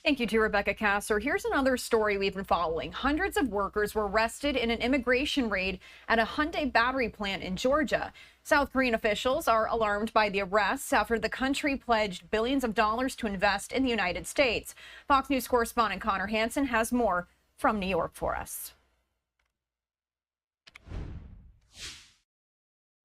Thank you to Rebecca Kasser. Here's another story we've been following. Hundreds of workers were arrested in an immigration raid at a Hyundai battery plant in Georgia. South Korean officials are alarmed by the arrests after the country pledged billions of dollars to invest in the United States. Fox News correspondent Connor Hansen has more from New York for us.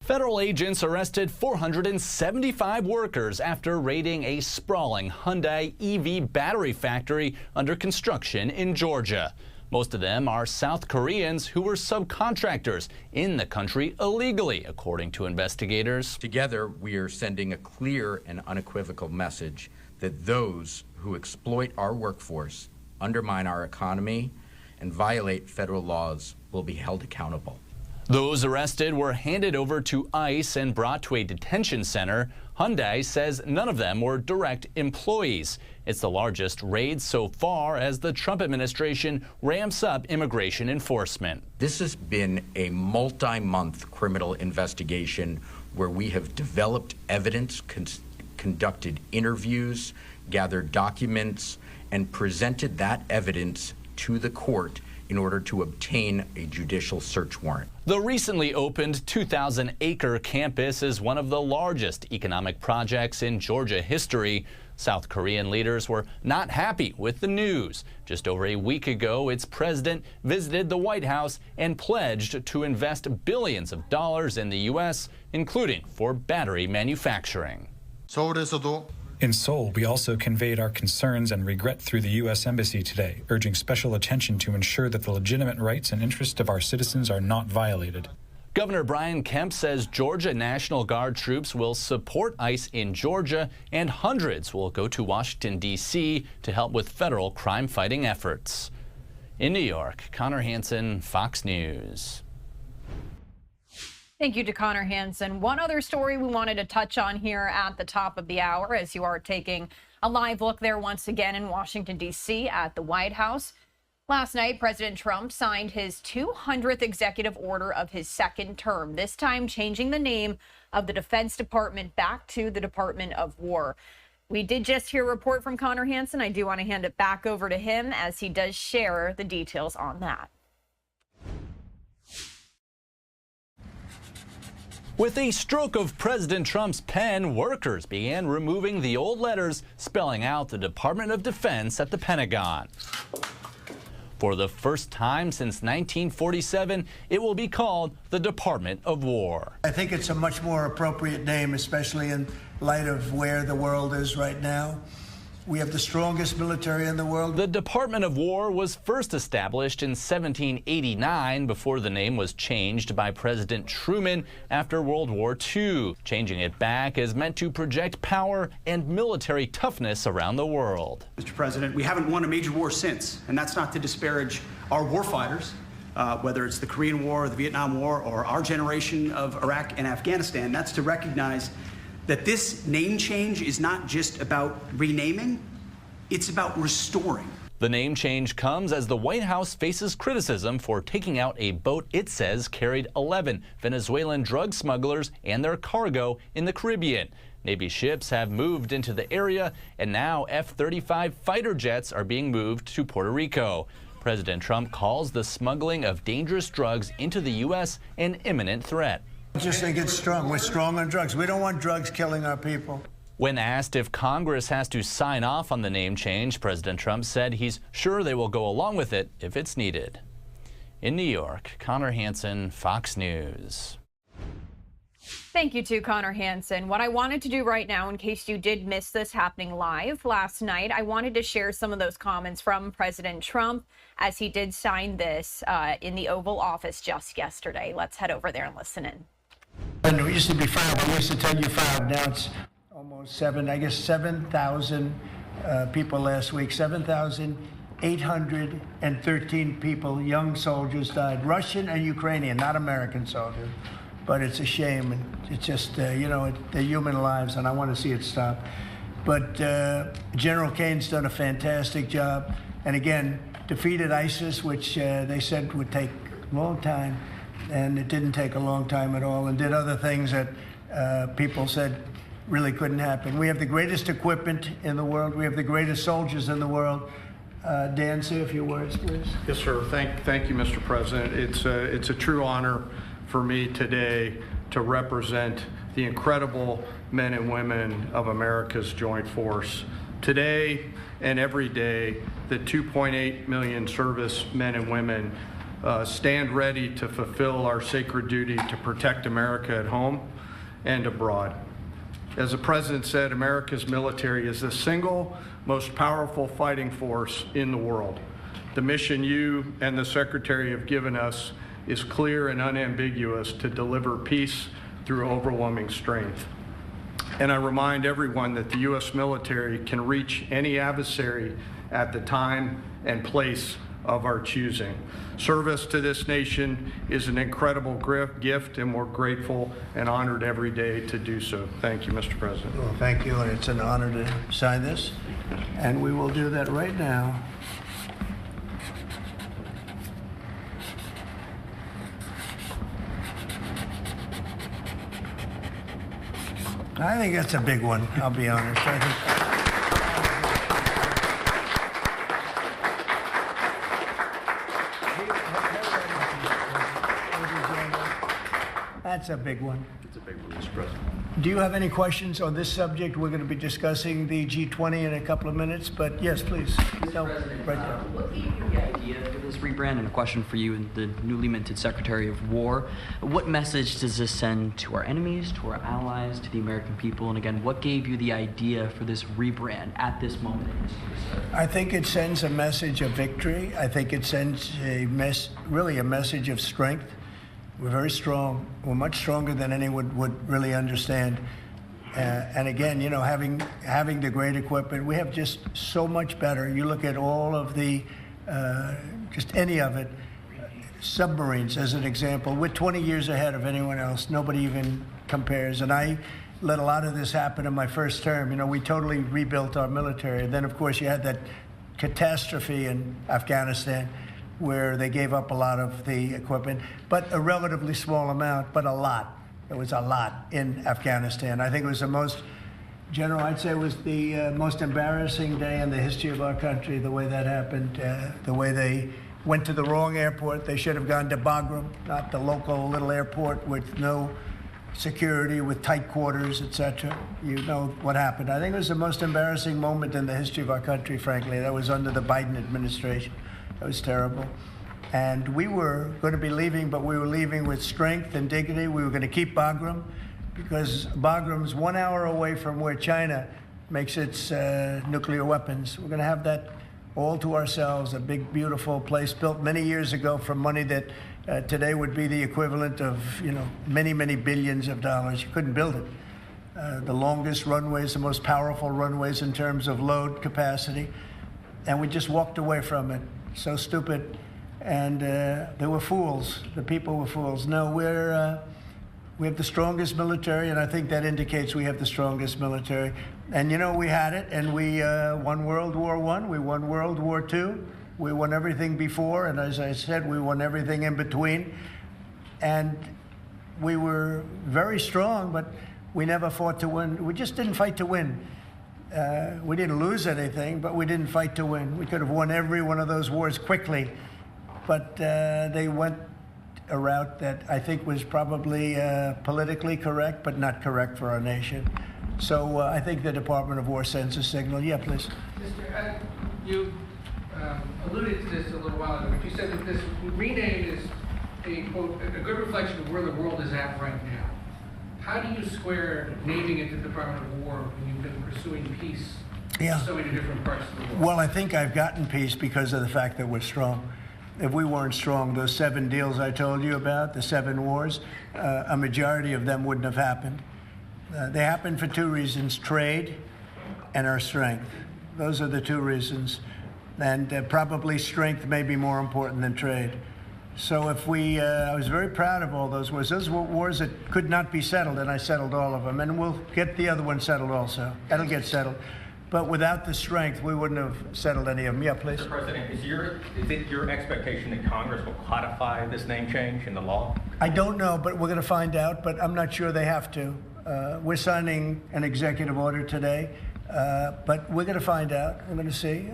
Federal agents arrested 475 workers after raiding a sprawling Hyundai EV battery factory under construction in Georgia. Most of them are South Koreans who were subcontractors in the country illegally, according to investigators. Together, we are sending a clear and unequivocal message that those who exploit our workforce, undermine our economy, and violate federal laws will be held accountable. Those arrested were handed over to ICE and brought to a detention center. Hyundai says none of them were direct employees. It's the largest raid so far as the Trump administration ramps up immigration enforcement. This has been a multi-month criminal investigation where we have developed evidence, conducted interviews, gathered documents, and presented that evidence to the court in order to obtain a judicial search warrant. The recently opened 2,000-acre campus is one of the largest economic projects in Georgia history. South Korean leaders were not happy with the news. Just over a week ago, its president visited the White House and pledged to invest billions of dollars in the U.S., including for battery manufacturing. In Seoul, we also conveyed our concerns and regret through the U.S. Embassy today, urging special attention to ensure that the legitimate rights and interests of our citizens are not violated. Governor Brian Kemp says Georgia National Guard troops will support ICE in Georgia, and hundreds will go to Washington, D.C. to help with federal crime-fighting efforts. In New York, Connor Hansen, Fox News. Thank you to Connor Hansen. One other story we wanted to touch on here at the top of the hour as you are taking a live look there once again in Washington, D.C. at the White House. Last night, President Trump signed his 200th executive order of his second term, this time changing the name of the Defense Department back to the Department of War. We did just hear a report from Connor Hansen. I do want to hand it back over to him as he does share the details on that. With a stroke of President Trump's pen, workers began removing the old letters spelling out the Department of Defense at the Pentagon. For the first time since 1947, it will be called the Department of War. I think it's a much more appropriate name, especially in light of where the world is right now. We have the strongest military in the world. The Department of War was first established in 1789 before the name was changed by President Truman after World War II. Changing it back is meant to project power and military toughness around the world. Mr. President, we haven't won a major war since, and that's not to disparage our warfighters, whether it's the Korean War, the Vietnam War, or our generation of Iraq and Afghanistan. That's to recognize that this name change is not just about renaming, it's about restoring. The name change comes as the White House faces criticism for taking out a boat it says carried 11 Venezuelan drug smugglers and their cargo in the Caribbean. Navy ships have moved into the area, and now F-35 fighter jets are being moved to Puerto Rico. President Trump calls the smuggling of dangerous drugs into the U.S. an imminent threat. I just think it's strong. We're strong on drugs. We don't want drugs killing our people. When asked if Congress has to sign off on the name change, President Trump said he's sure they will go along with it if it's needed. In New York, Connor Hansen, Fox News. Thank you to Connor Hansen. What I wanted to do right now, in case you did miss this happening live last night, I wanted to share some of those comments from President Trump as he did sign this in the Oval Office just yesterday. Let's head over there and listen in. And it used to be 5. I used to tell you 5. Now it's almost 7. I guess 7,000 people last week. 7,813 people, young soldiers died. Russian and Ukrainian, not American soldiers. But it's a shame. And it's just, you know, they're human lives, and I want to see it stop. But General Kane's done a fantastic job. And again, defeated ISIS, which they said would take a long time. And it didn't take a long time at all, and did other things that people said really couldn't happen. We have the greatest equipment in the world. We have the greatest soldiers in the world. Dan, say a few words, please. Yes, sir. Thank you, Mr. President. It's a true honor for me today to represent the incredible men and women of America's joint force. Today and every day, the 2.8 million service men and women stand ready to fulfill our sacred duty to protect America at home and abroad. As the President said, America's military is the single most powerful fighting force in the world. The mission you and the Secretary have given us is clear and unambiguous to deliver peace through overwhelming strength. And I remind everyone that the U.S. military can reach any adversary at the time and place of our choosing. Service to this nation is an incredible gift, and we're grateful and honored every day to do so. Thank you, Mr. President. Well, thank you, and it's an honor to sign this, and we will do that right now. I think that's a big one, I'll be honest. I think that's a big one. It's a big one, Mr. President. Do you have any questions on this subject? We're going to be discussing the G20 in a couple of minutes, but yes, please. No, President, right there. what gave you the idea for this rebrand? And a question for you, the newly minted Secretary of War. What message does this send to our enemies, to our allies, to the American people? And again, what gave you the idea for this rebrand at this moment in history? I think it sends a message of victory. I think it sends really a message of strength. We're very strong. We're much stronger than anyone would really understand. And again, you know, having the great equipment, we have just so much better. You look at all of the, just any of it, submarines as an example. We're 20 years ahead of anyone else. Nobody even compares. And I let a lot of this happen in my first term. You know, we totally rebuilt our military. And then, of course, you had that catastrophe in Afghanistan, where they gave up a lot of the equipment, but a relatively small amount, but a lot. It was a lot in Afghanistan. I think it was the most, General, I'd say it was the most embarrassing day in the history of our country, the way that happened, the way they went to the wrong airport. They should have gone to Bagram, not the local little airport with no security, with tight quarters, etc. You know what happened. I think it was the most embarrassing moment in the history of our country, frankly. That was under the Biden administration. It was terrible. And we were going to be leaving, but we were leaving with strength and dignity. We were going to keep Bagram, because Bagram's 1 hour away from where China makes its nuclear weapons. We're going to have that all to ourselves, a big, beautiful place built many years ago for money that today would be the equivalent of, you know, many, many billions of dollars. You couldn't build it. The longest runways, the most powerful runways in terms of load capacity. And we just walked away from it. So stupid, and they were fools. The people were fools. No, we have the strongest military, and I think that indicates we have the strongest military. And you know, we had it, and we won World War I, we won World War II, we won everything before, and as I said, we won everything in between. And we were very strong, but we never fought to win. We just didn't fight to win. We didn't lose anything, but we didn't fight to win. We could have won every one of those wars quickly, but they went a route that I think was probably politically correct, but not correct for our nation. So I think the Department of War sends a signal. Yeah, please. Mr. You alluded to this a little while ago, but you said that this rename is a, quote, a good reflection of where the world is at right now. How do you square naming it the Department of War when you've been pursuing peace in so many different parts of the world? Well, I think I've gotten peace because of the fact that we're strong. If we weren't strong, those 7 deals I told you about, the 7 wars, a majority of them wouldn't have happened. They happened for 2 reasons, trade and our strength. Those are the 2 reasons. And probably strength may be more important than trade. So if I was very proud of all those wars. Those were wars that could not be settled, and I settled all of them. And we'll get the other one settled also. That'll get settled. But without the strength, we wouldn't have settled any of them. Yeah, please. Mr. President, is it your expectation that Congress will codify this name change in the law? I don't know, but we're going to find out. But I'm not sure they have to. We're signing an executive order today, but we're going to find out. We're going to see.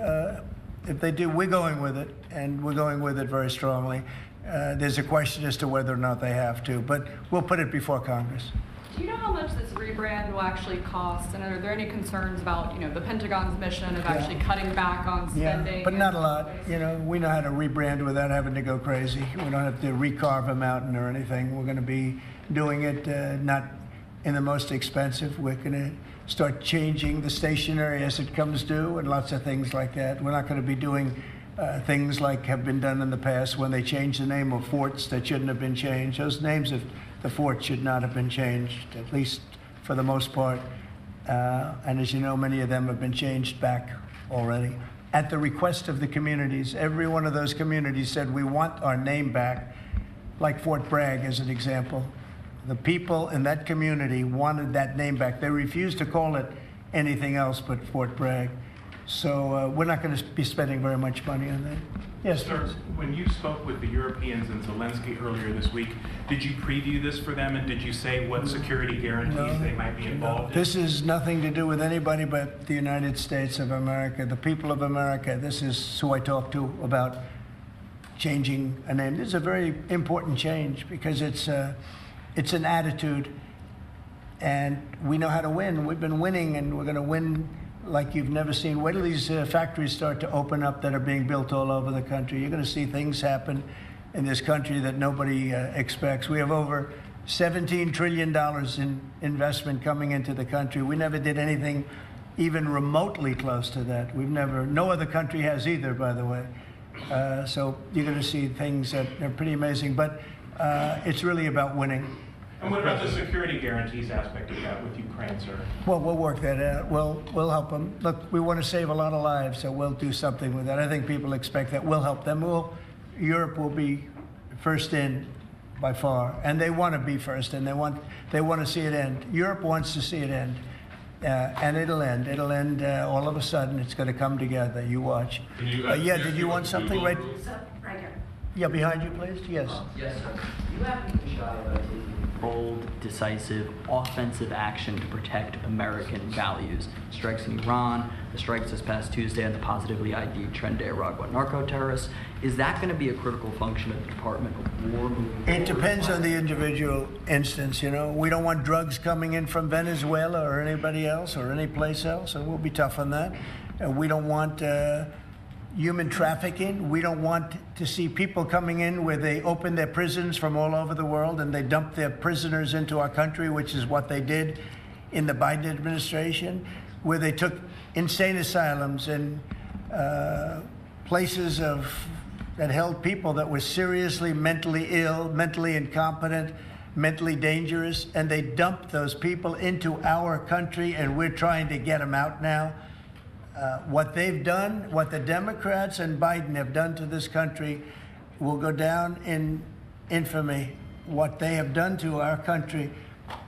If they do, we're going with it, and we're going with it very strongly. There's a question as to whether or not they have to, but we'll put it before Congress. Do you know how much this rebrand will actually cost? And are there any concerns about, the Pentagon's mission of actually cutting back on spending? Yeah, but not a lot. We know how to rebrand without having to go crazy. We don't have to recarve a mountain or anything. We're going to be doing it not in the most expensive. We're going to start changing the stationery as it comes due and lots of things like that. We're not going to be doing things like have been done in the past when they changed the name of forts that shouldn't have been changed. Those names of the forts should not have been changed, at least for the most part. And as you know, many of them have been changed back already. At the request of the communities, every one of those communities said, we want our name back, like Fort Bragg as an example. The people in that community wanted that name back. They refused to call it anything else but Fort Bragg. So we're not going to be spending very much money on that. Yes, Sir, when you spoke with the Europeans and Zelensky earlier this week, did you preview this for them, and did you say what security guarantees they might be involved in? This is nothing to do with anybody but the United States of America, the people of America. This is who I talked to about changing a name. This is a very important change because it's an attitude, and we know how to win. We've been winning, and we're going to win like you've never seen. Wait till these factories start to open up that are being built all over the country. You're going to see things happen in this country that nobody expects. We have over $17 trillion in investment coming into the country. We never did anything even remotely close to that. No other country has either, by the way. So you're going to see things that are pretty amazing. But it's really about winning. And what about the security guarantees aspect of that with Ukraine, sir? Well, we'll work that out. We'll help them. Look, we want to save a lot of lives, so we'll do something with that. I think people expect that. We'll help them. Europe will be first in by far, and they want to be first, and they want to see it end. Europe wants to see it end, and it'll end. It'll end all of a sudden. It's going to come together. You watch. Did you want something right? Right here. Yeah, behind you, please. Yes. Yes, sir. You haven't been shy about taking bold, decisive, offensive action to protect American values. Strikes in Iran, the strikes this past Tuesday on the positively ID'd Tren de Aragua narco-terrorists. Is that going to be a critical function of the Department of War moving forward? It depends on the individual instance, We don't want drugs coming in from Venezuela or anybody else or any place else, and we'll be tough on that. We don't want human trafficking. We don't want to see people coming in where they open their prisons from all over the world and they dump their prisoners into our country, which is what they did in the Biden administration, where they took insane asylums and places that held people that were seriously mentally ill, mentally incompetent, mentally dangerous, and they dumped those people into our country, and we're trying to get them out now. What they've done, what the Democrats and Biden have done to this country will go down in infamy. What they have done to our country,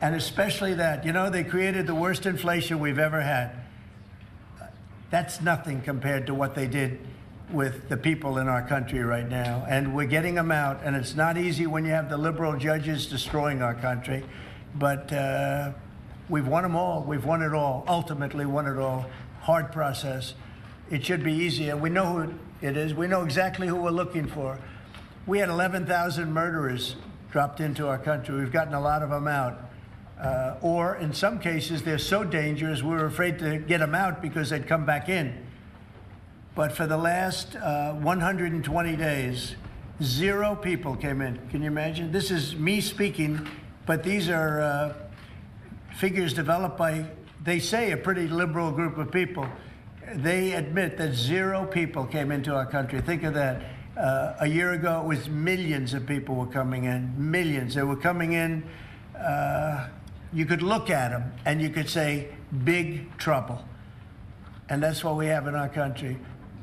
and especially that, they created the worst inflation we've ever had. That's nothing compared to what they did with the people in our country right now. And we're getting them out, and it's not easy when you have the liberal judges destroying our country. But we've won them all. We've won it all, ultimately won it all. Hard process. It should be easier. We know who it is. We know exactly who we're looking for. We had 11,000 murderers dropped into our country. We've gotten a lot of them out. Or in some cases, they're so dangerous, we were afraid to get them out because they'd come back in. But for the last 120 days, 0 people came in. Can you imagine? This is me speaking, but these are figures developed by, they say, a pretty liberal group of people. They admit that 0 people came into our country. Think of that. A year ago, it was millions of people were coming in, millions. They were coming in. You could look at them and you could say, big trouble. And that's what we have in our country.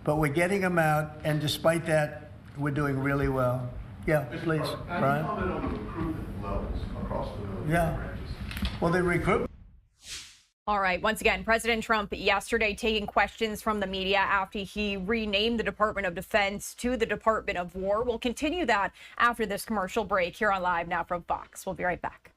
But we're getting them out, and despite that, we're doing really well. Yeah, please, Brian. How do you comment on the recruitment levels across the branches? Well, the recruitment. All right. Once again, President Trump yesterday taking questions from the media after he renamed the Department of Defense to the Department of War. We'll continue that after this commercial break here on Live Now from Fox. We'll be right back.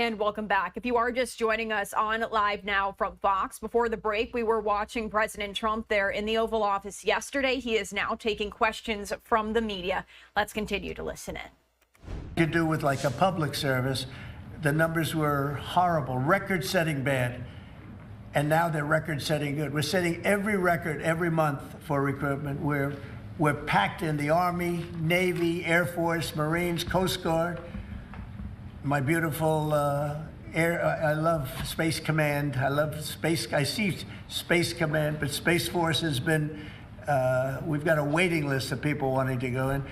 And welcome back. If you are just joining us on Live Now from Fox, before the break, we were watching President Trump there in the Oval Office yesterday. He is now taking questions from the media. Let's continue to listen in. To do with like a public service, the numbers were horrible, record-setting bad. And now they're record-setting good. We're setting every record every month for recruitment. We're packed in the Army, Navy, Air Force, Marines, Coast Guard. My beautiful I love Space Command. I see Space Command, but Space Force has been, we've got a waiting list of people wanting to go in.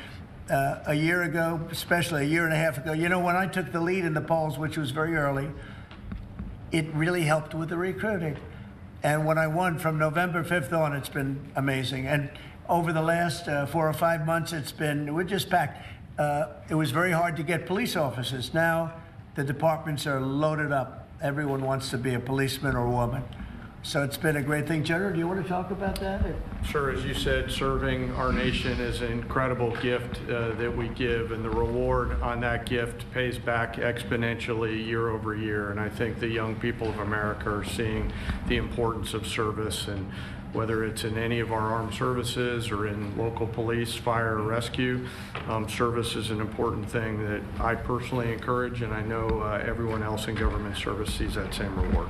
A year ago, especially a year and a half ago, you know, when I took the lead in the polls, which was very early, it really helped with the recruiting. And when I won from November 5th on, it's been amazing. And over the last 4 or 5 months, we're just packed. It was very hard to get police officers. Now the departments are loaded up. Everyone wants to be a policeman or woman. So it's been a great thing. General, do you want to talk about that? Sure. As you said, serving our nation is an incredible gift that we give, and the reward on that gift pays back exponentially year over year. And I think the young people of America are seeing the importance of service, and whether it's in any of our armed services or in local police, fire, or rescue, service is an important thing that I personally encourage, and I know everyone else in government service sees that same reward.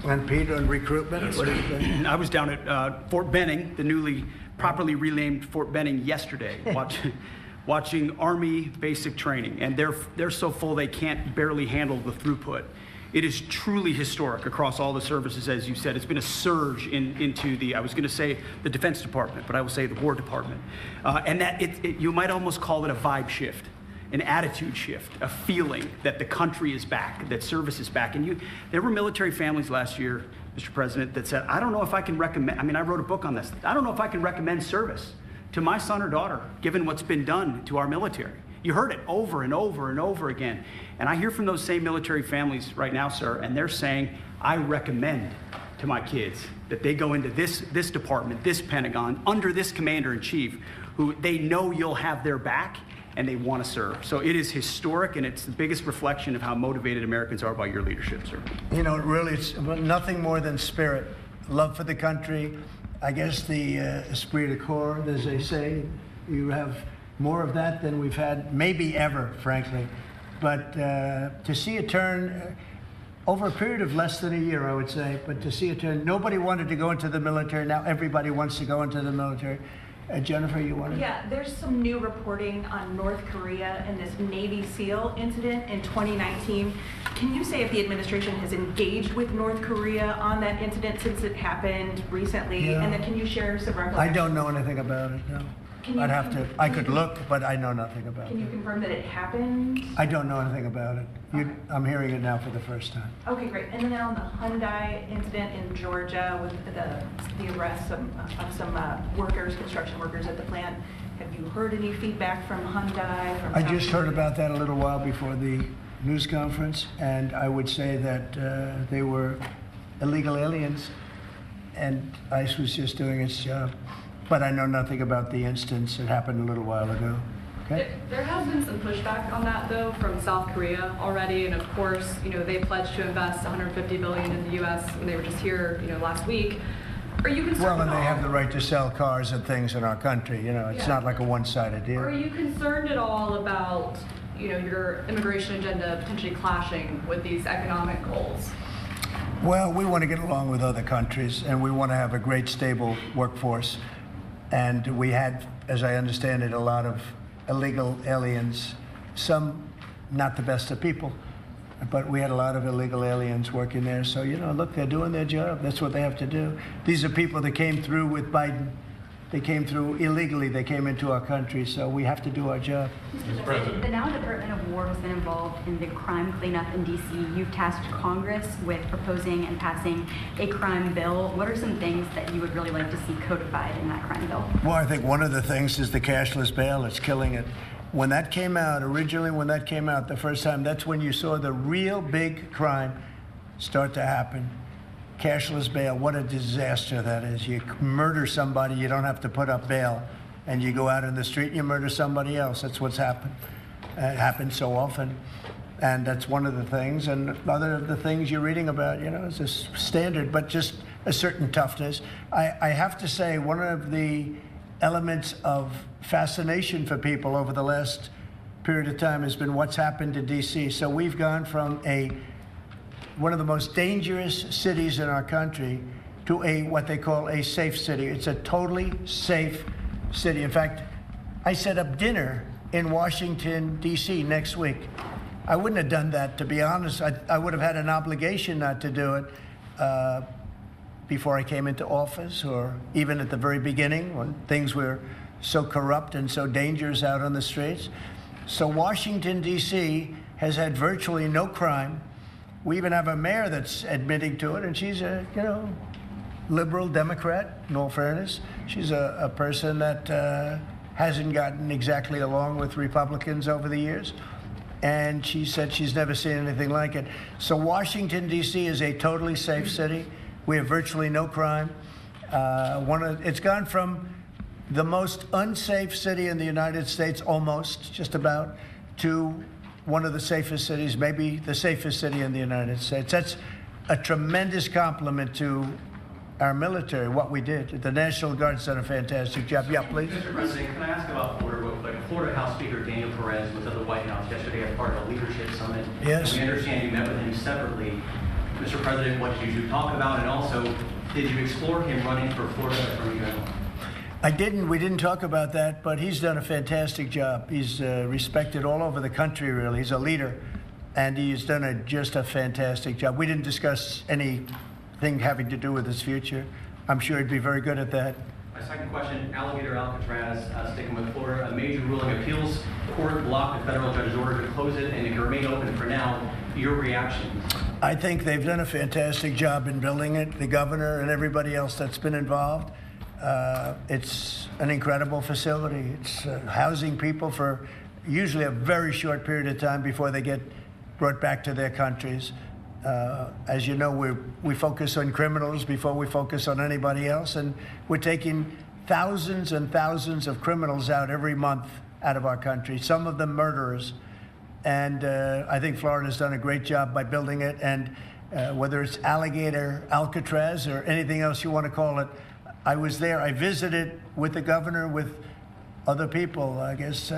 And Peter, on recruitment, what do you think? I was down at Fort Benning, the newly properly renamed Fort Benning, yesterday, watching Army basic training, and they're so full they can't barely handle the throughput. It is truly historic across all the services, as you said. It's been a surge into the, I was going to say the Defense Department, but I will say the War Department. And that you might almost call it a vibe shift, an attitude shift, a feeling that the country is back, that service is back. And there were military families last year, Mr. President, that said, I don't know if I can recommend, I mean, I wrote a book on this. I don't know if I can recommend service to my son or daughter, given what's been done to our military. You heard it over and over and over again. And I hear from those same military families right now, sir, and they're saying, I recommend to my kids that they go into this department, this Pentagon, under this commander-in-chief, who they know you'll have their back and they want to serve. So it is historic, and it's the biggest reflection of how motivated Americans are by your leadership, sir. You know, really, it's nothing more than spirit, love for the country. I guess the esprit de corps, as they say, you have more of that than we've had maybe ever, frankly. But to see a turn over a period of less than a year, I would say, but to see a turn, nobody wanted to go into the military. Now everybody wants to go into the military. Jennifer, you wanted? Yeah, there's some new reporting on North Korea and this Navy SEAL incident in 2019. Can you say if the administration has engaged with North Korea on that incident since it happened recently? Yeah. And then can you share some recollections? I don't know anything about it, no. I could look, but I know nothing about it. Can you confirm that it happened? I don't know anything about it. I'm hearing it now for the first time. Okay, great. And then on the Hyundai incident in Georgia with the arrest of some workers, construction workers at the plant, have you heard any feedback from Hyundai? I just heard about that a little while before the news conference, and I would say that they were illegal aliens, and ICE was just doing its job. But I know nothing about the instance. It happened a little while ago. Okay. There has been some pushback on that, though, from South Korea already, and of course, you know, they pledged to invest $150 billion in the U.S. when they were just here, you know, last week. Are you concerned? Well, and they have the right to sell cars and things in our country. You know, it's not like a one-sided deal. Are you concerned at all about, you know, your immigration agenda potentially clashing with these economic goals? Well, we want to get along with other countries, and we want to have a great, stable workforce. And we had, as I understand it, a lot of illegal aliens, some not the best of people, but we had a lot of illegal aliens working there. So, you know, look, they're doing their job. That's what they have to do. These are people that came through with Biden. They came through illegally. They came into our country, so we have to do our job. Mr. President, the now Department of War has been involved in the crime cleanup in D.C. You've tasked Congress with proposing and passing a crime bill. What are some things that you would really like to see codified in that crime bill? Well, I think one of the things is the cashless bail. It's killing it. When that came out, originally when that came out the first time, that's when you saw the real big crime start to happen. Cashless bail, what a disaster that is. You murder somebody, you don't have to put up bail, and you go out in the street and you murder somebody else. That's what's happened. It happens so often. And that's one of the things. And other of the things you're reading about, you know, is a standard, but just a certain toughness. I have to say, one of the elements of fascination for people over the last period of time has been what's happened to D.C. So we've gone from one of the most dangerous cities in our country to what they call a safe city. It's a totally safe city. In fact, I set up dinner in Washington, D.C. next week. I wouldn't have done that, to be honest. I would have had an obligation not to do it before I came into office, or even at the very beginning when things were so corrupt and so dangerous out on the streets. So Washington, D.C. has had virtually no crime. We even have a mayor that's admitting to it, and she's a, you know, liberal Democrat, in all fairness. She's a person that hasn't gotten exactly along with Republicans over the years. And she said she's never seen anything like it. So Washington, D.C. is a totally safe city. We have virtually no crime. It's gone from the most unsafe city in the United States, almost, just about, to one of the safest cities, maybe the safest city in the United States. That's a tremendous compliment to our military, what we did. The National Guard's done a fantastic job. Yeah, please. Mr. President, can I ask about Florida real quick? Florida House Speaker Daniel Perez was at the White House yesterday as part of a leadership summit. Yes. We understand you met with him separately. Mr. President, what did you talk about? And also, did you explore him running for Florida Attorney General? I didn't. We didn't talk about that, but he's done a fantastic job. He's respected all over the country, really. He's a leader, and he's done just a fantastic job. We didn't discuss anything having to do with his future. I'm sure he'd be very good at that. My second question, Alligator Alcatraz, sticking with Florida, a major ruling appeals court blocked a federal judge's order to close it, and it can remain open for now. Your reaction? I think they've done a fantastic job in building it, the governor and everybody else that's been involved. It's an incredible facility. It's housing people for usually a very short period of time before they get brought back to their countries. As you know, we focus on criminals before we focus on anybody else, and we're taking thousands and thousands of criminals out every month out of our country, some of them murderers. And I think Florida's done a great job by building it, and whether it's Alligator Alcatraz or anything else you want to call it, I was there. I visited with the governor, with other people. I guess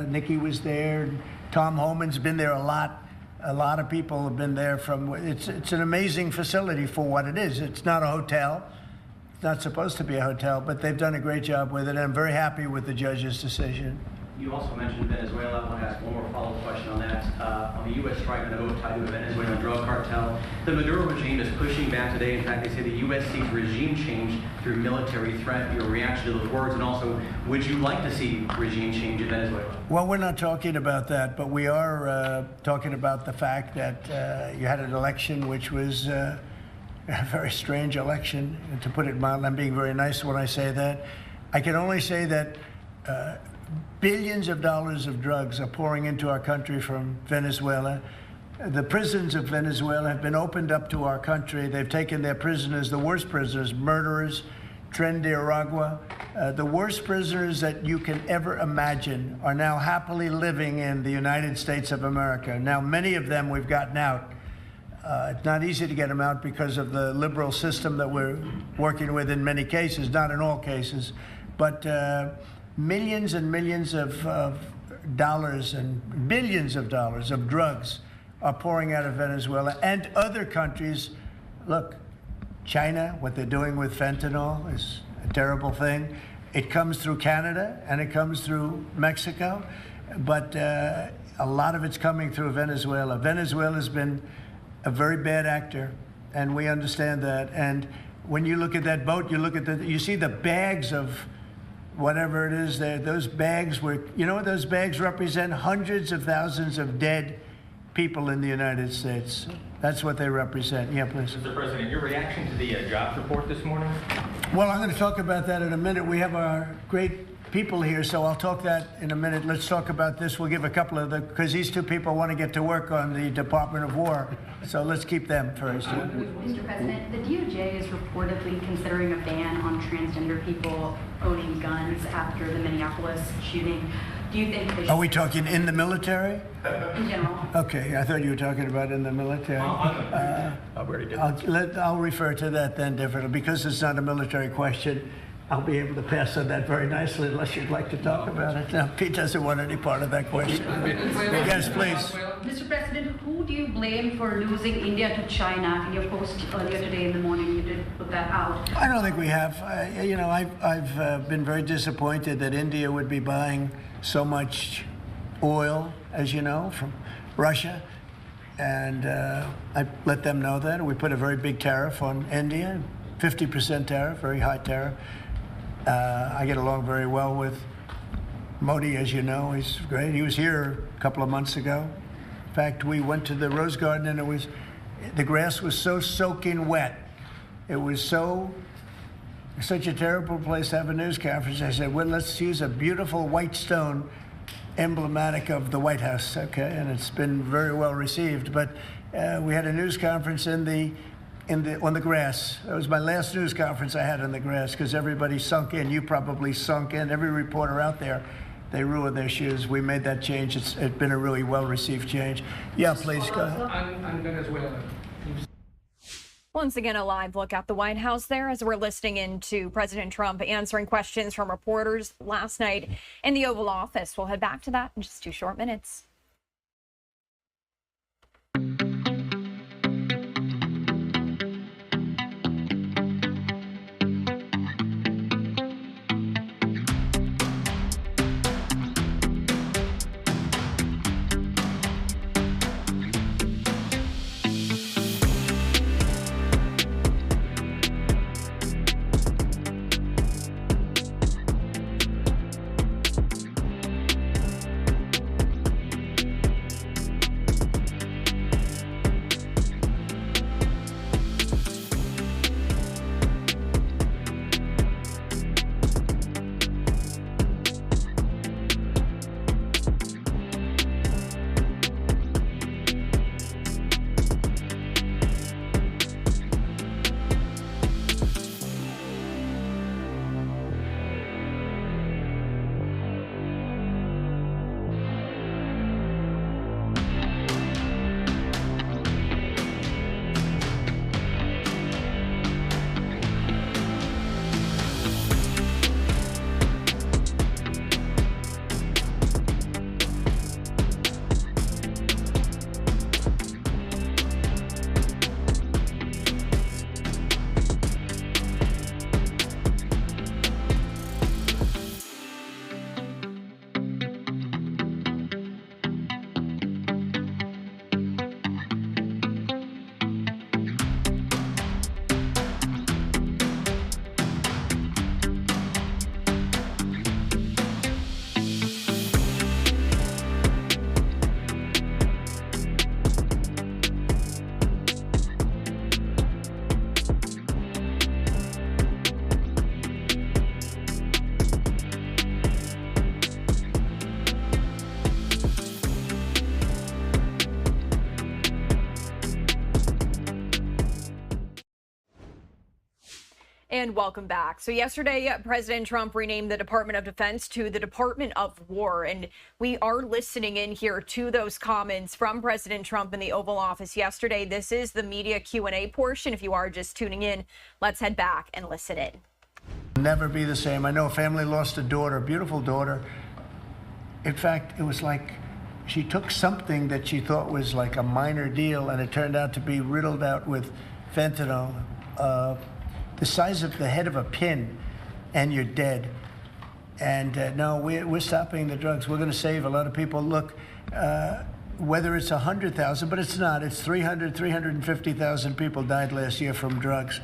Nikki was there. Tom Homan's been there a lot. A lot of people have been there from. It's an amazing facility for what it is. It's not a hotel. It's not supposed to be a hotel, but they've done a great job with it. And I'm very happy with the judge's decision. You also mentioned Venezuela. I want to ask one more follow-up question on that. On the U.S. strike on a boat tied to a Venezuelan drug cartel, the Maduro regime is pushing back today. In fact, they say the U.S. seeks regime change through military threat. Your reaction to those words, and also, would you like to see regime change in Venezuela? Well, we're not talking about that, but we are talking about the fact that you had an election which was a very strange election, to put it mildly. I'm being very nice when I say that. I can only say that billions of dollars of drugs are pouring into our country from Venezuela. The prisons of Venezuela have been opened up to our country. They've taken their prisoners, the worst prisoners, murderers, Tren de Aragua. The worst prisoners that you can ever imagine are now happily living in the United States of America. Now, many of them we've gotten out. It's not easy to get them out because of the liberal system that we're working with in many cases, not in all cases. But millions and millions of dollars and billions of dollars of drugs are pouring out of Venezuela and other countries. Look, China, what they're doing with fentanyl is a terrible thing. It comes through Canada and it comes through Mexico, but a lot of it's coming through Venezuela. Venezuela's been a very bad actor, and we understand that. And when you look at that boat, you see the bags of whatever it is there. Those bags were, you know what those bags represent? Hundreds of thousands of dead people in the United States. That's what they represent. Yeah, please. Mr. President, your reaction to the jobs report this morning? Well, I'm going to talk about that in a minute. We have our great people here, so I'll talk that in a minute. Let's talk about this. We'll give a couple of because these two people want to get to work on the Department of War. So let's keep them first. Mr. President, the DOJ is reportedly considering a ban on transgender people owning guns after the Minneapolis shooting. Do you think they should? Are we talking in the military? In general. Okay, I thought you were talking about in the military. I'll refer to that then differently. Because it's not a military question, I'll be able to pass on that very nicely unless you'd like to talk about it. No, Pete doesn't want any part of that question. Yes, please. Mr. President, who do you blame for losing India to China? In your post earlier today in the morning, you did put that out. I don't think we have. You know, I've been very disappointed that India would be buying so much oil, as you know, from Russia. And I let them know that. We put a very big tariff on India, 50% tariff, very high tariff. I get along very well with Modi, as you know. He's great. He was here a couple of months ago. In fact, we went to the Rose Garden and the grass was so soaking wet. It was such a terrible place to have a news conference. I said, well, let's use a beautiful white stone emblematic of the White House, okay? And it's been very well received. But we had a news conference on the grass. That was my last news conference I had on the grass because everybody sunk in. You probably sunk in. Every reporter out there, they ruined their shoes. We made that change. It's been a really well-received change. Yeah, please, go ahead. On Venezuela. Once again, a live look at the White House there as we're listening into President Trump answering questions from reporters last night in the Oval Office. We'll head back to that in just 2 short minutes. And welcome back. So yesterday, President Trump renamed the Department of Defense to the Department of War. And we are listening in here to those comments from President Trump in the Oval Office yesterday. This is the media Q&A portion. If you are just tuning in, let's head back and listen in. Never be the same. I know a family lost a daughter, a beautiful daughter. In fact, it was like she took something that she thought was like a minor deal, and it turned out to be riddled out with fentanyl. The size of the head of a pin, and you're dead. And no, we're stopping the drugs. We're going to save a lot of people. Look, whether it's 100,000, but it's not. It's 350,000 people died last year from drugs.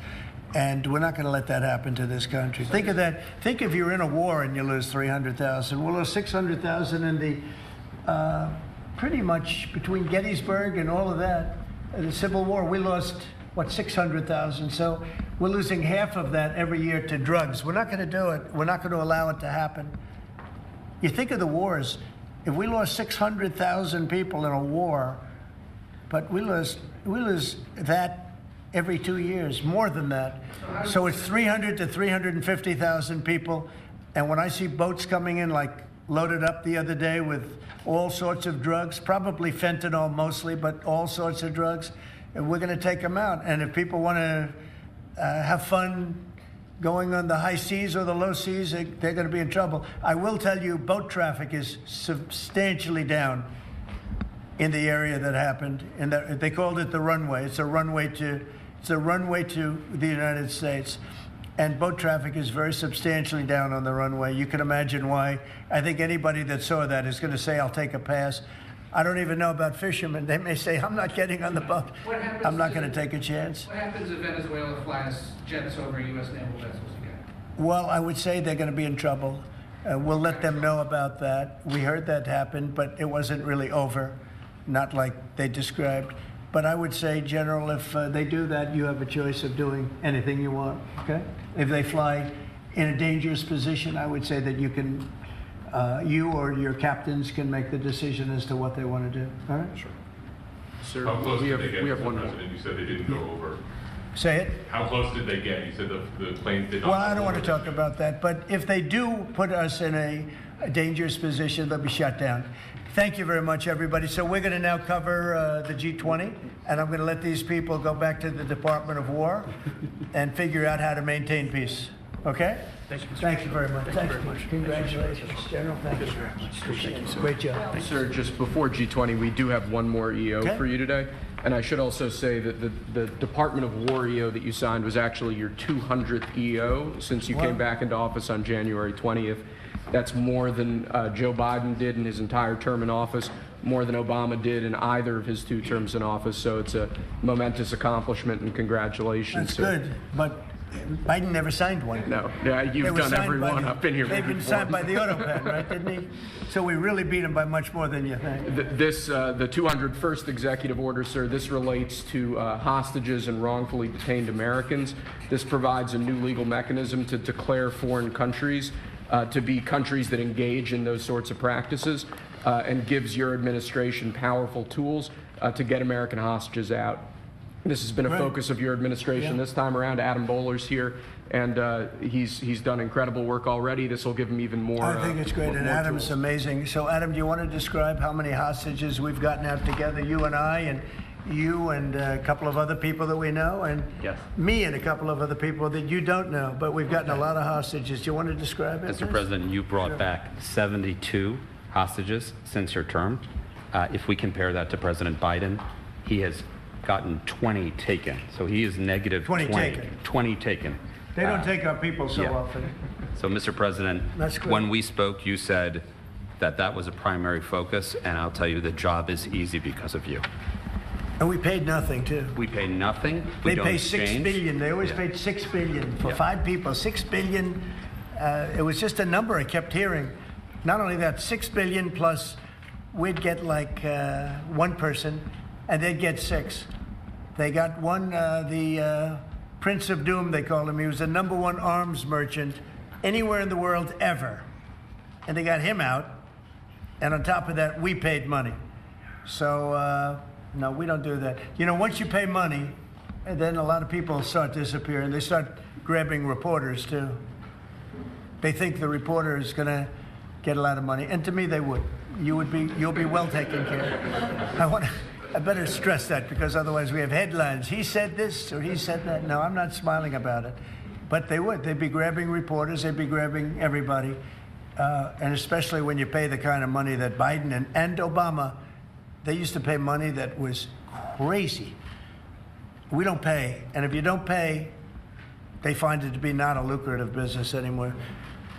And we're not going to let that happen to this country. Think of that. Think if you're in a war and you lose 300,000. We'll lose 600,000 in the, pretty much between Gettysburg and all of that, the Civil War, we lost, what, 600,000. So we're losing half of that every year to drugs. We're not going to do it. We're not going to allow it to happen. You think of the wars. If we lost 600,000 people in a war, but we lose that every 2 years, more than that. So it's 300 to 350,000 people. And when I see boats coming in like loaded up the other day with all sorts of drugs, probably fentanyl mostly, but all sorts of drugs. And we're going to take them out. And if people want to have fun going on the high seas or the low seas, they're going to be in trouble. I will tell you, boat traffic is substantially down in the area that happened. And they called it the runway. It's a runway to the United States. And boat traffic is very substantially down on the runway. You can imagine why. I think anybody that saw that is going to say, I'll take a pass. I don't even know about fishermen. They may say, I'm not getting on the boat. I'm not going to take a chance. What happens if Venezuela flies jets over U.S. naval vessels again? Well, I would say they're going to be in trouble. We'll let them know about that. We heard that happen, but it wasn't really over, not like they described. But I would say, General, if they do that, you have a choice of doing anything you want, okay? If they fly in a dangerous position, I would say that you can, you or your captains can make the decision as to what they want to do, all right? Sure. Sir, How close did they get, we have Mr. one more. President? You said they didn't go over. Say it? How close did they get? You said the planes did not. Well, I don't want to talk about that, but if they do put us in a dangerous position, they'll be shut down. Thank you very much, everybody. So we're going to now cover the G20, and I'm going to let these people go back to the Department of War and figure out how to maintain peace. Okay? Thank you, Mr. Thank you very much. Thank you very much. Congratulations, General. Thank you very much. Appreciate it. Great job. Sir, just before G20, we do have one more EO for you today. And I should also say that the Department of War EO that you signed was actually your 200th EO since you came back into office on January 20th. That's more than Joe Biden did in his entire term in office, more than Obama did in either of his 2 terms in office. So it's a momentous accomplishment, and congratulations. That's sir. good, but Biden never signed one. No, yeah, you've done every one up in here. They've been signed by the Autopan, right, didn't he? So we really beat him by much more than you think. The 201st executive order, sir, this relates to hostages and wrongfully detained Americans. This provides a new legal mechanism to declare foreign countries to be countries that engage in those sorts of practices and gives your administration powerful tools to get American hostages out. This has been a focus of your administration this time around. Adam Bowler's here, and he's done incredible work already. This will give him even more. I think it's great, and Adam's tools. amazing. So, Adam, do you want to describe how many hostages we've gotten out together, you and I, and you and a couple of other people that we know, and me and a couple of other people that you don't know, but we've gotten a lot of hostages. Do you want to describe it? Mr. President, you brought back 72 hostages since your term. If we compare that to President Biden, he has gotten 20 taken. So he is negative 20 taken. 20 taken. They don't take our people so often. So, Mr. President, when we spoke, you said that that was a primary focus, and I'll tell you the job is easy because of you. And we paid nothing, too. We pay nothing. They pay $6 billion. They always paid $6 billion for 5 people. $6 billion. It was just a number I kept hearing. Not only that, $6 billion plus we'd get like 1 person, and they'd get 6. They got one, the Prince of Doom, they called him. He was the #1 arms merchant anywhere in the world ever. And they got him out. And on top of that, we paid money. So, no, we don't do that. You know, once you pay money, and then a lot of people start disappearing. They start grabbing reporters, too. They think the reporter is going to get a lot of money. And to me, they would. You'll be well taken care of. I better stress that, because otherwise we have headlines. He said this or he said that. No, I'm not smiling about it. But they would. They'd be grabbing reporters. They'd be grabbing everybody. And especially when you pay the kind of money that Biden and Obama, they used to pay money that was crazy. We don't pay. And if you don't pay, they find it to be not a lucrative business anymore.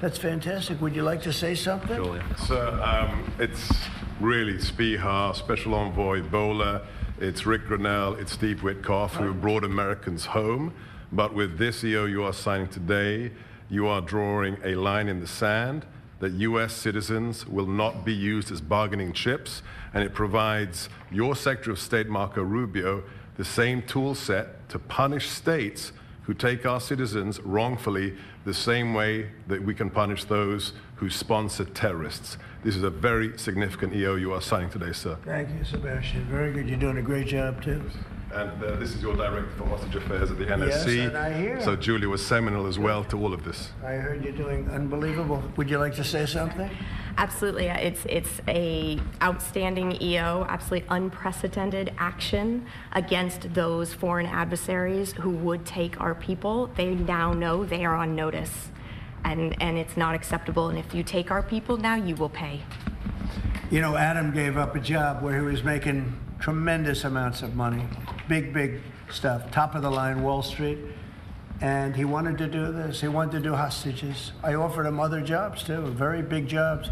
That's fantastic. Would you like to say something? Julia. Sir, it's really Spihar, Special Envoy Bowler, it's Rick Grinnell, it's Steve Witkoff, who brought Americans home. But with this EO you are signing today, you are drawing a line in the sand that U.S. citizens will not be used as bargaining chips, and it provides your Secretary of State, Marco Rubio, the same tool set to punish states who take our citizens wrongfully the same way that we can punish those who sponsor terrorists. This is a very significant EO you are signing today, sir. Thank you, Sebastian. Very good. You're doing a great job, too. And this is your director for hostage affairs at the NSC. Yes, and I hear. So Julie was seminal as well to all of this. I heard you're doing unbelievable. Would you like to say something? Absolutely. It's a outstanding EO, absolutely unprecedented action against those foreign adversaries who would take our people. They now know they are on notice, and it's not acceptable. And if you take our people now, you will pay. You know, Adam gave up a job where he was making tremendous amounts of money, big stuff, top of the line Wall Street, and he wanted to do this. He wanted to do hostages. I offered him other jobs too, very big jobs.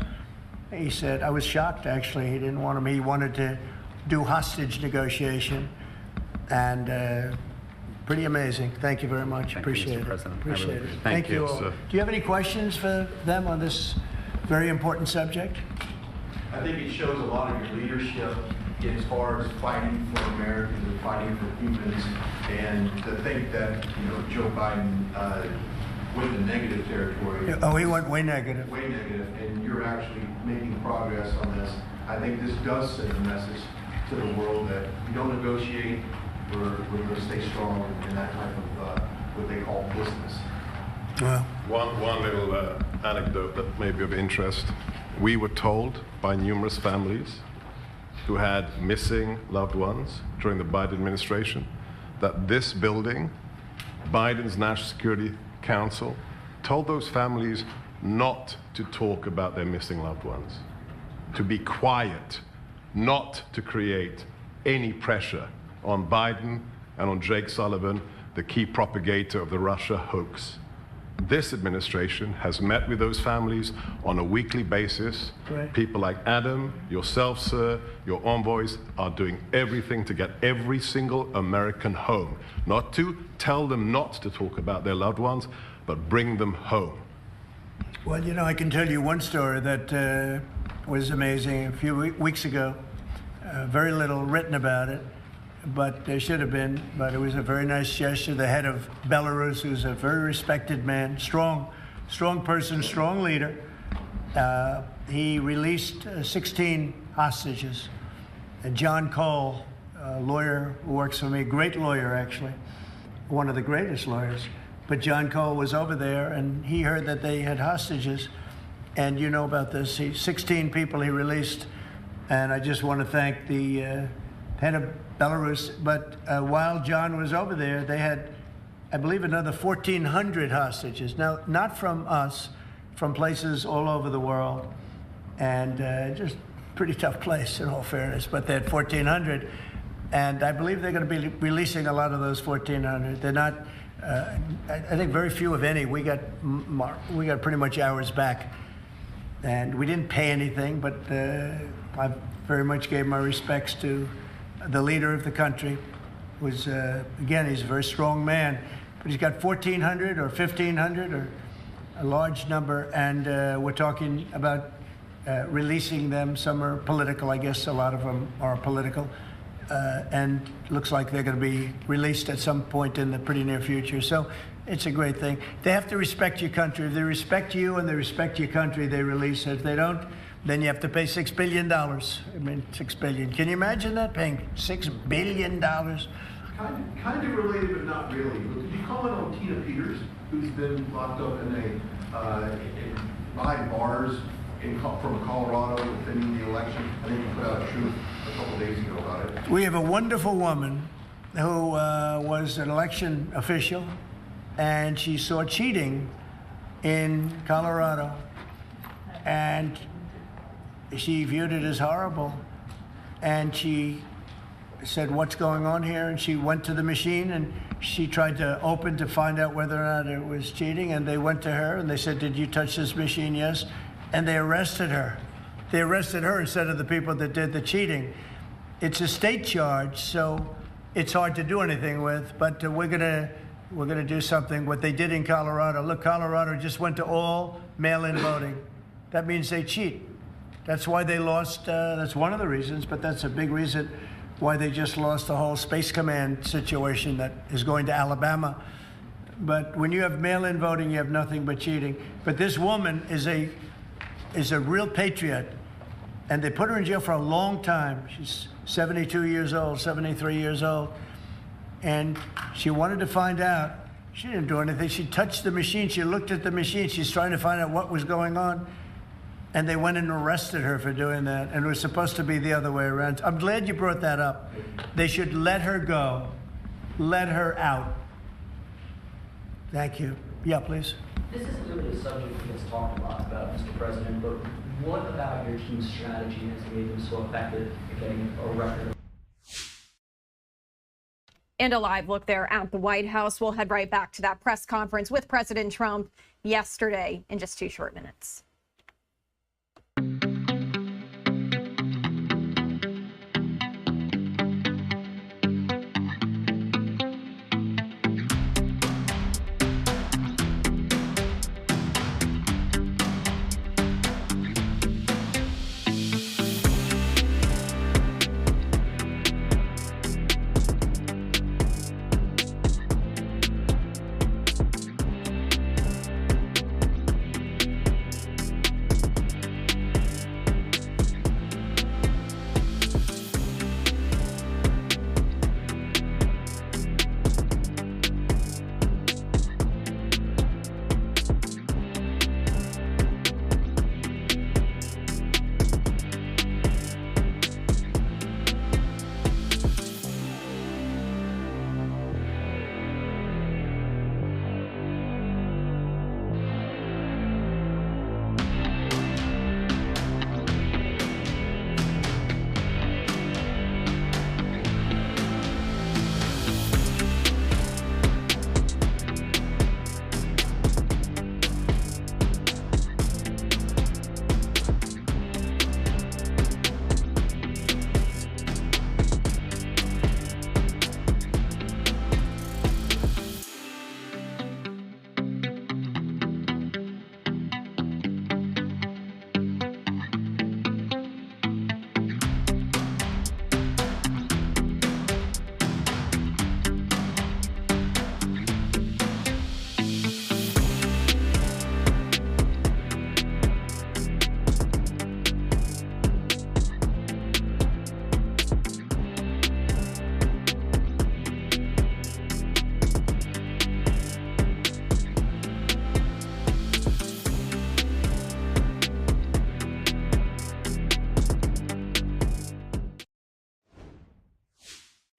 He said, I was shocked actually, he didn't want them. He wanted to do hostage negotiation, and pretty amazing. Thank you very much. Appreciate it. Appreciate it. Thank you all. Do you have any questions for them on this very important subject? I think it shows a lot of your leadership as far as fighting for Americans and fighting for humans, and to think that, you know, Joe Biden went to negative territory. Oh, he went way negative. Way negative, and you're actually making progress on this. I think this does send a message to the world that you don't negotiate, we're going to stay strong in that type of what they call business. Well, one little anecdote that may be of interest. We were told by numerous families who had missing loved ones during the Biden administration that this building, Biden's National Security Council, told those families not to talk about their missing loved ones, to be quiet, not to create any pressure on Biden and on Jake Sullivan, the key propagator of the Russia hoax. This administration has met with those families on a weekly basis. Right. People like Adam, yourself, sir, your envoys are doing everything to get every single American home. Not to tell them not to talk about their loved ones, but bring them home. well, you know, I can tell you one story that was amazing. A few weeks ago, very little written about it, but there should have been. But it was a very nice gesture. The head of Belarus, who's a very respected man, strong person, strong leader, he released 16 hostages. And John Cole, a lawyer who works for me, great lawyer actually, one of the greatest lawyers. But John Cole was over there, and he heard that they had hostages. And you know about this. 16 people he released. And I just want to thank the head of Belarus. But while John was over there, they had, I believe, another 1,400 hostages. Now, not from us, from places all over the world. And just pretty tough place, in all fairness. But they had 1,400. And I believe they're going to be releasing a lot of those 1,400. They're not, I think very few, if any. We got pretty much ours back. And we didn't pay anything, but I very much gave my respects to the leader of the country. Was again, he's a very strong man, but he's got 1,400 or 1,500 or a large number, and we're talking about releasing them. Some are political, I guess a lot of them are political, and looks like they're going to be released at some point in the pretty near future. So it's a great thing. They have to respect your country. If they respect you and they respect your country, they release it. If they don't, then you have to pay $6 billion. I mean, $6 billion. Can you imagine that, paying $6 billion? Kind of related, but not really. Could you comment on Tina Peters, who's been locked up behind bars from Colorado defending the election? I think you put out a truth a couple of days ago about it. We have a wonderful woman who was an election official, and she saw cheating in Colorado, and she viewed it as horrible, and she said, what's going on here? And she went to the machine, and she tried to open to find out whether or not it was cheating, and they went to her, and they said, did you touch this machine? Yes. And they arrested her. They arrested her instead of the people that did the cheating. It's a state charge, so it's hard to do anything with, but we're gonna do something. What they did in Colorado, look, Colorado just went to all mail-in voting. That means they cheat. That's why they lost, that's one of the reasons, but that's a big reason why they just lost the whole Space Command situation that is going to Alabama. But when you have mail-in voting, you have nothing but cheating. But this woman is a real patriot, and they put her in jail for a long time. She's 72 years old, 73 years old. and she wanted to find out. She didn't do anything. She touched the machine. She looked at the machine. She's trying to find out what was going on. And they went and arrested her for doing that. And it was supposed to be the other way around. I'm glad you brought that up. They should let her go. Let her out. Thank you. Yeah, please. This isn't really a subject that gets talked a lot about, Mr. President, but what about your team's strategy has made them so effective at getting a record? And a live look there at the White House. We'll head right back to that press conference with President Trump yesterday in just 2 short minutes.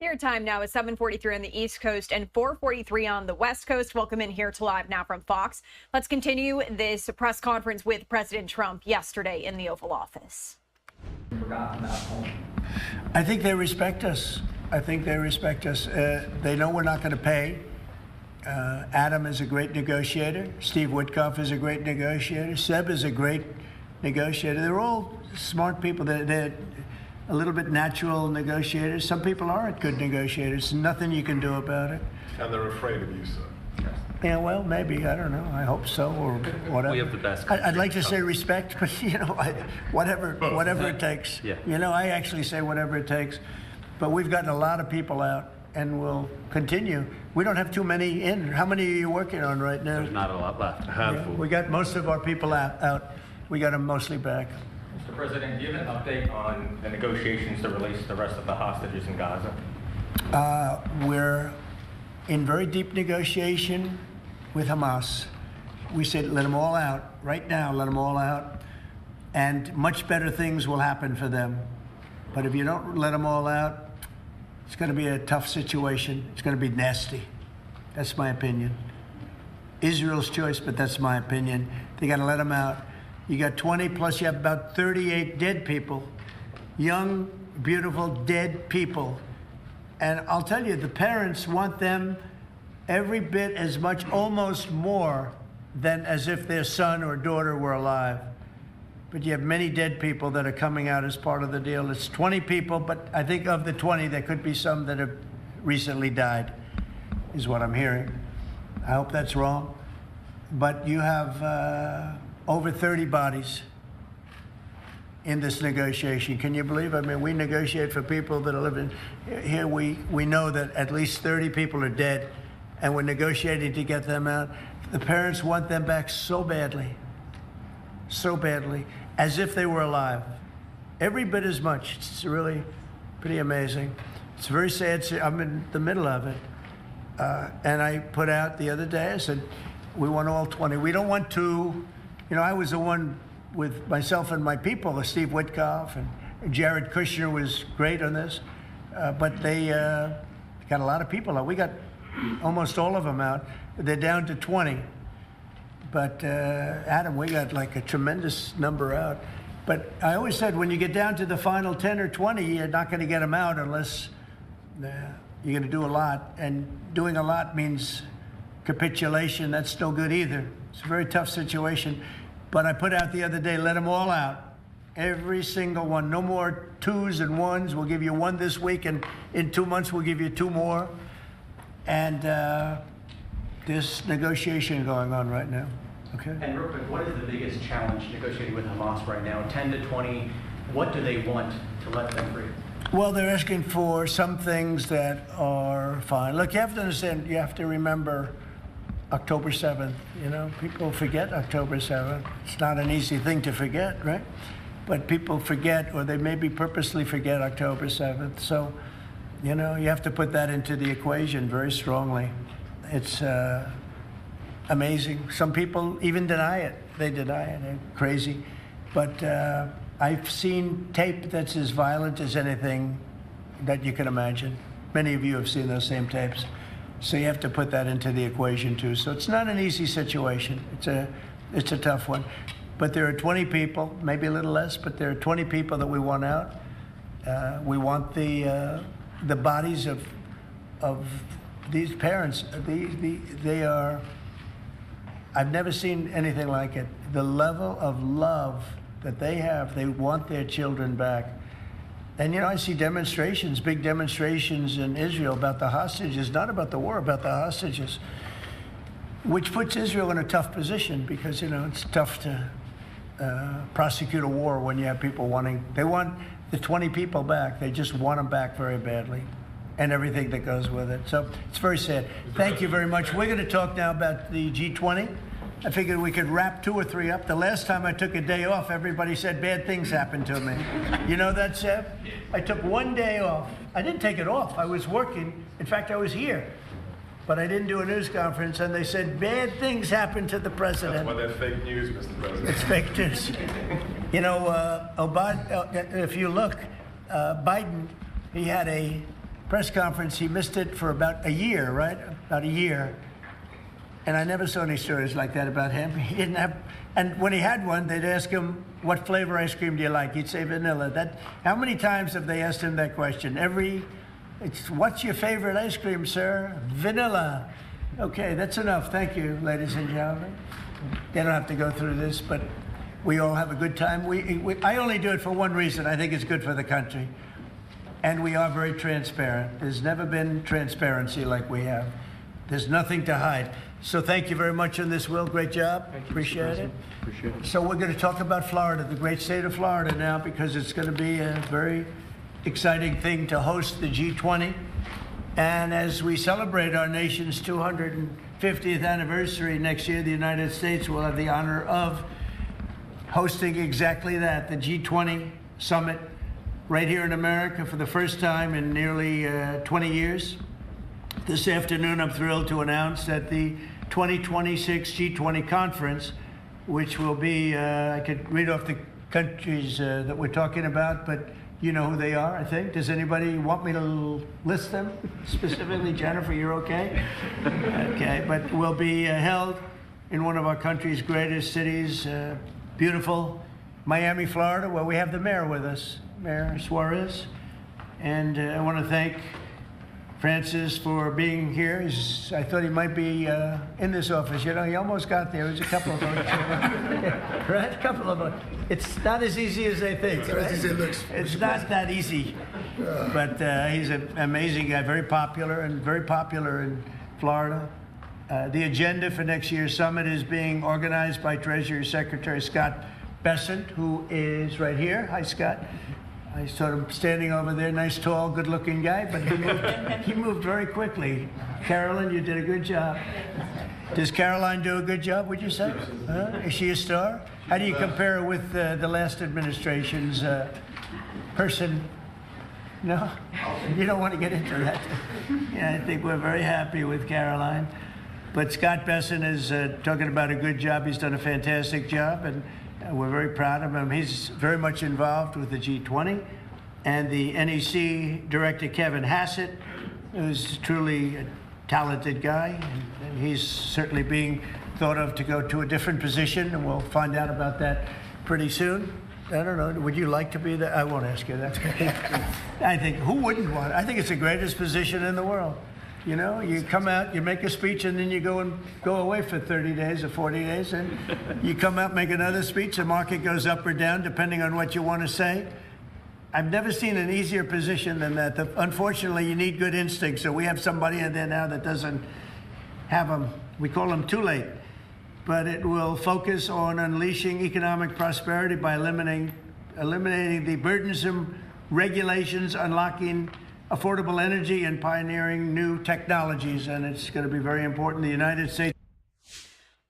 Your time now is 7:43 on the East Coast and 4:43 on the West Coast. Welcome in here to Live Now from Fox. Let's continue this press conference with President Trump yesterday in the Oval Office. I think they respect us. I think they respect us. They know we're not going to pay. Adam is a great negotiator. Steve Witkoff is a great negotiator. Seb is a great negotiator. They're all smart people. They're a little bit natural negotiators. Some people aren't good negotiators. Nothing you can do about it. And they're afraid of you, sir. Yeah, well, maybe. I don't know. I hope so, or whatever. We have the best. I'd like to say respect, but whatever it takes. Yeah. I actually say whatever it takes. But we've gotten a lot of people out, and we'll continue. We don't have too many in. How many are you working on right now? There's not a lot left. A handful. Yeah, we got most of our people out. We got them mostly back. Mr. President, do you have an update on the negotiations to release the rest of the hostages in Gaza? We're in very deep negotiation with Hamas. We said let them all out right now, let them all out, and much better things will happen for them. But if you don't let them all out, it's going to be a tough situation. It's going to be nasty. That's my opinion. Israel's choice, but that's my opinion. They got to let them out. You got 20 plus you have about 38 dead people, young, beautiful, dead people. And I'll tell you, the parents want them every bit as much, almost more, than as if their son or daughter were alive. But you have many dead people that are coming out as part of the deal. It's 20 people, but I think of the 20, there could be some that have recently died, is what I'm hearing. I hope that's wrong. But you have over 30 bodies in this negotiation. Can you believe? I mean, we negotiate for people that are living here. We know that at least 30 people are dead, and we're negotiating to get them out. The parents want them back so badly, as if they were alive. Every bit as much. It's really pretty amazing. It's very sad. I'm in the middle of it. And I put out the other day, I said, we want all 20. We don't want to, I was the one with myself and my people, Steve Witkoff and Jared Kushner was great on this, but they got a lot of people out. We got almost all of them out. They're down to 20. But Adam, we got like a tremendous number out. But I always said when you get down to the final 10 or 20, you're not going to get them out unless you're going to do a lot. And doing a lot means capitulation. That's no good either. It's a very tough situation. But I put out the other day, let them all out. Every single one. No more 2s and 1s. We'll give you 1 this week, and in 2 months we'll give you 2 more. And there's negotiation going on right now. Okay. And real quick, what is the biggest challenge negotiating with Hamas right now? 10 to 20, what do they want to let them free? Well, they're asking for some things that are fine. Look, you have to understand, you have to remember October 7th. People forget October 7th. It's not an easy thing to forget, right? But people forget, or they maybe purposely forget October 7th. So, you have to put that into the equation very strongly. It's amazing. Some people even deny it. They deny it. They're crazy. But I've seen tape that's as violent as anything that you can imagine. Many of you have seen those same tapes. So you have to put that into the equation too. So it's not an easy situation. It's a tough one. But there are 20 people, maybe a little less, but there are 20 people that we want out. We want the bodies of these parents. They are, I've never seen anything like it. The level of love that they have, they want their children back. And I see demonstrations, big demonstrations in Israel about the hostages, not about the war, about the hostages, which puts Israel in a tough position because, it's tough to prosecute a war when you have people they want the 20 people back. They just want them back very badly and everything that goes with it. So it's very sad. Thank you very much. We're going to talk now about the G20. I figured we could wrap 2 or 3 up. The last time I took a day off, everybody said bad things happened to me. You know that, Seth? I took 1 day off. I didn't take it off. I was working. In fact, I was here. But I didn't do a news conference, and they said bad things happened to the president. That's why they're fake news, Mr. President. It's fake news. If you look, Biden, he had a press conference. He missed it for about a year, right? About a year. And I never saw any stories like that about him. He didn't have, and when he had one, they'd ask him, what flavor ice cream do you like? He'd say vanilla. How many times have they asked him that question? What's your favorite ice cream, sir? Vanilla. Okay, that's enough. Thank you, ladies and gentlemen. They don't have to go through this, but we all have a good time. I only do it for one reason. I think it's good for the country. And we are very transparent. There's never been transparency like we have. There's nothing to hide. So thank you very much on this, Will. Great job. Appreciate it. Appreciate it. So we're going to talk about Florida, the great state of Florida now, because it's going to be a very exciting thing to host the G20. And as we celebrate our nation's 250th anniversary next year, the United States will have the honor of hosting exactly that, the G20 summit right here in America for the first time in nearly 20 years. This afternoon, I'm thrilled to announce that the 2026 G20 conference, which will be, I could read off the countries that we're talking about, but you know who they are, I think. Does anybody want me to list them specifically? Jennifer, you're okay? Okay, but will be held in one of our country's greatest cities, beautiful Miami, Florida, where we have the mayor with us, Mayor Suarez. And I want to thank Francis for being here. I thought he might be in this office. He almost got there. There's a couple of votes. Right? A couple of votes. It's not as easy as they think. Right? It's not that easy. But he's an amazing guy, very popular in Florida. The agenda for next year's summit is being organized by Treasury Secretary Scott Bessent, who is right here. Hi, Scott. I saw him standing over there, nice, tall, good-looking guy, but he moved very quickly. Carolyn, you did a good job. Does Caroline do a good job, would you say? Is she a star? How do you compare her with the last administration's person? No? You don't want to get into that. Yeah, I think we're very happy with Caroline. But Scott Besson is talking about a good job. He's done a fantastic job, and we're very proud of him. He's very much involved with the G20. And the NEC director, Kevin Hassett, who's truly a talented guy, and he's certainly being thought of to go to a different position, and we'll find out about that pretty soon. I don't know, would you like to be there? I won't ask you that. I think, who wouldn't want it? I think it's the greatest position in the world. You know, you come out, you make a speech, and then you go away for 30 days or 40 days, and you come out, make another speech, the market goes up or down, depending on what you want to say. I've never seen an easier position than that. Unfortunately, you need good instincts, so we have somebody in there now that doesn't have them. We call them too late. But it will focus on unleashing economic prosperity by eliminating the burdensome regulations, unlocking affordable energy, and pioneering new technologies. And it's going to be very important. The United States.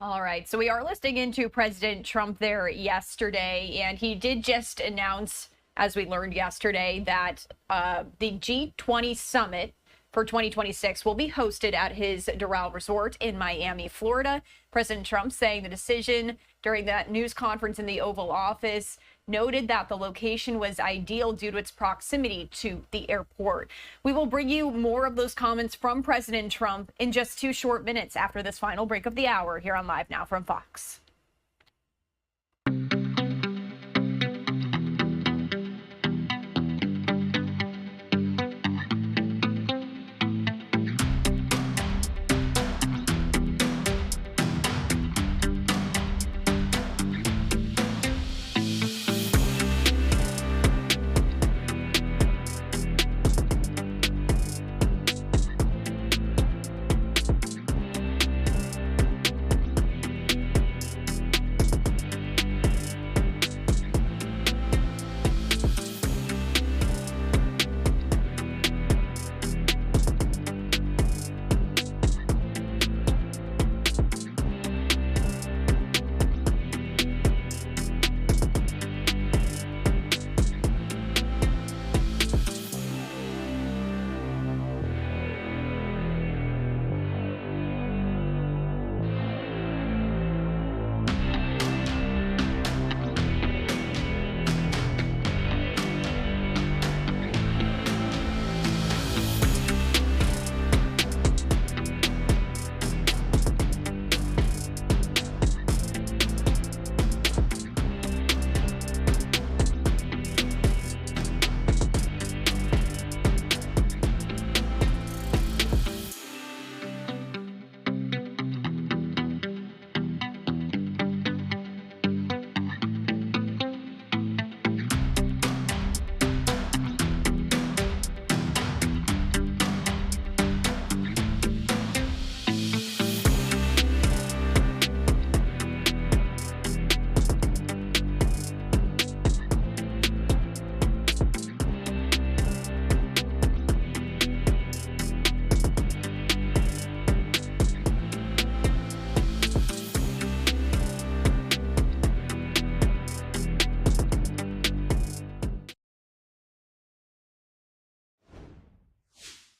All right, so we are listening into President Trump there yesterday, and he did just announce, as we learned yesterday, that the G20 summit for 2026 will be hosted at his Doral Resort in Miami, Florida. President Trump saying the decision during that news conference in the Oval Office noted that the location was ideal due to its proximity to the airport. We will bring you more of those comments from President Trump in just 2 short minutes after this final break of the hour here on Live Now from Fox.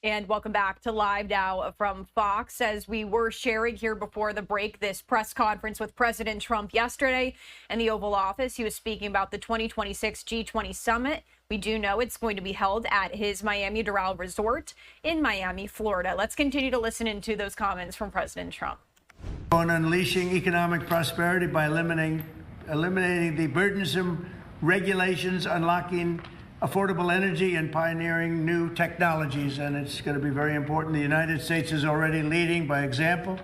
And welcome back to Live Now from Fox. As we were sharing here before the break, this press conference with President Trump yesterday in the Oval Office, he was speaking about the 2026 G20 summit. We do know it's going to be held at his Miami Doral Resort in Miami, Florida. Let's continue to listen into those comments from President Trump. On unleashing economic prosperity by eliminating the burdensome regulations, unlocking affordable energy, and pioneering new technologies. And it's going to be very important. The United States is already leading by example,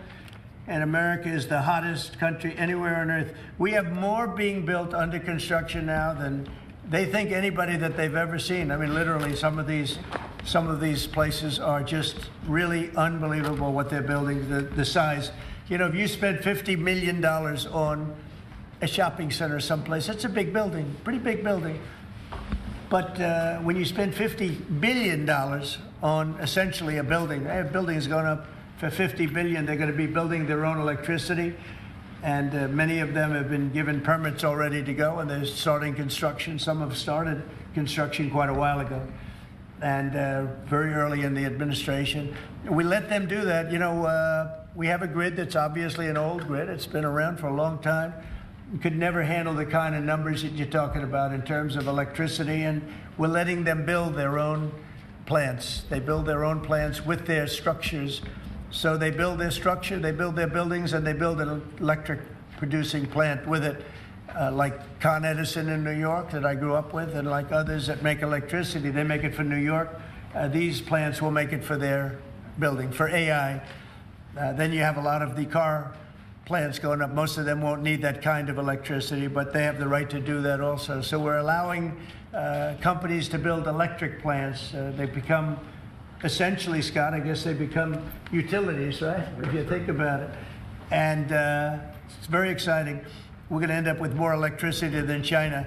and America is the hottest country anywhere on earth. We have more being built under construction now than they think anybody that they've ever seen. I mean, literally, some of these places are just really unbelievable what they're building, the size. You know, if you spend $50 million on a shopping center someplace, it's a big building, pretty big building. But when you spend $50 billion on essentially a building, that building is going up for $50 billion. They're going to be building their own electricity, and many of them have been given permits already to go, and they're starting construction. Some have started construction quite a while ago. and very early in the administration. We let them do that. You know, we have a grid that's obviously an old grid. It's been around for a long time. We could never handle the kind of numbers that you're talking about in terms of electricity, and we're letting them build their own plants. They build their own plants with their structures. So they build their structure, they build their buildings, and they build an electric producing plant with it, like Con Edison in New York that I grew up with, and like others that make electricity. They make it for New York. These plants will make it for their building, for AI. Then you have a lot of the car plants going up. Most of them won't need that kind of electricity, but they have the right to do that also. So we're allowing companies to build electric plants. They become, essentially, Scott, I guess they become utilities, right? If you think about it. And it's very exciting. We're going to end up with more electricity than China,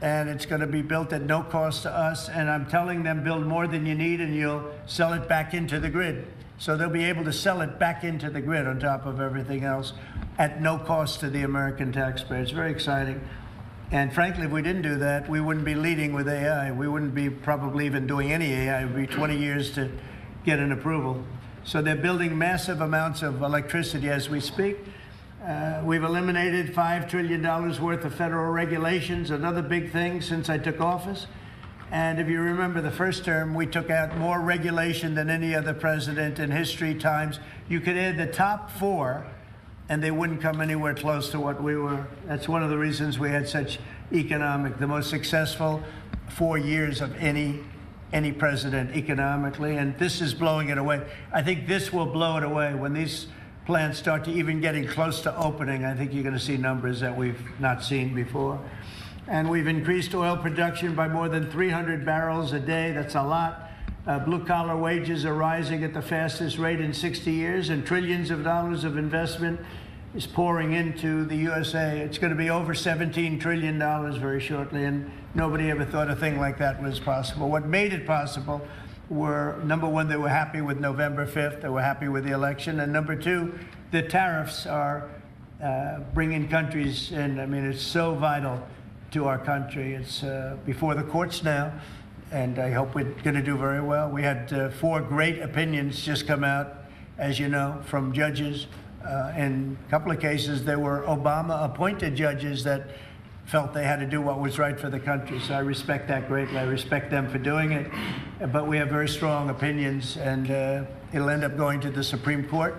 and it's going to be built at no cost to us. And I'm telling them, build more than you need, and you'll sell it back into the grid. So they'll be able to sell it back into the grid on top of everything else at no cost to the American taxpayer. It's very exciting. And frankly, if we didn't do that, we wouldn't be leading with AI. We wouldn't be probably even doing any AI. It would be 20 years to get an approval. So they're building massive amounts of electricity as we speak. We've eliminated $5 trillion worth of federal regulations, another big thing since I took office. And if you remember the first term, we took out more regulation than any other president in history times. You could add the top 4, and they wouldn't come anywhere close to what we were. That's one of the reasons we had such the most successful 4 years of any president economically, and this is blowing it away. I think this will blow it away. When these plants start to even getting close to opening, I think you're going to see numbers that we've not seen before. And we've increased oil production by more than 300 barrels a day. That's a lot. Blue-collar wages are rising at the fastest rate in 60 years, and trillions of dollars of investment is pouring into the USA. It's going to be over $17 trillion very shortly, and nobody ever thought a thing like that was possible. What made it possible were, number one, they were happy with November 5th. They were happy with the election. And number two, the tariffs are bringing countries in. I mean, it's so vital to our country. It's before the courts now, and I hope we're going to do very well. We had 4 great opinions just come out, as you know, from judges. In a couple of cases, there were Obama-appointed judges that felt they had to do what was right for the country. So I respect that greatly. I respect them for doing it. But we have very strong opinions, and it'll end up going to the Supreme Court.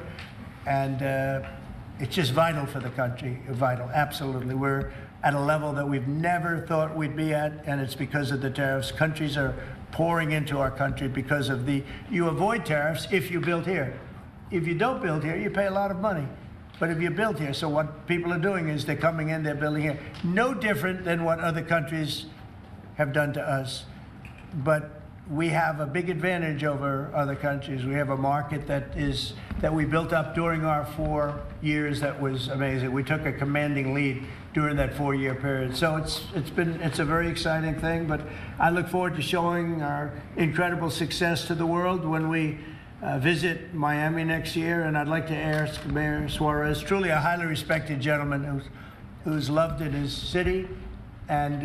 And it's just vital for the country, vital, absolutely. We're at a level that we've never thought we'd be at, and it's because of the tariffs. Countries are pouring into our country because of you avoid tariffs if you build here. If you don't build here, you pay a lot of money. But if you build here, so what people are doing is they're coming in, they're building here. No different than what other countries have done to us. But we have a big advantage over other countries. We have a market that we built up during our 4 years that was amazing. We took a commanding lead during that 4-year period. So it's a very exciting thing, but I look forward to showing our incredible success to the world when we visit Miami next year. And I'd like to ask Mayor Suarez, truly a highly respected gentleman who's loved in his city, and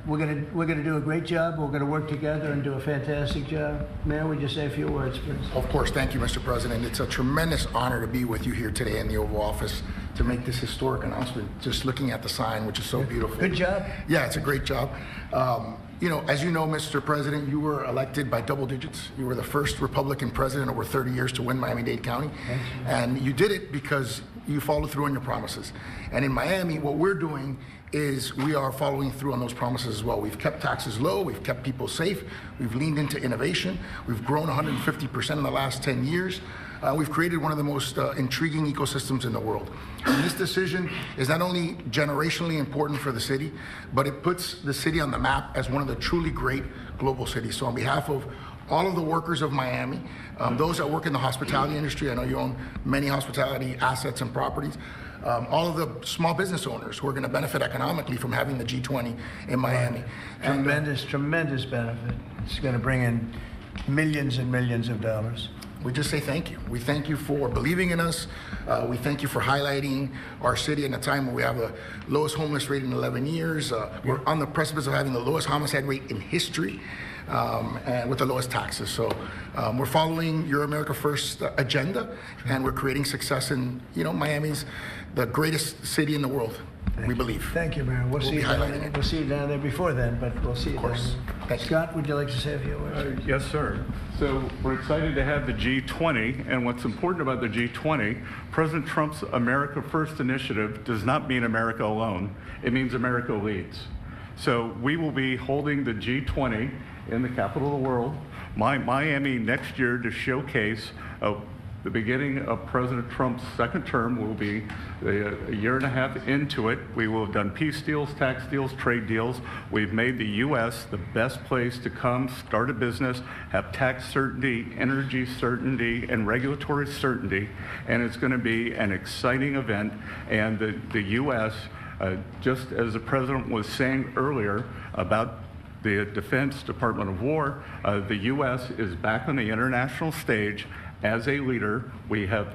we're gonna do a great job. We're gonna work together and do a fantastic job. Mayor, would you say a few words, please? Of course. Thank you, Mr. President. It's a tremendous honor to be with you here today in the Oval Office to make this historic announcement, just looking at the sign, which is so beautiful. Good job. Yeah, it's a great job. You know, as you know, Mr. President, you were elected by double digits. You were the first Republican president over 30 years to win Miami-Dade County. And you did it because you followed through on your promises. And in Miami, what we're doing is we are following through on those promises as well. We've kept taxes low, we've kept people safe, we've leaned into innovation, we've grown 150% in the last 10 years. We've created one of the most intriguing ecosystems in the world. And this decision is not only generationally important for the city, but it puts the city on the map as one of the truly great global cities. So on behalf of all of the workers of Miami, those that work in the hospitality industry, I know you own many hospitality assets and properties, all of the small business owners who are going to benefit economically from having the G20 in Miami. Tremendous benefit. It's going to bring in millions and millions of dollars. We just say thank you. We thank you for believing in us. We thank you for highlighting our city in a time where we have the lowest homeless rate in 11 years. We're on the precipice of having the lowest homicide rate in history. and with the lowest taxes. So we're following your America First agenda, and we're creating success in, Miami's the greatest city in the world, we believe. Thank you, Mayor. We'll see you down there. We'll see you down there before then, but we'll see you down there. Scott, would you like to say a few words? Yes, sir. So we're excited to have the G20, and what's important about the G20, President Trump's America First initiative does not mean America alone. It means America leads. So we will be holding the G20 in the capital of the world, Miami, next year to showcase the beginning of President Trump's second term. Will be a year and a half into it. We will have done peace deals, tax deals, trade deals. We've made the U.S. the best place to come, start a business, have tax certainty, energy certainty, and regulatory certainty. And it's going to be an exciting event. And the U.S., just as the President was saying earlier about the Defense Department of War, the U.S. is back on the international stage as a leader. We have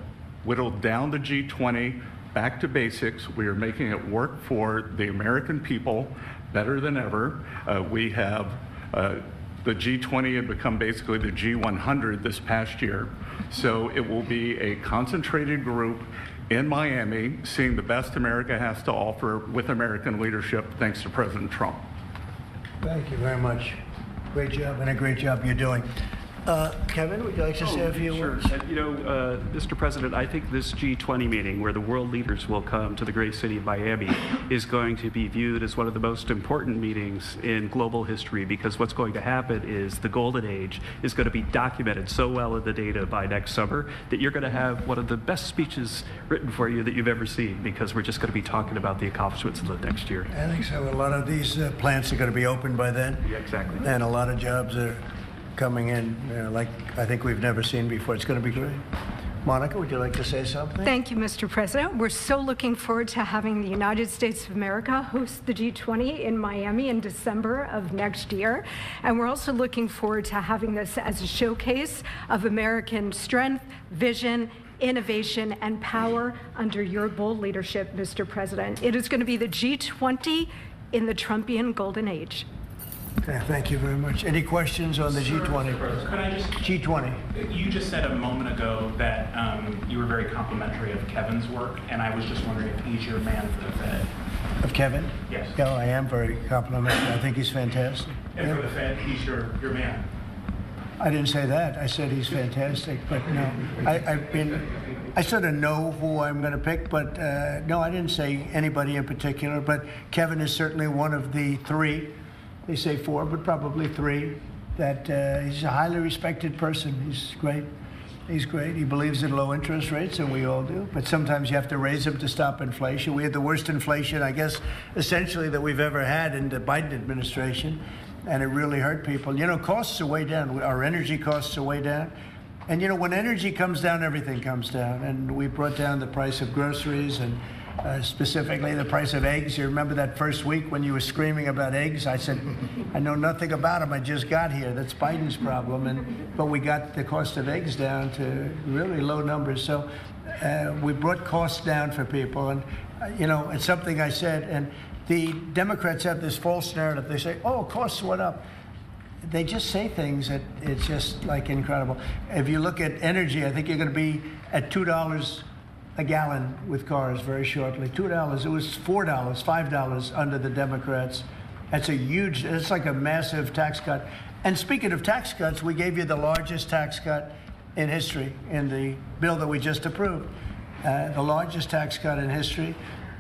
whittled down the G20 back to basics. We are making it work for the American people better than ever. We have the G20 had become basically the G100 this past year. So it will be a concentrated group in Miami, seeing the best America has to offer with American leadership, thanks to President Trump. Thank you very much. Great job, and a great job you're doing. Kevin, would you like to say a few words? Mr. President, I think this G20 meeting, where the world leaders will come to the great city of Miami, is going to be viewed as one of the most important meetings in global history, because what's going to happen is the golden age is going to be documented so well in the data by next summer that you're going to have one of the best speeches written for you that you've ever seen, because we're just going to be talking about the accomplishments of the next year. I think so. A lot of these plants are going to be open by then. Yeah, exactly. And a lot of jobs are coming in, like I think we've never seen before. It's going to be great. Monica, would you like to say something? Thank you, Mr. President. We're so looking forward to having the United States of America host the G20 in Miami in December of next year. And we're also looking forward to having this as a showcase of American strength, vision, innovation, and power under your bold leadership, Mr. President. It is going to be the G20 in the Trumpian golden age. Okay, thank you very much. Any questions on the G20? Could I just... G20. You just said a moment ago that you were very complimentary of Kevin's work, and I was just wondering if he's your man for the Fed. Of Kevin? Yes. No, I am very complimentary. I think he's fantastic. And for the Fed, he's your man. I didn't say that. I said he's fantastic, but no. I sort of know who I'm going to pick, but no, I didn't say anybody in particular, but Kevin is certainly one of the three. They say four, but probably three, that he's a highly respected person. He's great. He's great. He believes in low interest rates, and we all do. But sometimes you have to raise them to stop inflation. We had the worst inflation, I guess, essentially that we've ever had in the Biden administration, and it really hurt people. Costs are way down. Our energy costs are way down. And, when energy comes down, everything comes down. And we brought down the price of groceries and specifically the price of eggs. You remember that first week when you were screaming about eggs? I said, I know nothing about them. I just got here. That's Biden's problem. But we got the cost of eggs down to really low numbers. So we brought costs down for people. And, it's something I said. And the Democrats have this false narrative. They say, oh, costs went up. They just say things that it's just like incredible. If you look at energy, I think you're going to be at $2 a gallon with cars very shortly. $2. It was $4, $5 under the Democrats. That's it's like a massive tax cut. And speaking of tax cuts, we gave you the largest tax cut in history in the bill that we just approved. The largest tax cut in history.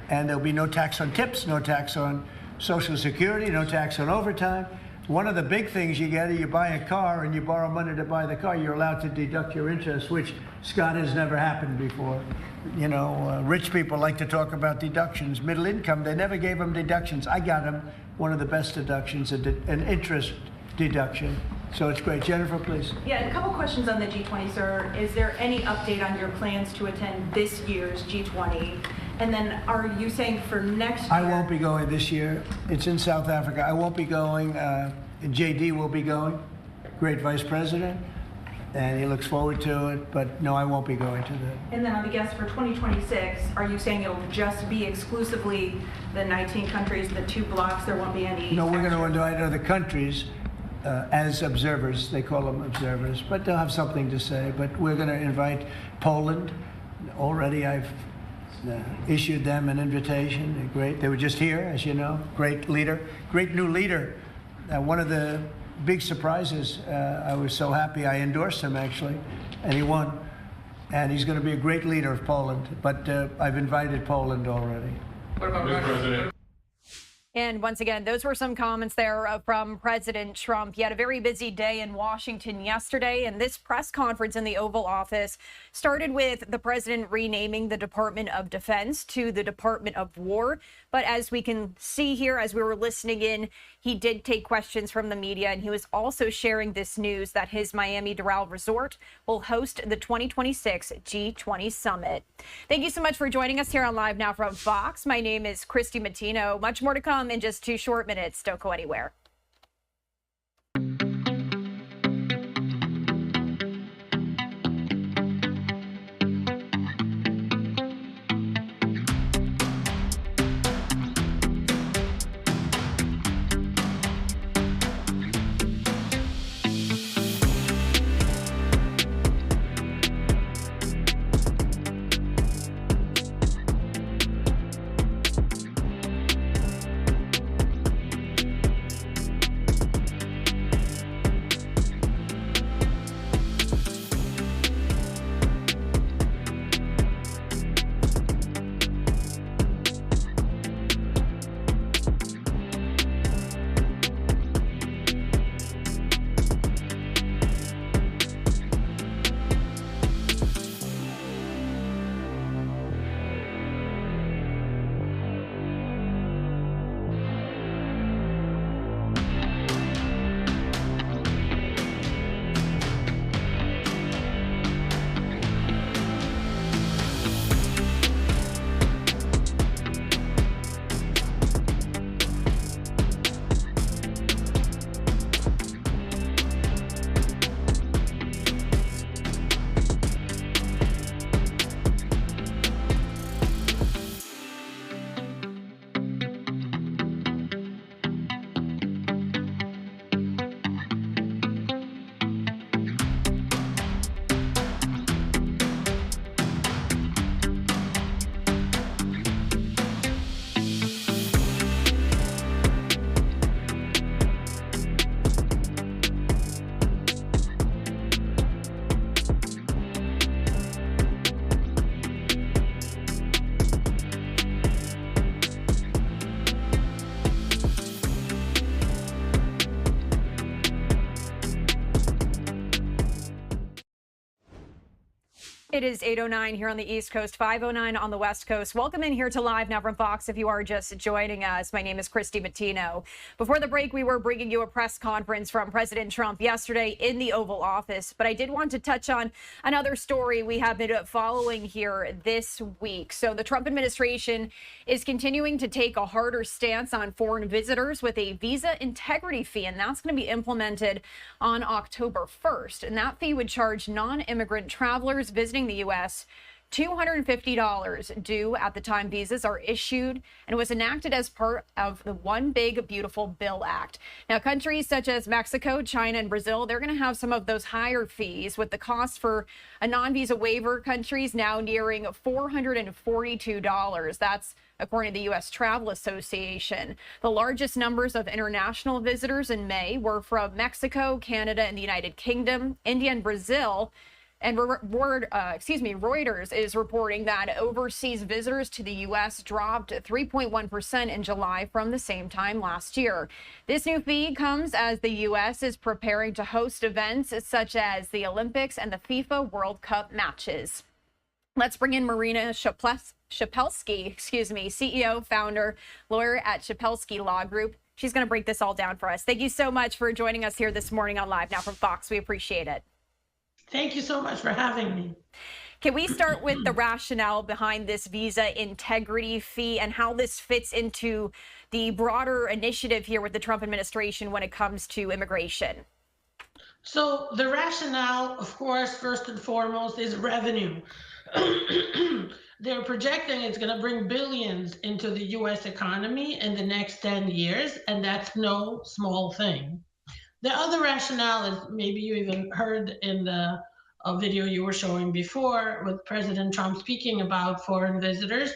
And there'll be no tax on tips, no tax on Social Security, no tax on overtime. One of the big things you get is you buy a car and you borrow money to buy the car, you're allowed to deduct your interest, which, Scott, has never happened before. Rich people like to talk about deductions. Middle income, they never gave them deductions. I got them one of the best deductions, an interest deduction. So it's great. Jennifer, please. Yeah, a couple questions on the G20, sir. Is there any update on your plans to attend this year's G20? And then are you saying for next year? I won't be going this year. It's in South Africa. I won't be going. JD will be going, great vice president, and he looks forward to it. But no, I won't be going to that. And then on the guest for 2026, are you saying it'll just be exclusively the 19 countries, the 2 blocks? There won't be any. No, we're going to invite other countries. as observers. They call them observers, but they'll have something to say. But we're going to invite Poland. Already I've issued them an invitation. They're great. They were just here, as you know. Great leader, great new leader. One of the big surprises, I was so happy I endorsed him, actually, and he won. And he's going to be a great leader of Poland. But I've invited Poland already. What about Mr. President. And once again, those were some comments there from President Trump. He had a very busy day in Washington yesterday, and this press conference in the Oval Office started with the president renaming the Department of Defense to the Department of War. But as we can see here, as we were listening in, he did take questions from the media, and he was also sharing this news that his Miami Doral Resort will host the 2026 G20 Summit. Thank you so much for joining us here on Live Now from Fox. My name is Christy Mattino. Much more to come in just 2 short minutes. Don't go anywhere. It is 8:09 here on the East Coast, 5:09 on the West Coast. Welcome in here to Live Now from Fox if you are just joining us. My name is Christy Mattino. Before the break, we were bringing you a press conference from President Trump yesterday in the Oval Office. But I did want to touch on another story we have been following here this week. So the Trump administration is continuing to take a harder stance on foreign visitors with a visa integrity fee, and that's going to be implemented on October 1st. And that fee would charge non-immigrant travelers visiting the U.S. $250 due at the time visas are issued, and was enacted as part of the One Big Beautiful Bill Act. Now, countries such as Mexico, China, and Brazil, they're going to have some of those higher fees, with the cost for a non-visa waiver countries now nearing $442. That's according to the U.S. Travel Association. The largest numbers of international visitors in May were from Mexico, Canada, and the United Kingdom, India, and Brazil. And Reuters is reporting that overseas visitors to the U.S. dropped 3.1% in July from the same time last year. This new fee comes as the U.S. is preparing to host events such as the Olympics and the FIFA World Cup matches. Let's bring in Marina Shapelsky, CEO, founder, lawyer at Shapelsky Law Group. She's going to break this all down for us. Thank you so much for joining us here this morning on Live Now from Fox. We appreciate it. Thank you so much for having me. Can we start with the rationale behind this visa integrity fee and how this fits into the broader initiative here with the Trump administration when it comes to immigration? So the rationale, of course, first and foremost, is revenue. They're projecting it's going to bring billions into the U.S. economy in the next 10 years, and that's no small thing. The other rationale is maybe you even heard in the video you were showing before with President Trump speaking about foreign visitors.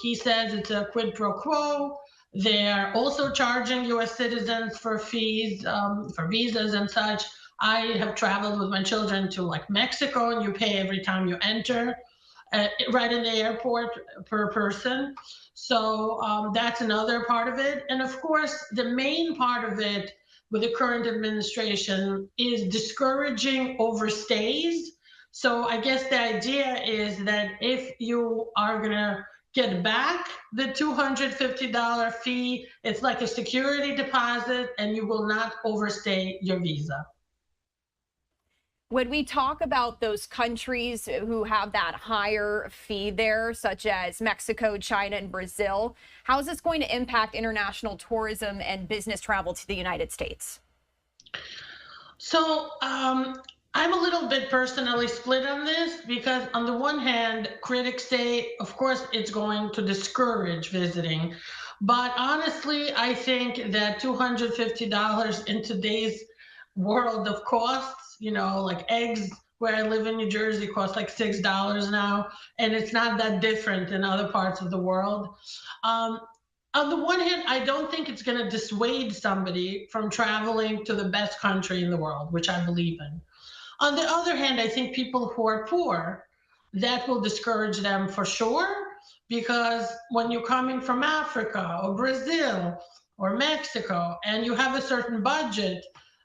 He says it's a quid pro quo. They're also charging U.S. citizens for fees, for visas and such. I have traveled with my children to like Mexico, and you pay every time you enter, right in the airport per person. So that's another part of it. And of course, the main part of it with the current administration is discouraging overstays. So I guess the idea is that if you are going to get back the $250 fee, it's like a security deposit, and you will not overstay your visa. When we talk about those countries who have that higher fee there, such as Mexico, China, and Brazil, how is this going to impact international tourism and business travel to the United States? So I'm a little bit personally split on this, because on the one hand, critics say, of course, it's going to discourage visiting. But honestly, I think that $250 in today's world of costs, you know, like eggs where I live in New Jersey cost like $6 now, and it's not that different in other parts of the world. On the one hand, I don't think it's going to dissuade somebody from traveling to the best country in the world, which I believe in. On the other hand, I think people who are poor, that will discourage them for sure, because when you're coming from Africa or Brazil or Mexico and you have a certain budget,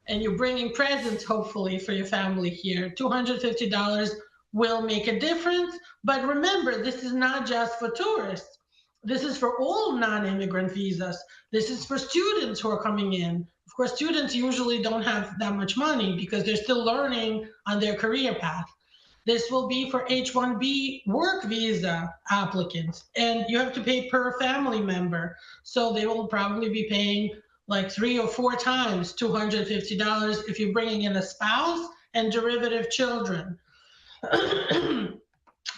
and you're bringing presents, hopefully, for your family here, $250 will make a difference. But remember, this is not just for tourists. This is for all non-immigrant visas. This is for students who are coming in. Of course, students usually don't have that much money because they're still learning on their career path. This will be for H-1B work visa applicants, and you have to pay per family member. So they will probably be paying like 3 or 4 times $250 if you're bringing in a spouse and derivative children.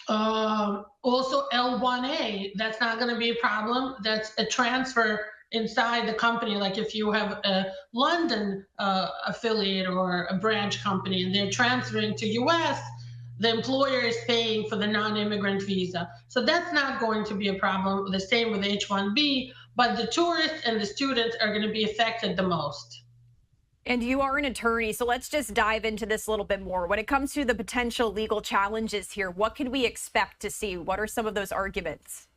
Also L1A, that's not going to be a problem. That's a transfer inside the company. Like if you have a London affiliate or a branch company and they're transferring to US, the employer is paying for the non-immigrant visa. So that's not going to be a problem. The same with H-1B, but the tourists and the students are going to be affected the most. And you are an attorney, so let's just dive into this a little bit more. When it comes to the potential legal challenges here, what can we expect to see? What are some of those arguments?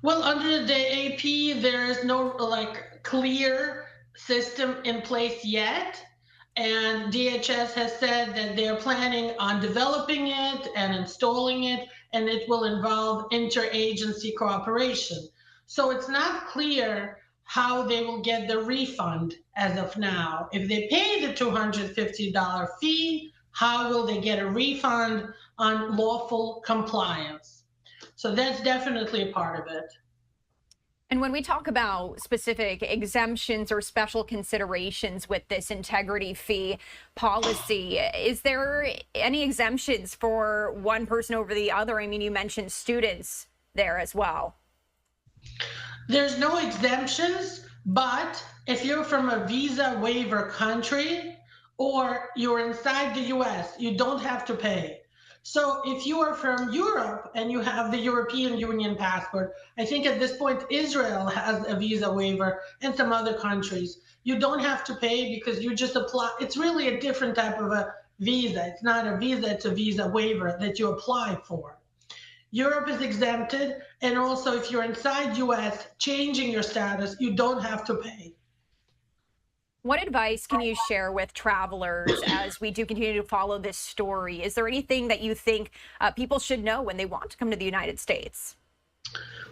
Well, under the AP, there is no like clear system in place yet. And DHS has said that they're planning on developing it and installing it, and it will involve interagency cooperation. So it's not clear how they will get the refund as of now. If they pay the $250 fee, how will they get a refund on lawful compliance? So that's definitely a part of it. And when we talk about specific exemptions or special considerations with this integrity fee policy, is there any exemptions for one person over the other? I mean, you mentioned students there as well. There's no exemptions, but if you're from a visa waiver country or you're inside the US, you don't have to pay. So if you are from Europe and you have the European Union passport, I think at this point Israel has a visa waiver and some other countries. You don't have to pay because you just apply. It's really a different type of a visa. It's not a visa, it's a visa waiver that you apply for. Europe is exempted, and also if you're inside US, changing your status, you don't have to pay. What advice can you share with travelers as we do continue to follow this story? Is there anything that you think people should know when they want to come to the United States?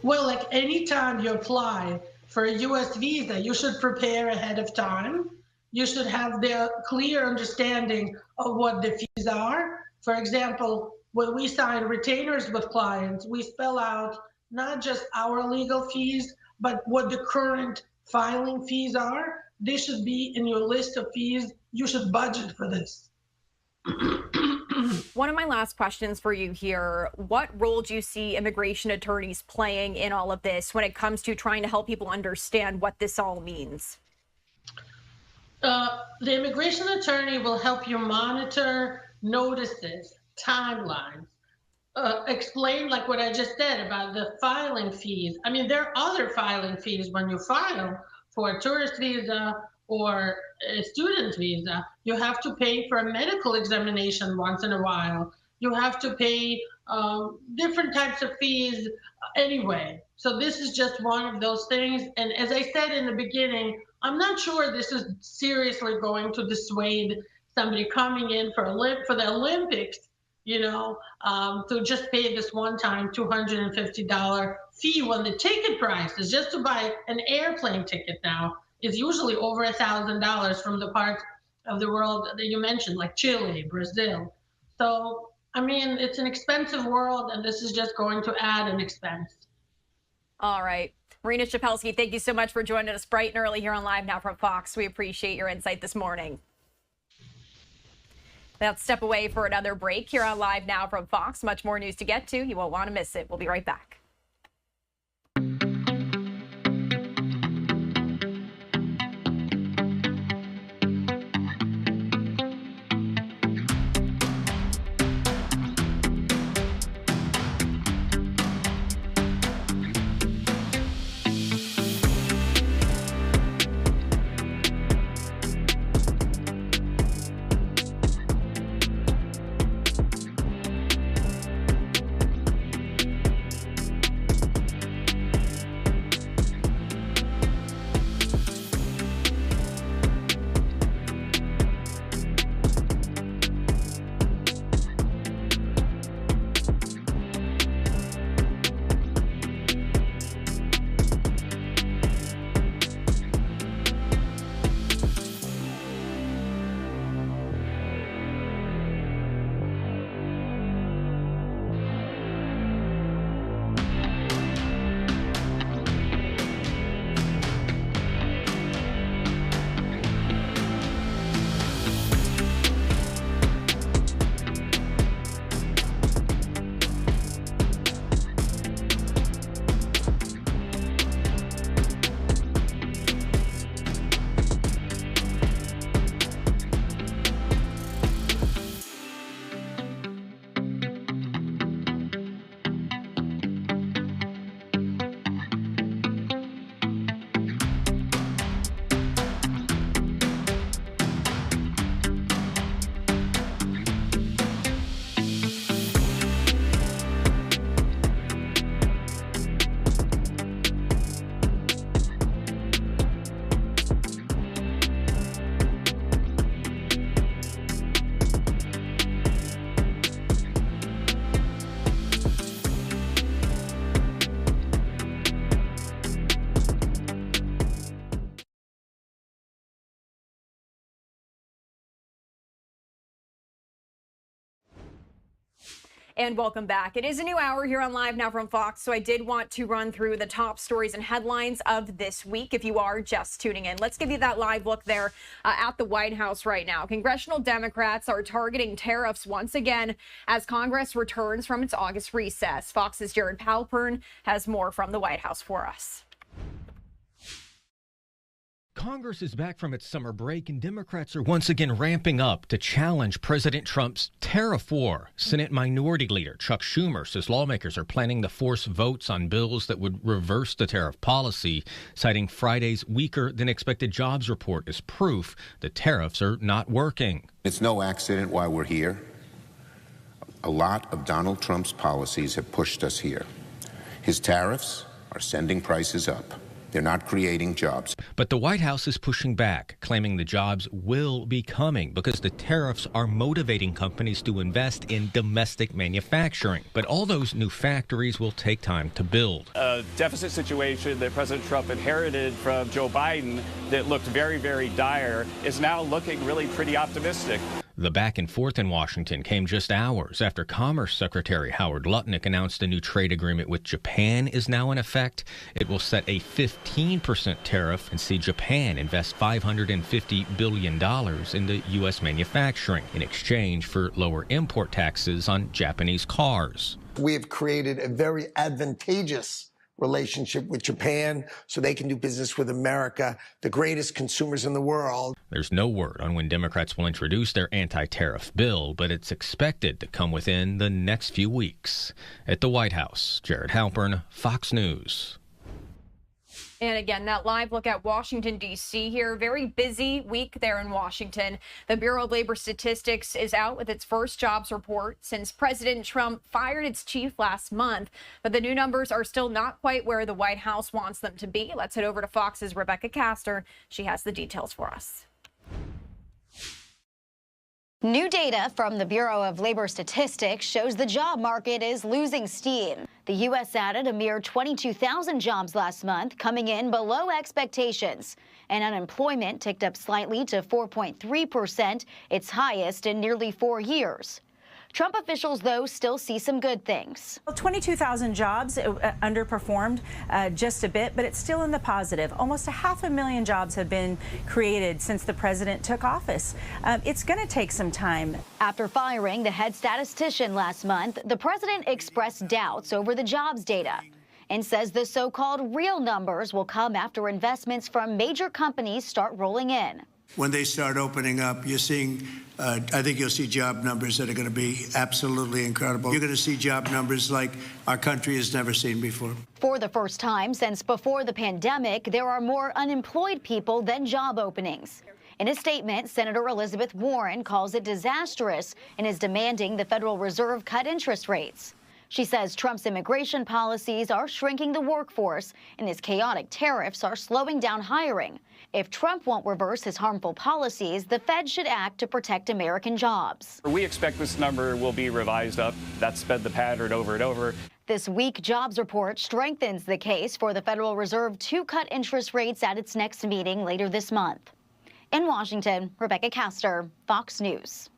Well, like anytime you apply for a US visa, you should prepare ahead of time. You should have the clear understanding of what the fees are. For example, when we sign retainers with clients, we spell out not just our legal fees, but what the current filing fees are. This should be in your list of fees. You should budget for this. One of my last questions for you here, what role do you see immigration attorneys playing in all of this when it comes to trying to help people understand what this all means? The immigration attorney will help you monitor notices, timelines, explain like what I just said about the filing fees. I mean, there are other filing fees when you file for a tourist visa or a student visa. You have to pay for a medical examination once in a while. You have to pay different types of fees anyway. So this is just one of those things. And as I said in the beginning, I'm not sure this is seriously going to dissuade somebody coming in for the Olympics, you know, to just pay this one-time $250 fee when the ticket price is just to buy an airplane ticket now is usually over $1,000 from the parts of the world that you mentioned, like Chile, Brazil. So, I mean, it's an expensive world, and this is just going to add an expense. All right. Marina Shapelsky, thank you so much for joining us bright and early here on Live Now from Fox. We appreciate your insight this morning. Let's step away for another break here on Live Now from Fox. Much more news to get to. You won't want to miss it. We'll be right back. And welcome back. It is a new hour here on Live Now from Fox, so I did want to run through the top stories and headlines of this week if you are just tuning in. Let's give you that live look there at the White House right now. Congressional Democrats are targeting tariffs once again as Congress returns from its August recess. Fox's Jared Palpern has more from the White House for us. Congress is back from its summer break, and Democrats are once again ramping up to challenge President Trump's tariff war. Senate Minority Leader Chuck Schumer says lawmakers are planning to force votes on bills that would reverse the tariff policy, citing Friday's weaker-than-expected jobs report as proof that tariffs are not working. It's no accident why we're here. A lot of Donald Trump's policies have pushed us here. His tariffs are sending prices up. They're not creating jobs. But the White House is pushing back, claiming the jobs will be coming because the tariffs are motivating companies to invest in domestic manufacturing. But all those new factories will take time to build. A deficit situation that President Trump inherited from Joe Biden that looked very, very dire is now looking really pretty optimistic. The back and forth in Washington came just hours after Commerce Secretary Howard Lutnick announced a new trade agreement with Japan is now in effect. It will set a 15% tariff and see Japan invest $550 billion into U.S. manufacturing in exchange for lower import taxes on Japanese cars. We have created a very advantageous relationship with Japan so they can do business with America, the greatest consumers in the world. There's no word on when Democrats will introduce their anti-tariff bill, but it's expected to come within the next few weeks. At the White House, Jared Halpern, Fox News. And again, that live look at Washington, D.C. here. Very busy week there in Washington. The Bureau of Labor Statistics is out with its first jobs report since President Trump fired its chief last month. But the new numbers are still not quite where the White House wants them to be. Let's head over to Fox's Rebecca Castor. She has the details for us. New data from the Bureau of Labor Statistics shows the job market is losing steam. The U.S. added a mere 22,000 jobs last month, coming in below expectations. And unemployment ticked up slightly to 4.3%, its highest in nearly 4 years. Trump officials, though, still see some good things. Well, 22,000 jobs underperformed just a bit, but it's still in the positive. Almost 500,000 jobs have been created since the president took office. It's going to take some time. After firing the head statistician last month, the president expressed doubts over the jobs data and says the so-called real numbers will come after investments from major companies start rolling in. When they start opening up, you're seeing, I think you'll see job numbers that are going to be absolutely incredible. You're going to see job numbers like our country has never seen before. For the first time since before the pandemic, there are more unemployed people than job openings. In a statement, Senator Elizabeth Warren calls it disastrous and is demanding the Federal Reserve cut interest rates. She says Trump's immigration policies are shrinking the workforce and his chaotic tariffs are slowing down hiring. If Trump won't reverse his harmful policies, the Fed should act to protect American jobs. We expect this number will be revised up. That's been the pattern over and over. This weak jobs report strengthens the case for the Federal Reserve to cut interest rates at its next meeting later this month. In Washington, Rebecca Castor, Fox News.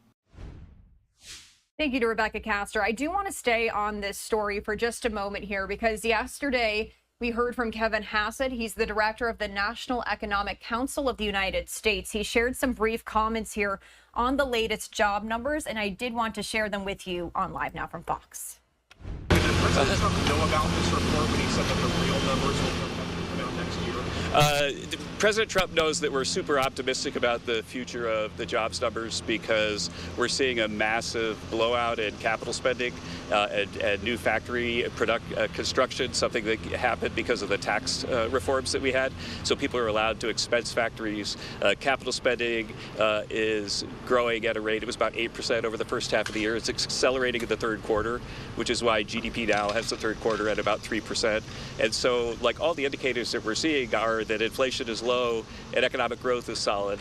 Thank you to Rebecca Castor. I do want to stay on this story for just a moment here because yesterday we heard from Kevin Hassett. He's the director of the National Economic Council of the United States. He shared some brief comments here on the latest job numbers, and I did want to share them with you on LiveNOW from Fox. Did President Trump know about this report when he said that the real numbers will come out next year? President Trump knows that we're super optimistic about the future of the jobs numbers because we're seeing a massive blowout in capital spending and new factory construction, something that happened because of the tax reforms that we had. So people are allowed to expense factories. Capital spending is growing at a rate. It was about 8% over the first half of the year. It's accelerating in the third quarter, which is why GDP now has the third quarter at about 3%. And so, like, all the indicators that we're seeing are that inflation is low and economic growth is solid.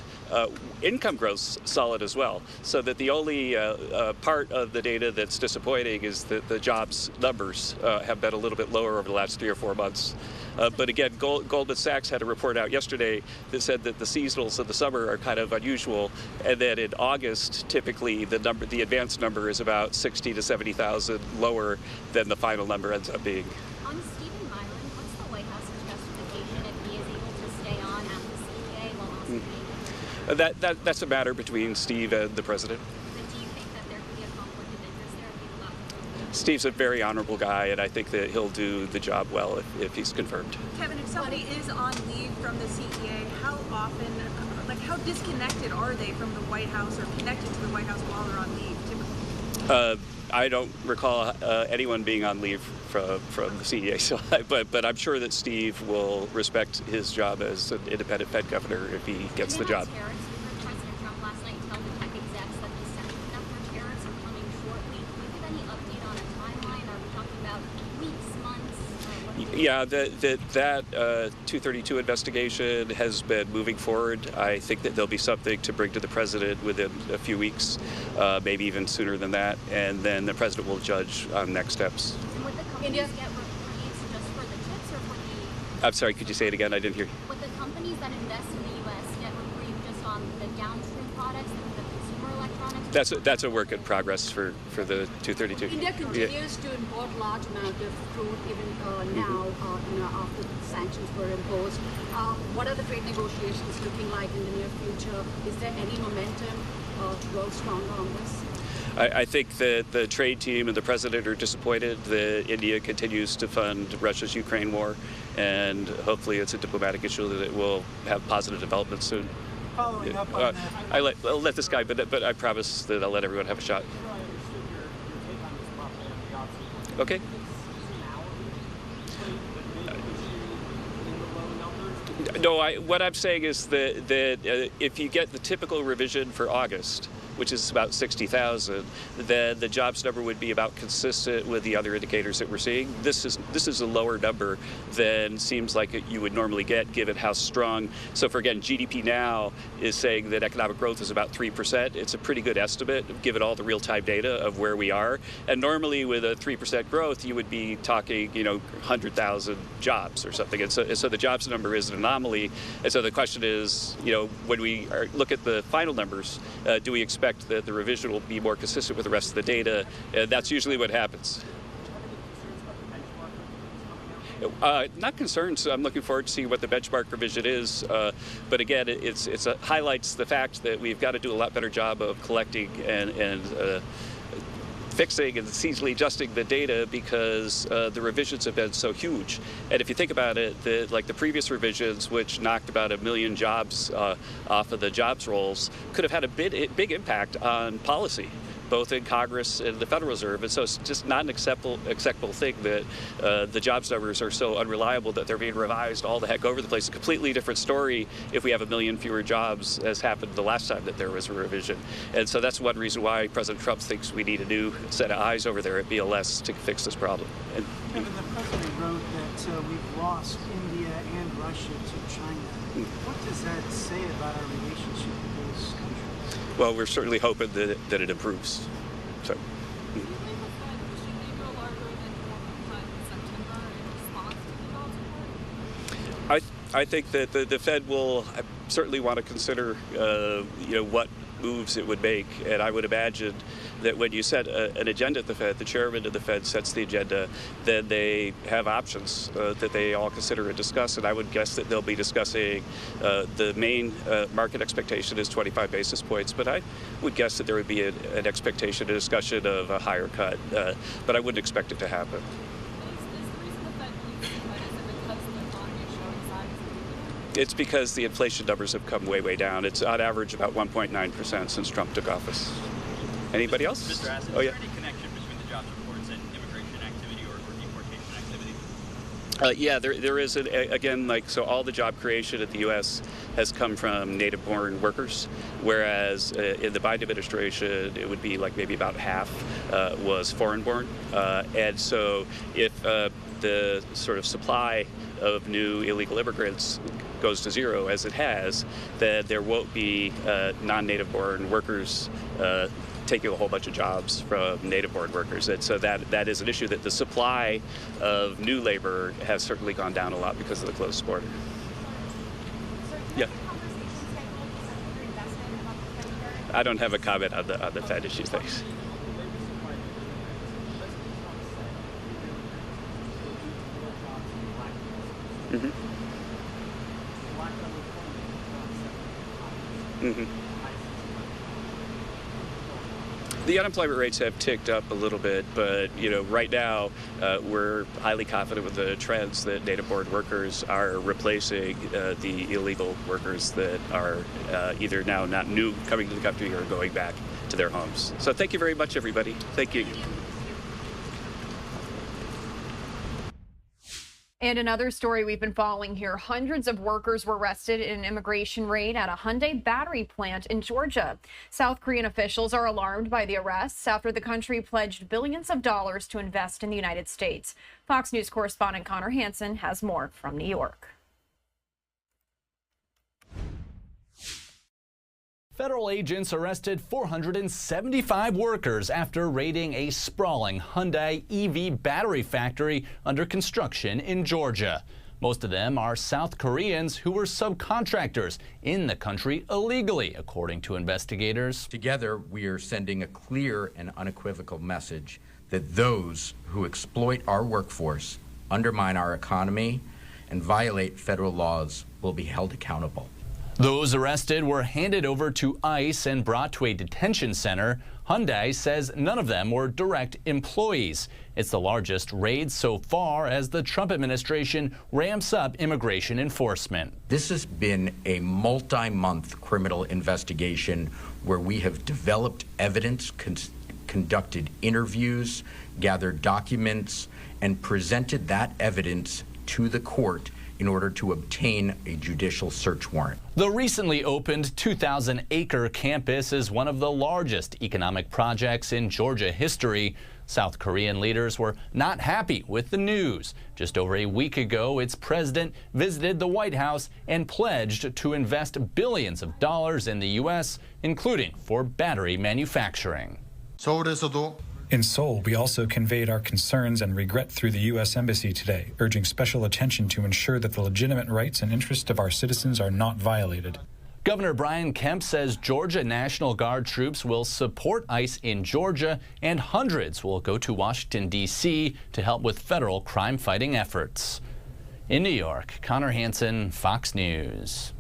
Income growth's solid as well. So that the only part of the data that's disappointing is that the jobs numbers have been a little bit lower over the last 3 or 4 months. But again, Goldman Sachs had a report out yesterday that said that the seasonals of the summer are kind of unusual, and that in August, typically the advanced number is about 60 to 70,000 lower than the final number ends up being. On Stephen Byron, what's the White House's justification if he is able to stay on at the CEA while also being? That's a matter between Steve and the president. But do you think that there could be a conflict of interest there if he allowed? Steve's a very honorable guy, and I think that he'll do the job well if he's confirmed. Kevin, if somebody is on leave from the CEA, how often, how disconnected are they from the White House or connected to the White House while they're on leave typically? I don't recall anyone being on leave from the CEA, so but I'm sure that Steve will respect his job as an independent Fed governor if he gets the job. Tariffs, we heard President Trump last night tell the tech execs that the semiconductor tariffs are coming shortly. Can you give any update on a timeline? Are we talking about weeks, months? Yeah, that 232 investigation has been moving forward. I think that there'll be something to bring to the president within a few weeks, maybe even sooner than that, and then the president will judge on next steps. And would the companies get reprieves just for the chips or for the... I'm sorry, could you say it again? I didn't hear you. Would the companies that invest in the U.S. get reprieve just on the downstream products and the consumer electronics? That's a work in progress for the 232. India continues to import large amount of crude even now, after the sanctions were imposed. What are the trade negotiations looking like in the near future? Is there any momentum to go stronger on this? I think that the trade team and the president are disappointed that India continues to fund Russia's Ukraine war, and hopefully it's a diplomatic issue that will have positive developments soon. Following up on that, I'll let this guy, but I promise that I'll let everyone have a shot. Okay. No, what I'm saying is that if you get the typical revision for August, which is about 60,000, then the jobs number would be about consistent with the other indicators that we're seeing. This is a lower number than seems like you would normally get given how strong. So for again, GDP now is saying that economic growth is about 3%. It's a pretty good estimate given all the real-time data of where we are. And normally with a 3% growth, you would be talking, 100,000 jobs or something. And so the jobs number is an anomaly. And so the question is, when we look at the final numbers, do we expect that the revision will be more consistent with the rest of the data? And that's usually what happens. Not concerned. So I'm looking forward to seeing what the benchmark revision is. But again, it highlights the fact that we've got to do a lot better job of collecting and fixing and seasonally adjusting the data because the revisions have been so huge. And if you think about it, the previous revisions, which knocked about 1 million jobs off of the jobs rolls, could have had a big impact on policy, both in Congress and the Federal Reserve. And so it's just not an acceptable thing that the jobs numbers are so unreliable that they're being revised all the heck over the place. A completely different story if we have 1 million fewer jobs, as happened the last time that there was a revision. And so that's one reason why President Trump thinks we need a new set of eyes over there at BLS to fix this problem. And Kevin, the president wrote that we've lost India and Russia to China. What does that say about our relationship with those countries? Well, we're certainly hoping that it improves. So. I think that the Fed will certainly want to consider, what moves it would make, and I would imagine that when you set an agenda at the Fed, the chairman of the Fed sets the agenda, then they have options that they all consider and discuss, and I would guess that they'll be discussing the main market expectation is 25 basis points, but I would guess that there would be an expectation, a discussion of a higher cut, but I wouldn't expect it to happen. It's because the inflation numbers have come way, way down. It's on average about 1.9% since Trump took office. Anybody else? Mr. Abbott, oh, is yeah. there any connection between the jobs reports and immigration activity or deportation activity? Yeah, there is, so all the job creation in the U.S. has come from native-born workers, whereas in the Biden administration, it would be maybe about half was foreign-born. And so if the sort of supply of new illegal immigrants goes to zero, as it has, then there won't be non-native-born workers taking a whole bunch of jobs from native-born workers. And so that is an issue, that the supply of new labor has certainly gone down a lot because of the closed border. Yeah. I don't have a comment on the Fed issue, thanks. Mm-hmm. Mm-hmm. The unemployment rates have ticked up a little bit, but right now we're highly confident with the trends that native-born workers are replacing the illegal workers that are either now not new coming to the country or going back to their homes. So thank you very much, everybody. Thank you. And another story we've been following here, hundreds of workers were arrested in an immigration raid at a Hyundai battery plant in Georgia. South Korean officials are alarmed by the arrests after the country pledged billions of dollars to invest in the United States. Fox News correspondent Connor Hansen has more from New York. Federal agents arrested 475 workers after raiding a sprawling Hyundai EV battery factory under construction in Georgia. Most of them are South Koreans who were subcontractors in the country illegally, according to investigators. Together, we are sending a clear and unequivocal message that those who exploit our workforce, undermine our economy, and violate federal laws will be held accountable. Those arrested were handed over to ICE and brought to a detention center. Hyundai says none of them were direct employees. It's the largest raid so far as the Trump administration ramps up immigration enforcement. This has been a multi-month criminal investigation where we have developed evidence, conducted interviews, gathered documents, and presented that evidence to the court in order to obtain a judicial search warrant. The recently opened 2,000-acre campus is one of the largest economic projects in Georgia history. South Korean leaders were not happy with the news. Just over a week ago, its president visited the White House and pledged to invest billions of dollars in the U.S., including for battery manufacturing. In Seoul, we also conveyed our concerns and regret through the U.S. Embassy today, urging special attention to ensure that the legitimate rights and interests of our citizens are not violated. Governor Brian Kemp says Georgia National Guard troops will support ICE in Georgia, and hundreds will go to Washington, D.C. to help with federal crime-fighting efforts. In New York, Connor Hansen, Fox News.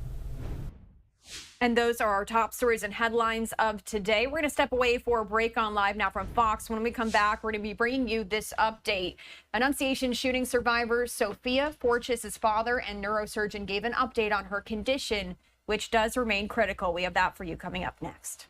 And those are our top stories and headlines of today. We're going to step away for a break on Live Now from Fox. When we come back, we're going to be bringing you this update. Annunciation shooting survivor Sophia Forches's father and neurosurgeon gave an update on her condition, which does remain critical. We have that for you coming up next.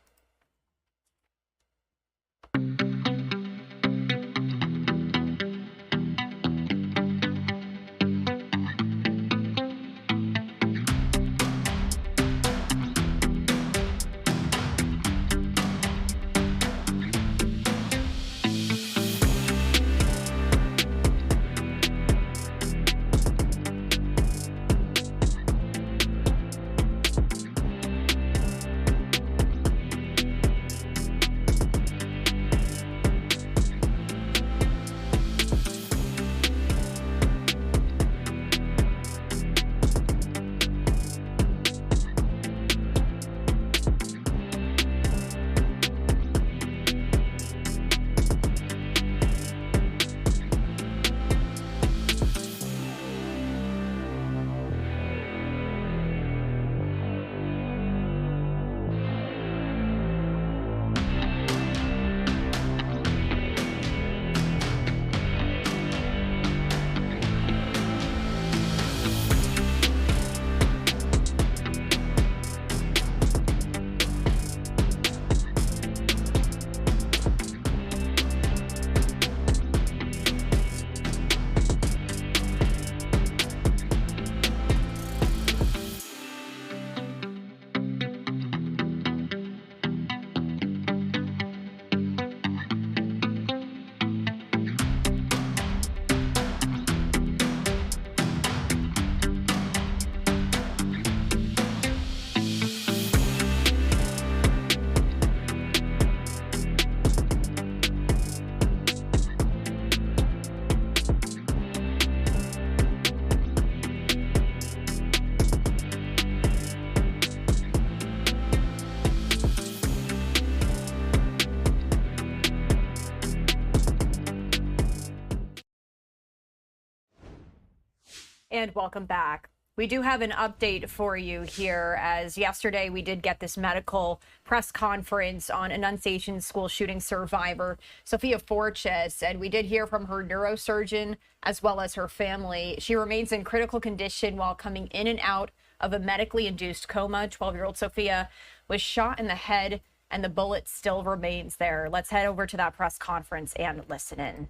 And welcome back. We do have an update for you here, as yesterday we did get this medical press conference on Annunciation school shooting survivor Sophia Forches, and we did hear from her neurosurgeon as well as her family. She remains in critical condition while coming in and out of a medically induced coma. 12-year-old Sophia was shot in the head and the bullet still remains there. Let's head over to that press conference and listen in.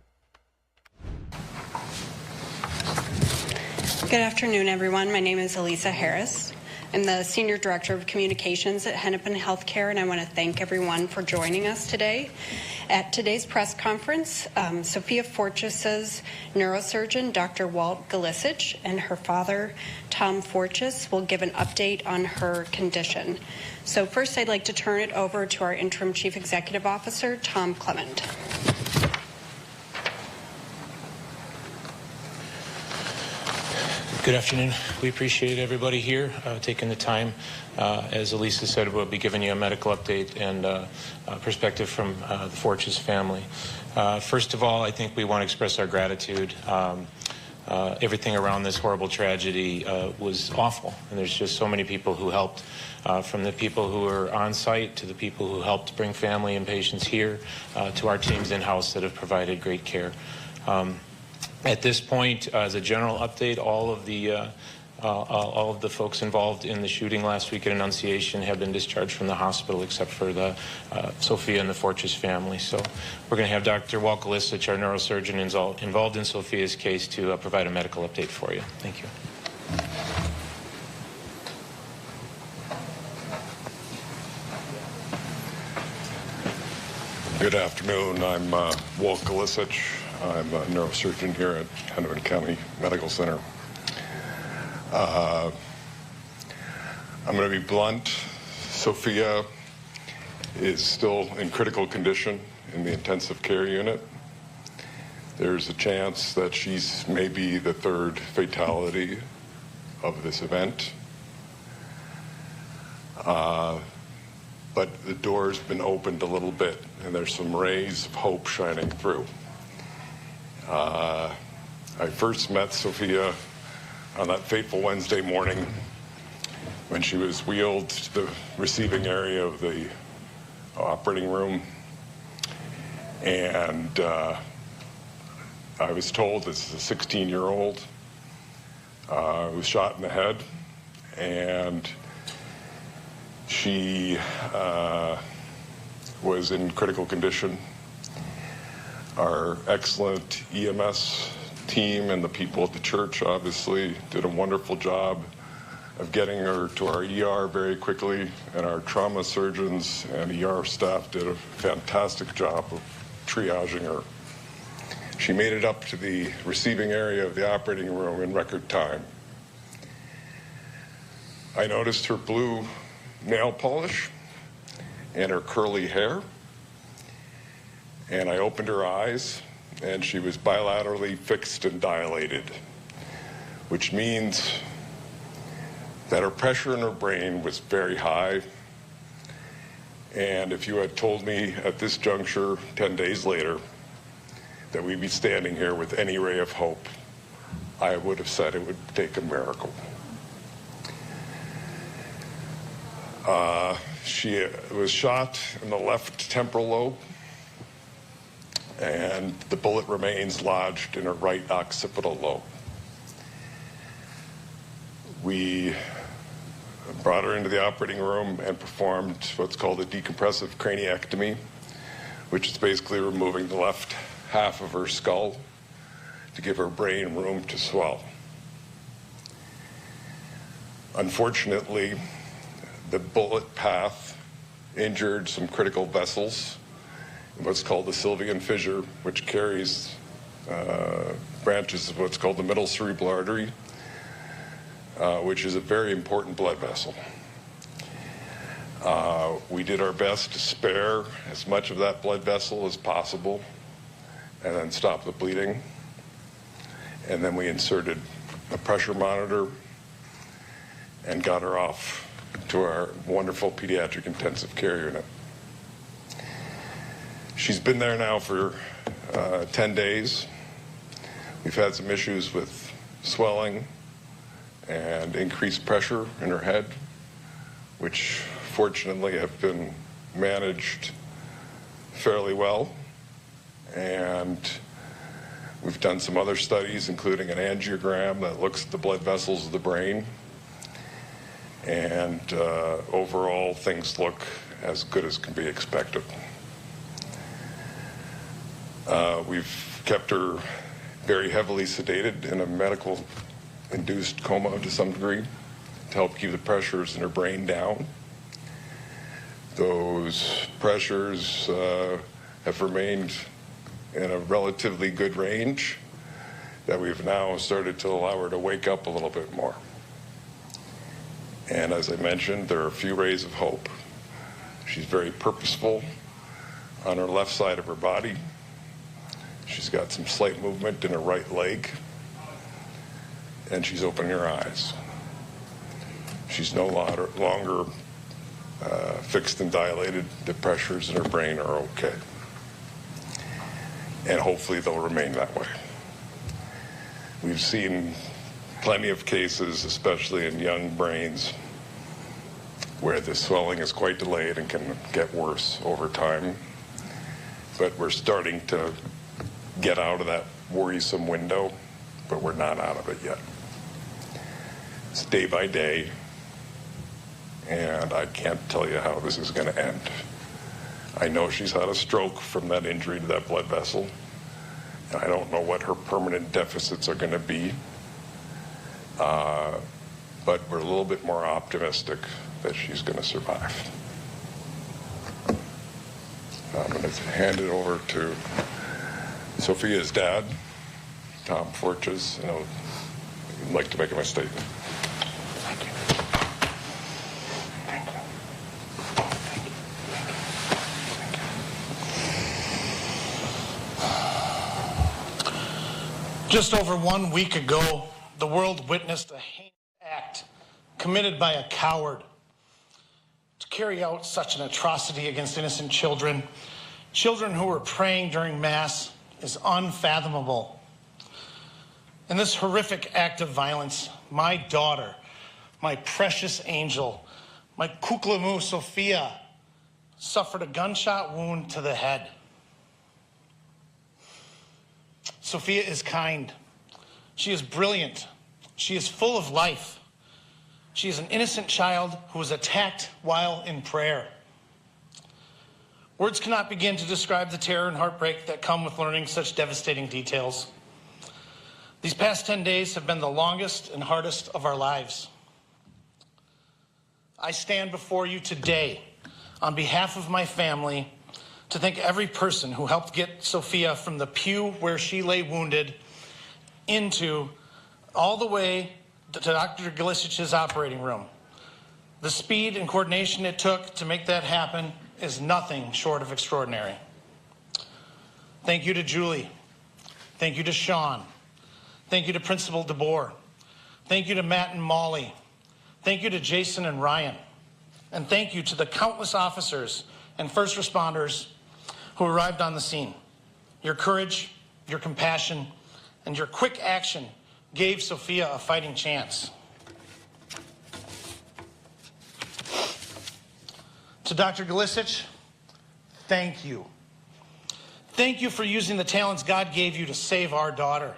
Good afternoon, everyone. My name is Elisa Harris. I'm the Senior Director of Communications at Hennepin Healthcare, and I want to thank everyone for joining us today. At today's press conference, Sophia Forches's neurosurgeon, Dr. Walt Galicic, and her father, Tom Forches, will give an update on her condition. So first, I'd like to turn it over to our Interim Chief Executive Officer, Tom Clement. Good afternoon. We appreciate everybody here taking the time. As Elisa said, we'll be giving you a medical update and perspective from the Forches family. First of all, I think we want to express our gratitude everything around this horrible tragedy was awful. And there's just so many people who helped, from the people who were on site to the people who helped bring family and patients here, to our teams in-house that have provided great care. At this point, as a general update, all of the folks involved in the shooting last week at Annunciation have been discharged from the hospital, except for the Sophia and the Fortress family. So we're going to have Dr. Walt Galicic, our neurosurgeon involved in Sophia's case, to provide a medical update for you. Thank you. Good afternoon. I'm Walt Galicic. I'm a neurosurgeon here at Hennepin County Medical Center. I'm going to be blunt. Sophia is still in critical condition in the intensive care unit. There's a chance that she's maybe the third fatality of this event. But the door's been opened a little bit, and there's some rays of hope shining through. I first met Sophia on that fateful Wednesday morning when she was wheeled to the receiving area of the operating room. And I was told this is a 16-year-old was shot in the head, and she was in critical condition. Our excellent EMS team and the people at the church obviously did a wonderful job of getting her to our ER very quickly, and our trauma surgeons and ER staff did a fantastic job of triaging her. She made it up to the receiving area of the operating room in record time. I noticed her blue nail polish and her curly hair, and I opened her eyes, and she was bilaterally fixed and dilated, which means that her pressure in her brain was very high. And if you had told me at this juncture 10 days later that we'd be standing here with any ray of hope, I would have said it would take a miracle. She was shot in the left temporal lobe, and the bullet remains lodged in her right occipital lobe. We brought her into the operating room and performed what's called a decompressive craniectomy, which is basically removing the left half of her skull to give her brain room to swell. Unfortunately, the bullet path injured some critical vessels in what's called the Sylvian fissure, which carries branches of what's called the middle cerebral artery, which is a very important blood vessel. We did our best to spare as much of that blood vessel as possible and then stop the bleeding. And then we inserted a pressure monitor and got her off to our wonderful pediatric intensive care unit. She's been there now for 10 days. We've had some issues with swelling and increased pressure in her head, which fortunately have been managed fairly well. And we've done some other studies, including an angiogram that looks at the blood vessels of the brain. And overall, things look as good as can be expected. We've kept her very heavily sedated in a medical-induced coma to some degree to help keep the pressures in her brain down. Those pressures have remained in a relatively good range that we've now started to allow her to wake up a little bit more. And as I mentioned, there are a few rays of hope. She's very purposeful on her left side of her body. She's got some slight movement in her right leg, and she's opening her eyes. She's no longer fixed and dilated. The pressures in her brain are okay. And hopefully they'll remain that way. We've seen plenty of cases, especially in young brains, where the swelling is quite delayed and can get worse over time. But we're starting to get out of that worrisome window, but we're not out of it yet. It's day by day, and I can't tell you how this is going to end. I know she's had a stroke from that injury to that blood vessel. I don't know what her permanent deficits are going to be, but we're a little bit more optimistic that she's going to survive. I'm going to hand it over to Sophia's dad, Tom Forches, and I'd like to make my statement. Just over 1 week ago, the world witnessed a heinous act committed by a coward. To carry out such an atrocity against innocent children who were praying during Mass, is unfathomable. In this horrific act of violence, my daughter, my precious angel, my kuklamu Sophia, suffered a gunshot wound to the head. Sophia is kind. She is brilliant. She is full of life. She is an innocent child who was attacked while in prayer. Words cannot begin to describe the terror and heartbreak that come with learning such devastating details. These past 10 days have been the longest and hardest of our lives. I stand before you today on behalf of my family to thank every person who helped get Sophia from the pew where she lay wounded into all the way to Dr. Galicich's operating room. The speed and coordination it took to make that happen is nothing short of extraordinary. Thank you to Julie. Thank you to Sean. Thank you to Principal DeBoer. Thank you to Matt and Molly. Thank you to Jason and Ryan. And thank you to the countless officers and first responders who arrived on the scene. Your courage, your compassion, and your quick action gave Sophia a fighting chance. To Dr. Galicich, thank you. Thank you for using the talents God gave you to save our daughter.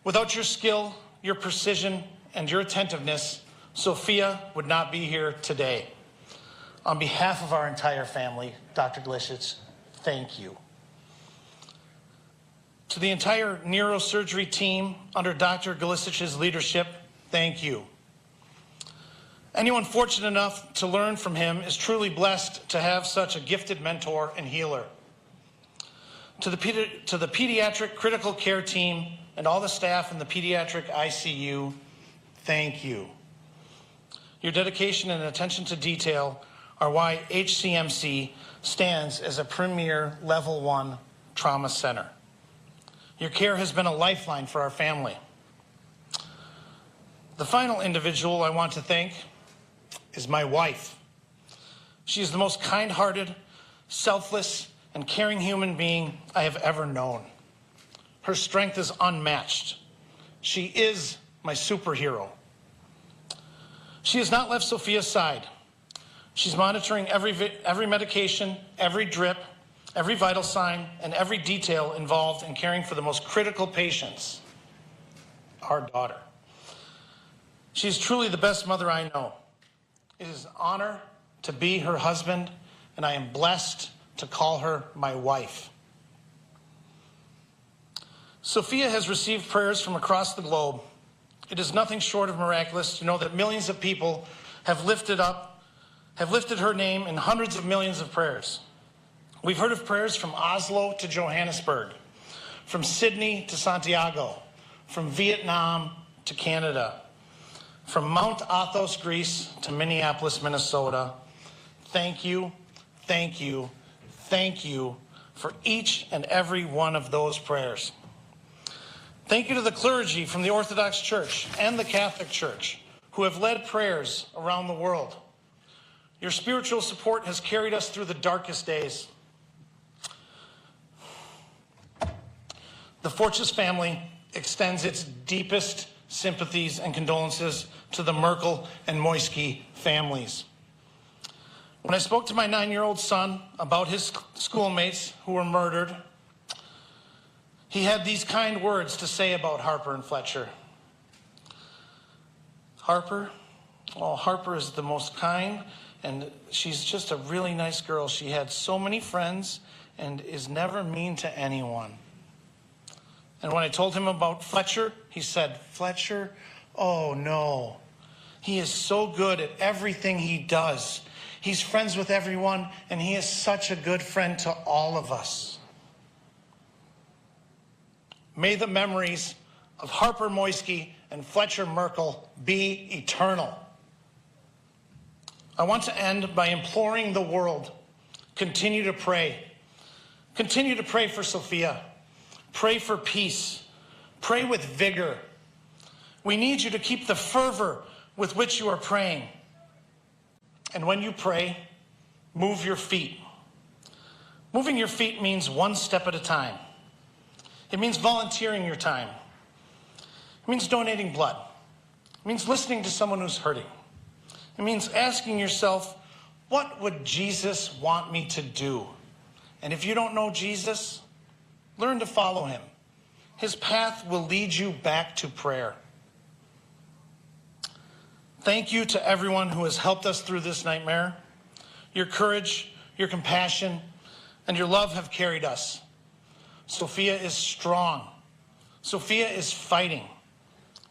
Without your skill, your precision, and your attentiveness, Sophia would not be here today. On behalf of our entire family, Dr. Galicich, thank you. To the entire neurosurgery team under Dr. Galicich's leadership, thank you. Anyone fortunate enough to learn from him is truly blessed to have such a gifted mentor and healer. To the pediatric critical care team and all the staff in the pediatric ICU, thank you. Your dedication and attention to detail are why HCMC stands as a premier level 1 trauma center. Your care has been a lifeline for our family. The final individual I want to thank is my wife. She is the most kind-hearted, selfless, and caring human being I have ever known. Her strength is unmatched. She is my superhero. She has not left Sophia's side. She's monitoring every medication, every drip, every vital sign, and every detail involved in caring for the most critical patients, our daughter. She's truly the best mother I know. It is an honor to be her husband, and I am blessed to call her my wife. Sophia has received prayers from across the globe. It is nothing short of miraculous to know that millions of people have lifted her name in hundreds of millions of prayers. We've heard of prayers from Oslo to Johannesburg, from Sydney to Santiago, from Vietnam to Canada, from Mount Athos, Greece to Minneapolis, Minnesota. Thank you, thank you, thank you for each and every one of those prayers. Thank you to the clergy from the Orthodox Church and the Catholic Church who have led prayers around the world. Your spiritual support has carried us through the darkest days. The Forches family extends its deepest sympathies and condolences to the Merkel and Moisky families. When I spoke to my 9-year-old son about his schoolmates who were murdered, he had these kind words to say about Harper and Fletcher. Harper is the most kind, and she's just a really nice girl. She had so many friends and is never mean to anyone. And when I told him about Fletcher, he said, Fletcher, oh no. He is so good at everything he does. He's friends with everyone, and he is such a good friend to all of us. May the memories of Harper Moisky and Fletcher Merkel be eternal. I want to end by imploring the world, continue to pray. Continue to pray for Sophia. Pray for peace. Pray with vigor. We need you to keep the fervor with which you are praying. And when you pray, move your feet. Moving your feet means one step at a time. It means volunteering your time. It means donating blood. It means listening to someone who's hurting. It means asking yourself, what would Jesus want me to do? And if you don't know Jesus, learn to follow him. His path will lead you back to prayer. Thank you to everyone who has helped us through this nightmare. Your courage, your compassion, and your love have carried us. Sophia is strong. Sophia is fighting.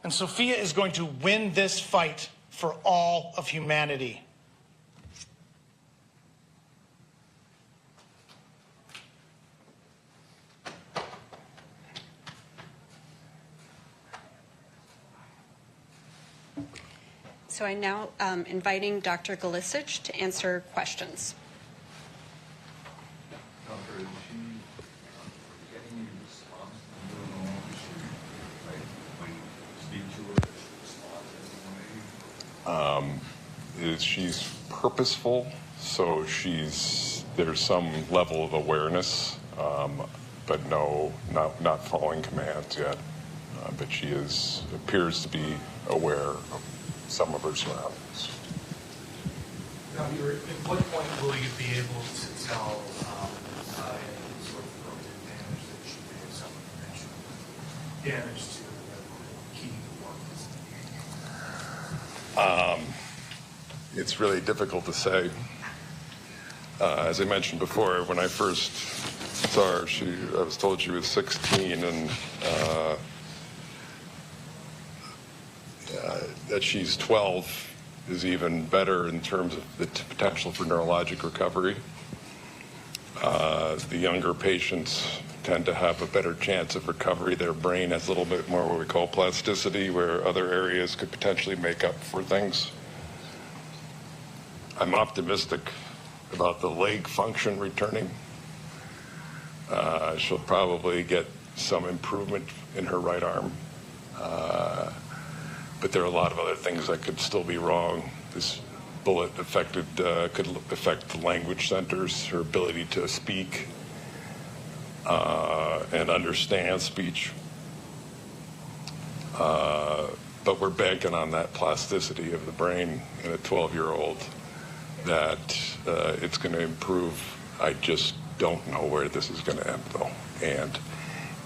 And Sophia is going to win this fight for all of humanity. So I'm now inviting Dr. Galicic to answer questions. Doctor, is she getting any response from the law? When you speak to her, does she respond in any way? She's purposeful, so there's some level of awareness, but no, not following commands yet. But she appears to be aware of some of her surroundings. Now, at what point will you be able to tell any sort of broken damage that she may have suffered eventually? Damage to key organs? It's really difficult to say. As I mentioned before, when I first saw her, I was told she was 16, and that she's 12 is even better in terms of the potential for neurologic recovery. The younger patients tend to have a better chance of recovery. Their brain has a little bit more what we call plasticity, where other areas could potentially make up for things. I'm optimistic about the leg function returning. She'll probably get some improvement in her right arm. But there are a lot of other things that could still be wrong. This bullet could affect the language centers, her ability to speak and understand speech. But we're banking on that plasticity of the brain in a 12-year-old that it's going to improve. I just don't know where this is going to end, though. And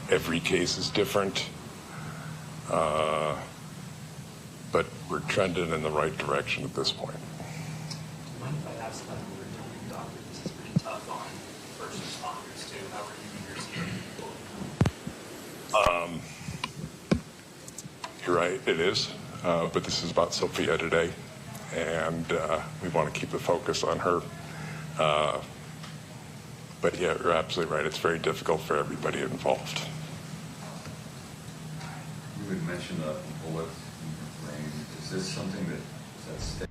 every case is different. But we're trending in the right direction at this point. Mind if I ask, we're doing, doctor, this is pretty tough on first responders too. How are you and your team? You're right, it is. But this is about Sophia today, and we want to keep the focus on her. But yeah, you're absolutely right. It's very difficult for everybody involved. You had mentioned a bullet. Is this something that's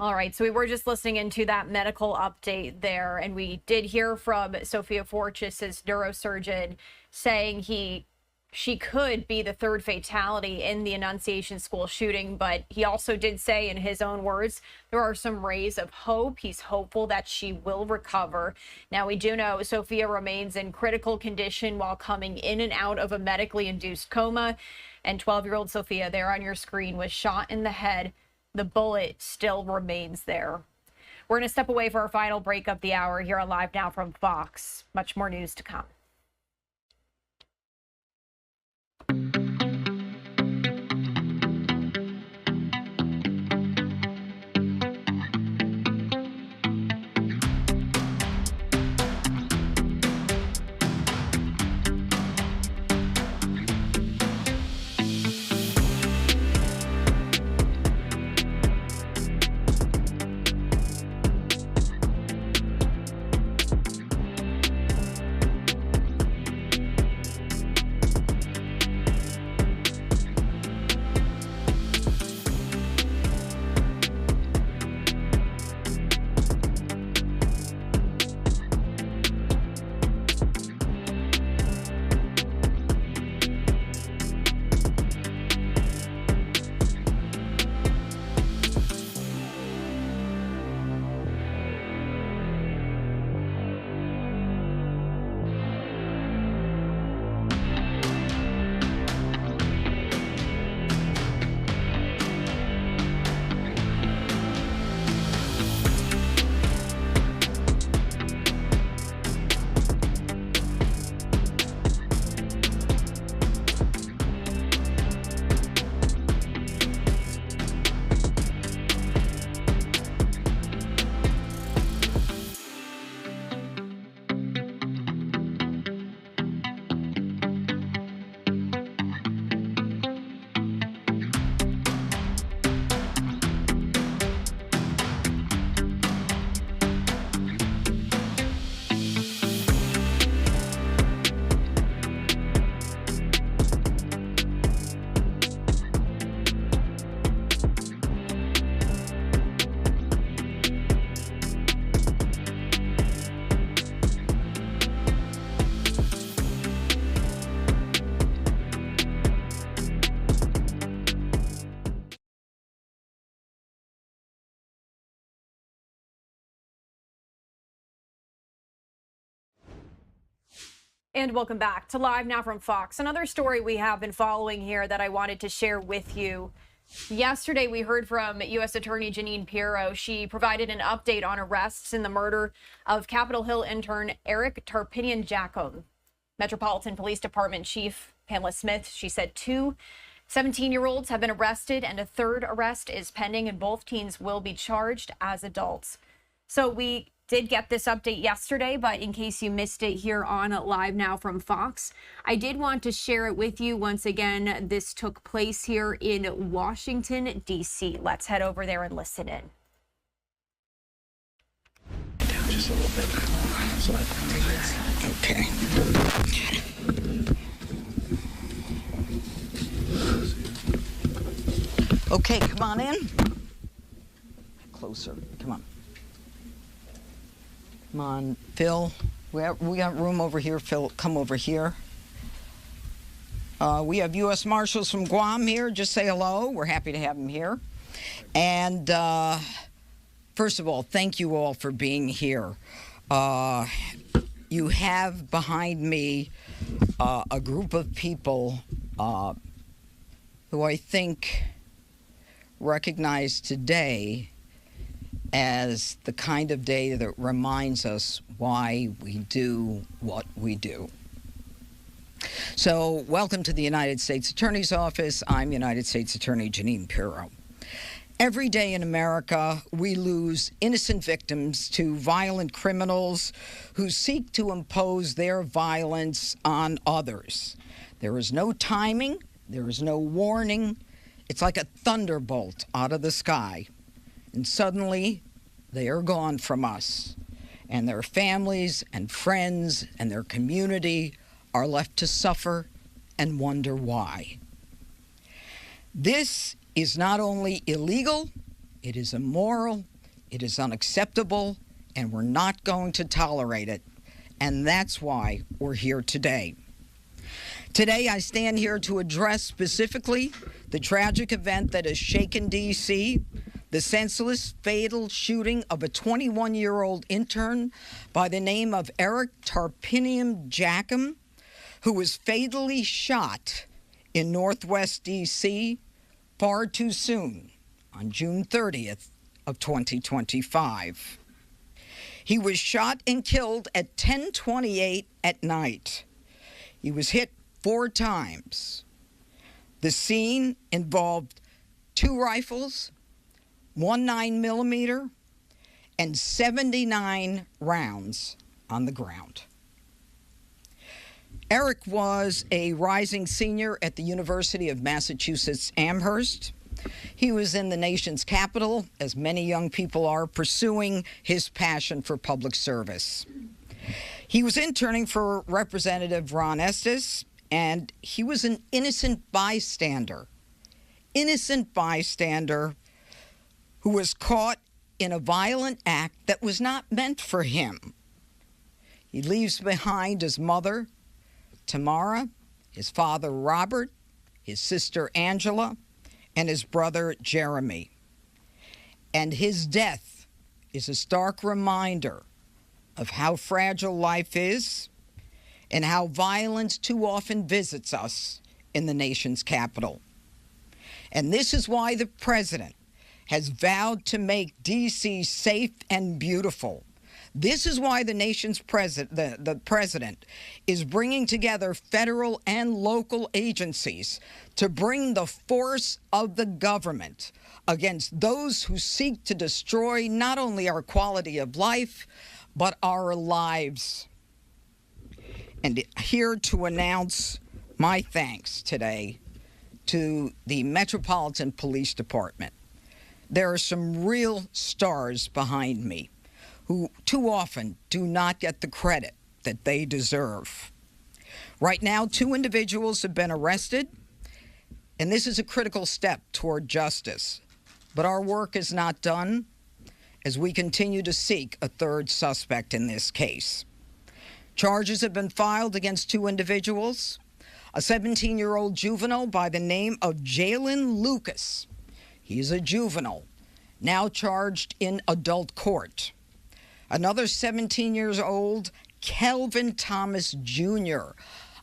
All right, so we were just listening into that medical update there, and we did hear from Sophia Forchis' neurosurgeon saying he she could be the third fatality in the Annunciation School shooting, but he also did say in his own words, there are some rays of hope. He's hopeful that she will recover. Now, we do know Sophia remains in critical condition while coming in and out of a medically induced coma. And 12-year-old Sophia, there on your screen, was shot in the head. The bullet still remains there. We're going to step away for our final break of the hour here on Live Now from Fox. Much more news to come. And welcome back to Live Now from Fox. Another story we have been following here that I wanted to share with you. Yesterday, we heard from U.S. Attorney Jeanine Pirro. She provided an update on arrests in the murder of Capitol Hill intern Eric Tarpinian-Jacome. Metropolitan Police Department Chief Pamela Smith, she said 2 17-year-olds have been arrested and a third arrest is pending, and both teens will be charged as adults. So we did get this update yesterday, but in case you missed it here on Live Now from Fox, I did want to share it with you once again. This took place here in Washington, D.C. Let's head over there and listen in. Down just a little bit. So okay. Okay, come on in. Closer. Come on. Come on, Phil. We got room over here. Phil, come over here. We have U.S. Marshals from Guam here. Just say hello. We're happy to have them here. And first of all, thank you all for being here. You have behind me a group of people who I think recognize today as the kind of day that reminds us why we do what we do. So, welcome to the United States Attorney's Office. I'm United States Attorney Jeanine Pirro. Every day in America, we lose innocent victims to violent criminals who seek to impose their violence on others. There is no timing, there is no warning. It's like a thunderbolt out of the sky. And suddenly, they are gone from us. And their families and friends and their community are left to suffer and wonder why. This is not only illegal, it is immoral, it is unacceptable, and we're not going to tolerate it. And that's why we're here today. Today, I stand here to address specifically the tragic event that has shaken D.C., the senseless, fatal shooting of a 21-year-old intern by the name of Eric Tarpinium Jackham, who was fatally shot in Northwest D.C. far too soon on June 30th of 2025. He was shot and killed at 10:28 at night. He was hit 4 times. The scene involved 2 rifles, 1 9mm, and 79 rounds on the ground. Eric was a rising senior at the University of Massachusetts Amherst. He was in the nation's capital, as many young people are, pursuing his passion for public service. He was interning for Representative Ron Estes, and he was an innocent bystander who was caught in a violent act that was not meant for him. He leaves behind his mother, Tamara, his father, Robert, his sister, Angela, and his brother, Jeremy. And his death is a stark reminder of how fragile life is and how violence too often visits us in the nation's capital. And this is why the president has vowed to make D.C. safe and beautiful. This is why the nation's the president is bringing together federal and local agencies to bring the force of the government against those who seek to destroy not only our quality of life, but our lives. And here to announce my thanks today to the Metropolitan Police Department. There are some real stars behind me who too often do not get the credit that they deserve. Right now, 2 individuals have been arrested, and this is a critical step toward justice. But our work is not done as we continue to seek a 3rd suspect in this case. Charges have been filed against 2 individuals, a 17-year-old juvenile by the name of Jalen Lucas. He's a juvenile, now charged in adult court. Another 17 years old, Kelvin Thomas Jr.,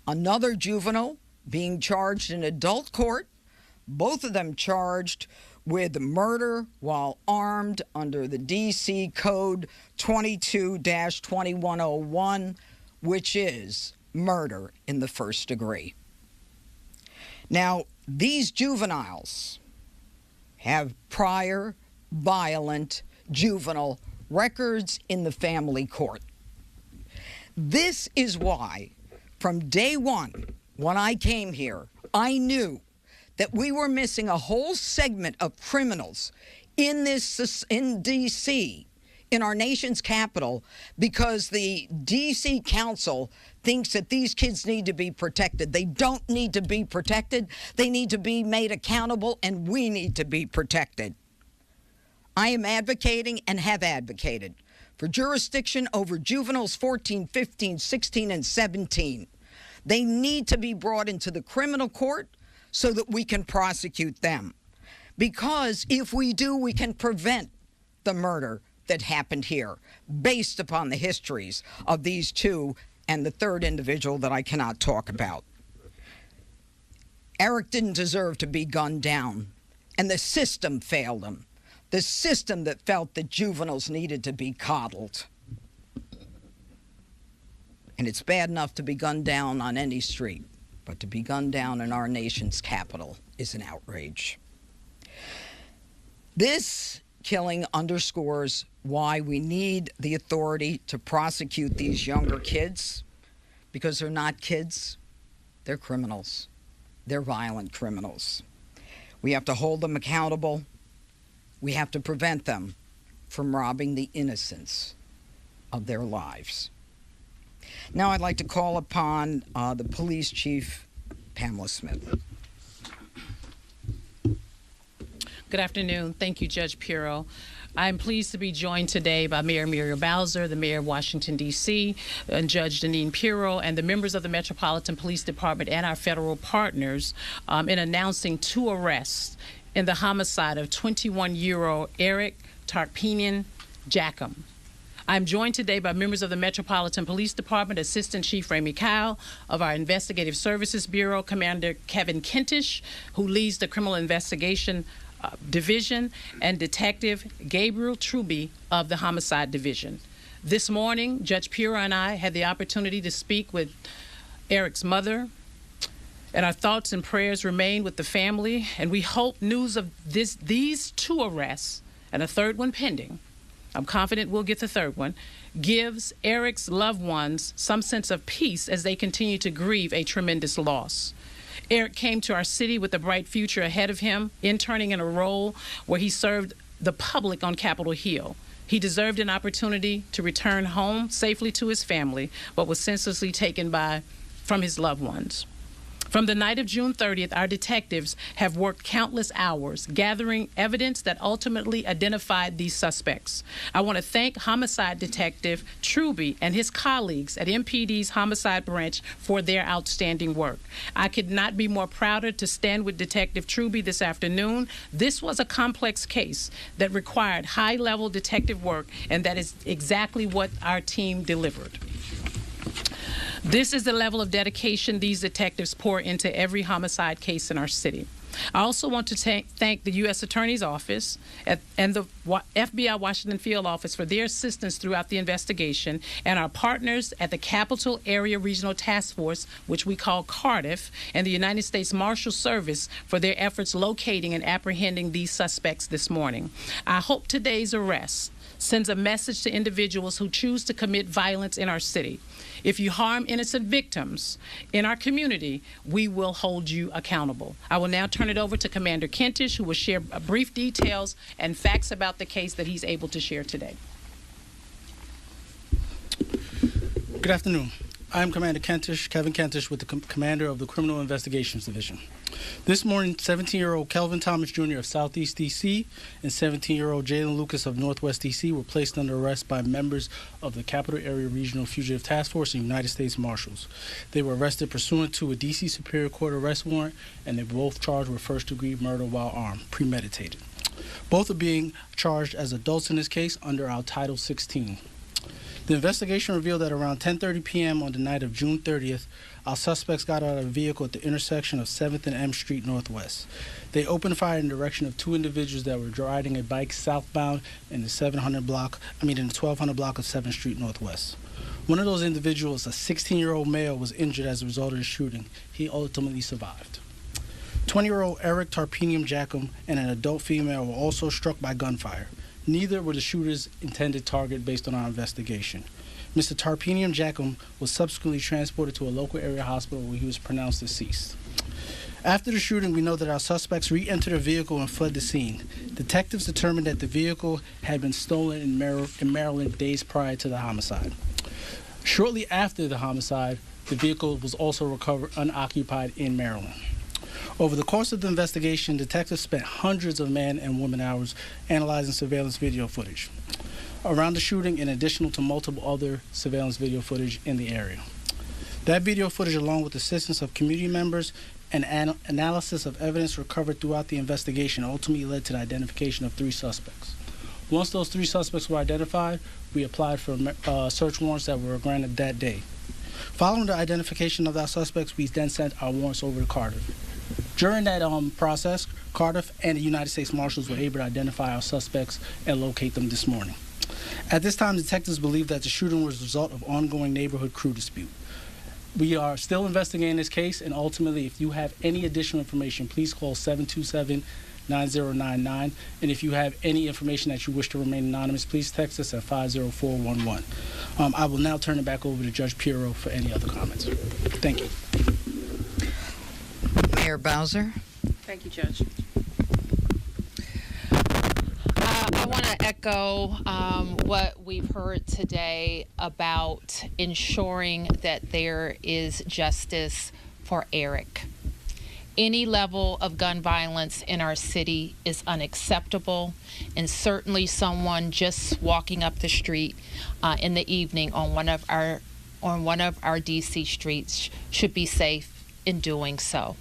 another juvenile being charged in adult court, both of them charged with murder while armed under the D.C. Code 22-2101, which is murder in the 1st degree. Now, these juveniles have prior violent juvenile records in the family court. This is why, from day one, when I came here, I knew that we were missing a whole segment of criminals in D.C., in our nation's capital, because the D.C. Council thinks that these kids need to be protected. They don't need to be protected. They need to be made accountable, and we need to be protected. I am advocating and have advocated for jurisdiction over juveniles 14, 15, 16, and 17. They need to be brought into the criminal court so that we can prosecute them. Because if we do, we can prevent the murder that happened here based upon the histories of these 2 and the 3rd individual that I cannot talk about. Eric didn't deserve to be gunned down, and the system failed him. The system that felt that juveniles needed to be coddled. And it's bad enough to be gunned down on any street, but to be gunned down in our nation's capital is an outrage. This killing underscores why we need the authority to prosecute these younger kids, because they're not kids, they're criminals. They're violent criminals. We have to hold them accountable. We have to prevent them from robbing the innocence of their lives. Now I'd like to call upon the police chief, Pamela Smith. Good afternoon. Thank you, Judge Pirro. I'm pleased to be joined today by Mayor Muriel Bowser, the Mayor of Washington, D.C., and Judge Jeanine Pirro, and the members of the Metropolitan Police Department and our federal partners in announcing 2 arrests in the homicide of 21-year-old Eric Tarpinian Jackum. I'm joined today by members of the Metropolitan Police Department, Assistant Chief Ramey Kyle of our Investigative Services Bureau, Commander Kevin Kentish, who leads the Criminal Investigation Division, and Detective Gabriel Truby of the Homicide Division. This morning, Judge Pirro and I had the opportunity to speak with Eric's mother, and our thoughts and prayers remain with the family, and we hope news of these 2 arrests and a 3rd one pending, I'm confident we'll get the 3rd one, gives Eric's loved ones some sense of peace as they continue to grieve a tremendous loss. Eric came to our city with a bright future ahead of him, interning in a role where he served the public on Capitol Hill. He deserved an opportunity to return home safely to his family, but was senselessly taken from his loved ones. From the night of June 30th, our detectives have worked countless hours gathering evidence that ultimately identified these suspects. I want to thank Homicide Detective Truby and his colleagues at MPD's Homicide Branch for their outstanding work. I could not be more prouder to stand with Detective Truby this afternoon. This was a complex case that required high-level detective work, and that is exactly what our team delivered. This is the level of dedication these detectives pour into every homicide case in our city. I also want to thank the U.S. Attorney's Office and the FBI Washington Field Office for their assistance throughout the investigation, and our partners at the Capital Area Regional Task Force, which we call CARTIF, and the United States Marshal Service for their efforts locating and apprehending these suspects this morning. I hope today's arrest sends a message to individuals who choose to commit violence in our city. If you harm innocent victims in our community, we will hold you accountable. I will now turn it over to Commander Kentish, who will share brief details and facts about the case that he's able to share today. Good afternoon. I'm Commander Kentish, Kevin Kentish, with the Commander of the Criminal Investigations Division. This morning, 17-year-old Kelvin Thomas Jr. of Southeast D.C. and 17-year-old Jalen Lucas of Northwest D.C. were placed under arrest by members of the Capital Area Regional Fugitive Task Force and United States Marshals. They were arrested pursuant to a D.C. Superior Court arrest warrant, and they were both charged with first-degree murder while armed, premeditated. Both are being charged as adults in this case under our Title 16. The investigation revealed that around 10:30 p.m. on the night of June 30th, our suspects got out of a vehicle at the intersection of 7th and M Street Northwest. They opened fire in the direction of 2 individuals that were riding a bike southbound in the 1200 block of 7th Street Northwest. One of those individuals, a 16-year-old male, was injured as a result of the shooting. He ultimately survived. 20-year-old Eric Tarpinian Jackum and an adult female were also struck by gunfire. Neither were the shooter's intended target based on our investigation. Mr. Tarpinian Jackum was subsequently transported to a local area hospital where he was pronounced deceased. After the shooting, we know that our suspects re-entered a vehicle and fled the scene. Detectives determined that the vehicle had been stolen in Maryland days prior to the homicide. Shortly after the homicide, the vehicle was also recovered unoccupied in Maryland. Over the course of the investigation, detectives spent hundreds of man and woman hours analyzing surveillance video footage around the shooting, in addition to multiple other surveillance video footage in the area. That video footage, along with the assistance of community members and analysis of evidence recovered throughout the investigation, ultimately led to the identification of 3 suspects. Once those 3 suspects were identified, we applied for search warrants that were granted that day. Following the identification of our suspects, we then sent our warrants over to Cardiff. During that process, Cardiff and the United States Marshals were able to identify our suspects and locate them this morning. At this time, detectives believe that the shooting was the result of ongoing neighborhood crew dispute. We are still investigating this case, and ultimately, if you have any additional information, please call 727-9099. And if you have any information that you wish to remain anonymous, please text us at 50411. I will now turn it back over to Judge Pirro for any other comments. Thank you. Mayor Bowser. Thank you, Judge. I want to echo what we've heard today about ensuring that there is justice for Eric. Any level of gun violence in our city is unacceptable, and certainly someone just walking up the street in the evening on one of our DC streets should be safe in doing so.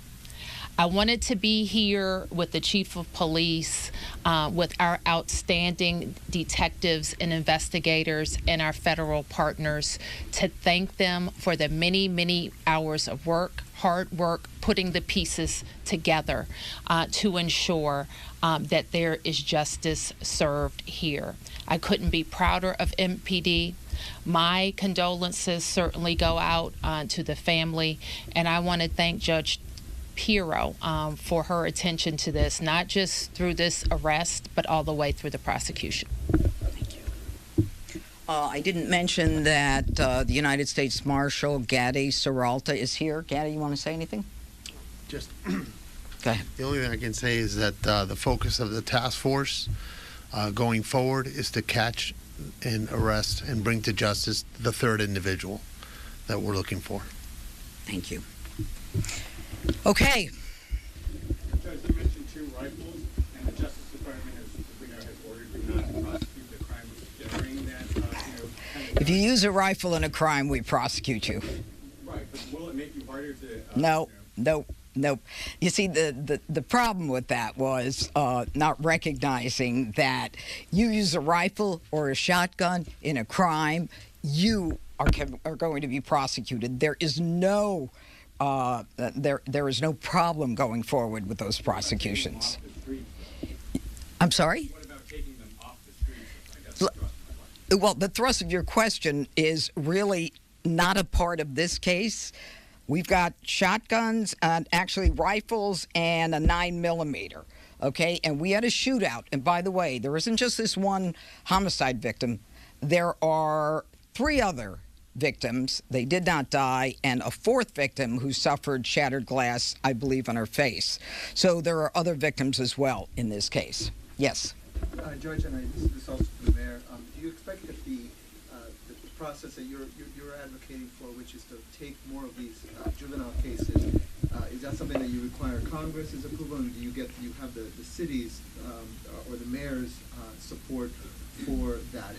I wanted to be here with the Chief of Police, with our outstanding detectives and investigators and our federal partners, to thank them for the many, many hours of work, hard work, putting the pieces together to ensure that there is justice served here. I couldn't be prouder of MPD. My condolences certainly go out to the family, and I want to thank Judge Pirro for her attention to this, not just through this arrest, but all the way through the prosecution. Thank you. I didn't mention that the United States Marshal Gaddy Serralta is here. Gaddy, you want to say anything? Just go ahead. The only thing I can say is that the focus of the task force going forward is to catch and arrest and bring to justice the third individual that we're looking for. Thank you. Okay. Judge, you mentioned 2 rifles, and the Justice Department has ordered you not to prosecute the crime of carrying that. If you use a rifle in a crime, we prosecute you. Right, but will it make you harder to? No. You see, the problem with that was not recognizing that you use a rifle or a shotgun in a crime, you are going to be prosecuted. There is no there is no problem going forward with those prosecutions. I'm sorry? What about taking them off the streets? Well, the thrust of your question is really not a part of this case. We've got shotguns, actually rifles, and a 9mm. Okay, and we had a shootout. And by the way, there isn't just this one homicide victim. There are 3 other victims. They did not die, and a 4th victim who suffered shattered glass, I believe, on her face. So there are other victims as well in this case. Yes. Judge, and this also to the mayor. Do you expect that the process that you're advocating for, which is to take more of these juvenile cases, is that something that you require Congress's approval, and do you have the city's or the mayor's support for that?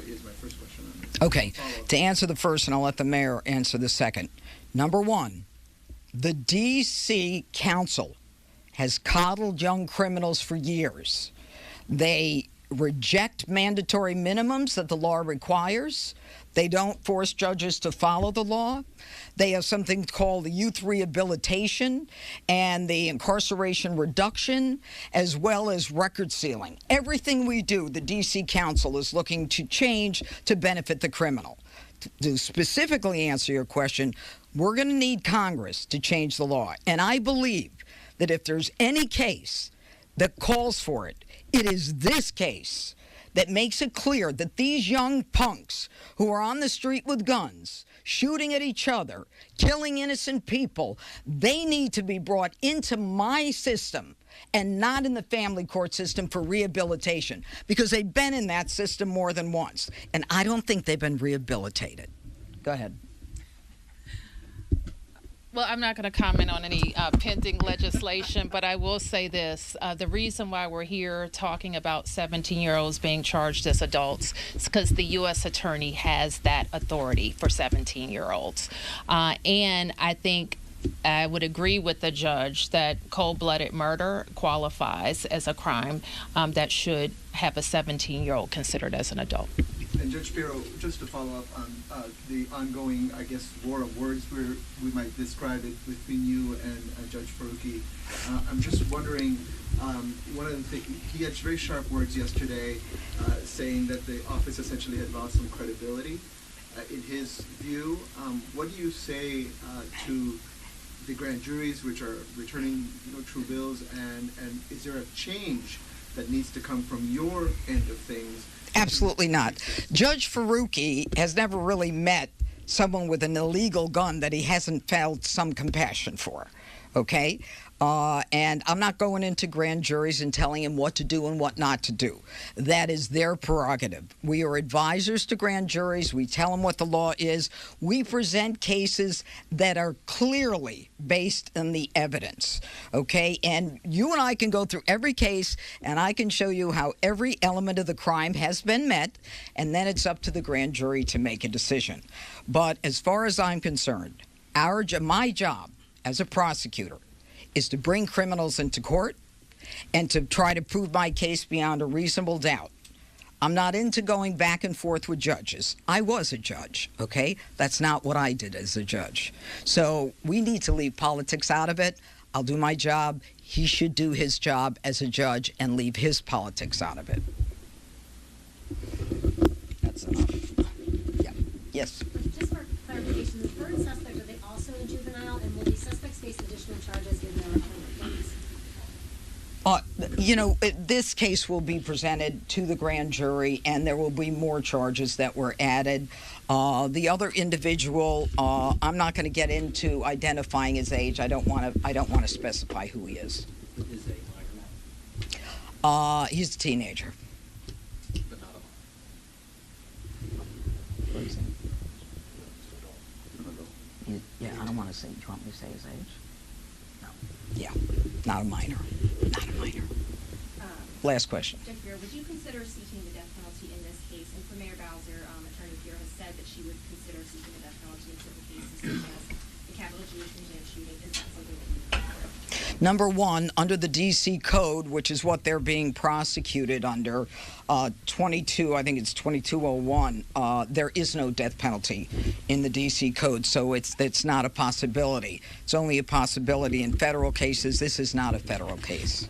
Is my first question on this. Okay, to answer the first, and I'll let the mayor answer the second. Number 1, the D.C. Council has coddled young criminals for years. They reject mandatory minimums that the law requires. They don't force judges to follow the law. They have something called the youth rehabilitation and the incarceration reduction, as well as record sealing. Everything we do, the D.C. Council is looking to change to benefit the criminal. To specifically answer your question, we're going to need Congress to change the law. And I believe that if there's any case that calls for it, it is this case that makes it clear that these young punks who are on the street with guns, shooting at each other, killing innocent people, they need to be brought into my system and not in the family court system for rehabilitation, because they've been in that system more than once, and I don't think they've been rehabilitated. Go ahead. Well, I'm not going to comment on any pending legislation, but I will say this. The reason why we're here talking about 17-year-olds being charged as adults is because the U.S. Attorney has that authority for 17-year-olds. And I think I would agree with the judge that cold-blooded murder qualifies as a crime that should have a 17-year-old considered as an adult. And Judge Pirro, just to follow up on the ongoing, I guess, war of words, where we might describe it between you and Judge Faruqi, I'm just wondering, one of the things, he had very sharp words yesterday saying that the office essentially had lost some credibility. In his view, what do you say to the grand juries which are returning true bills, and is there a change that needs to come from your end of things? Absolutely not. Judge Faruqi has never really met someone with an illegal gun that he hasn't felt some compassion for. Okay? And I'm not going into grand juries and telling them what to do and what not to do. That is their prerogative. We are advisors to grand juries. We tell them what the law is. We present cases that are clearly based on the evidence, okay? And you and I can go through every case, and I can show you how every element of the crime has been met, and then it's up to the grand jury to make a decision. But as far as I'm concerned, my job as a prosecutor is to bring criminals into court and to try to prove my case beyond a reasonable doubt. I'm not into going back and forth with judges. I was a judge, okay? That's not what I did as a judge. So we need to leave politics out of it. I'll do my job. He should do his job as a judge and leave his politics out of it. That's enough. Yeah. Yes. Just for clarification, the third suspect, are they also a juvenile, and will these suspects face additional charges given their offense? This case will be presented to the grand jury, and there will be more charges that were added. The other individual, I'm not going to get into identifying his age. I don't want to specify who he is. Is a minor now? He's a teenager. But not a Yeah, I don't want to say. Do you want me to say his age? No. Yeah, not a minor. Not a minor. Last question. Judge Bureau, would you consider seeking the death penalty in this case? And for Mayor Bowser, Attorney Bureau has said that she would consider seeking the death penalty in certain cases, such as the Capitol James shooting. Is that something that you would consider? Number one, under the D.C. Code, which is what they're being prosecuted under, 22, I think it's 2201, there is no death penalty in the D.C. Code, so it's not a possibility. It's only a possibility in federal cases. This is not a federal case.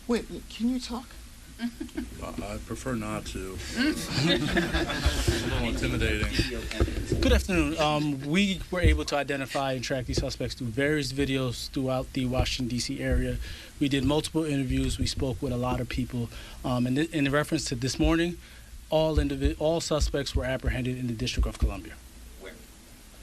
Wait, can you talk? I prefer not to. It's a little intimidating. Good afternoon. We were able to identify and track these suspects through various videos throughout the Washington, D.C. area. We did multiple interviews. We spoke with a lot of people. And in reference to this morning, all suspects were apprehended in the District of Columbia. Where?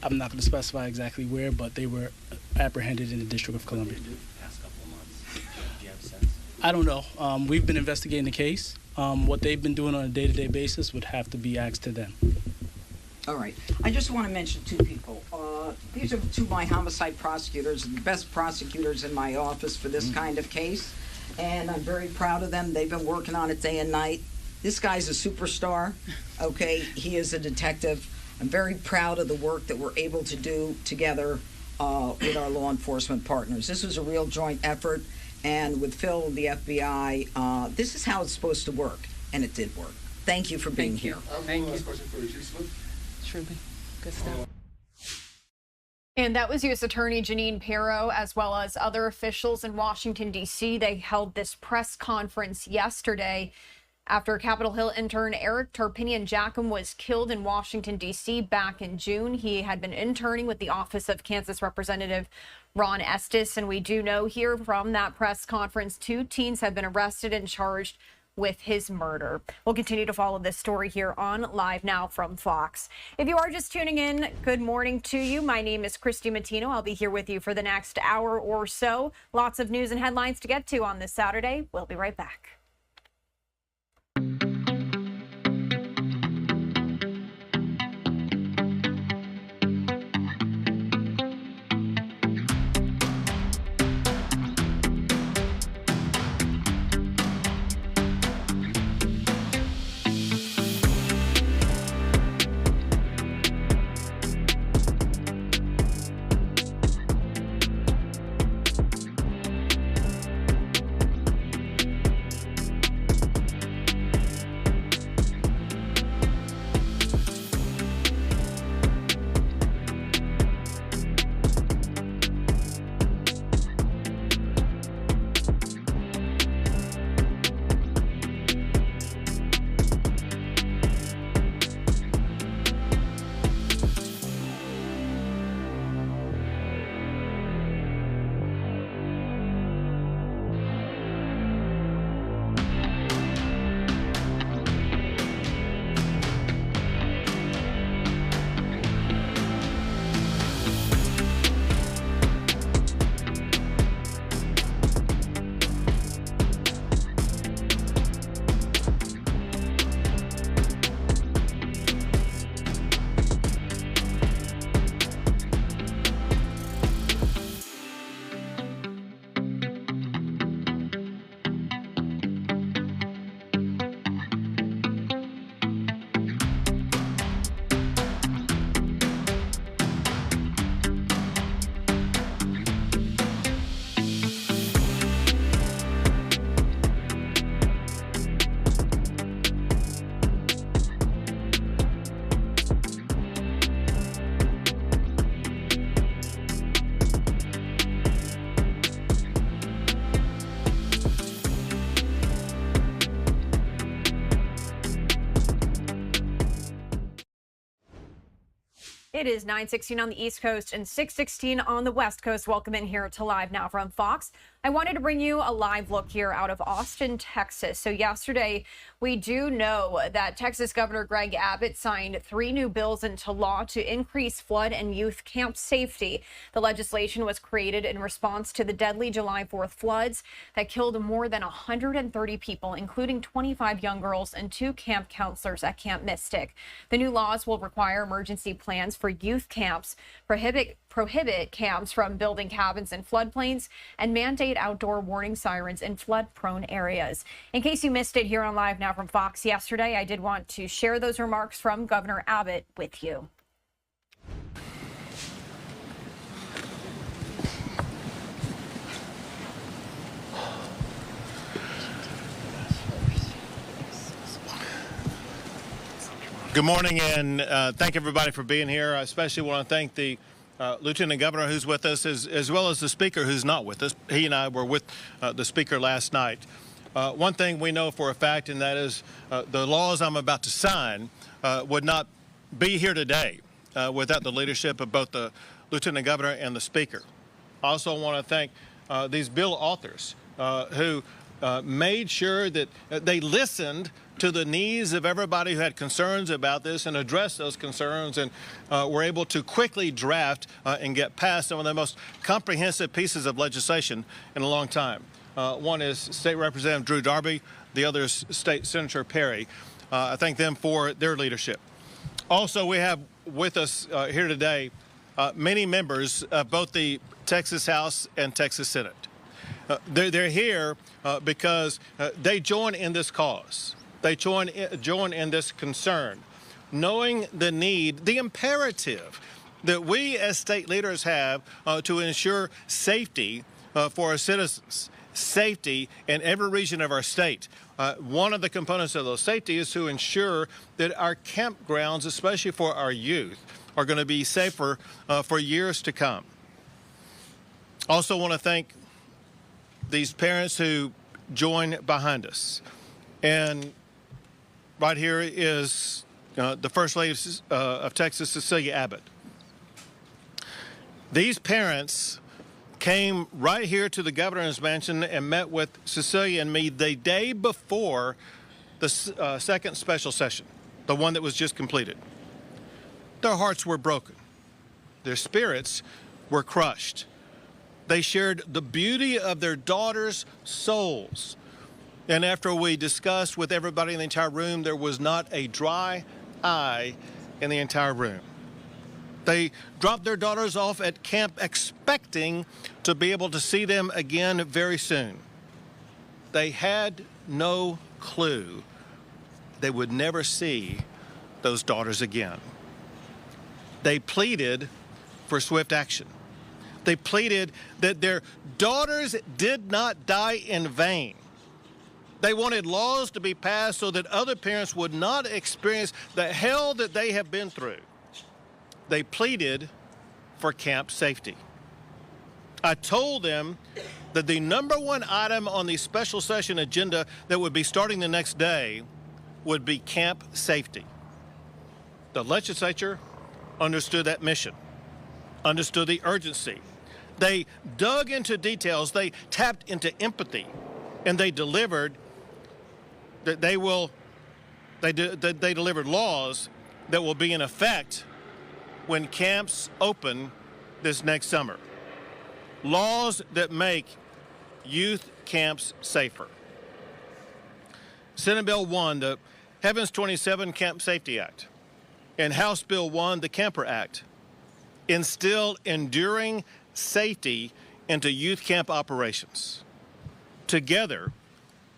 I'm not going to specify exactly where, but they were apprehended in the District of Columbia. Past couple of months. Do you have a sense? I don't know. We've been investigating the case. What they've been doing on a day-to-day basis would have to be asked to them. All right. I just want to mention two people. These are two of my homicide prosecutors, the best prosecutors in my office for this kind of case, and I'm very proud of them. They've been working on it day and night. This guy's a superstar, okay? He is a detective. I'm very proud of the work that we're able to do together with our law enforcement partners. This was a real joint effort. And with Phil, the FBI, this is how it's supposed to work, and it did work. Thank you for being here. Thank you. Last question for you. Truly. Good stuff. And that was U.S. Attorney Jeanine Pirro, as well as other officials in Washington, D.C. They held this press conference yesterday after Capitol Hill intern Eric Tarpinian-Jackum was killed in Washington, D.C. back in June. He had been interning with the Office of Kansas Representative Ron Estes, and we do know here from that press conference, 2 teens have been arrested and charged with his murder. We'll continue to follow this story here on Live Now from Fox. If you are just tuning in, good morning to you. My name is Christy Matino. I'll be here with you for the next hour or so. Lots of news and headlines to get to on this Saturday. We'll be right back. It is 9:16 on the East Coast and 6:16 on the West Coast. Welcome in here to Live Now from Fox. I wanted to bring you a live look here out of Austin, Texas. So yesterday, we do know that Texas Governor Greg Abbott signed 3 new bills into law to increase flood and youth camp safety. The legislation was created in response to the deadly July 4th floods that killed more than 130 people, including 25 young girls and 2 camp counselors at Camp Mystic. The new laws will require emergency plans for youth camps, prohibit camps from building cabins in floodplains, and mandate outdoor warning sirens in flood-prone areas. In case you missed it here on Live Now from Fox yesterday, I did want to share those remarks from Governor Abbott with you. Good morning, and thank everybody for being here. I especially want to thank the Lieutenant Governor who's with us, as well as the Speaker who's not with us. He and I were with the Speaker last night. One thing we know for a fact, and that is the laws I'm about to sign would not be here today without the leadership of both the Lieutenant Governor and the Speaker. I also want to thank these bill authors who made sure that they listened to the needs of everybody who had concerns about this and addressed those concerns, and were able to quickly draft and get past some of the most comprehensive pieces of legislation in a long time. One is State Representative Drew Darby, the other is State Senator Perry. I thank them for their leadership. Also, we have with us here today many members of both the Texas House and Texas Senate. They're here because they join in this cause. They join in this concern, knowing the need, the imperative that we as state leaders have to ensure safety for our citizens, safety in every region of our state. One of the components of those safety is to ensure that our campgrounds, especially for our youth, are going to be safer for years to come. Also want to thank these parents who join behind us. And right here is the First Lady of Texas, Cecilia Abbott. These parents came right here to the governor's mansion and met with Cecilia and me the day before the second special session, the one that was just completed. Their hearts were broken. Their spirits were crushed. They shared the beauty of their daughters' souls. And after we discussed with everybody in the entire room, there was not a dry eye in the entire room. They dropped their daughters off at camp expecting to be able to see them again very soon. They had no clue they would never see those daughters again. They pleaded for swift action. They pleaded that their daughters did not die in vain. They wanted laws to be passed so that other parents would not experience the hell that they have been through. They pleaded for camp safety. I told them that the #1 item on the special session agenda that would be starting the next day would be camp safety. The legislature understood that mission, understood the urgency. They dug into details, they tapped into empathy, and they delivered that they delivered laws that will be in effect when camps open this next summer. Laws that make youth camps safer. Senate Bill 1, the Heavens 27 Camp Safety Act, and House Bill 1, the Camper Act, instill enduring safety into youth camp operations. Together,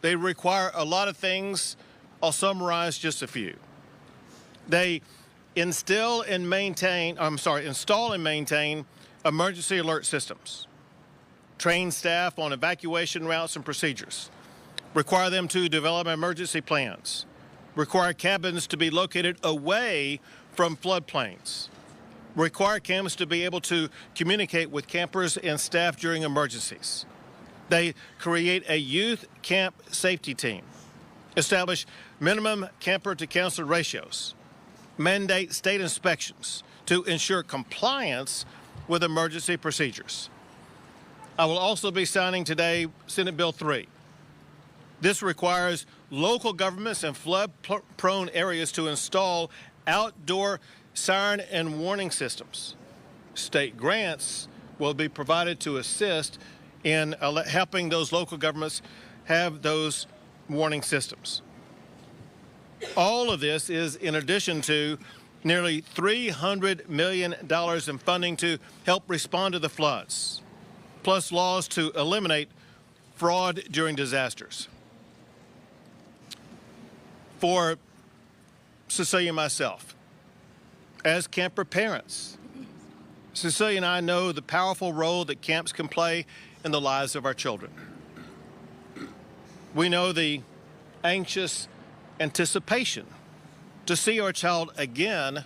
they require a lot of things. I'll summarize just a few. They install and maintain emergency alert systems, train staff on evacuation routes and procedures, require them to develop emergency plans, require cabins to be located away from floodplains, require camps to be able to communicate with campers and staff during emergencies. They create a youth camp safety team, establish minimum camper to counselor ratios, mandate state inspections to ensure compliance with emergency procedures. I will also be signing today Senate Bill 3. This requires local governments in flood-prone areas to install outdoor siren and warning systems. State grants will be provided to assist in helping those local governments have those warning systems. All of this is in addition to nearly $300 million in funding to help respond to the floods, plus laws to eliminate fraud during disasters. For Cecilia and myself, as camper parents, Cecilia and I know the powerful role that camps can play in the lives of our children. We know the anxious anticipation to see our child again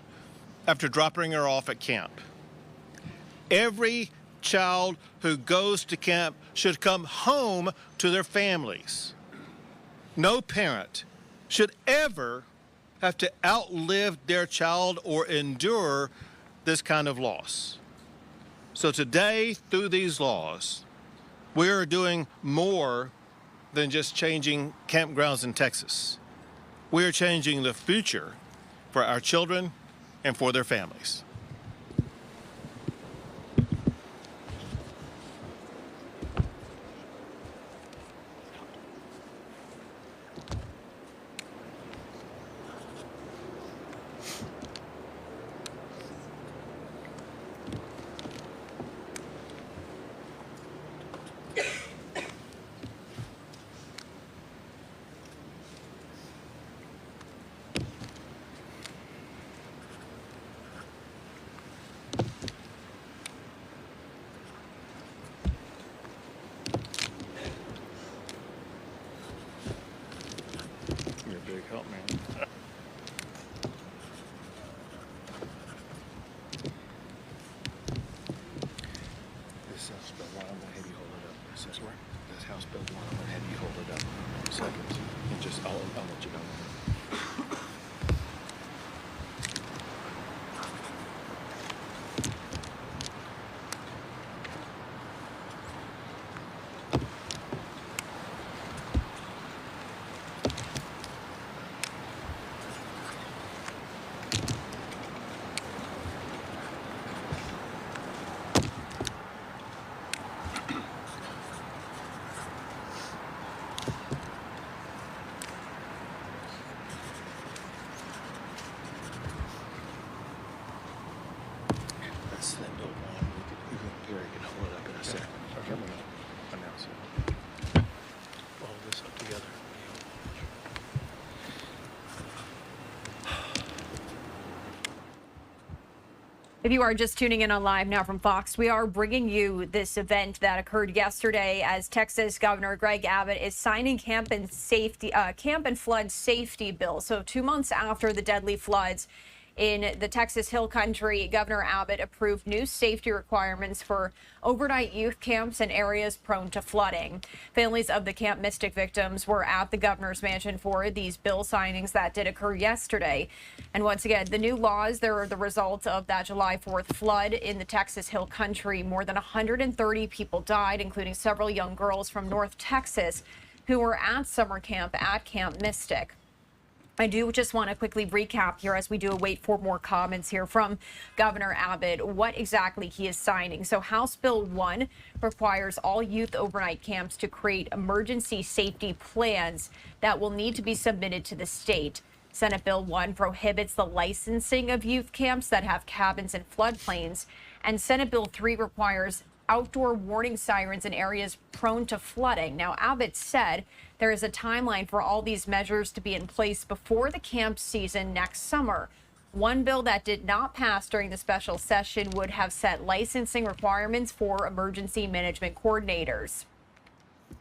after dropping her off at camp. Every child who goes to camp should come home to their families. No parent should ever have to outlive their child or endure this kind of loss. So today, through these laws, we are doing more than just changing campgrounds in Texas. We are changing the future for our children and for their families. You're a big help, man. This House Bill 1, I'm going to have you hold it up. This is where? This House Bill 1, I'm going to have you hold it up for a second. And just, I'll let you know. That's that Bill 1. Gary can hold it up in a second. I'm going to announce it. All this up together. If you are just tuning in on Live Now from Fox, we are bringing you this event that occurred yesterday as Texas Governor Greg Abbott is signing camp and flood safety bill. So 2 months after the deadly floods in the Texas Hill Country, Governor Abbott approved new safety requirements for overnight youth camps and areas prone to flooding. Families of the Camp Mystic victims were at the governor's mansion for these bill signings that did occur yesterday. And once again, the new laws, they're the result of that July 4th flood in the Texas Hill Country. More than 130 people died, including several young girls from North Texas who were at summer camp at Camp Mystic. I do just want to quickly recap here as we do await for more comments here from Governor Abbott, what exactly he is signing. So House Bill 1 requires all youth overnight camps to create emergency safety plans that will need to be submitted to the state. Senate Bill 1 prohibits the licensing of youth camps that have cabins in floodplains. And Senate Bill 3 requires outdoor warning sirens in areas prone to flooding. Now, Abbott said there is a timeline for all these measures to be in place before the camp season next summer. One bill that did not pass during the special session would have set licensing requirements for emergency management coordinators.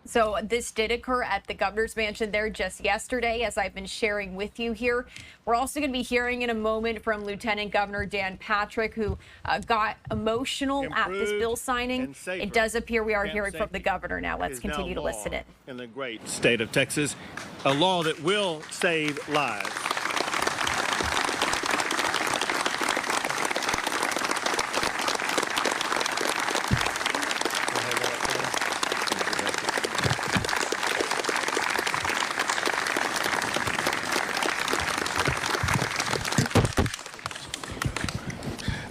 So this did occur at the governor's mansion there just yesterday, as I've been sharing with you here. We're also going to be hearing in a moment from Lieutenant Governor Dan Patrick, who got emotional at this bill signing. It does appear we are hearing from the governor now. Let's continue to listen in. In the great state of Texas, a law that will save lives.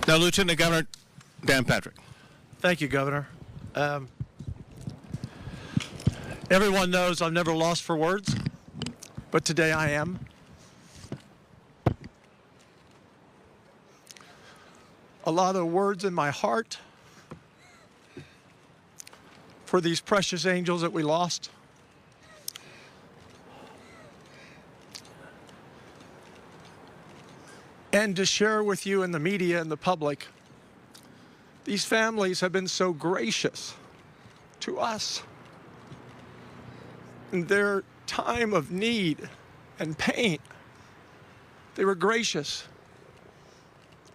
Now, Lieutenant Governor Dan Patrick. Thank you, Governor. Everyone knows I'm never lost for words, but today I am. A lot of words in my heart for these precious angels that we lost. And to share with you and the media and the public, these families have been so gracious to us in their time of need and pain. They were gracious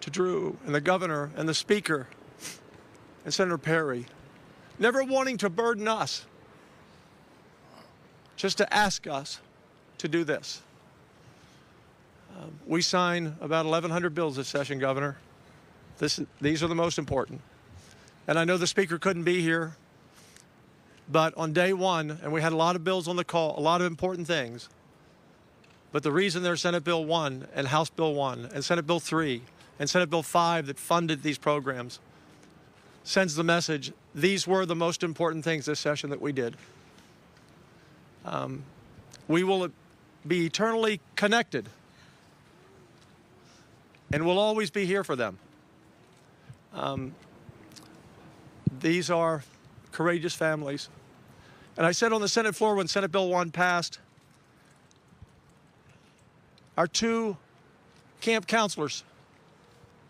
to Drew and the governor and the speaker and Senator Perry, never wanting to burden us, just to ask us to do this. We sign about 1,100 bills this session, Governor. These are the most important. And I know the speaker couldn't be here, but on day one, and we had a lot of bills on the call, a lot of important things, but the reason there's Senate Bill 1 and House Bill 1 and Senate Bill 3 and Senate Bill 5 that funded these programs sends the message, these were the most important things this session that we did. We will be eternally connected, and we'll always be here for them. These are courageous families. And I said on the Senate floor when Senate Bill 1 passed, our 2 camp counselors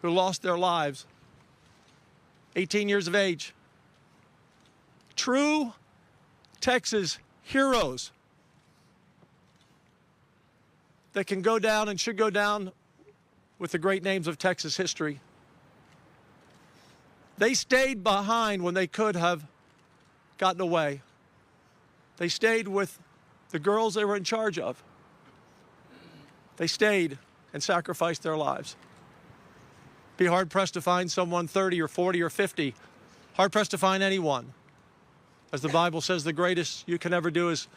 who lost their lives, 18 years of age, true Texas heroes that can go down and should go down with the great names of Texas history. They stayed behind when they could have gotten away. They stayed with the girls they were in charge of. They stayed and sacrificed their lives. Be hard-pressed to find someone 30 or 40 or 50. Hard-pressed to find anyone. As the Bible says, the greatest you can ever do is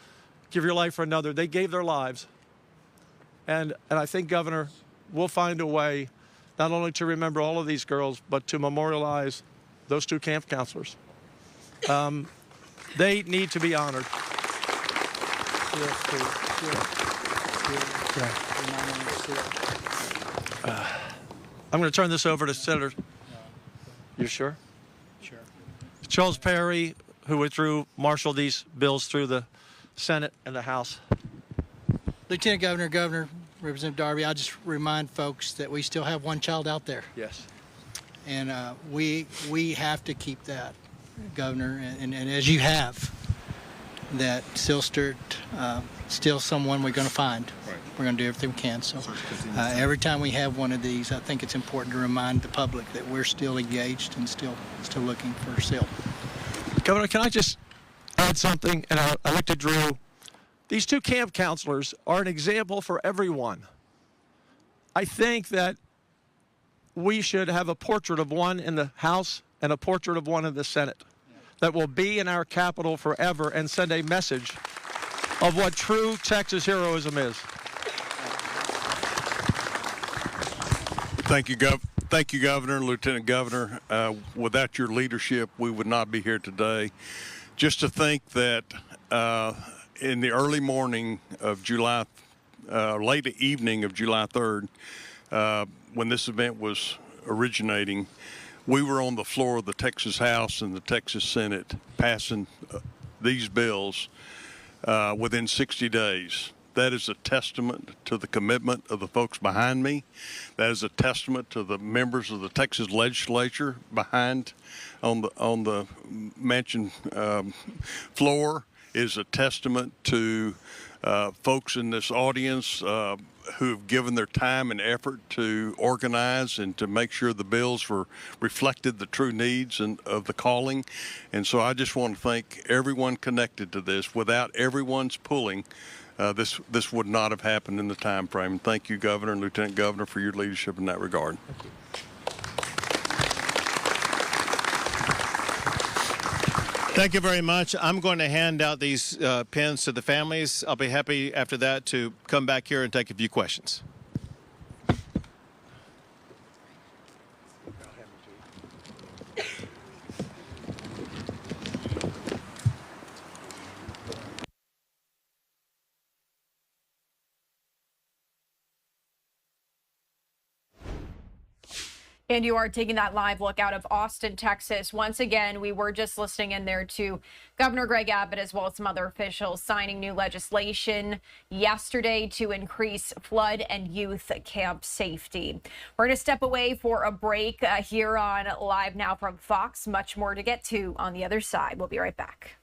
give your life for another. They gave their lives. And I think, Governor, we'll find a way not only to remember all of these girls, but to memorialize those 2 camp counselors. They need to be honored. I'm going to turn this over to Senator. You sure? Sure. Charles Perry, who withdrew, marshaled these bills through the Senate and the House. Lieutenant Governor, Governor, Representative Darby, I'll just remind folks that we still have 1 child out there. Yes. And we have to keep that, Governor, and as you have, that still someone we're going to find. Right. We're going to do everything we can. So every time we have one of these, I think it's important to remind the public that we're still engaged and still looking for Sil. Governor, can I just add something? And I looked at Drew. These 2 camp counselors are an example for everyone. I think that we should have a portrait of one in the House and a portrait of one in the Senate that will be in our Capitol forever and send a message of what true Texas heroism is. Thank you, Governor, Lieutenant Governor. Without your leadership, we would not be here today. Just to think that in the early morning of late evening of July 3rd, when this event was originating, we were on the floor of the Texas House and the Texas Senate passing these bills within 60 days. That is a testament to the commitment of the folks behind me. That is a testament to the members of the Texas legislature behind on the mansion floor. It is a testament to folks in this audience who have given their time and effort to organize and to make sure the bills reflected the true needs of the calling. And so I just want to thank everyone connected to this. Without everyone's pulling, this would not have happened in the time frame. And thank you, Governor and Lieutenant Governor, for your leadership in that regard. Thank you. Thank you very much. I'm going to hand out these pins to the families. I'll be happy after that to come back here and take a few questions. And you are taking that live look out of Austin, Texas. Once again, we were just listening in there to Governor Greg Abbott as well as some other officials signing new legislation yesterday to increase flood and youth camp safety. We're going to step away for a break here on Live Now from Fox. Much more to get to on the other side. We'll be right back.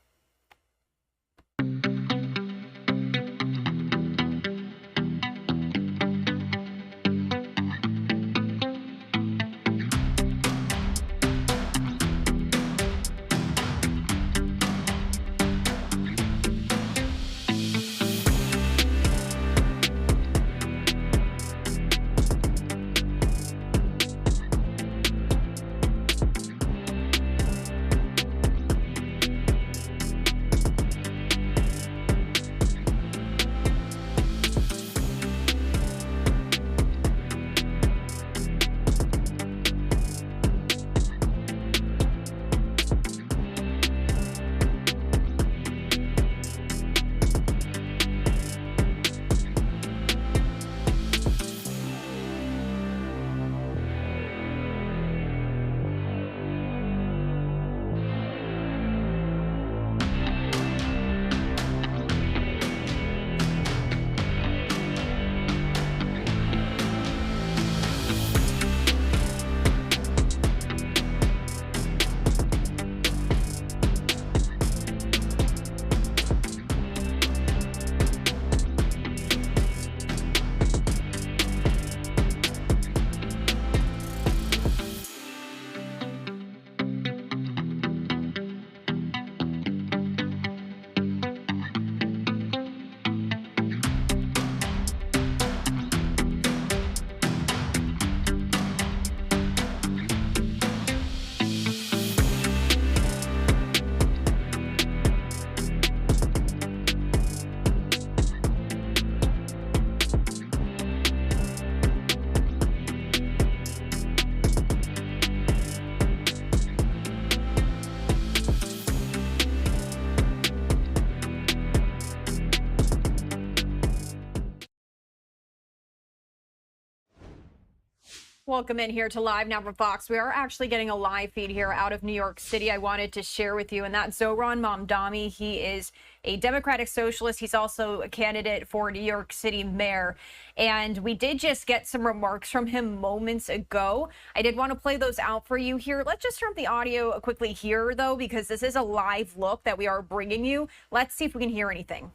Welcome in here to Live Now from Fox. We are actually getting a live feed here out of New York City I wanted to share with you, and that's Zohran Mamdani. He is a Democratic Socialist. He's also a candidate for New York City mayor. And we did just get some remarks from him moments ago. I did want to play those out for you here. Let's just turn up the audio quickly here, though, because this is a live look that we are bringing you. Let's see if we can hear anything.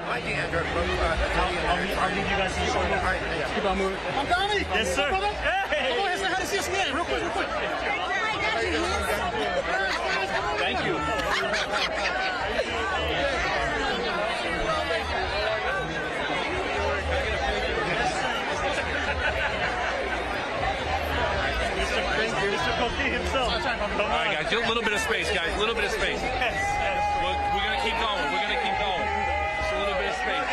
I'll leave you guys to the shoulder. All right, yeah. Keep on moving. Mamdani! Yes, sir. Hey! Come on, say hi to CSN. Real quick, real quick. Thank you. Mr. Kofi himself. All right, guys, do a little bit of space, guys. A little bit of space. We're going to keep going. We're going to keep going. Just a little bit of space.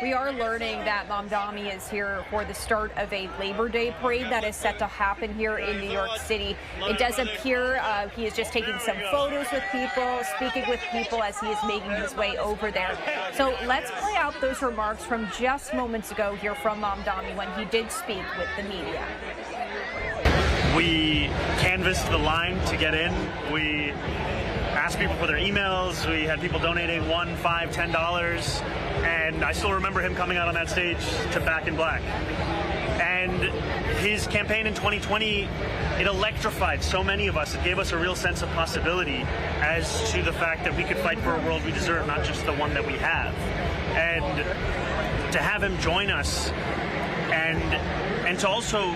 We are learning that Mamdani is here for the start of a Labor Day parade that is set to happen here in New York City. It does appear he is just taking some photos with people, speaking with people as he is making his way over there. So let's play out those remarks from just moments ago here from Mamdani when he did speak with the media. We canvassed the line to get in. We asked people for their emails. We had people donating $1, $5, $10. And I still remember him coming out on that stage to Back in Black. And his campaign in 2020, it electrified so many of us. It gave us a real sense of possibility as to the fact that we could fight for a world we deserve, not just the one that we have. And to have him join us and to also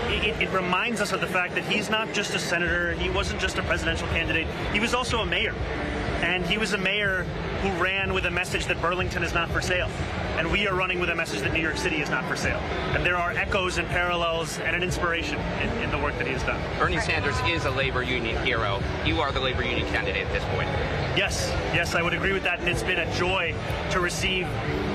it reminds us of the fact that he's not just a senator, he wasn't just a presidential candidate, he was also a mayor. And he was a mayor who ran with a message that Burlington is not for sale. And we are running with a message that New York City is not for sale. And there are echoes and parallels and an inspiration in the work that he has done. Bernie Sanders is a labor union hero. You are the labor union candidate at this point. Yes, I would agree with that. And it's been a joy to receive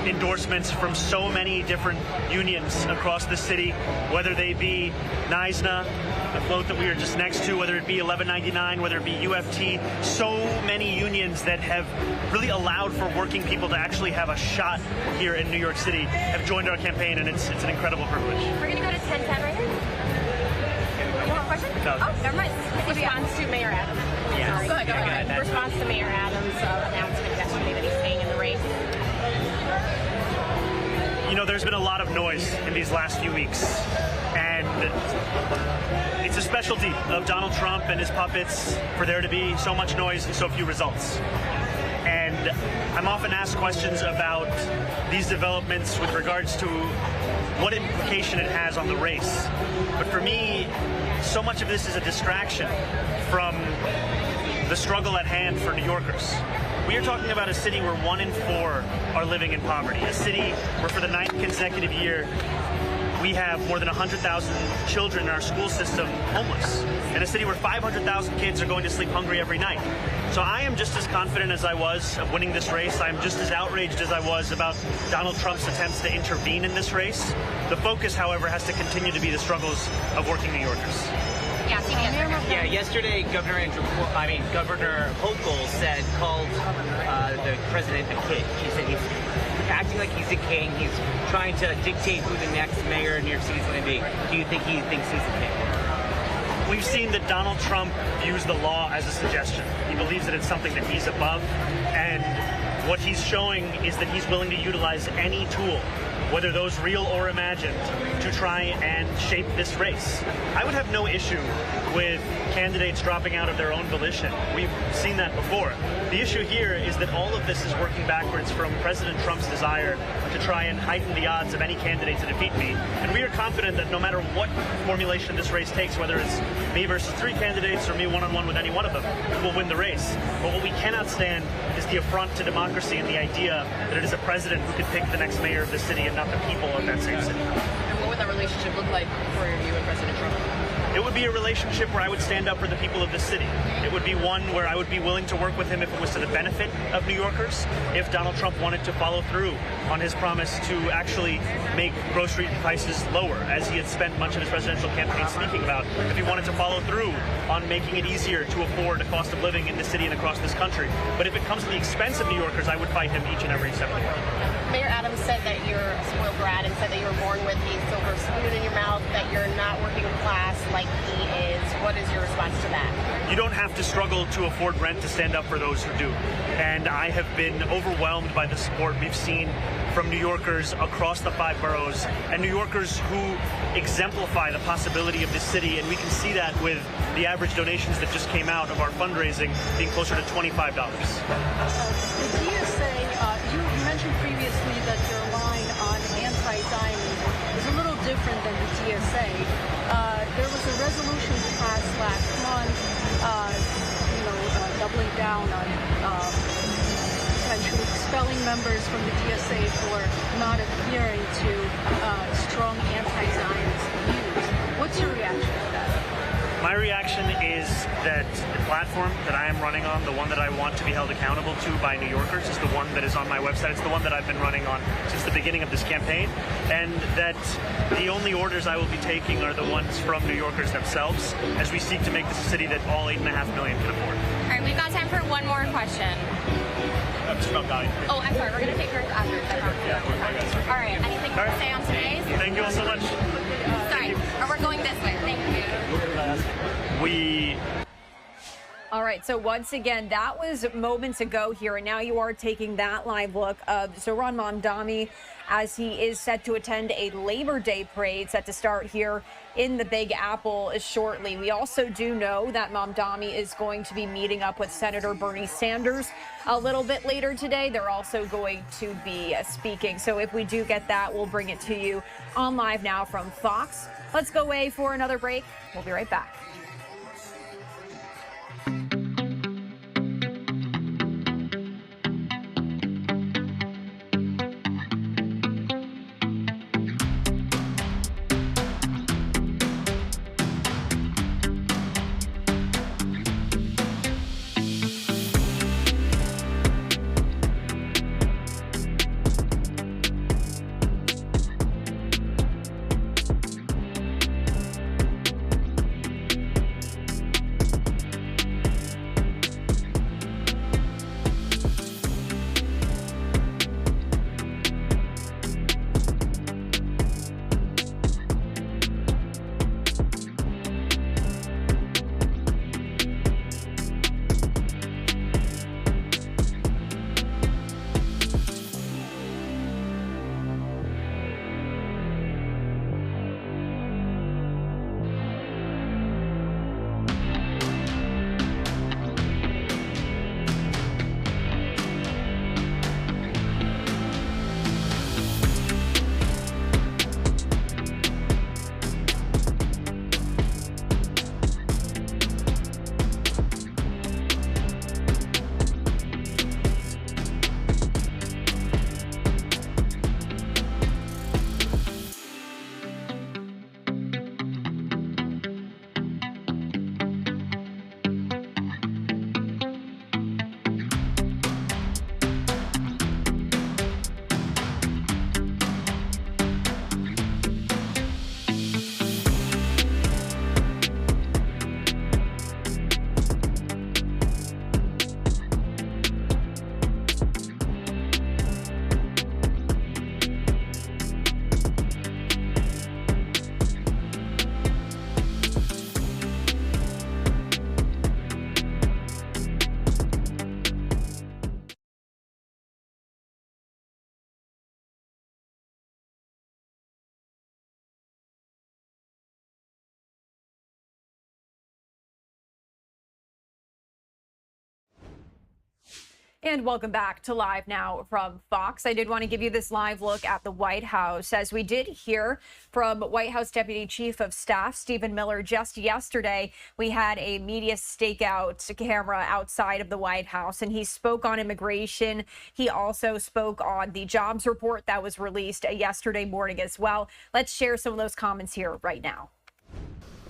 endorsements from so many different unions across the city, whether they be NISNA, the float that we are just next to, whether it be 1199, whether it be UFT, so many unions that have really allowed for working people to actually have a shot here in New York City have joined our campaign, and it's an incredible privilege. We're going to go to 1010 right here. You have a question? No. Oh, never mind. Response to Mayor Adams. Yes. Go ahead. Response to Mayor Adams' announcement yesterday that he's staying in the race. You know, there's been a lot of noise in these last few weeks, and it's a specialty of Donald Trump and his puppets for there to be so much noise and so few results. And I'm often asked questions about these developments with regards to what implication it has on the race. But for me, so much of this is a distraction from the struggle at hand for New Yorkers. We are talking about a city where 1 in 4 are living in poverty, a city where for the 9th consecutive year we have more than 100,000 children in our school system homeless, and a city where 500,000 kids are going to sleep hungry every night. So I am just as confident as I was of winning this race. I'm just as outraged as I was about Donald Trump's attempts to intervene in this race. The focus, however, has to continue to be the struggles of working New Yorkers. Yeah, yesterday Governor Hochul called the president a kid. He said he's acting like he's a king. He's trying to dictate who the next mayor of New York City is going to be. Do you think he thinks he's a king? We've seen that Donald Trump views the law as a suggestion. He believes that it's something that he's above, and what he's showing is that he's willing to utilize any tool, whether those real or imagined, to try and shape this race. I would have no issue with candidates dropping out of their own volition. We've seen that before. The issue here is that all of this is working backwards from President Trump's desire to try and heighten the odds of any candidate to defeat me. And we are confident that no matter what formulation this race takes, whether it's me versus 3 candidates or me one-on-one with any one of them, we will win the race. But what we cannot stand is the affront to democracy and the idea that it is a president who could pick the next mayor of the city and not the people of that same city. And what would that relationship look like for you and President Trump? It would be a relationship where I would stand up for the people of this city. It would be one where I would be willing to work with him if it was to the benefit of New Yorkers. If Donald Trump wanted to follow through on his promise to actually make grocery prices lower, as he had spent much of his presidential campaign speaking about. If he wanted to follow through on making it easier to afford a cost of living in this city and across this country. But if it comes to the expense of New Yorkers, I would fight him each and every step of the way. Mayor Adams said that you're a spoiled brat and said that you were born with a silver spoon in your mouth, that you're not working class like he is. What is your response to that? You don't have to struggle to afford rent to stand up for those who do. And I have been overwhelmed by the support we've seen from New Yorkers across the 5 boroughs and New Yorkers who exemplify the possibility of this city. And we can see that with the average donations that just came out of our fundraising being closer to $25. The DSA, you mentioned previously that your line on anti-Zionism is a little different than the DSA. There was a resolution passed last month, doubling down on potentially expelling members from the DSA for not adhering to strong anti-Zionist views. What's your reaction to that? My reaction is that the platform that I am running on, the one that I want to be held accountable to by New Yorkers, is the one that is on my website. It's the one that I've been running on since the beginning of this campaign, and that the only orders I will be taking are the ones from New Yorkers themselves as we seek to make this a city that all 8.5 million can afford. All right, we've got time for one more question. Mr. Malgani. Oh, I'm sorry. We're going to take yours after. All right. Anything you want to say on today's? Thank you all so much. Sorry. Or we're going this way. Thank you. All right, so once again, that was moments ago here, and now you are taking that live look of Zohran Mamdani as he is set to attend a Labor Day parade set to start here in the Big Apple shortly. We also do know that Mamdani is going to be meeting up with Senator Bernie Sanders a little bit later today. They're also going to be speaking. So if we do get that, we'll bring it to you on Live Now from Fox. Let's go away for another break. We'll be right back. And welcome back to Live Now from Fox. I did want to give you this live look at the White House, as we did hear from White House Deputy Chief of Staff Stephen Miller just yesterday. We had a media stakeout camera outside of the White House, and he spoke on immigration. He also spoke on the jobs report that was released yesterday morning as well. Let's share some of those comments here right now.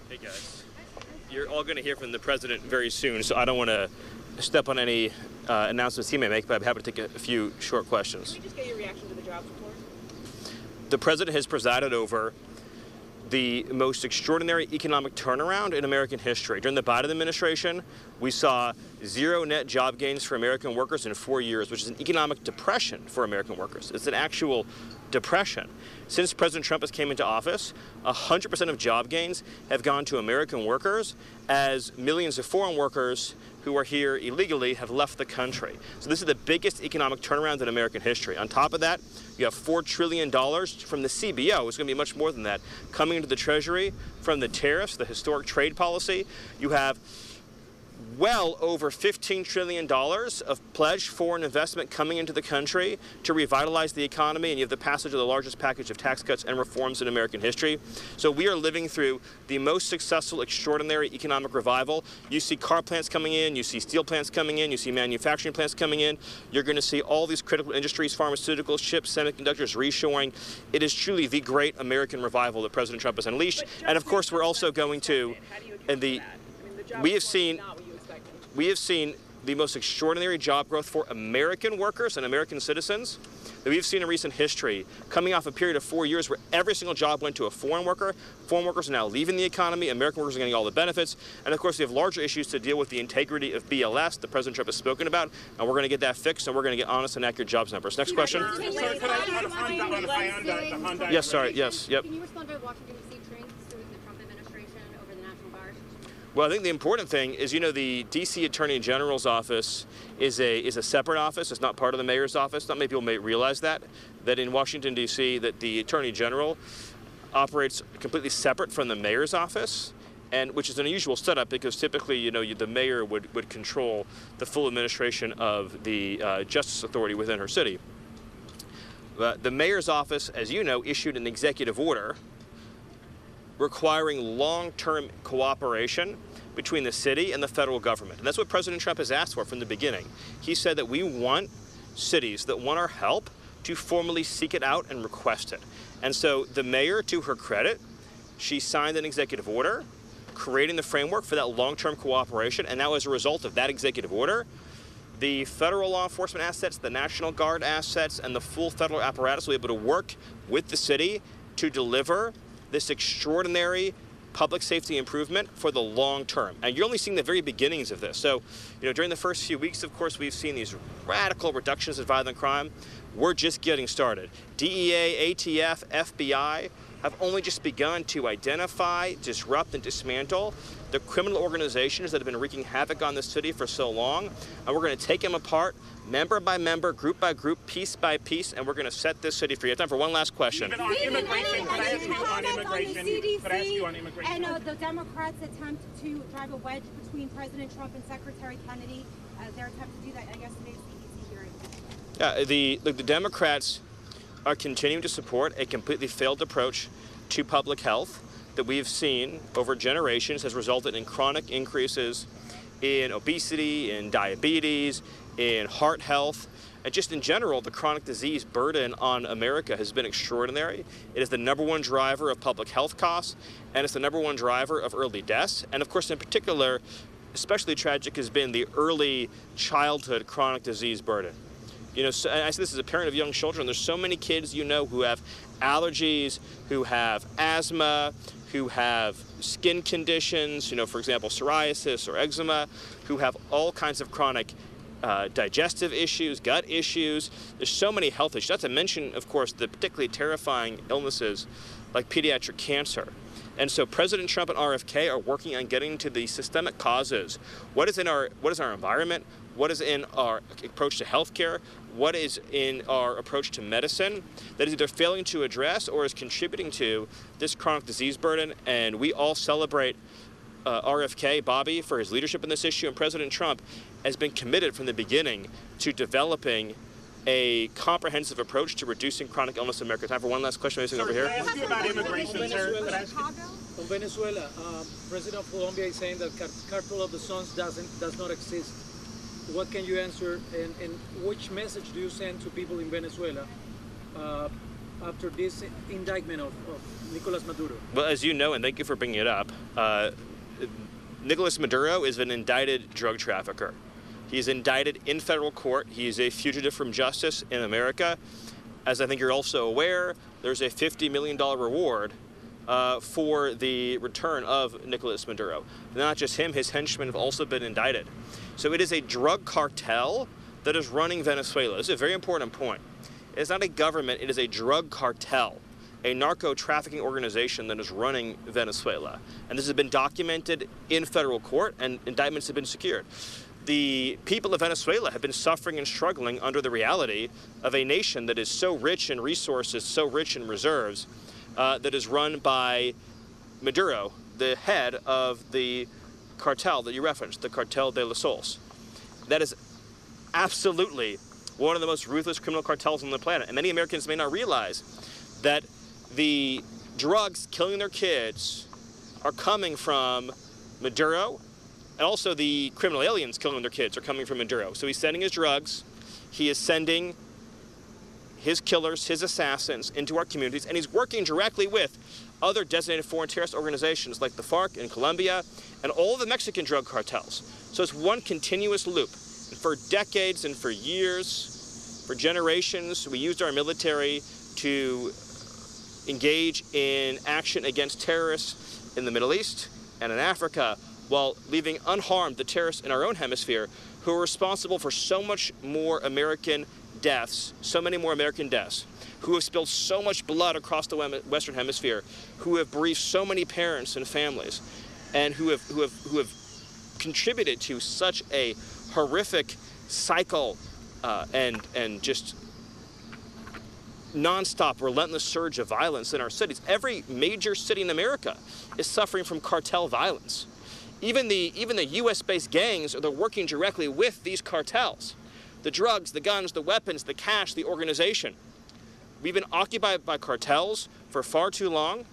Hey guys, you're all going to hear from the president very soon, so I don't want to step on any announcements he may make, but I'm happy to take a few short questions. Can we just get your reaction to the jobs report? The president has presided over the most extraordinary economic turnaround in American history. During the Biden administration, we saw zero net job gains for American workers in 4 years, which is an economic depression for American workers. It's an actual depression. Since President Trump has came into office, 100% of job gains have gone to American workers, as millions of foreign workers who are here illegally have left the country. So this is the biggest economic turnaround in American history. On top of that, you have $4 trillion from the CBO. It's going to be much more than that coming into the Treasury from the tariffs, the historic trade policy. You have well over $15 trillion of pledged foreign investment coming into the country to revitalize the economy, and you have the passage of the largest package of tax cuts and reforms in American history. So we are living through the most successful, extraordinary economic revival. You see car plants coming in, you see steel plants coming in, you see manufacturing plants coming in. You're going to see all these critical industries, pharmaceuticals, chips, semiconductors, reshoring. It is truly the great American revival that President Trump has unleashed. And of course, we're also going to, we have seen the most extraordinary job growth for American workers and American citizens that we've seen in recent history, coming off a period of 4 years where every single job went to a foreign worker. Foreign workers are now leaving the economy. American workers are getting all the benefits. And of course, we have larger issues to deal with, the integrity of BLS that President Trump has spoken about. And we're going to get that fixed, and we're going to get honest and accurate jobs numbers. Next question. Yes, sorry. Yes, yep. Can you respond to Washington, D.C. trains to the Trump administration over the National Guard? Well, I think the important thing is, the D.C. Attorney General's office is a separate office. It's not part of the mayor's office. Not many people may realize that in Washington, D.C., that the Attorney General operates completely separate from the mayor's office, and which is an unusual setup because typically, the mayor would control the full administration of the justice authority within her city. The mayor's office, as you know, issued an executive order requiring long-term cooperation between the city and the federal government. And that's what President Trump has asked for from the beginning. He said that we want cities that want our help to formally seek it out and request it. And so the mayor, to her credit, she signed an executive order creating the framework for that long-term cooperation. And now as a result of that executive order, the federal law enforcement assets, the National Guard assets, and the full federal apparatus will be able to work with the city to deliver this extraordinary public safety improvement for the long term. And you're only seeing the very beginnings of this. So, during the first few weeks, of course, we've seen these radical reductions in violent crime. We're just getting started. DEA, ATF, FBI have only just begun to identify, disrupt, and dismantle the criminal organizations that have been wreaking havoc on this city for so long. And we're going to take them apart, member by member, group by group, piece by piece, and we're going to set this city free. I have time for one last question. Even on immigration, could I ask you on immigration? Could I ask you on immigration? And the Democrats' attempt to drive a wedge between President Trump and Secretary Kennedy, their attempt to do that, I guess, today's CDC hearing. The Democrats are continuing to support a completely failed approach to public health that we've seen over generations has resulted in chronic increases in obesity, in diabetes, in heart health, and just in general, the chronic disease burden on America has been extraordinary. It is the #1 driver of public health costs, and it's the #1 driver of early deaths. And of course, in particular, especially tragic has been the early childhood chronic disease burden. So I say this as a parent of young children. There's so many kids who have allergies, who have asthma, who have skin conditions, for example, psoriasis or eczema, who have all kinds of chronic digestive issues, gut issues. There's so many health issues. Not to mention, of course, the particularly terrifying illnesses like pediatric cancer. And so President Trump and RFK are working on getting to the systemic causes. What is our environment? What is in our approach to healthcare? What is in our approach to medicine that is either failing to address or is contributing to this chronic disease burden? And we all celebrate RFK, Bobby, for his leadership in this issue, and President Trump has been committed from the beginning to developing a comprehensive approach to reducing chronic illness in America. Time for one last question. Over here. Can I ask you about immigration, sir? On Venezuela, President of Colombia is saying that cartel of the Suns does not exist. What can you answer, and which message do you send to people in Venezuela after this indictment of Nicolas Maduro? Well, as you know, and thank you for bringing it up, Nicolas Maduro is an indicted drug trafficker. He's indicted in federal court. He is a fugitive from justice in America. As I think you're also aware, there's a $50 million reward for the return of Nicolas Maduro. Not just him, his henchmen have also been indicted. So it is a drug cartel that is running Venezuela. This is a very important point. It's not a government, it is a drug cartel, a narco-trafficking organization that is running Venezuela. And this has been documented in federal court, and indictments have been secured. The people of Venezuela have been suffering and struggling under the reality of a nation that is so rich in resources, so rich in reserves, that is run by Maduro, the head of the cartel that you referenced, the Cartel de los Soles. That is absolutely one of the most ruthless criminal cartels on the planet. And many Americans may not realize that the drugs killing their kids are coming from Maduro, and also the criminal aliens killing their kids are coming from Maduro. So he's sending his drugs, he is sending his killers, his assassins into our communities, and he's working directly with other designated foreign terrorist organizations like the FARC in Colombia and all the Mexican drug cartels. So it's one continuous loop. And for decades and for years, for generations, we used our military to engage in action against terrorists in the Middle East and in Africa, while leaving unharmed the terrorists in our own hemisphere who are responsible for so much more American deaths, so many more American deaths, who have spilled so much blood across the Western Hemisphere, who have bereaved so many parents and families, and who have contributed to such a horrific cycle and just nonstop, relentless surge of violence in our cities. Every major city in America is suffering from cartel violence. Even the U.S.-based gangs are working directly with these cartels. The drugs, the guns, the weapons, the cash, the organization. We've been occupied by cartels for far too long.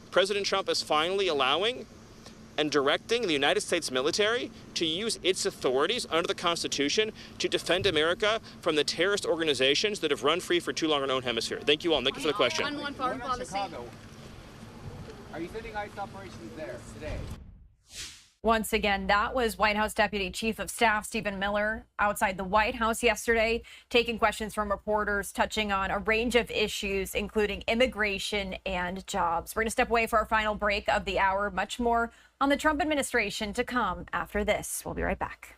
President Trump is finally allowing and directing the United States military to use its authorities under the Constitution to defend America from the terrorist organizations that have run free for too long in our own hemisphere. Thank you all, and thank you for the question. One foreign policy. Are you sending ICE operations there today? Once again, that was White House Deputy Chief of Staff Stephen Miller outside the White House yesterday, taking questions from reporters, touching on a range of issues, including immigration and jobs. We're going to step away for our final break of the hour. Much more on the Trump administration to come after this. We'll be right back.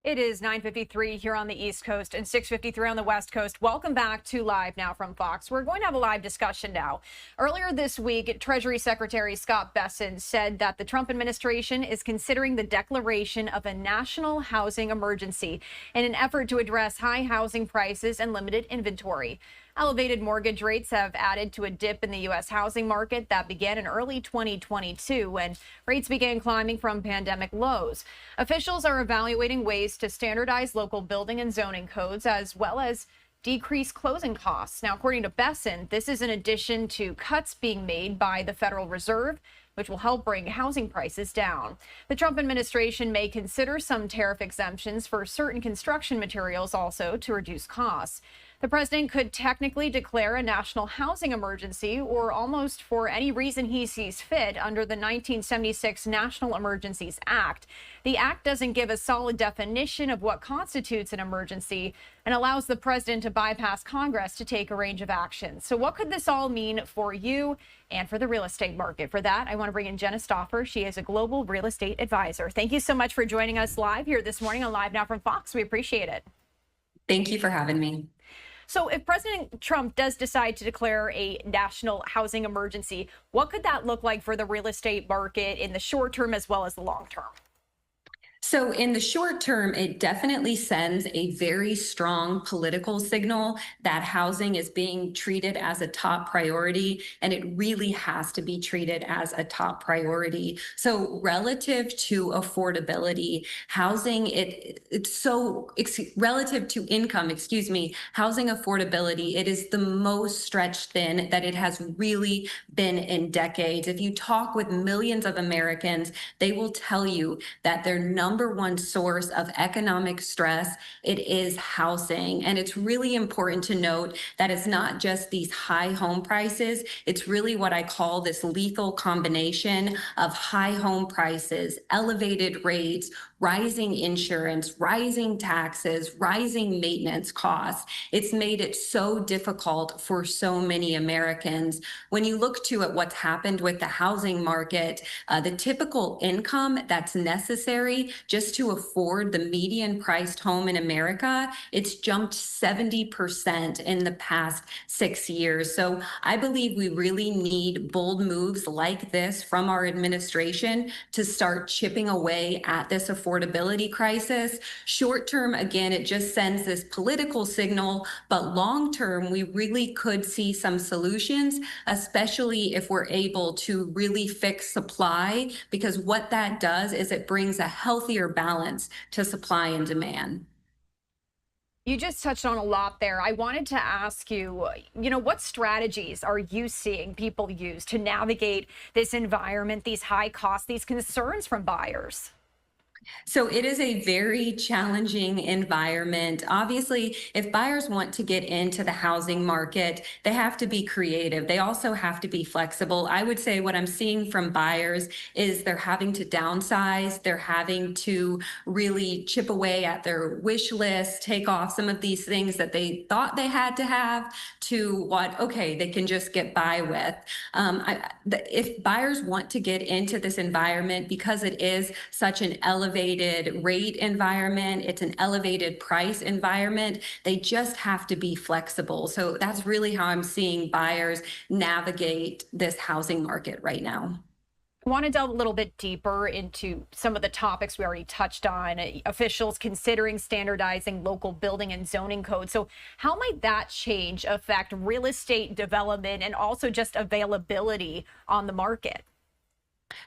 It is 9:53 here on the East Coast and 6:53 on the West Coast. Welcome back to Live Now from Fox. We're going to have a live discussion now. Earlier this week, Treasury Secretary Scott Bessent said that the Trump administration is considering the declaration of a national housing emergency in an effort to address high housing prices and limited inventory. Elevated mortgage rates have added to a dip in the U.S. housing market that began in early 2022 when rates began climbing from pandemic lows. Officials are evaluating ways to standardize local building and zoning codes as well as decrease closing costs. Now, according to Bessent, this is in addition to cuts being made by the Federal Reserve, which will help bring housing prices down. The Trump administration may consider some tariff exemptions for certain construction materials also to reduce costs. The president could technically declare a national housing emergency or almost for any reason he sees fit under the 1976 National Emergencies Act. The act doesn't give a solid definition of what constitutes an emergency and allows the president to bypass Congress to take a range of actions. So what could this all mean for you and for the real estate market? For that, I want to bring in Jenna Stauffer. She is a global real estate advisor. Thank you so much for joining us live here this morning on Live Now from Fox. We appreciate it. Thank you for having me. So if President Trump does decide to declare a national housing emergency, what could that look like for the real estate market in the short term as well as the long term? So in the short term, it definitely sends a very strong political signal that housing is being treated as a top priority, and it really has to be treated as a top priority. So relative to affordability, housing, relative to income, housing affordability, it is the most stretched thin that it has really been in decades. If you talk with millions of Americans, they will tell you that their number one source of economic stress, it is housing. And it's really important to note that it's not just these high home prices, it's really what I call this lethal combination of high home prices, elevated rates, rising insurance, rising taxes, rising maintenance costs. It's made it so difficult for so many Americans. When you look at what's happened with the housing market, the typical income that's necessary just to afford the median priced home in America, it's jumped 70% in the past 6 years. So I believe we really need bold moves like this from our administration to start chipping away at this affordability crisis. Short term, again, it just sends this political signal, but long term, we really could see some solutions, especially if we're able to really fix supply, because what that does is it brings a healthier balance to supply and demand. You just touched on a lot there. I wanted to ask you, what strategies are you seeing people use to navigate this environment, these high costs, these concerns from buyers? So it is a very challenging environment. Obviously, if buyers want to get into the housing market, they have to be creative. They also have to be flexible. I would say what I'm seeing from buyers is they're having to downsize. They're having to really chip away at their wish list, take off some of these things that they thought they had to have to what, okay, they can just get by with. If buyers want to get into this environment, because it is such an elevated rate environment, it's an elevated price environment, they just have to be flexible. So that's really how I'm seeing buyers navigate this housing market right now. I want to delve a little bit deeper into some of the topics we already touched on. Officials considering standardizing local building and zoning codes. So how might that change affect real estate development and also just availability on the market?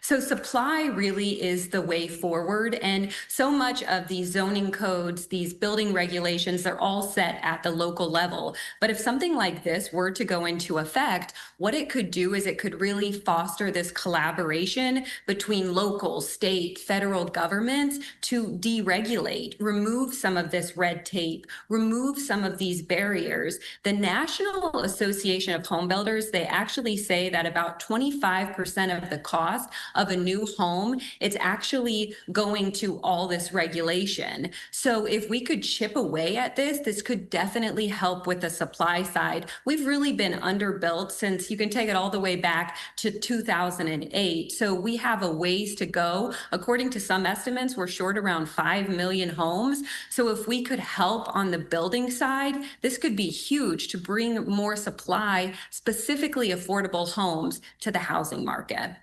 So supply really is the way forward. And so much of these zoning codes, these building regulations, they're all set at the local level. But if something like this were to go into effect, what it could do is it could really foster this collaboration between local, state, federal governments to deregulate, remove some of this red tape, remove some of these barriers. The National Association of Home Builders, they actually say that about 25% of the cost cost of a new home, it's actually going to all this regulation. So if we could chip away at this, this could definitely help with the supply side. We've really been underbuilt since, you can take it all the way back to 2008. So we have a ways to go. According to some estimates, we're short around 5 million homes. So if we could help on the building side, this could be huge to bring more supply, specifically affordable homes, to the housing market.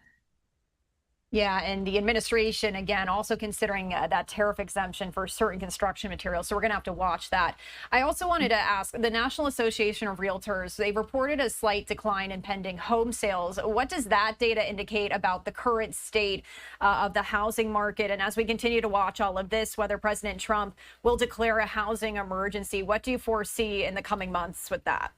Yeah, and the administration, again, also considering that tariff exemption for certain construction materials. So we're going to have to watch that. I also wanted to ask, the National Association of Realtors, they've reported a slight decline in pending home sales. What does that data indicate about the current state of the housing market? And as we continue to watch all of this, whether President Trump will declare a housing emergency, what do you foresee in the coming months with that?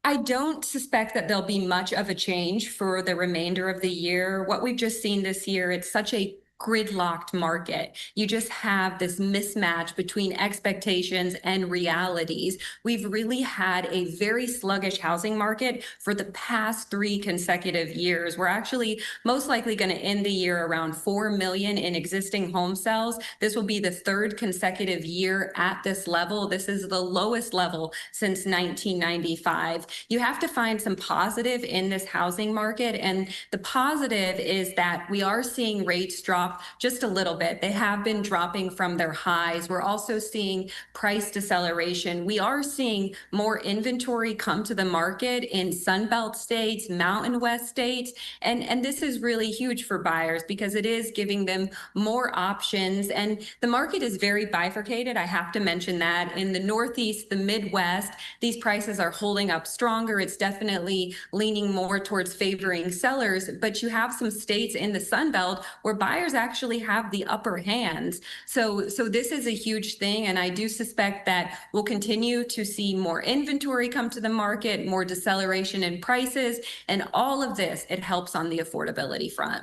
I don't suspect that there'll be much of a change for the remainder of the year. What we've just seen this year, it's such a gridlocked market. You just have this mismatch between expectations and realities. We've really had a very sluggish housing market for the past 3 consecutive years. We're actually most likely going to end the year around 4 million in existing home sales. This will be the 3rd consecutive year at this level. This is the lowest level since 1995. You have to find some positive in this housing market, and the positive is that we are seeing rates drop just a little bit. They have been dropping from their highs. We're also seeing price deceleration. We are seeing more inventory come to the market in Sunbelt states, Mountain West states, and this is really huge for buyers because it is giving them more options. And the market is very bifurcated. I have to mention that in the Northeast, the Midwest, these prices are holding up stronger. It's definitely leaning more towards favoring sellers, but you have some states in the Sunbelt where buyers actually have the upper hands. So this is a huge thing, and I do suspect that we'll continue to see more inventory come to the market, more deceleration in prices, and all of this, it helps on the affordability front.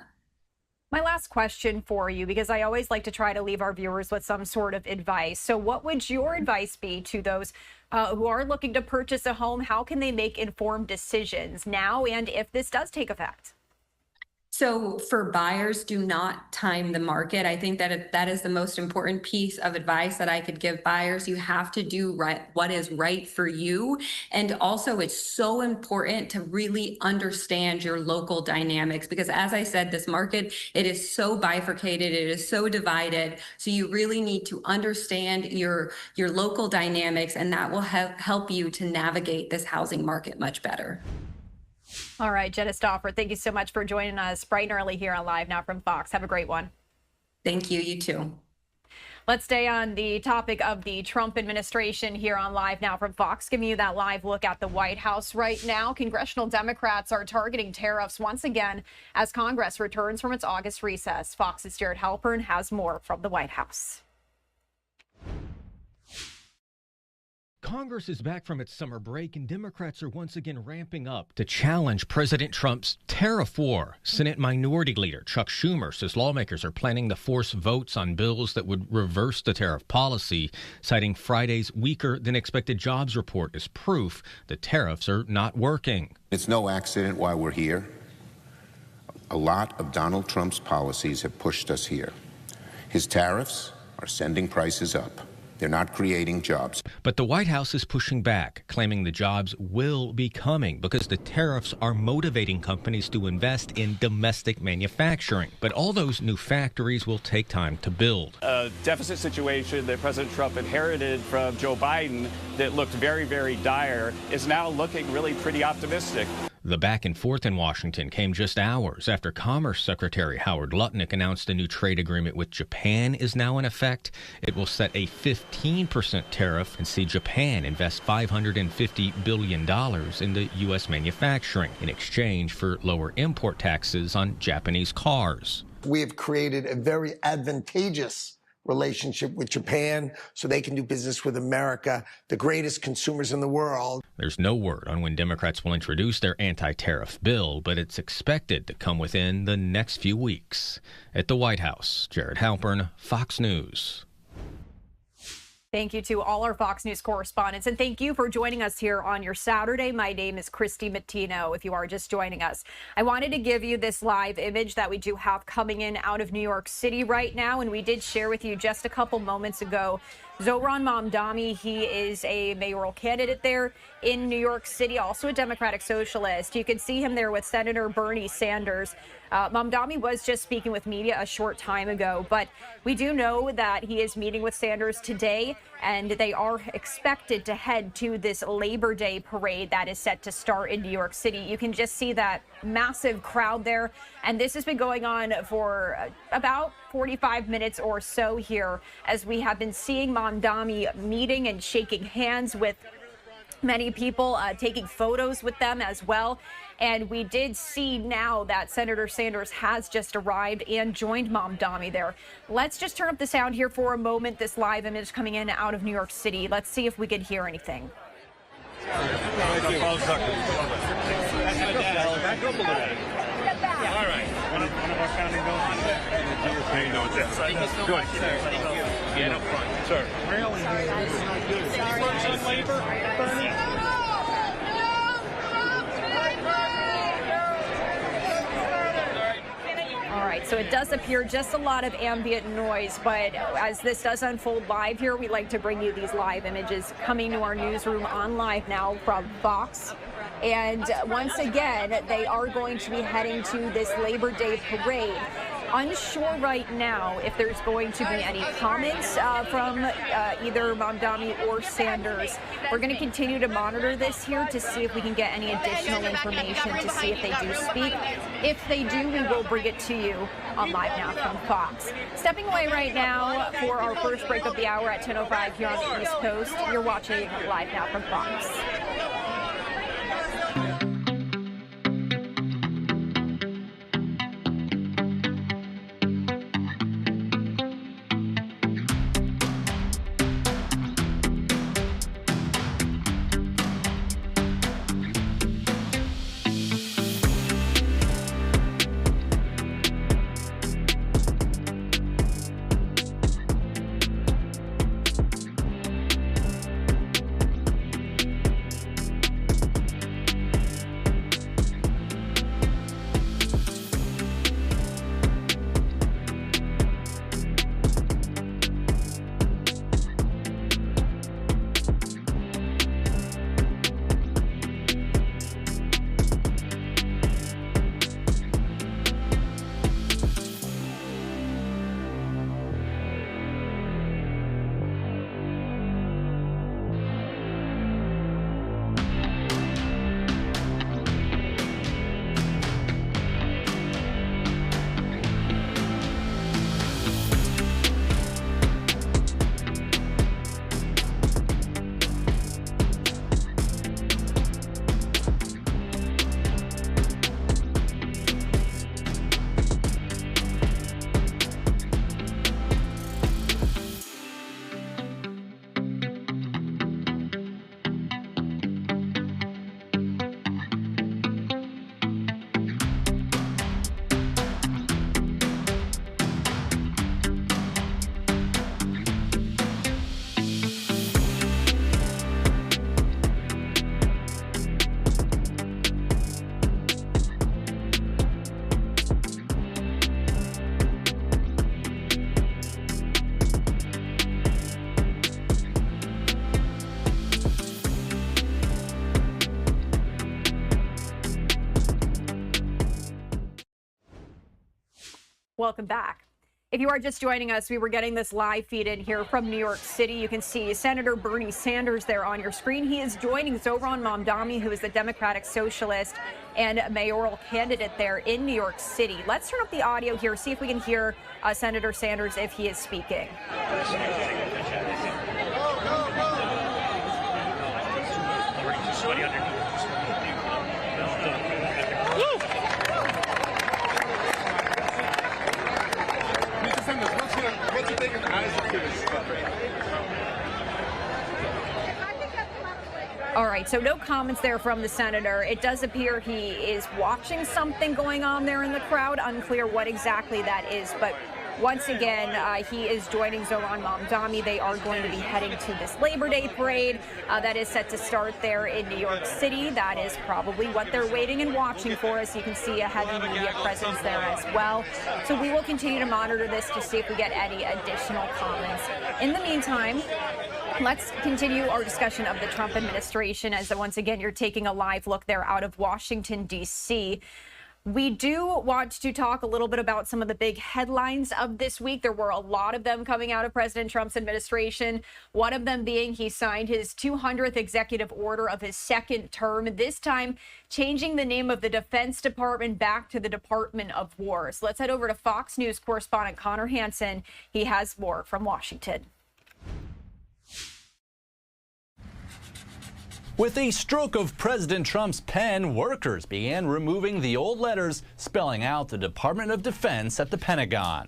My last question for you, because I always like to try to leave our viewers with some sort of advice. So what would your advice be to those who are looking to purchase a home? How can they make informed decisions now and if this does take effect? So for buyers, do not time the market. I think that that is the most important piece of advice that I could give buyers. You have to do what is right for you. And also, it's so important to really understand your local dynamics because, as I said, this market, it is so bifurcated, it is so divided. So you really need to understand your local dynamics, and that will help you to navigate this housing market much better. All right, Jenna Stauffer, thank you so much for joining us bright and early here on Live Now from Fox. Have a great one. Thank you. You too. Let's stay on the topic of the Trump administration here on Live Now from Fox, giving you that live look at the White House right now. Congressional Democrats are targeting tariffs once again as Congress returns from its August recess. Fox's Jared Halpern has more from the White House. Congress is back from its summer break, and Democrats are once again ramping up to challenge President Trump's tariff war. Senate Minority Leader Chuck Schumer says lawmakers are planning to force votes on bills that would reverse the tariff policy, citing Friday's weaker-than-expected jobs report as proof that tariffs are not working. It's no accident why we're here. A lot of Donald Trump's policies have pushed us here. His tariffs are sending prices up. They're not creating jobs. But the White House is pushing back, claiming the jobs will be coming because the tariffs are motivating companies to invest in domestic manufacturing. But all those new factories will take time to build. A deficit situation that President Trump inherited from Joe Biden that looked very, very dire is now looking really pretty optimistic. The back and forth in Washington came just hours after Commerce Secretary Howard Lutnick announced a new trade agreement with Japan is now in effect. It will set a 15% tariff and see Japan invest $550 billion into U.S. manufacturing in exchange for lower import taxes on Japanese cars. We have created a very advantageous relationship with Japan so they can do business with America, the greatest consumers in the world. There's no word on when Democrats will introduce their anti-tariff bill, but it's expected to come within the next few weeks. At the White House, Jared Halpern, Fox News. Thank you to all our Fox News correspondents, and thank you for joining us here on your Saturday. My name is Christy Mattino. If you are just joining us, I wanted to give you this live image that we do have coming in out of New York City right now, and we did share with you just a couple moments ago Zohran Mamdani. He is a mayoral candidate there in New York City, also a Democratic socialist. You can see him there with Senator Bernie Sanders. Mamdani was just speaking with media a short time ago, but we do know that he is meeting with Sanders today, and they are expected to head to this Labor Day parade that is set to start in New York City. You can just see that massive crowd there, and this has been going on for about 45 minutes or so here, as we have been seeing Mamdani meeting and shaking hands with many people, taking photos with them as well. And we did see now that Senator Sanders has just arrived and joined Mamdani there. Let's just turn up the sound here for a moment. This live image coming in out of New York City. Let's see if we could hear anything. All right. One of our founding donors. Thank you so much, sir. Thank you. Get up front. Sir. Really? On labor, Bernie? All right, so it does appear just a lot of ambient noise, but as this does unfold live here, we like to bring you these live images coming to our newsroom on LiveNOW from Fox. And once again, they are going to be heading to this Labor Day parade. Unsure right now if there's going to be any comments from either Mamdani or Sanders. We're going to continue to monitor this here to see if we can get any additional information to see if they do speak. If they do, we will bring it to you on LiveNOW from Fox. Stepping away right now for our first break of the hour at 10:05 here on the East Coast. You're watching LiveNOW from Fox. Welcome back. If you are just joining us, we were getting this live feed in here from New York City. You can see Senator Bernie Sanders there on your screen. He is joining Zohran Mamdani, who is the Democratic socialist and mayoral candidate there in New York City. Let's turn up the audio here, see if we can hear Senator Sanders if he is speaking. What's you think of the eyes of this? All right, so no comments there from the senator. It does appear he is watching something going on there in the crowd. Unclear what exactly that is, but once again, he is joining Zoran Mamdani. They are going to be heading to this Labor Day parade that is set to start there in New York City. That is probably what they're waiting and watching for. As you can see, a heavy media presence there as well. So we will continue to monitor this to see if we get any additional comments. In the meantime, let's continue our discussion of the Trump administration as once again you're taking a live look there out of Washington, D.C. We do want to talk a little bit about some of the big headlines of this week. There were a lot of them coming out of President Trump's administration. One of them being he signed his 200th executive order of his second term, this time changing the name of the Defense Department back to the Department of War. So let's head over to Fox News correspondent Connor Hansen. He has more from Washington. With a stroke of President Trump's pen, workers began removing the old letters spelling out the Department of Defense at the Pentagon.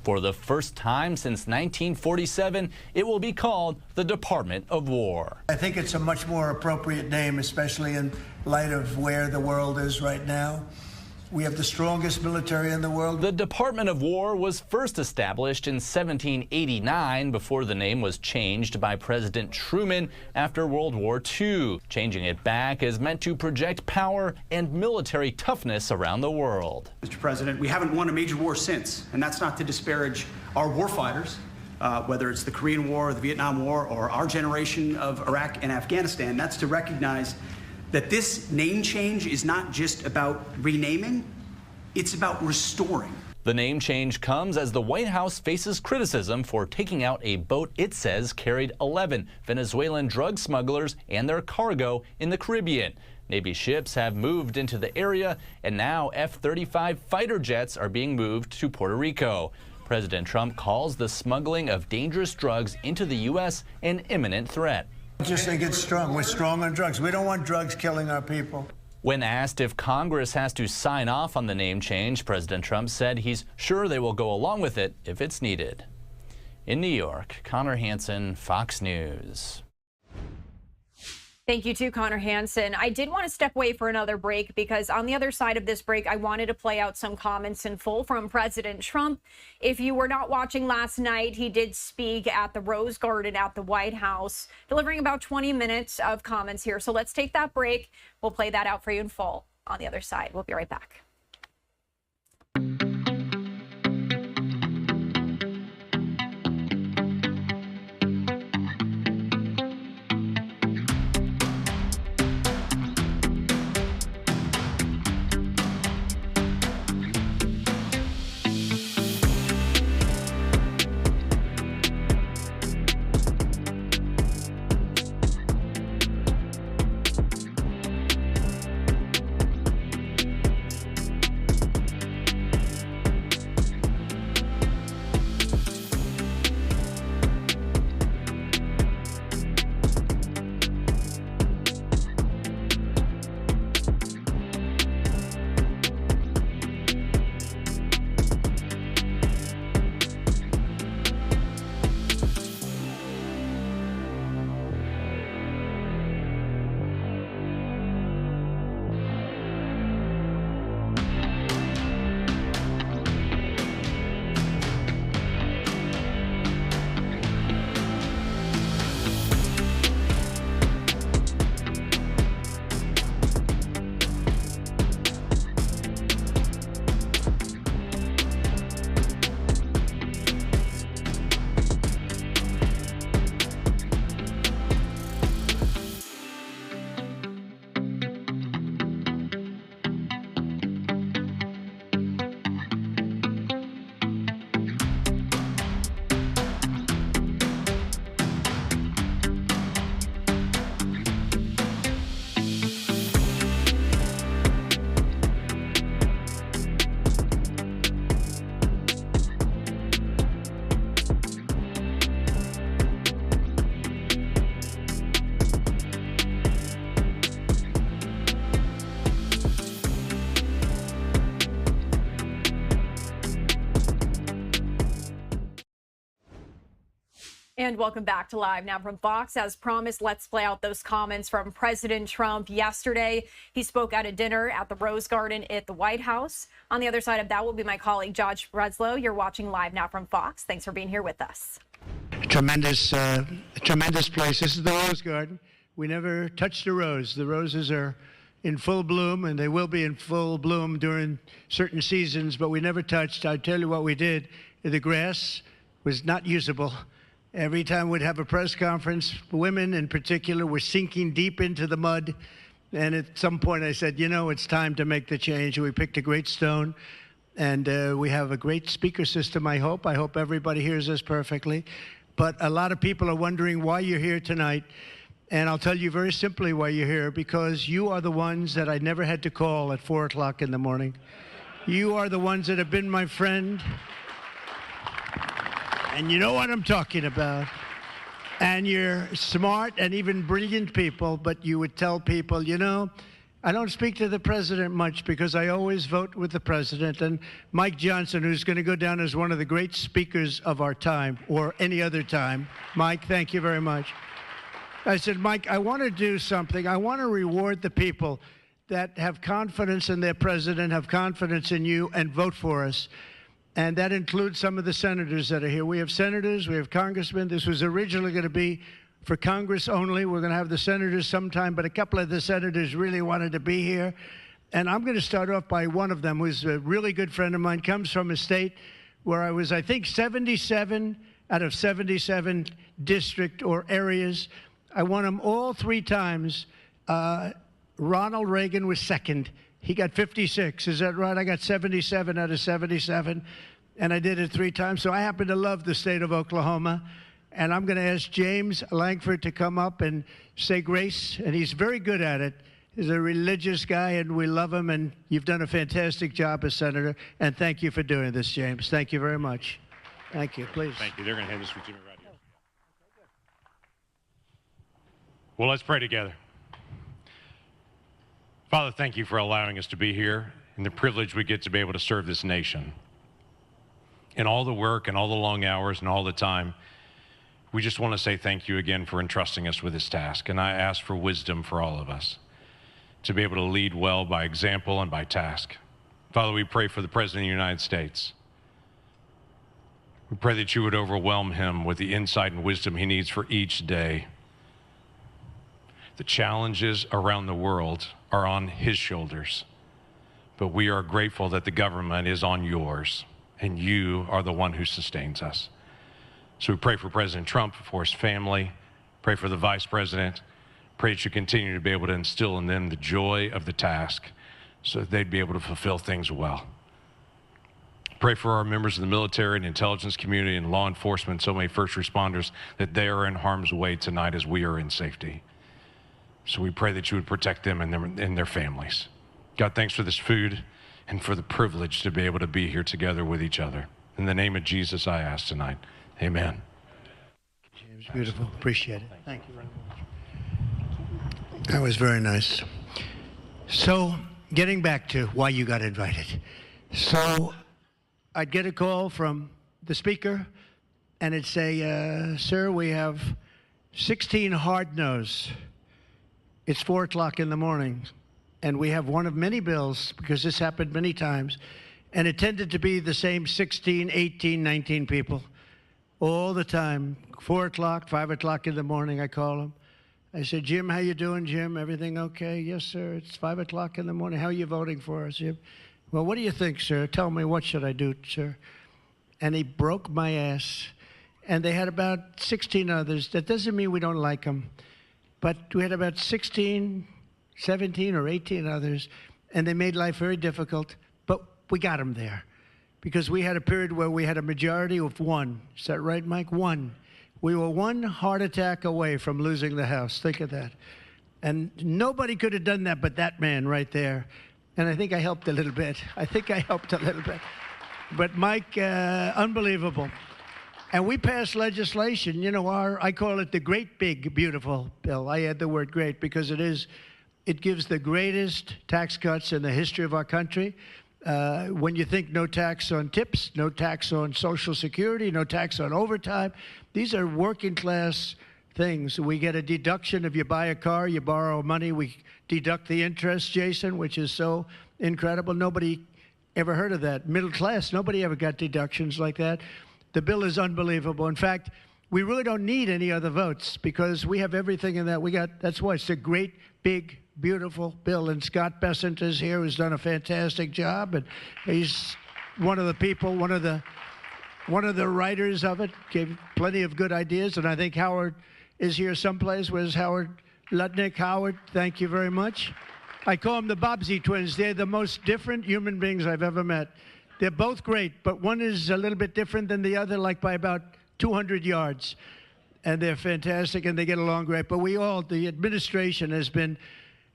For the first time since 1947, it will be called the Department of War. I think it's a much more appropriate name, especially in light of where the world is right now. We have the strongest military in the world. The Department of War was first established in 1789 before the name was changed by President Truman after World War II. Changing it back is meant to project power and military toughness around the world. Mr. President, we haven't won a major war since, and that's not to disparage our warfighters, whether it's the Korean War or the Vietnam War or our generation of Iraq and Afghanistan. That's to recognize that this name change is not just about renaming, it's about restoring. The name change comes as the White House faces criticism for taking out a boat it says carried 11 Venezuelan drug smugglers and their cargo in the Caribbean. Navy ships have moved into the area, and now F-35 fighter jets are being moved to Puerto Rico. President Trump calls the smuggling of dangerous drugs into the U.S. an imminent threat. I just think it's strong. We're strong on drugs. We don't want drugs killing our people. When asked if Congress has to sign off on the name change, President Trump said he's sure they will go along with it if it's needed. In New York, Connor Hansen, Fox News. Thank you to Connor Hansen. I did want to step away for another break because on the other side of this break, I wanted to play out some comments in full from President Trump. If you were not watching last night, he did speak at the Rose Garden at the White House, delivering about 20 minutes of comments here. So let's take that break. We'll play that out for you in full on the other side. We'll be right back. And welcome back to Live Now from Fox. As promised, let's play out those comments from President Trump yesterday. He spoke at a dinner at the Rose Garden at the White House. On the other side of that will be my colleague, Josh Breslow. You're watching Live Now from Fox. Thanks for being here with us. Tremendous place. This is the Rose Garden. We never touched a rose. The roses are in full bloom, and they will be in full bloom during certain seasons, but we never touched. I tell you what we did. The grass was not usable. Every time we'd have a press conference, women in particular were sinking deep into the mud. And at some point I said, you know, it's time to make the change. We picked a great stone, and we have a great speaker system, I hope. I hope everybody hears us perfectly. But a lot of people are wondering why you're here tonight. And I'll tell you very simply why you're here, because you are the ones that I never had to call at 4 o'clock in the morning. You are the ones that have been my friend. And you know what I'm talking about. And you're smart and even brilliant people, but you would tell people, you know, I don't speak to the president much because I always vote with the president. And Mike Johnson, who's going to go down as one of the great speakers of our time or any other time. Mike, thank you very much. I said, Mike, I want to do something. I want to reward the people that have confidence in their president, have confidence in you, and vote for us. And that includes some of the senators that are here. We have senators, we have congressmen. This was originally going to be for Congress only. We're going to have the senators sometime, but a couple of the senators really wanted to be here. And I'm going to start off by one of them, who's a really good friend of mine, comes from a state where I was, I think, 77 out of 77 district or areas. I won them all 3 times. Ronald Reagan was second. He got 56. Is that right? I got 77 out of 77, and I did it 3 times. So I happen to love the state of Oklahoma, and I'm going to ask James Langford to come up and say grace, and he's very good at it. He's a religious guy, and we love him, and you've done a fantastic job as senator, and thank you for doing this, James. Thank you very much. Thank you. Please. Thank you. They're going to hand this to Jimmy right here. Well, let's pray together. Father, thank you for allowing us to be here and the privilege we get to be able to serve this nation. In all the work and all the long hours and all the time, we just want to say thank you again for entrusting us with this task. And I ask for wisdom for all of us to be able to lead well by example and by task. Father, we pray for the President of the United States. We pray that you would overwhelm him with the insight and wisdom he needs for each day. The challenges around the world are on his shoulders, but we are grateful that the government is on yours, and you are the one who sustains us. So we pray for President Trump, for his family, pray for the Vice President, pray that you continue to be able to instill in them the joy of the task so that they'd be able to fulfill things well. Pray for our members of the military and intelligence community and law enforcement, so many first responders, that they are in harm's way tonight as we are in safety. So we pray that you would protect them and their families. God, thanks for this food and for the privilege to be able to be here together with each other. In the name of Jesus, I ask tonight. Amen. James, beautiful. Appreciate it. Thank you very much. That was very nice. So, getting back to why you got invited. So, I'd get a call from the speaker, and it'd say, sir, we have 16 hard no's. It's 4 o'clock in the morning, and we have one of many bills, because this happened many times, and it tended to be the same 16, 18, 19 people all the time. 4 o'clock, 5 o'clock in the morning, I call them. I said, Jim, how you doing, Jim? Everything okay? Yes, sir. It's 5 o'clock in the morning. How are you voting for us, Jim? Well, what do you think, sir? Tell me, what should I do, sir? And he broke my ass. And they had about 16 others. That doesn't mean we don't like them. But we had about 16, 17 or 18 others, and they made life very difficult. But we got them there because we had a period where we had a majority of 1. Is that right, Mike? 1. We were 1 heart attack away from losing the House. Think of that. And nobody could have done that but that man right there. And I think I helped a little bit. But Mike, unbelievable. And we passed legislation, you know, I call it the great, big, beautiful bill. I add the word great because it gives the greatest tax cuts in the history of our country. When you think no tax on tips, no tax on Social Security, no tax on overtime, these are working class things. We get a deduction if you buy a car, you borrow money, we deduct the interest, Jason, which is so incredible. Nobody ever heard of that. Middle class, nobody ever got deductions like that. The bill is unbelievable. In fact, we really don't need any other votes because we have everything in that. That's why it's a great, big, beautiful bill. And Scott Bessent is here, who's done a fantastic job. And he's one of the people, one of the writers of it, gave plenty of good ideas. And I think Howard is here someplace. Where's Howard Lutnick? Howard, thank you very much. I call them the Bobbsey twins. They're the most different human beings I've ever met. They're both great, but one is a little bit different than the other, like by about 200 yards. And they're fantastic, and they get along great. But the administration has been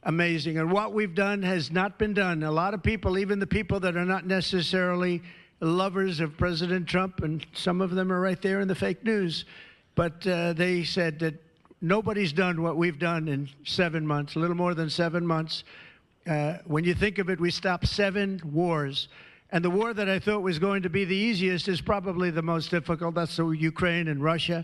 amazing. And what we've done has not been done. A lot of people, even the people that are not necessarily lovers of President Trump, and some of them are right there in the fake news, but they said that nobody's done what we've done in 7 months, a little more than 7 months. When you think of it, we stopped 7 wars. And the war that I thought was going to be the easiest is probably the most difficult. That's the Ukraine and Russia.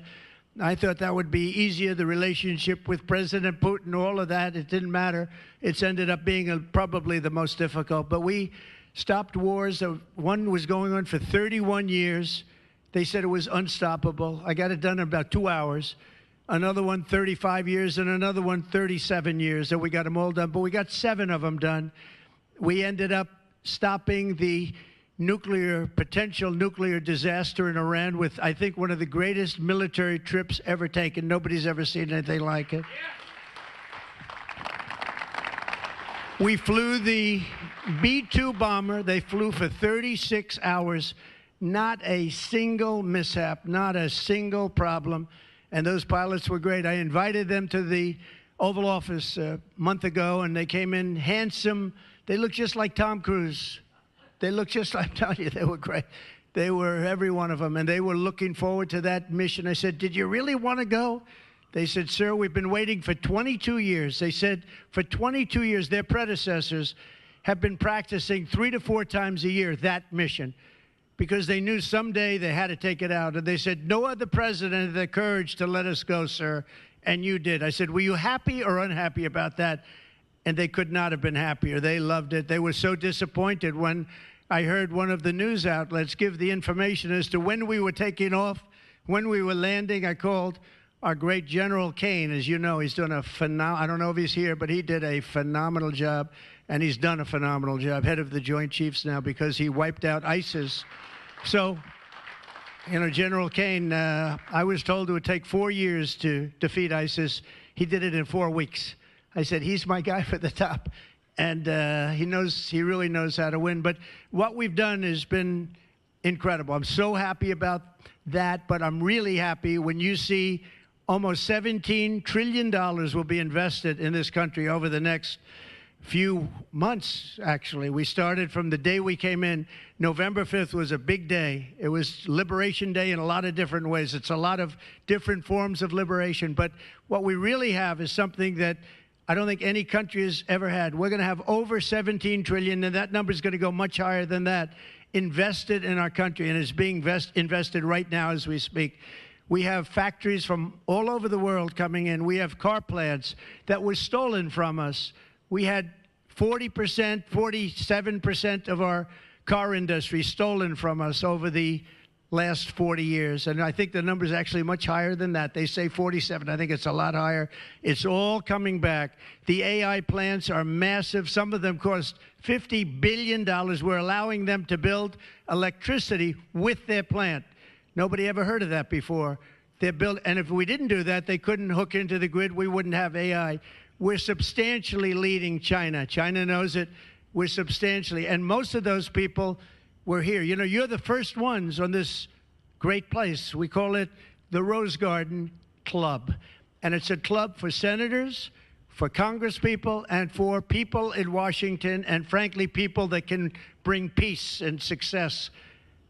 I thought that would be easier, the relationship with President Putin, all of that. It didn't matter. It's ended up being probably the most difficult. But we stopped wars. One was going on for 31 years. They said it was unstoppable. I got it done in about 2 hours. Another one, 35 years, and another one, 37 years. And we got them all done. But we got 7 of them done. We ended up stopping the potential nuclear disaster in Iran with, I think, one of the greatest military trips ever taken. Nobody's ever seen anything like it. We flew the B-2 bomber. They flew for 36 hours. Not a single mishap, not a single problem. And those pilots were great. I invited them to the Oval Office a month ago, and they came in handsome. They looked just like Tom Cruise. They looked just like, I'm telling you, they were great. They were, every one of them, and they were looking forward to that mission. I said, did you really want to go? They said, sir, we've been waiting for 22 years. They said for 22 years, their predecessors have been practicing 3 to 4 times a year that mission because they knew someday they had to take it out. And they said, no other president had the courage to let us go, sir, and you did. I said, were you happy or unhappy about that? And they could not have been happier. They loved it. They were so disappointed when I heard one of the news outlets give the information as to when we were taking off, when we were landing. I called our great General Kane. As you know, he's done a phenomenal, I don't know if he's here, but he did a phenomenal job, and he's done a phenomenal job, head of the Joint Chiefs now, because he wiped out ISIS. So, you know, General Kane, I was told it would take 4 years to defeat ISIS. He did it in 4 weeks. I said, he's my guy for the top. And he really knows how to win. But what we've done has been incredible. I'm so happy about that, but I'm really happy when you see almost $17 trillion will be invested in this country over the next few months, actually. We started from the day we came in. November 5th was a big day. It was Liberation Day in a lot of different ways. It's a lot of different forms of liberation. But what we really have is something that I don't think any country has ever had. We're going to have over $17 trillion, and that number is going to go much higher than that, invested in our country, and is being invested right now as we speak. We have factories from all over the world coming in. We have car plants that were stolen from us. We had 40%, 47% of our car industry stolen from us over the last 40 years. And I think the number is actually much higher than that. They say 47. I think it's a lot higher. It's all coming back. The AI plants are massive. Some of them cost $50 billion. We're allowing them to build electricity with their plant. Nobody ever heard of that before. They're built, and if we didn't do that, they couldn't hook into the grid. We wouldn't have AI. We're substantially leading China. China knows it. We're substantially, and most of those people were here. You know, you're the first ones on this great place. We call it the Rose Garden Club. And it's a club for senators, for congresspeople, and for people in Washington, and frankly, people that can bring peace and success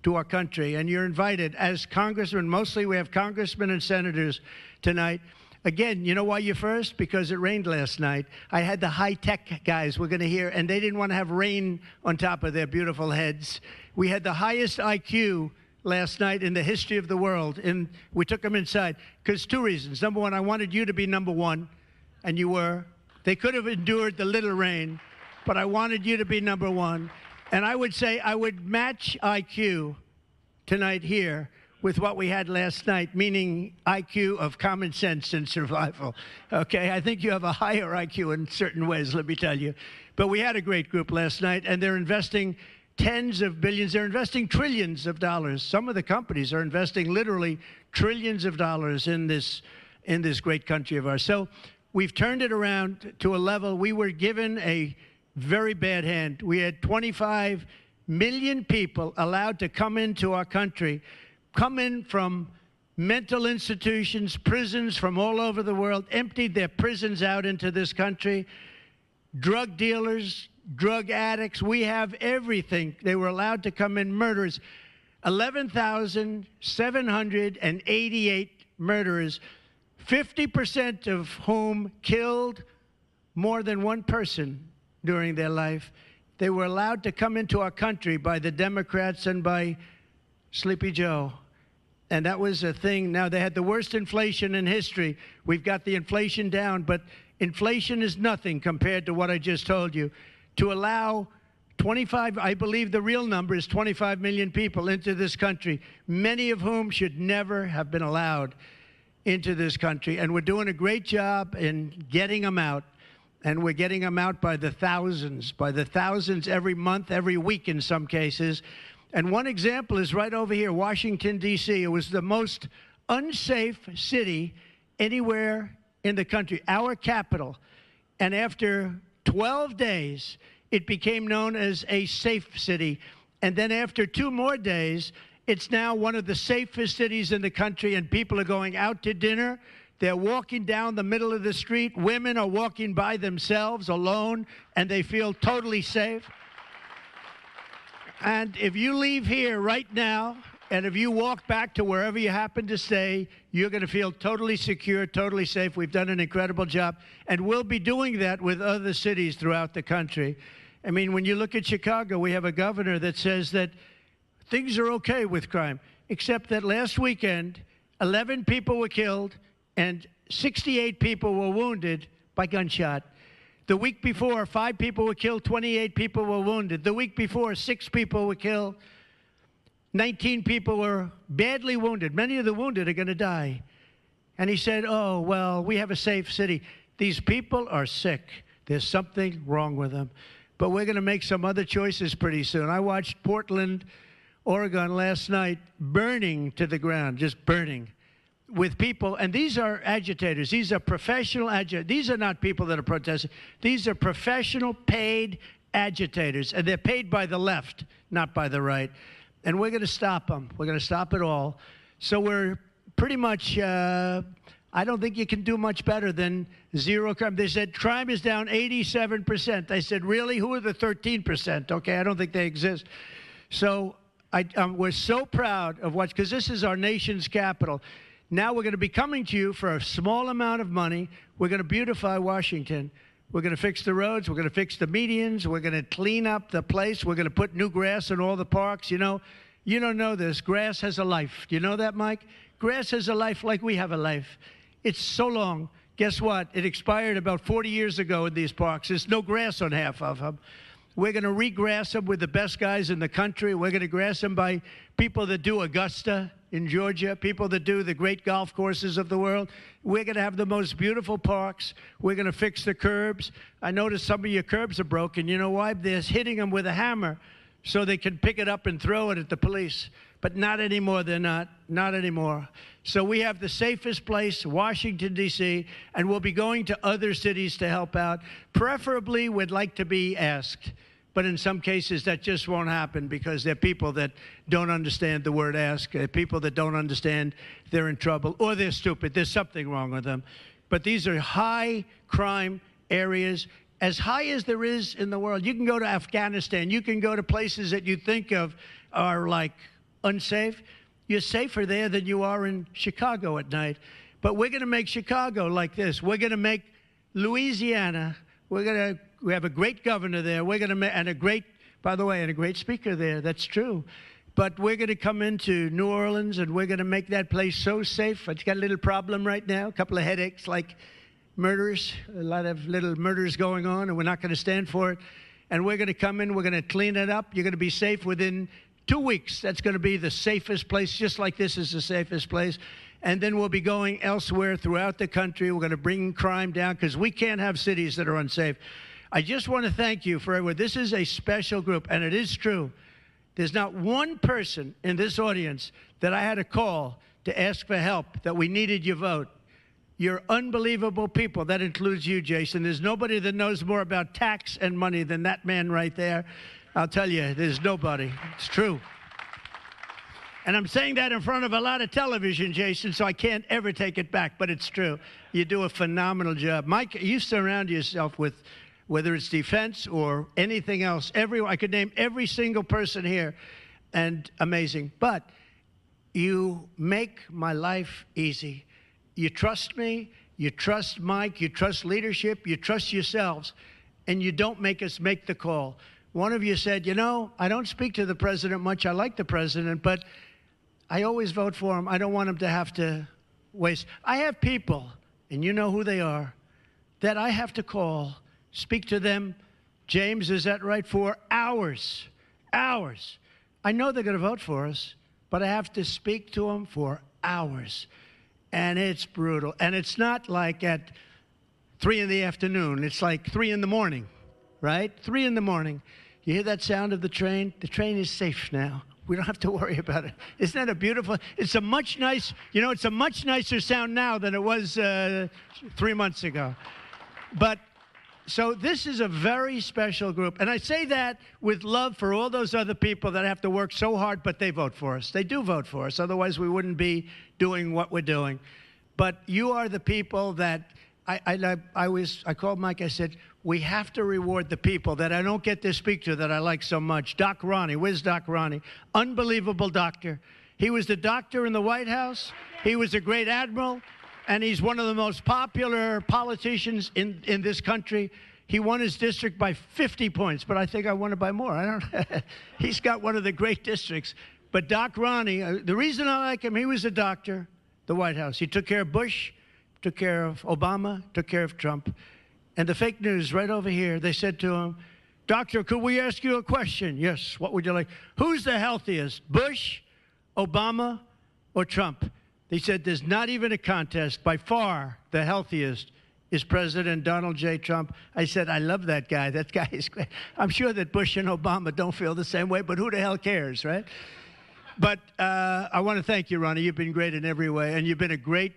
to our country. And you're invited as congressmen. Mostly we have congressmen and senators tonight. Again, you know why you're first? Because it rained last night. I had the high-tech guys we're going to hear, and they didn't want to have rain on top of their beautiful heads. We had the highest IQ last night in the history of the world, and we took them inside because two reasons. Number one, I wanted you to be number one, and you were. They could have endured the little rain, but I wanted you to be number one. And I would say I would match IQ tonight here with what we had last night, meaning IQ of common sense and survival. Okay, I think you have a higher IQ in certain ways, let me tell you. But we had a great group last night, and they're investing tens of billions. They're investing trillions of dollars. Some of the companies are investing literally trillions of dollars in this great country of ours. So we've turned it around to a level. We were given a very bad hand. We had 25 million people allowed to come into our country, come in from mental institutions, prisons from all over the world, emptied their prisons out into this country, drug dealers, drug addicts. We have everything. They were allowed to come in, murderers. 11,788 murderers, 50% of whom killed more than one person during their life. They were allowed to come into our country by the Democrats and by Sleepy Joe. And that was a thing. Now, they had the worst inflation in history. We've got the inflation down, but inflation is nothing compared to what I just told you. To allow 25, I believe the real number is 25 million people into this country, many of whom should never have been allowed into this country. And we're doing a great job in getting them out. And we're getting them out by the thousands every month, every week in some cases. And one example is right over here, Washington, D.C. It was the most unsafe city anywhere in the country, our capital. And after 12 days, it became known as a safe city. And then after 2 more days, it's now one of the safest cities in the country, and people are going out to dinner. They're walking down the middle of the street. Women are walking by themselves alone, and they feel totally safe. And if you leave here right now, and if you walk back to wherever you happen to stay, you're going to feel totally secure, totally safe. We've done an incredible job, and we'll be doing that with other cities throughout the country. I mean, when you look at Chicago, we have a governor that says that things are okay with crime, except that last weekend, 11 people were killed and 68 people were wounded by gunshot. The week before, 5 people were killed, 28 people were wounded. The week before, 6 people were killed, 19 people were badly wounded. Many of the wounded are going to die. And he said, oh, well, we have a safe city. These people are sick. There's something wrong with them. But we're going to make some other choices pretty soon. I watched Portland, Oregon last night burning to the ground, just burning, with people, and these are agitators. These are professional agitators. These are not people that are protesting. These are professional, paid agitators, and they're paid by the left, not by the right. And we're going to stop them. We're going to stop it all. So we're pretty much, I don't think you can do much better than zero crime. They said crime is down 87%. I said, really? Who are the 13%? Okay, I don't think they exist. So we're so proud of what, because this is our nation's capital. Now we're going to be coming to you for a small amount of money. We're going to beautify Washington. We're going to fix the roads. We're going to fix the medians. We're going to clean up the place. We're going to put new grass in all the parks. You know, you don't know this. Grass has a life. Do you know that, Mike? Grass has a life like we have a life. It's so long. Guess what? It expired about 40 years ago in these parks. There's no grass on half of them. We're going to regrass them with the best guys in the country. We're going to grass them by people that do Augusta in Georgia, people that do the great golf courses of the world. We're going to have the most beautiful parks. We're going to fix the curbs. I noticed some of your curbs are broken. You know why? They're hitting them with a hammer so they can pick it up and throw it at the police. But not anymore. They're not. Not anymore. So we have the safest place, Washington, D.C., and we'll be going to other cities to help out. Preferably, we'd like to be asked. But in some cases, that just won't happen because there are people that don't understand the word ask, people that don't understand they're in trouble, or they're stupid. There's something wrong with them. But these are high crime areas, as high as there is in the world. You can go to Afghanistan. You can go to places that you think of are like unsafe. You're safer there than you are in Chicago at night. But we're going to make Chicago like this. We're going to make Louisiana. We have a great governor there. We're going to make, and a great, by the way, and a great speaker there. That's true. But we're going to come into New Orleans, and we're going to make that place so safe. It's got a little problem right now, a couple of headaches, like murders, a lot of little murders going on, and we're not going to stand for it. And we're going to come in, we're going to clean it up. You're going to be safe within 2 weeks. That's going to be the safest place, just like this is the safest place. And then we'll be going elsewhere throughout the country. We're going to bring crime down because we can't have cities that are unsafe. I just want to thank you for everyone. This is a special group, and it is true. There's not one person in this audience that I had to call to ask for help, that we needed your vote. You're unbelievable people. That includes you, Jason. There's nobody that knows more about tax and money than that man right there. I'll tell you, there's nobody. It's true. And I'm saying that in front of a lot of television, Jason, so I can't ever take it back, but it's true. You do a phenomenal job. Mike, you surround yourself with, whether it's defense or anything else, I could name every single person here, and amazing. But you make my life easy. You trust me, you trust Mike, you trust leadership, you trust yourselves, and you don't make us make the call. One of you said, you know, I don't speak to the president much. I like the president, but I always vote for him. I don't want him to have to waste. I have people, and you know who they are, that I have to call, speak to them. James, is that right? For hours, hours. I know they're going to vote for us, but I have to speak to them for hours. And it's brutal. And it's not like at 3 in the afternoon. It's like 3 in the morning, right? 3 in the morning. You hear that sound of the train? The train is safe now. We don't have to worry about it. Isn't that a beautiful? It's a much nice, you know, it's a much nicer sound now than it was 3 months ago. But so this is a very special group. And I say that with love for all those other people that have to work so hard, but they vote for us. They do vote for us. Otherwise, we wouldn't be doing what we're doing. But you are the people that I called Mike. I said, we have to reward the people that I don't get to speak to that I like so much. Doc Ronnie, where's Doc Ronnie? Unbelievable doctor. He was the doctor in the White House. He was a great admiral. And he's one of the most popular politicians in this country. He won his district by 50 points, but I think I won it by more. I don't. He's got one of the great districts. But Doc Ronnie, the reason I like him, he was a doctor, the White House. He took care of Bush, took care of Obama, took care of Trump. And the fake news right over here, they said to him, Doctor, could we ask you a question? Yes, what would you like? Who's the healthiest, Bush, Obama, or Trump? He said there's not even a contest. By far, the healthiest is President Donald J. Trump. I said, I love that guy. That guy is great. I'm sure that Bush and Obama don't feel the same way, but who the hell cares, right? But I want to thank you, Ronnie. You've been great in every way, and you've been a great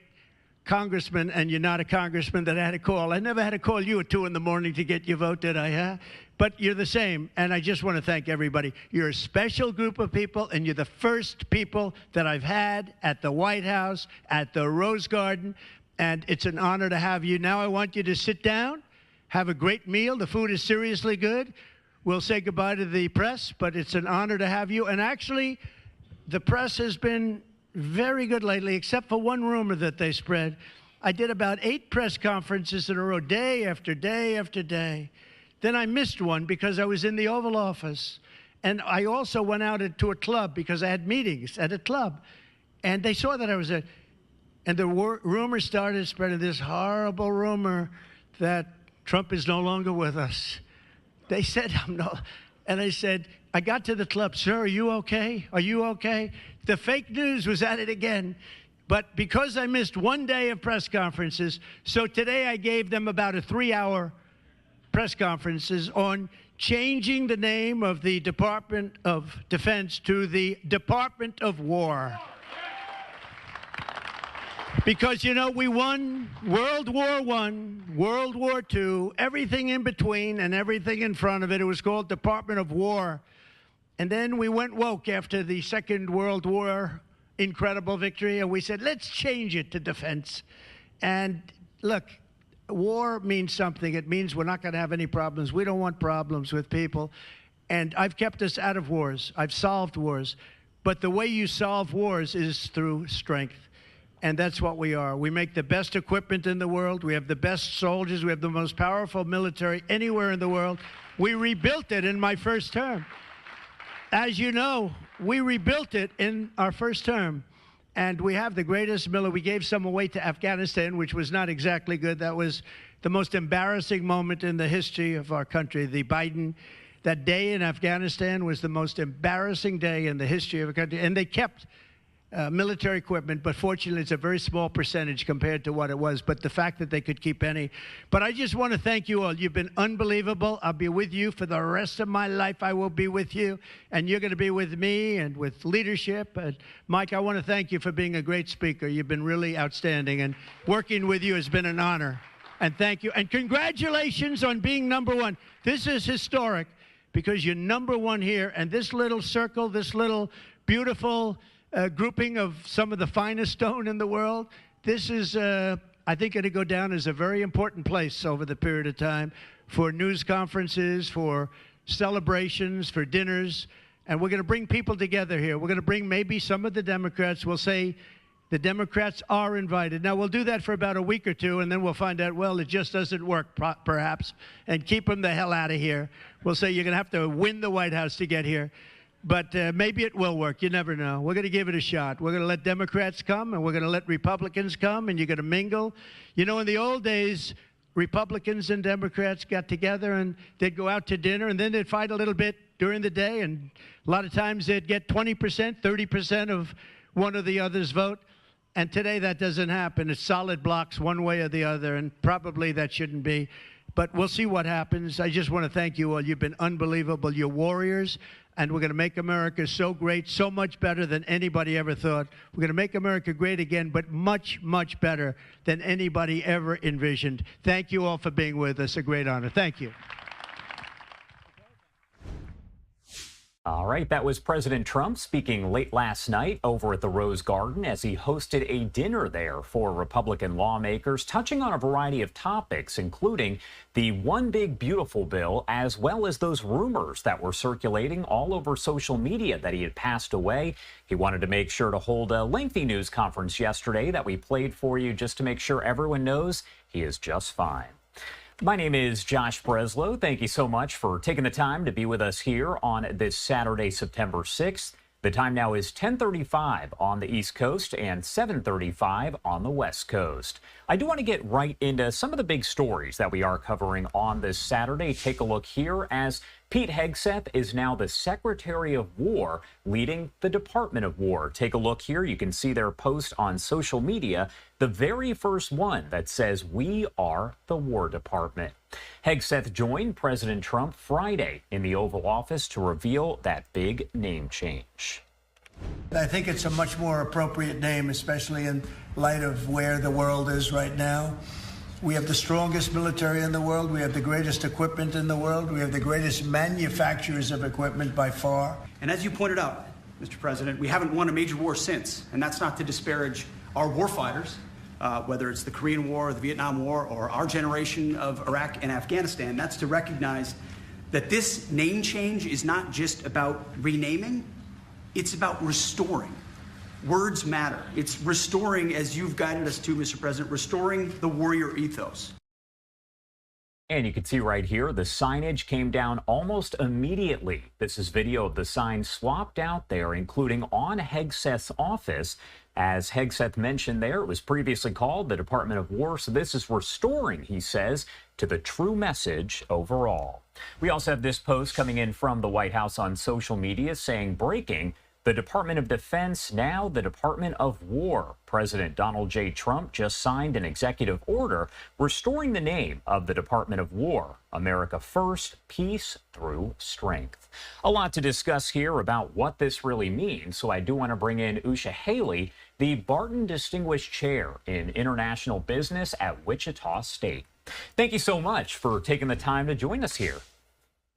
congressman, and you're not a congressman that I had to call. I never had to call you at 2 in the morning to get your vote, did I? Huh? But you're the same, and I just want to thank everybody. You're a special group of people, and you're the first people that I've had at the White House, at the Rose Garden, and it's an honor to have you. Now I want you to sit down, have a great meal. The food is seriously good. We'll say goodbye to the press, but it's an honor to have you. And actually, the press has been very good lately, except for one rumor that they spread. I did about 8 press conferences in a row, day after day after day. Then I missed one because I was in the Oval Office. And I also went out to a club because I had meetings at a club. And they saw that I was there. And the rumor started spreading, this horrible rumor that Trump is no longer with us. They said, and I said, I got to the club, sir, are you okay? Are you okay? The fake news was at it again. But because I missed one day of press conferences, so today I gave them about a 3-hour press conferences on changing the name of the Department of Defense to the Department of War. Because, you know, we won World War I, World War II, everything in between and everything in front of it. It was called Department of War. And then we went woke after the Second World War, incredible victory, and we said, let's change it to defense. And look, war means something. It means we're not going to have any problems. We don't want problems with people. And I've kept us out of wars. I've solved wars. But the way you solve wars is through strength. And that's what we are. We make the best equipment in the world. We have the best soldiers. We have the most powerful military anywhere in the world. We rebuilt it in my first term. As you know, we rebuilt it in our first term. And we have the greatest military. We gave some away to Afghanistan, which was not exactly good. That was the most embarrassing moment in the history of our country. That day in Afghanistan was the most embarrassing day in the history of our country. And they kept military equipment, but fortunately it's a very small percentage compared to what it was. But the fact that they could keep any. But I just want to thank you all. You've been unbelievable. I'll be with you for the rest of my life. I will be with you, and you're going to be with me and with leadership. And Mike, I want to thank you for being a great speaker. You've been really outstanding, and working with you has been an honor. And thank you. And congratulations on being #1. This is historic because you're #1 here, and this little circle, this little beautiful grouping of some of the finest stone in the world. This is, I think, going to go down as a very important place over the period of time for news conferences, for celebrations, for dinners. And we're going to bring people together here. We're going to bring maybe some of the Democrats. We'll say the Democrats are invited. Now, we'll do that for about a week or two, and then we'll find out, well, it just doesn't work, perhaps, and keep them the hell out of here. We'll say you're going to have to win the White House to get here. But maybe it will work. You never know. We're going to give it a shot. We're going to let Democrats come, and we're going to let Republicans come, and you're going to mingle. You know, in the old days, Republicans and Democrats got together, and they'd go out to dinner, and then they'd fight a little bit during the day, and a lot of times they'd get 20%, 30% of one or the other's vote. And today that doesn't happen. It's solid blocks one way or the other, and probably that shouldn't be. But we'll see what happens. I just want to thank you all. You've been unbelievable. You're warriors. And we're going to make America so great, so much better than anybody ever thought. We're going to make America great again, but much, much better than anybody ever envisioned. Thank you all for being with us. A great honor. Thank you. All right, that was President Trump speaking late last night over at the Rose Garden as he hosted a dinner there for Republican lawmakers, touching on a variety of topics, including the One Big Beautiful bill, as well as those rumors that were circulating all over social media that he had passed away. He wanted to make sure to hold a lengthy news conference yesterday that we played for you just to make sure everyone knows he is just fine. My name is Josh Breslow. Thank you so much for taking the time to be with us here on this Saturday, September 6th. The time now is 10:35 on the East Coast and 7:35 on the West Coast. I do want to get right into some of the big stories that we are covering on this Saturday. Take a look here as Pete Hegseth is now the Secretary of War leading the Department of War. Take a look here. You can see their post on social media, the very first one that says, "We are the War Department." Hegseth joined President Trump Friday in the Oval Office to reveal that big name change. I think it's a much more appropriate name, especially in light of where the world is right now. We have the strongest military in the world. We have the greatest equipment in the world. We have the greatest manufacturers of equipment by far. And as you pointed out, Mr. President, we haven't won a major war since, and that's not to disparage our warfighters, whether it's the Korean War or the Vietnam War or our generation of Iraq and Afghanistan. That's to recognize that this name change is not just about renaming, it's about restoring. Words matter. It's restoring, as you've guided us to, Mr. President, restoring the warrior ethos. And you can see right here, the signage came down almost immediately. This is video of the sign swapped out there, including on Hegseth's office. As Hegseth mentioned there, it was previously called the Department of War. So this is restoring, he says, to the true message overall. We also have this post coming in from the White House on social media saying, breaking, the Department of Defense, now the Department of War. President Donald J. Trump just signed an executive order restoring the name of the Department of War. America first, peace through strength. A lot to discuss here about what this really means, so I do want to bring in Usha Haley, the Barton Distinguished Chair in International Business at Wichita State. Thank you so much for taking the time to join us here.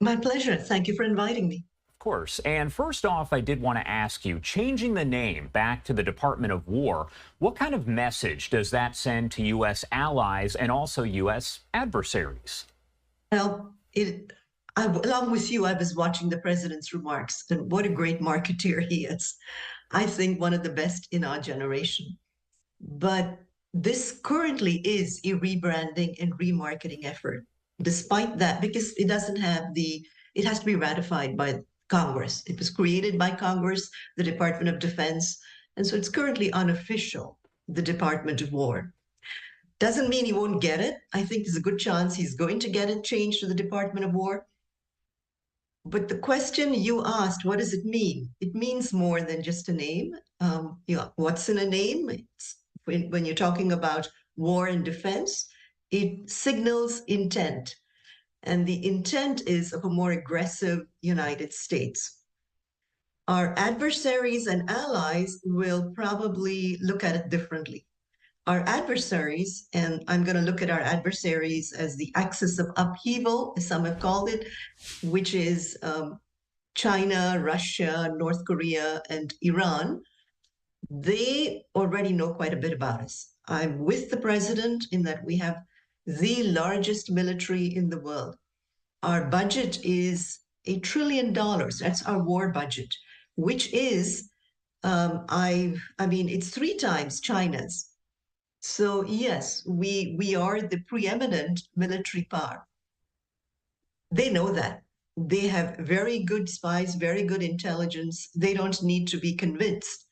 My pleasure. Thank you for inviting me. Of course. And first off, I did want to ask you, changing the name back to the Department of War, what kind of message does that send to U.S. allies and also U.S. adversaries? Well, along with you, I was watching the president's remarks, and what a great marketeer he is. I think one of the best in our generation. But this currently is a rebranding and remarketing effort. Despite that, because it doesn't have it has to be ratified by Congress. It was created by Congress, the Department of Defense, and so it's currently unofficial, the Department of War. Doesn't mean he won't get it. I think there's a good chance he's going to get it changed to the Department of War. But the question you asked, what does it mean? It means more than just a name. What's in a name? When you're talking about war and defense, it signals intent. And the intent is of a more aggressive United States. Our adversaries and allies will probably look at it differently. Our adversaries, and I'm going to look at our adversaries as the axis of upheaval, as some have called it, which is China, Russia, North Korea, and Iran. They already know quite a bit about us. I'm with the president in that we have the largest military in the world. Our budget is $1 trillion. That's our war budget, which is, it's 3 times China's. So yes, we are the preeminent military power. They know that. They have very good spies, very good intelligence. They don't need to be convinced.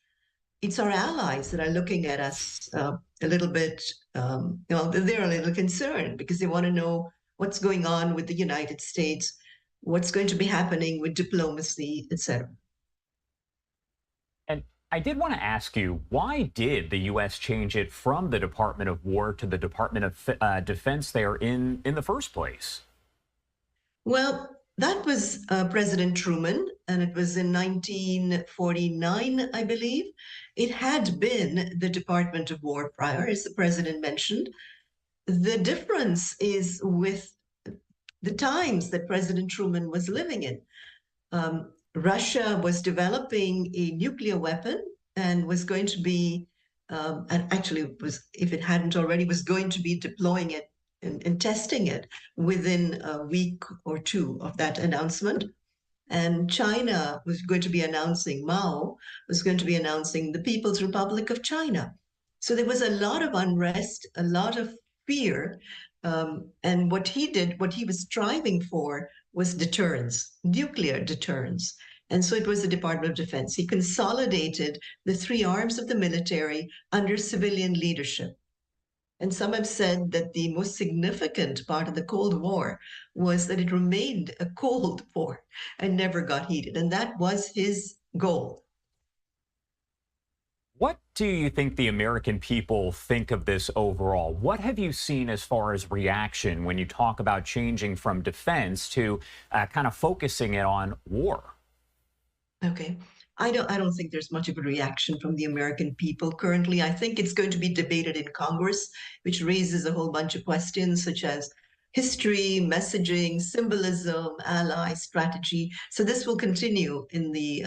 It's our allies that are looking at us a little bit, they're a little concerned because they want to know what's going on with the United States, what's going to be happening with diplomacy, etc. And I did want to ask you, why did the U.S. change it from the Department of War to the Department of Defense there in the first place? Well, that was President Truman, and it was in 1949, I believe. It had been the Department of War prior, as the president mentioned. The difference is with the times that President Truman was living in. Russia was developing a nuclear weapon and was going to be, and actually was, if it hadn't already, was going to be deploying it and testing it within a week or 2 of that announcement. And China was going to be announcing, Mao was going to be announcing the People's Republic of China. So there was a lot of unrest, a lot of fear. And what he was striving for was deterrence, nuclear deterrence. And so it was the Department of Defense. He consolidated the 3 arms of the military under civilian leadership. And some have said that the most significant part of the Cold War was that it remained a Cold War and never got heated. And that was his goal. What do you think the American people think of this overall? What have you seen as far as reaction when you talk about changing from defense to kind of focusing it on war? Okay. I don't think there's much of a reaction from the American people currently. I think it's going to be debated in Congress, which raises a whole bunch of questions such as history, messaging, symbolism, ally, strategy. So this will continue in the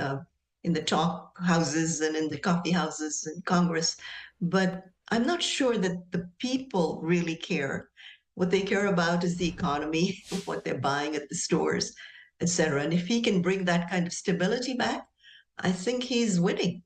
talk houses and in the coffee houses in Congress. But I'm not sure that the people really care. What they care about is the economy, what they're buying at the stores, etc. And if he can bring that kind of stability back, I think he's winning.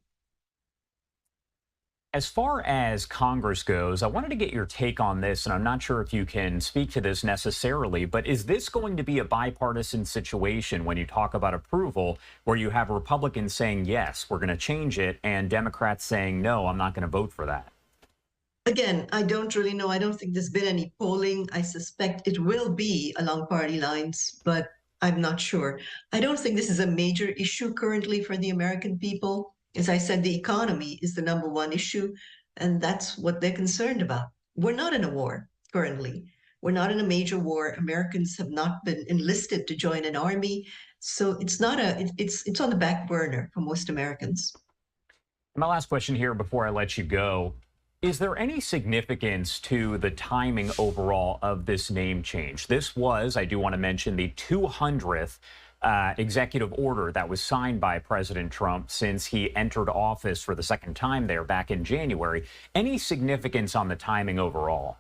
As far as Congress goes, I wanted to get your take on this, and I'm not sure if you can speak to this necessarily, but is this going to be a bipartisan situation when you talk about approval, where you have Republicans saying, yes, we're going to change it, and Democrats saying, no, I'm not going to vote for that? Again, I don't really know. I don't think there's been any polling. I suspect it will be along party lines, but I'm not sure. I don't think this is a major issue currently for the American people. As I said, the economy is the #1 issue, and that's what they're concerned about. We're not in a war currently. We're not in a major war. Americans have not been enlisted to join an army. So it's not it's on the back burner for most Americans. My last question here before I let you go. Is there any significance to the timing overall of this name change? This was, I do want to mention, the 200th executive order that was signed by President Trump since he entered office for the second time there back in January. Any significance on the timing overall?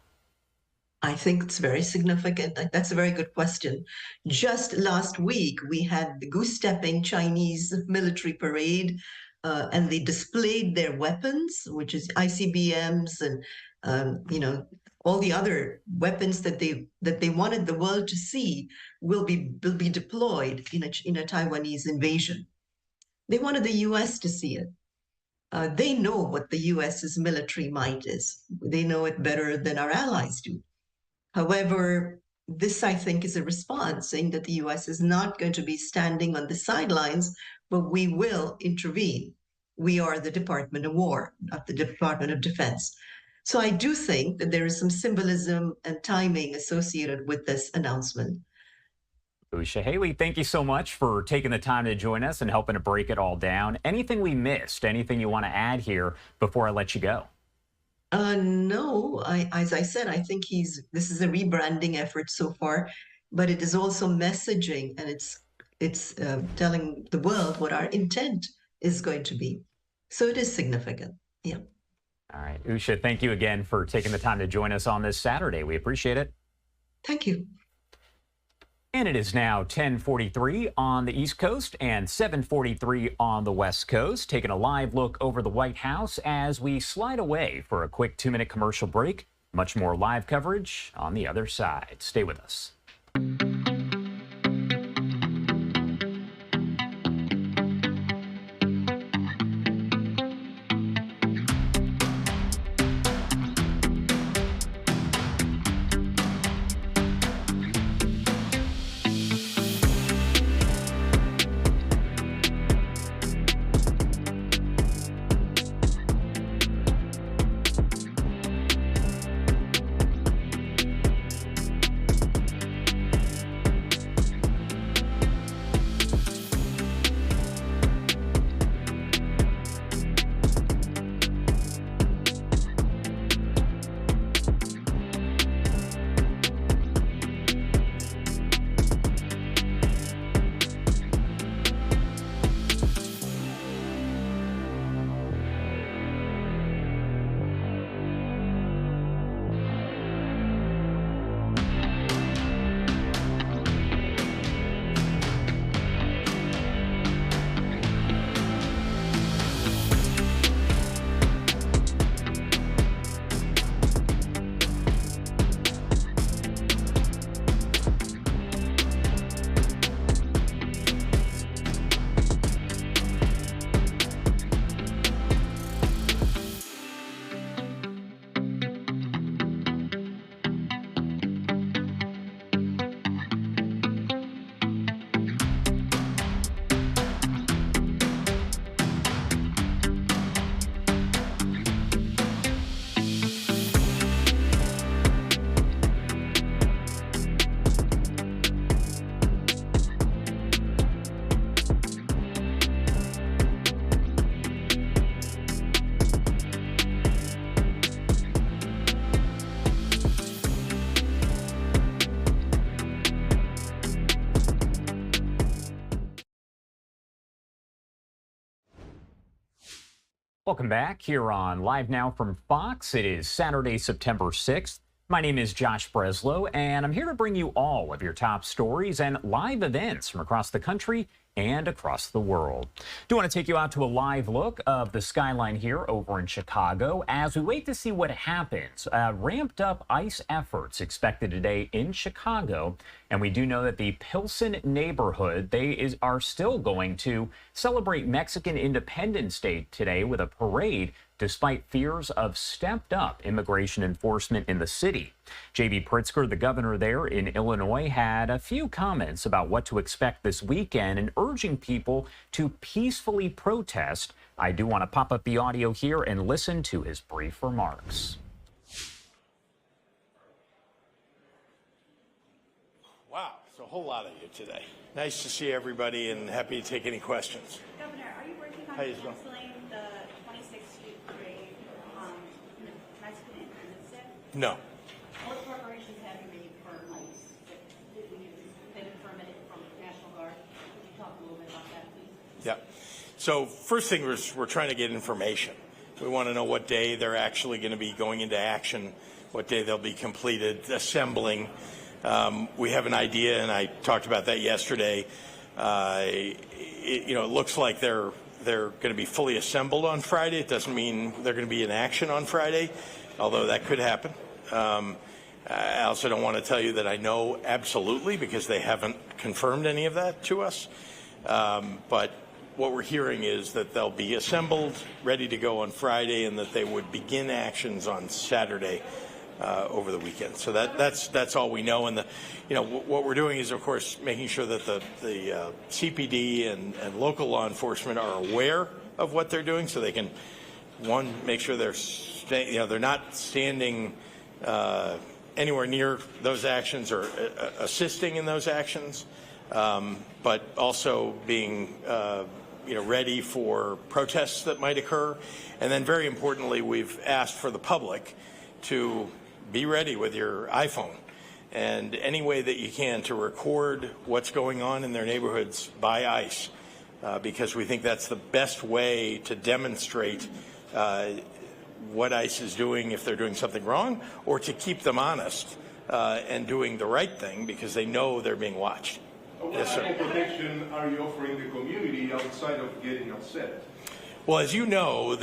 I think it's very significant. That's a very good question. Just last week, we had the goose-stepping Chinese military parade. and they displayed their weapons, which is ICBMs and all the other weapons that they wanted the world to see will be deployed in a Taiwanese invasion. They wanted the U.S. to see it. They know what the U.S.'s military might is. They know it better than our allies do. However, this, I think, is a response saying that the U.S. is not going to be standing on the sidelines, but we will intervene. We are the Department of War, not the Department of Defense. So I do think that there is some symbolism and timing associated with this announcement. Usha Haley, thank you so much for taking the time to join us and helping to break it all down. Anything we missed? Anything you want to add here before I let you go? No, as I said, I think this is a rebranding effort so far, but it is also messaging, and it's telling the world what our intent is going to be. So it is significant. Yeah. All right, Usha, thank you again for taking the time to join us on this Saturday. We appreciate it. Thank you. And it is now 10:43 on the East Coast and 7:43 on the West Coast. Taking a live look over the White House as we slide away for a quick 2-minute commercial break. Much more live coverage on the other side. Stay with us. Welcome back here on Live Now from Fox. It is Saturday, September 6th. My name is Josh Breslow, and I'm here to bring you all of your top stories and live events from across the country and across the world. Do want to take you out to a live look of the skyline here over in Chicago as we wait to see what happens. Ramped up ICE efforts expected today in Chicago, and we do know that the Pilsen neighborhood, are still going to celebrate Mexican Independence Day today with a parade, despite fears of stepped-up immigration enforcement in the city. J.B. Pritzker, the governor there in Illinois, had a few comments about what to expect this weekend and urging people to peacefully protest. I do want to pop up the audio here and listen to his brief remarks. Wow, it's a whole lot of you today. Nice to see everybody and happy to take any questions. Governor, are you working on canceling the 26th Street parade Mexican Independence Day? No. What preparations have you made for ICE? You've been permitted from the National Guard. Could you talk a little bit about that, please? Yeah. So first thing is we're trying to get information. We want to know what day they're actually going to be going into action, what day they'll be completed assembling. We have an idea, and I talked about that yesterday. It looks like they're they're going to be fully assembled on Friday. It doesn't mean they're going to be in action on Friday, although that could happen. I also don't want to tell you that I know absolutely, because they haven't confirmed any of that to us. But what we're hearing is that they'll be assembled, ready to go on Friday, and that they would begin actions on Saturday over the weekend. So that's all we know. And what we're doing is, of course, making sure that the CPD and local law enforcement are aware of what they're doing, so they can, one, make sure they're not standing anywhere near those actions or assisting in those actions, but also being ready for protests that might occur. And then, very importantly, we've asked for the public to be ready with your iPhone and any way that you can to record what's going on in their neighborhoods by ICE, because we think that's the best way to demonstrate what ICE is doing if they're doing something wrong, or to keep them honest and doing the right thing because they know they're being watched. What type of protection are you offering the community outside of getting upset? Well, as you know,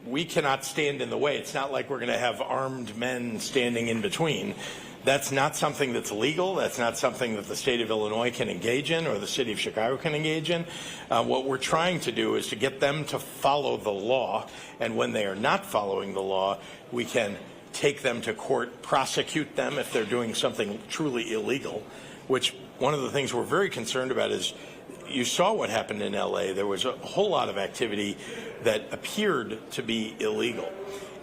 we cannot stand in the way. It's not like we're going to have armed men standing in between. That's not something that's legal. That's not something that the state of Illinois can engage in or the city of Chicago can engage in. What we're trying to do is to get them to follow the law, and when they are not following the law, we can take them to court, prosecute them if they're doing something truly illegal, which one of the things we're very concerned about is, you saw what happened in LA. There was a whole lot of activity that appeared to be illegal.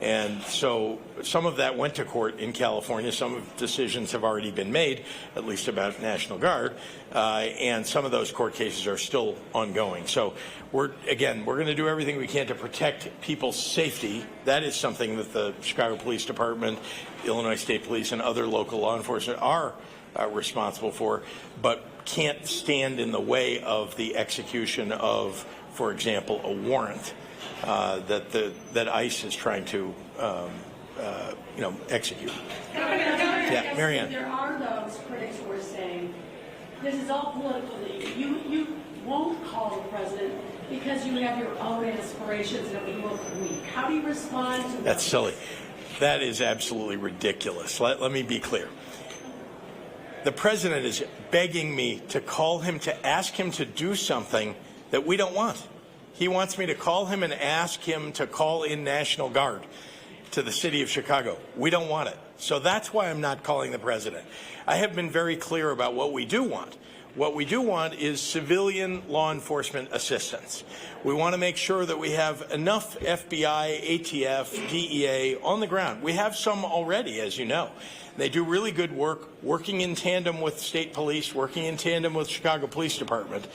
And so some of that went to court in California. Some decisions have already been made, at least about National Guard, and some of those court cases are still ongoing. So we're going to do everything we can to protect people's safety. That is something that the Chicago Police Department, Illinois State Police, and other local law enforcement are responsible for, but can't stand in the way of the execution of, for example, a warrant that ICE is trying to execute. Yeah, Marianne. There are those critics who are saying this is all politically. You won't call the president because you have your own aspirations and it would look weak. How do you respond to that? That's silly. That is absolutely ridiculous. Let me be clear. The president is begging me to call him to ask him to do something that we don't want. He wants me to call him and ask him to call in National Guard to the city of Chicago. We don't want it. So that's why I'm not calling the president. I have been very clear about what we do want. What we do want is civilian law enforcement assistance. We want to make sure that we have enough FBI, ATF, DEA on the ground. We have some already, as you know. They do really good work, working in tandem with state police, working in tandem with Chicago Police Department.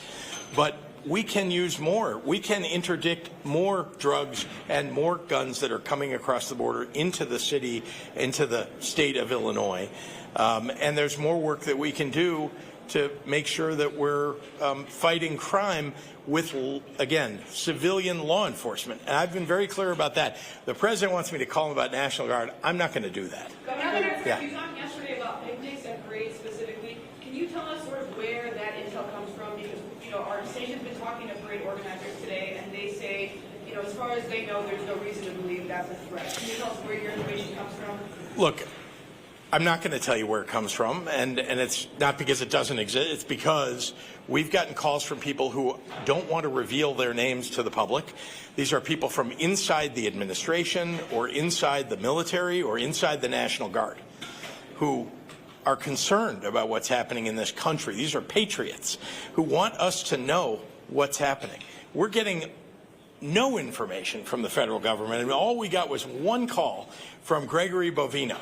But we can use more. We can interdict more drugs and more guns that are coming across the border into the city, into the state of Illinois. And there's more work that we can do to make sure that we're fighting crime with, again, civilian law enforcement. And I've been very clear about that. The president wants me to call him about National Guard. I'm not going to do that. Governor, yeah. You talked yesterday about picnics and parades specifically. Can you tell us sort of where that intel comes from? Because, our station's been talking to parade organizers today, and they say, as far as they know, there's no reason to believe that's a threat. Can you tell us where your information comes from? Look, I'm not going to tell you where it comes from, and it's not because it doesn't exist. It's because we've gotten calls from people who don't want to reveal their names to the public. These are people from inside the administration or inside the military or inside the National Guard who are concerned about what's happening in this country. These are patriots who want us to know what's happening. We're getting no information from the federal government, and all we got was one call from Gregory Bovino,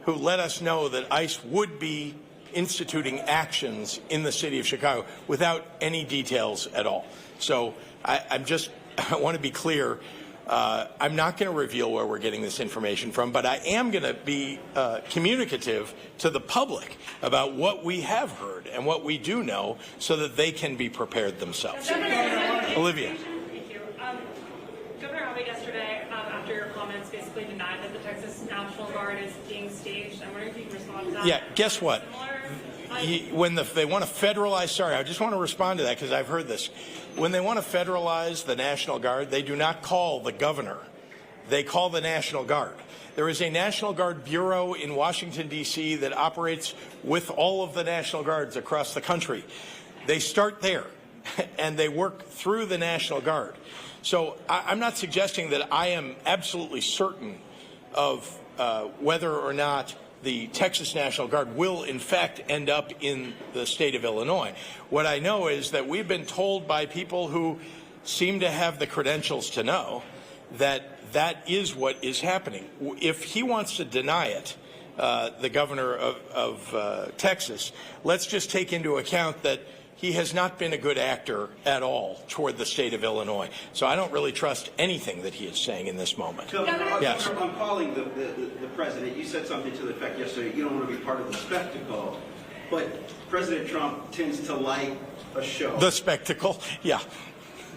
who let us know that ICE would be instituting actions in the city of Chicago without any details at all. So I want to be clear. I'm not going to reveal where we're getting this information from, but I am going to be communicative to the public about what we have heard and what we do know so that they can be prepared themselves. Olivia. Thank you. Governor Abbott yesterday, after your comments, basically denied that the Texas National Guard is being staged. I'm wondering if you can respond to that. Yeah, guess what? when they want to federalize, sorry, I just want to respond to that because I've heard this. When they want to federalize the National Guard, they do not call the governor. They call the National Guard. There is a National Guard Bureau in Washington, D.C. that operates with all of the National Guards across the country. They start there, and they work through the National Guard. So I'm not suggesting that I am absolutely certain of whether or not the Texas National Guard will, in fact, end up in the state of Illinois. What I know is that we've been told by people who seem to have the credentials to know that that is what is happening. If he wants to deny it, the governor of Texas, let's just take into account that he has not been a good actor at all toward the state of Illinois. So I don't really trust anything that he is saying in this moment. Yes. I'm calling the president. You said something to the effect yesterday, you don't want to be part of the spectacle. But President Trump tends to like a show. The spectacle, yeah.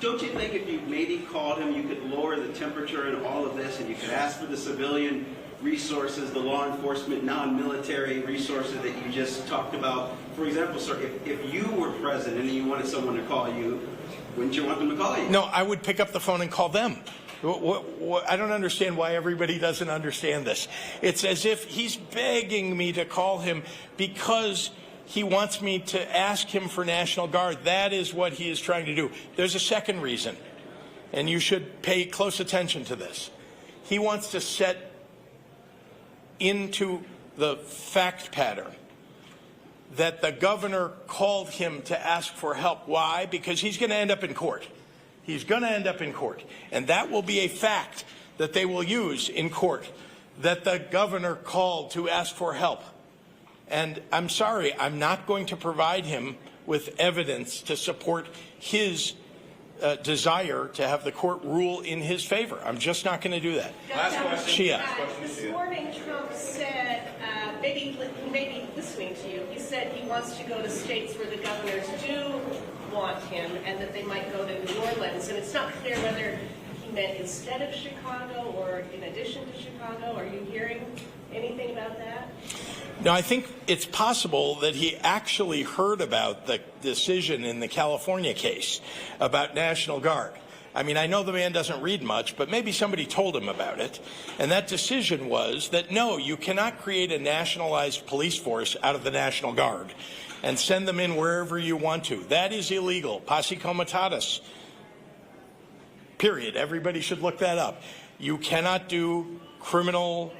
Don't you think if you maybe called him, you could lower the temperature in all of this and you could ask for the civilian resources, the law enforcement, non-military resources that you just talked about? For example, sir, if you were president and you wanted someone to call you, wouldn't you want them to call you? No, I would pick up the phone and call them. I don't understand why everybody doesn't understand this. It's as if he's begging me to call him because he wants me to ask him for National Guard. That is what he is trying to do. There's a second reason, and you should pay close attention to this. He wants to set into the fact pattern that the governor called him to ask for help. Why? Because he's going to end up in court. He's going to end up in court. And that will be a fact that they will use in court, that the governor called to ask for help. And I'm sorry, I'm not going to provide him with evidence to support his desire to have the court rule in his favor. I'm just not going to do that. Last question. Shia. This morning, Trump said, maybe listening to you, he said he wants to go to states where the governors do want him and that they might go to New Orleans. And it's not clear whether he meant instead of Chicago or in addition to Chicago. Are you hearing anything about that? No, I think it's possible that he actually heard about the decision in the California case about National Guard. I mean, I know the man doesn't read much, but maybe somebody told him about it. And that decision was that, no, you cannot create a nationalized police force out of the National Guard and send them in wherever you want to. That is illegal. Posse comitatus. Period. Everybody should look that up. You cannot do criminal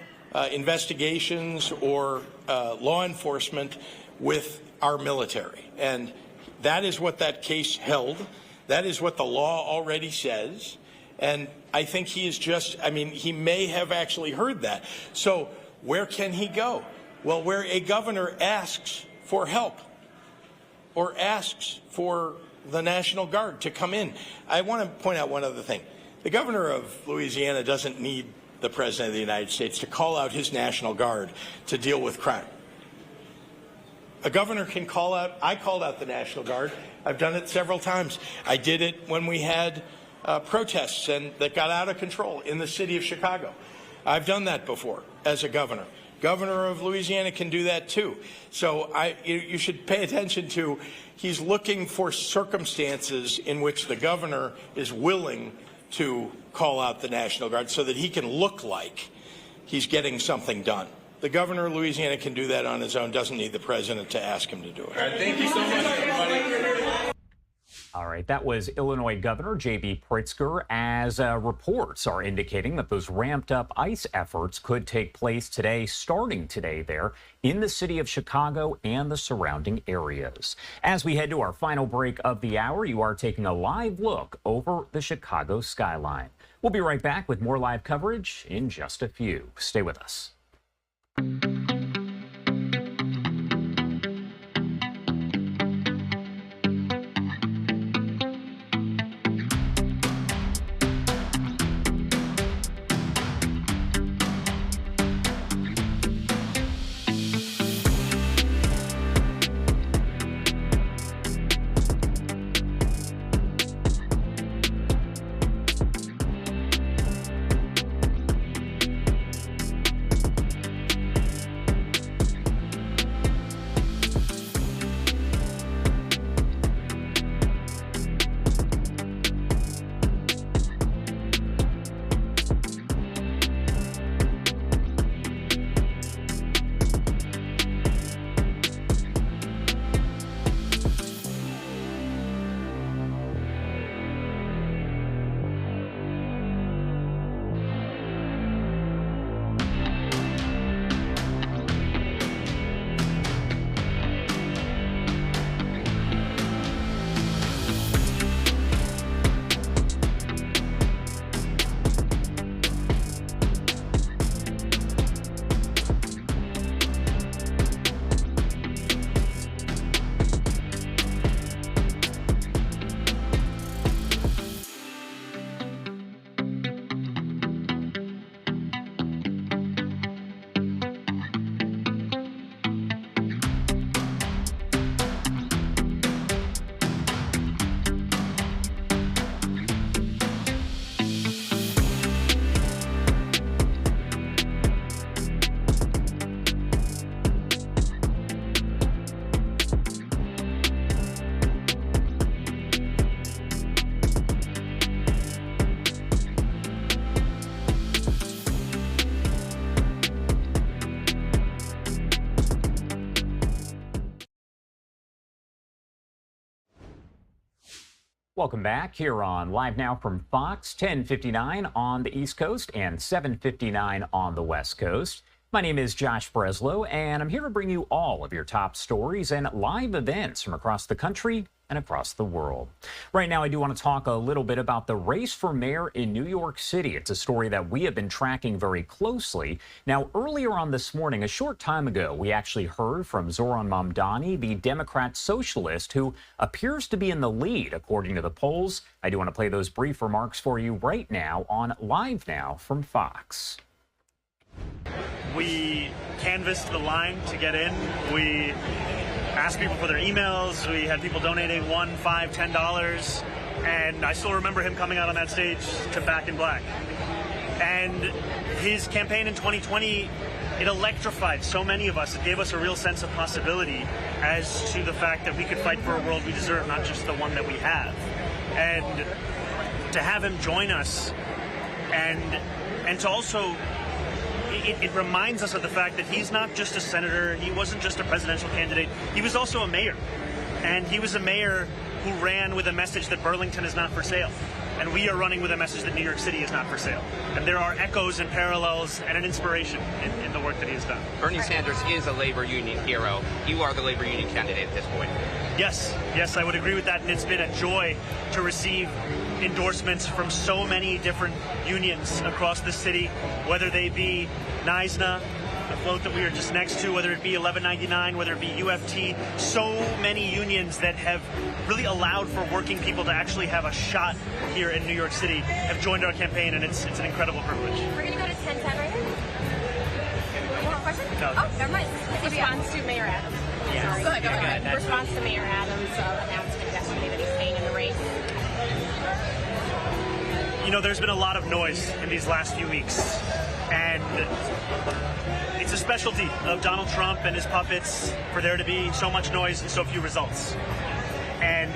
investigations or law enforcement with our military. And that is what that case held. That is what the law already says. And I think he is just, I mean, he may have actually heard that. So where can he go? Well, where a governor asks for help or asks for the National Guard to come in. I want to point out one other thing. The governor of Louisiana doesn't need the President of the United States to call out his National Guard to deal with crime. A governor can call out, I called out the National Guard. I've done it several times. I did it when we had protests that got out of control in the city of Chicago. I've done that before as a governor. Governor of Louisiana can do that too. So you should pay attention to, he's looking for circumstances in which the governor is willing to call out the National Guard so that he can look like he's getting something done. The governor of Louisiana can do that on his own, doesn't need the president to ask him to do it. All right, thank you so much, everybody. All right, that was Illinois Governor J.B. Pritzker, as reports are indicating that those ramped up ICE efforts could take place today, starting today there in the city of Chicago and the surrounding areas. As we head to our final break of the hour, you are taking a live look over the Chicago skyline. We'll be right back with more live coverage in just a few. Stay with us. Welcome back here on Live Now from Fox, 10:59 on the East Coast and 7:59 on the West Coast. My name is Josh Breslow, and I'm here to bring you all of your top stories and live events from across the country and across the world. Right now, I do want to talk a little bit about the race for mayor in New York City. It's a story that we have been tracking very closely. Now, earlier on this morning, a short time ago, we actually heard from Zoran Mamdani, the Democrat socialist who appears to be in the lead, according to the polls. I do want to play those brief remarks for you right now on Live Now from Fox. We canvassed the line to get in. We asked people for their emails. We had people donating $1, $5, $10. And I still remember him coming out on that stage to Back in Black. And his campaign in 2020, it electrified so many of us. It gave us a real sense of possibility as to the fact that we could fight for a world we deserve, not just the one that we have. And to have him join us and to also it reminds us of the fact that he's not just a senator, he wasn't just a presidential candidate, he was also a mayor. And he was a mayor who ran with a message that Burlington is not for sale. And we are running with a message that New York City is not for sale. And there are echoes and parallels and an inspiration in the work that he has done. Bernie Sanders is a labor union hero. You are the labor union candidate at this point. Yes, I would agree with that. And it's been a joy to receive endorsements from so many different unions across the city, whether they be NISNA, the float that we are just next to, whether it be 1199, whether it be UFT, so many unions that have really allowed for working people to actually have a shot here in New York City have joined our campaign, and it's an incredible privilege. We're going to go to 10-10 right now. You have a question? No. Oh, never mind. Response to Mayor Adams. Yeah. Go ahead. Response to Mayor Adams' announcement yesterday that he's staying in the race. You know, there's been a lot of noise in these last few weeks, and it's a specialty of Donald Trump and his puppets for there to be so much noise and so few results. And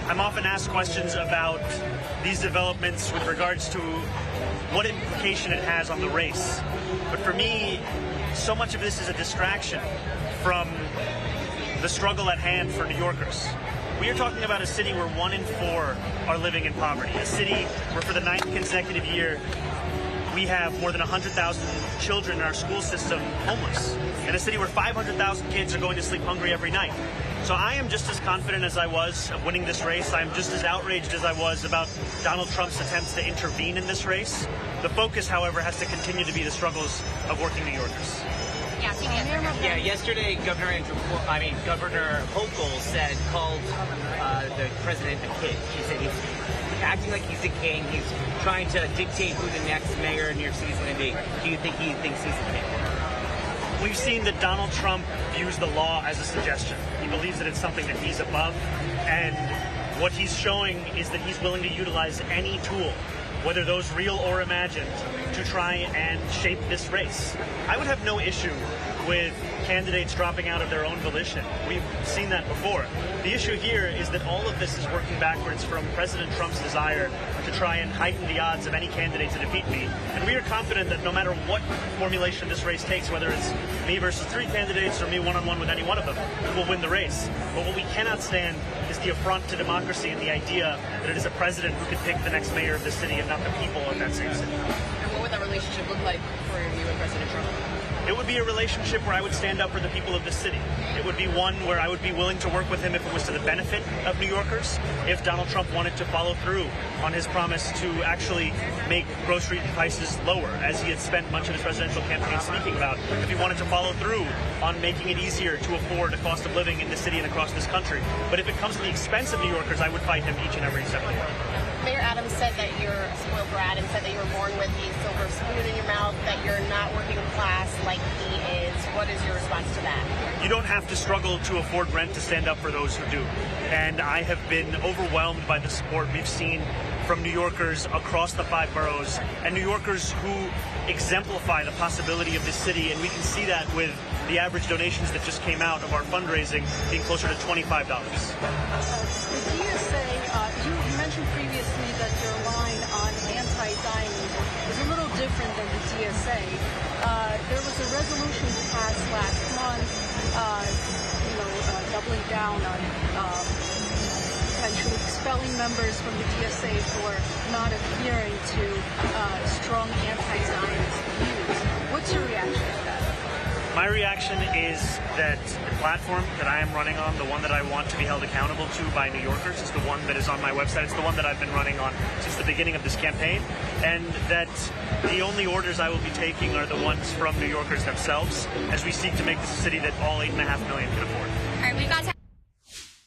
I'm often asked questions about these developments with regards to what implication it has on the race. But for me, so much of this is a distraction from the struggle at hand for New Yorkers. We are talking about a city where 1 in 4 are living in poverty, a city where for the 9th consecutive year we have more than 100,000 children in our school system homeless, and a city where 500,000 kids are going to sleep hungry every night. So I am just as confident as I was of winning this race. I'm just as outraged as I was about Donald Trump's attempts to intervene in this race. The focus, however, has to continue to be the struggles of working New Yorkers. Yeah, yesterday Governor Hochul called the president a kid. She said he's acting like he's a king. He's trying to dictate who the next mayor in New York City is going to be. Do you think he thinks he's a king? We've seen that Donald Trump views the law as a suggestion. He believes that it's something that he's above, and what he's showing is that he's willing to utilize any tool, whether those real or imagined, to try and shape this race. I would have no issue with candidates dropping out of their own volition. We've seen that before. The issue here is that all of this is working backwards from President Trump's desire to try and heighten the odds of any candidate to defeat me. And we are confident that no matter what formulation this race takes, whether it's me versus 3 candidates or me one-on-one with any one of them, we will win the race. But what we cannot stand is the affront to democracy and the idea that it is a president who could pick the next mayor of the city and not the people of that same city. And what would that relationship look like for you and President Trump? It would be a relationship where I would stand up for the people of the city. It would be one where I would be willing to work with him if it was to the benefit of New Yorkers. If Donald Trump wanted to follow through on his promise to actually make grocery prices lower, as he had spent much of his presidential campaign speaking about. If he wanted to follow through on making it easier to afford a cost of living in the city and across this country. But if it comes to the expense of New Yorkers, I would fight him each and every step of the way. Mayor Adams said that you're a spoiled brat and said that you were born with the silver spoon in your mouth, that you're not working class like he is. What is your response to that? You don't have to struggle to afford rent to stand up for those who do. And I have been overwhelmed by the support we've seen from New Yorkers across the 5 boroughs and New Yorkers who exemplify the possibility of this city. And we can see that with the average donations that just came out of our fundraising being closer to $25. The GSA, you mentioned previously that your line on anti-dining is a little different than the GSA. There was a resolution passed last month, doubling down on potentially expelling calling members from the DSA for not adhering to strong anti-Zionist views. What's your reaction to that? My reaction is that the platform that I am running on, the one that I want to be held accountable to by New Yorkers, is the one that is on my website. It's the one that I've been running on since the beginning of this campaign, and that the only orders I will be taking are the ones from New Yorkers themselves as we seek to make this a city that all 8.5 million can afford. All right, we've got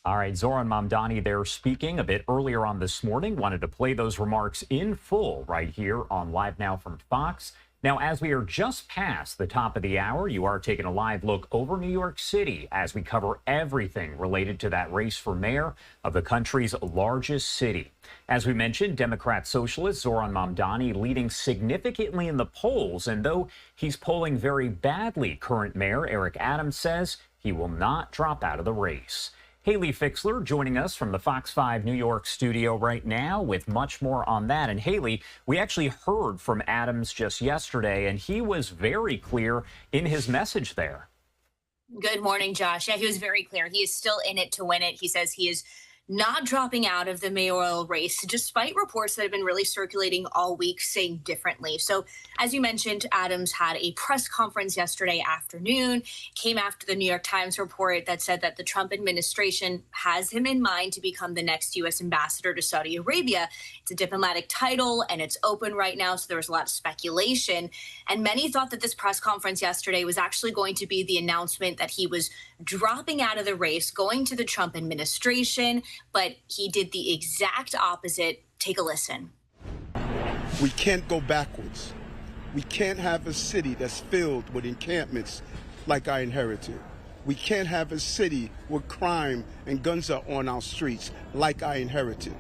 All right, Zoran Mamdani there speaking a bit earlier on this morning. Wanted to play those remarks in full right here on Live Now from Fox. Now, as we are just past the top of the hour, you are taking a live look over New York City as we cover everything related to that race for mayor of the country's largest city. As we mentioned, Democrat socialist Zoran Mamdani leading significantly in the polls. And though he's polling very badly, current mayor Eric Adams says he will not drop out of the race. Haley Fixler joining us from the Fox 5 New York studio right now with much more on that. And Haley, we actually heard from Adams just yesterday, and he was very clear in his message there. Good morning, Josh. Yeah, he was very clear. He is still in it to win it. He says he is not dropping out of the mayoral race, despite reports that have been really circulating all week saying differently. So, as you mentioned, Adams had a press conference yesterday afternoon, came after the New York Times report that said that the Trump administration has him in mind to become the next U.S. ambassador to Saudi Arabia. It's a diplomatic title, and it's open right now, so there was a lot of speculation. And many thought that this press conference yesterday was actually going to be the announcement that he was dropping out of the race, going to the Trump administration, but he did the exact opposite. Take a listen. We can't go backwards. We can't have a city that's filled with encampments like I inherited. We can't have a city where crime and guns are on our streets like I inherited.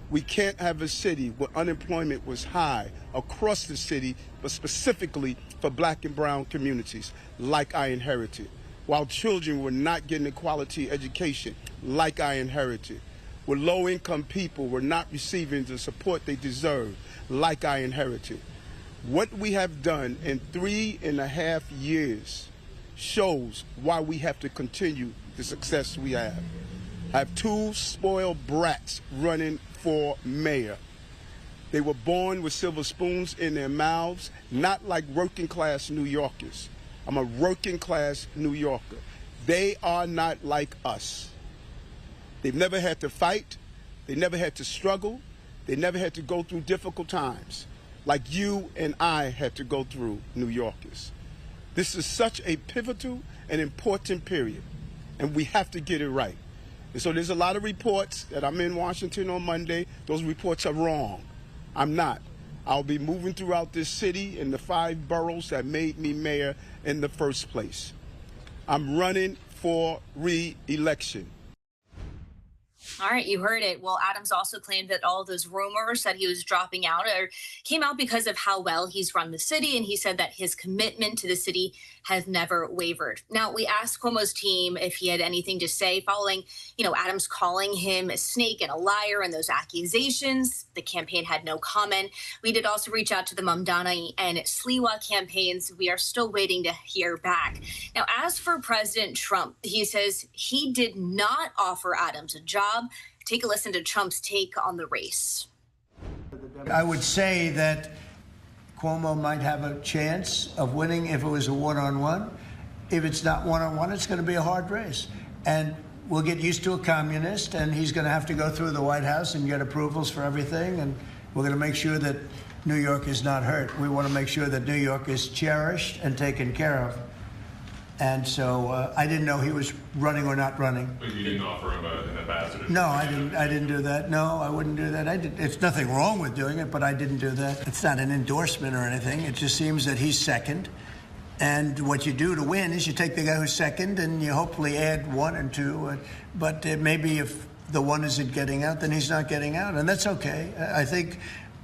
We can't have a city where unemployment was high across the city, but specifically for black and brown communities like I inherited. While children were not getting a quality education like I inherited. Where low-income people were not receiving the support they deserve like I inherited. What we have done in 3.5 years shows why we have to continue the success we have. I have two spoiled brats running for mayor. They were born with silver spoons in their mouths, not like working-class New Yorkers. I'm a working-class New Yorker. They are not like us. They've never had to fight. They never had to struggle. They never had to go through difficult times like you and I had to go through, New Yorkers. This is such a pivotal and important period, and we have to get it right. And so there's a lot of reports that I'm in Washington on Monday. Those reports are wrong. I'm not. I'll be moving throughout this city in the 5 boroughs that made me mayor in the first place. I'm running for re-election. All right, you heard it. Well, Adams also claimed that all those rumors that he was dropping out came out because of how well he's run the city, and he said that his commitment to the city has never wavered. Now, we asked Cuomo's team if he had anything to say following, Adams calling him a snake and a liar and those accusations. The campaign had no comment. We did also reach out to the Mamdani and Sliwa campaigns. We are still waiting to hear back. Now, as for President Trump, he says he did not offer Adams a job. Take a listen to Trump's take on the race. I would say that Cuomo might have a chance of winning if it was a one-on-one. If it's not one-on-one, it's going to be a hard race. And we'll get used to a communist, and he's going to have to go through the White House and get approvals for everything. And we're going to make sure that New York is not hurt. We want to make sure that New York is cherished and taken care of. And so I didn't know he was running or not running. But you didn't offer him an ambassador? No, I didn't do that. No, I wouldn't do that. It's nothing wrong with doing it, but I didn't do that. It's not an endorsement or anything. It just seems that he's second. And what you do to win is you take the guy who's second and you hopefully add 1 and 2. But maybe if the one isn't getting out, then he's not getting out. And that's okay. I think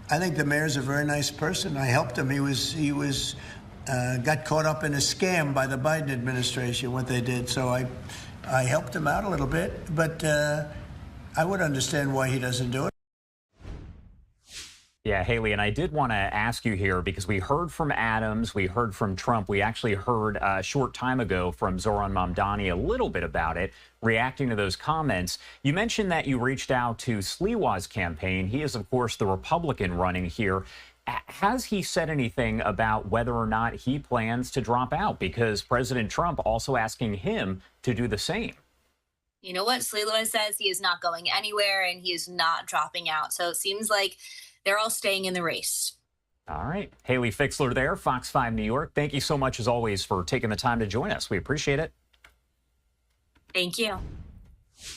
the mayor's a very nice person. I helped him. He was got caught up in a scam by the Biden administration, what they did. So I helped him out a little bit, but I would understand why he doesn't do it. Yeah, Haley, and I did want to ask you here because we heard from Adams, we heard from Trump, we actually heard a short time ago from Zoran Mamdani a little bit about it, reacting to those comments. You mentioned that you reached out to Sliwa's campaign. He is, of course, the Republican running here. Has he said anything about whether or not he plans to drop out? Because President Trump also asking him to do the same. You know what? Sliwa says he is not going anywhere and he is not dropping out. So it seems like they're all staying in the race. All right. Haley Fixler there, Fox 5 New York. Thank you so much, as always, for taking the time to join us. We appreciate it. Thank you.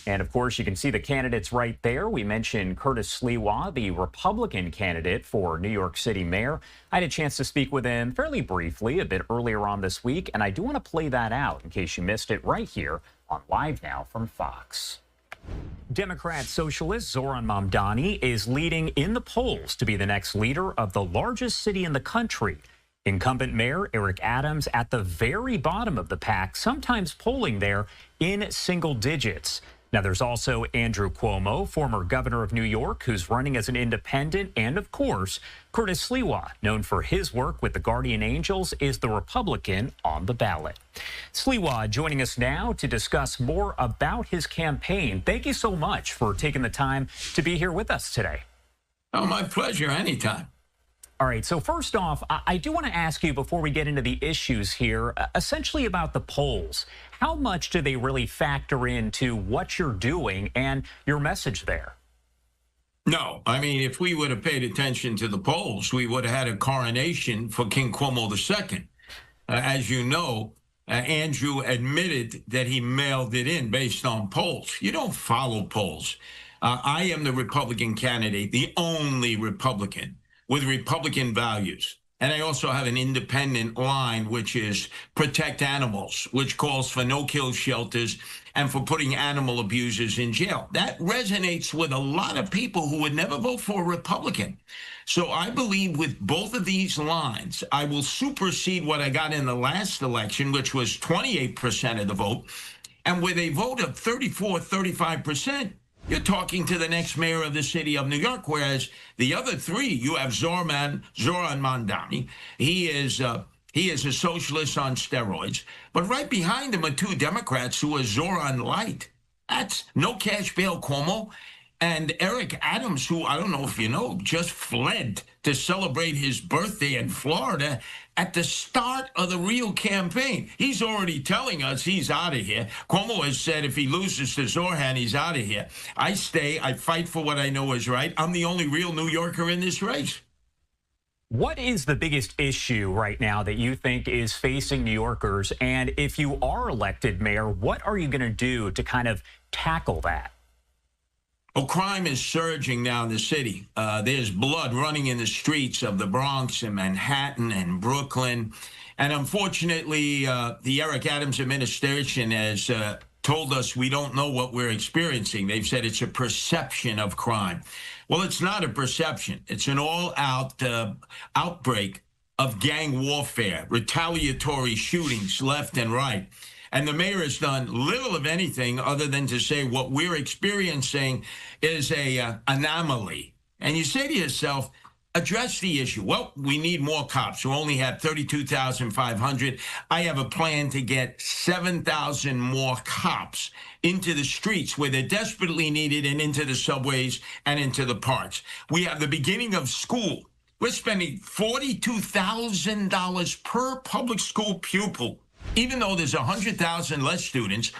And, of course, you can see the candidates right there. We mentioned Curtis Sliwa, the Republican candidate for New York City mayor. I had a chance to speak with him fairly briefly a bit earlier on this week, and I do want to play that out in case you missed it right here on Live Now from Fox. Democrat socialist Zoran Mamdani is leading in the polls to be the next leader of the largest city in the country. Incumbent Mayor Eric Adams at the very bottom of the pack, sometimes polling there in single digits. Now, there's also Andrew Cuomo, former governor of New York, who's running as an independent. And, of course, Curtis Sliwa, known for his work with the Guardian Angels, is the Republican on the ballot. Sliwa joining us now to discuss more about his campaign. Thank you so much for taking the time to be here with us today. Oh, my pleasure. Anytime. All right. So first off, I do want to ask you before we get into the issues here, essentially about the polls. How much do they really factor into what you're doing and your message there? No. I mean, if we would have paid attention to the polls, we would have had a coronation for King Cuomo II. As you know, Andrew admitted that he mailed it in based on polls. You don't follow polls. I am the Republican candidate, the only Republican with Republican values. And I also have an independent line, which is protect animals, which calls for no-kill shelters and for putting animal abusers in jail. That resonates with a lot of people who would never vote for a Republican. So I believe with both of these lines, I will supersede what I got in the last election, which was 28% of the vote. And with a vote of 34, 35%, you're talking to the next mayor of the city of New York, whereas the other three, you have Zoran Mamdani. He is a socialist on steroids. But right behind him are two Democrats who are Zoran light. That's no cash bail Cuomo. And Eric Adams, who I don't know if you know, just fled to celebrate his birthday in Florida at the start of the real campaign. He's already telling us he's out of here. Cuomo has said if he loses to Zoran, he's out of here. I stay. I fight for what I know is right. I'm the only real New Yorker in this race. What is the biggest issue right now that you think is facing New Yorkers? And if you are elected mayor, what are you going to do to kind of tackle that? Well, crime is surging now in the city. There's blood running in the streets of the Bronx and Manhattan and Brooklyn. And unfortunately, the Eric Adams administration has told us we don't know what we're experiencing. They've said it's a perception of crime. Well, it's not a perception. It's an all-out outbreak of gang warfare, retaliatory shootings left and right. And the mayor has done little of anything other than to say what we're experiencing is a anomaly. And you say to yourself, address the issue. Well, we need more cops. We only have 32,500. I have a plan to get 7,000 more cops into the streets where they're desperately needed and into the subways and into the parks. We have the beginning of school. We're spending $42,000 per public school pupil. Even though there's 100,000 less students,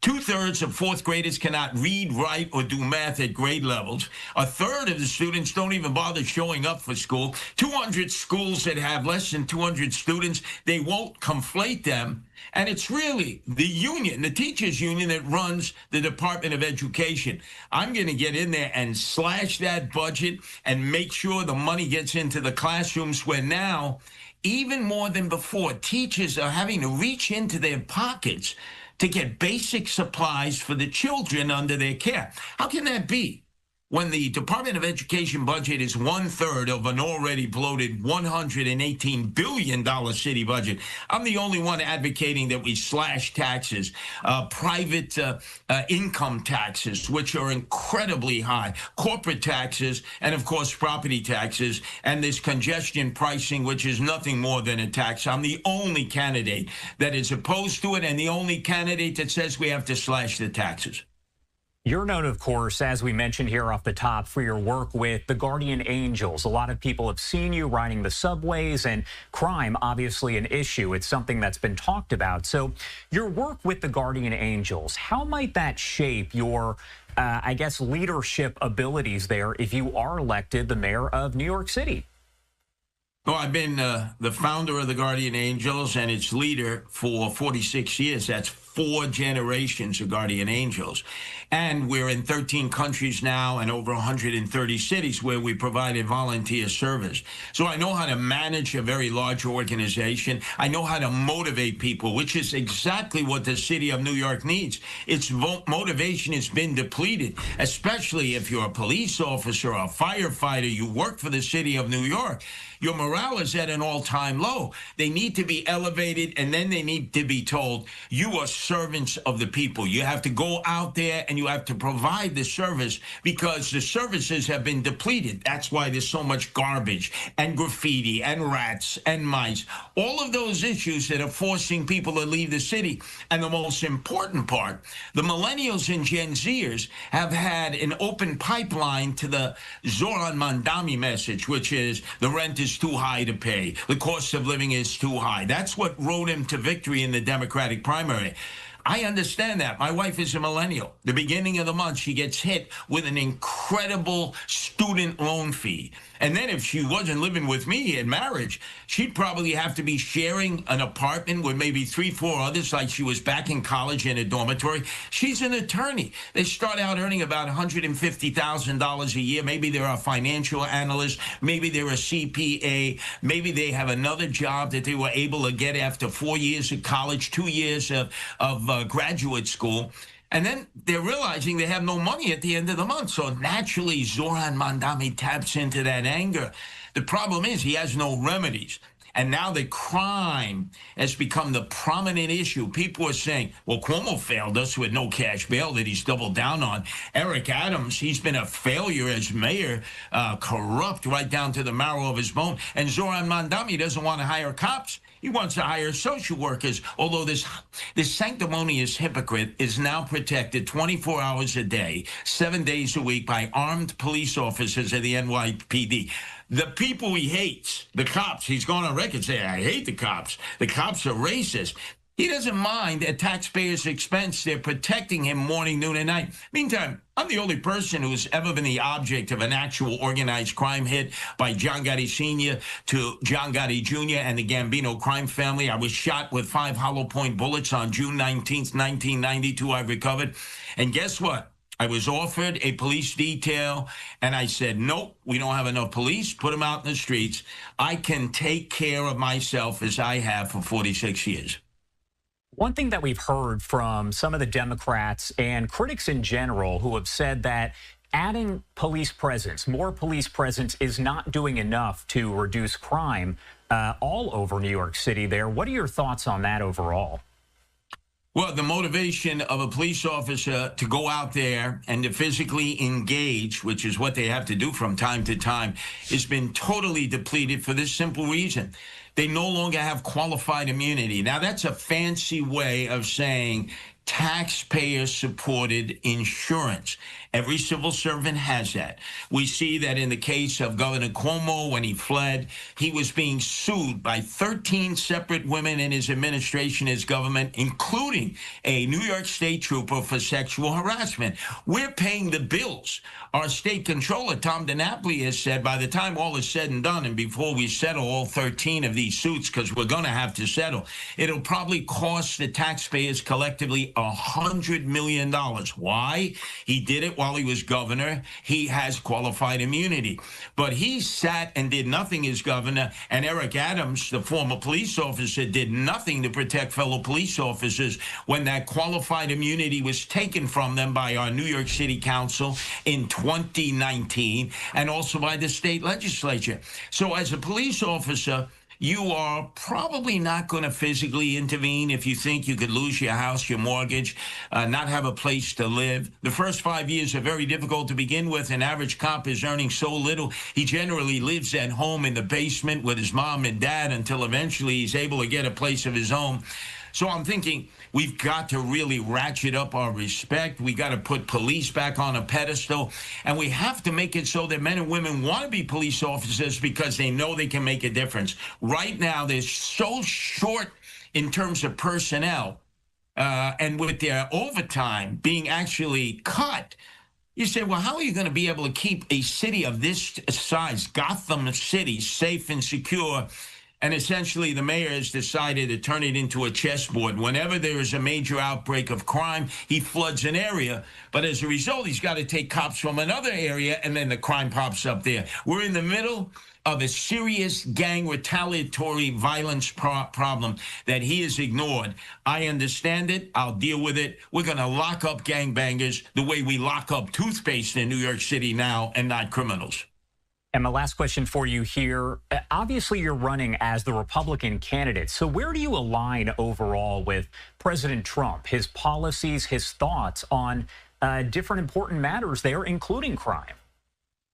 2/3 of fourth graders cannot read, write, or do math at grade levels. 1/3 of the students don't even bother showing up for school. 200 schools that have less than 200 students, they won't conflate them. And it's really the union, the teachers union, that runs the Department of Education. I'm going to get in there and slash that budget and make sure the money gets into the classrooms where now, even more than before, teachers are having to reach into their pockets to get basic supplies for the children under their care. How can that be when the Department of Education budget is 1/3 of an already bloated $118 billion city budget. I'm the only one advocating that we slash taxes, private income taxes, which are incredibly high, corporate taxes, and of course property taxes, and this congestion pricing, which is nothing more than a tax. I'm the only candidate that is opposed to it, and the only candidate that says we have to slash the taxes. You're known, of course, as we mentioned here off the top, for your work with the Guardian Angels. A lot of people have seen you riding the subways, and crime, obviously an issue. It's something that's been talked about. So your work with the Guardian Angels, how might that shape your, I guess, leadership abilities there if you are elected the mayor of New York City? Well, I've been the founder of the Guardian Angels and its leader for 46 years. That's 4 generations of Guardian Angels. And we're in 13 countries now and over 130 cities where we provided volunteer service. So I know how to manage a very large organization. I know how to motivate people, which is exactly what the city of New York needs. Its motivation has been depleted, especially if you're a police officer or a firefighter, you work for the city of New York. Your morale is at an all-time low. They need to be elevated, and then they need to be told, you are servants of the people. You have to go out there and you have to provide the service because the services have been depleted. That's why there's so much garbage and graffiti and rats and mice. All of those issues that are forcing people to leave the city. And the most important part, the millennials and Gen Zers have had an open pipeline to the Zoran Mandami message, which is the rent is too high to pay. The cost of living is too high. That's what rode him to victory in the Democratic primary. I understand that. My wife is a millennial. The beginning of the month, she gets hit with an incredible student loan fee. And then if she wasn't living with me in marriage, she'd probably have to be sharing an apartment with maybe 3, 4 others, like she was back in college in a dormitory. She's an attorney. They start out earning about $150,000 a year. Maybe they're a financial analyst. Maybe they're a CPA. Maybe they have another job that they were able to get after 4 years of college, 2 years of graduate school. And then they're realizing they have no money at the end of the month. So naturally, Zoran Mandami taps into that anger. The problem is he has no remedies. And now the crime has become the prominent issue. People are saying, well, Cuomo failed us with no cash bail that he's doubled down on. Eric Adams, he's been a failure as mayor, corrupt right down to the marrow of his bone. And Zoran Mandami doesn't want to hire cops. He wants to hire social workers, although this sanctimonious hypocrite is now protected 24 hours a day, 7 days a week by armed police officers of the NYPD. The people he hates, the cops, he's gone on record saying, I hate the cops. The cops are racist. He doesn't mind at taxpayers' expense. They're protecting him morning, noon, and night. Meantime, I'm the only person who's ever been the object of an actual organized crime hit by John Gotti Sr. to John Gotti Jr. and the Gambino crime family. I was shot with 5 hollow point bullets on June 19th, 1992. I recovered. And guess what? I was offered a police detail, and I said, nope, we don't have enough police. Put them out in the streets. I can take care of myself as I have for 46 years. One thing that we've heard from some of the Democrats and critics in general who have said that adding police presence, more police presence, is not doing enough to reduce crime all over New York City there. What are your thoughts on that overall? Well, the motivation of a police officer to go out there and to physically engage, which is what they have to do from time to time, has been totally depleted for this simple reason. They no longer have qualified immunity. Now, that's a fancy way of saying taxpayer-supported insurance. Every civil servant has that. We see that in the case of Governor Cuomo, when he fled, he was being sued by 13 separate women in his administration, his government, including a New York State trooper for sexual harassment. We're paying the bills. Our state controller, Tom DiNapoli, has said by the time all is said and done, and before we settle all 13 of these suits, because we're going to have to settle, it'll probably cost the taxpayers collectively $100 million. Why? He did it while he was governor, he has qualified immunity. But he sat and did nothing as governor, and Eric Adams, the former police officer, did nothing to protect fellow police officers when that qualified immunity was taken from them by our New York City Council in 2019, and also by the state legislature. So as a police officer, you are probably not going to physically intervene if you think you could lose your house, your mortgage, not have a place to live. The first 5 years are very difficult to begin with. An average cop is earning so little, he generally lives at home in the basement with his mom and dad until eventually he's able to get a place of his own. So I'm thinking we've got to really ratchet up our respect. We got to put police back on a pedestal. And we have to make it so that men and women want to be police officers because they know they can make a difference. Right now, they're so short in terms of personnel. And with their overtime being actually cut, you say, well, how are you going to be able to keep a city of this size, Gotham City, safe and secure? And essentially, the mayor has decided to turn it into a chessboard. Whenever there is a major outbreak of crime, he floods an area. But as a result, he's got to take cops from another area, and then the crime pops up there. We're in the middle of a serious gang retaliatory violence problem that he has ignored. I understand it. I'll deal with it. We're going to lock up gangbangers the way we lock up toothpaste in New York City now, and not criminals. And my last question for you here, obviously you're running as the Republican candidate. So where do you align overall with President Trump, his policies, his thoughts on different important matters there, including crime?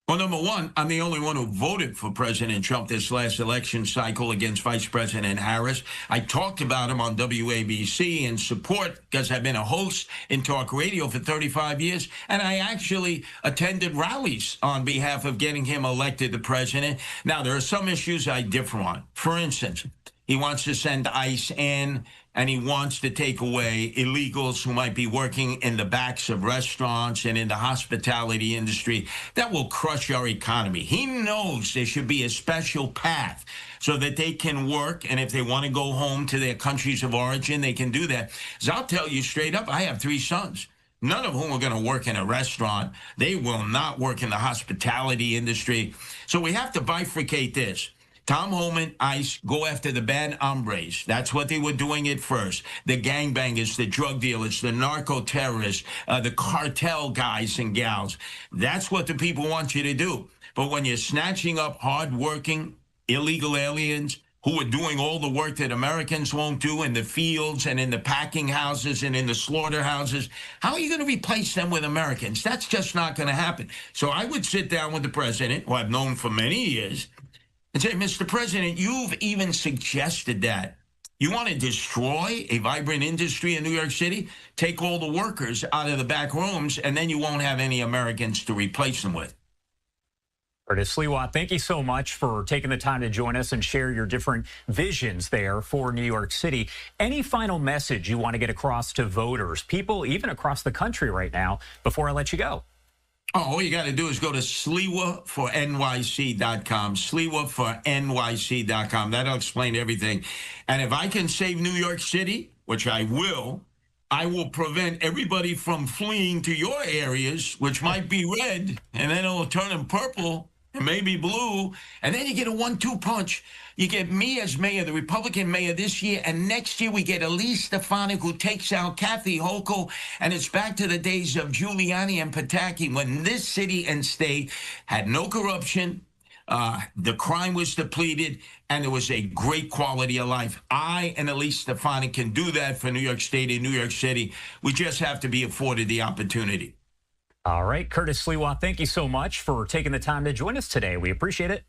Well, number one, I'm the only one who voted for President Trump this last election cycle against Vice President Harris. I talked about him on WABC in support because I've been a host in talk radio for 35 years, and I actually attended rallies on behalf of getting him elected the president. Now, there are some issues I differ on. For instance, he wants to send ICE in, and he wants to take away illegals who might be working in the backs of restaurants and in the hospitality industry. That will crush our economy. He knows there should be a special path so that they can work, and if they want to go home to their countries of origin, they can do that. So I'll tell you straight up, I have 3 sons. None of whom are going to work in a restaurant. They will not work in the hospitality industry. So we have to bifurcate this. Tom Homan, ICE, go after the bad hombres. That's what they were doing at first. The gangbangers, the drug dealers, the narco-terrorists, the cartel guys and gals. That's what the people want you to do. But when you're snatching up hard-working illegal aliens who are doing all the work that Americans won't do in the fields and in the packing houses and in the slaughterhouses, how are you going to replace them with Americans? That's just not going to happen. So I would sit down with the president, who I've known for many years, and say, Mr. President, you've even suggested that. You want to destroy a vibrant industry in New York City? Take all the workers out of the back rooms, and then you won't have any Americans to replace them with. Curtis Sliwa, thank you so much for taking the time to join us and share your different visions there for New York City. Any final message you want to get across to voters, people even across the country right now, before I let you go? Oh, all you got to do is go to sliwafornyc.com, sliwafornyc.com. That'll explain everything. And if I can save New York City, which I will prevent everybody from fleeing to your areas, which might be red, and then it'll turn them purple and maybe blue, and then you get a 1-2 punch. You get me as mayor, the Republican mayor this year, and next year we get Elise Stefanik, who takes out Kathy Hochul, and it's back to the days of Giuliani and Pataki when this city and state had no corruption, the crime was depleted, and there was a great quality of life. I and Elise Stefanik can do that for New York State and New York City. We just have to be afforded the opportunity. All right, Curtis Sliwa, thank you so much for taking the time to join us today. We appreciate it.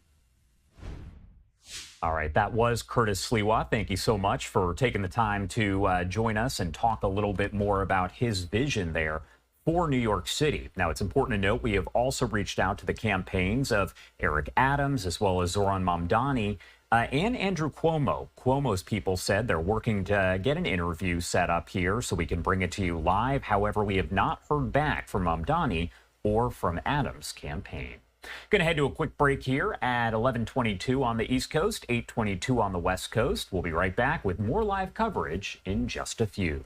All right, that was Curtis Sliwa. Thank you so much for taking the time to join us and talk a little bit more about his vision there for New York City. Now, it's important to note we have also reached out to the campaigns of Eric Adams as well as Zohran Mamdani and Andrew Cuomo. Cuomo's people said they're working to get an interview set up here so we can bring it to you live. However, we have not heard back from Mamdani or from Adams' campaign. Going to head to a quick break here at 11:22 on the East Coast, 8:22 on the West Coast. We'll be right back with more live coverage in just a few.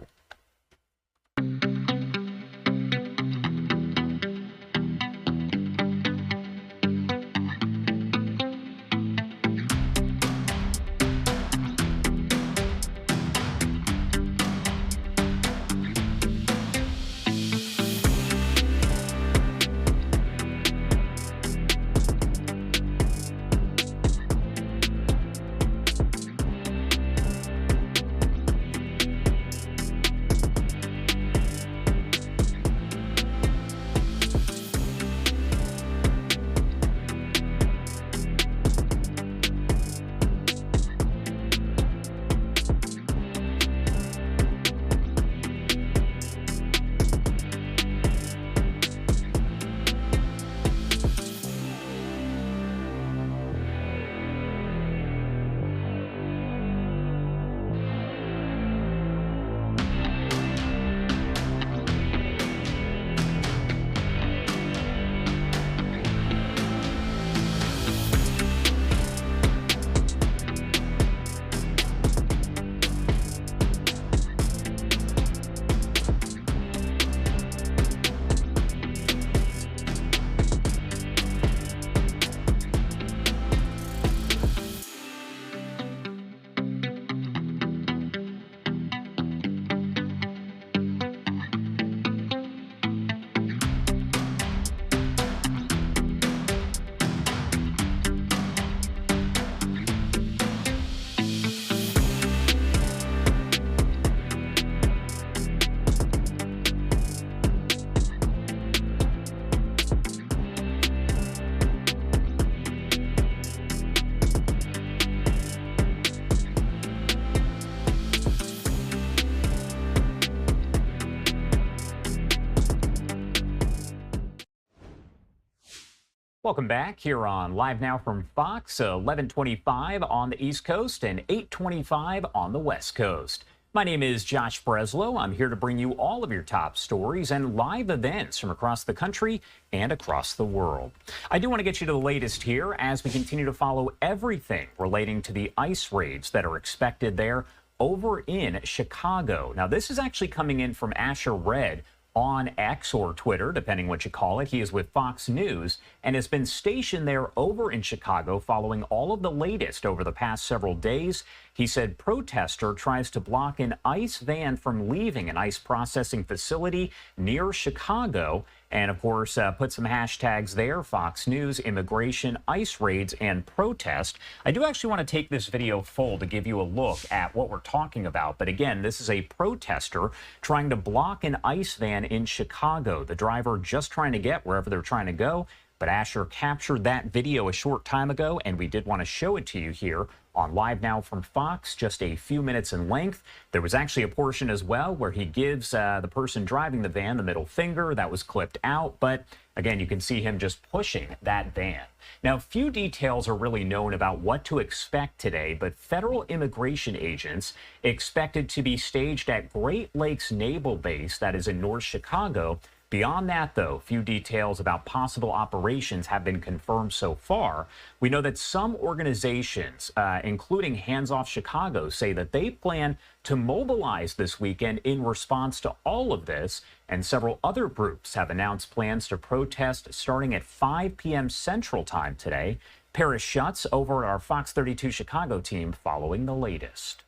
Welcome back here on Live Now from Fox, 11:25 on the East Coast and 8:25 on the West Coast. My name is Josh Breslow. I'm here to bring you all of your top stories and live events from across the country and across the world. I do want to get you to the latest here as we continue to follow everything relating to the ICE raids that are expected there over in Chicago. Now, this is actually coming in from Asher Red on X or Twitter, depending what you call it. He is with Fox News and has been stationed there over in Chicago following all of the latest over the past several days. He said protester tries to block an ICE van from leaving an ICE processing facility near Chicago. And of course, put some hashtags there, Fox News, immigration, ICE raids, and protest. I do actually want to take this video full to give you a look at what we're talking about. But again, this is a protester trying to block an ICE van in Chicago. The driver just trying to get wherever they're trying to go. But Asher captured that video a short time ago, and we did want to show it to you here on Live Now from Fox, just a few minutes in length. There was actually a portion as well where he gives the person driving the van the middle finger. That was clipped out, but again, you can see him just pushing that van. Now, few details are really known about what to expect today, but federal immigration agents expected to be staged at Great Lakes Naval Base, that is in North Chicago. Beyond that, though, few details about possible operations have been confirmed so far. We know that some organizations, including Hands Off Chicago, say that they plan to mobilize this weekend in response to all of this, and several other groups have announced plans to protest starting at 5 p.m. Central Time today. Paris Schutz over at our Fox 32 Chicago team following the latest.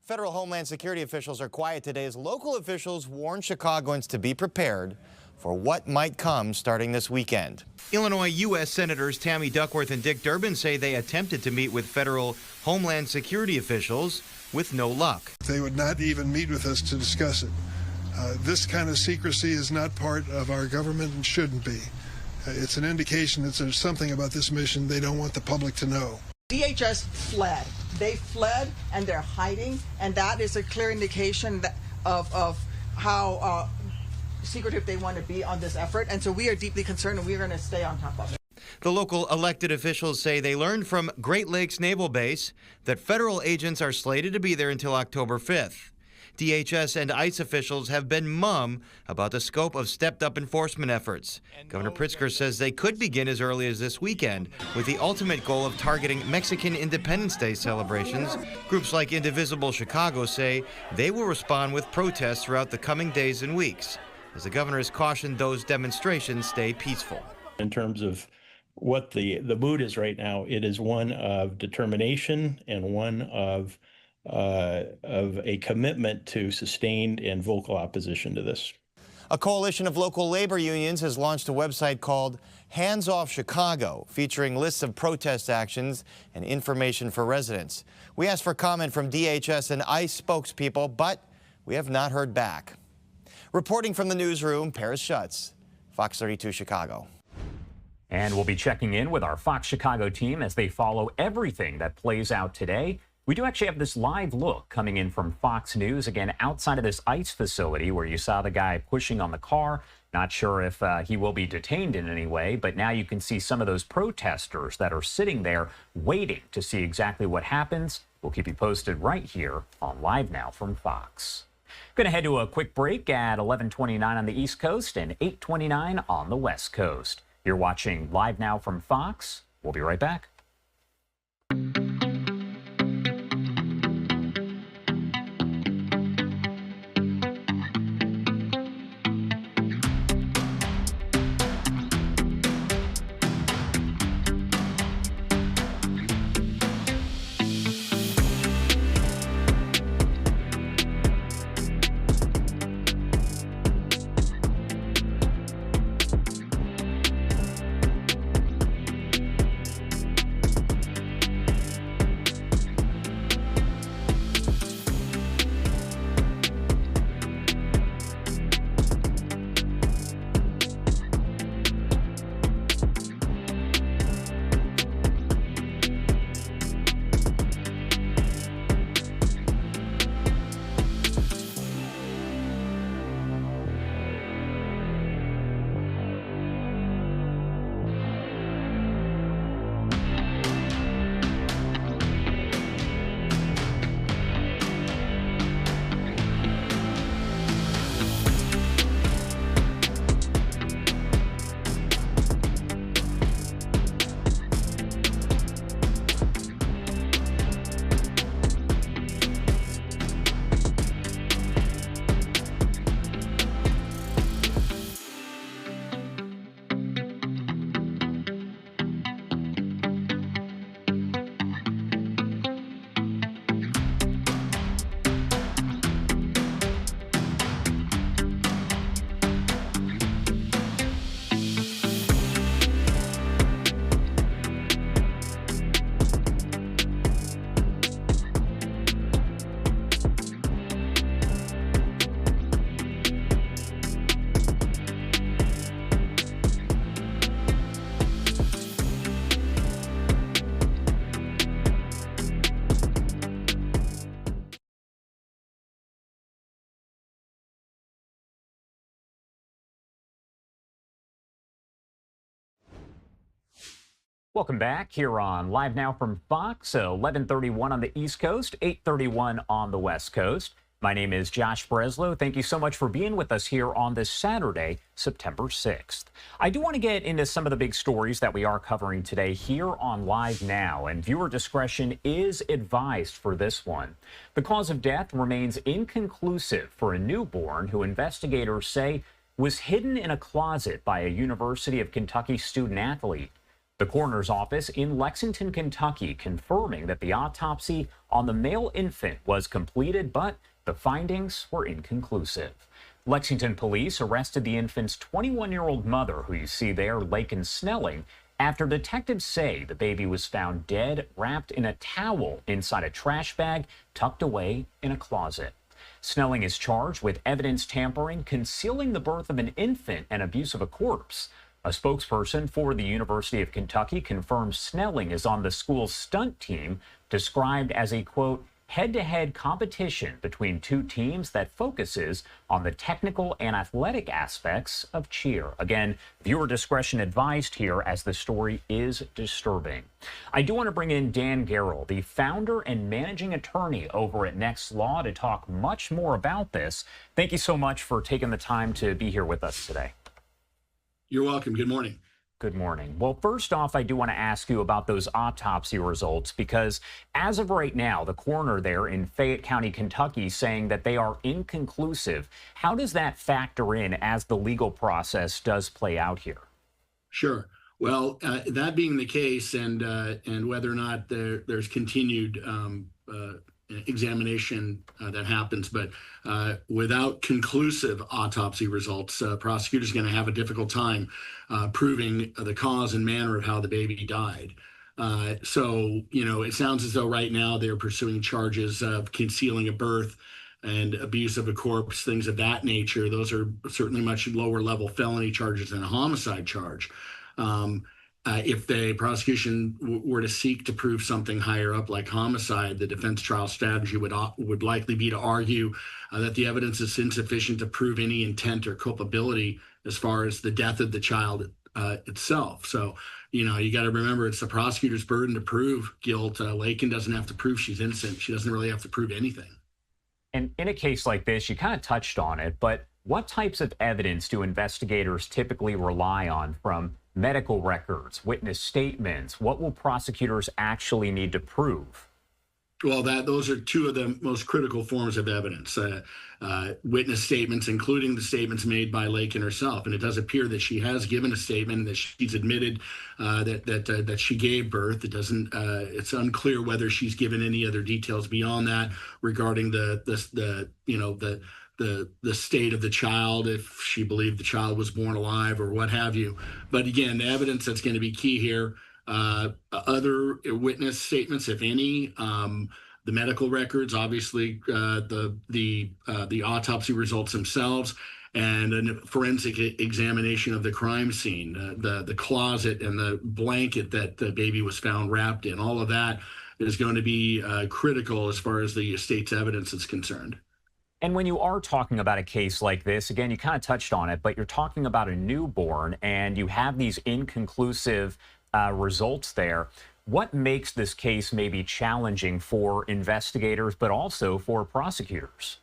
Federal Homeland Security officials are quiet today as local officials warn Chicagoans to be prepared for what might come starting this weekend. Illinois U.S. Senators Tammy Duckworth and Dick Durbin say they attempted to meet with federal Homeland Security officials with no luck. They would not even meet with us to discuss it. This kind of secrecy is not part of our government and shouldn't be. It's an indication that there's something about this mission they don't want the public to know. DHS fled. They fled and they're hiding, and that is a clear indication of how secretive they want to be on this effort. And so we are deeply concerned, and we're going to stay on top of it. The local elected officials say they learned from Great Lakes Naval Base that federal agents are slated to be there until October 5th. DHS and ICE officials have been mum about the scope of stepped-up enforcement efforts. Governor Pritzker says they could begin as early as this weekend, with the ultimate goal of targeting Mexican Independence Day celebrations. Groups like Indivisible Chicago say they will respond with protests throughout the coming days and weeks, as the governor has cautioned those demonstrations stay peaceful. In terms of what the mood is right now, it is one of determination and one of a commitment to sustained and vocal opposition to this. A coalition of local labor unions has launched a website called Hands Off Chicago, featuring lists of protest actions and information for residents. We asked for comment from DHS and ICE spokespeople, but we have not heard back. Reporting from the newsroom, Paris Schutz, Fox 32 Chicago. And we'll be checking in with our Fox Chicago team as they follow everything that plays out today. We do actually have this live look coming in from Fox News, again, outside of this ICE facility where you saw the guy pushing on the car. Not sure if he will be detained in any way, but now you can see some of those protesters that are sitting there waiting to see exactly what happens. We'll keep you posted right here on Live Now from Fox. Going to head to a quick break at 11:29 on the East Coast and 8:29 on the West Coast. You're watching Live Now from Fox. We'll be right back. Welcome back here on Live Now from Fox, 11:31 on the East Coast, 8:31 on the West Coast. My name is Josh Breslow. Thank you so much for being with us here on this Saturday, September 6th. I do want to get into some of the big stories that we are covering today here on Live Now, and viewer discretion is advised for this one. The cause of death remains inconclusive for a newborn who investigators say was hidden in a closet by a University of Kentucky student athlete. The coroner's office in Lexington, Kentucky, confirming that the autopsy on the male infant was completed, but the findings were inconclusive. Lexington police arrested the infant's 21-year-old mother, who you see there, Laken Snelling, after detectives say the baby was found dead, wrapped in a towel inside a trash bag, tucked away in a closet. Snelling is charged with evidence tampering, concealing the birth of an infant, and abuse of a corpse. A spokesperson for the University of Kentucky confirms Snelling is on the school's stunt team, described as a, quote, head-to-head competition between two teams that focuses on the technical and athletic aspects of cheer. Again, viewer discretion advised here, as the story is disturbing. I do want to bring in Dan Gerrell, the founder and managing attorney over at Next Law, to talk much more about this. Thank you so much for taking the time to be here with us today. You're welcome. Good morning. Good morning. Well, first off, I do want to ask you about those autopsy results, because as of right now, the coroner there in Fayette County, Kentucky, saying that they are inconclusive. How does that factor in as the legal process does play out here? Sure. Well, that being the case, and whether or not there's continued examination that happens, but without conclusive autopsy results, prosecutors are going to have a difficult time proving the cause and manner of how the baby died. So, it sounds as though right now they're pursuing charges of concealing a birth and abuse of a corpse, things of that nature. Those are certainly much lower level felony charges than a homicide charge. If the prosecution were to seek to prove something higher up, like homicide, the defense trial strategy would likely be to argue that the evidence is insufficient to prove any intent or culpability as far as the death of the child itself. So, you got to remember, it's the prosecutor's burden to prove guilt. Laken doesn't have to prove she's innocent. She doesn't really have to prove anything. And in a case like this, you kind of touched on it, but what types of evidence do investigators typically rely on, from medical records, witness statements? What will prosecutors actually need to prove? Well, those are two of the most critical forms of evidence. Witness statements, including the statements made by Laken herself. And it does appear that she has given a statement, that she's admitted that she gave birth. It doesn't. It's unclear whether she's given any other details beyond that regarding the state of the child, if she believed the child was born alive or what have you. But again, the evidence that's going to be key here, other witness statements, if any, the medical records, obviously, the autopsy results themselves, and a forensic examination of the crime scene, the closet and the blanket that the baby was found wrapped in. All of that is going to be critical as far as the state's evidence is concerned. And when you are talking about a case like this, again, you kind of touched on it, but you're talking about a newborn and you have these inconclusive results there. What makes this case maybe challenging for investigators, but also for prosecutors?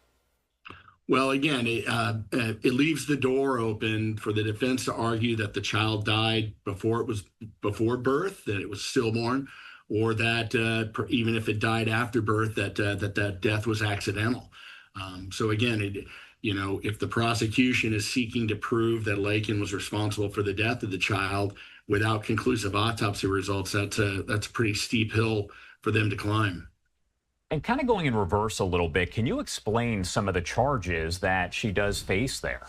Well, again, it leaves the door open for the defense to argue that the child died before birth, that it was stillborn, or that even if it died after birth, that death was accidental. So again, if the prosecution is seeking to prove that Laken was responsible for the death of the child without conclusive autopsy results, that's a pretty steep hill for them to climb. And kind of going in reverse a little bit, can you explain some of the charges that she does face there?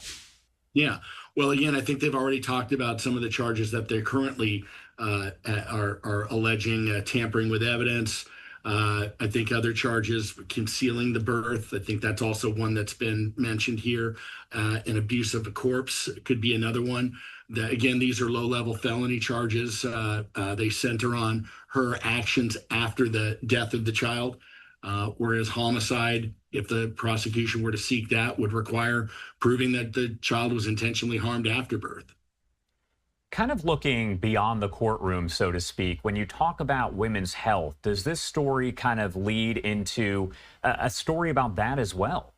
Yeah. Well, again, I think they've already talked about some of the charges that they're currently are alleging, tampering with evidence. I think other charges, concealing the birth, I think that's also one that's been mentioned here. An abuse of a corpse could be another one. Again, these are low-level felony charges. They center on her actions after the death of the child, whereas homicide, if the prosecution were to seek that, would require proving that the child was intentionally harmed after birth. Kind of looking beyond the courtroom, so to speak, when you talk about women's health, does this story kind of lead into a story about that as well?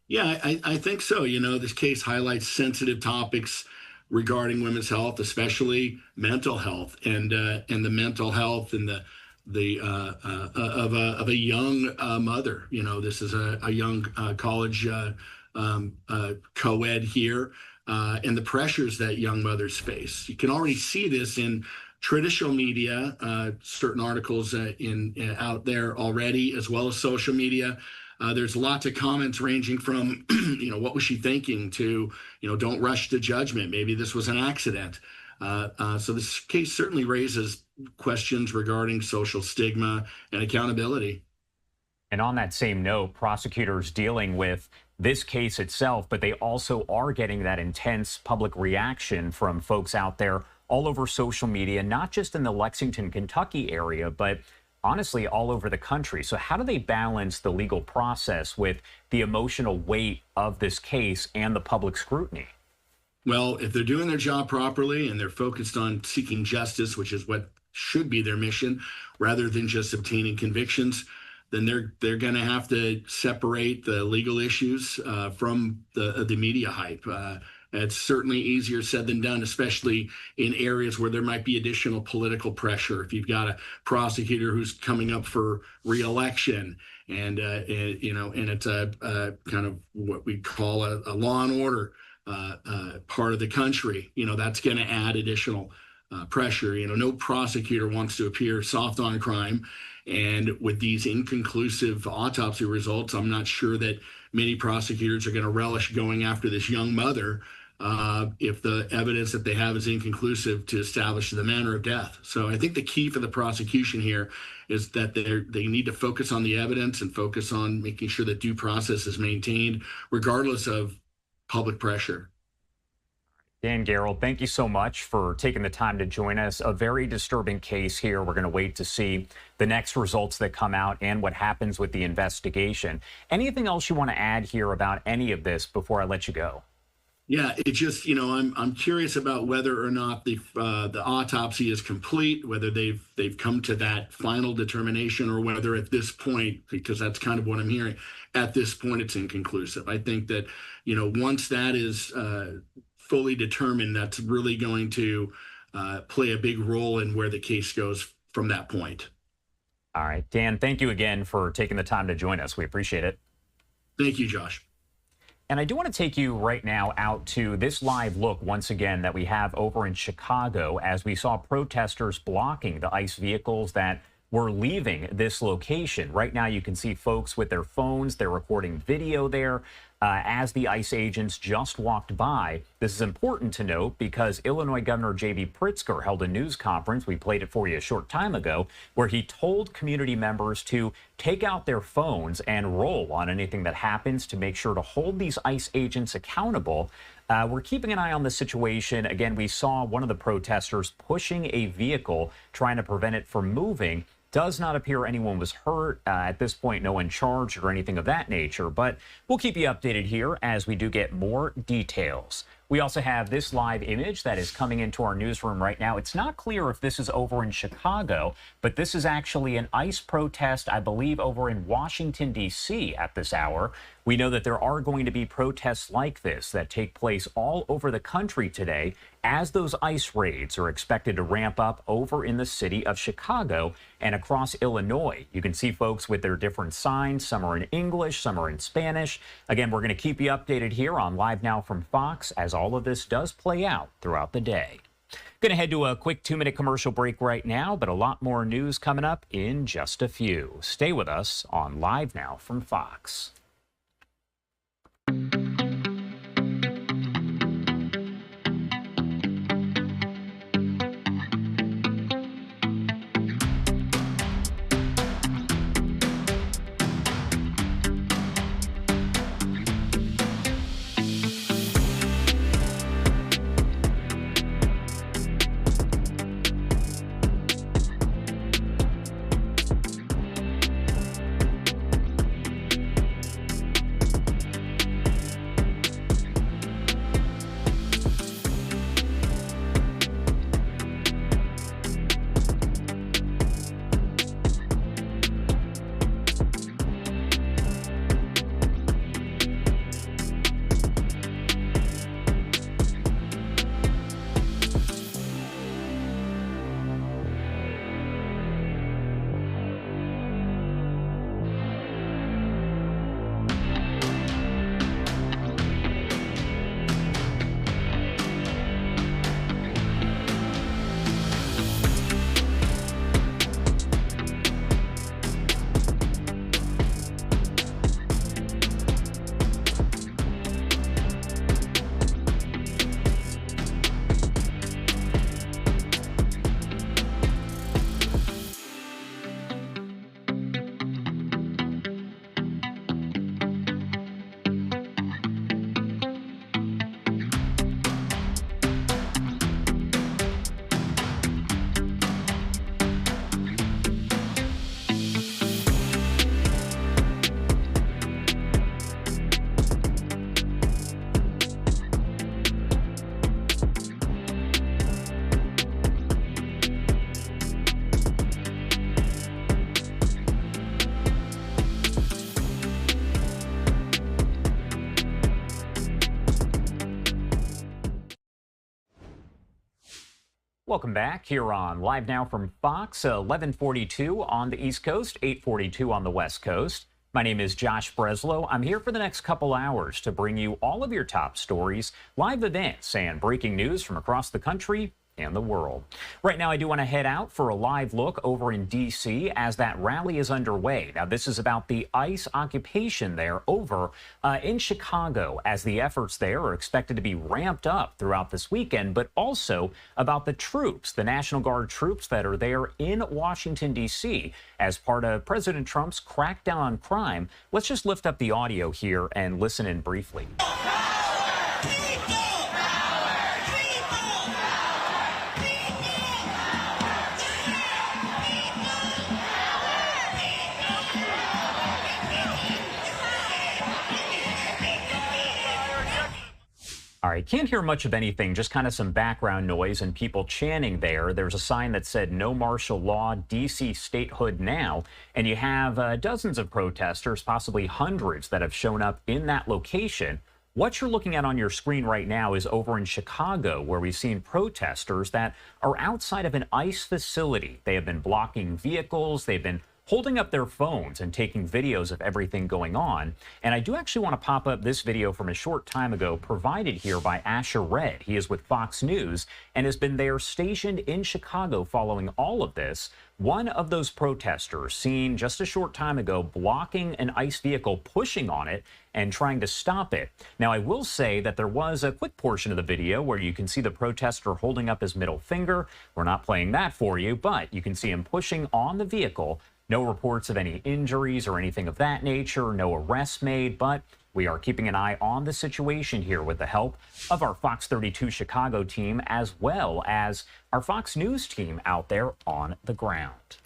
Yeah, I think so. You know, this case highlights sensitive topics regarding women's health, especially mental health and the mental health and the of a young mother. You know, this is a young college co-ed here, and the pressures that young mothers face. You can already see this in traditional media, certain articles out there already, as well as social media. There's lots of comments ranging from, you know, what was she thinking to, you know, don't rush to judgment. Maybe this was an accident. So this case certainly raises questions regarding social stigma and accountability. And on that same note, prosecutors dealing with this case itself, but they also are getting that intense public reaction from folks out there all over social media, not just in the Lexington, Kentucky area, but honestly all over the country. So how do they balance the legal process with the emotional weight of this case and the public scrutiny? Well, if they're doing their job properly and they're focused on seeking justice, which is what should be their mission, rather than just obtaining convictions, then they're going to have to separate the legal issues from the media hype. It's certainly easier said than done, especially in areas where there might be additional political pressure. If you've got a prosecutor who's coming up for re-election, and you know, and it's a kind of what we call a law and order part of the country, you know, that's going to add additional pressure. You know, no prosecutor wants to appear soft on crime. And with these inconclusive autopsy results, I'm not sure that many prosecutors are going to relish going after this young mother if the evidence that they have is inconclusive to establish the manner of death. So I think the key for the prosecution here is that they need to focus on the evidence and focus on making sure that due process is maintained, regardless of public pressure. Dan Gerrel, thank you so much for taking the time to join us. A very disturbing case here. We're going to wait to see the next results that come out and what happens with the investigation. Anything else you want to add here about any of this before I let you go? Yeah, it just, you know, I'm curious about whether or not the autopsy is complete, whether they've come to that final determination, or whether at this point, because that's kind of what I'm hearing, at this point it's inconclusive. I think that, you know, once that is fully determined, that's really going to play a big role in where the case goes from that point. All right, Dan, thank you again for taking the time to join us. We appreciate it. Thank you, Josh. And I do want to take you right now out to this live look once again that we have over in Chicago, as we saw protesters blocking the ICE vehicles that were leaving this location. Right now you can see folks with their phones. They're recording video there as the ICE agents just walked by. This is important to note because Illinois Governor J.B. Pritzker held a news conference, we played it for you a short time ago, where he told community members to take out their phones and roll on anything that happens to make sure to hold these ICE agents accountable. We're keeping an eye on the situation. Again, we saw one of the protesters pushing a vehicle, trying to prevent it from moving. Does not appear anyone was hurt. At this point, no one charged or anything of that nature, but we'll keep you updated here as we do get more details. We also have this live image that is coming into our newsroom right now. It's not clear if this is over in Chicago, but this is actually an ICE protest, I believe, over in Washington, D.C. at this hour. We know that there are going to be protests like this that take place all over the country today, as those ICE raids are expected to ramp up over in the city of Chicago and across Illinois. You can see folks with their different signs. Some are in English, some are in Spanish. Again, we're going to keep you updated here on Live Now from Fox as all of this does play out throughout the day. Going to head to a quick 2-minute commercial break right now, but a lot more news coming up in just a few. Stay with us on Live Now from Fox. Welcome back here on Live Now from Fox, 11:42 on the East Coast, 8:42 on the West Coast. My name is Josh Breslow. I'm here for the next couple hours to bring you all of your top stories, live events, and breaking news from across the country and the world. Right now, I do want to head out for a live look over in D.C. as that rally is underway. Now, this is about the ICE occupation there over in Chicago, as the efforts there are expected to be ramped up throughout this weekend, but also about the troops, the National Guard troops that are there in Washington, D.C. as part of President Trump's crackdown on crime. Let's just lift up the audio here and listen in briefly. All right, can't hear much of anything, just kind of some background noise and people chanting there. There's a sign that said no martial law, D.C. statehood now. And you have dozens of protesters, possibly hundreds, that have shown up in that location. What you're looking at on your screen right now is over in Chicago, where we've seen protesters that are outside of an ICE facility. They have been blocking vehicles. They've been holding up their phones and taking videos of everything going on. And I do actually want to pop up this video from a short time ago provided here by Asher Red. He is with Fox News and has been there stationed in Chicago following all of this. One of those protesters seen just a short time ago blocking an ICE vehicle, pushing on it and trying to stop it. Now, I will say that there was a quick portion of the video where you can see the protester holding up his middle finger. We're not playing that for you, but you can see him pushing on the vehicle. No reports of any injuries or anything of that nature, no arrests made, but we are keeping an eye on the situation here with the help of our Fox 32 Chicago team, as well as our Fox News team out there on the ground.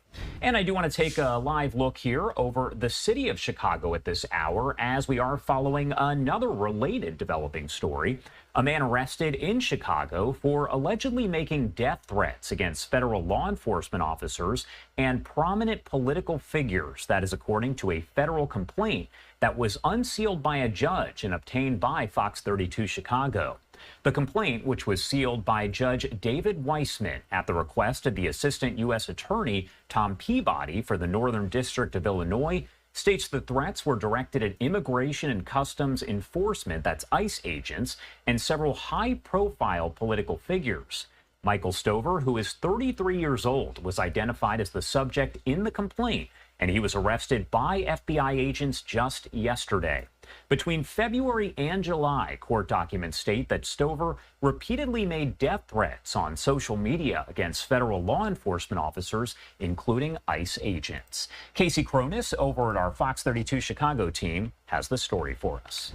And I do want to take a live look here over the city of Chicago at this hour, as we are following another related developing story. A man arrested in Chicago for allegedly making death threats against federal law enforcement officers and prominent political figures. That is according to a federal complaint that was unsealed by a judge and obtained by Fox 32 Chicago. The complaint, which was sealed by Judge David Weissman at the request of the Assistant U.S. Attorney Tom Peabody for the Northern District of Illinois, states the threats were directed at Immigration and Customs Enforcement, that's ICE agents, and several high-profile political figures. Michael Stover, who is 33 years old, was identified as the subject in the complaint, and he was arrested by FBI agents just yesterday. Between February and July, court documents state that Stover repeatedly made death threats on social media against federal law enforcement officers, including ICE agents. Casey Cronus over at our Fox 32 Chicago team has the story for us.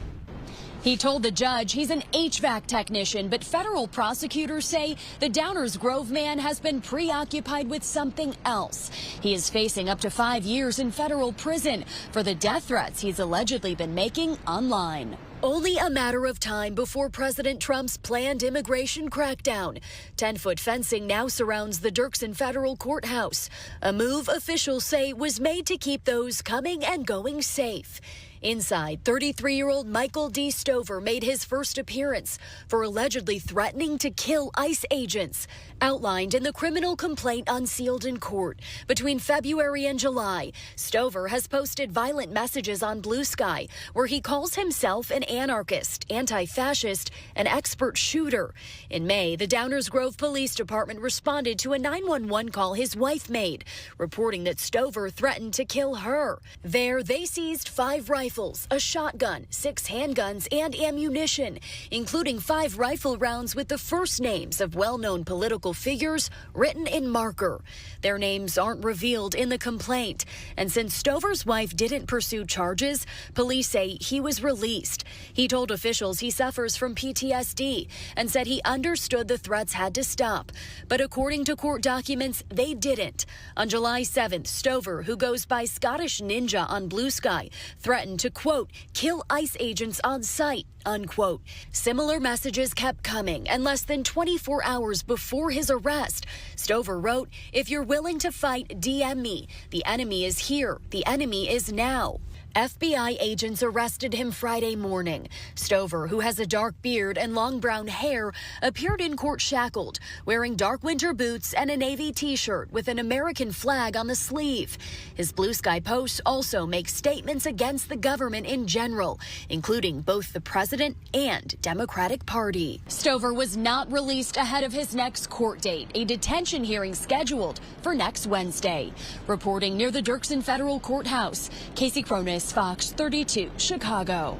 He told the judge he's an HVAC technician, but federal prosecutors say the Downers Grove man has been preoccupied with something else. He is facing up to 5 years in federal prison for the death threats he's allegedly been making online. Only a matter of time before President Trump's planned immigration crackdown. 10-foot fencing now surrounds the Dirksen Federal Courthouse, a move officials say was made to keep those coming and going safe. Inside, 33-year-old Michael D. Stover made his first appearance for allegedly threatening to kill ICE agents, outlined in the criminal complaint unsealed in court. Between February and July, Stover has posted violent messages on Blue Sky, where he calls himself an anarchist, anti-fascist, and expert shooter. In May, the Downers Grove Police Department responded to a 911 call his wife made, reporting that Stover threatened to kill her. There, they seized 5 rifles, a shotgun, 6 handguns, and ammunition, including 5 rifle rounds with the first names of well-known political figures written in marker. Their names aren't revealed in the complaint, and since Stover's wife didn't pursue charges, police say he was released. He told officials he suffers from PTSD and said he understood the threats had to stop. But according to court documents, they didn't. On July 7th, Stover, who goes by Scottish Ninja on Blue Sky, threatened to, quote, kill ICE agents on sight, unquote. Similar messages kept coming, and less than 24 hours before his arrest, Stover wrote, "If you're willing to fight, DM me. The enemy is here. The enemy is now." FBI agents arrested him Friday morning. Stover, who has a dark beard and long brown hair, appeared in court shackled, wearing dark winter boots and a navy T-shirt with an American flag on the sleeve. His Blue Sky post also makes statements against the government in general, including both the president and Democratic Party. Stover was not released ahead of his next court date, a detention hearing scheduled for next Wednesday. Reporting near the Dirksen Federal Courthouse, Casey Cronus, Fox 32, Chicago.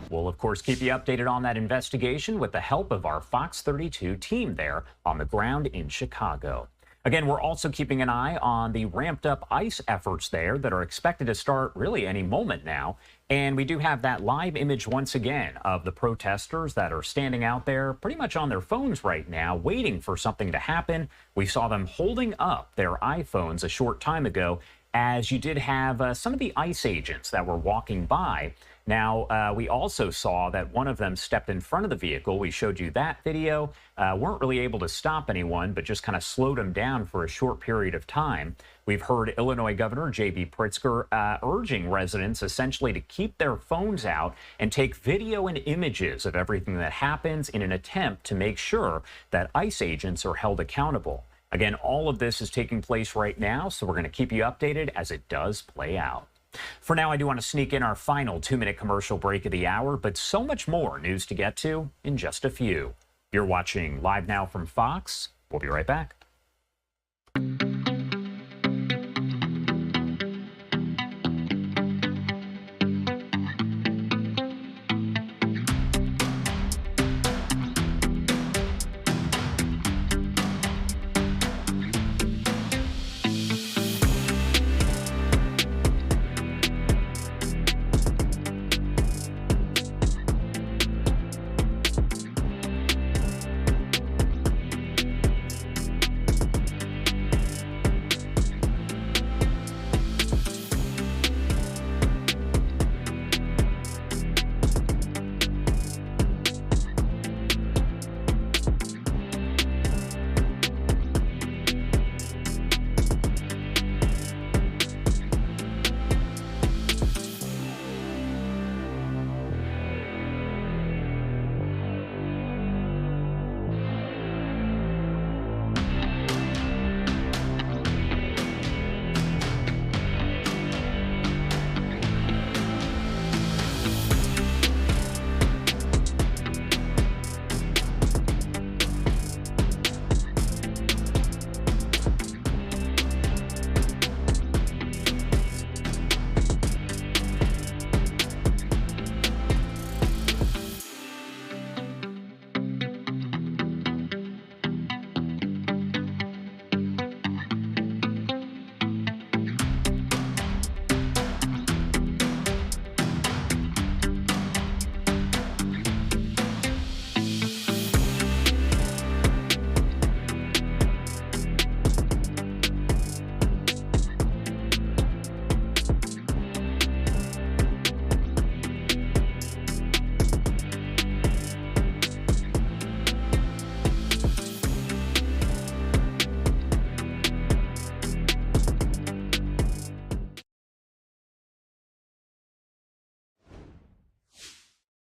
We'll, of course, keep you updated on that investigation with the help of our Fox 32 team there on the ground in Chicago. Again, we're also keeping an eye on the ramped up ICE efforts there that are expected to start really any moment now. And we do have that live image once again of the protesters that are standing out there pretty much on their phones right now, waiting for something to happen. We saw them holding up their iPhones a short time ago, as you did have some of the ICE agents that were walking by. Now, we also saw that one of them stepped in front of the vehicle. We showed you that video. Weren't really able to stop anyone, but just kind of slowed them down for a short period of time. We've heard Illinois Governor J.B. Pritzker urging residents essentially to keep their phones out and take video and images of everything that happens in an attempt to make sure that ICE agents are held accountable. Again, all of this is taking place right now, so we're going to keep you updated as it does play out. For now, I do want to sneak in our final 2-minute commercial break of the hour, but so much more news to get to in just a few. You're watching Live Now from Fox. We'll be right back.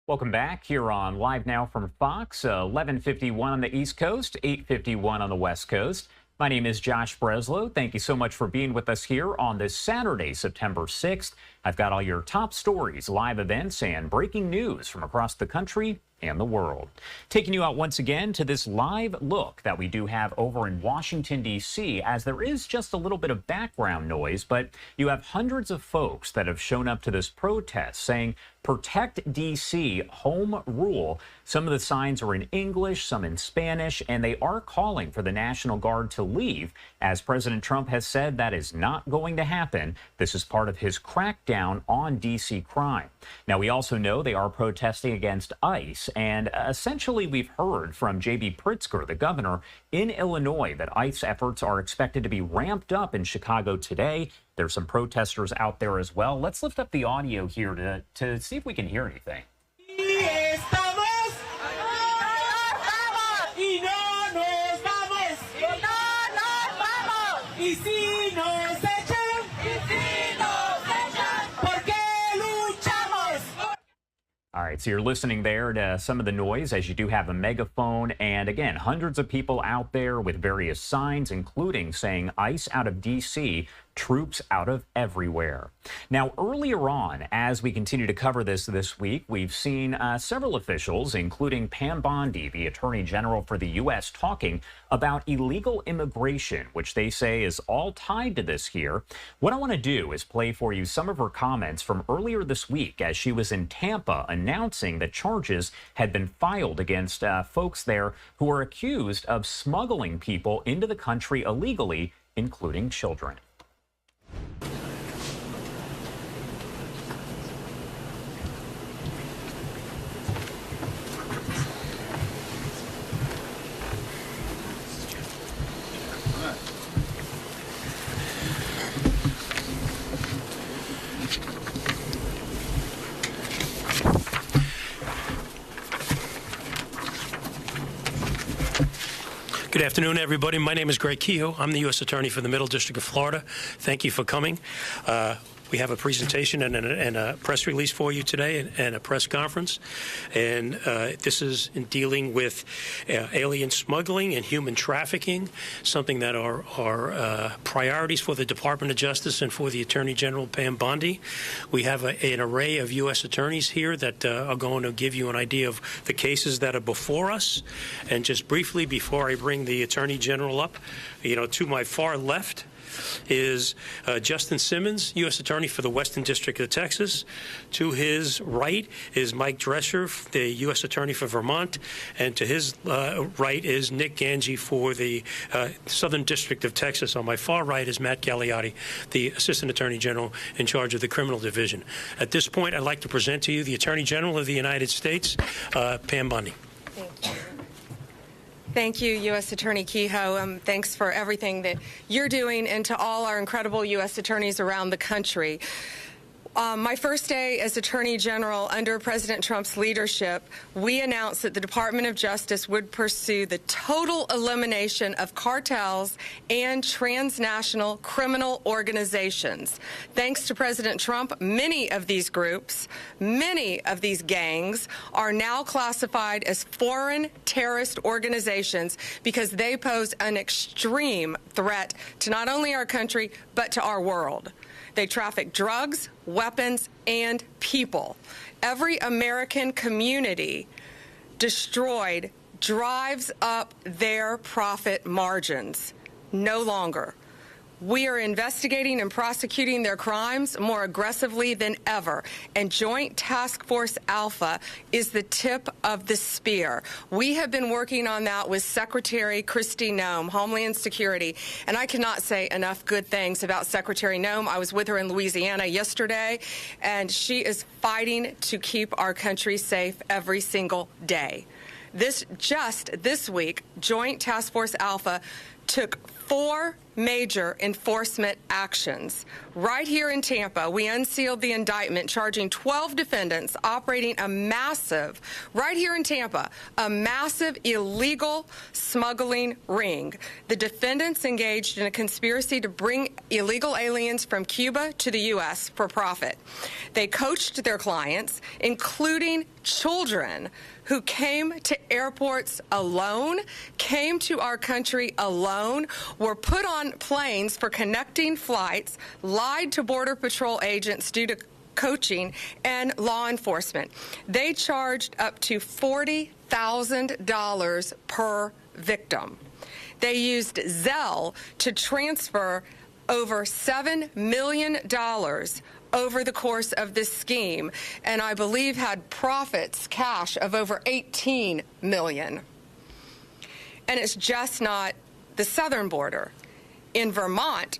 Welcome back here on Live Now from Fox, 11:51 on the East Coast, 8:51 on the West Coast. My name is Josh Breslow. Thank you so much for being with us here on this Saturday, September 6th. I've got all your top stories, live events, and breaking news from across the country and the world. Taking you out once again to this live look that we do have over in Washington, D.C., as there is just a little bit of background noise, but you have hundreds of folks that have shown up to this protest saying, "Protect D.C., home rule." Some of the signs are in English, some in Spanish, and they are calling for the National Guard to leave. As President Trump has said, that is not going to happen. This is part of his crackdown on D.C. crime. Now, we also know they are protesting against ICE, and essentially we've heard from J.B. Pritzker, the governor in Illinois, that ICE efforts are expected to be ramped up in Chicago today. There's some protesters out there as well. Let's lift up the audio here to see if we can hear anything. right, so you're listening there to some of the noise as you do have a megaphone. And again, hundreds of people out there with various signs, including saying ICE out of D.C., troops out of everywhere. Now, earlier on, as we continue to cover this week, we've seen several officials, including Pam Bondi, the Attorney General for the U.S., talking about illegal immigration, which they say is all tied to this here. What I want to do is play for you some of her comments from earlier this week as she was in Tampa announcing that charges had been filed against folks there who are accused of smuggling people into the country illegally, including children. Good afternoon, everybody. My name is Greg Kehoe. I'm the U.S. Attorney for the Middle District of Florida. Thank you for coming. We have a presentation and a press release for you today and a press conference. And this is in dealing with alien smuggling and human trafficking, something that are priorities for the Department of Justice and for the Attorney General, Pam Bondi. We have an array of U.S. attorneys here that are going to give you an idea of the cases that are before us. And just briefly, before I bring the Attorney General up, to my far left is Justin Simmons, U.S. Attorney for the Western District of Texas. To his right is Mike Drescher, the U.S. Attorney for Vermont. And to his right is Nick Ganji for the Southern District of Texas. On my far right is Matt Gagliotti, the Assistant Attorney General in charge of the Criminal Division. At this point, I'd like to present to you the Attorney General of the United States, Pam Bondi. Thank you. Thank you, U.S. Attorney Kehoe. Thanks for everything that you're doing, and to all our incredible U.S. attorneys around the country. My first day as Attorney General under President Trump's leadership, we announced that the Department of Justice would pursue the total elimination of cartels and transnational criminal organizations. Thanks to President Trump, many of these groups, many of these gangs are now classified as foreign terrorist organizations because they pose an extreme threat to not only our country, but to our world. They traffic drugs, weapons, and people. Every American community destroyed drives up their profit margins. No longer. We are investigating and prosecuting their crimes more aggressively than ever, and Joint Task Force Alpha is the tip of the spear. We have been working on that with Secretary Kristi Noem, Homeland Security, and I cannot say enough good things about Secretary Noem. I was with her in Louisiana yesterday, and she is fighting to keep our country safe every single day. Just this week, Joint Task Force Alpha took 4 major enforcement actions. Right here in Tampa, we unsealed the indictment charging 12 defendants operating a massive, right here in Tampa, a massive illegal smuggling ring. The defendants engaged in a conspiracy to bring illegal aliens from Cuba to the U.S. for profit. They coached their clients, including children, who came to airports alone, came to our country alone, were put on planes for connecting flights, lied to Border Patrol agents due to coaching, and law enforcement. They charged up to $40,000 per victim. They used Zelle to transfer over $7 million over the course of this scheme, and I believe had profits, cash, of over $18 million. And it's just not the southern border. In Vermont,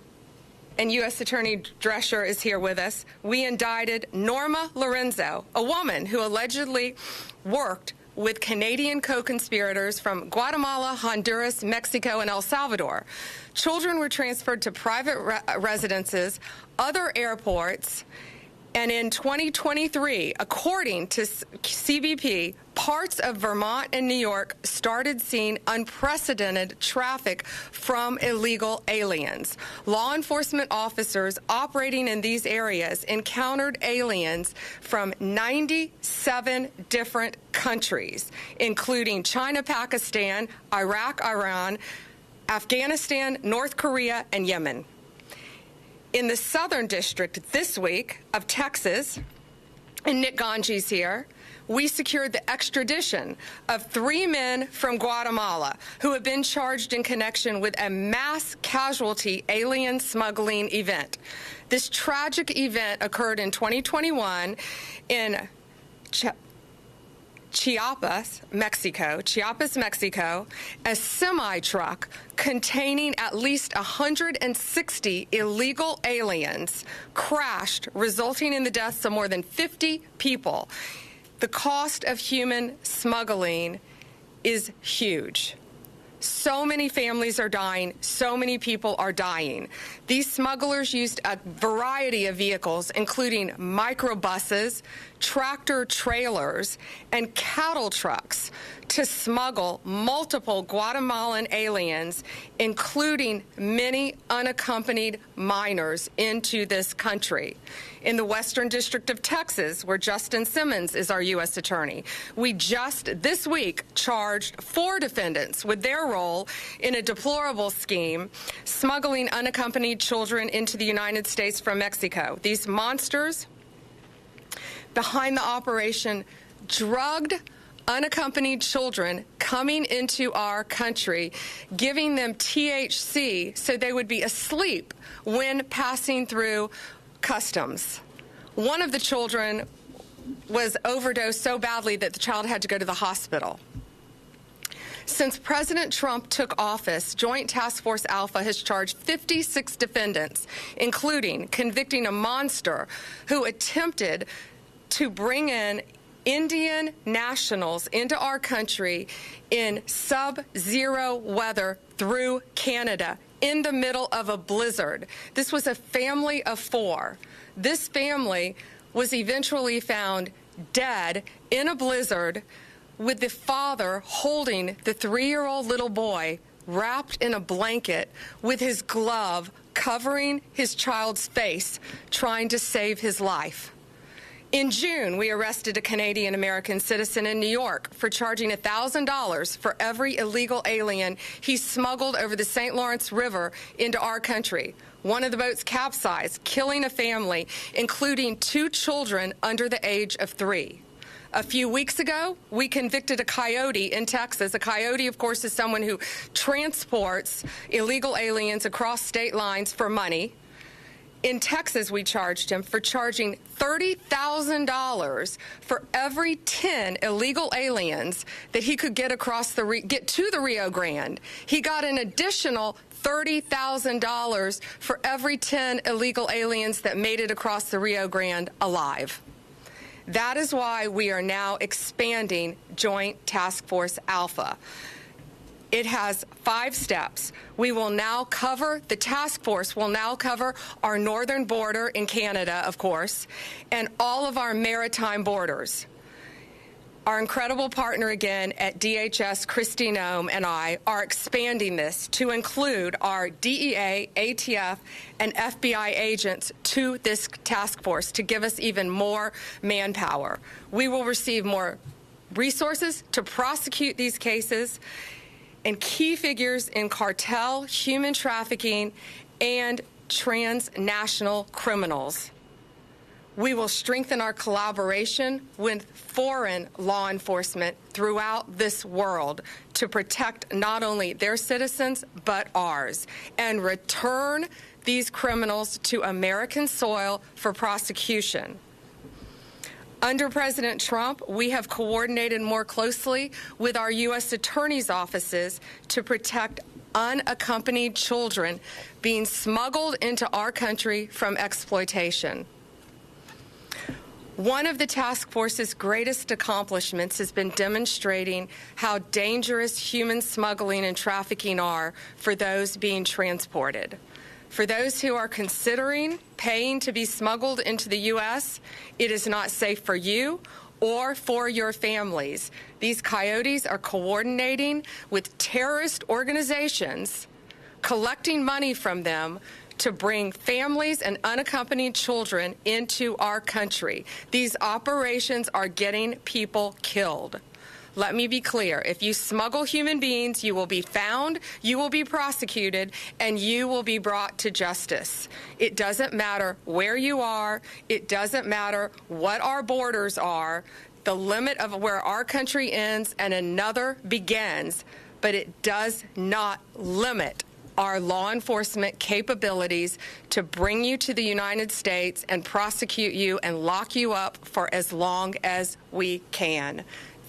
and U.S. Attorney Drescher is here with us, we indicted Norma Lorenzo, a woman who allegedly worked with Canadian co-conspirators from Guatemala, Honduras, Mexico, and El Salvador. Children were transferred to private residences, other airports, and in 2023, according to CBP, parts of Vermont and New York started seeing unprecedented traffic from illegal aliens. Law enforcement officers operating in these areas encountered aliens from 97 different countries, including China, Pakistan, Iraq, Iran, Afghanistan, North Korea, and Yemen. In the Southern District this week of Texas, and Nick Ganji's here, we secured the extradition of 3 men from Guatemala who have been charged in connection with a mass casualty alien smuggling event. This tragic event occurred in 2021 in Chiapas, Mexico. A semi-truck containing at least 160 illegal aliens crashed, resulting in the deaths of more than 50 people. The cost of human smuggling is huge. So many families are dying. So many people are dying. These smugglers used a variety of vehicles, including microbuses, tractor trailers, and cattle trucks to smuggle multiple Guatemalan aliens, including many unaccompanied minors, into this country. In the Western District of Texas, where Justin Simmons is our U.S. attorney, we just this week charged 4 defendants with their role in a deplorable scheme smuggling unaccompanied children into the United States from Mexico. These monsters behind the operation drugged unaccompanied children coming into our country, giving them THC so they would be asleep when passing through customs. One of the children was overdosed so badly that the child had to go to the hospital. Since President Trump took office, Joint Task Force Alpha has charged 56 defendants, including convicting a monster who attempted to bring in Indian nationals into our country in sub-zero weather through Canada in the middle of a blizzard. This was a family of 4. This family was eventually found dead in a blizzard with the father holding the 3-year-old little boy wrapped in a blanket with his glove covering his child's face, trying to save his life. In June, we arrested a Canadian-American citizen in New York for charging $1,000 for every illegal alien he smuggled over the St. Lawrence River into our country. One of the boats capsized, killing a family, including 2 children under the age of 3. A few weeks ago, we convicted a coyote in Texas. A coyote, of course, is someone who transports illegal aliens across state lines for money. In Texas, we charged him for charging $30,000 for every 10 illegal aliens that he could get get to the Rio Grande. He got an additional $30,000 for every 10 illegal aliens that made it across the Rio Grande alive. That is why we are now expanding Joint Task Force Alpha. It has 5 steps. We will now cover, the task force will now cover our northern border in Canada, of course, and all of our maritime borders. Our incredible partner again at DHS, Kristi Noem, and I are expanding this to include our DEA, ATF, and FBI agents to this task force to give us even more manpower. We will receive more resources to prosecute these cases, and key figures in cartel, human trafficking, and transnational criminals. We will strengthen our collaboration with foreign law enforcement throughout this world to protect not only their citizens, but ours, and return these criminals to American soil for prosecution. Under President Trump, we have coordinated more closely with our U.S. attorneys' offices to protect unaccompanied children being smuggled into our country from exploitation. One of the task force's greatest accomplishments has been demonstrating how dangerous human smuggling and trafficking are for those being transported. For those who are considering paying to be smuggled into the U.S., it is not safe for you or for your families. These coyotes are coordinating with terrorist organizations, collecting money from them to bring families and unaccompanied children into our country. These operations are getting people killed. Let me be clear. If you smuggle human beings, you will be found, you will be prosecuted, and you will be brought to justice. It doesn't matter where you are. It doesn't matter what our borders are. The limit of where our country ends and another begins, but it does not limit our law enforcement capabilities to bring you to the United States and prosecute you and lock you up for as long as we can.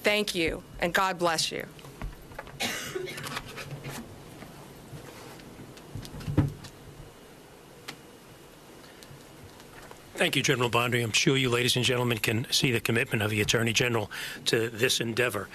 Thank you, and God bless you. Thank you, General Bondi. I'm sure you, ladies and gentlemen, can see the commitment of the Attorney General to this endeavor.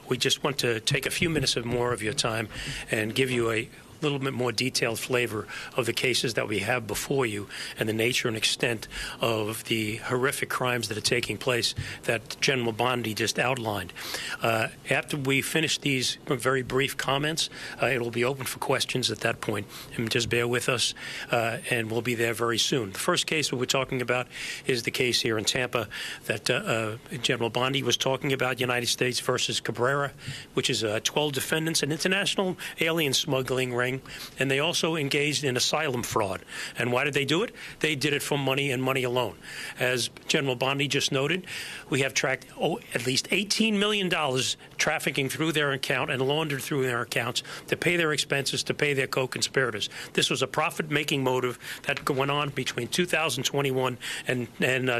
We just want to take a few minutes more of your time and give you a little bit more detailed flavor of the cases that we have before you and the nature and extent of the horrific crimes that are taking place that General Bondi just outlined. After we finish these very brief comments, it will be open for questions at that point. And just bear with us, and we'll be there very soon. The first case that we're talking about is the case here in Tampa that General Bondi was talking about, United States versus Cabrera, which is 12 defendants, an international alien smuggling ring, and they also engaged in asylum fraud. And why did they do it? They did it for money and money alone. As General Bondi just noted, we have tracked at least $18 million trafficking through their account and laundered through their accounts to pay their expenses, to pay their co-conspirators. This was a profit-making motive that went on between 2021 and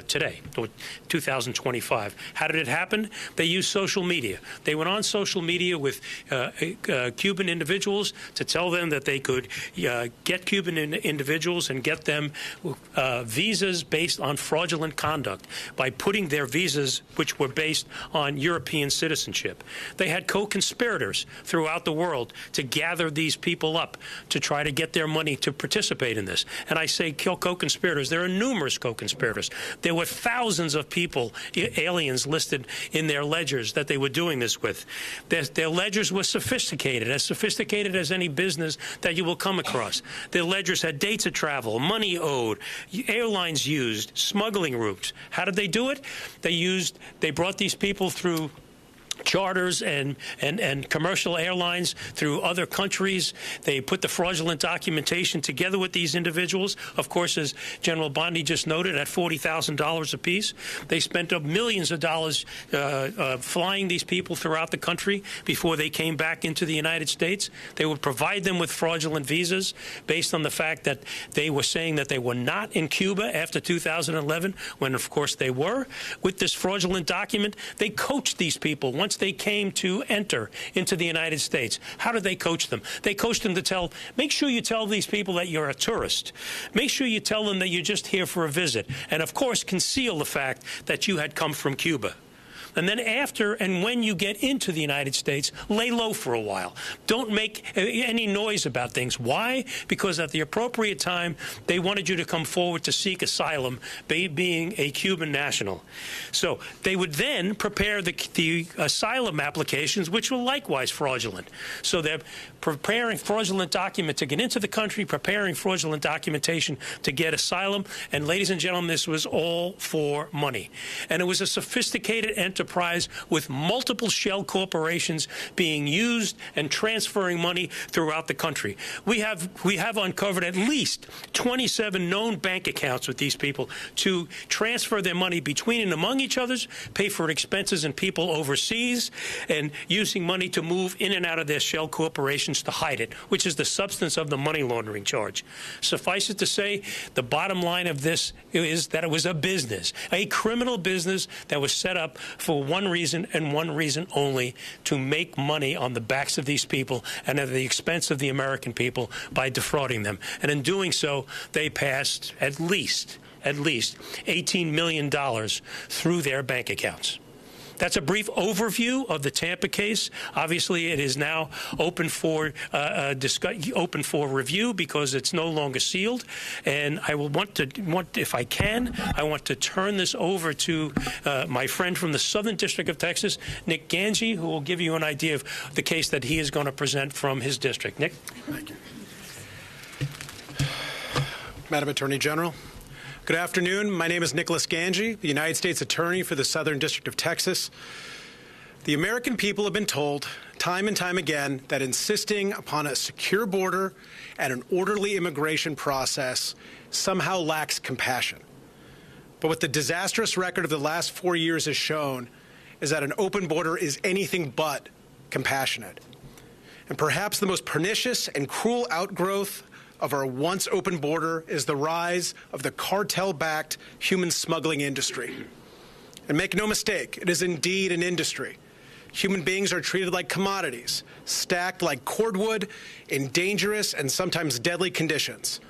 today, or 2025. How did it happen? They used social media. They went on social media with Cuban individuals to tell them that they could get Cuban individuals and get them visas based on fraudulent conduct by putting their visas, which were based on European citizenship. They had co-conspirators throughout the world to gather these people up to try to get their money to participate in this. And I say co-conspirators. There are numerous co-conspirators. There were thousands of people, aliens, listed in their ledgers that they were doing this with. Their ledgers were sophisticated as any business that you will come across. Their ledgers had dates of travel, money owed, airlines used, smuggling routes. How did they do it? They brought these people through charters and commercial airlines through other countries. They put the fraudulent documentation together with these individuals. Of course, as General Bondi just noted, at $40,000 apiece. They spent up millions of dollars flying these people throughout the country before they came back into the United States. They would provide them with fraudulent visas based on the fact that they were saying that they were not in Cuba after 2011, when, of course, they were. With this fraudulent document, they coached these people once they came to enter into the United States. How did they coach them? They coached them to make sure you tell these people that you're a tourist. Make sure you tell them that you're just here for a visit. And, of course, conceal the fact that you had come from Cuba. And then after and when you get into the United States, lay low for a while. Don't make any noise about things. Why? Because at the appropriate time, they wanted you to come forward to seek asylum, being a Cuban national. So they would then prepare the asylum applications, which were likewise fraudulent. So they're preparing fraudulent documents to get into the country, preparing fraudulent documentation to get asylum. And, ladies and gentlemen, this was all for money. And it was a sophisticated enterprise with multiple shell corporations being used and transferring money throughout the country. We have uncovered at least 27 known bank accounts with these people to transfer their money between and among each other, pay for expenses and people overseas, and using money to move in and out of their shell corporations to hide it, which is the substance of the money laundering charge. Suffice it to say, the bottom line of this is that it was a business, a criminal business that was set up for one reason and one reason only: to make money on the backs of these people and at the expense of the American people by defrauding them. And in doing so, they passed at least $18 million through their bank accounts. That's a brief overview of the Tampa case. Obviously, it is now open for review because it's no longer sealed. And I will if I can, I want to turn this over to my friend from the Southern District of Texas, Nick Ganji, who will give you an idea of the case that he is going to present from his district. Nick. Thank you. Madam Attorney General, good afternoon. My name is Nicholas Ganji, the United States Attorney for the Southern District of Texas. The American people have been told time and time again that insisting upon a secure border and an orderly immigration process somehow lacks compassion. But what the disastrous record of the last 4 years has shown is that an open border is anything but compassionate. And perhaps the most pernicious and cruel outgrowth of our once open border is the rise of the cartel-backed human smuggling industry. And make no mistake, it is indeed an industry. Human beings are treated like commodities, stacked like cordwood in dangerous and sometimes deadly conditions.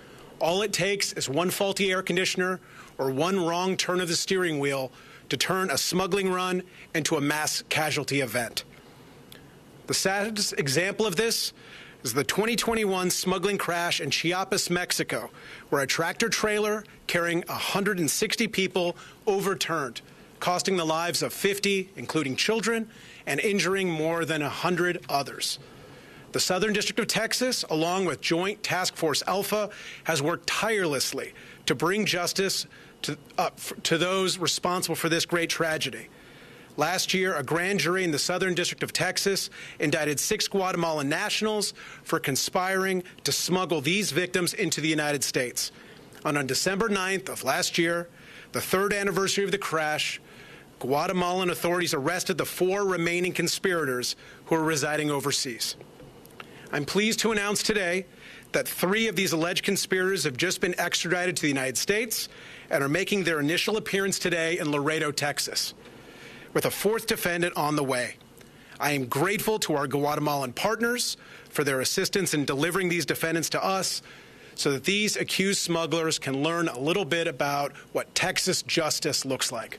All it takes is one faulty air conditioner or one wrong turn of the steering wheel to turn a smuggling run into a mass casualty event. The saddest example of this is the 2021 smuggling crash in Chiapas, Mexico, where a tractor trailer carrying 160 people overturned, costing the lives of 50, including children, and injuring more than 100 others. The Southern District of Texas, along with Joint Task Force Alpha, has worked tirelessly to bring justice to those responsible for this great tragedy. Last year, a grand jury in the Southern District of Texas indicted 6 Guatemalan nationals for conspiring to smuggle these victims into the United States. And on December 9th of last year, the 3rd anniversary of the crash, Guatemalan authorities arrested the 4 remaining conspirators who are residing overseas. I'm pleased to announce today that 3 of these alleged conspirators have just been extradited to the United States and are making their initial appearance today in Laredo, Texas, with a 4th defendant on the way. I am grateful to our Guatemalan partners for their assistance in delivering these defendants to us so that these accused smugglers can learn a little bit about what Texas justice looks like.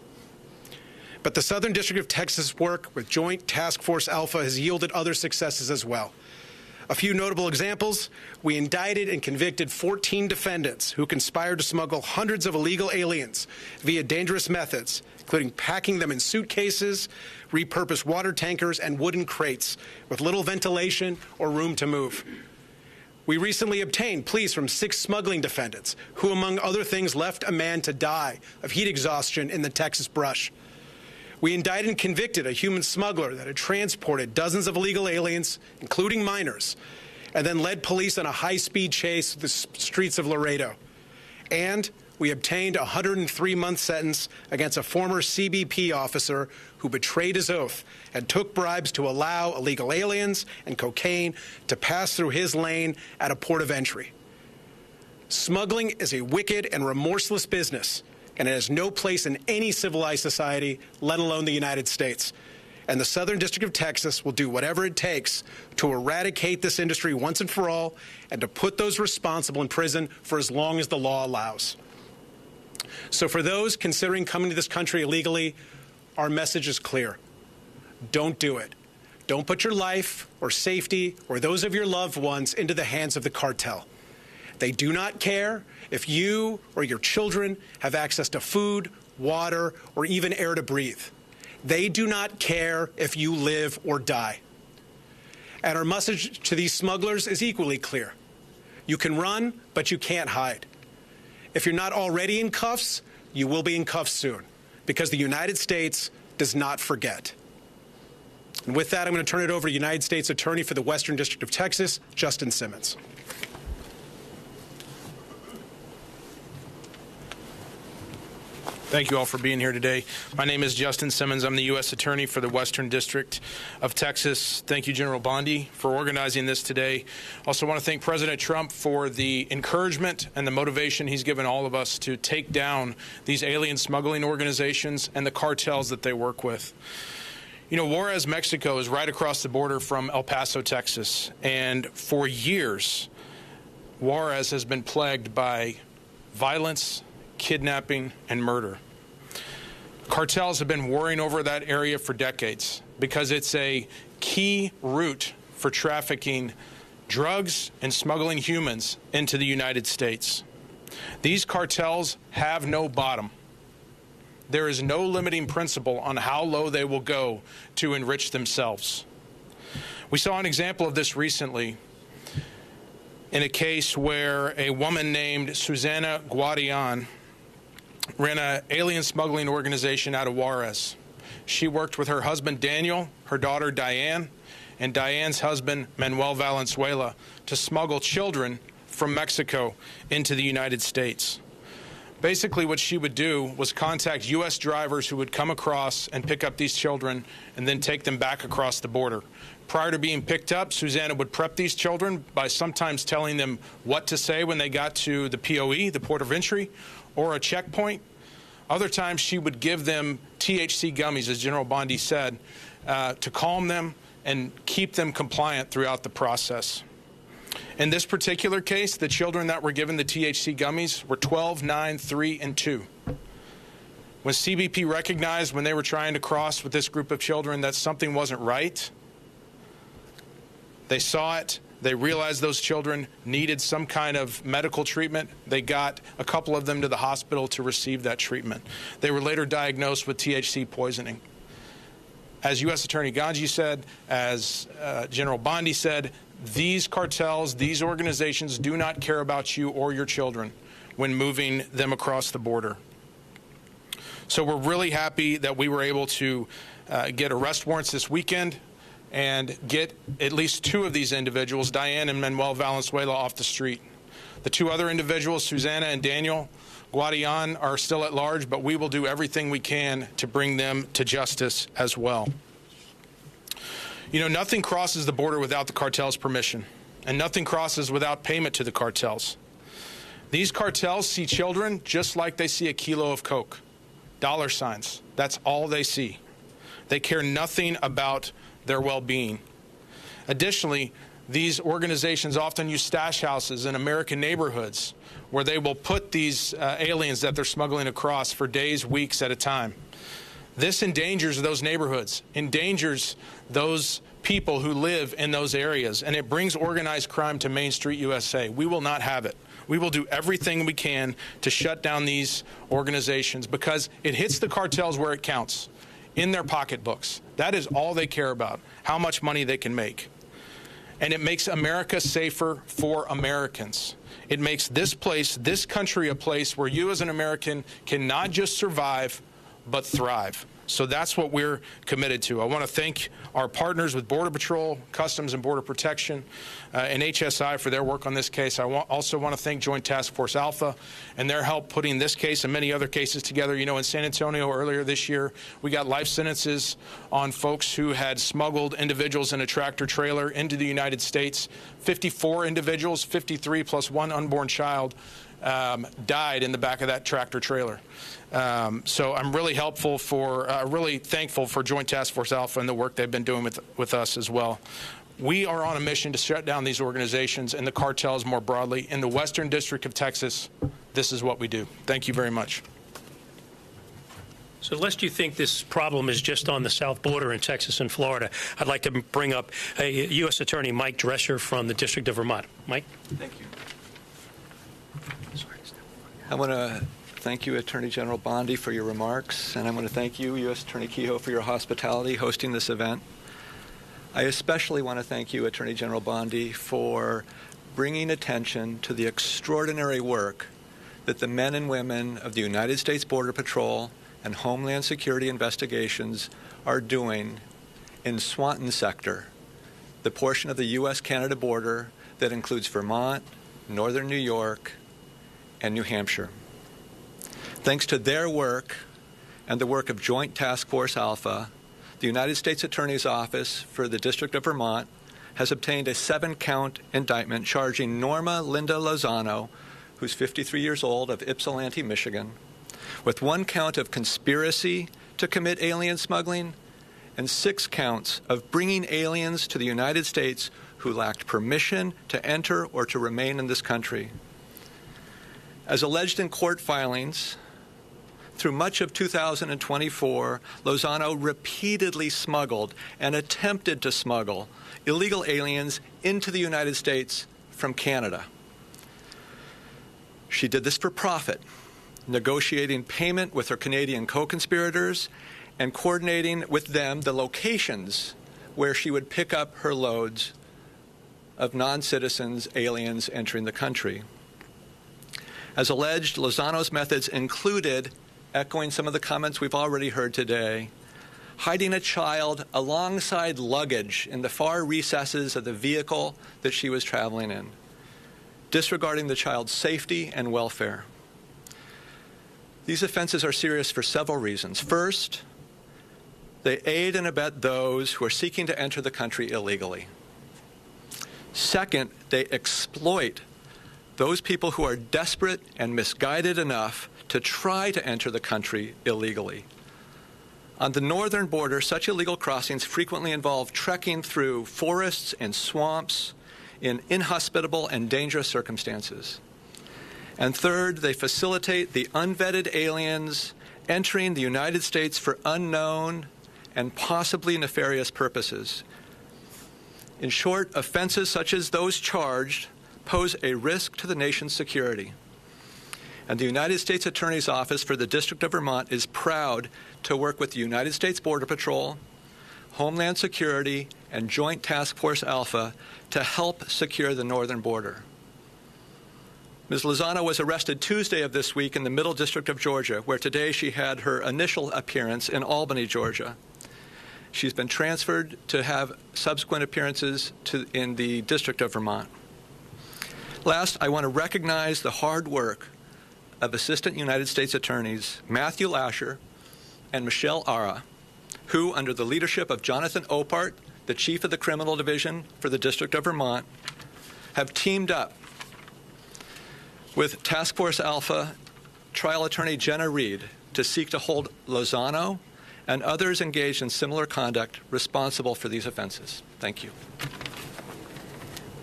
But the Southern District of Texas work with Joint Task Force Alpha has yielded other successes as well. A few notable examples: we indicted and convicted 14 defendants who conspired to smuggle hundreds of illegal aliens via dangerous methods, including packing them in suitcases, repurposed water tankers, and wooden crates with little ventilation or room to move. We recently obtained pleas from 6 smuggling defendants who, among other things, left a man to die of heat exhaustion in the Texas brush. We indicted and convicted a human smuggler that had transported dozens of illegal aliens, including minors, and then led police on a high-speed chase through the streets of Laredo. And we obtained a 103-month sentence against a former CBP officer who betrayed his oath and took bribes to allow illegal aliens and cocaine to pass through his lane at a port of entry. Smuggling is a wicked and remorseless business, and it has no place in any civilized society, let alone the United States. And the Southern District of Texas will do whatever it takes to eradicate this industry once and for all and to put those responsible in prison for as long as the law allows. So for those considering coming to this country illegally, our message is clear. Don't do it. Don't put your life or safety or those of your loved ones into the hands of the cartel. They do not care if you or your children have access to food, water, or even air to breathe. They do not care if you live or die. And our message to these smugglers is equally clear. You can run, but you can't hide. If you're not already in cuffs, you will be in cuffs soon, because the United States does not forget. And with that, I'm going to turn it over to United States Attorney for the Western District of Texas, Justin Simmons. Thank you all for being here today. My name is Justin Simmons. I'm the U.S. Attorney for the Western District of Texas. Thank you, General Bondi, for organizing this today. Also want to thank President Trump for the encouragement and the motivation he's given all of us to take down these alien smuggling organizations and the cartels that they work with. You know, Juarez, Mexico is right across the border from El Paso, Texas. And for years, Juarez has been plagued by violence, kidnapping, and murder. Cartels have been warring over that area for decades because it's a key route for trafficking drugs and smuggling humans into the United States. These cartels have no bottom. There is no limiting principle on how low they will go to enrich themselves. We saw an example of this recently in a case where a woman named Susana Guadian ran an alien smuggling organization out of Juarez. She worked with her husband Daniel, her daughter Diane, and Diane's husband Manuel Valenzuela to smuggle children from Mexico into the United States. Basically, what she would do was contact U.S. drivers who would come across and pick up these children and then take them back across the border. Prior to being picked up, Susanna would prep these children by sometimes telling them what to say when they got to the POE, the port of entry, or a checkpoint. Other times, she would give them THC gummies, as General Bondi said, to calm them and keep them compliant throughout the process. In this particular case, the children that were given the THC gummies were 12, 9, 3, and 2. When CBP recognized when they were trying to cross with this group of children that something wasn't right, they saw it. They realized those children needed some kind of medical treatment. They got a couple of them to the hospital to receive that treatment. They were later diagnosed with THC poisoning. As U.S. Attorney Ganji said, as General Bondi said, these cartels, these organizations do not care about you or your children when moving them across the border. So we're really happy that we were able to get arrest warrants this weekend and get at least 2 of these individuals, Diane and Manuel Valenzuela, off the street. The 2 other individuals, Susana and Daniel Guadian, are still at large, but we will do everything we can to bring them to justice as well. You know, nothing crosses the border without the cartel's permission, and nothing crosses without payment to the cartels. These cartels see children just like they see a kilo of coke. Dollar signs. That's all they see. They care nothing about their well-being. Additionally, these organizations often use stash houses in American neighborhoods where they will put these aliens that they're smuggling across for days, weeks at a time. This endangers those neighborhoods, endangers those people who live in those areas, and it brings organized crime to Main Street USA. We will not have it. We will do everything we can to shut down these organizations because it hits the cartels where it counts, in their pocketbooks. That is all they care about, how much money they can make. And it makes America safer for Americans. It makes this place, this country, a place where you as an American can not just survive, but thrive. So that's what we're committed to. I want to thank our partners with Border Patrol, Customs and Border Protection, and HSI for their work on this case. I also want to thank Joint Task Force Alpha and their help putting this case and many other cases together. You know, in San Antonio earlier this year, we got life sentences on folks who had smuggled individuals in a tractor trailer into the United States. 54 individuals, 53 plus 1 unborn child, died in the back of that tractor trailer. So I'm really really thankful for Joint Task Force Alpha and the work they've been doing with us as well. We are on a mission to shut down these organizations and the cartels more broadly. In the Western District of Texas, this is what we do. Thank you very much. So lest you think this problem is just on the south border in Texas and Florida, I'd like to bring up U.S. Attorney Mike Drescher from the District of Vermont. Mike? Thank you. I want to thank you, Attorney General Bondi, for your remarks, and I want to thank you, U.S. Attorney Kehoe, for your hospitality hosting this event. I especially want to thank you, Attorney General Bondi, for bringing attention to the extraordinary work that the men and women of the United States Border Patrol and Homeland Security investigations are doing in Swanton sector, the portion of the U.S.-Canada border that includes Vermont, northern New York, and New Hampshire. Thanks to their work and the work of Joint Task Force Alpha, the United States Attorney's Office for the District of Vermont has obtained a 7-count indictment charging Norma Linda Lozano, who's 53 years old, of Ypsilanti, Michigan, with 1 count of conspiracy to commit alien smuggling and 6 counts of bringing aliens to the United States who lacked permission to enter or to remain in this country. As alleged in court filings, through much of 2024, Lozano repeatedly smuggled and attempted to smuggle illegal aliens into the United States from Canada. She did this for profit, negotiating payment with her Canadian co-conspirators and coordinating with them the locations where she would pick up her loads of non-citizens, aliens entering the country. As alleged, Lozano's methods included, echoing some of the comments we've already heard today, hiding a child alongside luggage in the far recesses of the vehicle that she was traveling in, disregarding the child's safety and welfare. These offenses are serious for several reasons. First, they aid and abet those who are seeking to enter the country illegally. Second, they exploit those people who are desperate and misguided enough to try to enter the country illegally. On the northern border, such illegal crossings frequently involve trekking through forests and swamps in inhospitable and dangerous circumstances. And third, they facilitate the unvetted aliens entering the United States for unknown and possibly nefarious purposes. In short, offenses such as those charged pose a risk to the nation's security. And the United States Attorney's Office for the District of Vermont is proud to work with the United States Border Patrol, Homeland Security, and Joint Task Force Alpha to help secure the northern border. Ms. Lozano was arrested Tuesday of this week in the Middle District of Georgia, where today she had her initial appearance in Albany, Georgia. She's been transferred to have subsequent appearances in the District of Vermont. Last, I want to recognize the hard work of Assistant United States Attorneys Matthew Lasher and Michelle Ara, who, under the leadership of Jonathan Opart, the Chief of the Criminal Division for the District of Vermont, have teamed up with Task Force Alpha Trial Attorney Jenna Reed to seek to hold Lozano and others engaged in similar conduct responsible for these offenses. Thank you.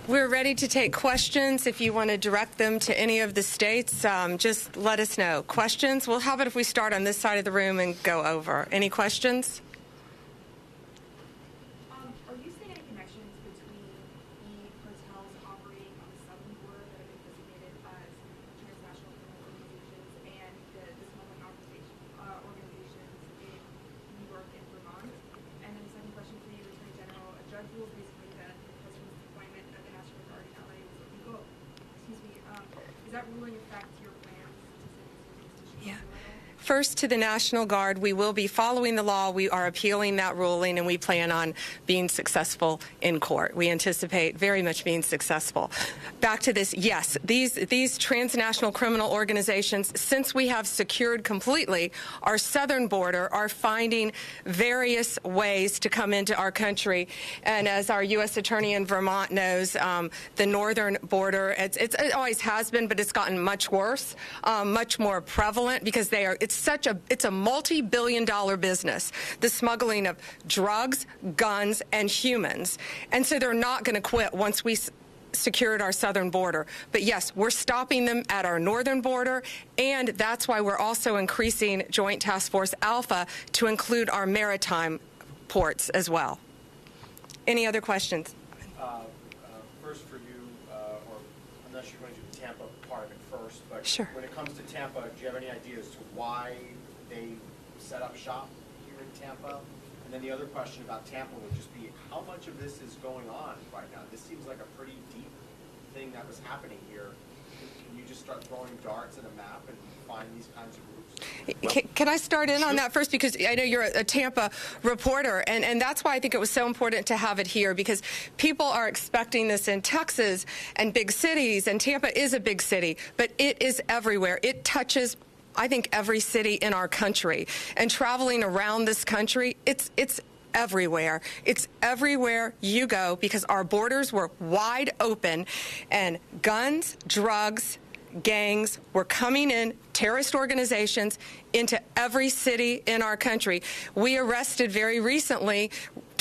We're ready to take questions. If you want to direct them to any of the states, just let us know. Questions? Well, how about if we start on this side of the room and go over? Any questions? Are you seeing any connections between the cartels operating on the southern border that have been designated as transnational criminal organizations and the smuggling organizations in New York and Vermont? And then the second question for you, Attorney General, a judge ruled recently that the president's appointment of the National Guard in LA was illegal. Does that ruling affect your plans to send these First, to the National Guard, we will be following the law. We are appealing that ruling, and we plan on being successful in court. We anticipate very much being successful. Back to this, yes, these transnational criminal organizations, since we have secured completely our southern border, are finding various ways to come into our country. And as our U.S. Attorney in Vermont knows, the northern border, it always has been, but it's gotten much worse, much more prevalent, because it's a multi-billion-dollar business, the smuggling of drugs, guns, and humans. And so they're not going to quit once we secured our southern border. But yes, we're stopping them at our northern border, and that's why we're also increasing Joint Task Force Alpha to include our maritime ports as well. Any other questions? First for you, or unless you're going to do the Tampa part of it first, but sure. When it comes to Tampa, do you have any idea as to why they set up shop here in Tampa? And then the other question about Tampa would just be, how much of this is going on right now? This seems like a pretty deep thing that was happening here. Can you just start throwing darts at a map and find these kinds of routes? Can I start in on that first? Because I know you're a Tampa reporter, and that's why I think it was so important to have it here, because people are expecting this in Texas and big cities, and Tampa is a big city, but it is everywhere. It touches, I think, every city in our country. And traveling around this country, it's everywhere. It's everywhere you go, because our borders were wide open, and guns, drugs, gangs were coming in, terrorist organizations, into every city in our country. We arrested very recently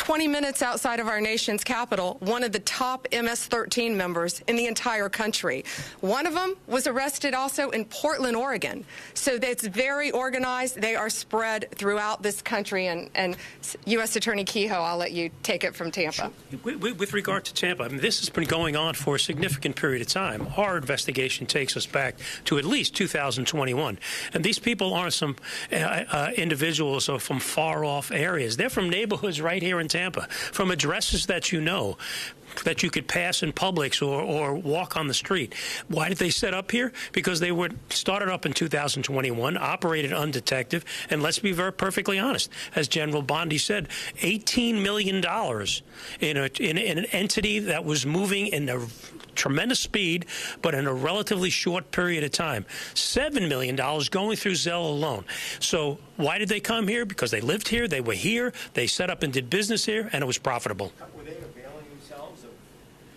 20 minutes outside of our nation's capital, one of the top MS-13 members in the entire country. One of them was arrested also in Portland, Oregon. So it's very organized. They are spread throughout this country. And U.S. Attorney Kehoe, I'll let you take it from Tampa. With regard to Tampa, I mean, this has been going on for a significant period of time. Our investigation takes us back to at least 2021. And these people aren't some individuals or from far-off areas. They're from neighborhoods right here in Tampa, from addresses that you know, that you could pass in Publix or walk on the street. Why did they set up here? Because they were started up in 2021, operated undetected, and let's be perfectly honest, as General Bondi said, $18 million in an entity that was moving in a tremendous speed, but in a relatively short period of time. $7 million going through Zelle alone. So why did they come here? Because they lived here, they were here, they set up and did business here, and it was profitable. Were they availing themselves of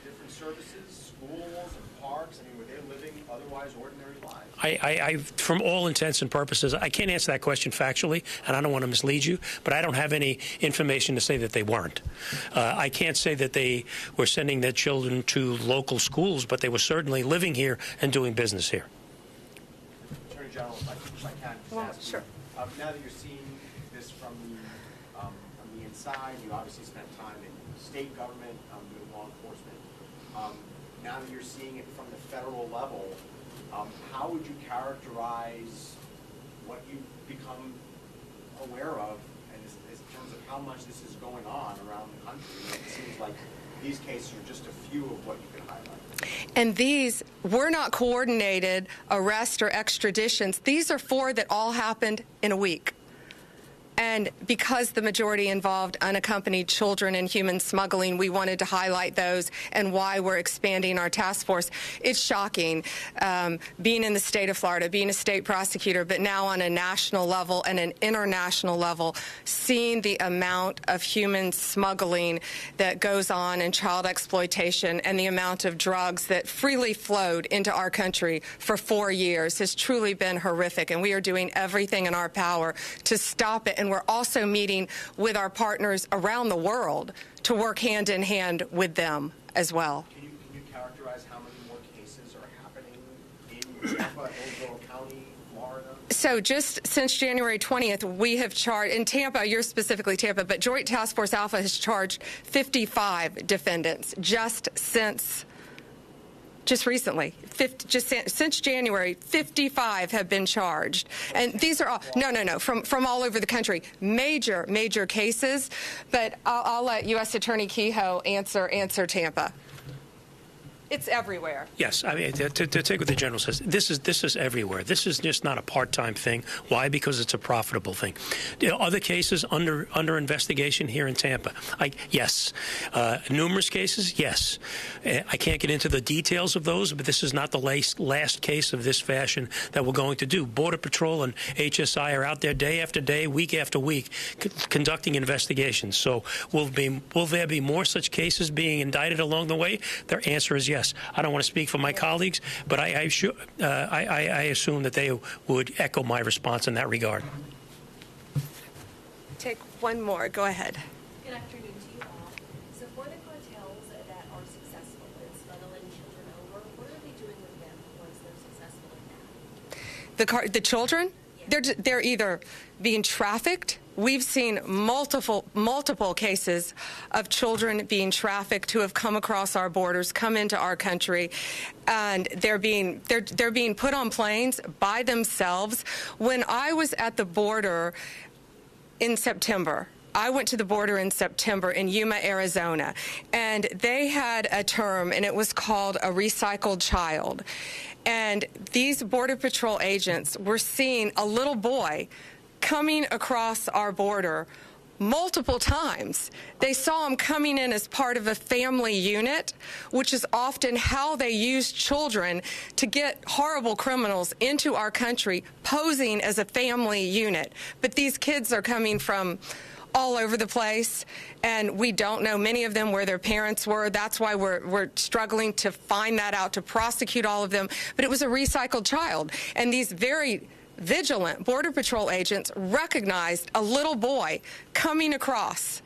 different services, schools and parks? I mean, were they living otherwise ordinary lives? I, from all intents and purposes, I can't answer that question factually, and I don't want to mislead you, but I don't have any information to say that they weren't. I can't say that they were sending their children to local schools, but they were certainly living here and doing business here. Attorney General, if I can just ask sure. you, now that you're seeing this from the inside, you obviously spent time in state government doing law enforcement. Now that you're seeing it from the federal level, how would you characterize what you've become aware of in terms of how much this is going on around the country? It seems like these cases are just a few of what you could highlight. And these were not coordinated arrests or extraditions. These are 4 that all happened in a week. And because the majority involved unaccompanied children in human smuggling, we wanted to highlight those and why we're expanding our task force. It's shocking being in the state of Florida, being a state prosecutor, but now on a national level and an international level, seeing the amount of human smuggling that goes on and child exploitation and the amount of drugs that freely flowed into our country for 4 years has truly been horrific. And we are doing everything in our power to stop it. And we're also meeting with our partners around the world to work hand in hand with them as well. Can you characterize how many more cases are happening in Tampa, Hillsborough County, Florida? So just since January 20th, we have charged, in Tampa, you're specifically Tampa, but Joint Task Force Alpha has charged 55 defendants just recently, since January, 55 have been charged. And these are all, no, from all over the country. Major cases. But I'll let U.S. Attorney Kehoe answer Tampa. It's everywhere. Yes, I mean, to take what the general says, this is everywhere. This is just not a part-time thing. Why? Because it's a profitable thing. Other cases under investigation here in Tampa. Yes. Numerous cases, yes. I can't get into the details of those, but this is not the last case of this fashion that we're going to do. Border Patrol and HSI are out there day after day, week after week, conducting investigations. So will there be more such cases being indicted along the way? Their answer is yes. I don't want to speak for my colleagues, but I assume that they would echo my response in that regard. Take one more. Go ahead. Good afternoon to you all. So for the cartels that are successful in smuggling children over, what are they doing with them once they're successful in that? The children? Yeah. They're either being trafficked. We've seen multiple cases of children being trafficked who have come across our borders, come into our country, and they're being put on planes by themselves. When I was at the border in September, I went to the border in September in Yuma, Arizona, and they had a term, and it was called a recycled child. And these Border Patrol agents were seeing a little boy coming across our border multiple times. They saw him coming in as part of a family unit, which is often how they use children to get horrible criminals into our country, posing as a family unit. But these kids are coming from all over the place, and we don't know many of them where their parents were. That's why we're struggling to find that out, to prosecute all of them. But it was a recycled child, and these very vigilant Border Patrol agents recognized a little boy coming across.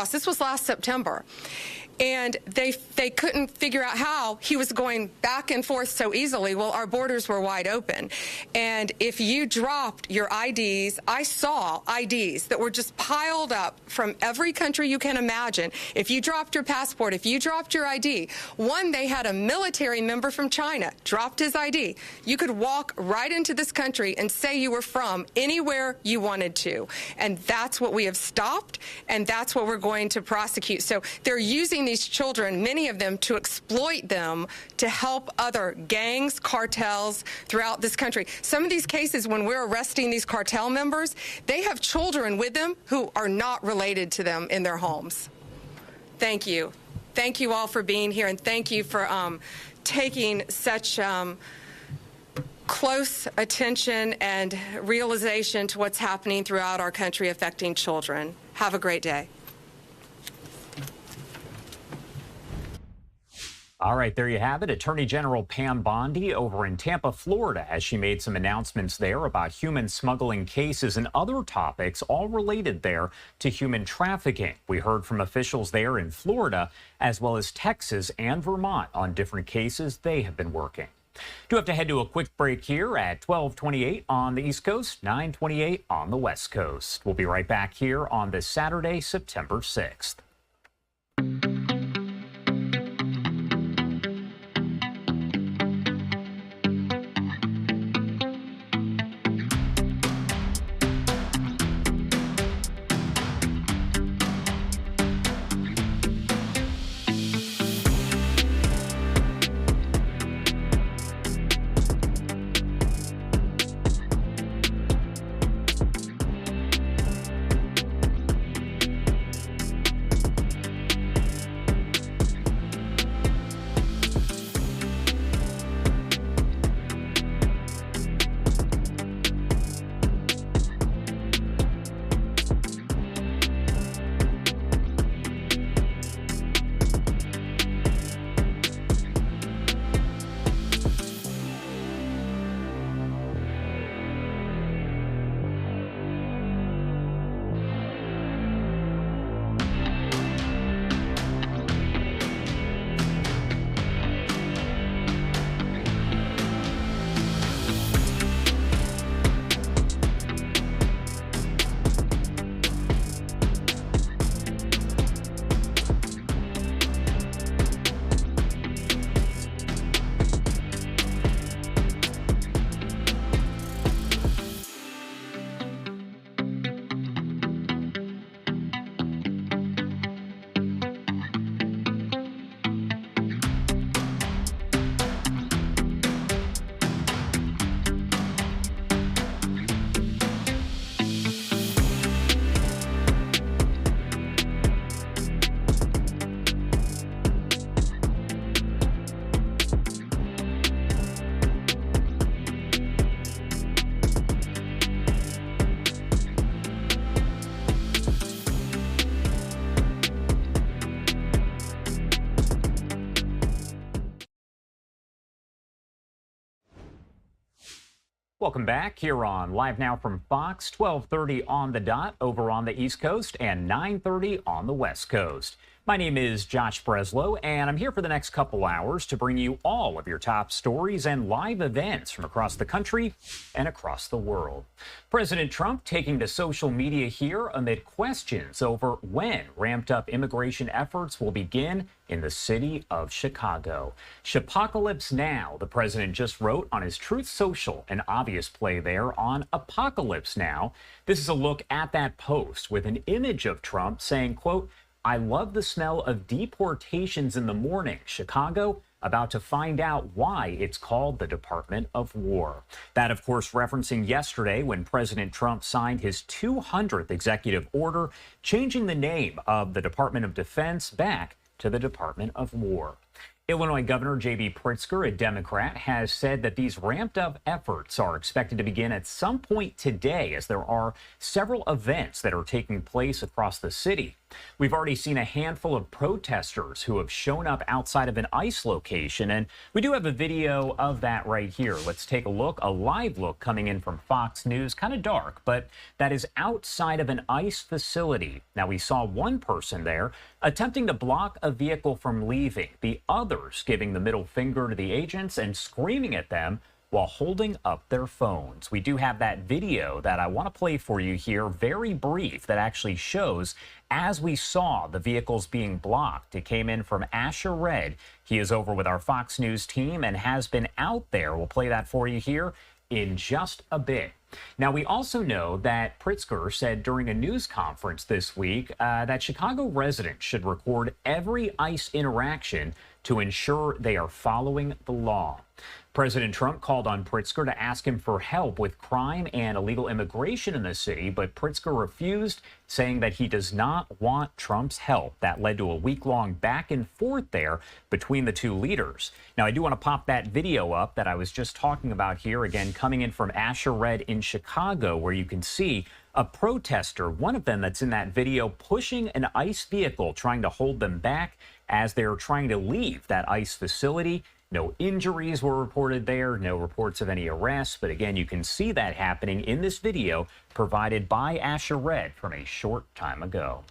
This was last September. And they couldn't figure out how he was going back and forth so easily. Well, our borders were wide open. And if you dropped your IDs, I saw IDs that were just piled up from every country you can imagine. If you dropped your passport, if you dropped your ID, they had a military member from China, dropped his ID. You could walk right into this country and say you were from anywhere you wanted to. And that's what we have stopped, and that's what we're going to prosecute. So they're using these children, many of them, to exploit them to help other gangs, cartels throughout this country. Some of these cases, when we're arresting these cartel members, they have children with them who are not related to them in their homes. Thank you. Thank you all for being here, and thank you for taking such close attention and realization to what's happening throughout our country affecting children. Have a great day. All right, there you have it. Attorney General Pam Bondi over in Tampa, Florida, as she made some announcements there about human smuggling cases and other topics, all related there to human trafficking. We heard from officials there in Florida, as well as Texas and Vermont on different cases they have been working. Do have to head to a quick break here at 12:28 on the East Coast, 9:28 on the West Coast. We'll be right back here on this Saturday, September 6th. Welcome back here on Live Now from Fox, 12:30 on the dot over on the East Coast and 9:30 on the West Coast. My name is Josh Breslow, and I'm here for the next couple hours to bring you all of your top stories and live events from across the country and across the world. President Trump taking to social media here amid questions over when ramped-up immigration efforts will begin in the city of Chicago. Chipocalypse Now, the president just wrote on his Truth Social, an obvious play there on Apocalypse Now. This is a look at that post with an image of Trump saying, quote, "I love the smell of deportations in the morning. Chicago, about to find out why it's called the Department of War." That, of course, referencing yesterday when President Trump signed his 200th executive order, changing the name of the Department of Defense back to the Department of War. Illinois Governor J.B. Pritzker, a Democrat, has said that these ramped-up efforts are expected to begin at some point today, as there are several events that are taking place across the city. We've already seen a handful of protesters who have shown up outside of an ICE location, and we do have a video of that right here. Let's take a look, a live look coming in from Fox News, kind of dark, but that is outside of an ICE facility. Now, we saw one person there attempting to block a vehicle from leaving, the others giving the middle finger to the agents and screaming at them while holding up their phones. We do have that video that I want to play for you here, very brief, that actually shows as we saw the vehicles being blocked. It came in from Asher Red. He is over with our Fox News team and has been out there. We'll play that for you here in just a bit. Now, we also know that Pritzker said during a news conference this week that Chicago residents should record every ICE interaction to ensure they are following the law. President Trump called on Pritzker to ask him for help with crime and illegal immigration in the city, but Pritzker refused, saying that he does not want Trump's help. That led to a week-long back and forth there between the two leaders. Now, I do want to pop that video up that I was just talking about here, again, coming in from Asher Red in Chicago, where you can see a protester, one of them that's in that video, pushing an ICE vehicle, trying to hold them back as they're trying to leave that ICE facility. No injuries were reported there, no reports of any arrests, but again, you can see that happening in this video provided by Asher Red from a short time ago.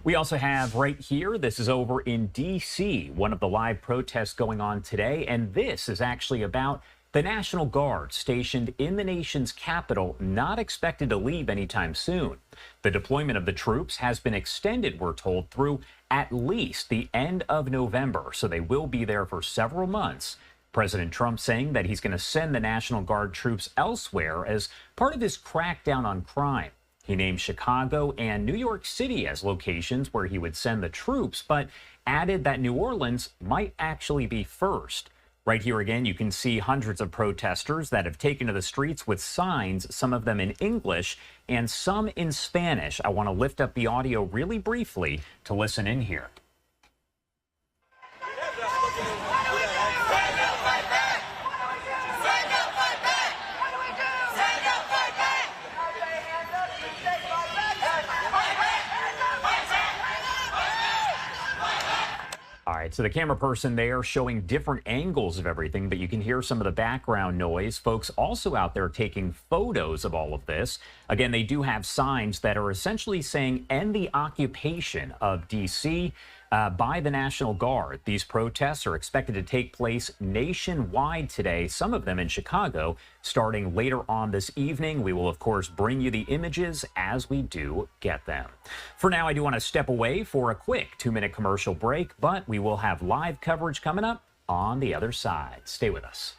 We also have right here, this is over in D.C., one of the live protests going on today, and this is actually about the National Guard stationed in the nation's capital, not expected to leave anytime soon. The deployment of the troops has been extended, we're told, through at least the end of November, so they will be there for several months. President Trump saying that he's going to send the National Guard troops elsewhere as part of his crackdown on crime. He named Chicago and New York City as locations where he would send the troops, but added that New Orleans might actually be first. Right here again, you can see hundreds of protesters that have taken to the streets with signs, some of them in English and some in Spanish. I want to lift up the audio really briefly to listen in here. All right, so the camera person there showing different angles of everything, but you can hear some of the background noise. Folks also out there taking photos of all of this. Again, they do have signs that are essentially saying end the occupation of D.C. By the National Guard. These protests are expected to take place nationwide today, some of them in Chicago, starting later on this evening. We will, of course, bring you the images as we do get them. For now, I do want to step away for a quick 2-minute commercial break, but we will have live coverage coming up on the other side. Stay with us.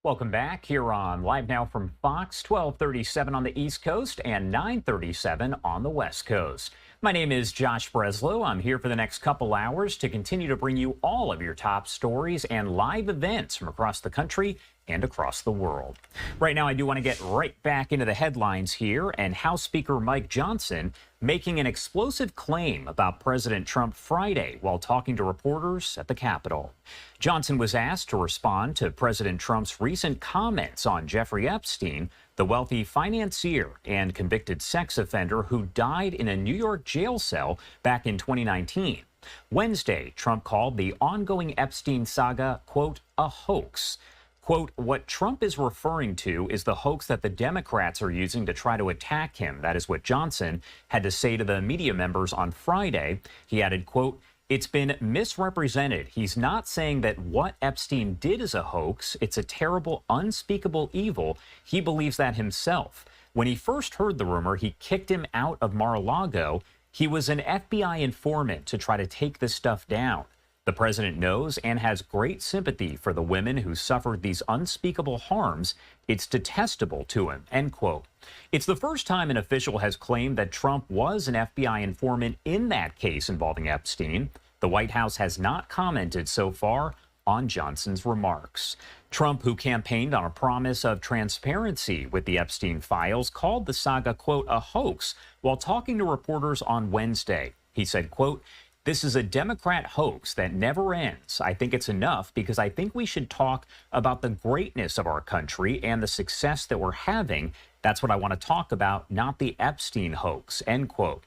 Welcome back here on Live Now from Fox, 1237 on the East Coast and 937 on the West Coast. My name is Josh Breslow. I'm here for the next couple hours to continue to bring you all of your top stories and live events from across the country and across the world. Right now, I do want to get right back into the headlines here, and House Speaker Mike Johnson making an explosive claim about President Trump Friday while talking to reporters at the Capitol. Johnson was asked to respond to President Trump's recent comments on Jeffrey Epstein, the wealthy financier and convicted sex offender who died in a New York jail cell back in 2019. Wednesday, Trump called the ongoing Epstein saga, quote, a hoax. Quote, what Trump is referring to is the hoax that the Democrats are using to try to attack him. That is what Johnson had to say to the media members on Friday. He added, quote, it's been misrepresented. He's not saying that what Epstein did is a hoax. It's a terrible, unspeakable evil. He believes that himself. When he first heard the rumor, he kicked him out of Mar-a-Lago. He was an FBI informant to try to take this stuff down. The president knows and has great sympathy for the women who suffered these unspeakable harms. It's detestable to him, end quote. It's the first time an official has claimed that Trump was an FBI informant in that case involving Epstein. The White House has not commented so far on Johnson's remarks. Trump, who campaigned on a promise of transparency with the Epstein files, called the saga, quote, a hoax while talking to reporters on Wednesday. He said, quote, this is a Democrat hoax that never ends. I think it's enough because I think we should talk about the greatness of our country and the success that we're having. That's what I want to talk about, not the Epstein hoax, end quote.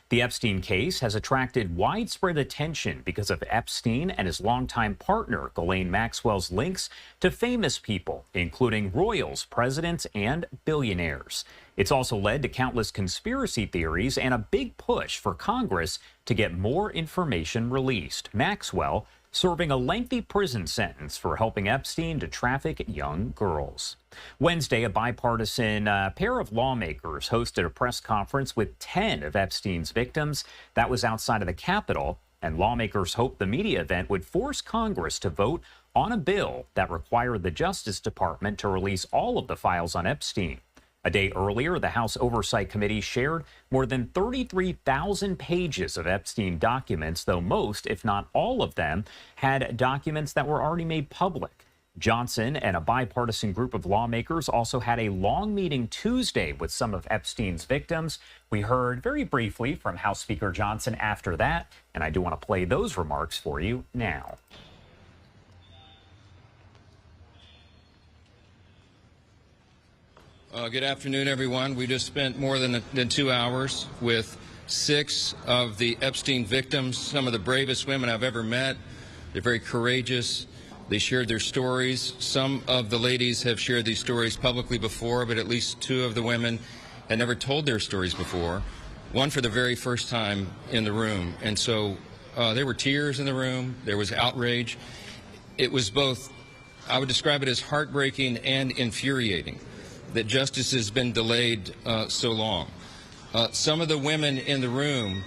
The Epstein case has attracted widespread attention because of Epstein and his longtime partner, Ghislaine Maxwell's links to famous people, including royals, presidents, and billionaires. It's also led to countless conspiracy theories and a big push for Congress to get more information released. Maxwell serving a lengthy prison sentence for helping Epstein to traffic young girls. Wednesday, a bipartisan pair of lawmakers hosted a press conference with 10 of Epstein's victims. That was outside of the Capitol, and lawmakers hoped the media event would force Congress to vote on a bill that required the Justice Department to release all of the files on Epstein. A day earlier, the House Oversight Committee shared more than 33,000 pages of Epstein documents, though most, if not all of them, had documents that were already made public. Johnson and a bipartisan group of lawmakers also had a long meeting Tuesday with some of Epstein's victims. We heard very briefly from House Speaker Johnson after that, and I do want to play those remarks for you now. Good afternoon, everyone. We just spent more than 2 hours with 6 of the Epstein victims, some of the bravest women I've ever met. They're very courageous. They shared their stories. Some of the ladies have shared these stories publicly before, but at least 2 of the women had never told their stories before, one for the very first time in the room. And so there were tears in the room. There was outrage. It was both, I would describe it as heartbreaking and infuriating that justice has been delayed so long. Some of the women in the room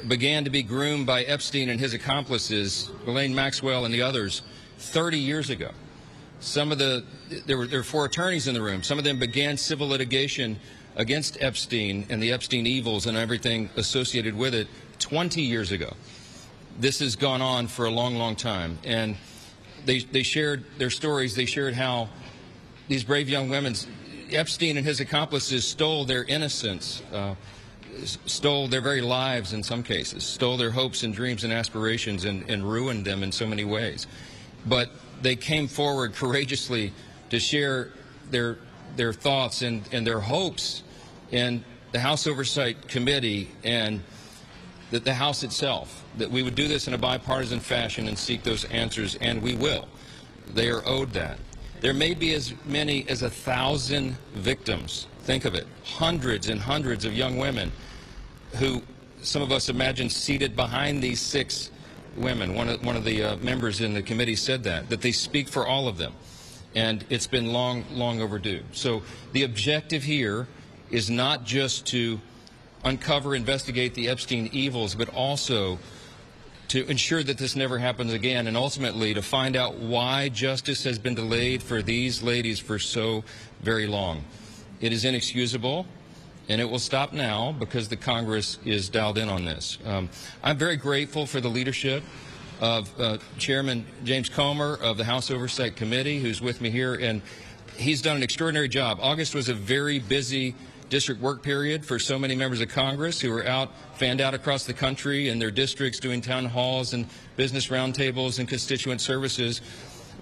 began to be groomed by Epstein and his accomplices, Ghislaine Maxwell and the others, 30 years ago. There were 4 attorneys in the room. Some of them began civil litigation against Epstein and the Epstein evils and everything associated with it 20 years ago. This has gone on for a long, long time. And they shared their stories. They shared how these brave young women, Epstein and his accomplices, stole their innocence, stole their very lives in some cases, stole their hopes and dreams and aspirations and ruined them in so many ways. But they came forward courageously to share their thoughts and their hopes in the House Oversight Committee and the House itself, that we would do this in a bipartisan fashion and seek those answers, and we will. They are owed that. There may be as many as 1,000 victims. Think of it. Hundreds and hundreds of young women who some of us imagine seated behind these 6 women. One of the members in the committee said that they speak for all of them. And it's been long, long overdue. So the objective here is not just to uncover, investigate the Epstein evils, but also to ensure that this never happens again, and ultimately to find out why justice has been delayed for these ladies for so very long. It is inexcusable, and it will stop now because the Congress is dialed in on this. I'm very grateful for the leadership of Chairman James Comer of the House Oversight Committee, who's with me here, and he's done an extraordinary job. August was a very busy district work period for so many members of Congress who were fanned out across the country in their districts doing town halls and business roundtables and constituent services.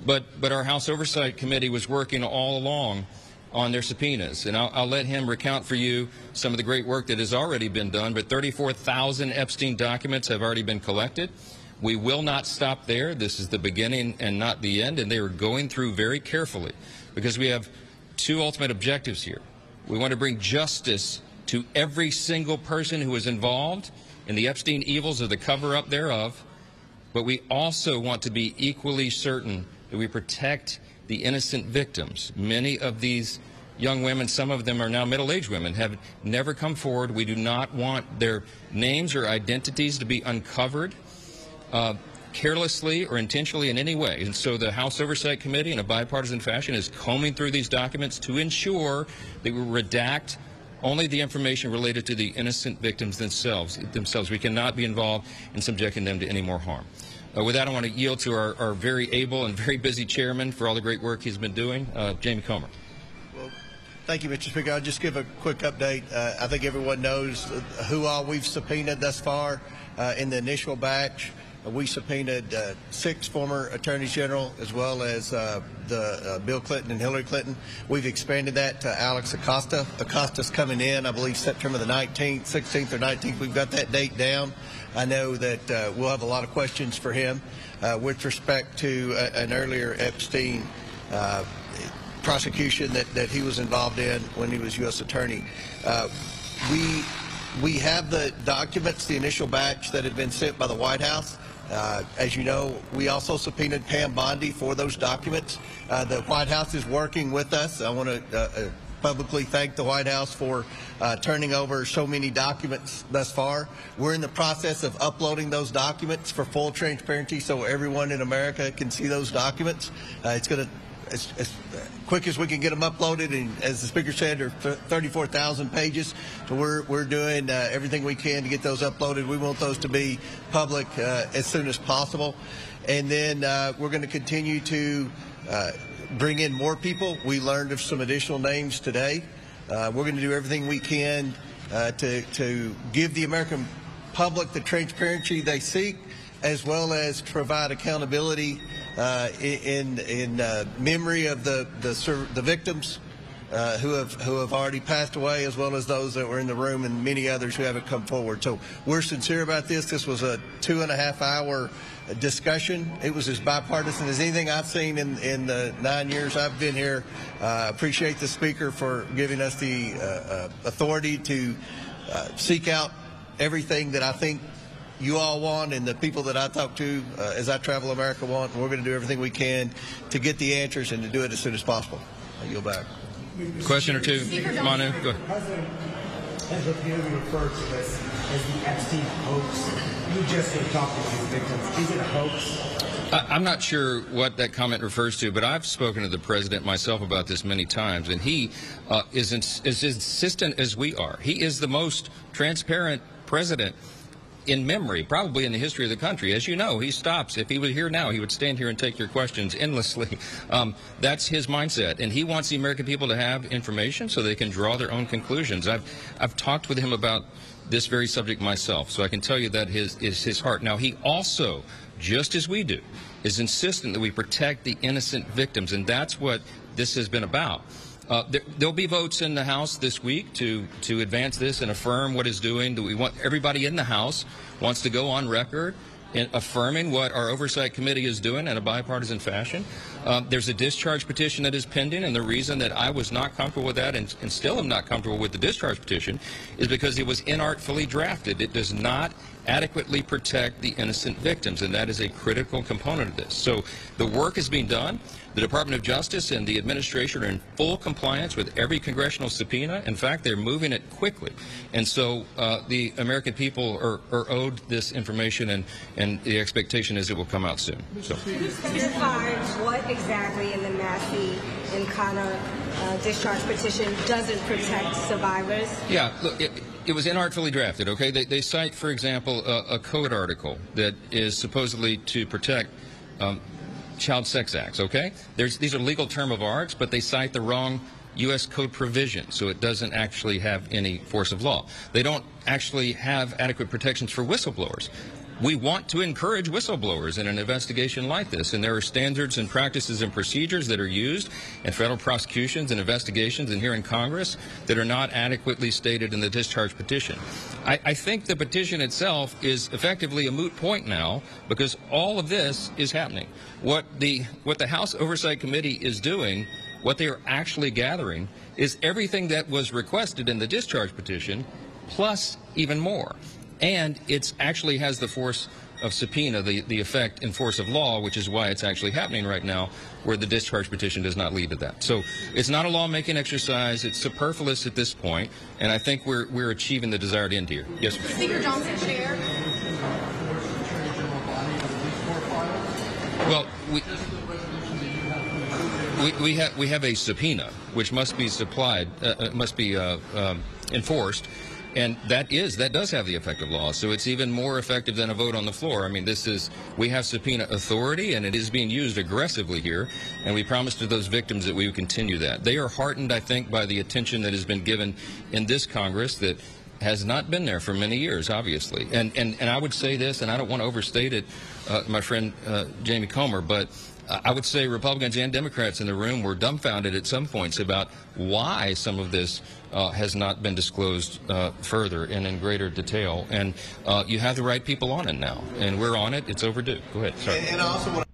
But our House Oversight Committee was working all along on their subpoenas. And I'll let him recount for you some of the great work that has already been done. But 34,000 Epstein documents have already been collected. We will not stop there. This is the beginning and not the end. And they are going through very carefully because we have two ultimate objectives here. We want to bring justice to every single person who was involved in the Epstein evils or the cover-up thereof, but we also want to be equally certain that we protect the innocent victims. Many of these young women, some of them are now middle-aged women, have never come forward. We do not want their names or identities to be uncovered carelessly or intentionally in any way. And so the House Oversight Committee, in a bipartisan fashion, is combing through these documents to ensure that we redact only the information related to the innocent victims themselves. We cannot be involved in subjecting them to any more harm. With that, I want to yield to our very able and very busy chairman for all the great work he's been doing, Jamie Comer. Well, thank you, Mr. Speaker. I'll just give a quick update. I think everyone knows who all we've subpoenaed thus far in the initial batch. We subpoenaed 6 former attorneys general, as well as Bill Clinton and Hillary Clinton. We've expanded that to Alex Acosta. Acosta's coming in, I believe, September the 19th, 16th or 19th. We've got that date down. I know that we'll have a lot of questions for him with respect to an earlier Epstein prosecution that he was involved in when he was U.S. Attorney. We have the documents, the initial batch that had been sent by the White House. As you know, we also subpoenaed Pam Bondi for those documents. The White House is working with us. I want to publicly thank the White House for turning over so many documents thus far. We're in the process of uploading those documents for full transparency so everyone in America can see those documents. It's going to as quick as we can get them uploaded, and as the Speaker said, they're 34,000 pages. So we're doing everything we can to get those uploaded. We want those to be public as soon as possible. And then we're going to continue to bring in more people. We learned of some additional names today. We're going to do everything we can to give the American public the transparency they seek, as well as provide accountability in memory of the victims who have already passed away, as well as those that were in the room and many others who haven't come forward. So we're sincere about this. This was a 2.5-hour discussion. It was as bipartisan as anything I've seen in the 9 years I've been here. Appreciate the Speaker for giving us the authority to seek out everything that I think you all want and the people that I talk to as I travel America want. And we're going to do everything we can to get the answers and to do it as soon as possible. I yield back. Question or two? Manu, go ahead. The President has repeatedly referred to this as the Epstein hoax. You just have talked to these victims. Is it a hoax? I'm not sure what that comment refers to, but I've spoken to the President myself about this many times, and he is as insistent as we are. He is the most transparent president in memory, probably in the history of the country. As you know, he stops. If he were here now, he would stand here and take your questions endlessly. That's his mindset, and he wants the American people to have information so they can draw their own conclusions. I've talked with him about this very subject myself, so I can tell you that is his heart. Now, he also, just as we do, is insistent that we protect the innocent victims, and that's what this has been about. There'll be votes in the House this week to advance this and affirm what it's doing. We want everybody in the House wants to go on record in affirming what our Oversight Committee is doing in a bipartisan fashion. There's a discharge petition that is pending, and the reason that I was not comfortable with that and still am not comfortable with the discharge petition is because it was inartfully drafted. It does not adequately protect the innocent victims, and that is a critical component of this. So the work is being done. The Department of Justice and the administration are in full compliance with every congressional subpoena. In fact, they're moving it quickly. And so the American people are owed this information, and the expectation is it will come out soon. So. Can you specify what exactly in the Massey and Connor discharge petition doesn't protect survivors? Yeah, look, it was inartfully drafted, okay? They cite, for example, a code article that is supposedly to protect child sex acts, okay? These are legal term of arts, but they cite the wrong U.S. code provision, so it doesn't actually have any force of law. They don't actually have adequate protections for whistleblowers. We want to encourage whistleblowers in an investigation like this, and there are standards and practices and procedures that are used in federal prosecutions and investigations and here in Congress that are not adequately stated in the discharge petition. I think the petition itself is effectively a moot point now because all of this is happening. What the House Oversight Committee is doing, what they are actually gathering, is everything that was requested in the discharge petition plus even more. And it actually has the force of subpoena, the effect and force of law, which is why it's actually happening right now, where the discharge petition does not lead to that. So it's not a lawmaking exercise. It's superfluous at this point, and I think we're achieving the desired end here. Yes, sir. Speaker Johnson, Chair. Well, we have a subpoena, which must be supplied, must be enforced. And that does have the effect of law, so it's even more effective than a vote on the floor. I mean, we have subpoena authority, and it is being used aggressively here, and we promised to those victims that we would continue that. They are heartened, I think, by the attention that has been given in this Congress that has not been there for many years, obviously. And I would say this, and I don't want to overstate it, my friend Jamie Comer, but I would say Republicans and Democrats in the room were dumbfounded at some points about why some of this has not been disclosed further and in greater detail. And you have the right people on it now, and we're on it. It's overdue. Go ahead. Sorry. And also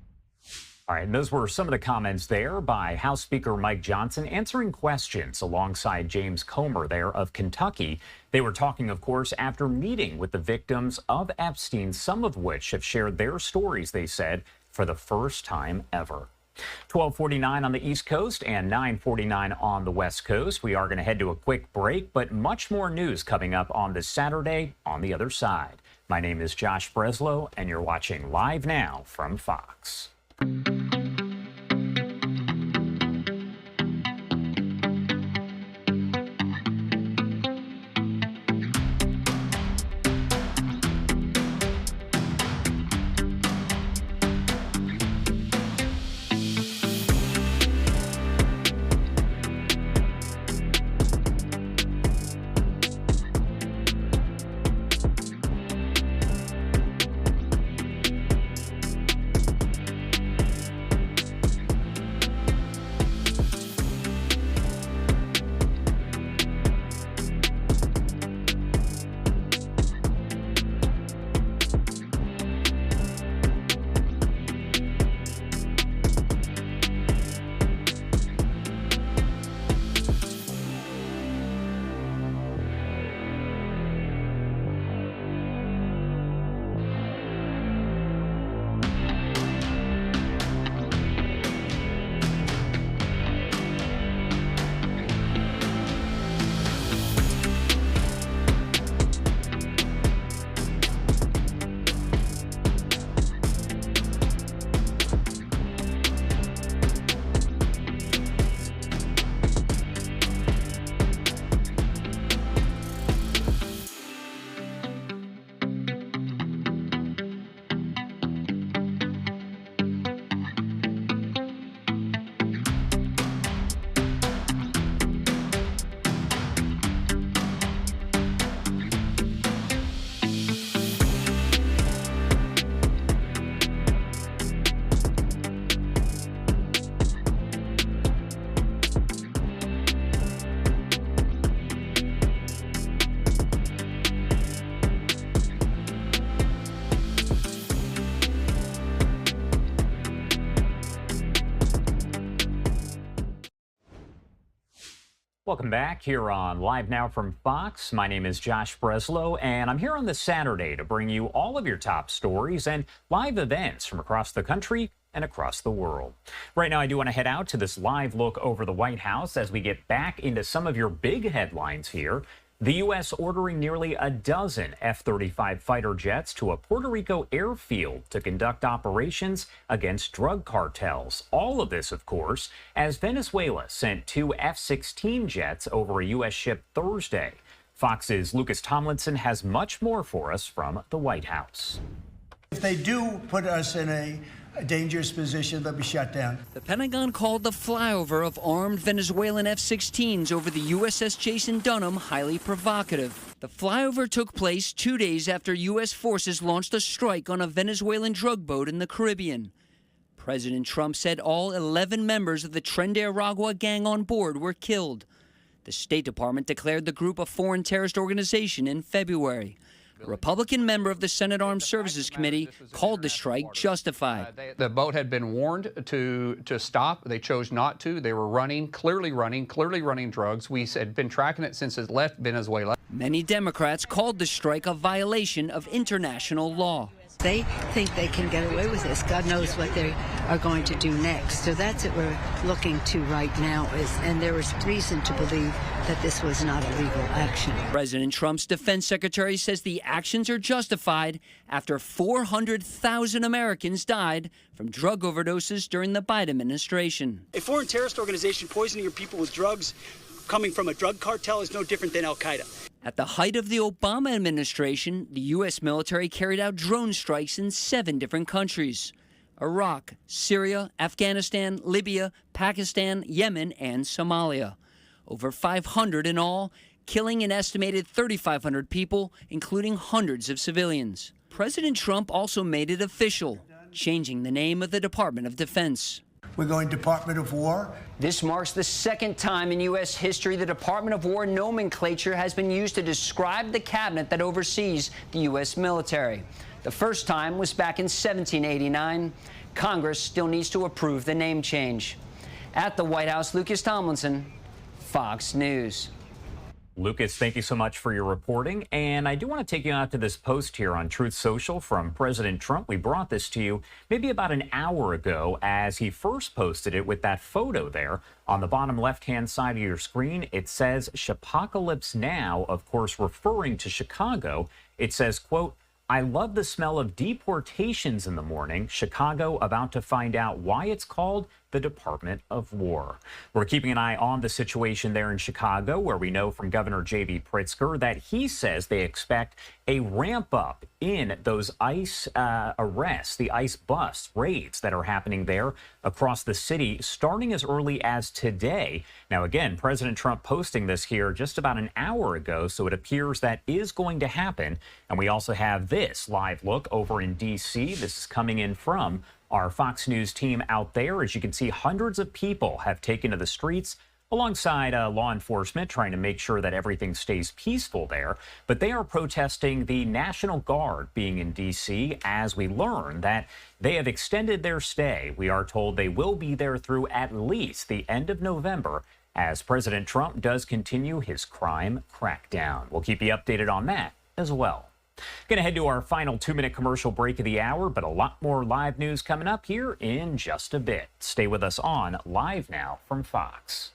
all right, and those were some of the comments there by House Speaker Mike Johnson answering questions alongside James Comer there of Kentucky. They were talking, of course, after meeting with the victims of Epstein, some of which have shared their stories, they said, for the first time ever. 12:49 on the East Coast and 9:49 on the West Coast. We are going to head to a quick break, but much more news coming up on this Saturday on the other side. My name is Josh Breslow, and you're watching Live Now from Fox. Welcome back here on Live Now from Fox. My name is Josh Breslow, and I'm here on this Saturday to bring you all of your top stories and live events from across the country and across the world. Right now, I do want to head out to this live look over the White House as we get back into some of your big headlines here. The U.S. ordering nearly a dozen F-35 fighter jets to a Puerto Rico airfield to conduct operations against drug cartels. All of this, of course, as Venezuela sent 2 F-16 jets over a U.S. ship Thursday. Fox's Lucas Tomlinson has much more for us from the White House. If they do put us in a dangerous position, they'll be shut down. The Pentagon called the flyover of armed Venezuelan F-16s over the USS Jason Dunham highly provocative. The flyover took place 2 days after U.S. forces launched a strike on a Venezuelan drug boat in the Caribbean. President Trump said all 11 members of the Tren de Aragua gang on board were killed. The State Department declared the group a foreign terrorist organization in February. A Republican member of the Senate Armed Services Committee called the strike justified. The boat had been warned to stop. They chose not to. They were clearly running drugs. We had been tracking it since it left Venezuela. Many Democrats called the strike a violation of international law. They think they can get away with this. God knows what they are going to do next. So that's what we're looking to right now, and there is reason to believe that this was not a legal action. President Trump's defense secretary says the actions are justified after 400,000 Americans died from drug overdoses during the Biden administration. A foreign terrorist organization poisoning your people with drugs coming from a drug cartel is no different than al-Qaeda. At the height of the Obama administration, the U.S. military carried out drone strikes in 7 different countries: Iraq, Syria, Afghanistan, Libya, Pakistan, Yemen, and Somalia. Over 500 in all, killing an estimated 3,500 people, including hundreds of civilians. President Trump also made it official, changing the name of the Department of Defense. We're going Department of War. This marks the second time in U.S. history the Department of War nomenclature has been used to describe the cabinet that oversees the U.S. military. The first time was back in 1789. Congress still needs to approve the name change. At the White House, Lucas Tomlinson, Fox News. Lucas, thank you so much for your reporting. And I do want to take you out to this post here on Truth Social from President Trump. We brought this to you maybe about an hour ago as he first posted it with that photo there. On the bottom left-hand side of your screen, it says Chipocalypse Now, of course, referring to Chicago. It says, quote, "I love the smell of deportations in the morning. Chicago about to find out why it's called the Department of War." We're keeping an eye on the situation there in Chicago, where we know from Governor J.B. Pritzker that he says they expect a ramp up in those ICE arrests, the ICE bust raids that are happening there across the city, starting as early as today. Now, again, President Trump posting this here just about an hour ago, so it appears that is going to happen. And we also have this live look over in D.C. This is coming in from our Fox News team out there. As you can see, hundreds of people have taken to the streets alongside law enforcement, trying to make sure that everything stays peaceful there. But they are protesting the National Guard being in D.C. as we learn that they have extended their stay. We are told they will be there through at least the end of November as President Trump does continue his crime crackdown. We'll keep you updated on that as well. Going to head to our final 2-minute commercial break of the hour, but a lot more live news coming up here in just a bit. Stay with us on Live Now from Fox.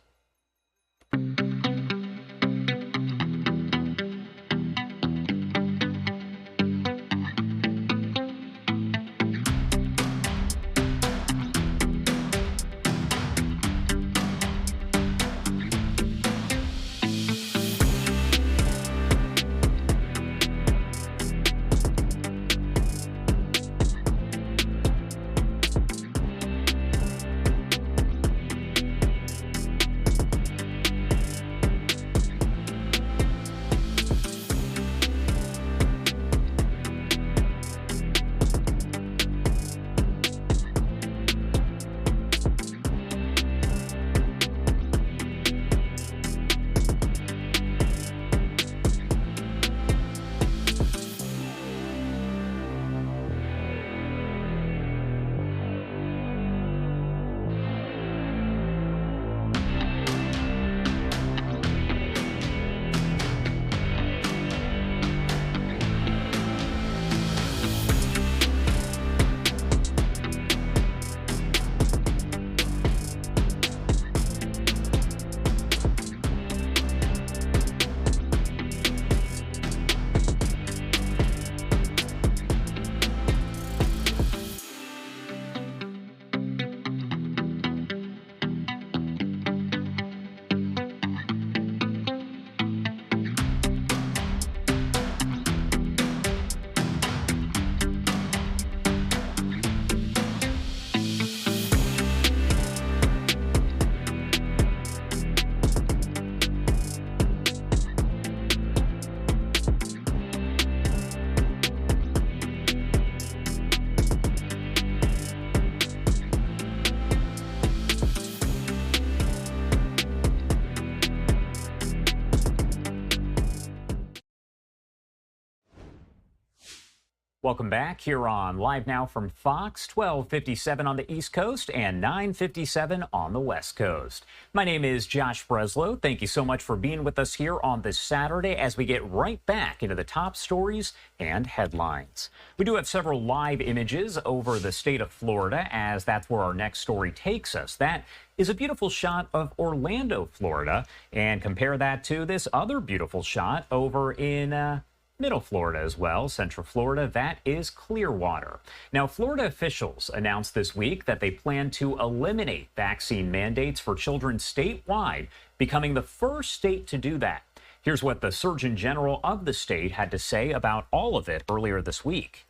Welcome back here on Live Now from Fox, 1257 on the East Coast and 957 on the West Coast. My name is Josh Breslow. Thank you so much for being with us here on this Saturday as we get right back into the top stories and headlines. We do have several live images over the state of Florida, as that's where our next story takes us. That is a beautiful shot of Orlando, Florida, and compare that to this other beautiful shot over in Middle Florida as well, Central Florida. That is Clearwater. Now, Florida officials announced this week that they plan to eliminate vaccine mandates for children statewide, becoming the first state to do that. Here's what the Surgeon General of the state had to say about all of it earlier this week.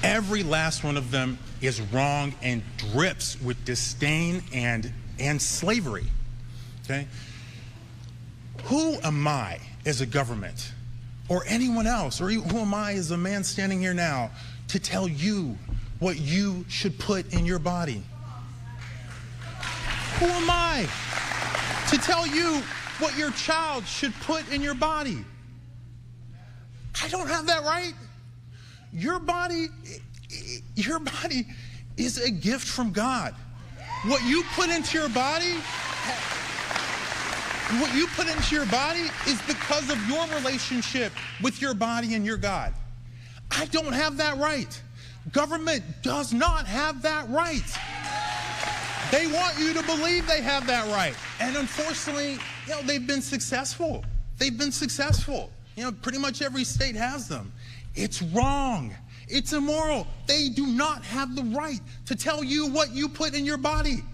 Every last one of them is wrong and drips with disdain and slavery. Okay? Who am I as a government, or anyone else, or who am I as a man standing here now, to tell you what you should put in your body? Who am I to tell you what your child should put in your body? I don't have that right. Your body is a gift from God. What you put into your body, is because of your relationship with your body and your God. I don't have that right. Government does not have that right. They want you to believe they have that right. And unfortunately, they've been successful. Pretty much every state has them. It's wrong. It's immoral. They do not have the right to tell you what you put in your body.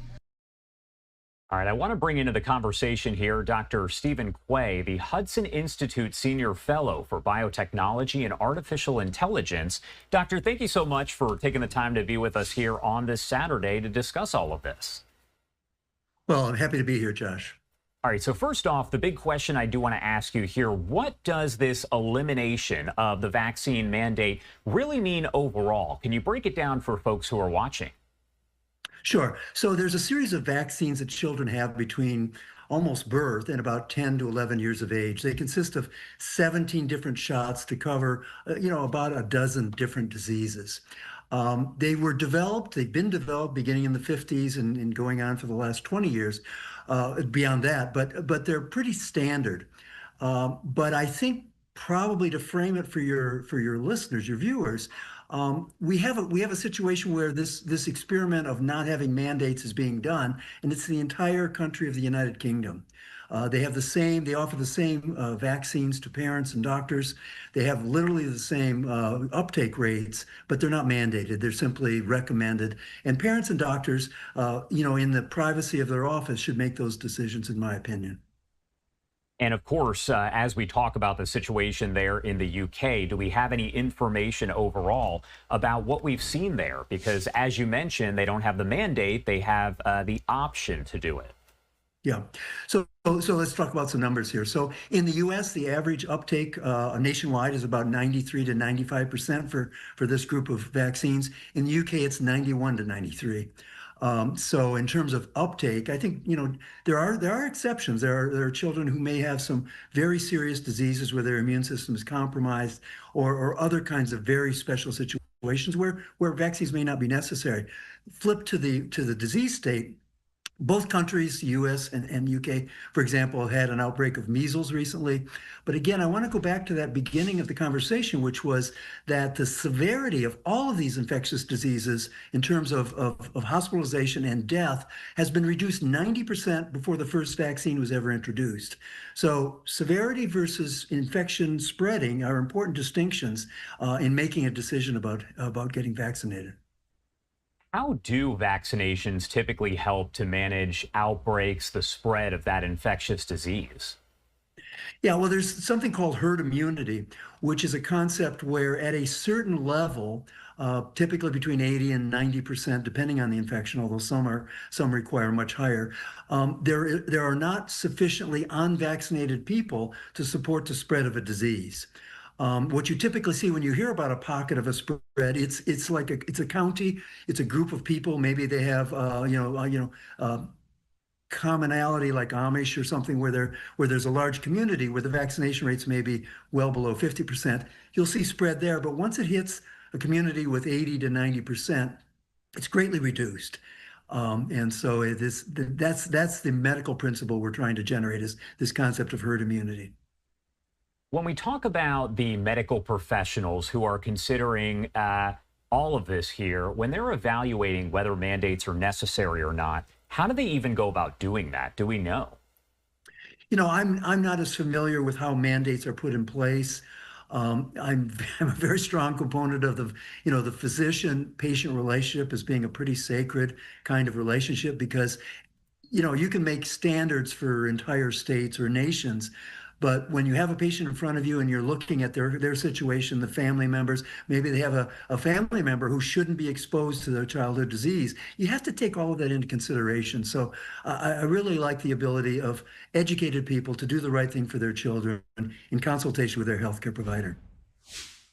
All right, I want to bring into the conversation here Dr. Stephen Quay, the Hudson Institute Senior Fellow for Biotechnology and Artificial Intelligence. Doctor, thank you so much for taking the time to be with us here on this Saturday to discuss all of this. Well, I'm happy to be here, Josh. All right, so first off, the big question I do want to ask you here, what does this elimination of the vaccine mandate really mean overall? Can you break it down for folks who are watching? Sure. So there's a series of vaccines that children have between almost birth and about 10 to 11 years of age. They consist of 17 different shots to cover, about a dozen different diseases. They've been developed beginning in the 50s and going on for the last 20 years, beyond that, but they're pretty standard. But I think probably to frame it for your listeners, your viewers, we have a situation where this experiment of not having mandates is being done, and it's the entire country of the United Kingdom. They offer the same vaccines to parents and doctors. They have literally the same uptake rates, but they're not mandated. They're simply recommended. And parents and doctors, in the privacy of their office, should make those decisions, in my opinion. And of course, as we talk about the situation there in the UK, do we have any information overall about what we've seen there? Because as you mentioned, they don't have the mandate, they have the option to do it. Yeah. So let's talk about some numbers here. So in the U.S., the average uptake nationwide is about 93 to 95% for this group of vaccines. In the U.K., it's 91 to 93. So in terms of uptake, I think, there are exceptions. There are children who may have some very serious diseases where their immune system is compromised, or other kinds of very special situations where vaccines may not be necessary. Flip to the disease state. Both countries, U.S. and U.K., for example, had an outbreak of measles recently. But again, I want to go back to that beginning of the conversation, which was that the severity of all of these infectious diseases in terms of hospitalization and death has been reduced 90% before the first vaccine was ever introduced. So severity versus infection spreading are important distinctions in making a decision about getting vaccinated. How do vaccinations typically help to manage outbreaks, the spread of that infectious disease? Yeah, well, there's something called herd immunity, which is a concept where at a certain level, typically between 80 and 90%, depending on the infection, although some require much higher, there are not sufficiently unvaccinated people to support the spread of a disease. What you typically see when you hear about a pocket of a spread, it's a county, it's a group of people. Maybe they have commonality like Amish or something where there's a large community where the vaccination rates may be well below 50%, you'll see spread there. But once it hits a community with 80 to 90%, it's greatly reduced. And so that's the medical principle we're trying to generate, is this concept of herd immunity. When we talk about the medical professionals who are considering all of this here, when they're evaluating whether mandates are necessary or not, how do they even go about doing that? Do we know? You know, I'm not as familiar with how mandates are put in place. I'm a very strong component of the physician-patient relationship as being a pretty sacred kind of relationship, because, you can make standards for entire states or nations, but when you have a patient in front of you and you're looking at their situation, the family members, maybe they have a family member who shouldn't be exposed to their childhood disease, you have to take all of that into consideration. So I really like the ability of educated people to do the right thing for their children in consultation with their healthcare provider.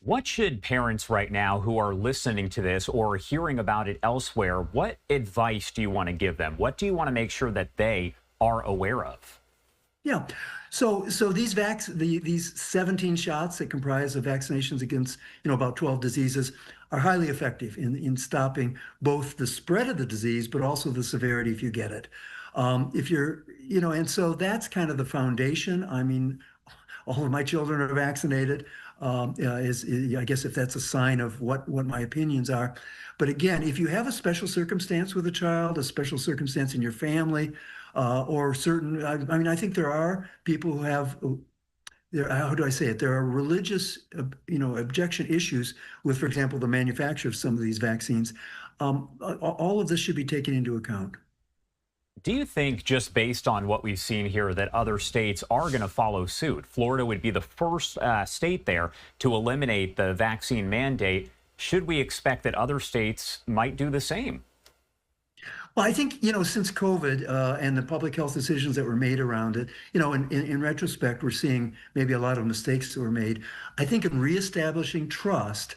What should parents right now who are listening to this or hearing about it elsewhere, what advice do you want to give them? What do you want to make sure that they are aware of? Yeah. So these 17 shots that comprise of vaccinations against, about 12 diseases are highly effective in stopping both the spread of the disease, but also the severity if you get it. And so that's kind of the foundation. I mean, all of my children are vaccinated. I guess if that's a sign of what my opinions are. But again, if you have a special circumstance with a child, a special circumstance in your family, or certain, I think there are people who have, how do I say it? There are religious, objection issues with, for example, the manufacture of some of these vaccines. All of this should be taken into account. Do you think, just based on what we've seen here, that other states are going to follow suit? Florida would be the first state there to eliminate the vaccine mandate. Should we expect that other states might do the same? Well, I think, since COVID and the public health decisions that were made around it, in retrospect, we're seeing maybe a lot of mistakes that were made. I think in reestablishing trust,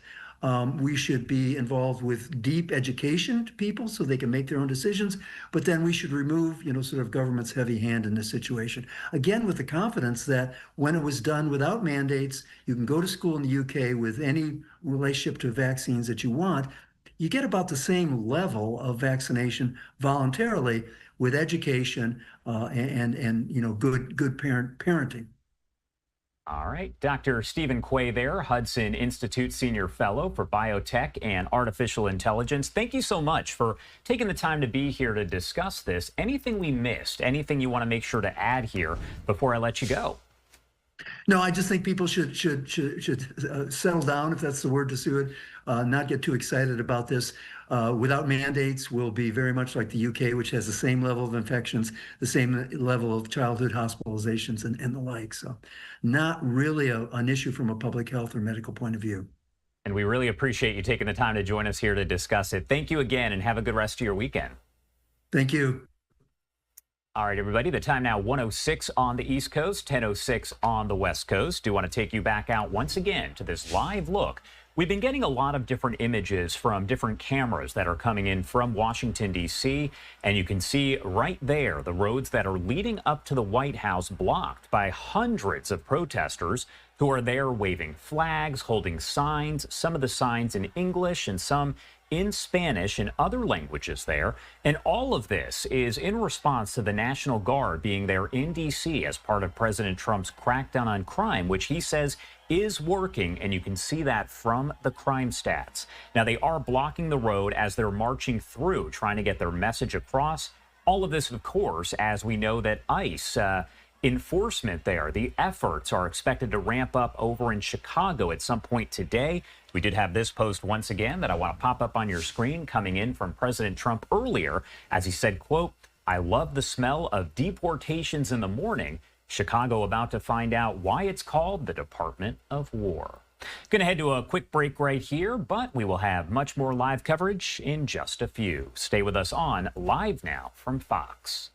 we should be involved with deep education to people so they can make their own decisions. But then we should remove, sort of government's heavy hand in this situation. Again, with the confidence that when it was done without mandates, you can go to school in the UK with any relationship to vaccines that you want. You get about the same level of vaccination voluntarily with education and good parenting. All right. Dr. Stephen Quay there, Hudson Institute Senior Fellow for Biotech and Artificial Intelligence. Thank you so much for taking the time to be here to discuss this. Anything we missed, anything you want to make sure to add here before I let you go? No, I just think people should settle down, if that's the word to sue it, not get too excited about this. Without mandates, we'll be very much like the UK, which has the same level of infections, the same level of childhood hospitalizations and the like. So not really an issue from a public health or medical point of view. And we really appreciate you taking the time to join us here to discuss it. Thank you again, and have a good rest of your weekend. Thank you. All right, everybody, the time now 1:06 on the East Coast, 10:06 on the West Coast. Do want to take you back out once again to this live look. We've been getting a lot of different images from different cameras that are coming in from Washington, D.C., and you can see right there the roads that are leading up to the White House blocked by hundreds of protesters who are there waving flags, holding signs, some of the signs in English and some in Spanish and other languages there. And all of this is in response to the National Guard being there in D.C. as part of President Trump's crackdown on crime, which he says is working, and you can see that from the crime stats. Now, they are blocking the road as they're marching through, trying to get their message across. All of this, of course, as we know that ICE enforcement there, the efforts are expected to ramp up over in Chicago at some point today. We did have this post once again that I want to pop up on your screen coming in from President Trump earlier as he said, quote, "I love the smell of deportations in the morning. Chicago about to find out why it's called the Department of War." Going to head to a quick break right here, but we will have much more live coverage in just a few. Stay with us on Live Now from Fox.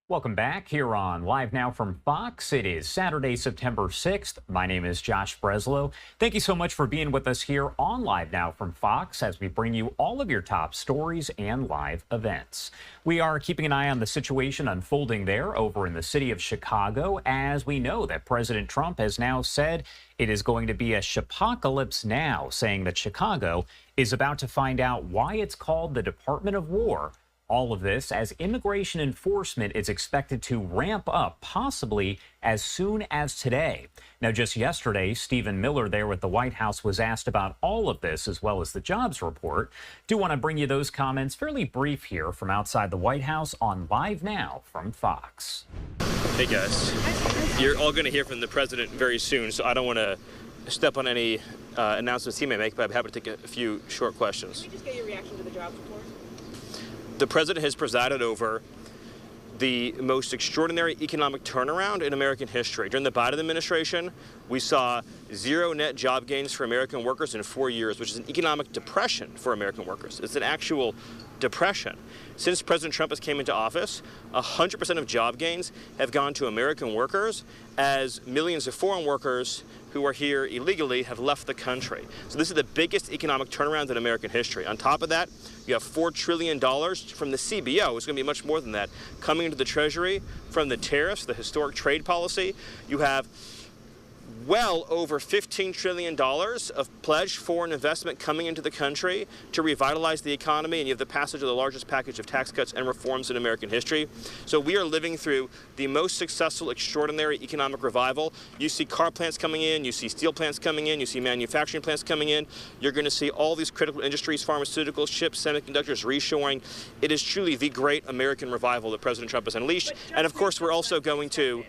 Welcome back here on Live Now from Fox. It is Saturday, September 6th. My name is Josh Breslow. Thank you so much for being with us here on Live Now from Fox as we bring you all of your top stories and live events. We are keeping an eye on the situation unfolding there over in the city of Chicago, as we know that President Trump has now said it is going to be a Chipocalypse now, saying that Chicago is about to find out why it's called the Dept of War. All of this as immigration enforcement is expected to ramp up possibly as soon as today. Now, just yesterday, Stephen Miller there at the White House was asked about all of this as well as the jobs report. Do want to bring you those comments fairly brief here from outside the White House on Live Now from Fox. Hey guys, you're all going to hear from the president very soon, so I don't want to step on any announcements he may make, but I'm happy to take a few short questions. Can we just get your reaction to the jobs report? The president has presided over the most extraordinary economic turnaround in American history. During the Biden administration, we saw zero net job gains for American workers in 4 years, which is an economic depression for American workers. It's an actual depression. Since President Trump has came into office, 100% of job gains have gone to American workers, as millions of foreign workers who are here illegally have left the country. So this is the biggest economic turnaround in American history. On top of that, you have $4 trillion from the CBO. It's going to be much more than that coming into the Treasury from the tariffs, the historic trade policy. You have well over $15 trillion of pledged foreign investment coming into the country to revitalize the economy, and you have the passage of the largest package of tax cuts and reforms in American history. So we are living through the most successful, extraordinary economic revival. You see car plants coming in, you see steel plants coming in, you see manufacturing plants coming in. You're going to see all these critical industries, pharmaceuticals, chips, semiconductors, reshoring. It is truly the great American revival that President Trump has unleashed. And of course, we're also going to,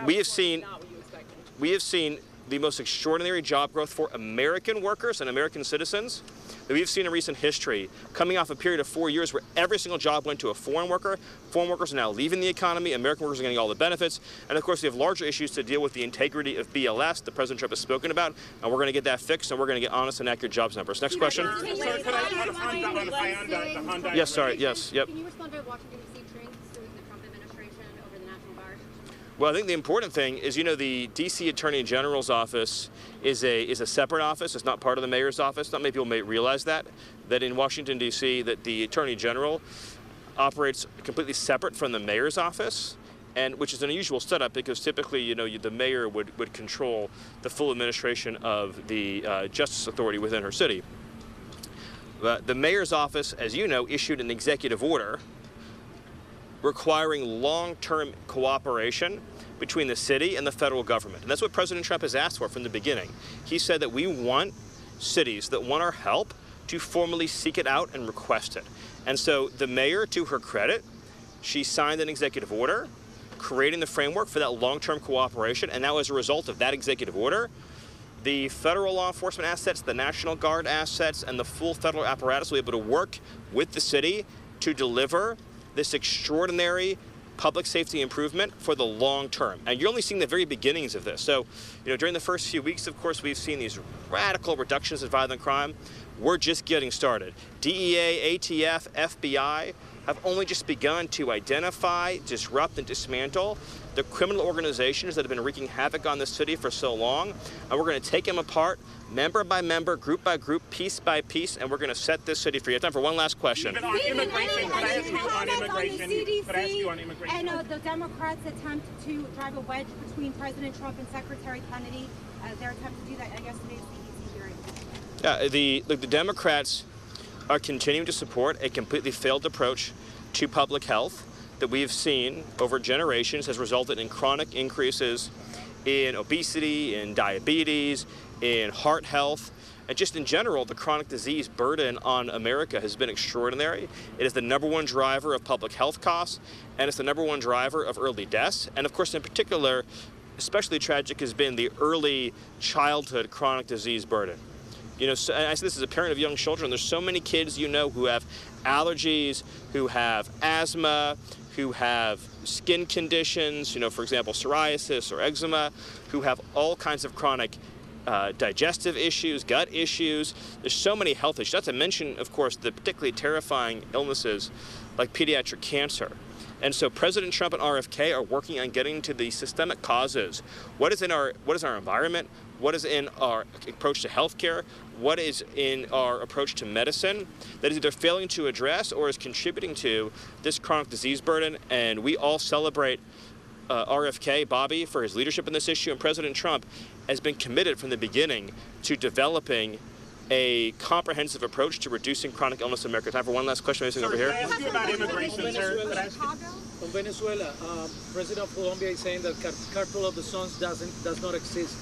we have seen the most extraordinary job growth for American workers and American citizens that we've seen in recent history, coming off a period of 4 years where every single job went to a foreign worker. Foreign workers are now leaving the economy. American workers are getting all the benefits. And of course, we have larger issues to deal with the integrity of BLS that President Trump has spoken about. And we're going to get that fixed, and we're going to get honest and accurate jobs numbers. Next question. Yes, sorry. Yes, yep. Can you respond to Washington, D.C. suing the Trump administration over the national guard? Well, I think the important thing is, the D.C. Attorney General's office is a separate office. It's not part of the mayor's office. Not many people may realize that in Washington, D.C., that the Attorney General operates completely separate from the mayor's office, and which is an unusual setup because typically, the mayor would control the full administration of the justice authority within her city. The mayor's office, as you know, issued an executive order requiring long-term cooperation between the city and the federal government. And that's what President Trump has asked for from the beginning. He said that we want cities that want our help to formally seek it out and request it. And so the mayor, to her credit, she signed an executive order creating the framework for that long-term cooperation. And now as a result of that executive order, the federal law enforcement assets, the National Guard assets, and the full federal apparatus will be able to work with the city to deliver this extraordinary public safety improvement for the long term. And you're only seeing the very beginnings of this. So, during the first few weeks, of course, we've seen these radical reductions in violent crime. We're just getting started. DEA, ATF, FBI have only just begun to identify, disrupt, and dismantle the criminal organizations that have been wreaking havoc on this city for so long. And we're going to take them apart, member by member, group by group, piece by piece, and we're going to set this city free. I have time for one last question. Even on immigration, could I ask you on immigration? And the Democrats' attempt to drive a wedge between President Trump and Secretary Kennedy, their attempt to do that, I guess, today's CDC hearing. Yeah, the Democrats are continuing to support a completely failed approach to public health that we have seen over generations has resulted in chronic increases in obesity, in diabetes, in heart health, and just in general, the chronic disease burden on America has been extraordinary. It is the #1 driver of public health costs, and it's the #1 driver of early deaths. And of course, in particular, especially tragic has been the early childhood chronic disease burden. So, and I say this as a parent of young children, there's so many kids who have allergies, who have asthma, who have skin conditions, for example, psoriasis or eczema, who have all kinds of chronic digestive issues, gut issues. There's so many health issues. Not to mention, of course, the particularly terrifying illnesses like pediatric cancer. And so President Trump and RFK are working on getting to the systemic causes. What is our environment? What is in our approach to healthcare? What is in our approach to medicine that is either failing to address or is contributing to this chronic disease burden? And we all celebrate RFK, Bobby, for his leadership in this issue, and President Trump has been committed from the beginning to developing a comprehensive approach to reducing chronic illness in America. Time for one last question. Sir, over here. Can I ask you about immigration, sir? On Venezuela, President of Colombia is saying that cartel of the Suns does not exist.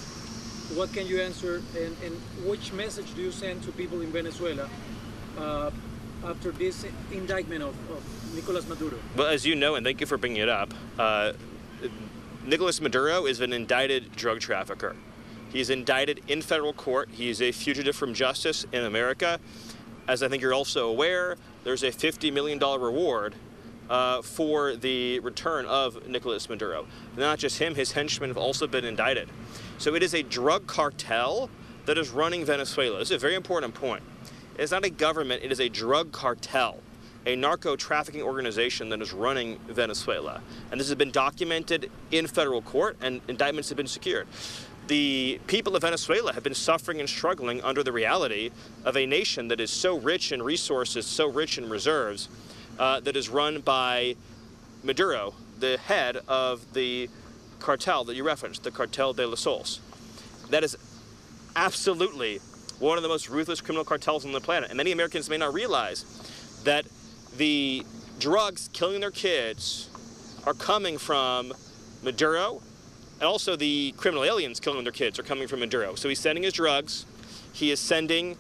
What can you answer, and which message do you send to people in Venezuela after this indictment of Nicolas Maduro? Well, as you know, and thank you for bringing it up, Nicolas Maduro is an indicted drug trafficker. He's indicted in federal court. He's a fugitive from justice in America. As I think you're also aware, there's a $50 million reward for the return of Nicolas Maduro. Not just him, his henchmen have also been indicted. So it is a drug cartel that is running Venezuela. This is a very important point. It's not a government, it is a drug cartel, a narco-trafficking organization that is running Venezuela. And this has been documented in federal court, and indictments have been secured. The people of Venezuela have been suffering and struggling under the reality of a nation that is so rich in resources, so rich in reserves, that is run by Maduro, the head of the cartel that you referenced, the Cartel de los Soles. That is absolutely one of the most ruthless criminal cartels on the planet. And many Americans may not realize that the drugs killing their kids are coming from Maduro, and also the criminal aliens killing their kids are coming from Maduro. So he's sending his drugs, he is sending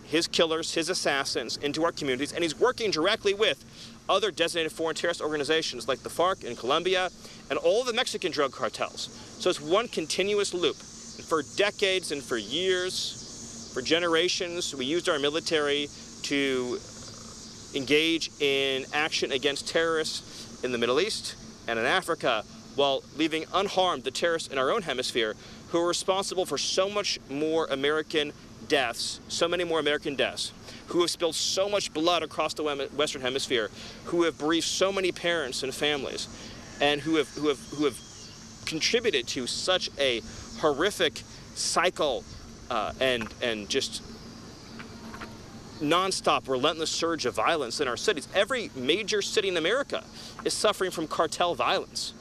his killers, his assassins into our communities, and he's working directly with other designated foreign terrorist organizations like the FARC in Colombia and all of the Mexican drug cartels. So it's one continuous loop. And for decades and for years, for generations, we used our military to engage in action against terrorists in the Middle East and in Africa, while leaving unharmed the terrorists in our own hemisphere who are responsible for so much more American deaths, so many more American deaths, who have spilled so much blood across the Western Hemisphere, who have bereaved so many parents and families, and who have contributed to such a horrific cycle and just nonstop, relentless surge of violence in our cities. Every major city in America is suffering from cartel violence.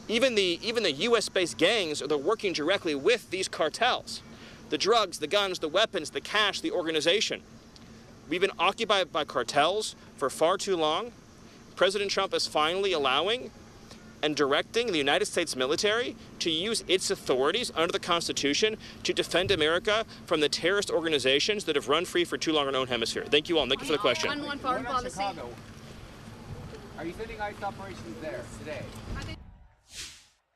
Even the U.S.-based gangs are working directly with these cartels. The drugs, the guns, the weapons, the cash, the organization. We've been occupied by cartels for far too long. President Trump is finally allowing and directing the United States military to use its authorities under the Constitution to defend America from the terrorist organizations that have run free for too long in our own hemisphere. Thank you all, and thank you for the question. One foreign policy. Are you sending ICE operations there today?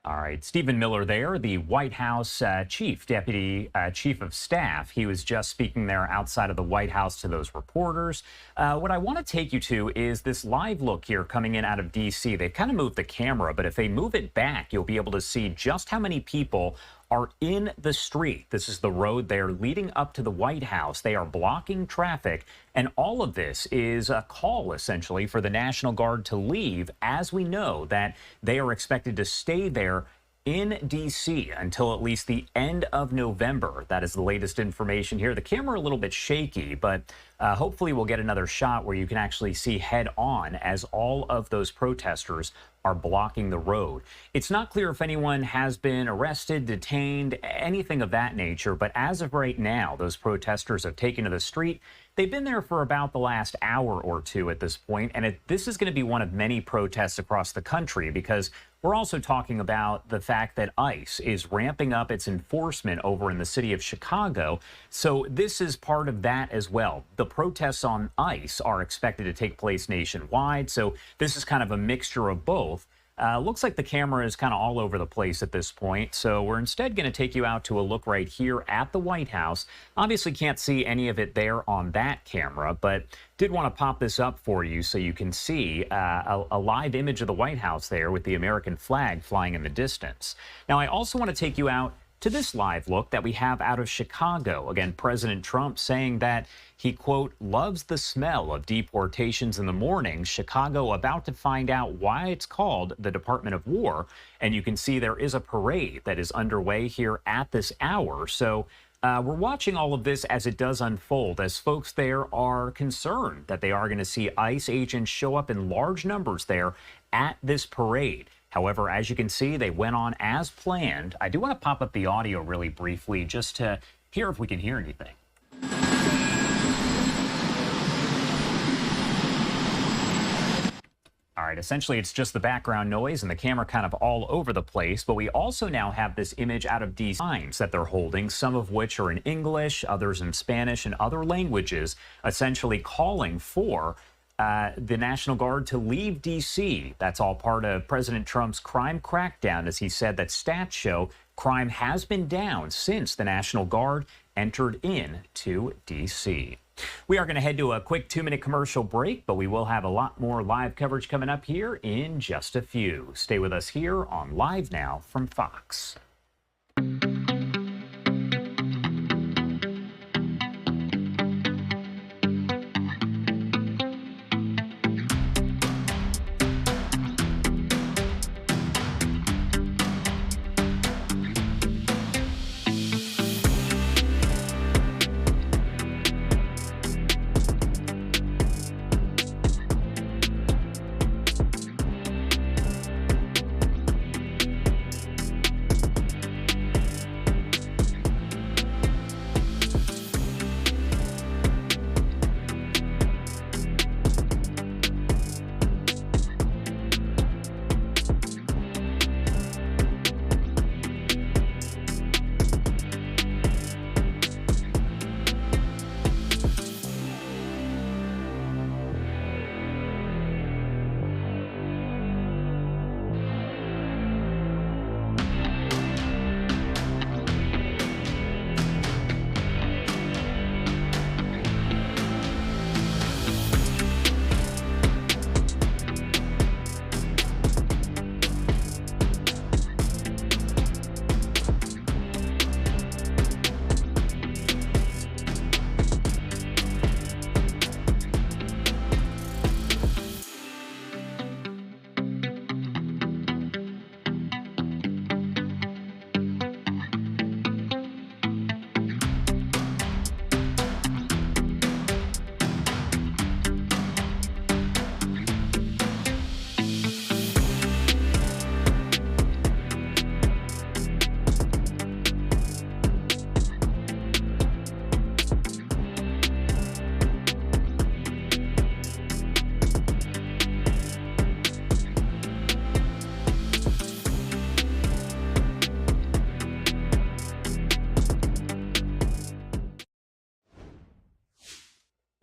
All right, Stephen Miller there, the White House Deputy Chief of Staff. He was just speaking there outside of the White House to those reporters. What I want to take you to is this live look here coming in out of D.C. They've kind of moved the camera, but if they move it back, you'll be able to see just how many people are in the street. This is the road there leading up to the White House. They are blocking traffic, and all of this is a call, essentially, for the National Guard to leave, as we know that they are expected to stay there in D.C. until at least the end of November. That is the latest information here. The camera a little bit shaky, but hopefully we'll get another shot where you can actually see head on as all of those protesters are blocking the road. It's not clear if anyone has been arrested, detained, anything of that nature, but as of right now, those protesters have taken to the street. They've been there for about the last hour or two at this point, and this is going to be one of many protests across the country, because we're also talking about the fact that ICE is ramping up its enforcement over in the city of Chicago. So this is part of that as well. The protests on ICE are expected to take place nationwide. So this is kind of a mixture of both. Looks like the camera is kind of all over the place at this point. So we're instead going to take you out to a look right here at the White House. Obviously can't see any of it there on that camera, but did want to pop this up for you so you can see a live image of the White House there with the American flag flying in the distance. Now, I also want to take you out to this live look that we have out of Chicago. Again, President Trump saying that he, quote, loves the smell of deportations in the morning. Chicago about to find out why it's called the Department of War. And you can see there is a parade that is underway here at this hour. So we're watching all of this as it does unfold, as folks there are concerned that they are going to see ICE agents show up in large numbers there at this parade. However, as you can see, they went on as planned. I do want to pop up the audio really briefly just to hear if we can hear anything. All right, essentially it's just the background noise and the camera kind of all over the place, but we also now have this image out of DC signs that they're holding, some of which are in English, others in Spanish and other languages, essentially calling for the National Guard to leave D.C. That's all part of President Trump's crime crackdown, as he said that stats show crime has been down since the National Guard entered into D.C. We are going to head to a quick 2-minute commercial break, but we will have a lot more live coverage coming up here in just a few. Stay with us here on Live Now from Fox.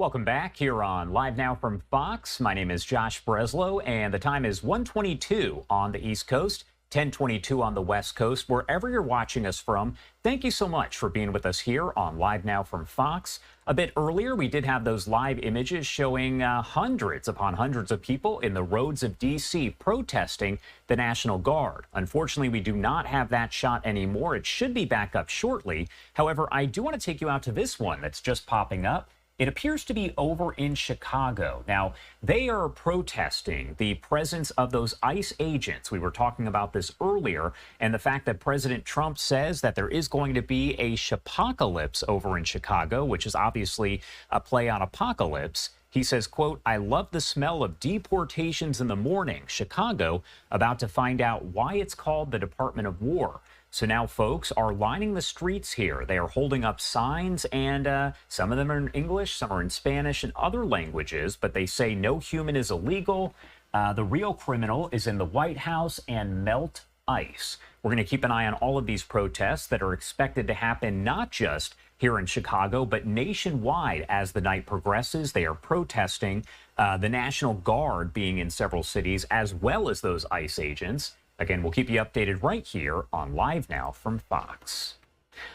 Welcome back here on Live Now from Fox. My name is Josh Breslow, and the time is 1:22 on the East Coast, 10:22 on the West Coast. Wherever you're watching us from, thank you so much for being with us here on Live Now from Fox. A bit earlier, we did have those live images showing hundreds upon hundreds of people in the roads of D.C. protesting the National Guard. Unfortunately, we do not have that shot anymore. It should be back up shortly. However, I do want to take you out to this one that's just popping up. It appears to be over in Chicago. Now, they are protesting the presence of those ICE agents. We were talking about this earlier, and the fact that President Trump says that there is going to be a shapocalypse over in Chicago, which is obviously a play on apocalypse. He says, quote, I love the smell of deportations in the morning. Chicago about to find out why it's called the Department of War. So now folks are lining the streets here. They are holding up signs, and some of them are in English, some are in Spanish and other languages, but they say no human is illegal. The real criminal is in the White House, and melt ICE. We're going to keep an eye on all of these protests that are expected to happen not just here in Chicago, but nationwide as the night progresses. They are protesting the National Guard being in several cities, as well as those ICE agents. Again, we'll keep you updated right here on Live Now from Fox.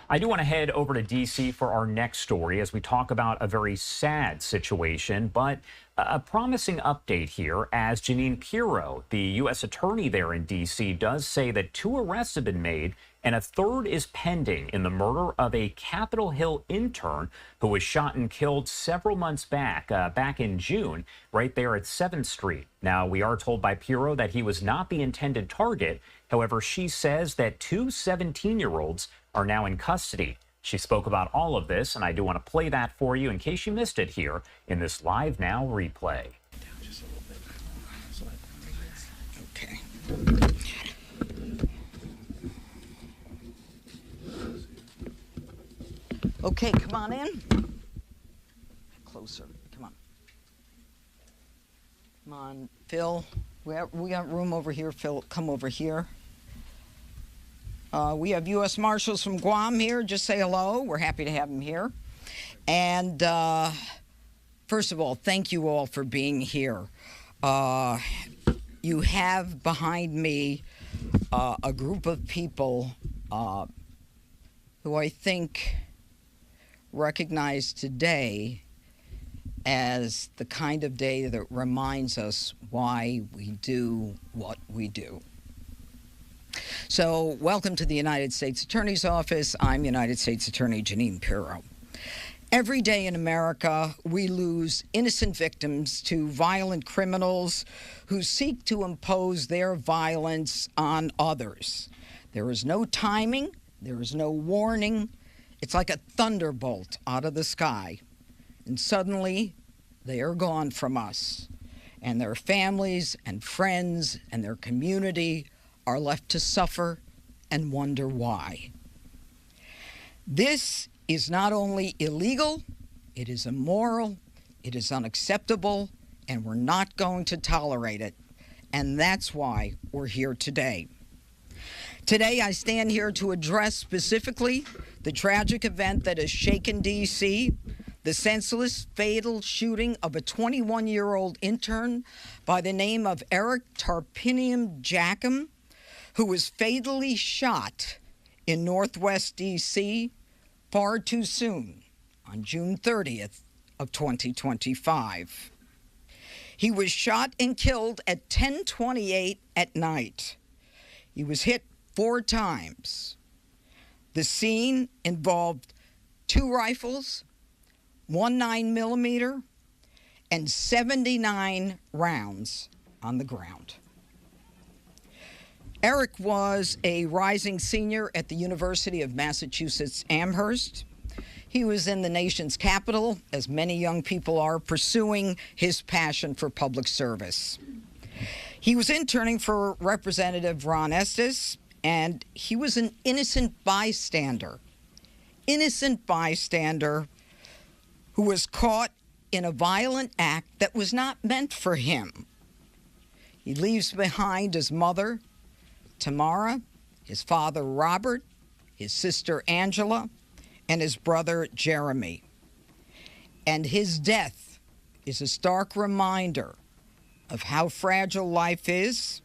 I do want to head over to D.C. for our next story as we talk about a very sad situation, but a promising update here as Jeanine Pirro, the U.S. attorney there in D.C., does say that 2 arrests have been made and a 3rd is pending in the murder of a Capitol Hill intern who was shot and killed several months back in June, right there at 7th Street. Now, we are told by Pirro that he was not the intended target. However, she says that 2 17-year-olds are now in custody. She spoke about all of this, and I do want to play that for you in case you missed it here in this LiveNOW replay. Okay. Okay, come on in. Closer. Come on. Come on, Phil. We got room over here. Phil, come over here. We have U.S. Marshals from Guam here. Just say hello. We're happy to have them here. And first of all, thank you all for being here. You have behind me a group of people who I think recognize today as the kind of day that reminds us why we do what we do. So, welcome to the United States Attorney's Office. I'm United States Attorney Jeanine Pirro. Every day in America, we lose innocent victims to violent criminals who seek to impose their violence on others. There is no timing, there is no warning. It's like a thunderbolt out of the sky. And suddenly, they are gone from us. And their families and friends and their community are left to suffer and wonder why. This is not only illegal, it is immoral, it is unacceptable, and we're not going to tolerate it. And that's why we're here today. Today, I stand here to address specifically the tragic event that has shaken D.C., the senseless, fatal shooting of a 21-year-old intern by the name of Eric Tarpinian Jackham, who was fatally shot in Northwest D.C. far too soon on June 30th of 2025. He was shot and killed at 10:28 at night. He was hit 4 times. The scene involved 2 rifles, 1 9mm, and 79 rounds on the ground. Eric was a rising senior at the University of Massachusetts Amherst. He was in the nation's capital, as many young people are, pursuing his passion for public service. He was interning for Representative Ron Estes, and he was an innocent bystander who was caught in a violent act that was not meant for him. He leaves behind his mother, Tamara, his father, Robert, his sister, Angela, and his brother, Jeremy. And his death is a stark reminder of how fragile life is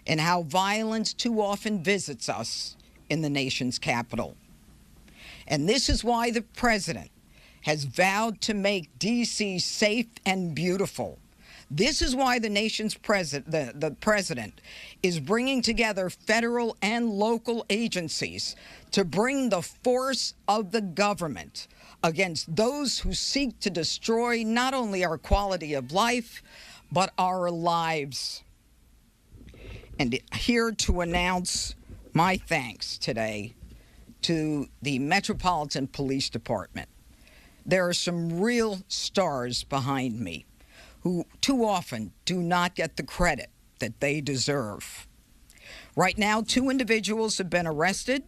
and how violence too often visits us in the nation's capital. And this is why the president has vowed to make D.C. safe and beautiful. This is why the nation's the president is bringing together federal and local agencies to bring the force of the government against those who seek to destroy not only our quality of life, but our lives. And here to announce my thanks today to the Metropolitan Police Department. There are some real stars behind me who too often do not get the credit that they deserve. Right now, 2 individuals have been arrested,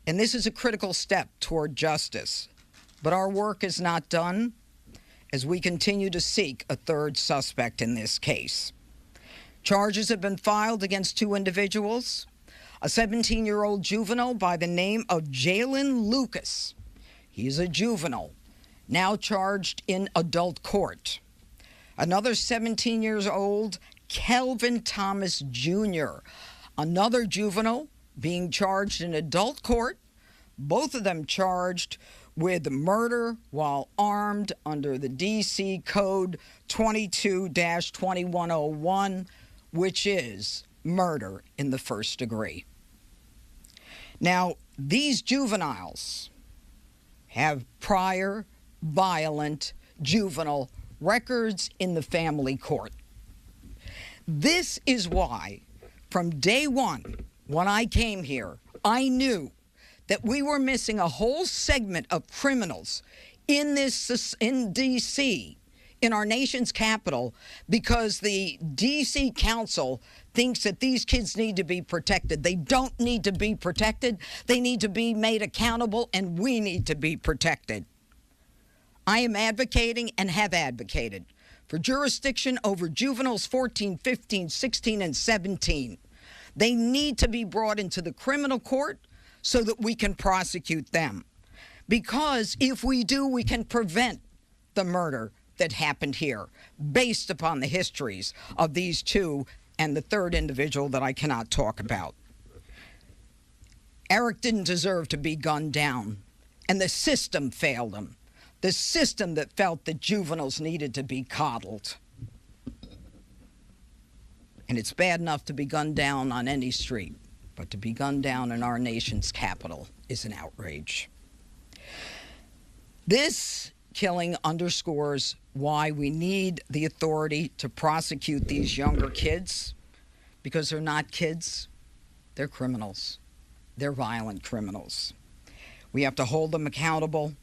and this is a critical step toward justice. But our work is not done as we continue to seek a 3rd suspect in this case. Charges have been filed against 2 individuals, a 17-year-old juvenile by the name of Jalen Lucas. He's a juvenile, now charged in adult court. Another 17 years old, Kelvin Thomas Jr., another juvenile being charged in adult court both of them charged with murder while armed under the D.C. Code 22-2101, which is murder in the first degree. Now, these juveniles have prior violent juvenile records in the family court. This is why, from day one, when I came here, I knew that we were missing a whole segment of criminals in D.C., in our nation's capital, because the D.C. Council thinks that these kids need to be protected. They don't need to be protected. They need to be made accountable, and we need to be protected. I am advocating and have advocated for jurisdiction over juveniles 14, 15, 16, and 17. They need to be brought into the criminal court so that we can prosecute them. Because if we do, we can prevent the murder that happened here based upon the histories of these two and the third individual that I cannot talk about. Eric didn't deserve to be gunned down, and the system failed him. The system that felt that juveniles needed to be coddled. And it's bad enough to be gunned down on any street, but to be gunned down in our nation's capital is an outrage. This killing underscores why we need the authority to prosecute these younger kids, because they're not kids, they're criminals. They're violent criminals. We have to hold them accountable.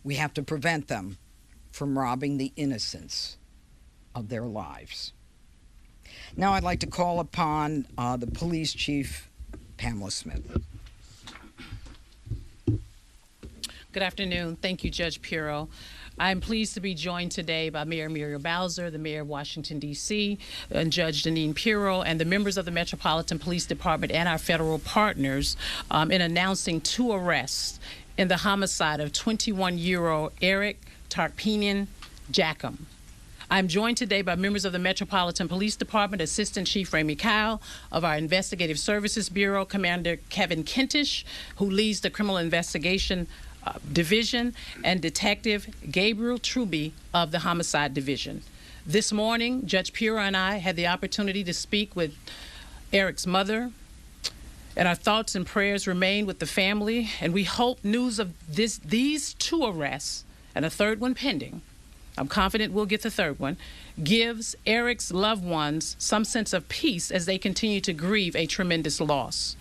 We have to prevent them from robbing the innocents of their lives. Now I'd like to call upon the police chief, Pamela Smith. Good afternoon. Thank you, Judge Pirro. I'm pleased to be joined today by Mayor Muriel Bowser, the Mayor of Washington, D.C., and Judge Deneen Pirro, and the members of the Metropolitan Police Department and our federal partners in announcing 2 arrests in the homicide of 21-year-old Eric Tarpinian Jackham. I'm joined today by members of the Metropolitan Police Department, Assistant Chief Ramey Kyle of our Investigative Services Bureau, Commander Kevin Kentish, who leads the Criminal Investigation Division, and Detective Gabriel Truby of the Homicide Division. This morning, Judge Pirro and I had the opportunity to speak with Eric's mother, and our thoughts and prayers remain with the family, and we hope news of these 2 arrests and a third one pending, I'm confident we'll get the third one, gives Eric's loved ones some sense of peace as they continue to grieve a tremendous loss.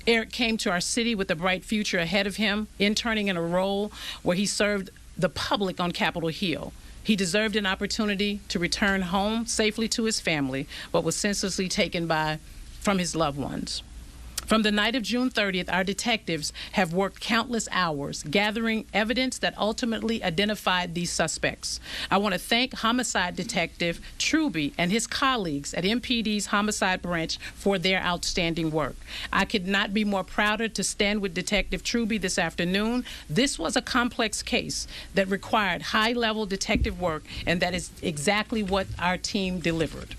Eric came to our city with a bright future ahead of him, interning in a role where he served the public on Capitol Hill. He deserved an opportunity to return home safely to his family, but was senselessly taken from his loved ones. From the night of June 30th, our detectives have worked countless hours gathering evidence that ultimately identified these suspects. I want to thank Homicide Detective Truby and his colleagues at MPD's Homicide Branch for their outstanding work. I could not be more prouder to stand with Detective Truby this afternoon. This was a complex case that required high-level detective work, and that is exactly what our team delivered.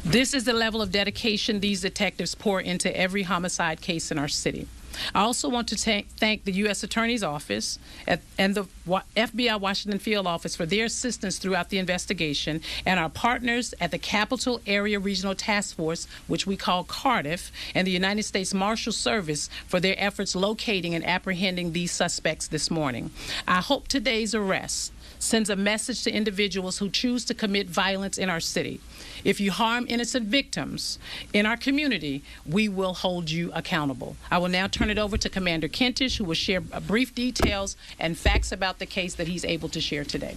This is the level of dedication these detectives pour into every homicide case in our city. I also want to thank the U.S. Attorney's Office and the FBI Washington Field Office for their assistance throughout the investigation, and our partners at the Capital Area Regional Task Force, which we call CARDIF, and the United States Marshal Service for their efforts locating and apprehending these suspects this morning. I hope today's arrest sends a message to individuals who choose to commit violence in our city. If you harm innocent victims in our community, we will hold you accountable. I will now turn it over to Commander Kentish, who will share brief details and facts about the case that he's able to share today.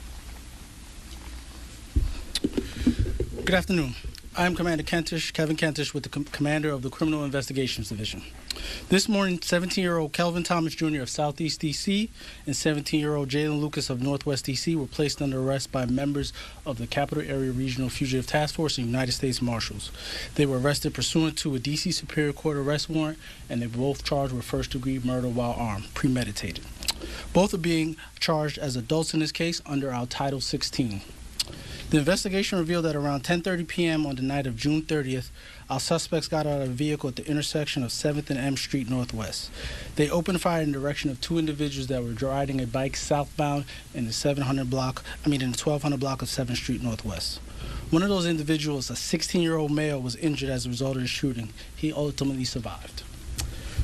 Good afternoon. I'm Commander Kentish, Kevin Kentish, with the Commander of the Criminal Investigations Division. This morning, 17-year-old Kelvin Thomas Jr. of Southeast D.C. and 17-year-old Jalen Lucas of Northwest D.C. were placed under arrest by members of the Capital Area Regional Fugitive Task Force and United States Marshals. They were arrested pursuant to a D.C. Superior Court arrest warrant, and they were both charged with first-degree murder while armed, premeditated. Both are being charged as adults in this case under our Title 16. The investigation revealed that around 10:30 p.m. on the night of June 30th, our suspects got out of a vehicle at the intersection of 7th and M Street Northwest. They opened fire in the direction of two individuals that were riding a bike southbound in the 1200 block of 7th Street Northwest. One of those individuals, a 16-year-old male, was injured as a result of the shooting. He ultimately survived.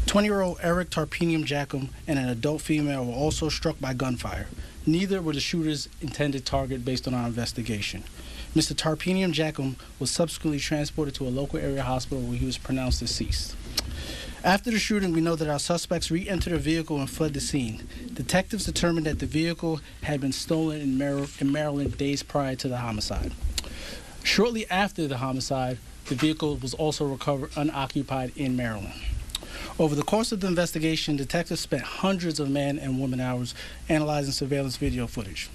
20-year-old Eric Tarpenium Jackum and an adult female were also struck by gunfire. Neither were the shooter's intended target based on our investigation. Mr. Tarpenium Jackum was subsequently transported to a local area hospital where he was pronounced deceased. After the shooting, we know that our suspects re-entered a vehicle and fled the scene. Detectives determined that the vehicle had been stolen in Maryland days prior to the homicide. Shortly after the homicide, the vehicle was also recovered unoccupied in Maryland. Over the course of the investigation, detectives spent hundreds of man and woman hours analyzing surveillance video footage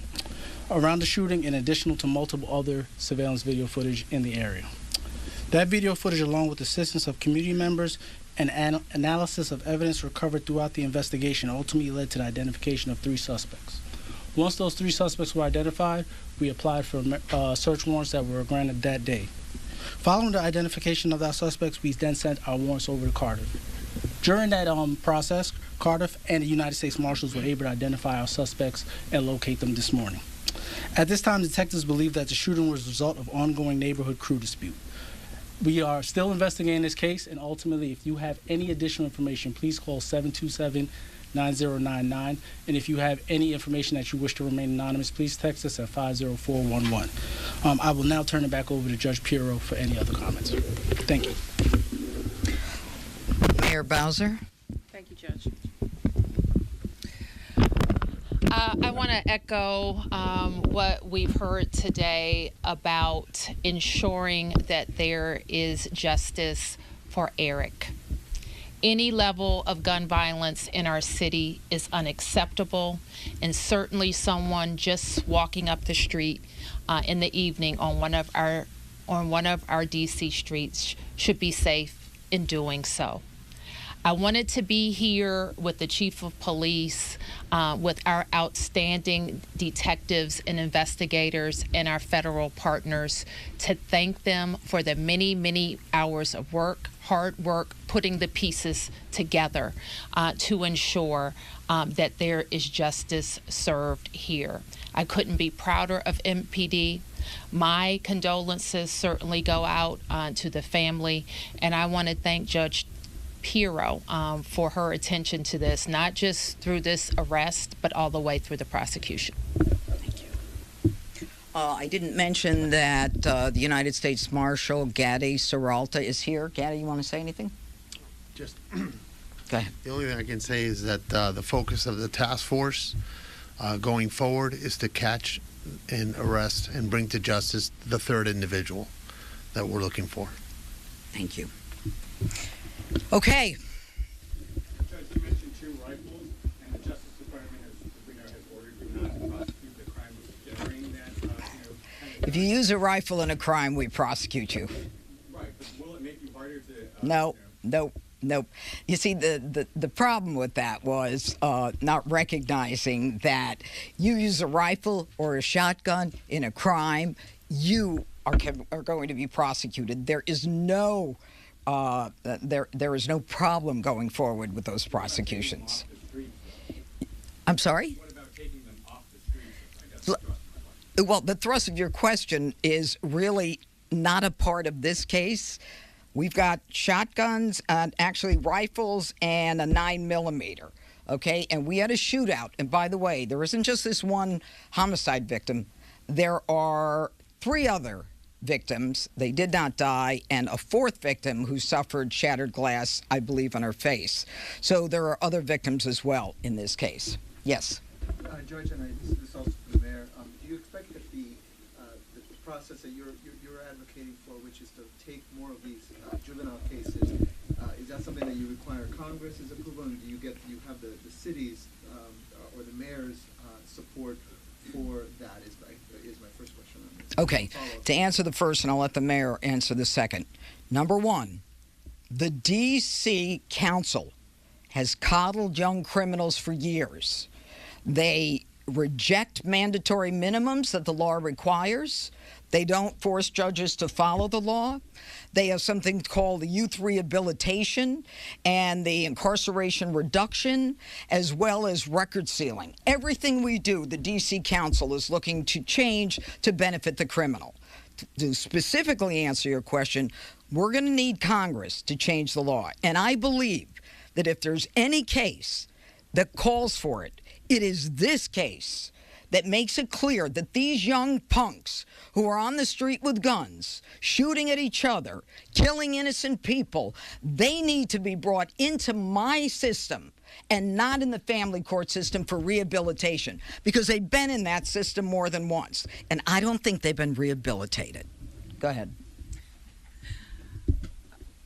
around the shooting, in addition to multiple other surveillance video footage in the area. That video footage, along with assistance of community members and analysis of evidence recovered throughout the investigation, ultimately led to the identification of 3 suspects. Once those 3 suspects were identified, we applied for search warrants that were granted that day. Following the identification of our suspects, we then sent our warrants over to Cardiff. During that process, Cardiff and the United States Marshals were able to identify our suspects and locate them this morning. At this time, detectives believe that the shooting was a result of ongoing neighborhood crew dispute. We are still investigating this case, and ultimately, if you have any additional information, please call 727-9099. And if you have any information that you wish to remain anonymous, please text us at 50411. I will now turn it back over to Judge Pirro for any other comments. Thank you. Mayor Bowser. Thank you, Judge. I want to echo what we've heard today about ensuring that there is justice for Eric. Any level of gun violence in our city is unacceptable, and certainly someone just walking up the street in the evening on one of our DC streets should be safe in doing so. I wanted to be here with the Chief of Police, with our outstanding detectives and investigators and our federal partners, to thank them for the many, many hours of work, hard work, putting the pieces together to ensure that there is justice served here. I couldn't be prouder of MPD. My condolences certainly go out to the family, and I want to thank Judge Pirro for her attention to this, not just through this arrest, but all the way through the prosecution. Thank you. I didn't mention that the United States Marshal Gaddy Serralta is here. Gaddy, you want to say anything? Just go ahead. The only thing I can say is that the focus of the task force going forward is to catch and arrest and bring to justice the 3rd individual that we're looking for. Thank you. Okay. Judge, you mentioned 2 rifles, and the Justice Department has ordered you not to prosecute the crime of generating that. If you use a rifle in a crime, we prosecute you. Right, but will it make you harder to? No. You see, the problem with that was not recognizing that you use a rifle or a shotgun in a crime, you are going to be prosecuted. There is no there is no problem going forward with those prosecutions. I'm sorry? What about taking them off the streets? Well, the thrust of your question is really not a part of this case. We've got shotguns, actually rifles, and a 9mm. Okay, and we had a shootout. And by the way, there isn't just this one homicide victim. There are 3 other victims. They did not die, and a 4th victim who suffered shattered glass, I believe, on her face. So there are other victims as well in this case. Yes. Judge, and this is also for the mayor. Do you expect that the process that you're advocating for, which is to take more of these juvenile cases, is that something that you require Congress's approval, and do you have the city's or the mayor's support for that? Is my first question on this. Okay, to answer the first, and I'll let the mayor answer the second. Number 1, the D.C. Council has coddled young criminals for years. They reject mandatory minimums that the law requires. They don't force judges to follow the law. They have something called the youth rehabilitation and the incarceration reduction, as well as record sealing. Everything we do, the D.C. Council is looking to change to benefit the criminal. To specifically answer your question, we're going to need Congress to change the law. And I believe that if there's any case that calls for it, it is this case that makes it clear that these young punks who are on the street with guns, shooting at each other, killing innocent people, they need to be brought into my system and not in the family court system for rehabilitation, because they've been in that system more than once. And I don't think they've been rehabilitated. Go ahead.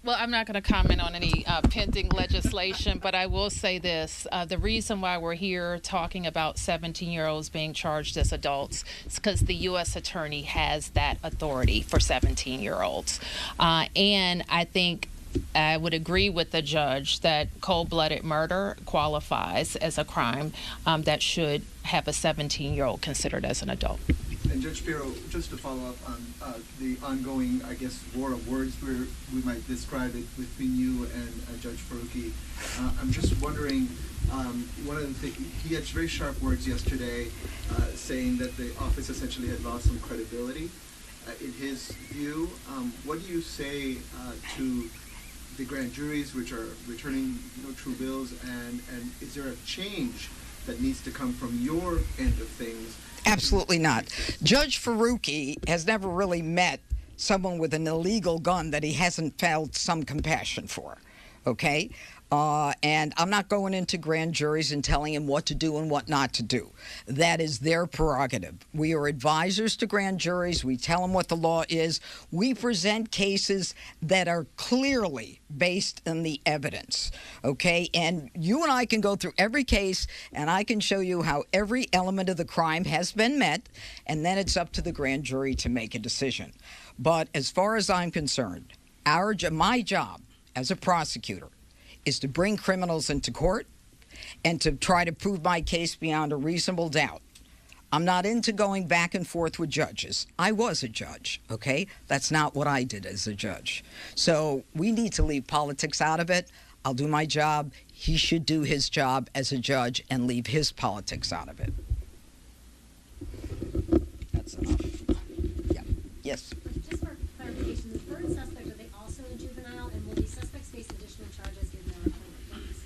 Well, I'm not going to comment on any pending legislation, but I will say this. The reason why we're here talking about 17-year-olds being charged as adults is because the U.S. Attorney has that authority for 17-year-olds. And I think I would agree with the judge that cold-blooded murder qualifies as a crime that should have a 17-year-old considered as an adult. And Judge Pirro, just to follow up on the ongoing, I guess, war of words, where we might describe it between you and Judge Faruqi, I'm just wondering, one of the things, he had very sharp words yesterday saying that the office essentially had lost some credibility. In his view, what do you say to the grand juries which are returning true bills, and is there a change that needs to come from your end of things? Absolutely not. Judge Faruqi has never really met someone with an illegal gun that he hasn't felt some compassion for, okay? And I'm not going into grand juries and telling him what to do and what not to do. That is their prerogative. We are advisors to grand juries. We tell them what the law is. We present cases that are clearly based on the evidence, okay? And you and I can go through every case, and I can show you how every element of the crime has been met, and then it's up to the grand jury to make a decision. But as far as I'm concerned, my job as a prosecutor is to bring criminals into court and to try to prove my case beyond a reasonable doubt. I'm not into going back and forth with judges. I was a judge, okay? That's not what I did as a judge. So we need to leave politics out of it. I'll do my job. He should do his job as a judge and leave his politics out of it. That's enough. Yeah. Yes? Just for clarification, the third suspect, are they also a juvenile, and will these suspects face additional charges given their appointment plans?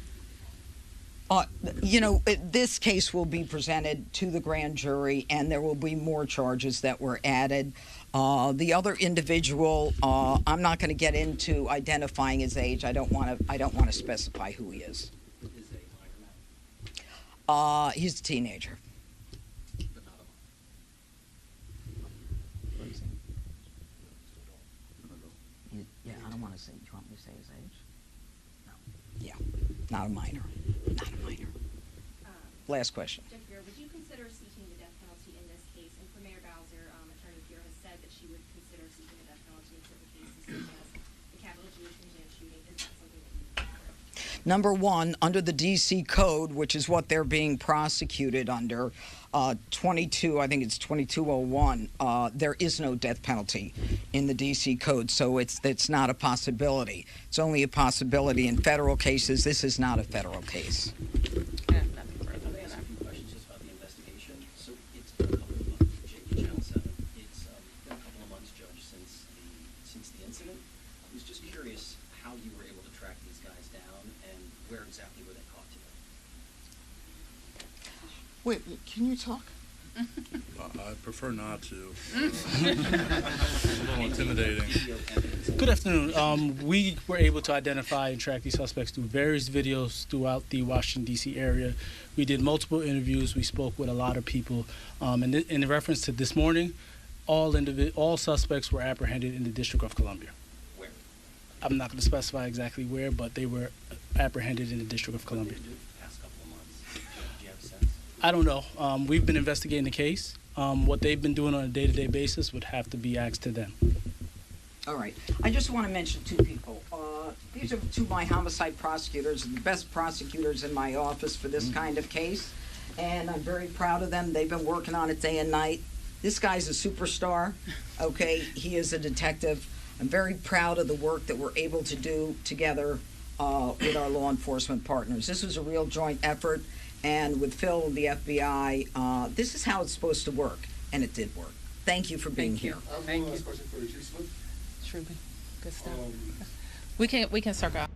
This case will be presented to the grand jury, and there will be more charges that were added. The other individual, I'm not going to get into identifying his age. I don't want to specify who he is. He's a teenager. Yeah, I don't want to say. Do you want me to say his age? No. Yeah, not a minor. Not a minor. Last question. Judge Bureau, would you consider seeking the death penalty in this case? And for Mayor Bowser, Attorney Bureau has said that she would consider seeking the death penalty in certain cases, such as the Capitol Jewish Museum shooting. Is that something that you consider? Number one, under the D.C. Code, which is what they're being prosecuted under, 22, I think it's 2201, there is no death penalty in the D.C. Code, so it's not a possibility. It's only a possibility in federal cases. This is not a federal case. Wait, can you talk? I prefer not to. It's a little intimidating. Good afternoon. We were able to identify and track these suspects through various videos throughout the Washington, D.C. area. We did multiple interviews. We spoke with a lot of people. And in reference to this morning, all suspects were apprehended in the District of Columbia. Where? I'm not going to specify exactly where, but they were apprehended in the District of Columbia. I don't know. We've been investigating the case. What they've been doing on a day-to-day basis would have to be asked to them. All right. I just want to mention two people. These are two of my homicide prosecutors, the best prosecutors in my office for this kind of case. and I'm very proud of them. They've been working on it day and night. This guy's a superstar, okay? He is a detective. I'm very proud of the work that we're able to do together with our law enforcement partners. This was a real joint effort, and with Phil and the FBI, this is how it's supposed to work, and it did work. Thank you for being here. Thank you. Truly, good stuff. We can circle.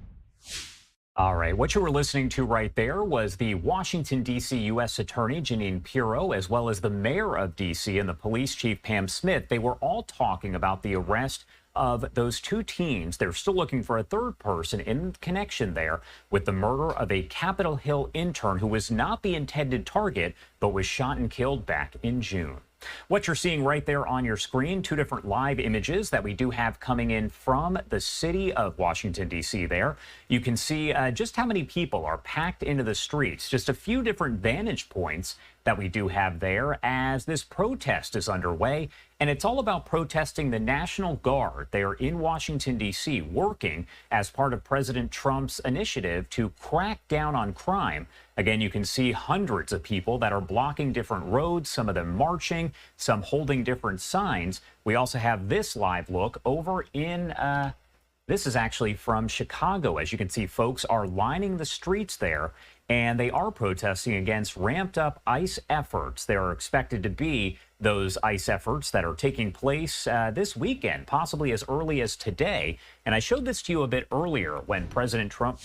All right, what you were listening to right there was the Washington, D.C. U.S. Attorney Jeanine Pirro, as well as the mayor of D.C. and the police chief Pam Smith. They were all talking about the arrest of those two teens. They're still looking for a third person in connection there with the murder of a Capitol Hill intern who was not the intended target, but was shot and killed back in June. What you're seeing right there on your screen, two different live images that we do have coming in from the city of Washington, D.C. there. You can see just how many people are packed into the streets. Just a few different vantage points that we do have there as this protest is underway. And it's all about protesting the National Guard. They are in Washington, D.C., working as part of President Trump's initiative to crack down on crime. Again, you can see hundreds of people that are blocking different roads, some of them marching, some holding different signs. We also have this live look over in, this is actually from Chicago. As you can see, folks are lining the streets there, and they are protesting against ramped up ICE efforts. There are expected to be those ICE efforts that are taking place this weekend, possibly as early as today. And I showed this to you a bit earlier when President Trump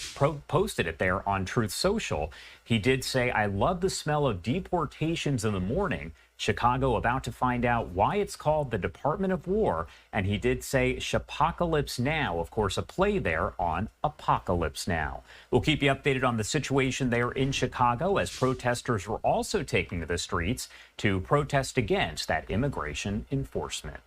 posted it there on Truth Social. He did say, "I love the smell of deportations in the morning. Chicago about to find out why it's called the Department of War." And he did say Shapocalypse Now, of course, a play there on Apocalypse Now. We'll keep you updated on the situation there in Chicago as protesters were also taking to the streets to protest against that immigration enforcement.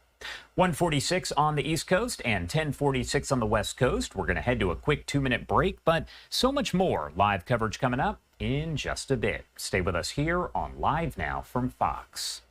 1:46 on the East Coast and 10:46 on the West Coast. We're going to head to a quick 2-minute break, but so much more live coverage coming up in just a bit. Stay with us here on Live Now from Fox.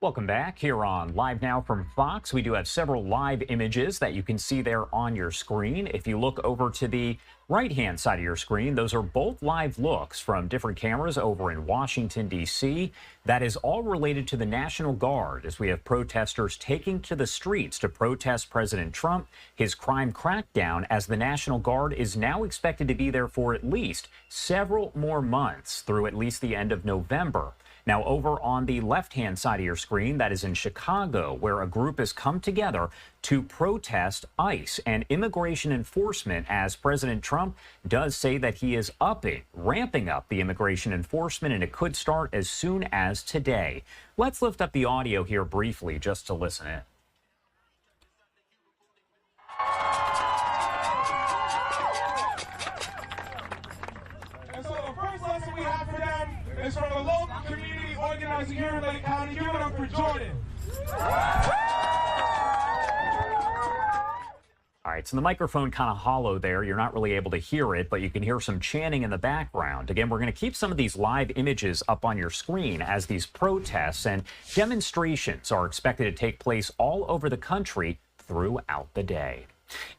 Welcome back here on Live Now from Fox. We do have several live images that you can see there on your screen. If you look over to the right-hand side of your screen, those are both live looks from different cameras over in Washington, D.C. That is all related to the National Guard, as we have protesters taking to the streets to protest President Trump, his crime crackdown, as the National Guard is now expected to be there for at least several more months through at least the end of November. Now, over on the left-hand side of your screen, that is in Chicago, where a group has come together to protest ICE and immigration enforcement, as President Trump does say that he is ramping up the immigration enforcement, and it could start as soon as today. Let's lift up the audio here briefly just to listen in. And so the first lesson we have for them is from the local community organizing here in Lake County. Give it up for Jordan. All right, so the microphone kind of hollow there. You're not really able to hear it, but you can hear some chanting in the background. Again, we're going to keep some of these live images up on your screen as these protests and demonstrations are expected to take place all over the country throughout the day.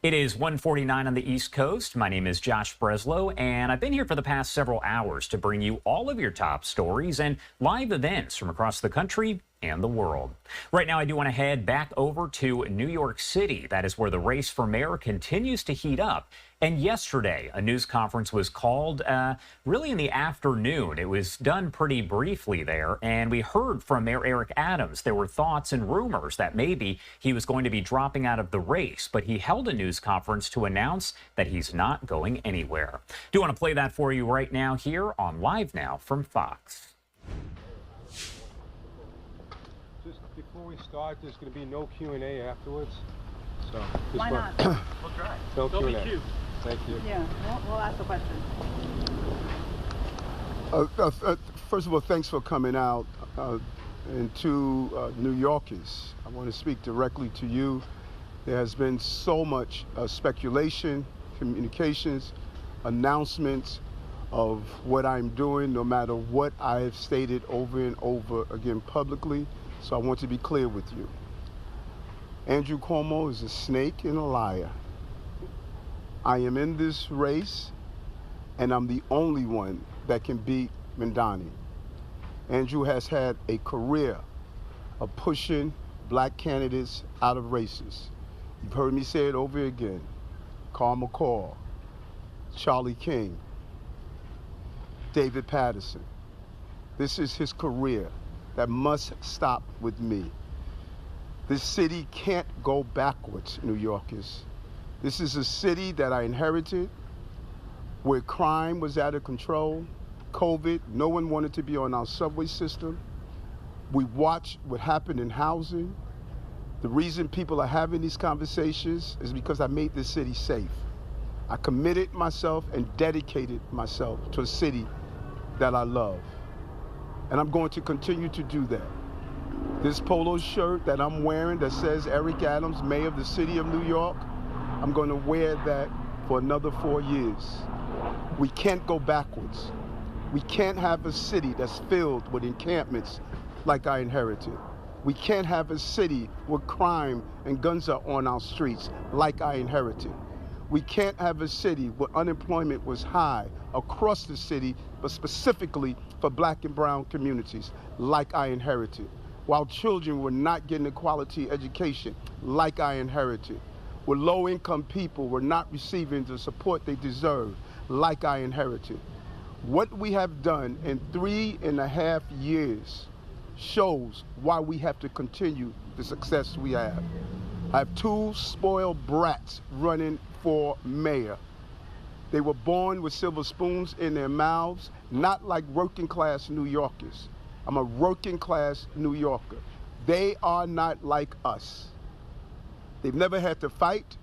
It is 1:49 on the East Coast. My name is Josh Breslow, and I've been here for the past several hours to bring you all of your top stories and live events from across the country and the world. Right now, I do want to head back over to New York City. That is where the race for mayor continues to heat up. And yesterday, a news conference was called really in the afternoon. It was done pretty briefly there, and we heard from Mayor Eric Adams. There were thoughts and rumors that maybe he was going to be dropping out of the race, but he held a news conference to announce that he's not going anywhere. Do want to play that for you right now here on Live Now from Fox. Before we start, there's going to be no Q&A afterwards. So why not? We'll try. No Don't be Q&A. cute. Thank you. Yeah, we'll ask a question. First of all, thanks for coming out. And to New Yorkers, I want to speak directly to you. There has been so much speculation, communications, announcements of what I'm doing, no matter what I have stated over and over again publicly. So I want to be clear with you. Andrew Cuomo is a snake and a liar. I am in this race, and I'm the only one that can beat Mandani. Andrew has had a career of pushing black candidates out of races. You've heard me say it over again. Carl McCall, Charlie King, David Patterson. This is his career. That must stop with me. This city can't go backwards, New Yorkers. This is a city that I inherited, where crime was out of control, COVID, no one wanted to be on our subway system. We watched what happened in housing. The reason people are having these conversations is because I made this city safe. I committed myself and dedicated myself to a city that I love. And I'm going to continue to do that. This polo shirt that I'm wearing that says Eric Adams, Mayor of the City of New York, I'm going to wear that for another 4 years. We can't go backwards. We can't have a city that's filled with encampments like I inherited. We can't have a city where crime and guns are on our streets like I inherited. We can't have a city where unemployment was high across the city, but specifically for black and brown communities, like I inherited. While children were not getting a quality education, like I inherited. Where low-income people were not receiving the support they deserve, like I inherited. What we have done in 3.5 years shows why we have to continue the success we have. I have 2 spoiled brats running for mayor. They were born with silver spoons in their mouths, not like working class New Yorkers. I'm a working class New Yorker. They are not like us. They've never had to fight.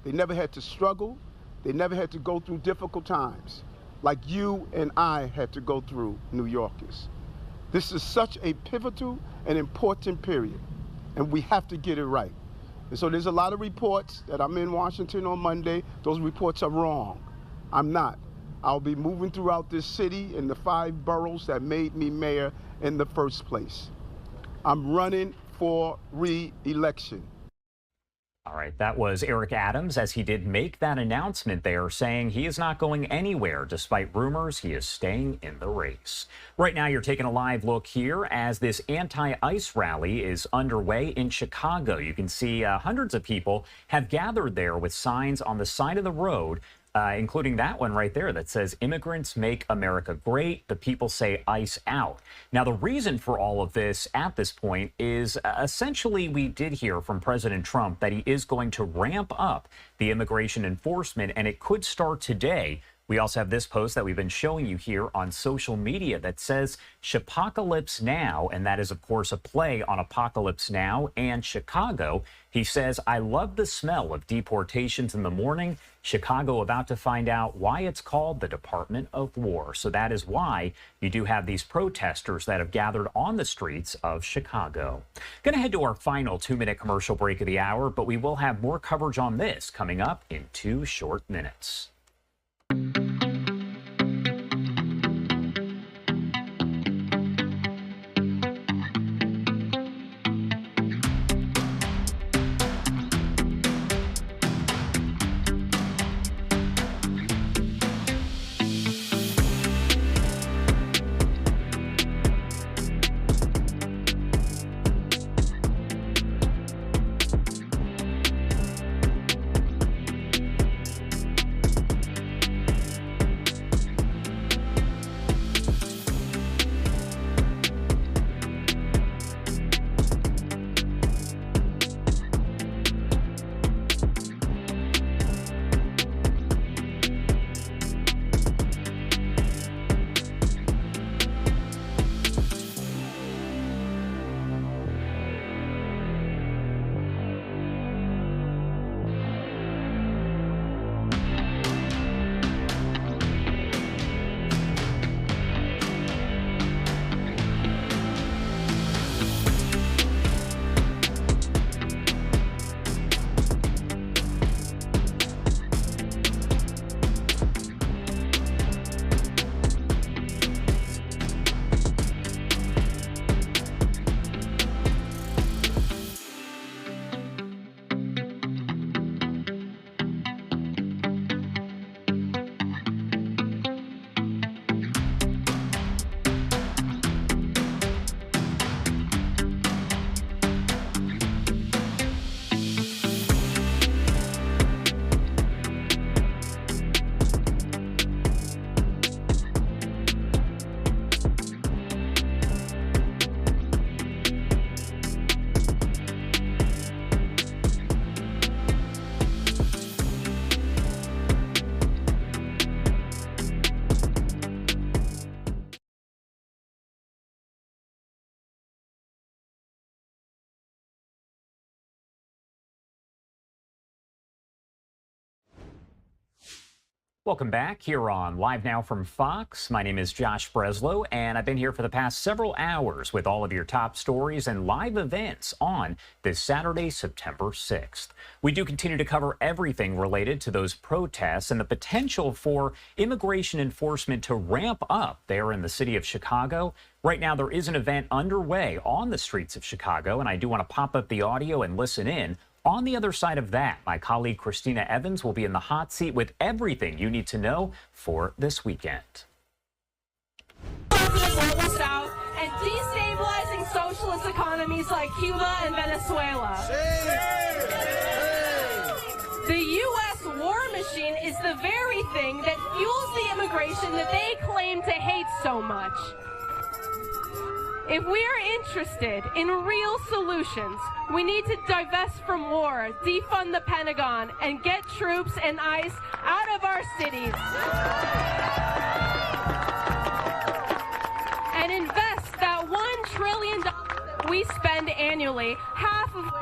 They never had to struggle. They never had to go through difficult times like you and I had to go through, New Yorkers. This is such a pivotal and important period, and we have to get it right. And so there's a lot of reports that I'm in Washington on Monday. Those reports are wrong. I'm not. I'll be moving throughout this city in the 5 boroughs that made me mayor in the first place. I'm running for re-election. All right, that was Eric Adams as he did make that announcement there, saying he is not going anywhere. Despite rumors, he is staying in the race. Right now, you're taking a live look here as this anti-ICE rally is underway in Chicago. You can see hundreds of people have gathered there with signs on the side of the road including that one right there that says, "Immigrants make America great. The people say ICE out." Now, the reason for all of this at this point is essentially we did hear from President Trump that he is going to ramp up the immigration enforcement, and it could start today. We also have this post that we've been showing you here on social media that says Chipocalypse Now, and that is, of course, a play on Apocalypse Now and Chicago. He says, "I love the smell of deportations in the morning. Chicago about to find out why it's called the Department of War." So that is why you do have these protesters that have gathered on the streets of Chicago. Going to head to our final 2-minute commercial break of the hour, but we will have more coverage on this coming up in 2 short minutes. Welcome back here on Live Now from Fox. My name is Josh Breslow, and I've been here for the past several hours with all of your top stories and live events on this Saturday, September 6th. We do continue to cover everything related to those protests and the potential for immigration enforcement to ramp up there in the city of Chicago. Right now, there is an event underway on the streets of Chicago, and I do want to pop up the audio and listen in. On the other side of that, my colleague Christina Evans will be in the hot seat with everything you need to know for this weekend. And destabilizing socialist economies like Cuba and Venezuela. The U.S. war machine is the very thing that fuels the immigration that they claim to hate so much. If we are interested in real solutions, we need to divest from war, defund the Pentagon, and get troops and ICE out of our cities. And invest that $1 trillion we spend annually, half of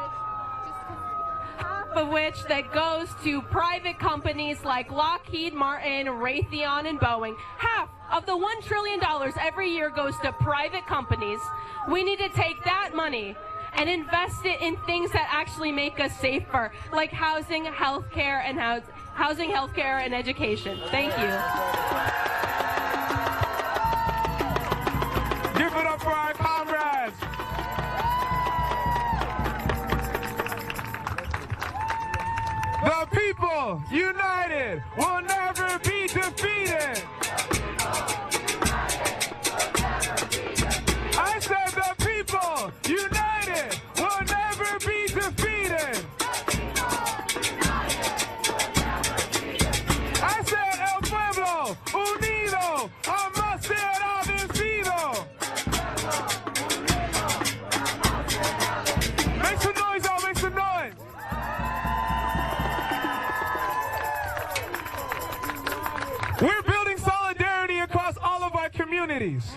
which that goes to private companies like Lockheed Martin, Raytheon, and Boeing. Half of the $1 trillion every year goes to private companies. We need to take that money and invest it in things that actually make us safer, like housing, healthcare, and education. Thank you. Give it up for our comrades. The people united will never be defeated. I said the people united will never be defeated. I jamás será vencido. Make some noise, y'all, make some noise. We're building solidarity across all of our communities.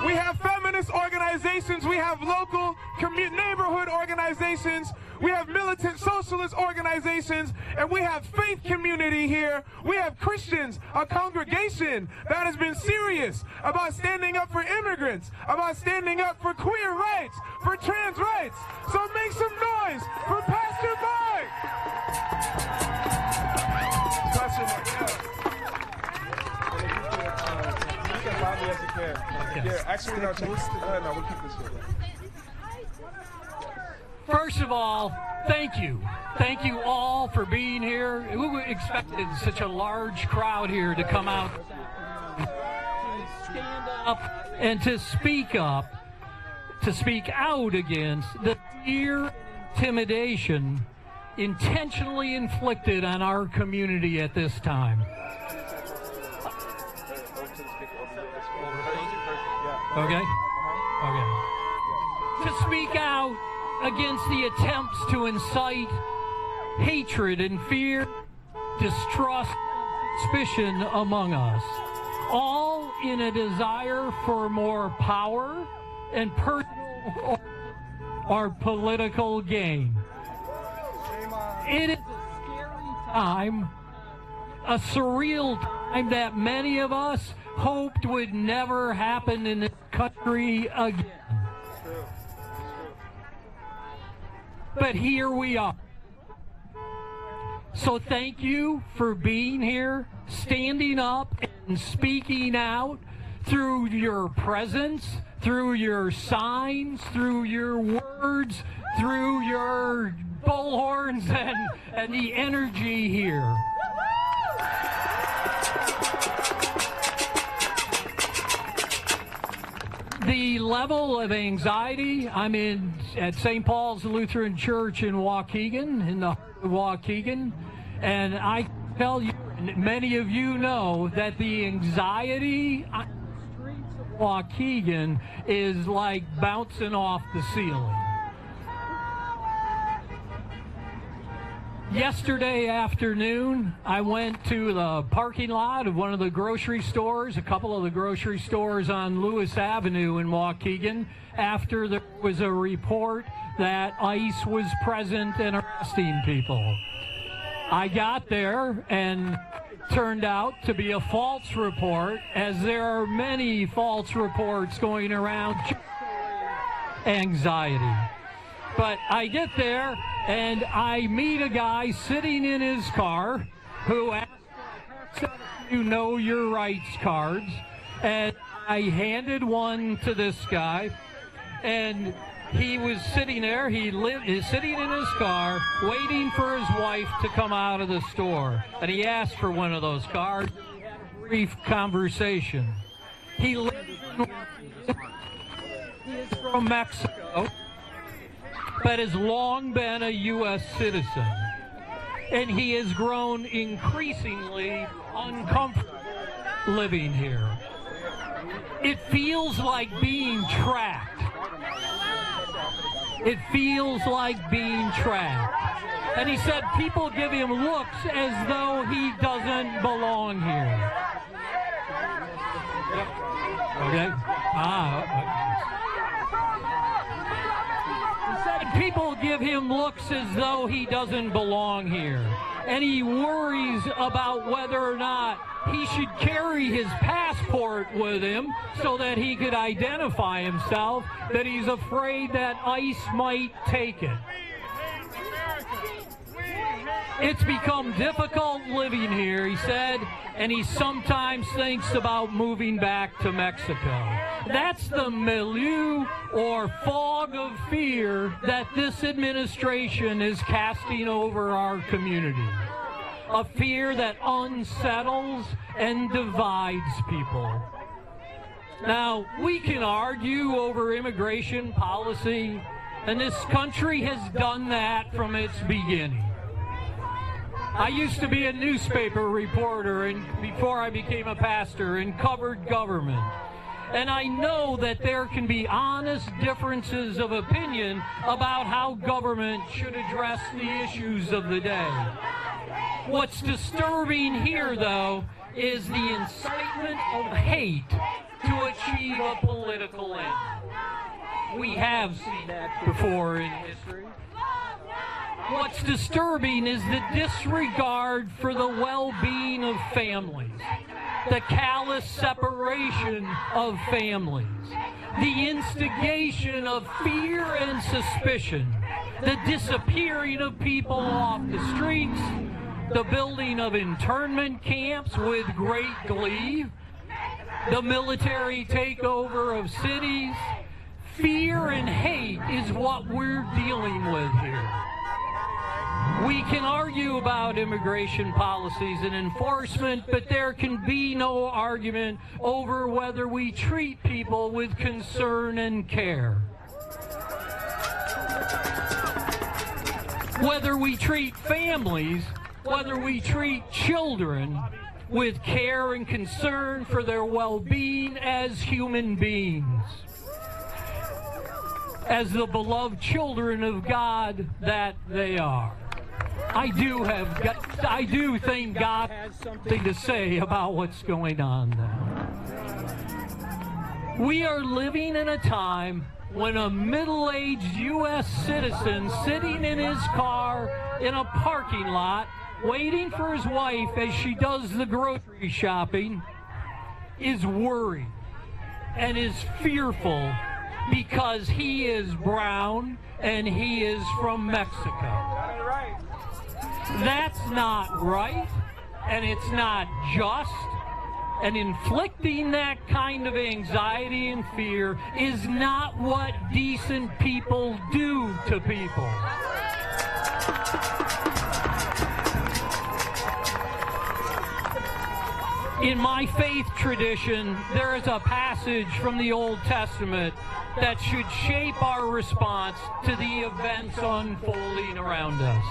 We have feminist organizations, we have local neighborhood organizations, we have militant socialist organizations, and we have faith community here. We have Christians, a congregation that has been serious about standing up for immigrants, about standing up for queer rights, for trans rights. So make some noise for Pastor Mark. Pastor Mark. You can buy me as you can. Yeah, actually, no, check this. No, we'll keep this here. First of all, thank you. Thank you all for being here. We expected such a large crowd here to come out, to stand up, and to speak out against the fear and intimidation intentionally inflicted on our community at this time. Okay? Okay. To speak out against the attempts to incite hatred and fear, distrust, suspicion among us, all in a desire for more power and personal or political gain. It is a scary time, a surreal time that many of us hoped would never happen in this country again. But here we are. So thank you for being here, standing up and speaking out through your presence, through your signs, through your words, through your bullhorns and the energy here. The level of anxiety, I'm at St. Paul's Lutheran Church in Waukegan, in the heart of Waukegan, and I tell you, and many of you know, that the anxiety on the streets of Waukegan is like bouncing off the ceiling. Yesterday afternoon, I went to the parking lot of one of the grocery stores, a couple of the grocery stores on Lewis Avenue in Waukegan, after there was a report that ICE was present and arresting people. I got there and it turned out to be a false report, as there are many false reports going around. Anxiety. But I get there and I meet a guy sitting in his car who asked for a "You Know Your Rights" cards, and I handed one to this guy, and he was sitting there. He is sitting in his car waiting for his wife to come out of the store, and he asked for one of those cards. We had a brief conversation. He lives he is from Mexico, but has long been a U.S. citizen. And he has grown increasingly uncomfortable living here. It feels like being tracked. It feels like being tracked. And he said people give him looks as though he doesn't belong here. Okay? People give him looks as though he doesn't belong here. And he worries about whether or not he should carry his passport with him so that he could identify himself, that he's afraid that ICE might take it. It's become difficult living here, he said, and he sometimes thinks about moving back to Mexico. That's the milieu or fog of fear that this administration is casting over our community. A fear that unsettles and divides people. Now, we can argue over immigration policy, and this country has done that from its beginning. I used to be a newspaper reporter and before I became a pastor and covered government. And I know that there can be honest differences of opinion about how government should address the issues of the day. What's disturbing here, though, is the incitement of hate to achieve a political end. We have seen that before in history. What's disturbing is the disregard for the well-being of families, the callous separation of families, the instigation of fear and suspicion, the disappearing of people off the streets, the building of internment camps with great glee, the military takeover of cities. Fear and hate is what we're dealing with here. We can argue about immigration policies and enforcement, but there can be no argument over whether we treat people with concern and care. Whether we treat families, whether we treat children with care and concern for their well-being as human beings, as the beloved children of God that they are. I do think God has something to say about what's going on there. We are living in a time when a middle-aged U.S. citizen sitting in his car in a parking lot waiting for his wife as she does the grocery shopping is worried and is fearful because he is brown and he is from Mexico. That's not right, and it's not just, and inflicting that kind of anxiety and fear is not what decent people do to people. In my faith tradition, there is a passage from the Old Testament that should shape our response to the events unfolding around us.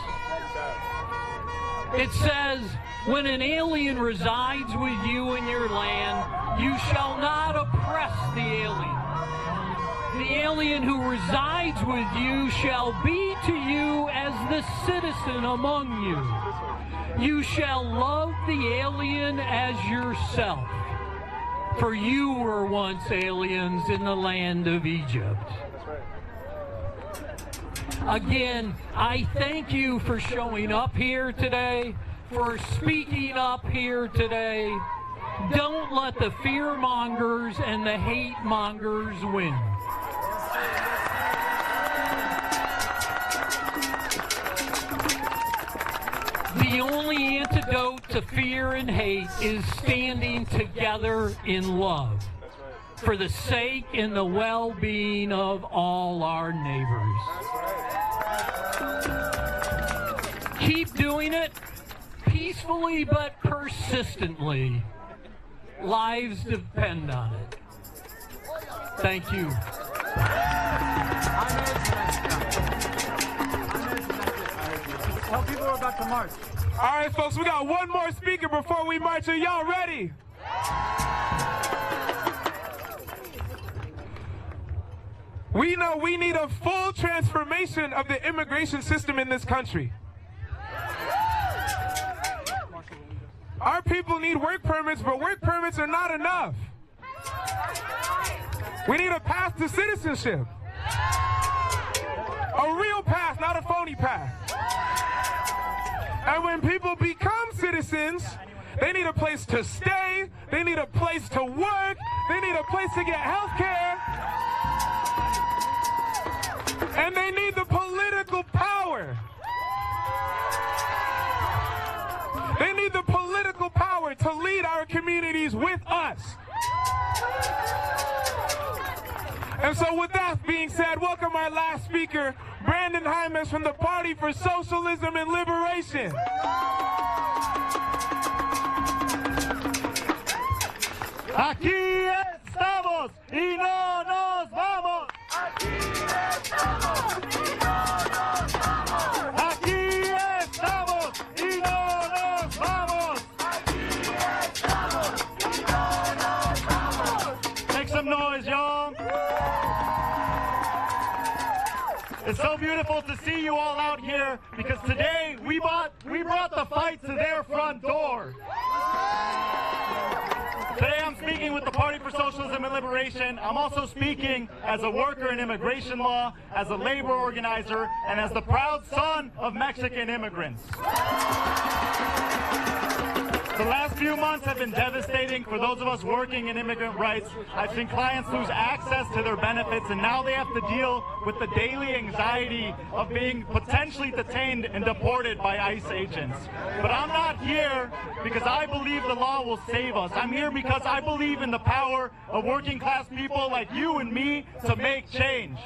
It says, when an alien resides with you in your land, you shall not oppress the alien. The alien who resides with you shall be to you as the citizen among you. You shall love the alien as yourself, for you were once aliens in the land of Egypt. Again, I thank you for showing up here today, for speaking up here today. Don't let the fear mongers and the hate mongers win. The only antidote to fear and hate is standing together in love for the sake and the well-being of all our neighbors. Keep doing it peacefully but persistently. Lives depend on it. Thank you. Tell people we're about to march. All right, folks, we got one more speaker before we march. Are y'all ready? We know we need a full transformation of the immigration system in this country. Our people need work permits, but work permits are not enough. We need a path to citizenship. A real path, not a phony path. And when people become citizens, they need a place to stay, they need a place to work, they need a place to get health care, and they need the political power. They need the political power to lead our communities with us. And so with that being said, welcome our last speaker, Brandon Jaimes from the Party for Socialism and Liberation. Aquí estamos y no nos vamos. Aquí estamos y no nos vamos. Aquí estamos y no It's so beautiful to see you all out here because today we brought the fight to their front door. Today I'm speaking with the Party for Socialism and Liberation. I'm also speaking as a worker in immigration law, as a labor organizer, and as the proud son of Mexican immigrants. The last few months have been devastating for those of us working in immigrant rights. I've seen clients lose access to their benefits, and now they have to deal with the daily anxiety of being potentially detained and deported by ICE agents. But I'm not here because I believe the law will save us. I'm here because I believe in the power of working class people like you and me to make change.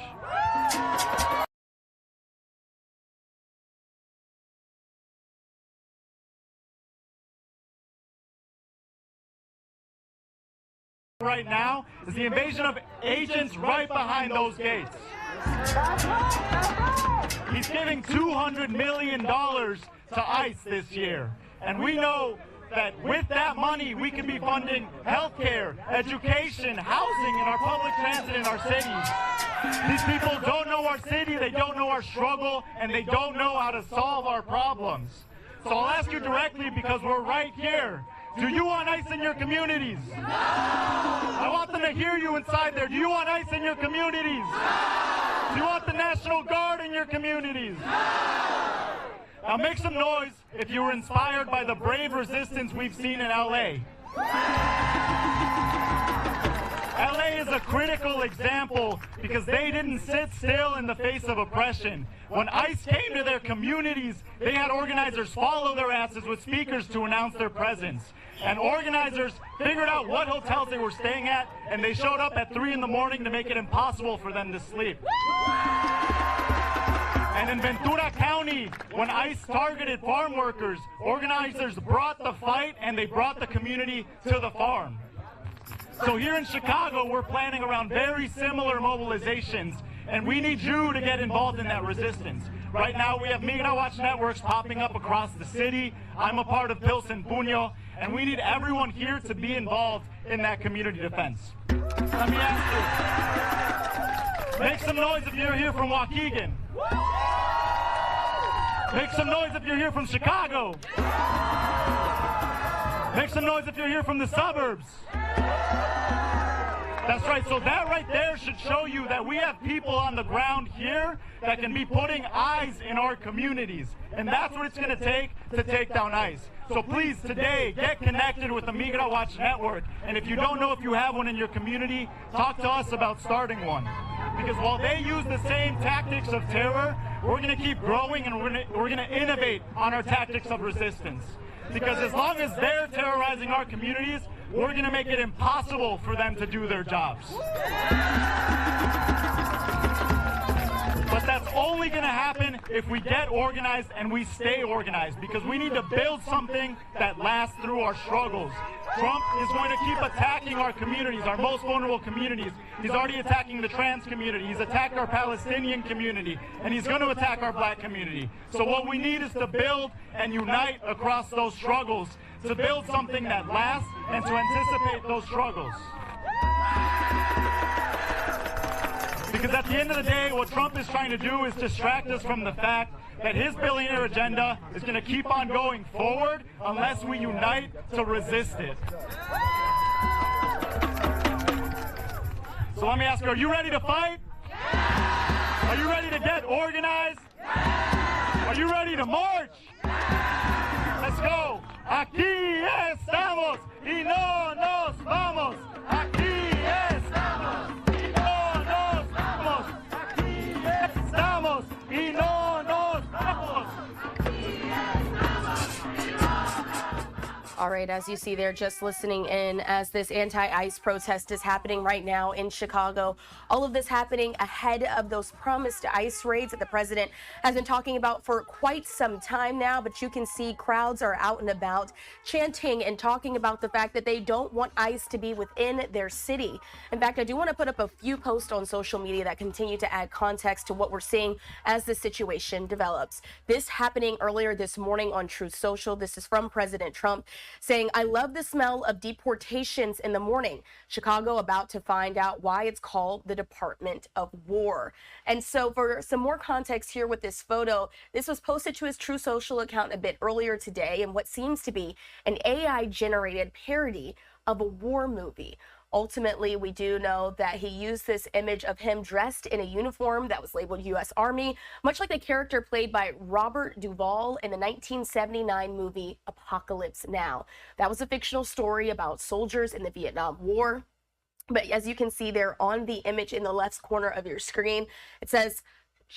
Right now is the invasion of agents right behind those gates. He's giving $200 million to ICE this year. And we know that with that money, we can be funding healthcare, education, housing, and our public transit in our cities. These people don't know our city, they don't know our struggle, and they don't know how to solve our problems. So I'll ask you directly because we're right here. Do you want ICE in your communities? No! I want them to hear you inside there. Do you want ICE in your communities? No! Do you want the National Guard in your communities? No! Now make some noise if you were inspired by the brave resistance we've seen in LA. LA is a critical example because they didn't sit still in the face of oppression. When ICE came to their communities, they had organizers follow their asses with speakers to announce their presence. And organizers figured out what hotels they were staying at, and they showed up at 3 in the morning to make it impossible for them to sleep. And in Ventura County, when ICE targeted farm workers, organizers brought the fight and they brought the community to the farm. So here in Chicago, we're planning around very similar mobilizations, and we need you to get involved in that resistance. Right now, we have Migra Watch networks popping up across the city. I'm a part of Pilsen Puño, and we need everyone here to be involved in that community defense. Let me ask you, make some noise if you're here from Waukegan. Make some noise if you're here from Chicago. Make some noise if you're here from the suburbs. That's right, so that right there should show you that we have people on the ground here that can be putting eyes in our communities. And that's what it's going to take down ICE. So please, today, get connected with the Migra Watch Network. And if you don't know if you have one in your community, talk to us about starting one. Because while they use the same tactics of terror, we're going to keep growing and we're going to innovate on our tactics of resistance. Because as long as they're terrorizing our communities, we're going to make it impossible for them to do their jobs. But that's only going to happen if we get organized and we stay organized, because we need to build something that lasts through our struggles. Trump is going to keep attacking our communities, our most vulnerable communities. He's already attacking the trans community. He's attacked our Palestinian community, and he's going to attack our black community. So what we need is to build and unite across those struggles, to build something that lasts and to anticipate those struggles. Because at the end of the day, what Trump is trying to do is distract us from the fact that his billionaire agenda is going to keep on going forward unless we unite to resist it. So let me ask you, are you ready to fight? Are you ready to get organized? Are you ready to march? Let's go. Aquí estamos y no nos vamos. Aquí estamos y no nos vamos. Aquí estamos y no nos vamos. All right, as you see there, just listening in as this anti-ICE protest is happening right now in Chicago. All of this happening ahead of those promised ICE raids that the president has been talking about for quite some time now. But you can see crowds are out and about chanting and talking about the fact that they don't want ICE to be within their city. In fact, I do want to put up a few posts on social media that continue to add context to what we're seeing as the situation develops. This happening earlier this morning on Truth Social. This is from President Trump saying, "I love the smell of deportations in the morning. Chicago about to find out why it's called the Department of War." And so for some more context here with this photo, this was posted to his True Social account a bit earlier today in what seems to be an AI-generated parody of a war movie. Ultimately, we do know that he used this image of him dressed in a uniform that was labeled U.S. Army, much like the character played by Robert Duvall in the 1979 movie Apocalypse Now. That was a fictional story about soldiers in the Vietnam War. But as you can see there on the image in the left corner of your screen, it says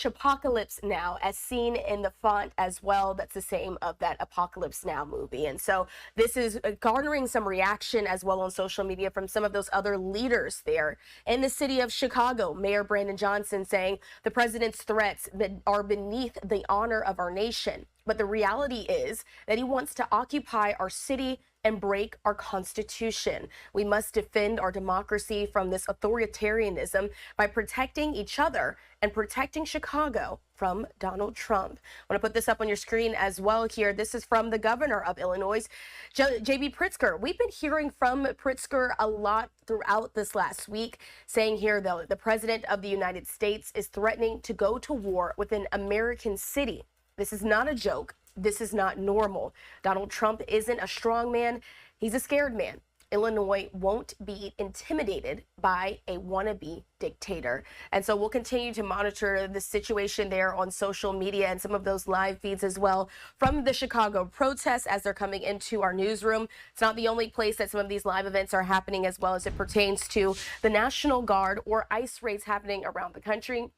Apocalypse Now, as seen in the font as well. That's the same of that Apocalypse Now movie. And so this is garnering some reaction as well on social media from some of those other leaders there in the city of Chicago. Mayor Brandon Johnson saying the president's threats are beneath the honor of our nation. But the reality is that he wants to occupy our city and break our Constitution. We must defend our democracy from this authoritarianism by protecting each other and protecting Chicago from Donald Trump. I want to put this up on your screen as well here. This is from the governor of Illinois, J.B. Pritzker. We've been hearing from Pritzker a lot throughout this last week, saying here, though, the president of the United States is threatening to go to war with an American city. This is not a joke. This is not normal. Donald Trump isn't a strong man. He's a scared man. Illinois won't be intimidated by a wannabe dictator. And so we'll continue to monitor the situation there on social media and some of those live feeds as well from the Chicago protests as they're coming into our newsroom. It's not the only place that some of these live events are happening as well as it pertains to the National Guard or ICE raids happening around the country.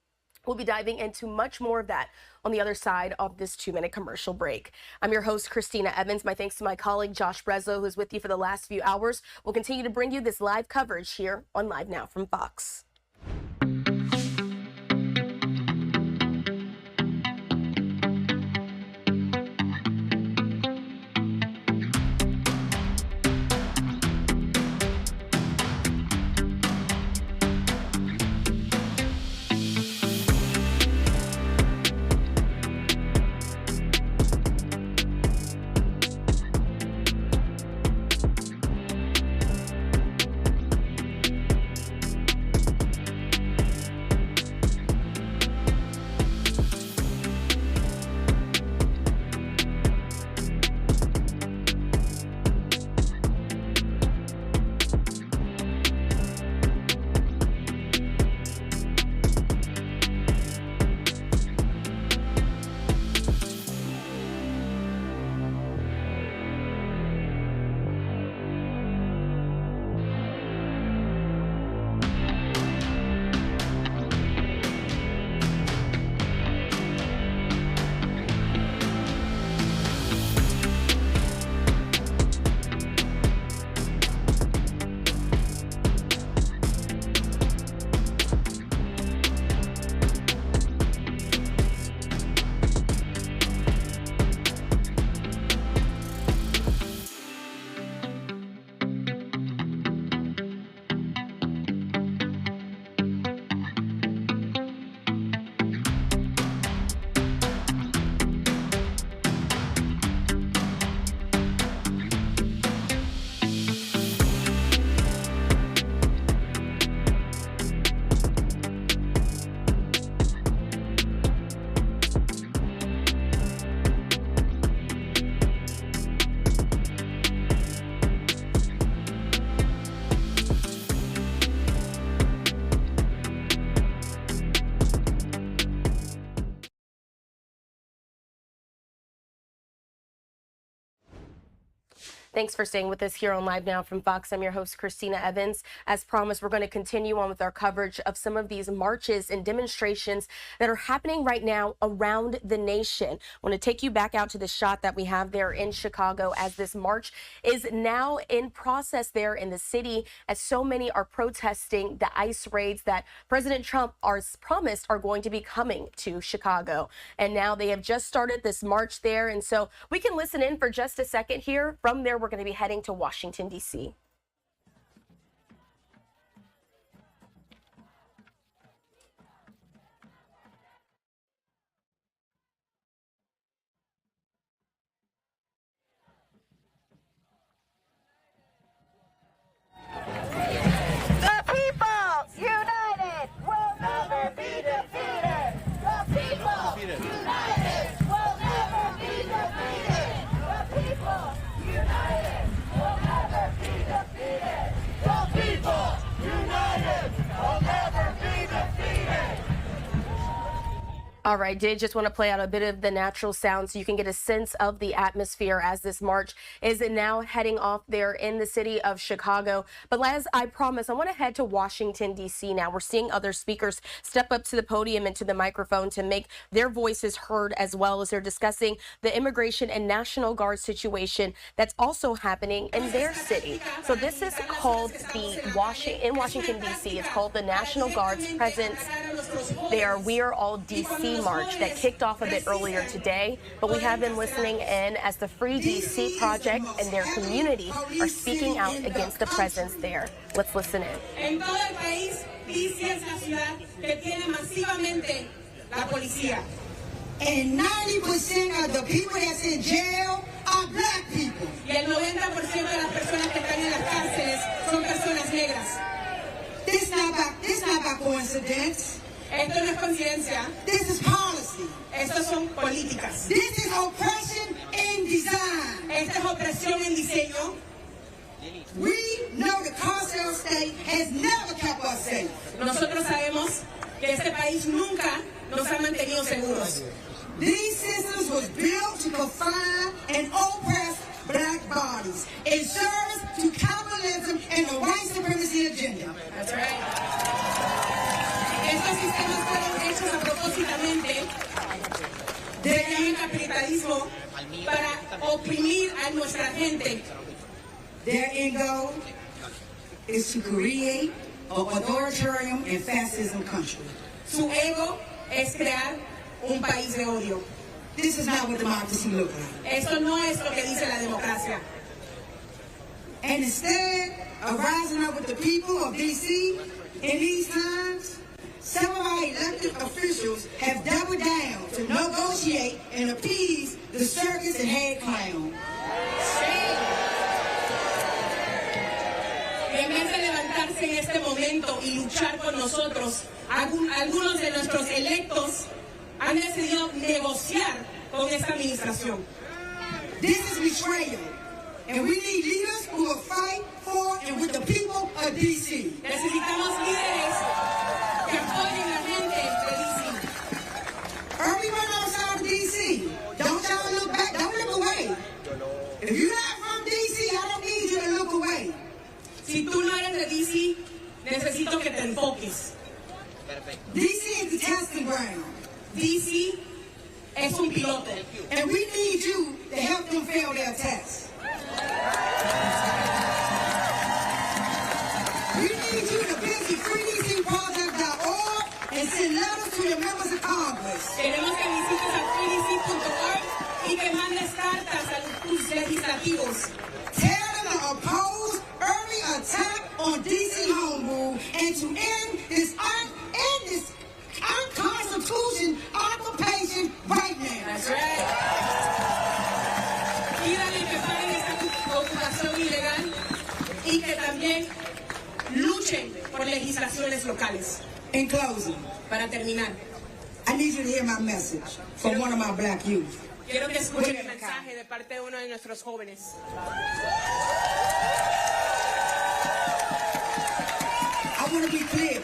We'll be diving into much more of that on the other side of this 2-minute commercial break. I'm your host, Christina Evans. My thanks to my colleague, Josh Breslow, who's with you for the last few hours. We'll continue to bring you this live coverage here on Live Now from Fox. Thanks for staying with us here on Live Now from Fox. I'm your host, Christina Evans. As promised, we're going to continue on with our coverage of some of these marches and demonstrations that are happening right now around the nation. I want to take you back out to the shot that we have there in Chicago as this march is now in process there in the city, as so many are protesting the ICE raids that President Trump has promised are going to be coming to Chicago. And now they have just started this march there. And so we can listen in for just a second here. From there, we're going to be heading to Washington, D.C. All right, did just want to play out a bit of the natural sound so you can get a sense of the atmosphere as this march is now heading off there in the city of Chicago. But as I promised, I want to head to Washington, D.C. now. We're seeing other speakers step up to the podium and to the microphone to make their voices heard, as well as they're discussing the immigration and National Guard situation that's also happening in their city. So this is called in Washington, D.C. It's called the National Guard's presence there. We Are All D.C. march that kicked off a bit earlier today, but we have been listening in as the Free DC Project and their community are speaking out against the presence there. Let's listen in. En todo el país, DC es la ciudad que tiene masivamente la policía. And 90% of the people that's in jail are black people. Y el 90% de las personas que están en las cárceles son personas negras. This not by coincidence. Esto no es coincidencia. This is policy. Estos son políticas. This is oppression in design. Esta es opresión en diseño. We know the cartel state has never kept us safe. Nosotros sabemos que este país nunca nos ha mantenido seguros. These systems was built to confine and oppress black bodies in service to capitalism and the white supremacy agenda. That's right. Estos sistemas fueron hechos a propósitamente del capitalismo para oprimir a nuestra gente. Their end goal is to create an authoritarian and fascism country. Su ego es crear un país de odio. This is not what democracy looks like. Esto no es lo que dice la democracia. And instead of rising up with the people of D.C. in these times, some of our elected officials have doubled down to negotiate and appease the circus and head clown. En vez de levantarse en este momento y luchar con nosotros, algunos de nuestros electos han decidido negociar con esta administración. This is betrayal, and we need leaders who will fight for and with the people of D.C. Necesitamos líderes que apoyen a la gente de D.C. Everyone outside of D.C., don't y'all look back, don't look away. If you're not from D.C., I don't need you to look away. Si tú no eres de D.C., necesito que te enfoques. D.C. is the testing ground. D.C. es un piloto. And we need you to help them fail their tests. We need you to visit freedcproject.org and send letters to your members of Congress. Queremos que visites a freedc.org y que mandes cartas a tus legislativos. Tell them to oppose every attack on D.C. home rule and to end this unconstitutional occupation right now. That's right. Pídale que paren esta ocupación ilegal y que también luchen por legislaciones locales. In closing, para terminar, I need you to hear my message from one of my black youth. Quiero que escuchen el mensaje de parte de uno de nuestros jóvenes. I want to be clear.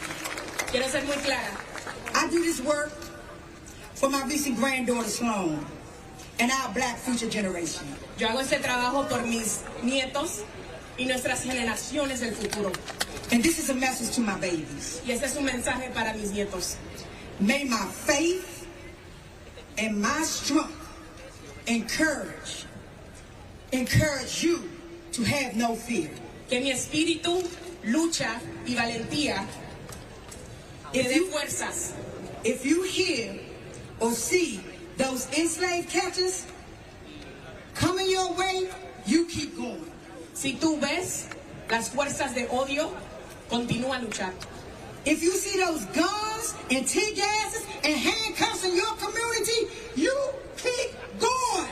Quiero ser muy clara. I do this work for my recent granddaughter Sloan and our black future generation. Yo hago este trabajo por mis nietos y nuestras generaciones del futuro. And this is a message to my babies. Y este es un mensaje para mis nietos. May my faith and my strength encourage you to have no fear. Que mi espíritu, lucha y valentía te dé fuerzas. If you hear or see those enslaved catchers coming your way, you keep going. Si tú ves las fuerzas de odio, continúa a luchar. If you see those guns and tear gases and handcuffs in your community, you keep going.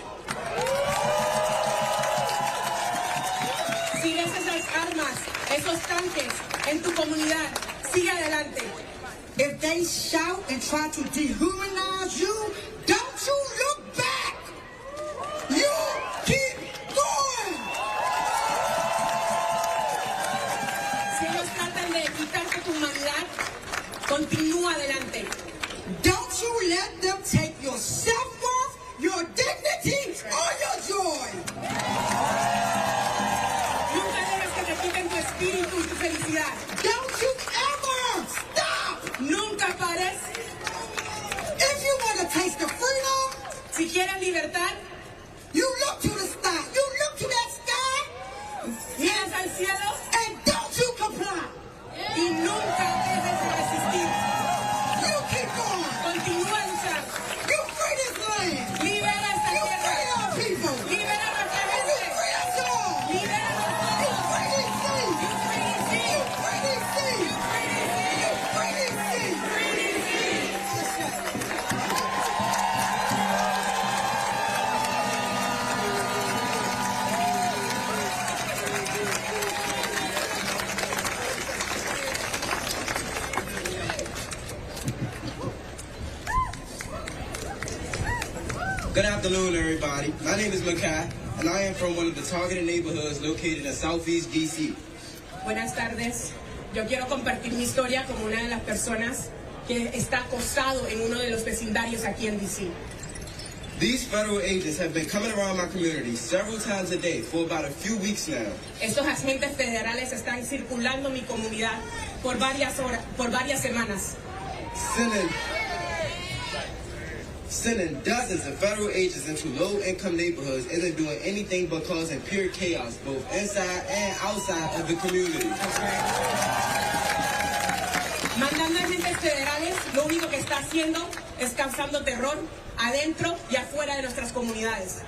Si ves esas armas, esos tanques en tu comunidad, sigue adelante. If they shout and try to dehumanize you, don't you look back. You keep going. Si ellos tratan de quitarte tu humanidad, continúa adelante. Don't you let them take your self-worth, your dignity, or your joy. Nunca dejes que te quiten tu espíritu y tu felicidad. Don't you ever stop. Nunca pares. If you want to taste the freedom, si quieres libertad, you look to the sky. You look to that sky. Miras al cielo and don't you comply. Y nunca dejes de resistir. You keep going. Continúa a luchar. You free this land. Libera esta you tierra. Free our people. Libera nuestra gente. You free us all. Libera you free this sea. You free this sea. You free this sea. You free this sea. You free this sea. You free this sea. Good afternoon, everybody. My name is Makai, and I am from one of the targeted neighborhoods located in Southeast D.C. Buenas tardes. Yo quiero compartir mi historia como una de las personas que está acosado en uno de los vecindarios aquí en D.C. These federal agents have been coming around my community several times a day for about a few weeks now. Estos agentes federales están circulando mi comunidad por varias semanas. Sending dozens of federal agents into low-income neighborhoods isn't doing anything but causing pure chaos, both inside and outside of the community. Mandando agentes federales, lo único que está haciendo es causando terror adentro y afuera de nuestras comunidades.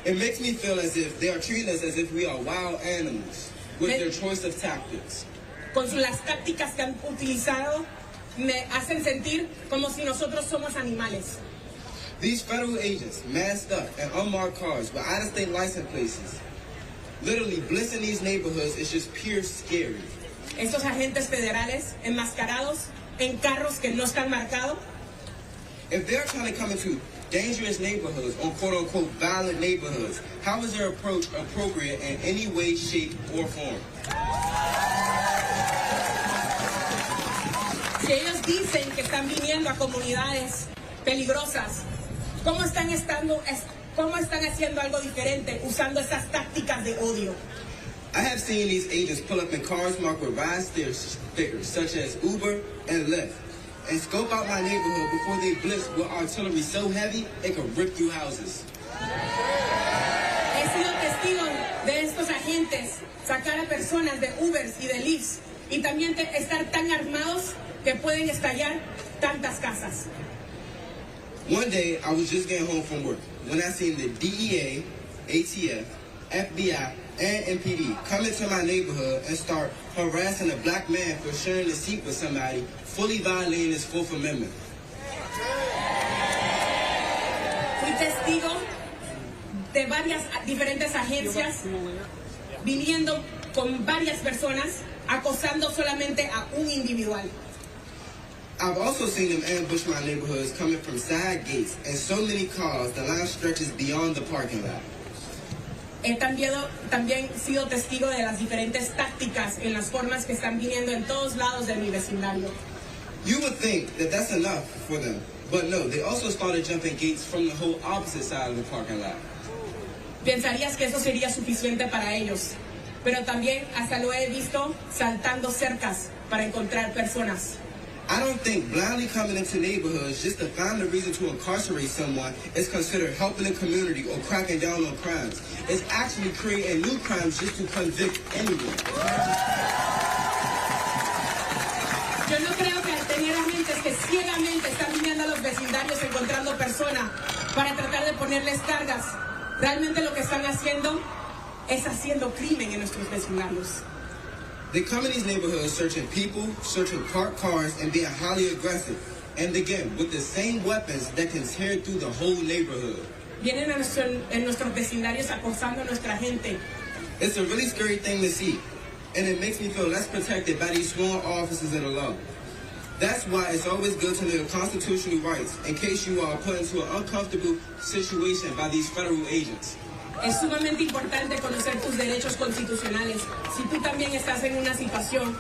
It makes me feel as if they are treating us as if we are wild animals with their choice of tactics. Con las tácticas que han utilizado, me hacen sentir como si nosotros somos animales. These federal agents, masked up in unmarked cars with out-of-state license plates, literally blitzing these neighborhoods is just pure scary. Estos agentes federales enmascarados en carros que no están marcados. If they're trying to come into dangerous neighborhoods or quote-unquote violent neighborhoods, how is their approach appropriate in any way, shape, or form? Si ellos dicen que están viniendo a comunidades peligrosas, ¿cómo están haciendo algo diferente usando esas tácticas de odio? I have seen these agents pull up in cars marked with ride stickers such as Uber and Lyft and scope out my neighborhood before they blitz with artillery so heavy it could rip through houses. He sido testigo de estos agentes sacar a personas de Ubers y de Lyfts y también estar tan armados que pueden estallar tantas casas. One day, I was just getting home from work when I seen the DEA, ATF, FBI, and MPD come into my neighborhood and start harassing a black man for sharing a seat with somebody, fully violating his Fourth Amendment. Fui testigo de varias diferentes agencias viniendo con varias personas acosando solamente a un individual. I've also seen them ambush my neighborhoods coming from side gates and so many cars, the line stretches beyond the parking lot. He también sido testigo de las diferentes tácticas en las formas que están viniendo en todos lados de mi vecindario. You would think that that's enough for them, but no, they also started jumping gates from the whole opposite side of the parking lot. Pensarías que eso sería suficiente para ellos, pero también hasta lo he visto saltando cercas para encontrar personas. I don't think blindly coming into neighborhoods just to find a reason to incarcerate someone is considered helping the community or cracking down on crimes. It's actually creating new crimes just to convict anyone. Yo no creo que al tener agentes que ciegamente están viniendo a los vecindarios encontrando personas para tratar de ponerles cargas, realmente lo que están haciendo es haciendo crimen en nuestros vecindarios. They come in these neighborhoods searching people, searching parked cars, and being highly aggressive. And again, with the same weapons that can tear through the whole neighborhood. Vienen en nuestros vecindarios acosando a nuestra gente. It's a really scary thing to see. And it makes me feel less protected by these sworn officers of the law. That's why it's always good to know your constitutional rights in case you are put into an uncomfortable situation by these federal agents. es sumamente importante conocer tus derechos constitucionales si tú también estás en una situación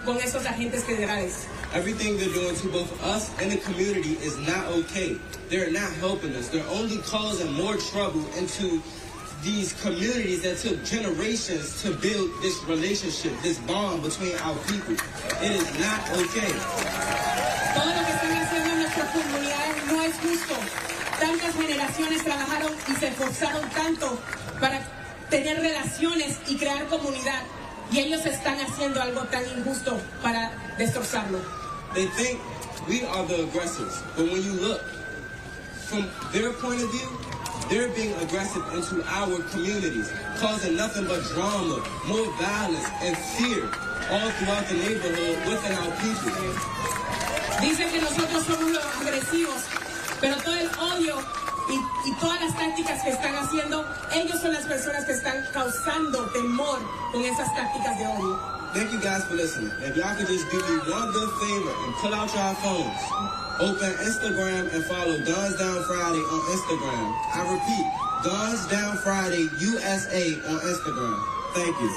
con esos agentes federales. Everything they're doing to both us and the community is not okay. They're not helping us. They're only causing more trouble into these communities that took generations to build this relationship, this bond between our people. It is not okay. Todo lo que están haciendo en nuestras comunidades no es justo. Tantas generaciones trabajaron y se esforzaron tanto para tener relaciones y crear comunidad. Y ellos están haciendo algo tan injusto para destrozarlo. They think we are the aggressors, but when you look from their point of view, they're being aggressive into our communities, causing nothing but drama, more violence, and fear all throughout the neighborhood within our people. Dicen que nosotros somos los agresivos, pero todo el odio y todas las tácticas que están haciendo, ellos son las personas que están causando temor con esas tácticas de odio. Thank you guys for listening. If y'all could just do me one good favor and pull out your phones, open Instagram and follow Guns Down Friday on Instagram. I repeat, Guns Down Friday USA on Instagram. Thank you.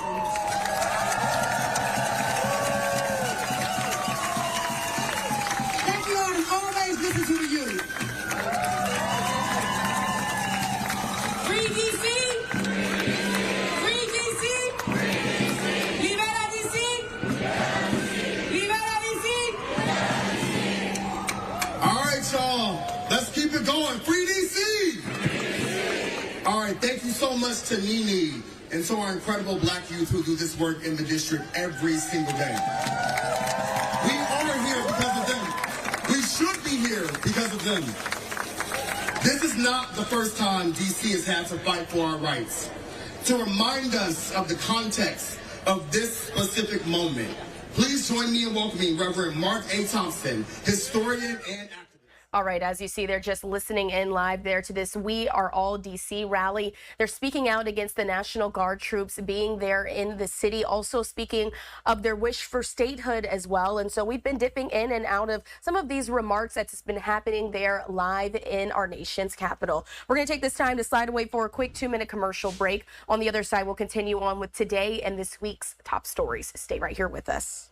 Thank you, and always listen to the youth. Free DC! Free DC! Libera DC! Libera DC! All right, y'all. Let's keep it going. Free DC! All right, thank you so much to Nene and to our incredible black youth who do this work in the district every single day. We are here because of them. We should be here because of them. This is not the first time DC has had to fight for our rights. To remind us of the context of this specific moment, please join me in welcoming Reverend Mark A. Thompson, historian and activist. All right, as you see, they're just listening in live there to this We Are All DC rally. They're speaking out against the National Guard troops being there in the city, also speaking of their wish for statehood as well. And so we've been dipping in and out of some of these remarks that's been happening there live in our nation's capital. We're going to take this time to slide away for a quick 2-minute commercial break. On the other side, we'll continue on with today and this week's top stories. Stay right here with us.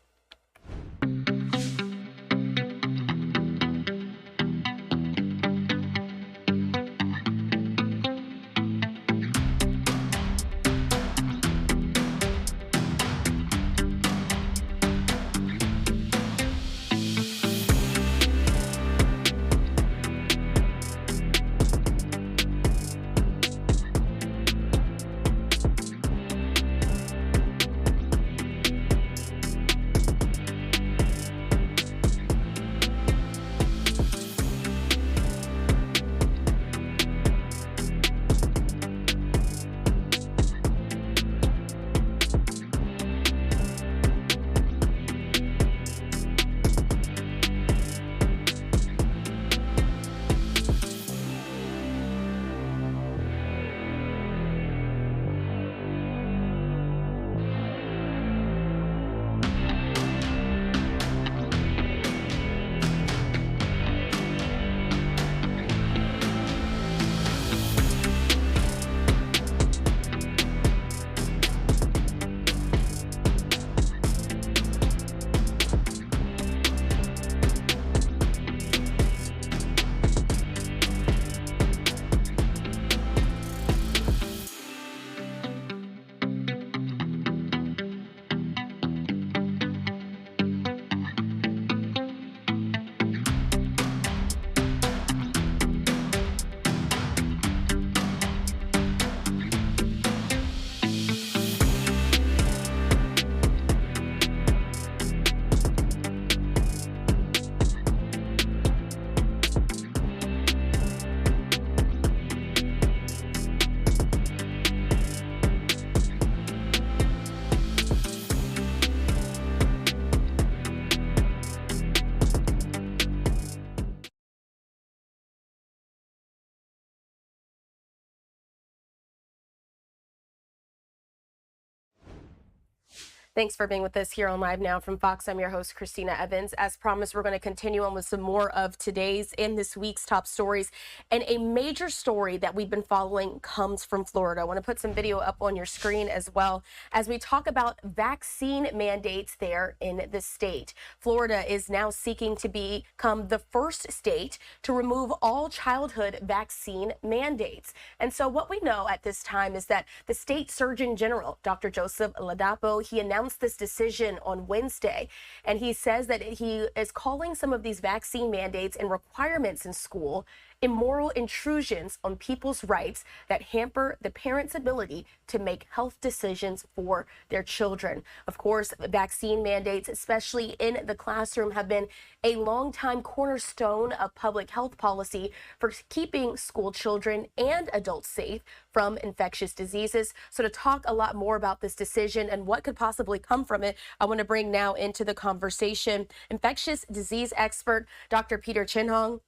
Thanks for being with us here on Live Now from Fox. I'm your host, Christina Evans. As promised, we're going to continue on with some more of today's and this week's top stories. And a major story that we've been following comes from Florida. I want to put some video up on your screen as well as we talk about vaccine mandates there in the state. Florida is now seeking to become the first state to remove all childhood vaccine mandates. And so what we know at this time is that the state Surgeon General, Dr. Joseph Ladapo, he announced this decision on Wednesday, and he says that he is calling some of these vaccine mandates and requirements in school immoral intrusions on people's rights that hamper the parents' ability to make health decisions for their children. Of course, vaccine mandates, especially in the classroom, have been a long-time cornerstone of public health policy for keeping school children and adults safe from infectious diseases. So to talk a lot more about this decision and what could possibly come from it, I want to bring now into the conversation infectious disease expert, Dr. Peter Chin-Hong.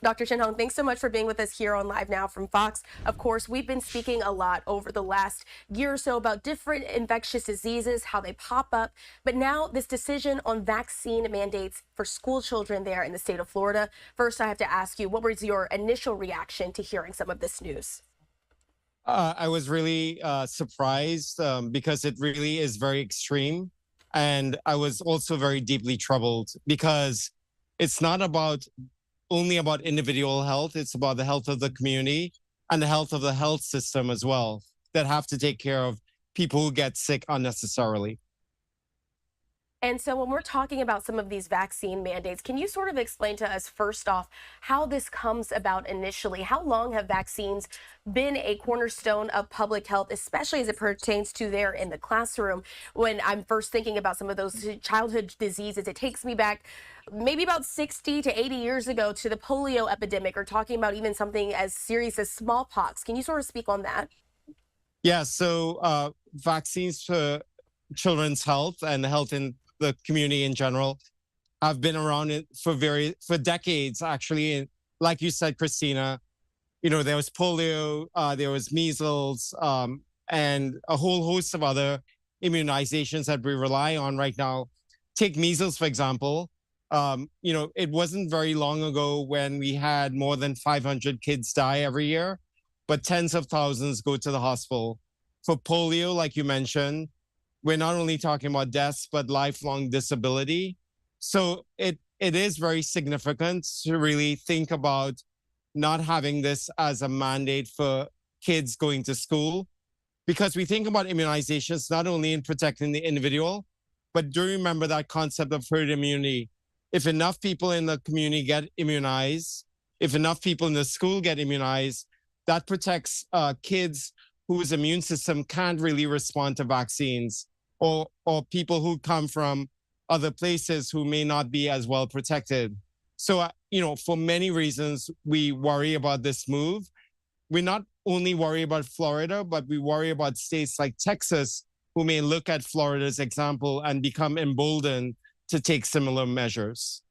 Dr. Chin-Hong, thanks so much for being with us here on Live Now from Fox. Of course, we've been speaking a lot over the last year or so about different infectious diseases, how they pop up. But now this decision on vaccine mandates for school children there in the state of Florida. First, I have to ask you, what was your initial reaction to hearing some of this news? I was really surprised because it really is very extreme. And I was also very deeply troubled because it's not only about individual health. It's about the health of the community and the health of the health system as well that have to take care of people who get sick unnecessarily. And so when we're talking about some of these vaccine mandates, can you sort of explain to us first off how this comes about initially? How long have vaccines been a cornerstone of public health, especially as it pertains to there in the classroom? When I'm first thinking about some of those childhood diseases, it takes me back maybe about 60 to 80 years ago to the polio epidemic, or talking about even something as serious as smallpox. Can you sort of speak on that? Yeah, so vaccines for children's health and health in the community in general have been around for decades, actually. And like you said, Christina, you know, there was polio, there was measles, and a whole host of other immunizations that we rely on right now. Take measles, for example. You know, it wasn't very long ago when we had more than 500 kids die every year, but tens of thousands go to the hospital. For polio, like you mentioned, we're not only talking about deaths, but lifelong disability. So it is very significant to really think about not having this as a mandate for kids going to school, because we think about immunizations not only in protecting the individual, but do remember that concept of herd immunity. If enough people in the community get immunized, if enough people in the school get immunized, that protects kids whose immune system can't really respond to vaccines, or people who come from other places who may not be as well protected. So, you know, for many reasons, we worry about this move. We not only worry about Florida, but we worry about states like Texas, who may look at Florida's example and become emboldened to take similar measures.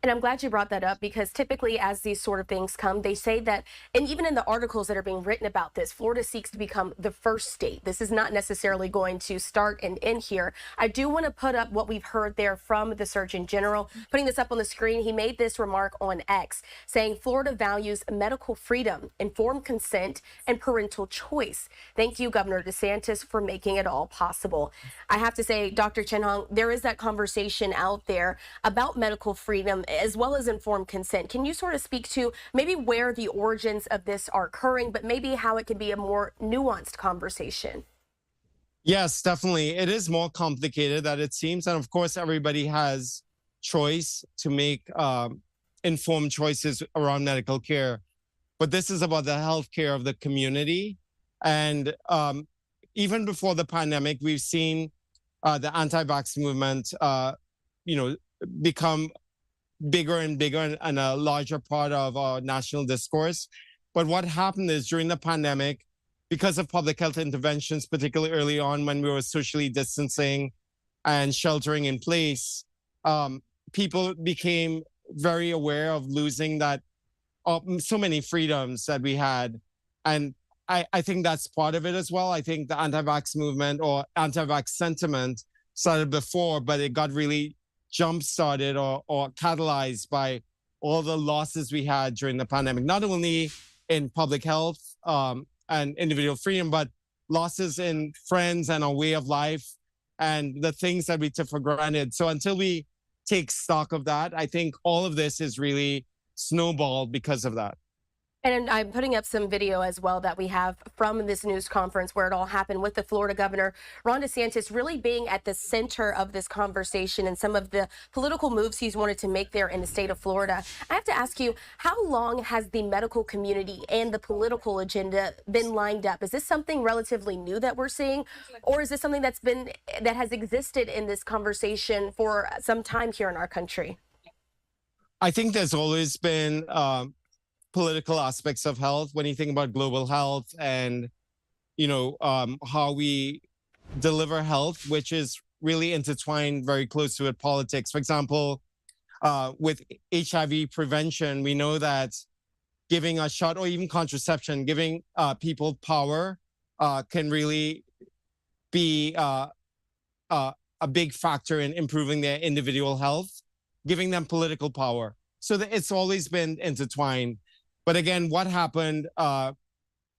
And I'm glad you brought that up, because typically as these sort of things come, they say that, and even in the articles that are being written about this, Florida seeks to become the first state. This is not necessarily going to start and end here. I do want to put up what we've heard there from the Surgeon General. Putting this up on the screen, he made this remark on X, saying Florida values medical freedom, informed consent, and parental choice. Thank you, Governor DeSantis, for making it all possible. I have to say, Dr. Chin-Hong, there is that conversation out there about medical freedom as well as informed consent. Can you sort of speak to maybe where the origins of this are occurring, but maybe how it can be a more nuanced conversation? Yes, definitely. It is more complicated than it seems. And of course, everybody has choice to make informed choices around medical care. But this is about the health care of the community. And even before the pandemic, we've seen the anti-vax movement, you know, become bigger and bigger and a larger part of our national discourse. But what happened is during the pandemic, because of public health interventions, particularly early on when we were socially distancing and sheltering in place, people became very aware of losing that so many freedoms that we had. And I think that's part of it as well. I think the anti-vax movement or anti-vax sentiment started before, but it got really jump-started or catalyzed by all the losses we had during the pandemic, not only in public health and individual freedom, but losses in friends and our way of life and the things that we took for granted. So until we take stock of that, I think all of this is really snowballed because of that. And I'm putting up some video as well that we have from this news conference where it all happened with the Florida governor, Ron DeSantis, really being at the center of this conversation and some of the political moves he's wanted to make there in the state of Florida. I have to ask you, how long has the medical community and the political agenda been lined up? Is this something relatively new that we're seeing, or is this something that has existed in this conversation for some time here in our country? I think there's always been political aspects of health when you think about global health and, how we deliver health, which is really intertwined very closely with politics. For example, with HIV prevention, we know that giving a shot or even contraception, giving people power can really be a big factor in improving their individual health, giving them political power. So that it's always been intertwined. But again, what happened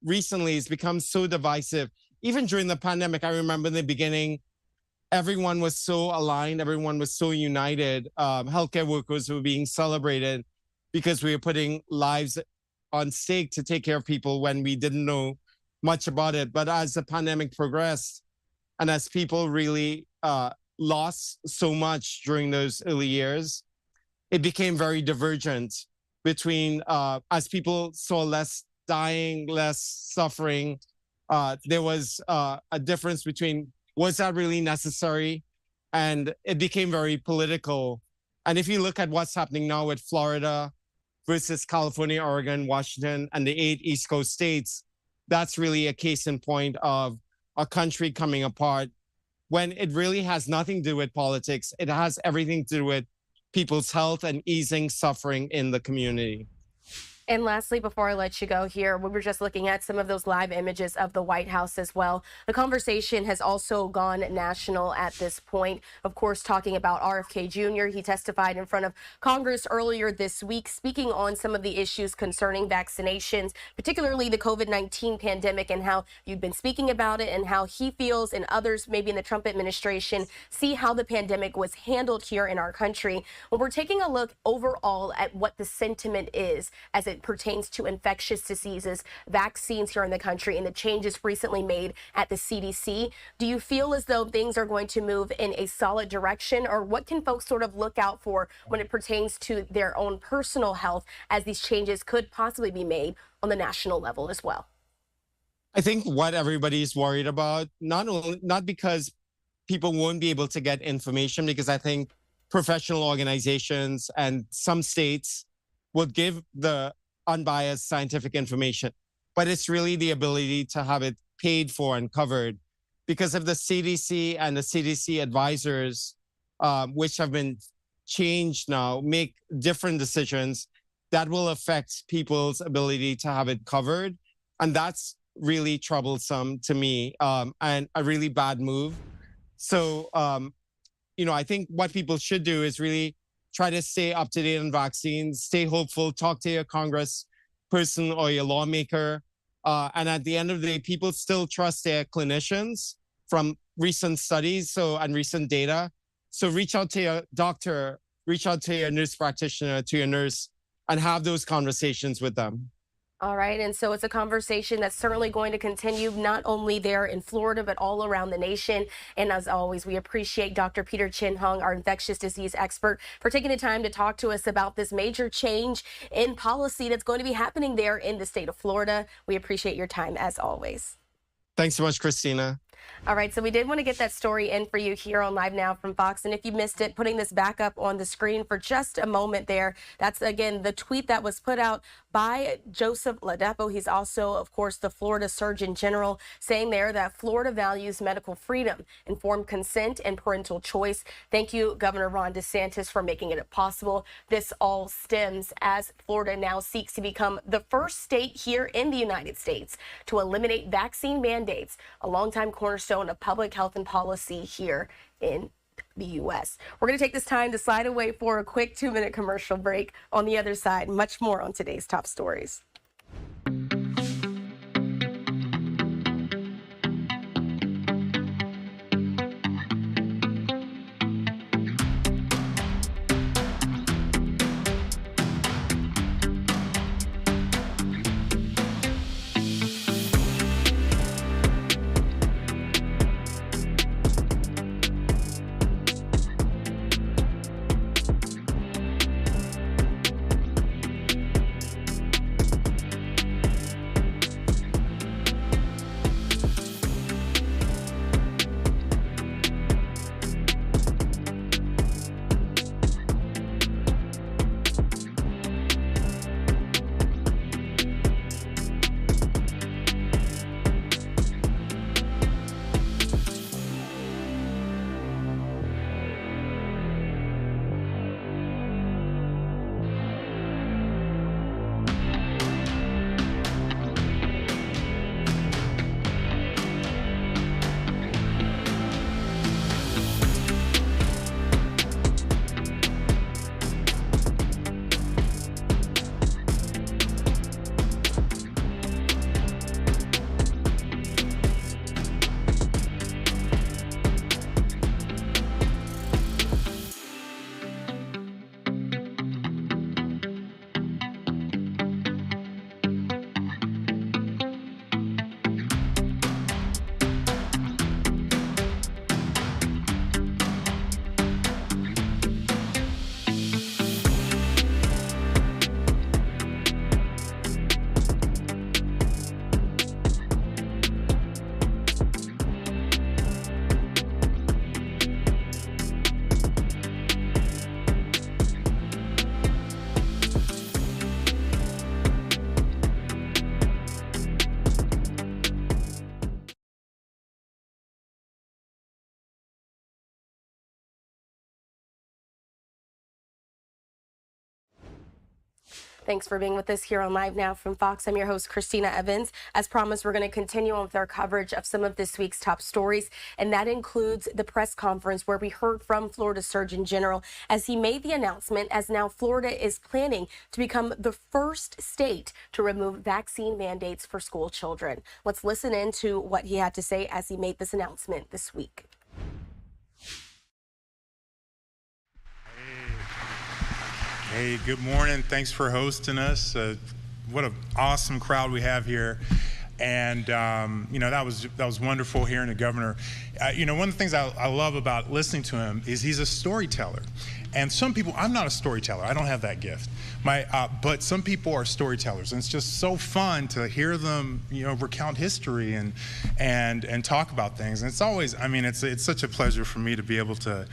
recently has become so divisive. Even during the pandemic, I remember in the beginning, everyone was so aligned, everyone was so united. Healthcare workers were being celebrated because we were putting lives on stake to take care of people when we didn't know much about it. But as the pandemic progressed and as people really lost so much during those early years, it became very divergent between, as people saw less dying, less suffering, there was a difference between, was that really necessary? And it became very political. And if you look at what's happening now with Florida versus California, Oregon, Washington, and the 8 East Coast states, that's really a case in point of a country coming apart when it really has nothing to do with politics. It has everything to do with people's health and easing suffering in the community. And lastly, before I let you go here, we were just looking at some of those live images of the White House as well. The conversation has also gone national at this point. Of course, talking about RFK Jr., he testified in front of Congress earlier this week, speaking on some of the issues concerning vaccinations, particularly the COVID-19 pandemic and how you've been speaking about it and how he feels and others maybe in the Trump administration see how the pandemic was handled here in our country. When we're taking a look overall at what the sentiment is as it pertains to infectious diseases, vaccines here in the country, and the changes recently made at the CDC. Do you feel as though things are going to move in a solid direction, or what can folks sort of look out for when it pertains to their own personal health as these changes could possibly be made on the national level as well? I think what everybody's worried about, not because people won't be able to get information, because I think professional organizations and some states would give the unbiased scientific information, but it's really the ability to have it paid for and covered. Because of the CDC and the CDC advisors, which have been changed now, make different decisions that will affect people's ability to have it covered. And that's really troublesome to me, and a really bad move. So, I think what people should do is really try to stay up to date on vaccines, stay hopeful, talk to your Congress person or your lawmaker. And at the end of the day, people still trust their clinicians from recent studies and recent data. So reach out to your doctor, reach out to your nurse practitioner, to your nurse, and have those conversations with them. All right. And so it's a conversation that's certainly going to continue not only there in Florida, but all around the nation. And as always, we appreciate Dr. Peter Chin Hung, our infectious disease expert, for taking the time to talk to us about this major change in policy that's going to be happening there in the state of Florida. We appreciate your time as always. Thanks so much, Christina. All right, so we did want to get that story in for you here on Live Now from Fox. And if you missed it, putting this back up on the screen for just a moment there. That's, again, the tweet that was put out by Joseph Ladepo. He's also, of course, the Florida Surgeon General, saying there that Florida values medical freedom, informed consent, and parental choice. Thank you, Governor Ron DeSantis, for making it possible. This all stems as Florida now seeks to become the first state here in the United States to eliminate vaccine mandates, a longtime cornerstone of public health and policy here in the U.S. We're going to take this time to slide away for a quick 2-minute commercial break. On the other side, much more on today's top stories. Thanks for being with us here on Live Now from Fox. I'm your host, Christina Evans. As promised, we're going to continue on with our coverage of some of this week's top stories, and that includes the press conference where we heard from Florida Surgeon General as he made the announcement as now Florida is planning to become the first state to remove vaccine mandates for school children. Let's listen in to what he had to say as he made this announcement this week. Hey, good morning. Thanks for hosting us. What an awesome crowd we have here. And, you know, that was wonderful hearing the governor. You know, one of the things I love about listening to him is he's a storyteller. And some people, I'm not a storyteller. I don't have that gift. But some people are storytellers. And it's just so fun to hear them, you know, recount history and talk about things. And it's always, I mean, it's such a pleasure for me to be able to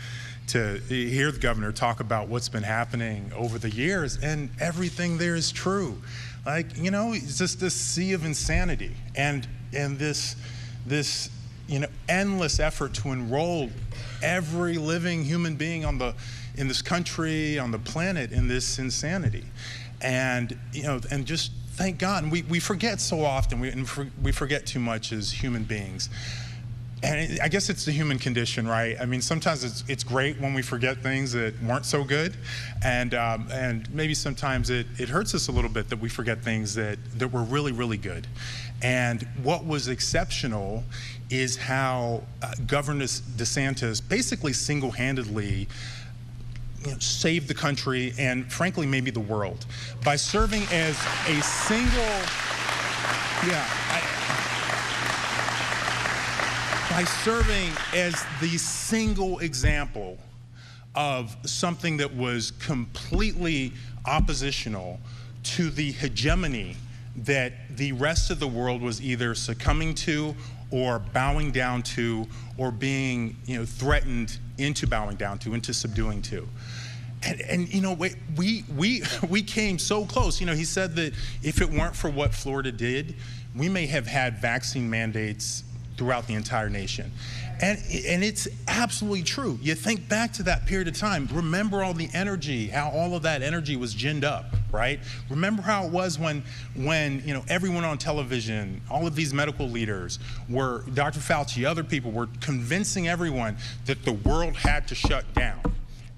hear the governor talk about what's been happening over the years, and everything there is true. Like, you know, it's just this sea of insanity and this you know, endless effort to enroll every living human being in this country, on the planet, in this insanity. And, you know, and just thank God. And we forget so often, we forget too much as human beings. And I guess it's the human condition, right? I mean, sometimes it's great when we forget things that weren't so good, and maybe sometimes it hurts us a little bit that we forget things that were really, really good. And what was exceptional is how Governor DeSantis basically single-handedly, you know, saved the country and, frankly, maybe the world by serving as a single, by serving as the single example of something that was completely oppositional to the hegemony that the rest of the world was either succumbing to or bowing down to, or being, you know, threatened into bowing down to, into subduing to. And you know, we came so close. You know, he said that if it weren't for what Florida did, we may have had vaccine mandates throughout the entire nation. And it's absolutely true. You think back to that period of time, remember all the energy, how all of that energy was ginned up, right? Remember how it was when you know, everyone on television, all of these medical leaders were, Dr. Fauci, other people were convincing everyone that the world had to shut down.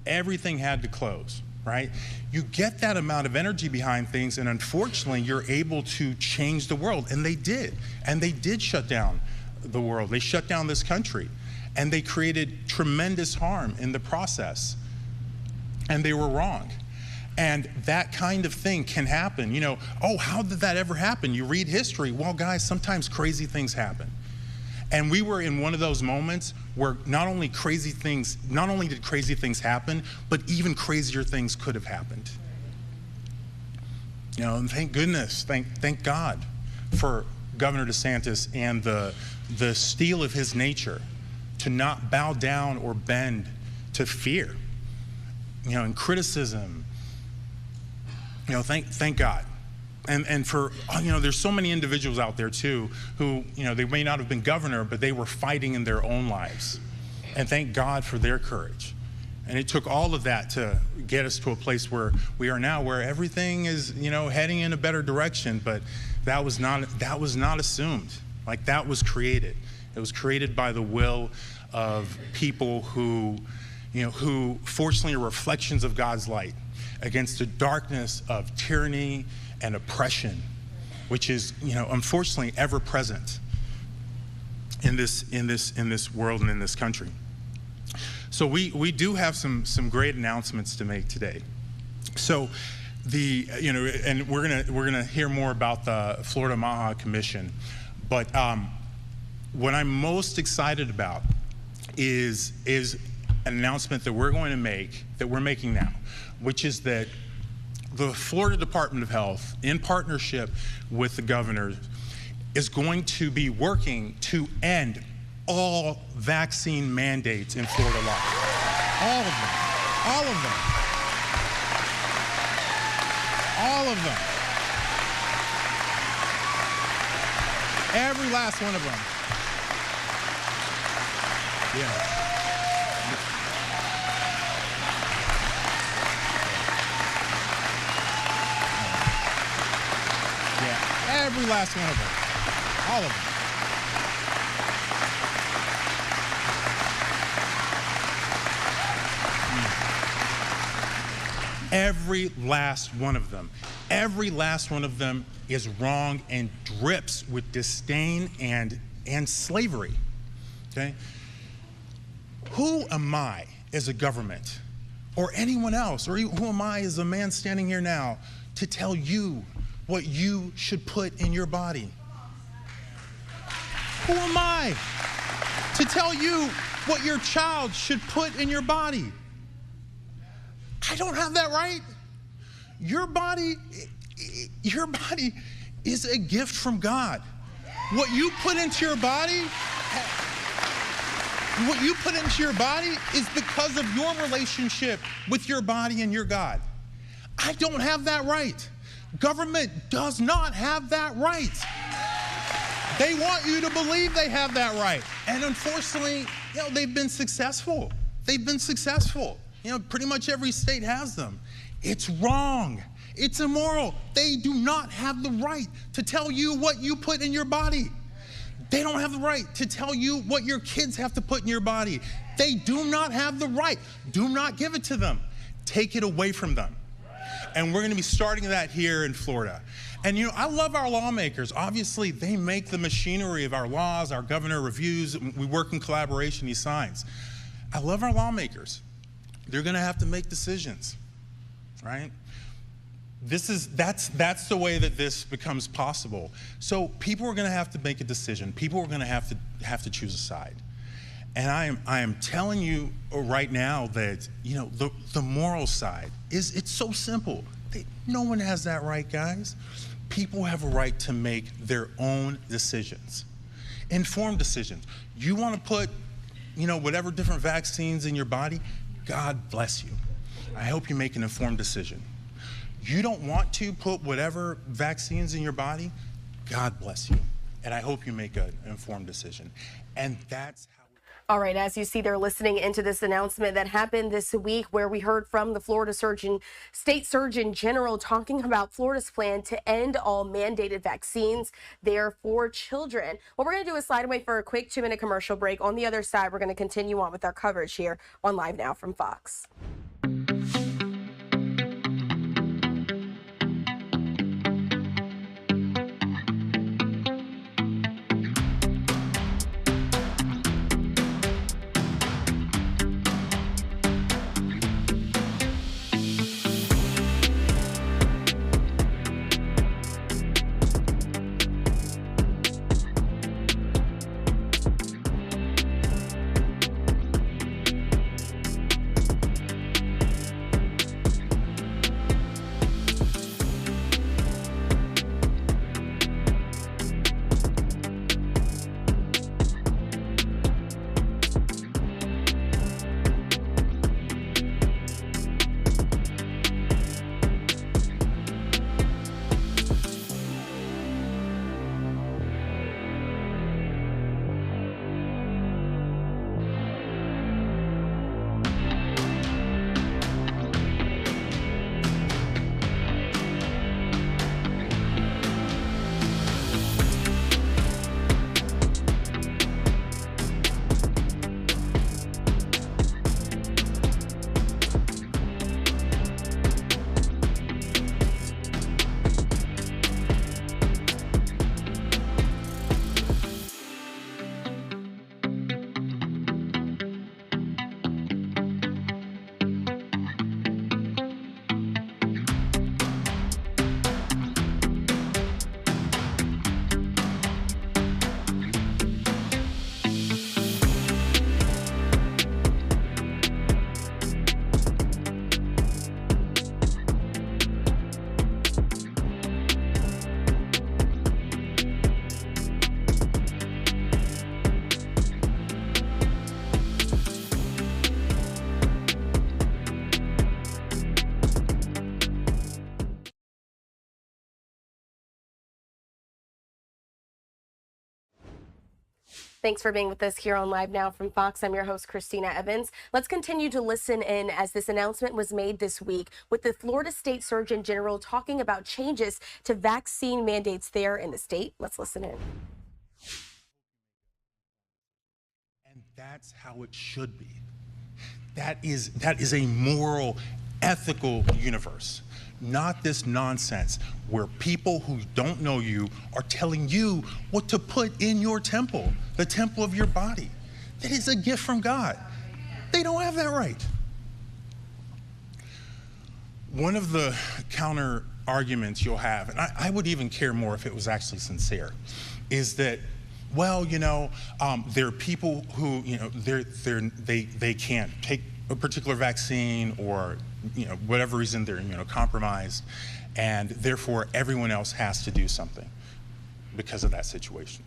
Everything had to close, right? You get that amount of energy behind things, and unfortunately, you're able to change the world, and they did. And they did shut down the world. They shut down this country, and they created tremendous harm in the process, and they were wrong. And that kind of thing can happen. You know, oh, how did that ever happen? You read history. Well, guys, sometimes crazy things happen. And we were in one of those moments where not only did crazy things happen, but even crazier things could have happened. You know, and thank goodness, thank God for Governor DeSantis and the steel of his nature to not bow down or bend to fear, you know, and criticism. You know, thank God. And for, you know, there's so many individuals out there too who, you know, they may not have been governor, but they were fighting in their own lives. And thank God for their courage. And it took all of that to get us to a place where we are now, where everything is, you know, heading in a better direction. But that was not assumed. Like, that was created. It was created by the will of people who, you know, who fortunately are reflections of God's light against the darkness of tyranny and oppression, which is, you know, unfortunately ever present in this world and in this country. So we do have some great announcements to make today. So you know, and we're gonna hear more about the Florida MAHA Commission, but what I'm most excited about is an announcement that we're going to make, that we're making now, which is that the Florida Department of Health, in partnership with the governor, is going to be working to end all vaccine mandates in Florida law. All of them. All of them. All of them. Every last one of them. Yeah. Every last one of them. All of them. Every last one of them. Every last one of them is wrong and drips with disdain and slavery. Okay? Who am I as a government, or anyone else, or who am I as a man standing here now, to tell you what you should put in your body? Who am I to tell you what your child should put in your body? I don't have that right. Your body is a gift from God. What you put into your body, is because of your relationship with your body and your God. I don't have that right. Government does not have that right. They want you to believe they have that right. And unfortunately, you know, they've been successful. They've been successful. You know, pretty much every state has them. It's wrong. It's immoral. They do not have the right to tell you what you put in your body. They don't have the right to tell you what your kids have to put in your body. They do not have the right. Do not give it to them. Take it away from them. And we're going to be starting that here in Florida. And, you know, I love our lawmakers. Obviously, they make the machinery of our laws. Our governor reviews. We work in collaboration. He signs. I love our lawmakers. They're going to have to make decisions, right? That's the way that this becomes possible. So people are going to have to make a decision. People are going to have to choose a side. And I am telling you right now that, you know, the moral side it's so simple. No one has that right, guys. People have a right to make their own decisions. Informed decisions. You want to put, whatever different vaccines in your body, God bless you. I hope you make an informed decision. You don't want to put whatever vaccines in your body, God bless you. And I hope you make an informed decision. And that's how. All right, as you see, they're listening into this announcement that happened this week where we heard from the Florida State Surgeon General talking about Florida's plan to end all mandated vaccines there for children. What we're going to do is slide away for a quick 2-minute commercial break. On the other side, we're going to continue on with our coverage here on Live Now from Fox. Thanks for being with us here on Live Now from Fox. I'm your host, Christina Evans. Let's continue to listen in as this announcement was made this week with the Florida State Surgeon General talking about changes to vaccine mandates there in the state. Let's listen in. And that's how it should be. That is a moral, ethical universe. Not this nonsense where people who don't know you are telling you what to put in your temple, the temple of your body. That is a gift from God. They don't have that right. One of the counter arguments you'll have, and I would even care more if it was actually sincere, is that, well, there are people who, they can't take a particular vaccine or, whatever reason they're immunocompromised, and therefore everyone else has to do something because of that situation.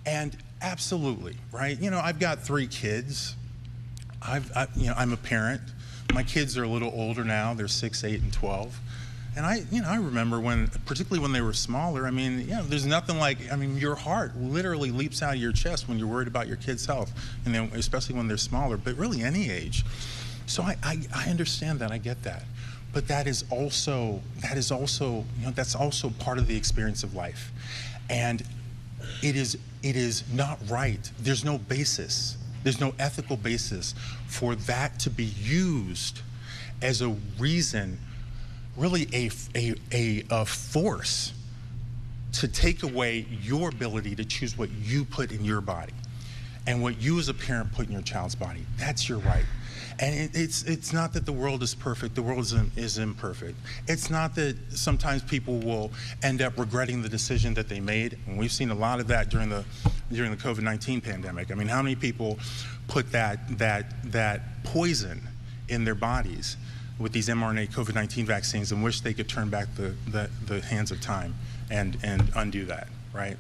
And absolutely, right? I've got 3 kids. I'm a parent. My kids are a little older now. They're 6, 8, and 12. And I remember particularly when they were smaller, there's nothing like, your heart literally leaps out of your chest when you're worried about your kid's health, and then especially when they're smaller, but really any age. So I understand that, I get that. But that is also that's also part of the experience of life. And it is not right. There's no basis. There's no ethical basis for that to be used as a reason, really a force to take away your ability to choose what you put in your body and what you as a parent put in your child's body. That's your right. And it's not that the world is perfect. The world is imperfect. It's not that sometimes people will end up regretting the decision that they made. And we've seen a lot of that during the COVID-19 pandemic. How many people put that poison in their bodies with these mRNA COVID-19 vaccines and wish they could turn back the hands of time and undo that, right?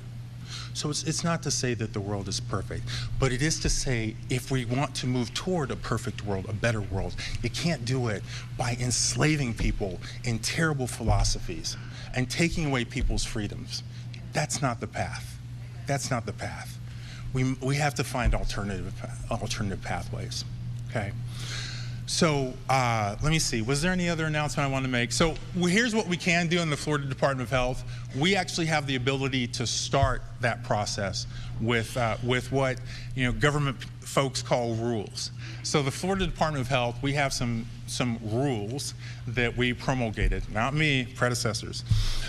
So it's not to say that the world is perfect, but it is to say if we want to move toward a perfect world, a better world, you can't do it by enslaving people in terrible philosophies and taking away people's freedoms. That's not the path. That's not the path. We have to find alternative pathways, okay? So let me see, was there any other announcement I want to make? So here's what we can do in the Florida Department of Health. We actually have the ability to start that process with what government folks call rules. So the Florida Department of Health, we have some rules that we promulgated, not me, predecessors,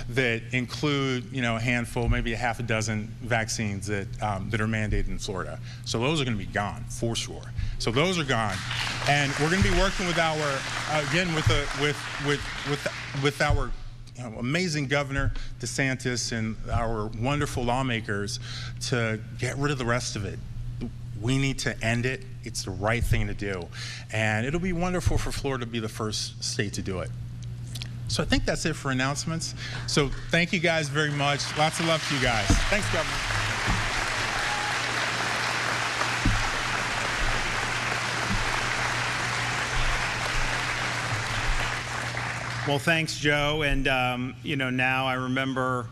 that include a handful, maybe a half a dozen vaccines that are mandated in Florida. So those are going to be gone for sure. So those are gone, and we're going to be working with our again with our amazing Governor DeSantis and our wonderful lawmakers to get rid of the rest of it. We need to end it. It's the right thing to do. And it'll be wonderful for Florida to be the first state to do it. So I think that's it for announcements. So thank you guys very much. Lots of love to you guys. Thanks, Governor. Well, thanks, Joe. And, now I remember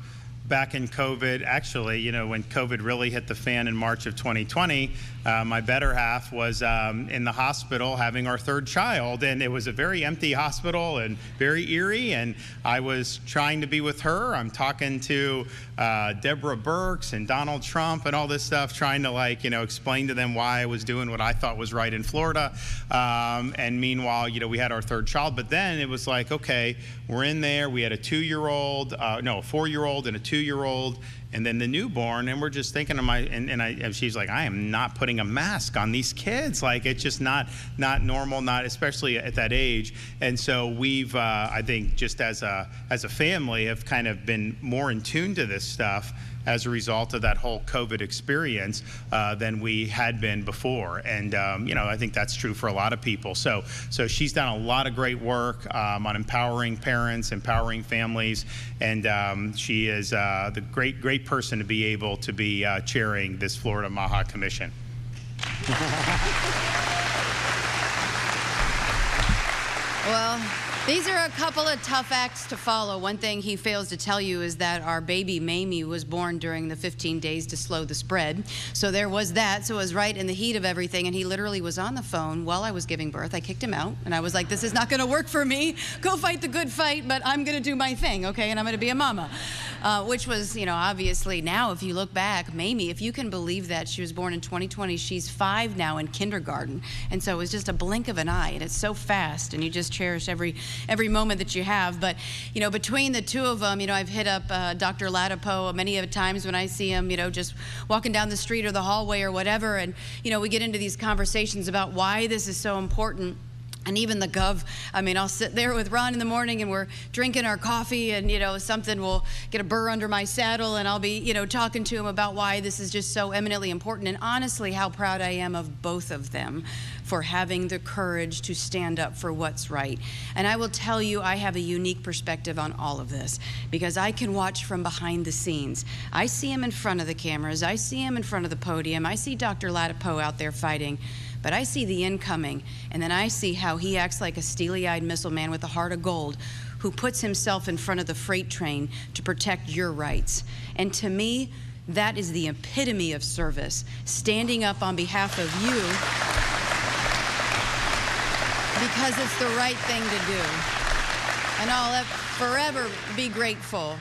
back in COVID, actually, when COVID really hit the fan in March of 2020, my better half was in the hospital having our third child, and it was a very empty hospital and very eerie, and I was trying to be with her. I'm talking to Deborah Birx and Donald Trump and all this stuff, trying to explain to them why I was doing what I thought was right in Florida. And meanwhile, we had our third child, but then it was like, okay, we're in there. We had a 4-year-old and a 2-year-old, and then the newborn, and we're just thinking of and she's like, I am not putting a mask on these kids. Like, it's just not normal, not especially at that age. And so we've, I think, just as a family, have kind of been more in tune to this stuff as a result of that whole COVID experience than we had been before. And, I think that's true for a lot of people. So she's done a lot of great work on empowering parents, empowering families, and she is the great person to be able to be chairing this Florida MAHA Commission. Well, these are a couple of tough acts to follow. One thing he fails to tell you is that our baby Mamie was born during the 15 days to slow the spread. So there was that. So it was right in the heat of everything, and he literally was on the phone while I was giving birth. I kicked him out, and I was like, this is not going to work for me. Go fight the good fight, but I'm going to do my thing, okay? And I'm going to be a mama. Which was, obviously now, if you look back, Mamie, if you can believe that, she was born in 2020. She's 5 now in kindergarten. And so it was just a blink of an eye, and it's so fast, and you just cherish every moment that you have. But, between the two of them, I've hit up Dr. Latipo many of times when I see him, just walking down the street or the hallway or whatever. And, we get into these conversations about why this is so important. And even the gov, I'll sit there with Ron in the morning and we're drinking our coffee and, something will get a burr under my saddle and I'll be, talking to him about why this is just so eminently important. And honestly, how proud I am of both of them for having the courage to stand up for what's right. And I will tell you, I have a unique perspective on all of this because I can watch from behind the scenes. I see him in front of the cameras. I see him in front of the podium. I see Dr. Latipo out there fighting. But I see the incoming, and then I see how he acts like a steely-eyed missile man with a heart of gold who puts himself in front of the freight train to protect your rights. And to me, that is the epitome of service, standing up on behalf of you because it's the right thing to do. And I'll forever be grateful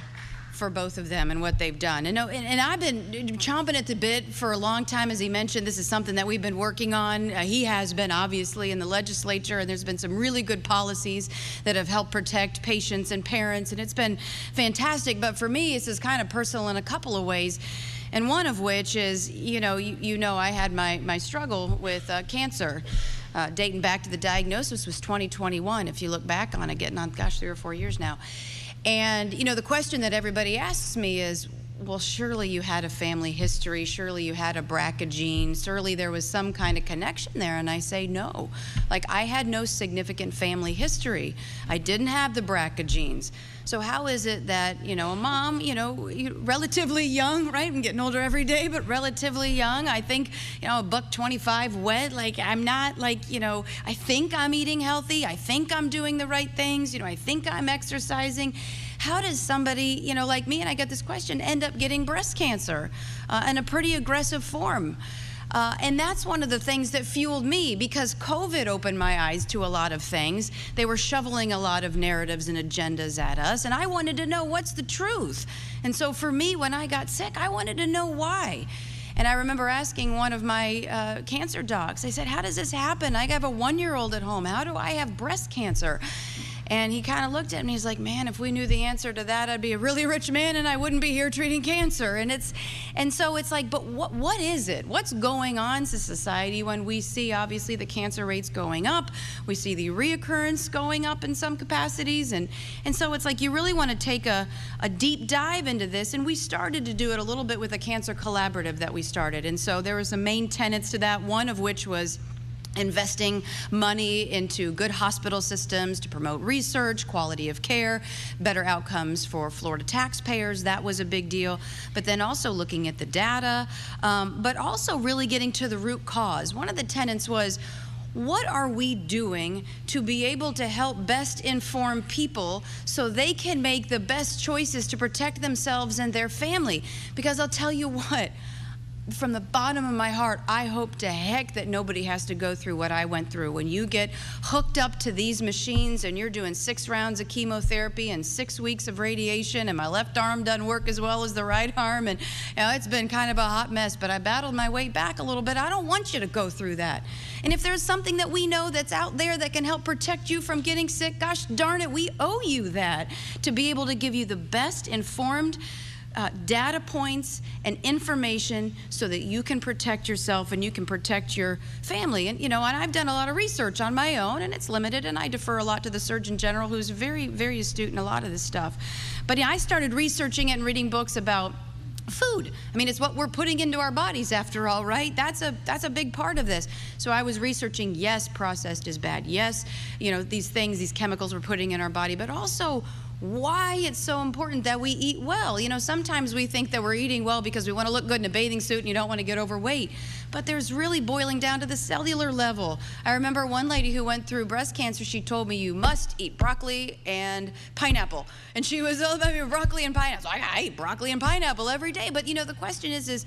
for both of them and what they've done. And I've been chomping at the bit for a long time. As he mentioned, this is something that we've been working on. He has been, obviously, in the legislature, and there's been some really good policies that have helped protect patients and parents, and it's been fantastic. But for me, this is kind of personal in a couple of ways, and one of which is, I had my struggle with cancer. Dating back to the diagnosis was 2021, if you look back on it, getting on, 3 or 4 years now. And, the question that everybody asks me is, well, surely you had a family history, surely you had a BRCA gene, surely there was some kind of connection there. And I say no. Like, I had no significant family history. I didn't have the BRCA genes. So how is it that, a mom, relatively young, right? I'm getting older every day, but relatively young. I think, $1.25 wet. Like, I'm not like, I think I'm eating healthy. I think I'm doing the right things. I think I'm exercising. How does somebody, like me, and I get this question, end up getting breast cancer in a pretty aggressive form? And that's one of the things that fueled me, because COVID opened my eyes to a lot of things. They were shoveling a lot of narratives and agendas at us, and I wanted to know what's the truth. And so for me, when I got sick, I wanted to know why. And I remember asking one of my cancer docs, I said, how does this happen? I have a 1-year-old at home. How do I have breast cancer? And he kind of looked at me, he's like, man, if we knew the answer to that, I'd be a really rich man and I wouldn't be here treating cancer. And so it's like, but what is it? What's going on in society when we see, obviously, the cancer rates going up? We see the reoccurrence going up in some capacities. And so it's like, you really want to take a deep dive into this. And we started to do it a little bit with a cancer collaborative that we started. And so there were some main tenets to that, one of which was investing money into good hospital systems to promote research, quality of care, better outcomes for Florida taxpayers. That was a big deal. But then also looking at the data, but also really getting to the root cause. One of the tenets was, what are we doing to be able to help best inform people so they can make the best choices to protect themselves and their family? Because I'll tell you what, from the bottom of my heart, I hope to heck that nobody has to go through what I went through. When you get hooked up to these machines and you're doing 6 rounds of chemotherapy and 6 weeks of radiation, and my left arm doesn't work as well as the right arm, and it's been kind of a hot mess, but I battled my way back a little bit. I don't want you to go through that. And if there's something that we know that's out there that can help protect you from getting sick, gosh darn it, we owe you that, to be able to give you the best informed data points and information so that you can protect yourself and you can protect your family. And, and I've done a lot of research on my own, and it's limited, and I defer a lot to the Surgeon General, who's very, very astute in a lot of this stuff. But I started researching it and reading books about food. I mean, it's what we're putting into our bodies after all, right? That's a big part of this. So I was researching, yes, processed is bad. Yes, these things, these chemicals we're putting in our body, but also why it's so important that we eat well. Sometimes we think that we're eating well because we want to look good in a bathing suit and you don't want to get overweight. But there's really boiling down to the cellular level. I remember one lady who went through breast cancer, she told me, you must eat broccoli and pineapple. And she was all about broccoli and pineapple. So I eat broccoli and pineapple every day. But the question is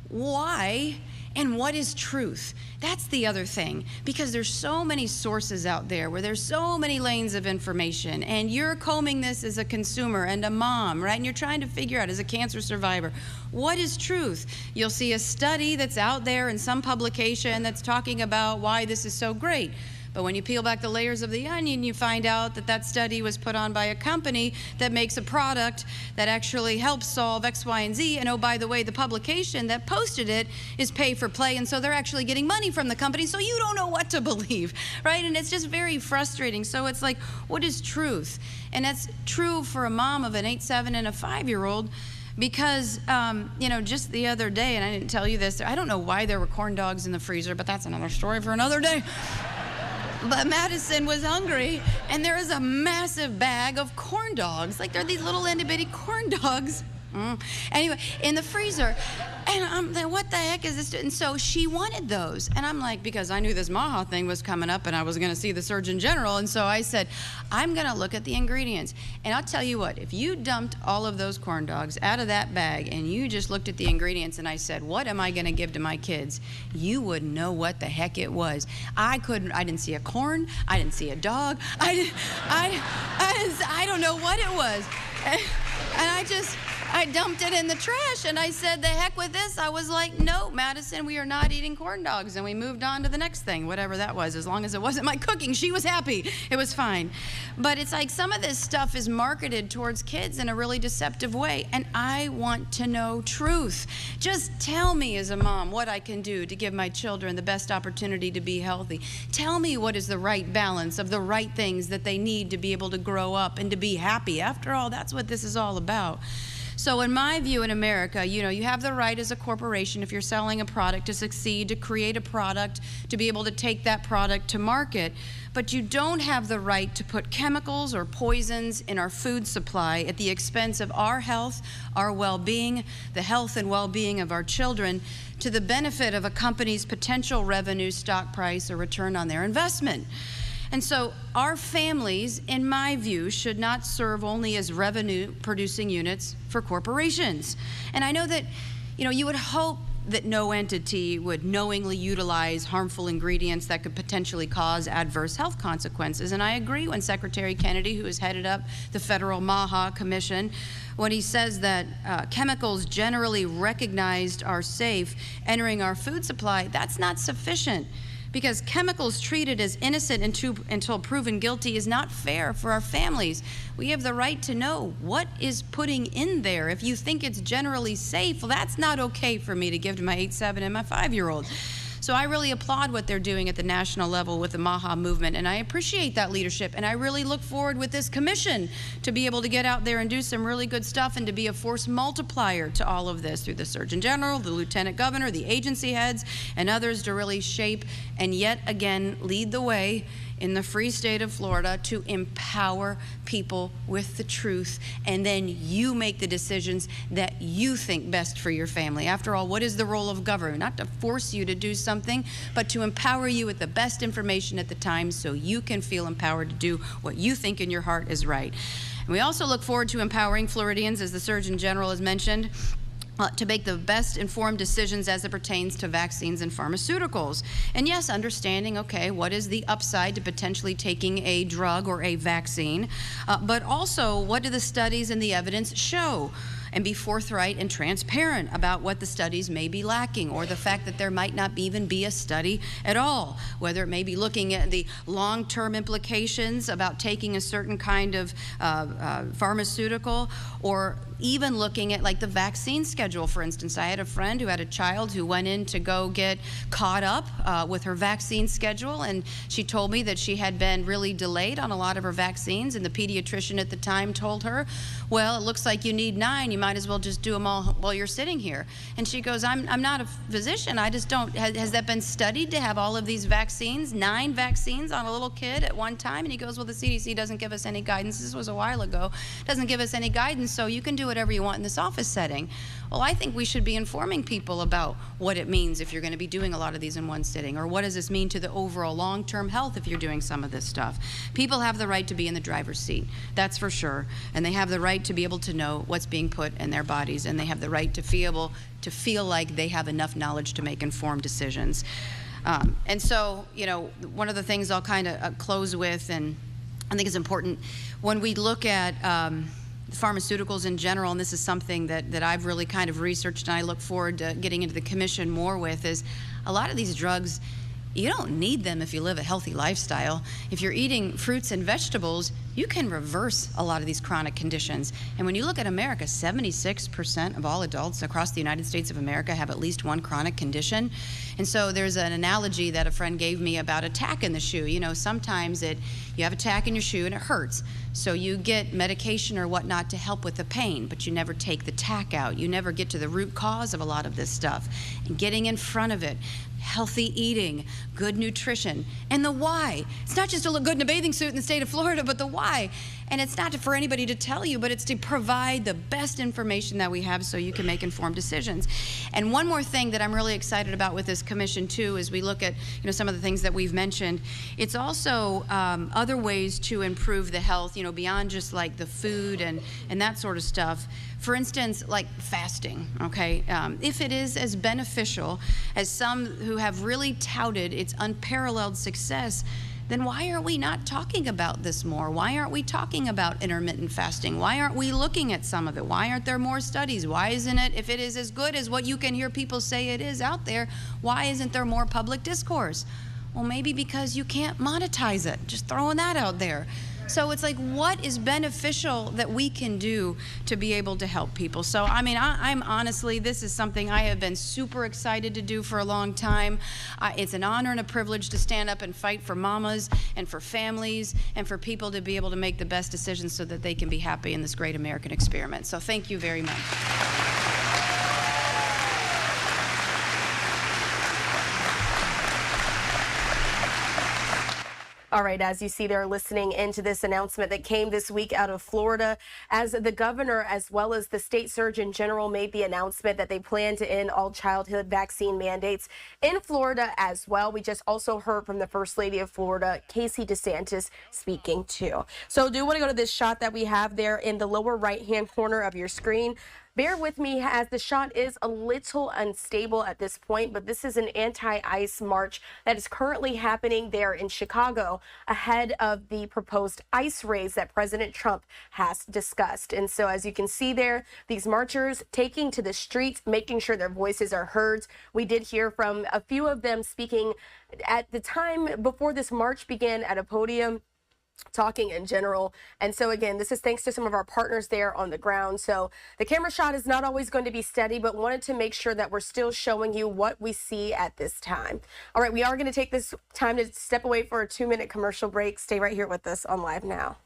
why? And what is truth? That's the other thing, because there's so many sources out there where there's so many lanes of information, and you're combing this as a consumer and a mom, right? And you're trying to figure out, as a cancer survivor, what is truth? You'll see a study that's out there in some publication that's talking about why this is so great. But when you peel back the layers of the onion, you find out that that study was put on by a company that makes a product that actually helps solve X, Y, and Z. And oh, by the way, the publication that posted it is pay for play. And so they're actually getting money from the company. So you don't know what to believe, right? And it's just very frustrating. So it's like, what is truth? And that's true for a mom of an 8, 7, and a 5-year-old. Because, just the other day, and I didn't tell you this, I don't know why there were corn dogs in the freezer, but that's another story for another day. But Madison was hungry, and there is a massive bag of corn dogs. Like, they're these little itty-bitty corn dogs. Anyway, in the freezer. And I'm like, what the heck is this? And so she wanted those. And I'm like, because I knew this Maha thing was coming up and I was going to see the Surgeon General. And so I said, I'm going to look at the ingredients. And I'll tell you what, if you dumped all of those corn dogs out of that bag and you just looked at the ingredients and I said, what am I going to give to my kids? You wouldn't know what the heck it was. I didn't see a corn. I didn't see a dog. I don't know what it was. And I dumped it in the trash, and I said, the heck with this. I was like, no, Madison, we are not eating corn dogs. And we moved on to the next thing, whatever that was. As long as it wasn't my cooking, she was happy. It was fine. But it's like some of this stuff is marketed towards kids in a really deceptive way, and I want to know truth. Just tell me as a mom what I can do to give my children the best opportunity to be healthy. Tell me what is the right balance of the right things that they need to be able to grow up and to be happy. After all, that's what this is all about. So in my view, in America, you have the right as a corporation, if you're selling a product, to succeed, to create a product, to be able to take that product to market. But you don't have the right to put chemicals or poisons in our food supply at the expense of our health, our well-being, the health and well-being of our children, to the benefit of a company's potential revenue, stock price, or return on their investment. And so our families, in my view, should not serve only as revenue-producing units for corporations. And I know that, you would hope that no entity would knowingly utilize harmful ingredients that could potentially cause adverse health consequences. And I agree when Secretary Kennedy, who has headed up the federal MAHA Commission, when he says that chemicals generally recognized are safe entering our food supply, that's not sufficient. Because chemicals treated as innocent until proven guilty is not fair for our families. We have the right to know what is putting in there. If you think it's generally safe, well, that's not okay for me to give to my 8-7 and my 5-year-old. So I really applaud what they're doing at the national level with the MAHA movement, and I appreciate that leadership, and I really look forward with this commission to be able to get out there and do some really good stuff and to be a force multiplier to all of this through the Surgeon General, the Lieutenant Governor, the agency heads, and others to really shape and yet again lead the way in the free state of Florida to empower people with the truth, and then you make the decisions that you think best for your family. After all, what is the role of government? Not to force you to do something, but to empower you with the best information at the time so you can feel empowered to do what you think in your heart is right. And we also look forward to empowering Floridians, as the Surgeon General has mentioned, to make the best informed decisions as it pertains to vaccines and pharmaceuticals. And yes, understanding, okay, what is the upside to potentially taking a drug or a vaccine, but also what do the studies and the evidence show? And be forthright and transparent about what the studies may be lacking, or the fact that there might not even be a study at all, whether it may be looking at the long-term implications about taking a certain kind of pharmaceutical, or even looking at like the vaccine schedule. For instance, I had a friend who had a child who went in to go get caught up with her vaccine schedule, and she told me that she had been really delayed on a lot of her vaccines, and the pediatrician at the time told her, well, it looks like you need 9, you might as well just do them all while you're sitting here. And she goes, I'm not a physician, I just don't, has that been studied to have all of these vaccines, 9 vaccines on a little kid at one time? And he goes, well, the CDC doesn't give us any guidance, this was a while ago, doesn't give us any guidance, so you can do whatever you want in this office setting. Well, I think we should be informing people about what it means if you're going to be doing a lot of these in one sitting, or what does this mean to the overall long-term health if you're doing some of this stuff. People have the right to be in the driver's seat, that's for sure, and they have the right to be able to know what's being put in their bodies, and they have the right to feel like they have enough knowledge to make informed decisions. And so, one of the things I'll kind of close with, and I think it's important, when we look at pharmaceuticals in general, and this is something that I've really kind of researched and I look forward to getting into the commission more with, is a lot of these drugs, you don't need them if you live a healthy lifestyle. If you're eating fruits and vegetables, you can reverse a lot of these chronic conditions. And when you look at America, 76% of all adults across the United States of America have at least one chronic condition. And so there's an analogy that a friend gave me about a tack in the shoe. Sometimes you have a tack in your shoe and it hurts. So you get medication or whatnot to help with the pain, but you never take the tack out. You never get to the root cause of a lot of this stuff. And getting in front of it, healthy eating, good nutrition, and the why. It's not just to look good in a bathing suit in the state of Florida, but the why. And it's not for anybody to tell you, but it's to provide the best information that we have so you can make informed decisions. And one more thing that I'm really excited about with this commission too, as we look at some of the things that we've mentioned, it's also other ways to improve the health, beyond just like the food and that sort of stuff. For instance, like fasting, okay? If it is as beneficial as some who have really touted its unparalleled success, then why are we not talking about this more? Why aren't we talking about intermittent fasting? Why aren't we looking at some of it? Why aren't there more studies? Why isn't it, if it is as good as what you can hear people say it is out there, why isn't there more public discourse? Well, maybe because you can't monetize it. Just throwing that out there. So it's like, what is beneficial that we can do to be able to help people? So, I mean, I'm honestly, this is something I have been super excited to do for a long time. It's an honor and a privilege to stand up and fight for mamas and for families and for people to be able to make the best decisions so that they can be happy in this great American experiment. So thank you very much. All right, as you see there, listening into this announcement that came this week out of Florida, as the governor as well as the state surgeon general made the announcement that they plan to end all childhood vaccine mandates in Florida as well. We just also heard from the First Lady of Florida, Casey DeSantis, speaking too. So do want to go to this shot that we have there in the lower right-hand corner of your screen. Bear with me as the shot is a little unstable at this point, but this is an anti-ICE march that is currently happening there in Chicago ahead of the proposed ICE raids that President Trump has discussed. And so as you can see there, these marchers taking to the streets, making sure their voices are heard. We did hear from a few of them speaking at the time before this march began at a podium, talking in general. And so again, this is thanks to some of our partners there on the ground. So the camera shot is not always going to be steady, but wanted to make sure that we're still showing you what we see at this time. All right, we are going to take this time to step away for a 2-minute commercial break. Stay right here with us on Live Now.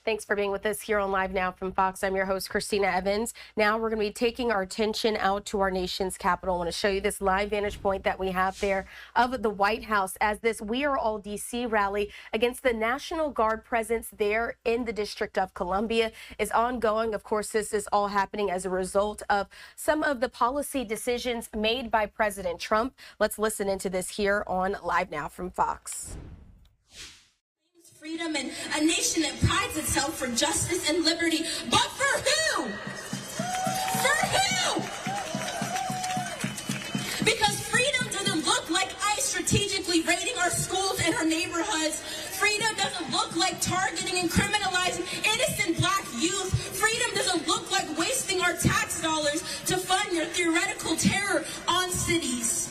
Thanks for being with us here on Live Now from Fox. I'm your host, Christina Evans. Now we're going to be taking our attention out to our nation's capital. I want to show you this live vantage point that we have there of the White House as this We Are All DC rally against the National Guard presence there in the District of Columbia is ongoing. Of course, this is all happening as a result of some of the policy decisions made by President Trump. Let's listen into this here on Live Now from Fox. Freedom and a nation that prides itself for justice and liberty. But for who? For who? Because freedom doesn't look like ICE strategically raiding our schools and our neighborhoods. Freedom doesn't look like targeting and criminalizing innocent black youth. Freedom doesn't look like wasting our tax dollars to fund your theoretical terror on cities.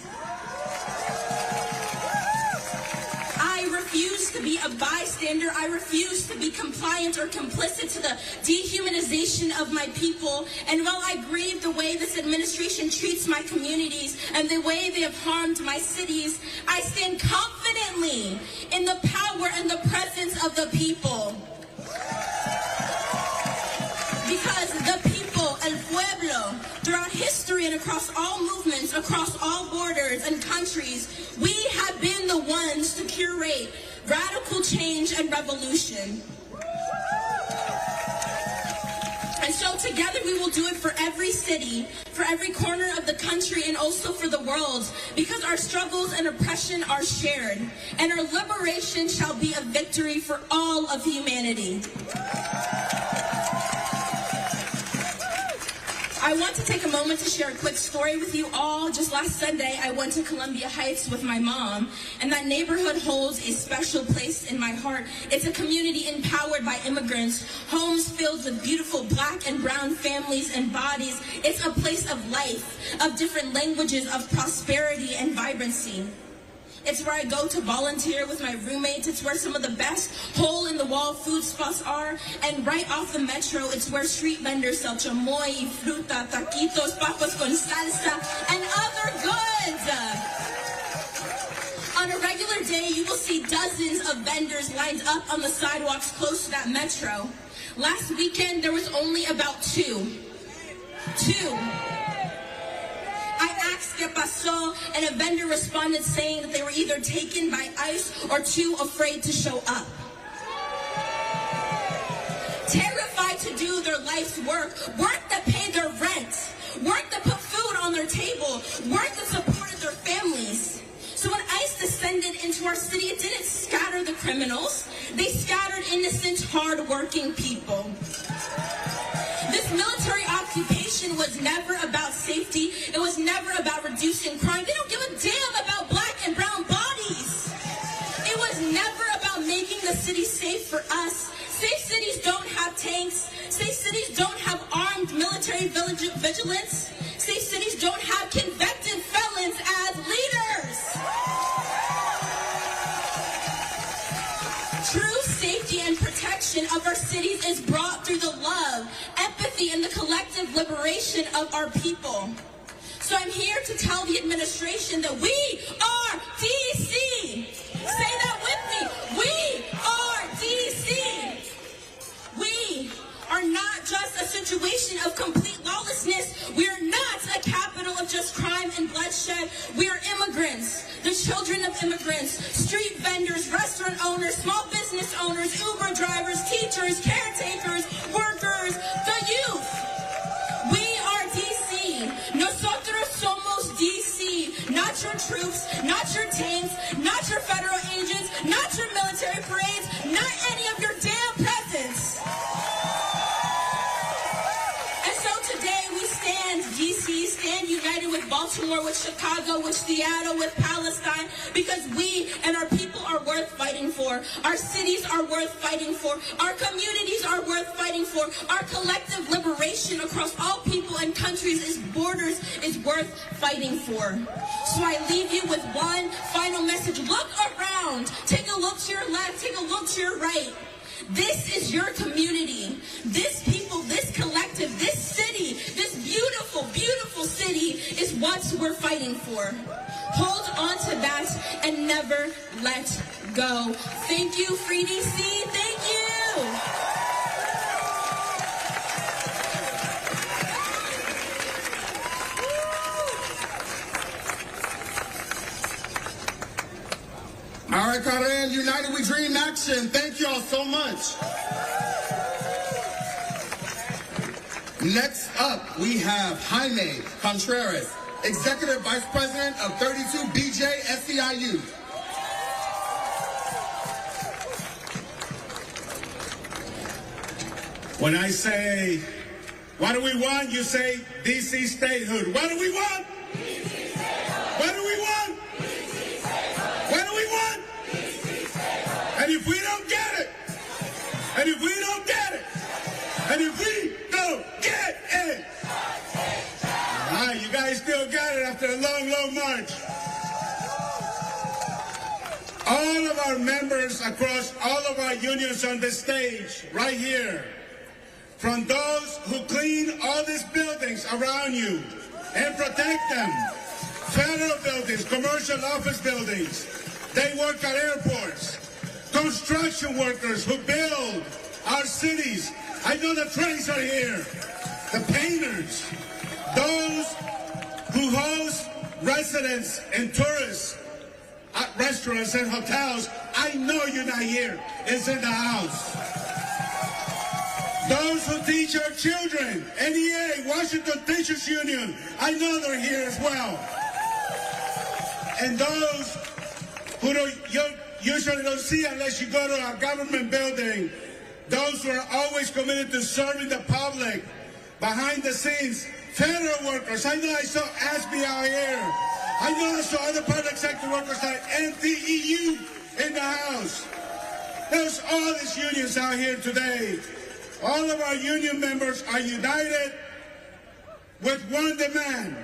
I refuse to be a bystander. I refuse to be compliant or complicit to the dehumanization of my people. And while I grieve the way this administration treats my communities and the way they have harmed my cities, I stand confidently in the power and the presence of the people. history and across all movements, across all borders and countries, we have been the ones to curate radical change and revolution. And so together we will do it for every city, for every corner of the country, and also for the world, because our struggles and oppression are shared, and our liberation shall be a victory for all of humanity. I want to take a moment to share a quick story with you all. Just last Sunday, I went to Columbia Heights with my mom, and that neighborhood holds a special place in my heart. It's a community empowered by immigrants, homes filled with beautiful black and brown families and bodies. It's a place of life, of different languages, of prosperity and vibrancy. It's where I go to volunteer with my roommates. It's where some of the best hole-in-the-wall food spots are. And right off the metro, it's where street vendors sell chamoy, fruta, taquitos, papas con salsa, and other goods. On a regular day, you will see dozens of vendors lined up on the sidewalks close to that metro. Last weekend, there was only about two. I asked ¿Qué pasó? And a vendor responded saying that they were either taken by ICE or too afraid to show up. Terrified to do their life's work that paid their rent, work that put food on their table, work that supported their families. So when ICE descended into our city, it didn't scatter the criminals. They scattered innocent, hard-working people. This military occupation was never about safety. It was never about reducing crime. They don't give a damn about black and brown bodies. It was never about making the city safe for us. Safe cities don't have tanks. Safe cities don't have armed military vigilance. Safe cities don't have convicted felons as leaders. True safety and protection of our cities is brought through the love, empathy, and the collective liberation of our people. So I'm here to tell the administration that we are DC. Say that with me. We are DC. We are not just a situation of complete lawlessness. We are not a capital of just crime and bloodshed. We are immigrants, the children of immigrants, street vendors, restaurant owners, small business owners, Uber drivers, teachers, caretakers, workers, the youth. We are DC. Nosotros somos DC. Not your troops, not your tanks, not your federal agents, not your military parades, not any of your damn presents. And so today we stand, DC, stand united with Baltimore, with Chicago, with Seattle, with Palestine, because we and our people are worth fighting for. Our cities are worth fighting for. Our communities are worth fighting for. Our collective liberation across all people and countries and borders is worth fighting for. So I leave you with one final message. Look around. Take a look to your left. Take a look to your right. This is your community. This people, this collective, this city, this beautiful, beautiful city is what we're fighting for. Hold on to that and never let go. Thank you, Free DC. Thank you. All right, Cartel, United We Dream Action. Thank you all so much. Next up, we have Jaime Contreras, Executive Vice President of 32 BJ SEIU. When I say, what do we want? You say DC statehood. What do we want? DC statehood. What do we want? DC statehood. What do we want? DC statehood. And if we don't get it, and if we don't get it, and if we don't get it, all right, you guys still got it after a long, long march. All of our members across all of our unions on this stage, right here, from those who clean all these buildings around you and protect them, federal buildings, commercial office buildings, they work at airports, construction workers who build our cities. I know the trades are here, the painters, those who host residents and tourists at restaurants and hotels, I know you're not here, is in the house. Those who teach our children, NEA, Washington Teachers Union, I know they're here as well. And those who you usually don't see unless you go to a government building, those who are always committed to serving the public, behind the scenes, federal workers. I know I saw ASBI out here. I know I saw other public sector workers like NTEU in the house. There's all these unions out here today. All of our union members are united with one demand.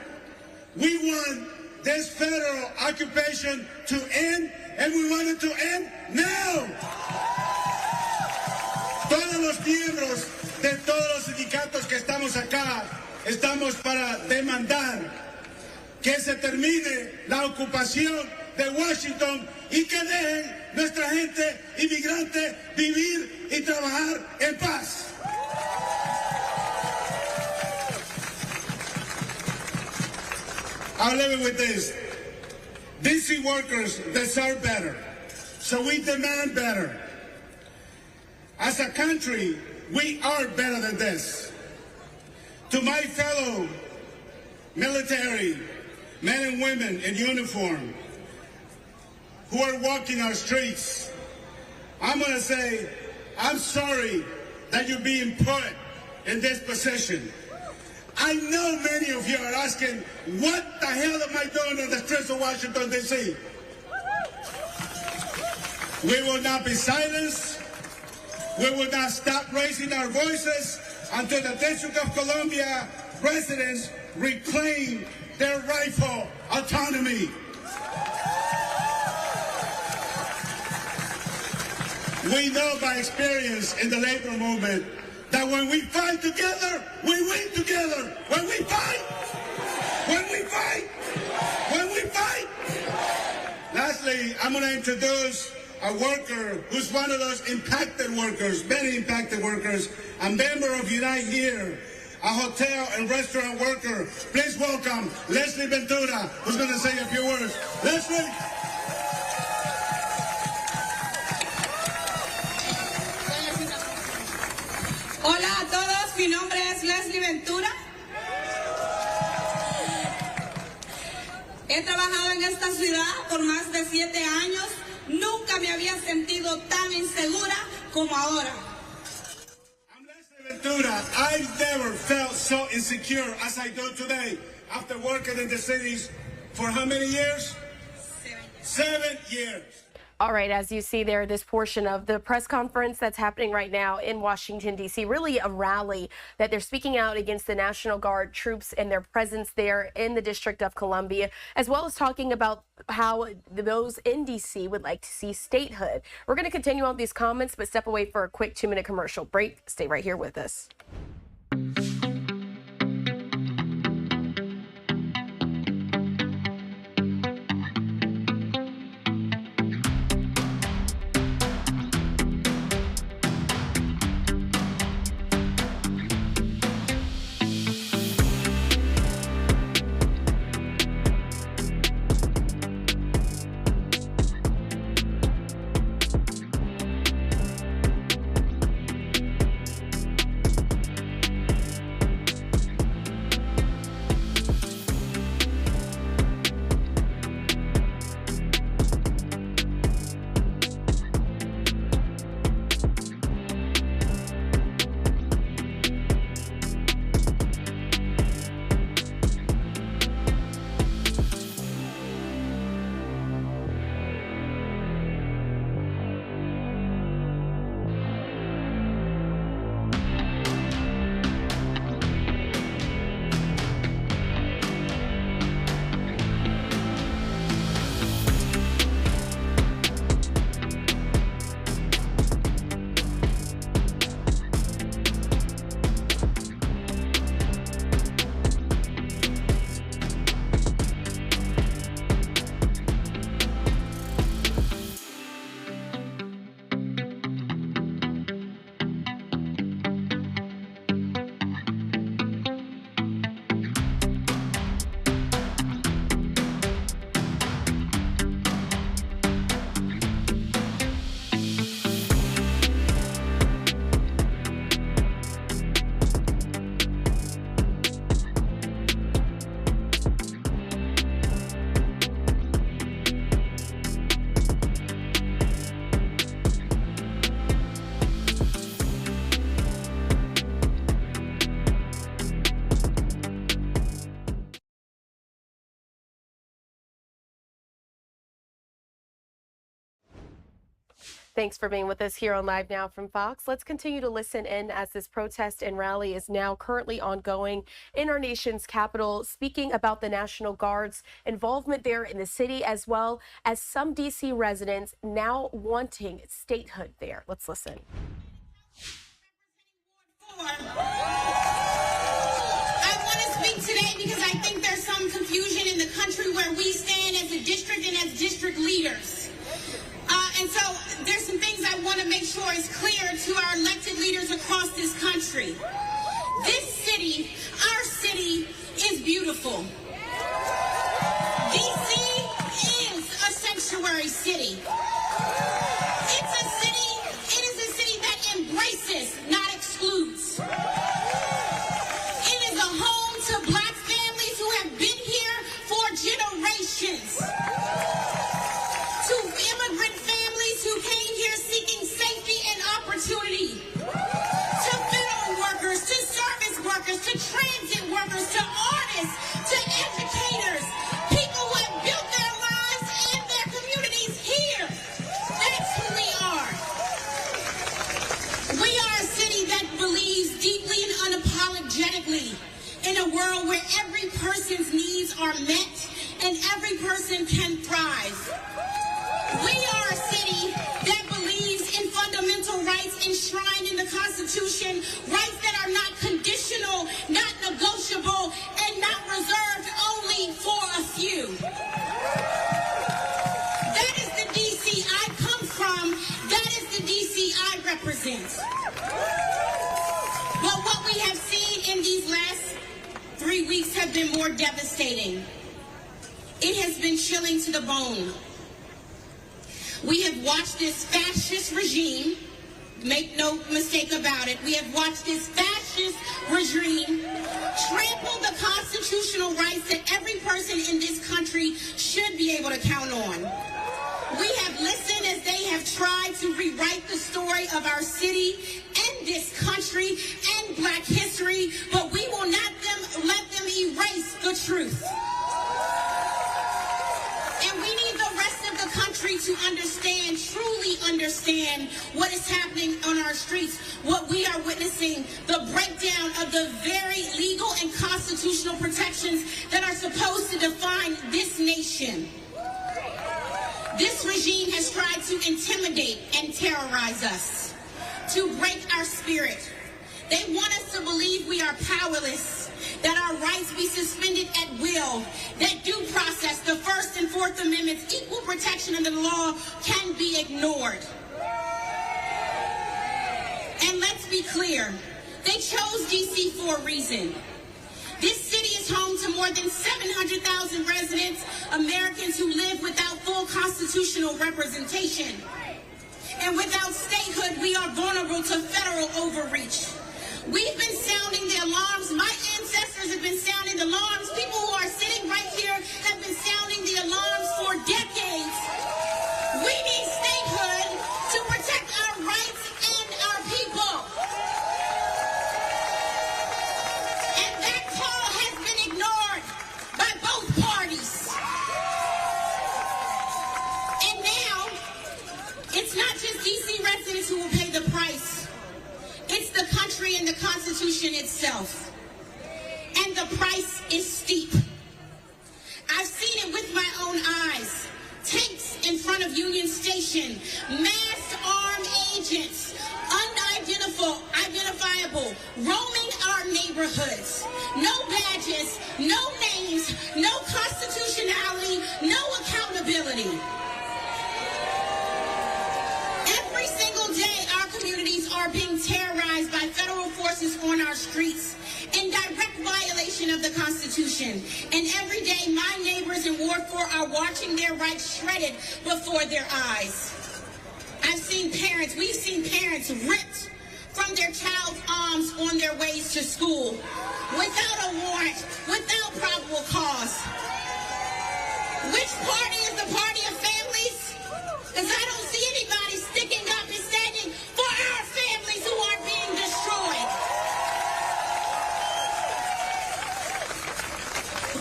We want this federal occupation to end, and we want it to end now. Todos los miembros de todos los sindicatos que estamos acá, estamos para demandar que se termine la ocupación de Washington y que dejen nuestra gente inmigrante vivir y trabajar en paz. I'll leave it with this. DC workers deserve better, so we demand better. As a country, we are better than this. To my fellow military men and women in uniform who are walking our streets, I'm going to say, I'm sorry that you're being put in this position. I know many of you are asking, what the hell am I doing on the streets of Washington, D.C.? We will not be silenced. We will not stop raising our voices until the District of Columbia residents reclaim their rightful autonomy. We know by experience in the labor movement that when we fight together, we win together. When we fight, Lastly, I'm going to introduce a worker who's one of those impacted workers, many impacted workers, a member of Unite Here, a hotel and restaurant worker. Please welcome Leslie Ventura, who's going to say a few words. Leslie. Hola a todos, mi nombre es Leslie Ventura. He trabajado en esta ciudad por más de 7 años. Nunca me había sentido tan insegura como ahora. I'm Leslie Ventura. I've never felt so insecure as I do today after working in the cities for how many years? 7 years. All right, as you see there, this portion of the press conference that's happening right now in Washington, D.C., really a rally that they're speaking out against the National Guard troops and their presence there in the District of Columbia, as well as talking about how those in D.C. would like to see statehood. We're going to continue on these comments, but step away for a quick 2-minute commercial break. Stay right here with us. Thanks for being with us here on Live Now from Fox. Let's continue to listen in as this protest and rally is now currently ongoing in our nation's capital, speaking about the National Guard's involvement there in the city, as well as some D.C. residents now wanting statehood there. Let's listen. I want to speak today because I think there's some confusion in the country where we stand as a district and as district leaders. And so there's some things I want to make sure is clear to our elected leaders across this country. This city, our city, is beautiful. D.C. is a sanctuary city. It is a city that embraces, not excludes. It is a home to black families who have been here for generations. To immigrant families who came here seeking safety and opportunity. To federal workers, to service workers, to transit workers, to artists, to educators. People who have built their lives and their communities here. That's who we are. We are a city that believes deeply and unapologetically in a world where every person's needs are met and every person can thrive. We are a city that believes in fundamental rights enshrined in the Constitution, rights that are not conditional, not negotiable, and not reserved only for a few. That is the D.C. I come from. That is the D.C. I represent. But what we have seen in these last 3 weeks have been more devastating. It has been chilling to the bone. We have watched this fascist regime, make no mistake about it, we have watched this fascist regime trample the constitutional rights that every person in this country should be able to count on. We have listened as they have tried to rewrite the story of our city and this country and black history, but we will not let them erase the truth. And we need the rest of the country to understand, truly understand what is happening on our streets, what we are witnessing, the breakdown of the very legal and constitutional protections that are supposed to define this nation. This regime has tried to intimidate and terrorize us, to break our spirit. They want us to believe we are powerless, that our rights be suspended at will, that due process, the First and Fourth Amendments, equal protection under the law can be ignored. And let's be clear, they chose D.C. for a reason. This city is home to more than 700,000 residents, Americans who live without full constitutional representation. And without statehood, we are vulnerable to federal overreach. We've been sounding the alarms. My ancestors have been sounding the alarms. People who are sitting right here have been sounding the alarms for decades. We need statehood to protect our rights and our people. And that call has been ignored by both parties. And now, it's not just D.C. residents who will pay the price. It's the country and the Constitution itself. And the price is steep. I've seen it with my own eyes. Tanks in front of Union Station, masked armed agents, unidentifiable, roaming our neighborhoods. No badges, no names, no constitutionality, no accountability. Every single day, our communities are being terrorized by federal forces on our streets in direct violation of the Constitution. And every day, my neighbors in Ward 4 are watching their rights shredded before their eyes. We've seen parents ripped from their child's arms on their ways to school, without a warrant, without probable cause. Which party is the party of families? Because I don't see anybody sticking up and standing for our families who are being destroyed.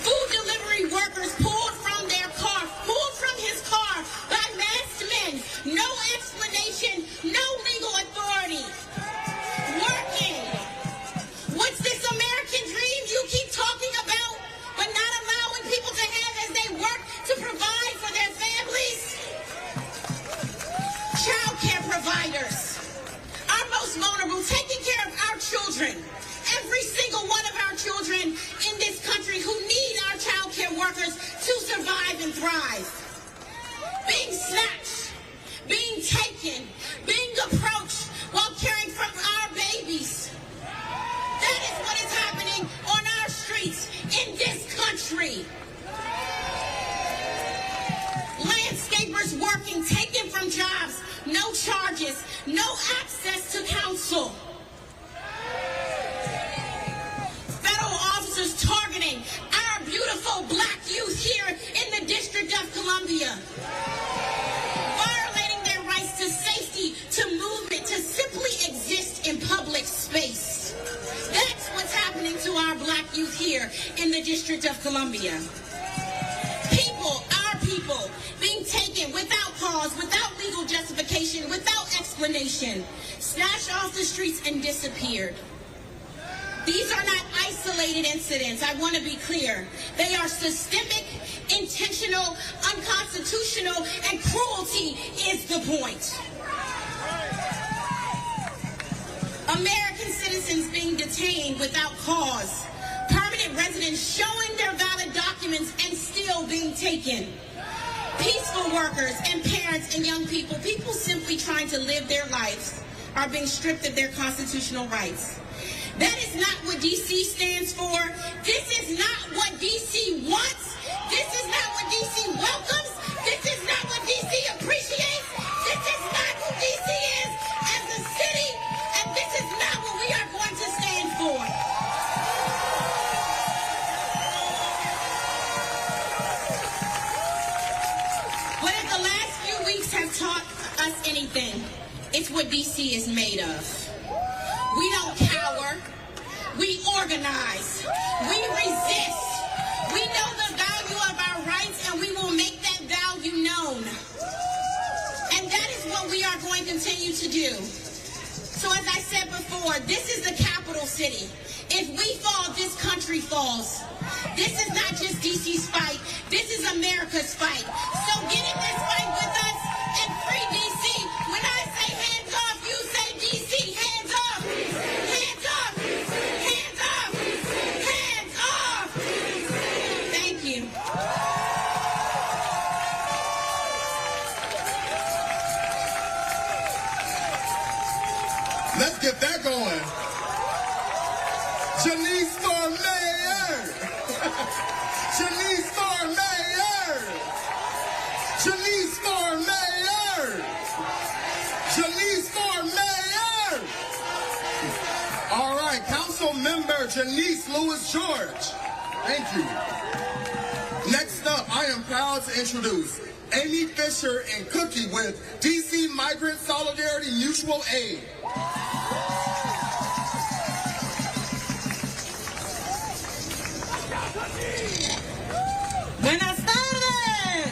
Food delivery workers pulled from their car, pulled from his car by masked men. No explanation, children, every single one of our children in this country who need our child care workers to survive and thrive. Being snatched, being taken, being approached while caring for our babies. That is what is happening on our streets in this country. Landscapers working, taken from jobs, no charges, no access to counsel. Federal officers targeting our beautiful black youth here in the District of Columbia. Violating their rights to safety, to movement, to simply exist in public space. That's what's happening to our black youth here in the District of Columbia. People, our people, being taken without cause, without legal justification, without explanation, snatched off the streets and disappeared. These are not isolated incidents, I want to be clear. They are systemic, intentional, unconstitutional, and cruelty is the point. American citizens being detained without cause. Permanent residents showing their valid documents and still being taken. Peaceful workers and parents and young people, people simply trying to live their lives, are being stripped of their constitutional rights. That is not what D.C. stands for. This is not what D.C. wants. This is not what D.C. welcomes. This is not what D.C. appreciates. This is not who D.C. is as a city, and this is not what we are going to stand for. But if the last few weeks have taught us anything, it's what D.C. is made of. We don't cower. We organize. We resist. We know the value of our rights, and we will make that value known. And that is what we are going to continue to do. So as I said before, this is the capital city. If we fall, this country falls. This is not just D.C.'s fight. This is America's fight. So get in this fight with us and free D.C. When I say hands off, you say D.C. Hands off. Hands off. Hands off. Hands off. Thank you. Let's get that going. Janice for mayor. Janice for mayor. Janice for mayor. Janice for mayor. All right, Council Member Janice Lewis George. Thank you. Next up, I am proud to introduce Amy Fisher and Cookie with DC Migrant Solidarity Mutual Aid. Buenas tardes.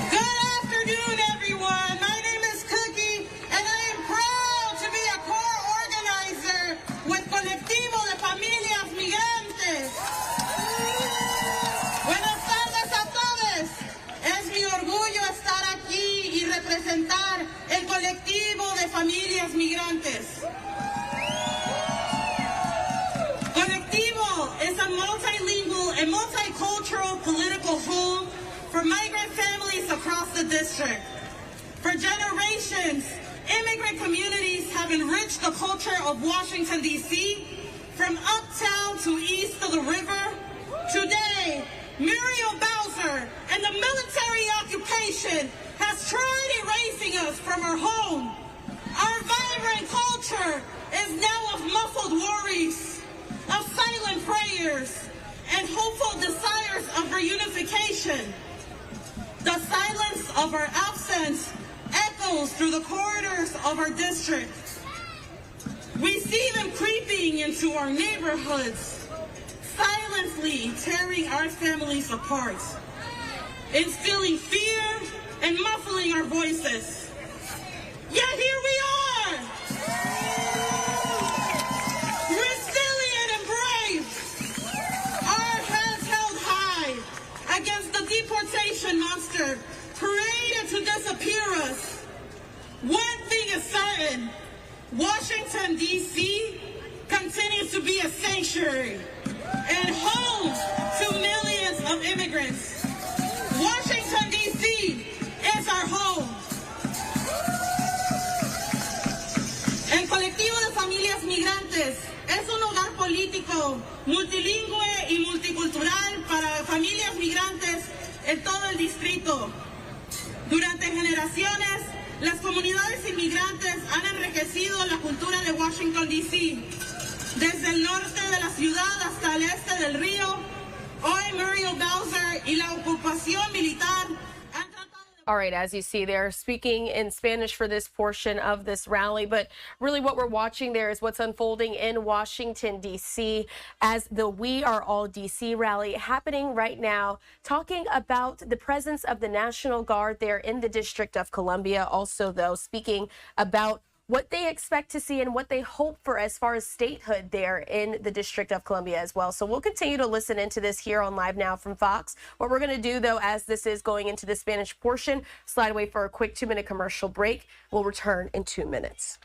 Good afternoon, everyone. My name is Cookie, and I am proud to be a core organizer with Colectivo de Familias Migrantes. Buenas tardes a todos. Es mi orgullo estar aquí y representar el Colectivo de Familias Migrantes. Colectivo is a multilingual and multicultural political home for migrant families across the district. For generations, immigrant communities have enriched the culture of Washington, D.C., from uptown to east of the river. Today, Muriel Bowser and the military occupation has tried erasing us from our home. Our vibrant culture is now of muffled worries, of silent prayers, and hopeful desires of reunification. The silence of our absence echoes through the corridors of our district. We see them creeping into our neighborhoods, silently tearing our families apart, instilling fear and muffling our voices. Yet here we are! Resilient and brave, our heads held high against the deportation monster created to disappear us. One thing is certain, Washington, D.C. sanctuary and home to millions of immigrants. Washington, D.C. is our home. El colectivo de familias migrantes es un hogar político, multilingüe y multicultural para familias migrantes en todo el distrito. Durante generaciones, las comunidades inmigrantes han enriquecido la cultura de Washington, D.C. Desde el norte de la ciudad hasta el este del río, hoy Muriel Bowser y la ocupación militar. All right, as you see, they're speaking in Spanish for this portion of this rally, but really what we're watching there is what's unfolding in Washington, D.C. as the We Are All D.C. rally happening right now, talking about the presence of the National Guard there in the District of Columbia. Also, though, speaking about what they expect to see and what they hope for as far as statehood there in the District of Columbia as well. So we'll continue to listen into this here on Live Now from Fox. What we're going to do, though, as this is going into the Spanish portion, slide away for a quick 2-minute commercial break. We'll return in 2 minutes.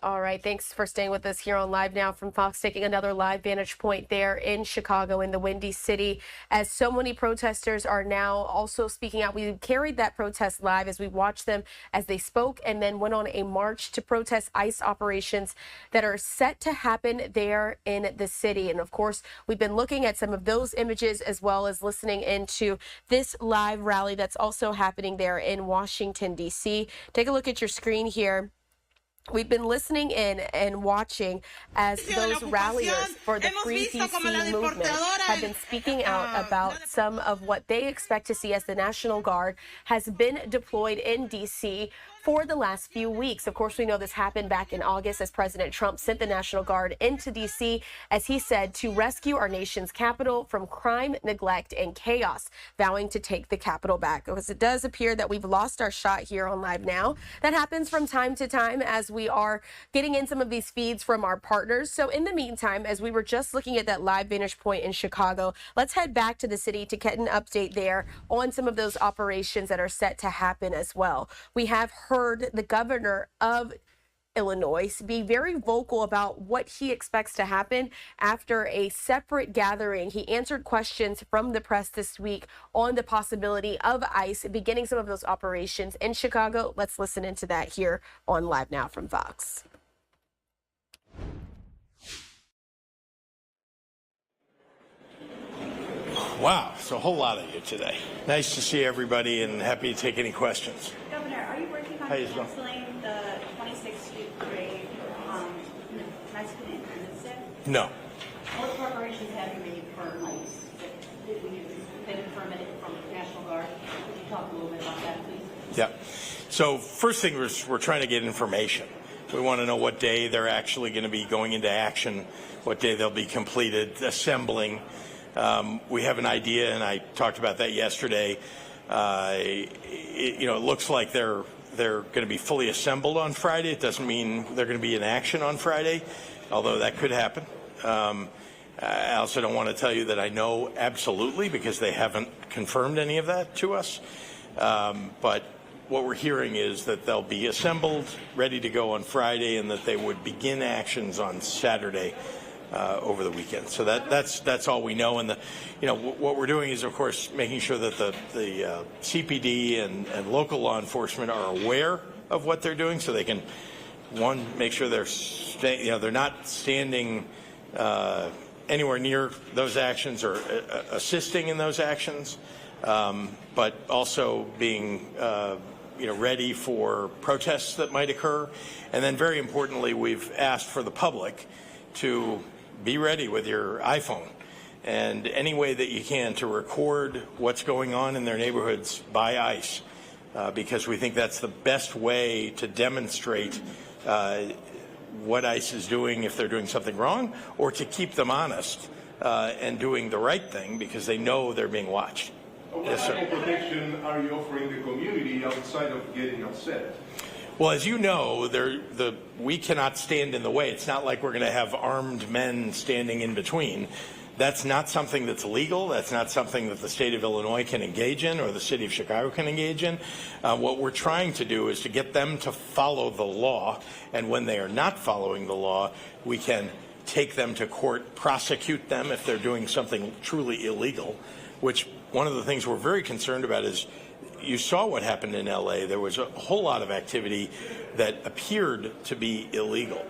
All right, thanks for staying with us here on Live Now from Fox, taking another live vantage point there in Chicago, in the Windy City, as so many protesters are now also speaking out. We carried that protest live as we watched them as they spoke and then went on a march to protest ICE operations that are set to happen there in the city. And of course, we've been looking at some of those images as well as listening into this live rally that's also happening there in Washington, D.C. Take a look at your screen here. We've been listening in and watching as those ralliers for the Free DC movement have been speaking out about some of what they expect to see as the National Guard has been deployed in DC for the last few weeks. Of course, we know this happened back in August as President Trump sent the National Guard into D.C., as he said, to rescue our nation's capital from crime, neglect, and chaos, vowing to take the capital back. Because it does appear that we've lost our shot here on Live Now. That happens from time to time as we are getting in some of these feeds from our partners. So in the meantime, as we were just looking at that live vantage point in Chicago, let's head back to the city to get an update there on some of those operations that are set to happen as well. We have heard the governor of Illinois be very vocal about what he expects to happen after a separate gathering. He answered questions from the press this week on the possibility of ICE beginning some of those operations in Chicago. Let's listen into that here on Live Now from Fox. Wow, it's a whole lot of you today. Nice to see everybody and happy to take any questions. Governor, are you working on canceling the 26th Street parade Mexican Independence Day? No. What preparations have you made for ICE? You've been permitted from the National Guard. Could you talk a little bit about that, please? Yeah. So first thing is we're trying to get information. We want to know what day they're actually going to be going into action, what day they'll be completed assembling. We have an idea, and I talked about that yesterday. It looks like they're going to be fully assembled on Friday. It doesn't mean they're going to be in action on Friday, although that could happen. I also don't want to tell you that I know absolutely because they haven't confirmed any of that to us. But what we're hearing is that they'll be assembled, ready to go on Friday, and that they would begin actions on Saturday. Over the weekend. So that's all we know. And what we're doing is, of course, making sure that the CPD and local law enforcement are aware of what they're doing, so they can, one, make sure they're not standing anywhere near those actions or assisting in those actions, but also being ready for protests that might occur. And then, very importantly, we've asked for the public to be ready with your iPhone and any way that you can to record what's going on in their neighborhoods by ICE, because we think that's the best way to demonstrate what ICE is doing if they're doing something wrong, or to keep them honest and doing the right thing because they know they're being watched. What type of protection are you offering the community outside of getting upset? Well, as you know, we cannot stand in the way. It's not like we're going to have armed men standing in between. That's not something that's legal. That's not something that the state of Illinois can engage in or the city of Chicago can engage in. What we're trying to do is to get them to follow the law. And when they are not following the law, we can take them to court, prosecute them if they're doing something truly illegal, which one of the things we're very concerned about is you saw what happened in L.A. There was a whole lot of activity that appeared to be illegal.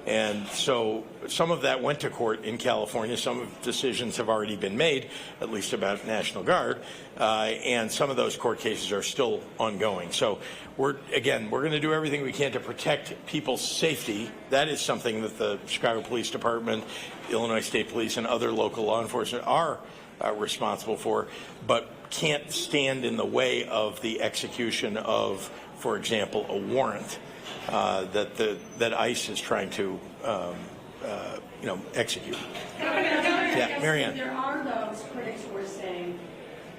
And so some of that went to court in California. Some decisions have already been made, at least about National Guard, and some of those court cases are still ongoing. So we're going to do everything we can to protect people's safety. That is something that the Chicago Police Department, Illinois State Police, and other local law enforcement are responsible for, but can't stand in the way of the execution of, for example, a warrant that ICE is trying to execute. Yeah, Marianne. There are those critics who are saying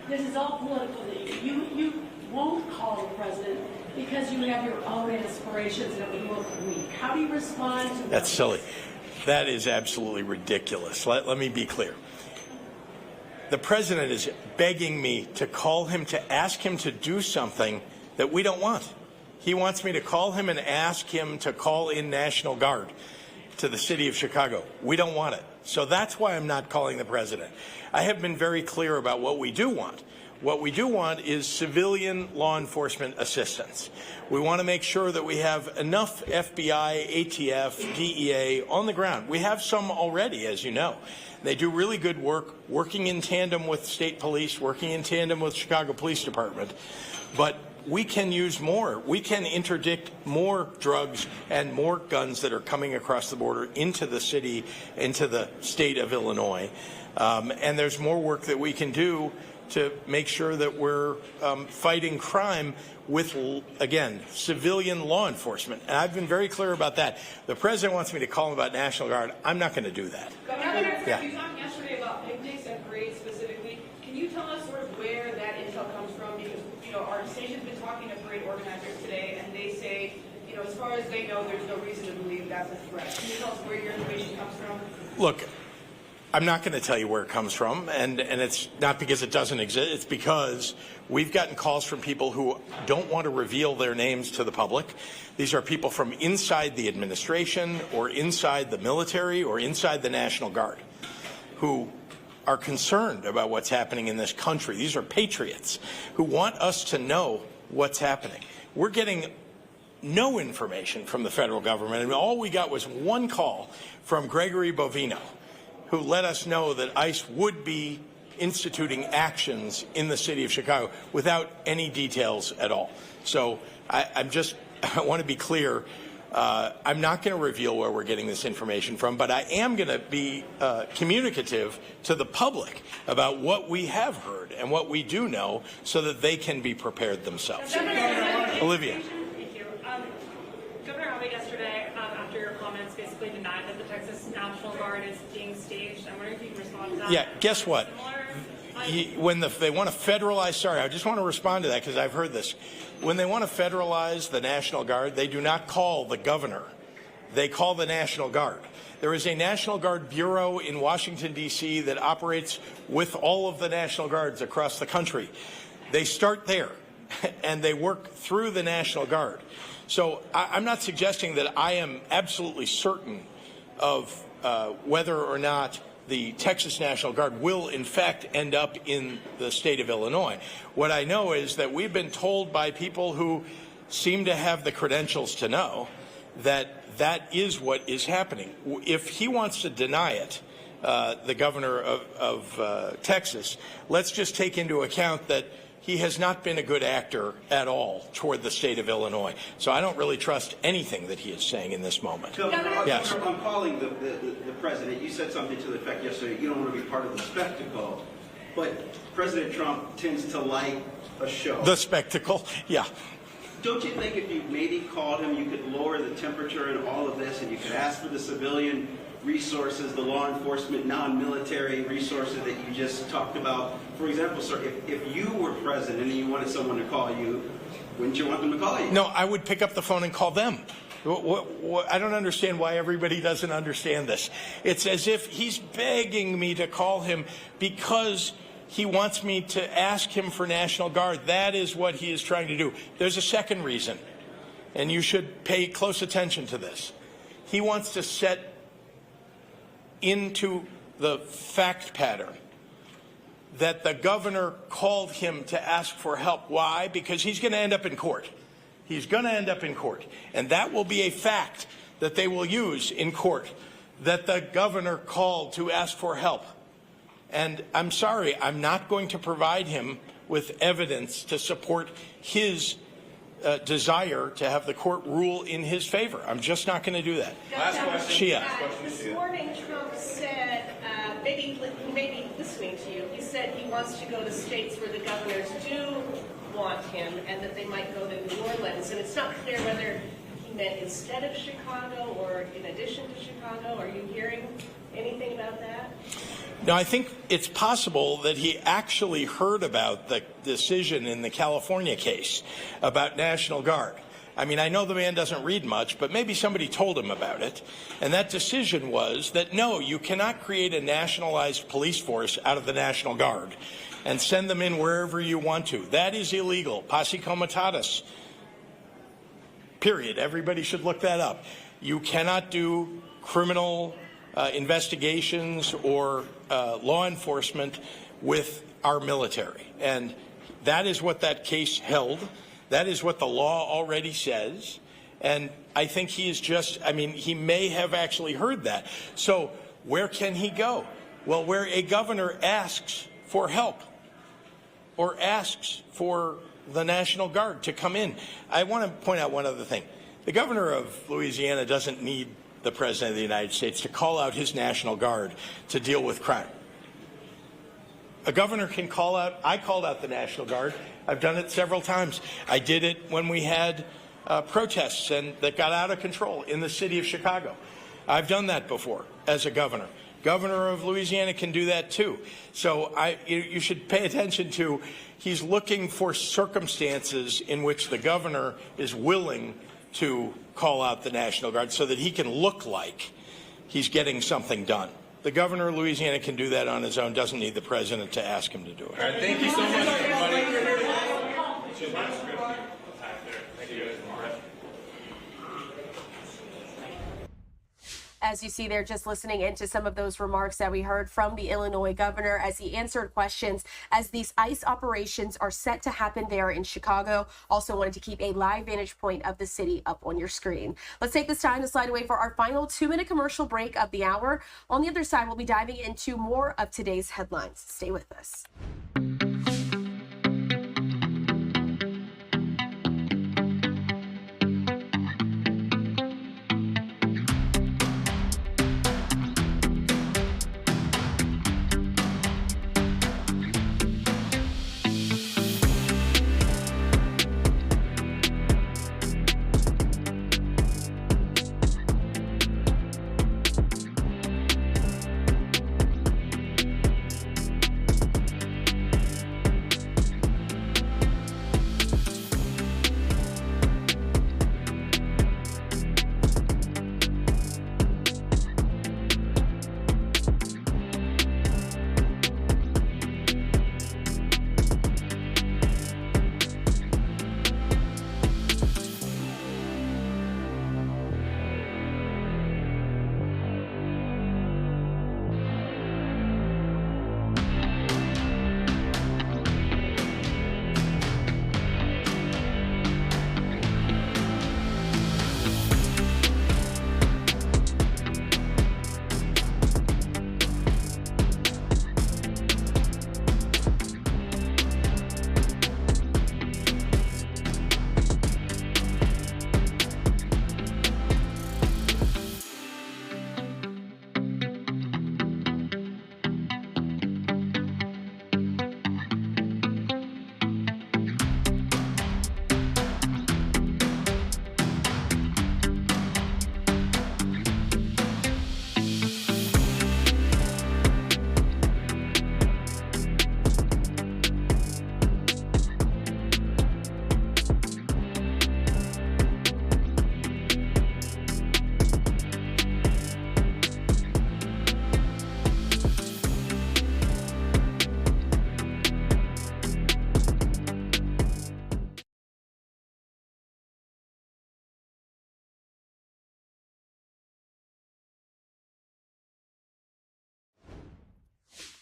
this is all political. You won't call the president because you have your own aspirations and it would look weak. How do you respond to that? That's silly. That is absolutely ridiculous. Let me be clear. The president is begging me to call him to ask him to do something that we don't want. He wants me to call him and ask him to call in National Guard to the city of Chicago. We don't want it. So that's why I'm not calling the president. I have been very clear about what we do want. What we do want is civilian law enforcement assistance. We want to make sure that we have enough FBI, ATF, DEA on the ground. We have some already, as you know. They do really good work, working in tandem with state police, working in tandem with Chicago Police Department. But we can use more. We can interdict more drugs and more guns that are coming across the border into the city, into the state of Illinois. And there's more work that we can do to make sure that we're fighting crime with, again, civilian law enforcement. And I've been very clear about that. The president wants me to call him about National Guard. I'm not going to do that. Governor, Yeah. you talked yesterday about picnics and parades specifically. Can you tell us sort of where that intel comes from? Because, you know, our station's been talking to parade organizers today, and they say, you know, as far as they know, there's no reason to believe that's a threat. Can you tell us where your information comes from? Look, I'm not going to tell you where it comes from, and it's not because it doesn't exist. It's because we've gotten calls from people who don't want to reveal their names to the public. These are people from inside the administration or inside the military or inside the National Guard who are concerned about what's happening in this country. These are patriots who want us to know what's happening. We're getting no information from the federal government, and all we got was one call from Gregory Bovino, who let us know that ICE would be instituting actions in the city of Chicago without any details at all. So I want to be clear. I'm not going to reveal where we're getting this information from, but I am going to be communicative to the public about what we have heard and what we do know so that they can be prepared themselves. Olivia. Thank you. Governor Abbott yesterday, after your comments, basically denied that the Texas National Guard is being staged. I'm wondering if you can respond to that. Yeah, guess what? When they want to federalize, sorry, I just want to respond to that because I've heard this. When they want to federalize the National Guard, they do not call the governor. They call the National Guard. There is a National Guard Bureau in Washington, D.C. that operates with all of the National Guards across the country. They start there, and they work through the National Guard. So I'm not suggesting that I am absolutely certain of whether or not the Texas National Guard will, in fact, end up in the state of Illinois. What I know is that we've been told by people who seem to have the credentials to know that that is what is happening. If he wants to deny it, the governor of Texas, let's just take into account that he has not been a good actor at all toward the state of Illinois. So I don't really trust anything that he is saying in this moment. Yes. I'm calling the president. You said something to the effect yesterday, you don't want to be part of the spectacle. But President Trump tends to like a show. The spectacle, yeah. Don't you think if you maybe called him, you could lower the temperature in all of this and you could ask for the civilian resources, the law enforcement, non-military resources that you just talked about? For example, sir, if you were president and you wanted someone to call you, wouldn't you want them to call you? No, I would pick up the phone and call them. I don't understand why everybody doesn't understand this. It's as if he's begging me to call him because he wants me to ask him for National Guard. That is what he is trying to do. There's a second reason, and you should pay close attention to this. He wants to set into the fact pattern that the governor called him to ask for help. Why? Because he's going to end up in court. He's going to end up in court. And that will be a fact that they will use in court, that the governor called to ask for help. And I'm sorry, I'm not going to provide him with evidence to support his desire to have the court rule in his favor. I'm just not going to do that. Last question. Shia. This morning, Trump said, maybe listening to you, he said he wants to go to states where the governors do want him and that they might go to New Orleans. And it's not clear whether he meant instead of Chicago or in addition to Chicago. Are you hearing anything about that? Now, I think it's possible that he actually heard about the decision in the California case about National Guard. I mean, I know the man doesn't read much, but maybe somebody told him about it. And that decision was that, no, you cannot create a nationalized police force out of the National Guard and send them in wherever you want to. That is illegal. Posse comitatus. Period. Everybody should look that up. You cannot do criminal investigations or law enforcement with our military. And that is what that case held. That is what the law already says. And I think he is just, I mean, he may have actually heard that. So where can he go? Well, where a governor asks for help or asks for the National Guard to come in. I want to point out one other thing. The governor of Louisiana doesn't need the President of the United States to call out his National Guard to deal with crime. A governor can call out. I called out the National Guard. I've done it several times. I did it when we had protests that got out of control in the city of Chicago. I've done that before as a governor. Governor of Louisiana can do that too. So you should pay attention to, he's looking for circumstances in which the governor is willing to call out the National Guard so that he can look like he's getting something done. The governor of Louisiana can do that on his own, doesn't need the president to ask him to do it. All right, thank you so much, everybody. As you see there, just listening into some of those remarks that we heard from the Illinois governor as he answered questions as these ICE operations are set to happen there in Chicago. Also wanted to keep a live vantage point of the city up on your screen. Let's take this time to slide away for our final 2-minute commercial break of the hour. On the other side, we'll be diving into more of today's headlines. Stay with us.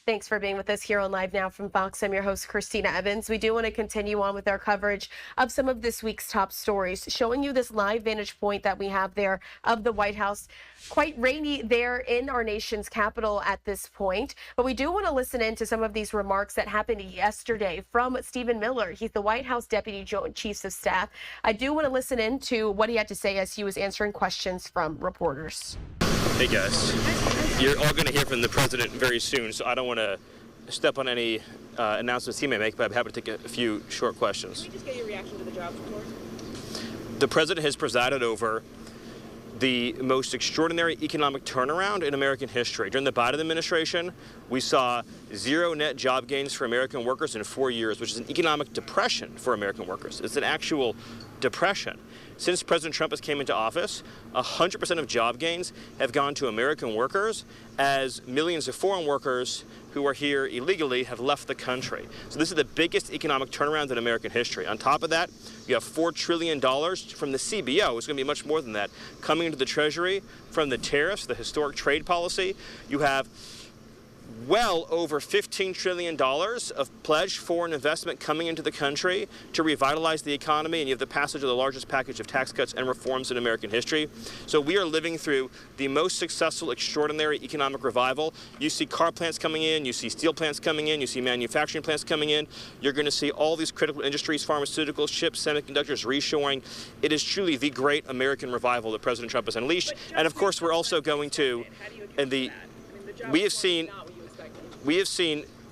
Thanks for being with us here on Live Now from Fox. I'm your host, Christina Evans. We do want to continue on with our coverage of some of this week's top stories, showing you this live vantage point that we have there of the White House. Quite rainy there in our nation's capital at this point. But we do want to listen in to some of these remarks that happened yesterday from Stephen Miller. He's the White House Deputy Joint Chiefs of Staff. I do want to listen in to what he had to say as he was answering questions from reporters. Hey guys, you're all going to hear from the president very soon, so I don't want to step on any announcements he may make, but I'm happy to take a few short questions. Can we just get your reaction to the jobs report? The president has presided over the most extraordinary economic turnaround in American history. During the Biden administration, we saw 0 net job gains for American workers in 4 years, which is an economic depression for American workers. It's an actual depression. Since President Trump has came into office, 100% of job gains have gone to American workers, as millions of foreign workers who are here illegally have left the country. So this is the biggest economic turnaround in American history. On top of that, you have $4 trillion from the CBO. It's going to be much more than that coming into the Treasury from the tariffs, the historic trade policy. You have well over $15 trillion of pledged foreign investment coming into the country to revitalize the economy, and you have the passage of the largest package of tax cuts and reforms in American history. So we are living through the most successful, extraordinary economic revival. You see car plants coming in, you see steel plants coming in, you see manufacturing plants coming in. You're going to see all these critical industries, pharmaceuticals, chips, semiconductors, reshoring. It is truly the great American revival that President Trump has unleashed. And of course, we're also going to, and we have seen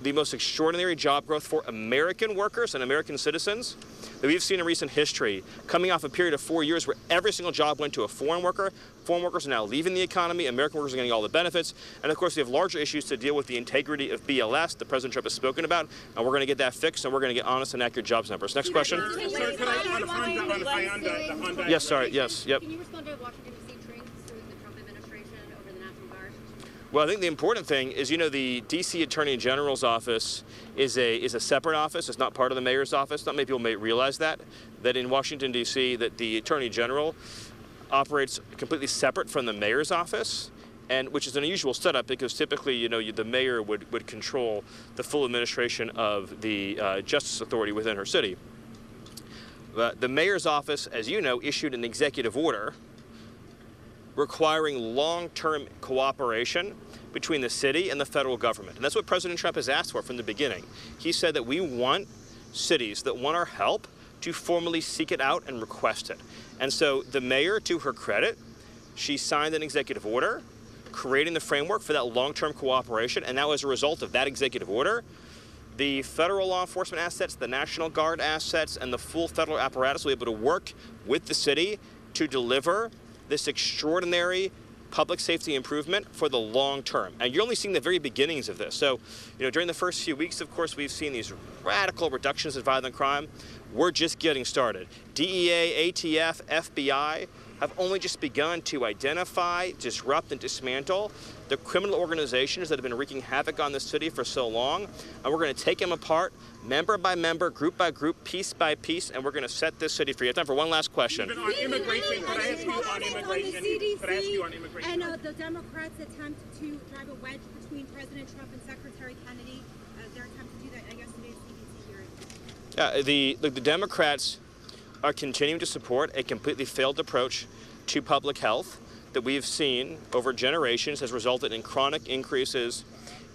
the most extraordinary job growth for American workers and American citizens that we've seen in recent history, coming off a period of 4 years where every single job went to a foreign worker. Foreign workers are now leaving the economy. American workers are getting all the benefits. And of course, we have larger issues to deal with the integrity of BLS that President Trump has spoken about. And we're going to get that fixed, and we're going to get honest and accurate jobs numbers. Next question. Yes, sorry. Yes. Yep. Can you respond to Washington, D.C. trends through the Trump administration over the National Guard? Well, I think the important thing is, you know, the D.C. Attorney General's office is a separate office. It's not part of the mayor's office. Not many people may realize that in Washington, D.C., that the Attorney General operates completely separate from the mayor's office, and which is an unusual setup because typically, you know, the mayor would control the full administration of the justice authority within her city. The mayor's office, as you know, issued an executive order requiring long-term cooperation between the city and the federal government. And that's what President Trump has asked for from the beginning. He said that we want cities that want our help to formally seek it out and request it. And so the mayor, to her credit, she signed an executive order creating the framework for that long-term cooperation. And now as a result of that executive order, the federal law enforcement assets, the National Guard assets, and the full federal apparatus will be able to work with the city to deliver this extraordinary public safety improvement for the long term. And you're only seeing the very beginnings of this. So, you know, during the first few weeks, of course, we've seen these radical reductions in violent crime. We're just getting started. DEA, ATF, FBI have only just begun to identify, disrupt, and dismantle the criminal organizations that have been wreaking havoc on the city for so long. And we're going to take them apart, member by member, group by group, piece by piece, and we're going to set this city free. I have time for one last question. On immigration, could I ask you on immigration? Could I ask you on immigration? And the Democrats' attempt to drive a wedge between President Trump and Secretary Kennedy, their attempt to do that, I guess, today's CDC hearing. The Democrats are continuing to support a completely failed approach to public health that we've seen over generations has resulted in chronic increases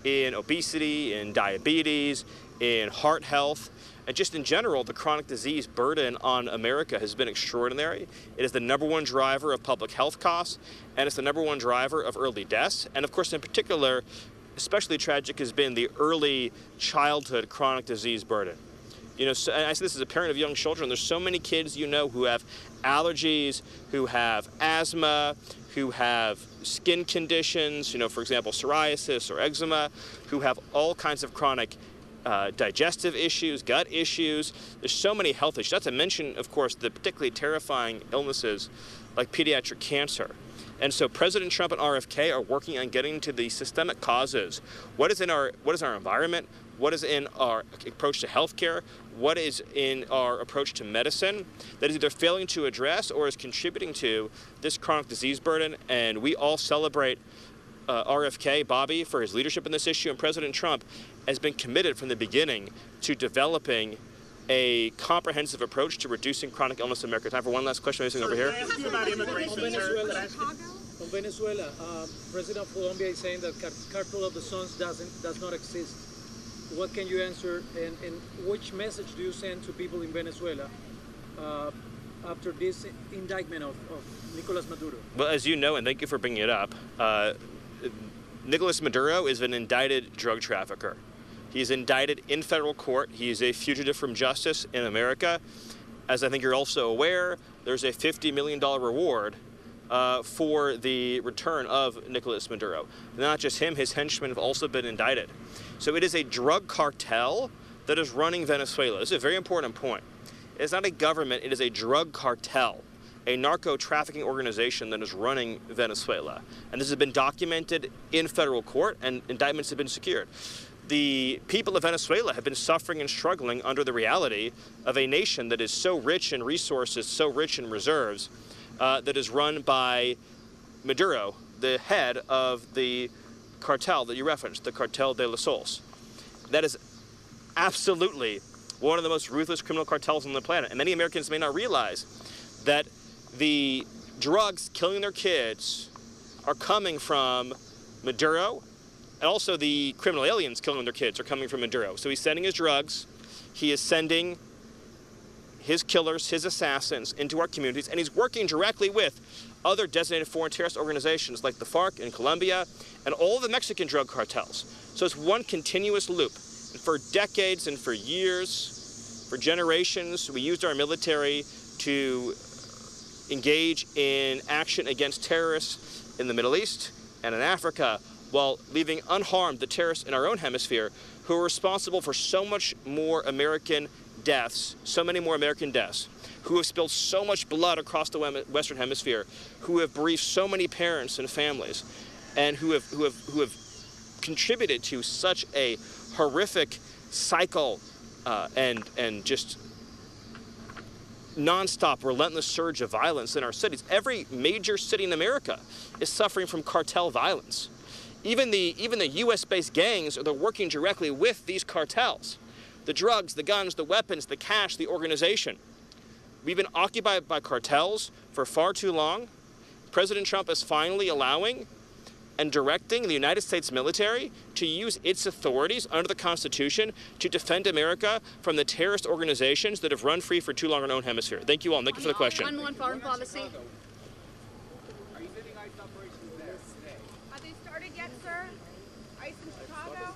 in obesity, in diabetes, in heart health, and just in general, the chronic disease burden on America has been extraordinary. It is the #1 driver of public health costs, and it's the #1 driver of early deaths. And of course, in particular, especially tragic has been the early childhood chronic disease burden. You know, so, and I say this as a parent of young children, there's so many kids, you know, who have allergies, who have asthma, who have skin conditions, you know, for example, psoriasis or eczema, who have all kinds of chronic digestive issues, gut issues. There's so many health issues. Not to mention, of course, the particularly terrifying illnesses like pediatric cancer. And so President Trump and RFK are working on getting to the systemic causes. What is our environment? What is in our approach to healthcare? What is in our approach to medicine that is either failing to address or is contributing to this chronic disease burden? And we all celebrate RFK, Bobby, for his leadership in this issue. And President Trump has been committed from the beginning to developing a comprehensive approach to reducing chronic illness in America. Time for one last question. Over here. On Venezuela, President of Colombia is saying that cartel of the Suns does not exist. What can you answer, and which message do you send to people in Venezuela after this indictment of Nicolas Maduro? Well, as you know, and thank you for bringing it up, Nicolas Maduro is an indicted drug trafficker. He's indicted in federal court. He is a fugitive from justice in America. As I think you're also aware, there's a $50 million reward for the return of Nicolas Maduro. Not just him, his henchmen have also been indicted. So it is a drug cartel that is running Venezuela. This is a very important point. It's not a government, it is a drug cartel, a narco-trafficking organization that is running Venezuela. And this has been documented in federal court, and indictments have been secured. The people of Venezuela have been suffering and struggling under the reality of a nation that is so rich in resources, so rich in reserves, that is run by Maduro, the head of the cartel that you referenced, the Cartel de los Soles. That is absolutely one of the most ruthless criminal cartels on the planet. And many Americans may not realize that the drugs killing their kids are coming from Maduro, and also the criminal aliens killing their kids are coming from Maduro. So he's sending his drugs, he is sending his killers, his assassins into our communities, and he's working directly with other designated foreign terrorist organizations like the FARC in Colombia and all the Mexican drug cartels. So it's one continuous loop. For decades and for years, for generations, we used our military to engage in action against terrorists in the Middle East and in Africa, while leaving unharmed the terrorists in our own hemisphere who are responsible for so much more American deaths, so many more American deaths, who have spilled so much blood across the Western Hemisphere, who have bereaved so many parents and families, and who have contributed to such a horrific cycle and just nonstop, relentless surge of violence in our cities. Every major city in America is suffering from cartel violence. Even the U.S.-based gangs are working directly with these cartels. The drugs, the guns, the weapons, the cash, the organization. We've been occupied by cartels for far too long. President Trump is finally allowing and directing the United States military to use its authorities under the Constitution to defend America from the terrorist organizations that have run free for too long in our own hemisphere. Thank you all, and thank you for the question. On foreign policy. Are you sending ICE operations there today? Have they started yet, sir? ICE in Chicago?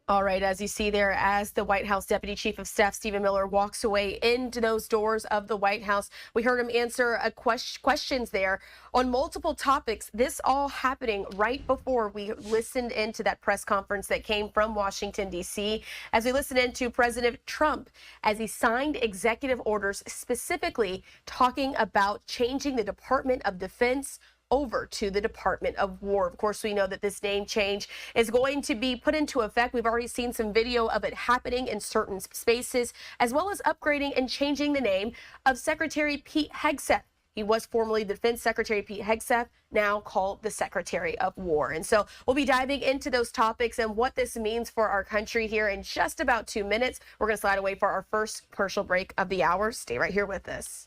All right, as you see there, as the White House Deputy Chief of Staff Stephen Miller walks away into those doors of the White House, we heard him answer questions there on multiple topics. This all happening right before we listened into that press conference that came from Washington, D.C., as we listened into President Trump as he signed executive orders specifically talking about changing the Department of Defense over to the Department of War. Of course, we know that this name change is going to be put into effect. We've already seen some video of it happening in certain spaces, as well as upgrading and changing the name of Secretary Pete Hegseth. He was formerly the Defense Secretary Pete Hegseth, now called the Secretary of War. And so we'll be diving into those topics and what this means for our country here in just about 2 minutes. We're going to slide away for our first commercial break of the hour. Stay right here with us.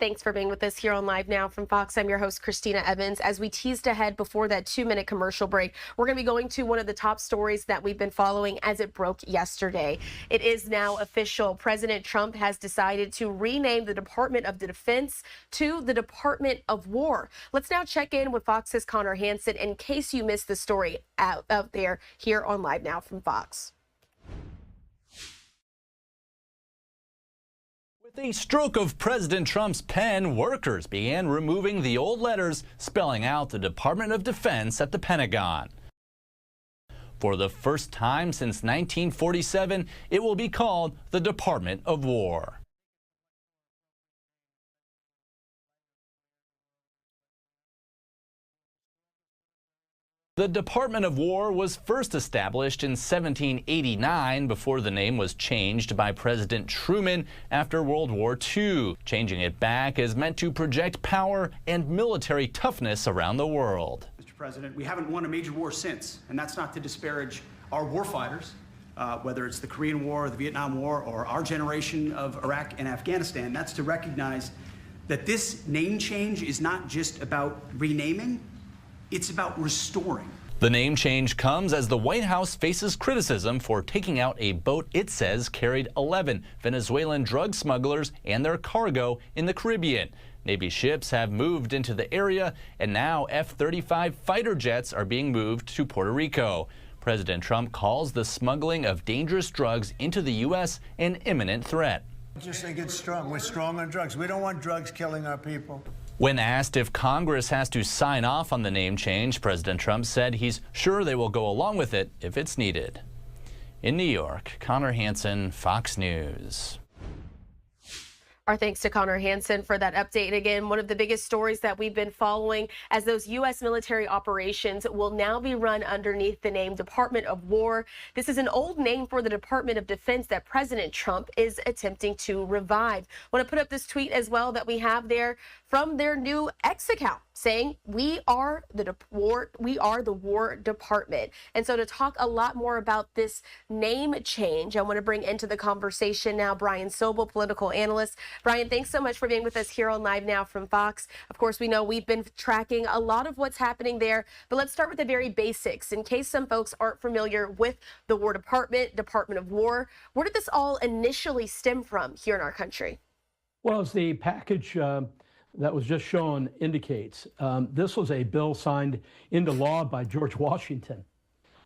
Thanks for being with us here on Live Now from Fox. I'm your host, Christina Evans. As we teased ahead before that 2-minute commercial break, we're going to be going to one of the top stories that we've been following as it broke yesterday. It is now official. President Trump has decided to rename the Department of Defense to the Department of War. Let's now check in with Fox's Connor Hansen in case you missed the story out there here on Live Now from Fox. With a stroke of President Trump's pen, workers began removing the old letters spelling out the Department of Defense at the Pentagon. For the first time since 1947, it will be called the Department of War. The Department of War was first established in 1789 before the name was changed by President Truman after World War II. Changing it back is meant to project power and military toughness around the world. Mr. President, we haven't won a major war since, and that's not to disparage our warfighters, whether it's the Korean War, or the Vietnam War, or our generation of Iraq and Afghanistan. That's to recognize that this name change is not just about renaming, it's about restoring. The name change comes as the White House faces criticism for taking out a boat it says carried 11 Venezuelan drug smugglers and their cargo in the Caribbean. Navy ships have moved into the area, and now F-35 fighter jets are being moved to Puerto Rico. President Trump calls the smuggling of dangerous drugs into the U.S. an imminent threat. I just think it's strong. We're strong on drugs. We don't want drugs killing our people. When asked if Congress has to sign off on the name change, President Trump said he's sure they will go along with it if it's needed. In New York, Connor Hansen, Fox News. Our thanks to Connor Hansen for that update. And again, one of the biggest stories that we've been following as those U.S. military operations will now be run underneath the name Department of War. This is an old name for the Department of Defense that President Trump is attempting to revive. I want to put up this tweet as well that we have there from their new X account saying we are the War Department. And so to talk a lot more about this name change, I want to bring into the conversation now Brian Sobel, political analyst. Brian, thanks so much for being with us here on Live Now from Fox. Of course, we know we've been tracking a lot of what's happening there, but let's start with the very basics. In case some folks aren't familiar with the War Department, Department of War, where did this all initially stem from here in our country? Well, as the package that was just shown indicates, this was a bill signed into law by George Washington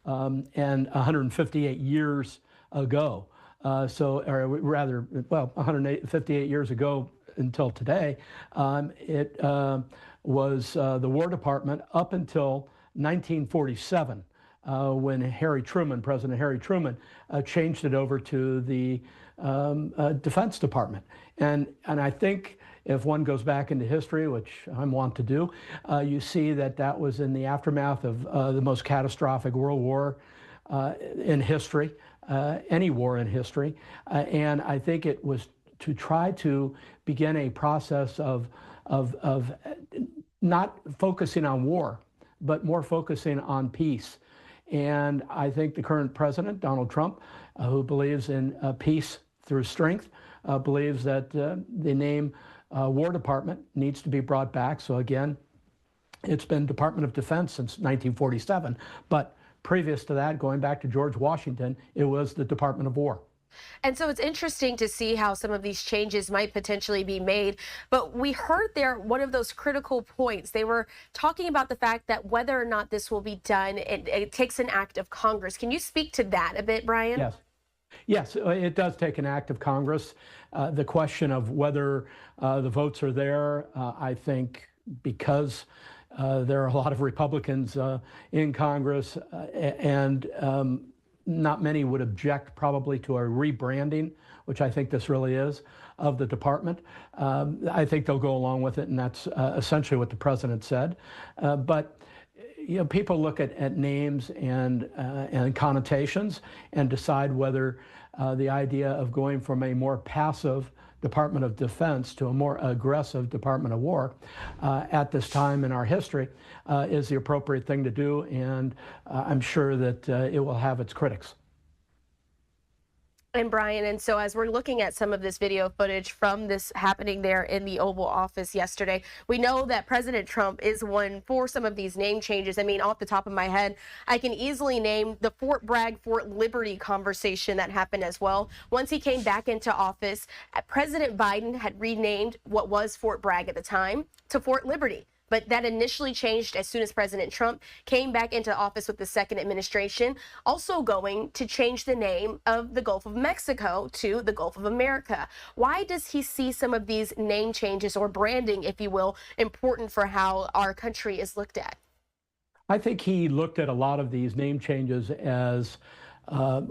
and 158 years ago. Or rather, 158 years ago until today, it was the War Department up until 1947, when President Harry Truman, changed it over to the Defense Department. And I think if one goes back into history, which I'm wont to do, you see that that was in the aftermath of the most catastrophic world war in history. Any war in history, and I think it was to try to begin a process of not focusing on war, but more focusing on peace. And I think the current president, Donald Trump, who believes in peace through strength, believes that the name War Department needs to be brought back. So again, it's been Department of Defense since 1947, but previous to that, going back to George Washington, it was the Department of War. And so it's interesting to see how some of these changes might potentially be made. But we heard there one of those critical points. They were talking about the fact that whether or not this will be done, it takes an act of Congress. Can you speak to that a bit, Brian? Yes. Yes, it does take an act of Congress. The question of whether the votes are there, I think because there are a lot of Republicans in Congress, and not many would object probably to a rebranding, which I think this really is, of the department. I think they'll go along with it, and that's essentially what the president said. But you know, people look at names and connotations and decide whether the idea of going from a more passive Department of Defense to a more aggressive Department of War at this time in our history is the appropriate thing to do, and I'm sure that it will have its critics. And Brian, and so as we're looking at some of this video footage from this happening there in the Oval Office yesterday, we know that President Trump is one for some of these name changes. I mean, off the top of my head, I can easily name the Fort Bragg, Fort Liberty conversation that happened as well. Once he came back into office, President Biden had renamed what was Fort Bragg at the time to Fort Liberty. But that initially changed as soon as President Trump came back into office with the second administration, also going to change the name of the Gulf of Mexico to the Gulf of America. Why does he see some of these name changes, or branding, if you will, important for how our country is looked at? I think he looked at a lot of these name changes as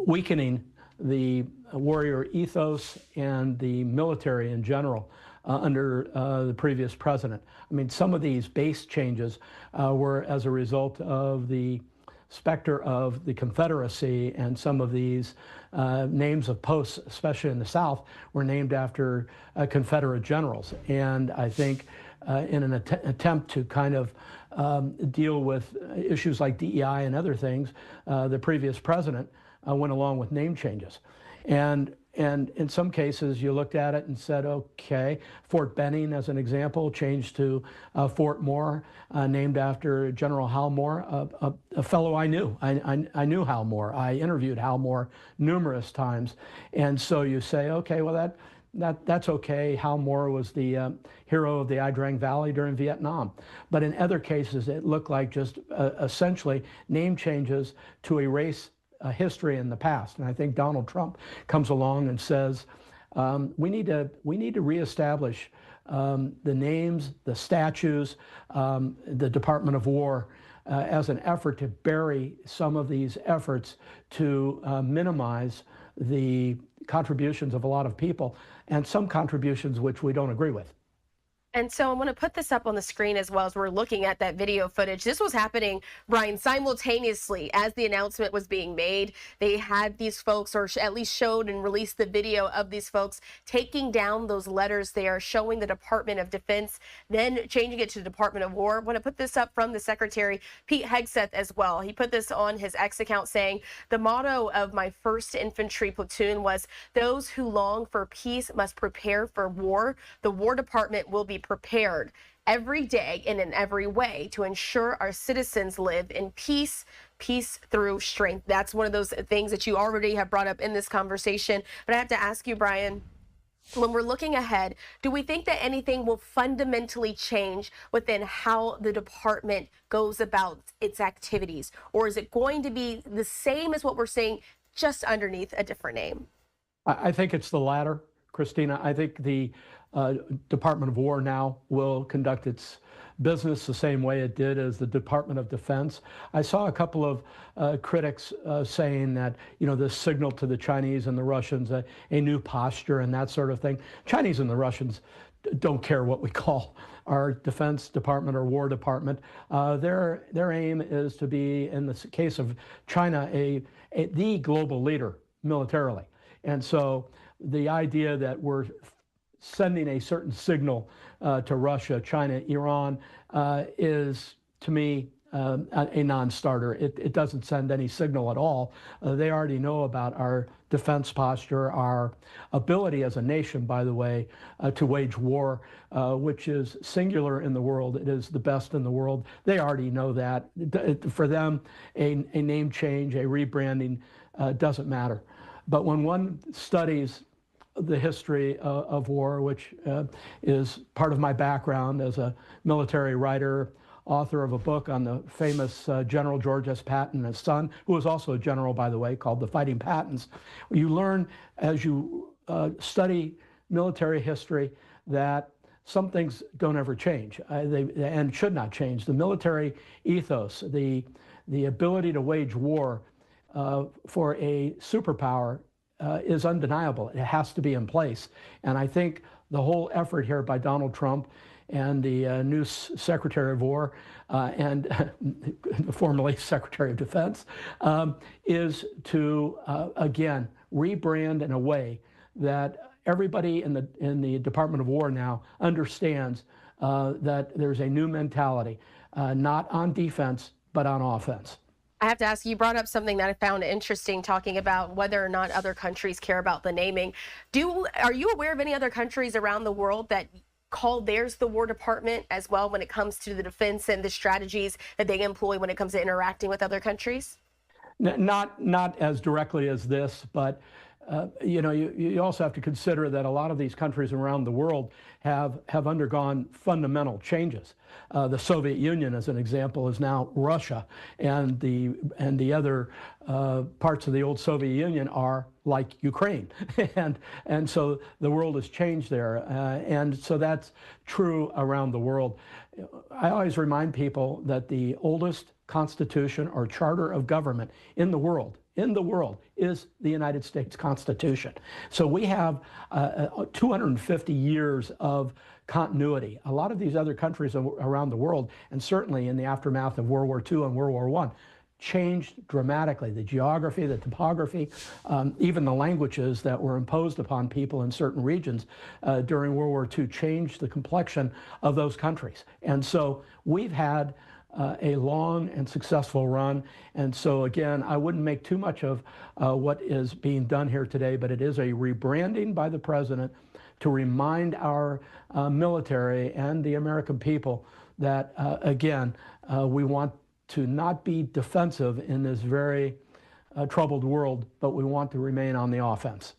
weakening the warrior ethos and the military in general. Under the previous president. I mean, some of these base changes were as a result of the specter of the Confederacy, and some of these names of posts, especially in the South, were named after Confederate generals. And I think in an attempt to kind of deal with issues like DEI and other things, the previous president went along with name changes. And in some cases, you looked at it and said, okay, Fort Benning, as an example, changed to Fort Moore, named after General Hal Moore, a fellow I knew. I knew Hal Moore. I interviewed Hal Moore numerous times. And so you say, okay, well, that's okay. Hal Moore was the hero of the Ia Drang Valley during Vietnam. But in other cases, it looked like just essentially name changes to erase history in the past. And I think Donald Trump comes along and says, we need to reestablish the names, the statues, the Department of War, as an effort to bury some of these efforts to minimize the contributions of a lot of people, and some contributions which we don't agree with. And so I'm going to put this up on the screen as well as we're looking at that video footage. This was happening, Brian, simultaneously as the announcement was being made. They had these folks, or at least showed and released the video of these folks taking down those letters there, showing the Department of Defense, then changing it to the Department of War. I want to put this up from the Secretary, Pete Hegseth, as well. He put this on his X account saying, the motto of my 1st Infantry Platoon was, those who long for peace must prepare for war. The War Department will be prepared every day and in every way to ensure our citizens live in peace through strength. That's one of those things that you already have brought up in this conversation. But I have to ask you, Brian, when we're looking ahead, do we think that anything will fundamentally change within how the department goes about its activities? Or is it going to be the same as what we're seeing, just underneath a different name? I think it's the latter, Christina. I think the Department of War now will conduct its business the same way it did as the Department of Defense. I saw a couple of critics saying that, this signaled to the Chinese and the Russians a new posture and that sort of thing. Chinese and the Russians don't care what we call our Defense Department or War Department. Their aim is to be, in the case of China, the global leader militarily. And so the idea that we're sending a certain signal to Russia, China, Iran is, to me, a non-starter. It doesn't send any signal at all. They already know about our defense posture, our ability as a nation, by the way, to wage war, which is singular in the world. It is the best in the world. They already know that. For them, a name change, a rebranding doesn't matter. But when one studies the history of war, which is part of my background as a military writer, author of a book on the famous General George S. Patton and his son, who was also a general, by the way, called The Fighting Pattons. You learn as you study military history that some things don't ever change and should not change. The military ethos, the ability to wage war for a superpower is undeniable. It has to be in place. And I think the whole effort here by Donald Trump and the new Secretary of War and formerly Secretary of Defense is to, again, rebrand in a way that everybody in the Department of War now understands that there's a new mentality, not on defense, but on offense. I have to ask, you brought up something that I found interesting, talking about whether or not other countries care about the naming. Are you aware of any other countries around the world that call theirs the War Department as well when it comes to the defense and the strategies that they employ when it comes to interacting with other countries? Not as directly as this, but you also have to consider that a lot of these countries around the world have undergone fundamental changes. The Soviet Union, as an example, is now Russia, and the other parts of the old Soviet Union are like Ukraine, and so the world has changed there, and so that's true around the world. I always remind people that the oldest constitution or charter of government in the world is the United States Constitution. So we have 250 years of continuity. A lot of these other countries around the world, and certainly in the aftermath of World War II and World War I, changed dramatically. The geography, the topography, even the languages that were imposed upon people in certain regions during World War II changed the complexion of those countries. And so we've had a long and successful run. And so again, I wouldn't make too much of what is being done here today, but it is a rebranding by the president to remind our military and the American people that, again, we want to not be defensive in this very troubled world, but we want to remain on the offense.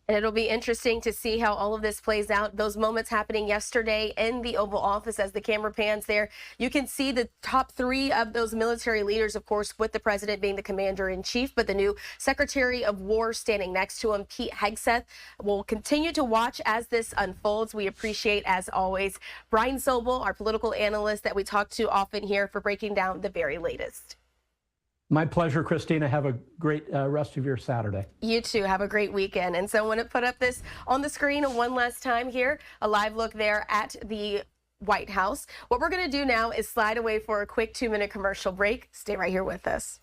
And it'll be interesting to see how all of this plays out. Those moments happening yesterday in the Oval Office, as the camera pans there, you can see the top three of those military leaders, of course, with the president being the commander-in-chief, but the new Secretary of War standing next to him, Pete Hegseth. We'll continue to watch as this unfolds. We appreciate, as always, Brian Sobel, our political analyst that we talk to often here, for breaking down the very latest. My pleasure, Christina. Have a great rest of your Saturday. You too. Have a great weekend. And so I want to put up this on the screen one last time here, a live look there at the White House. What we're going to do now is slide away for a quick 2-minute commercial break. Stay right here with us.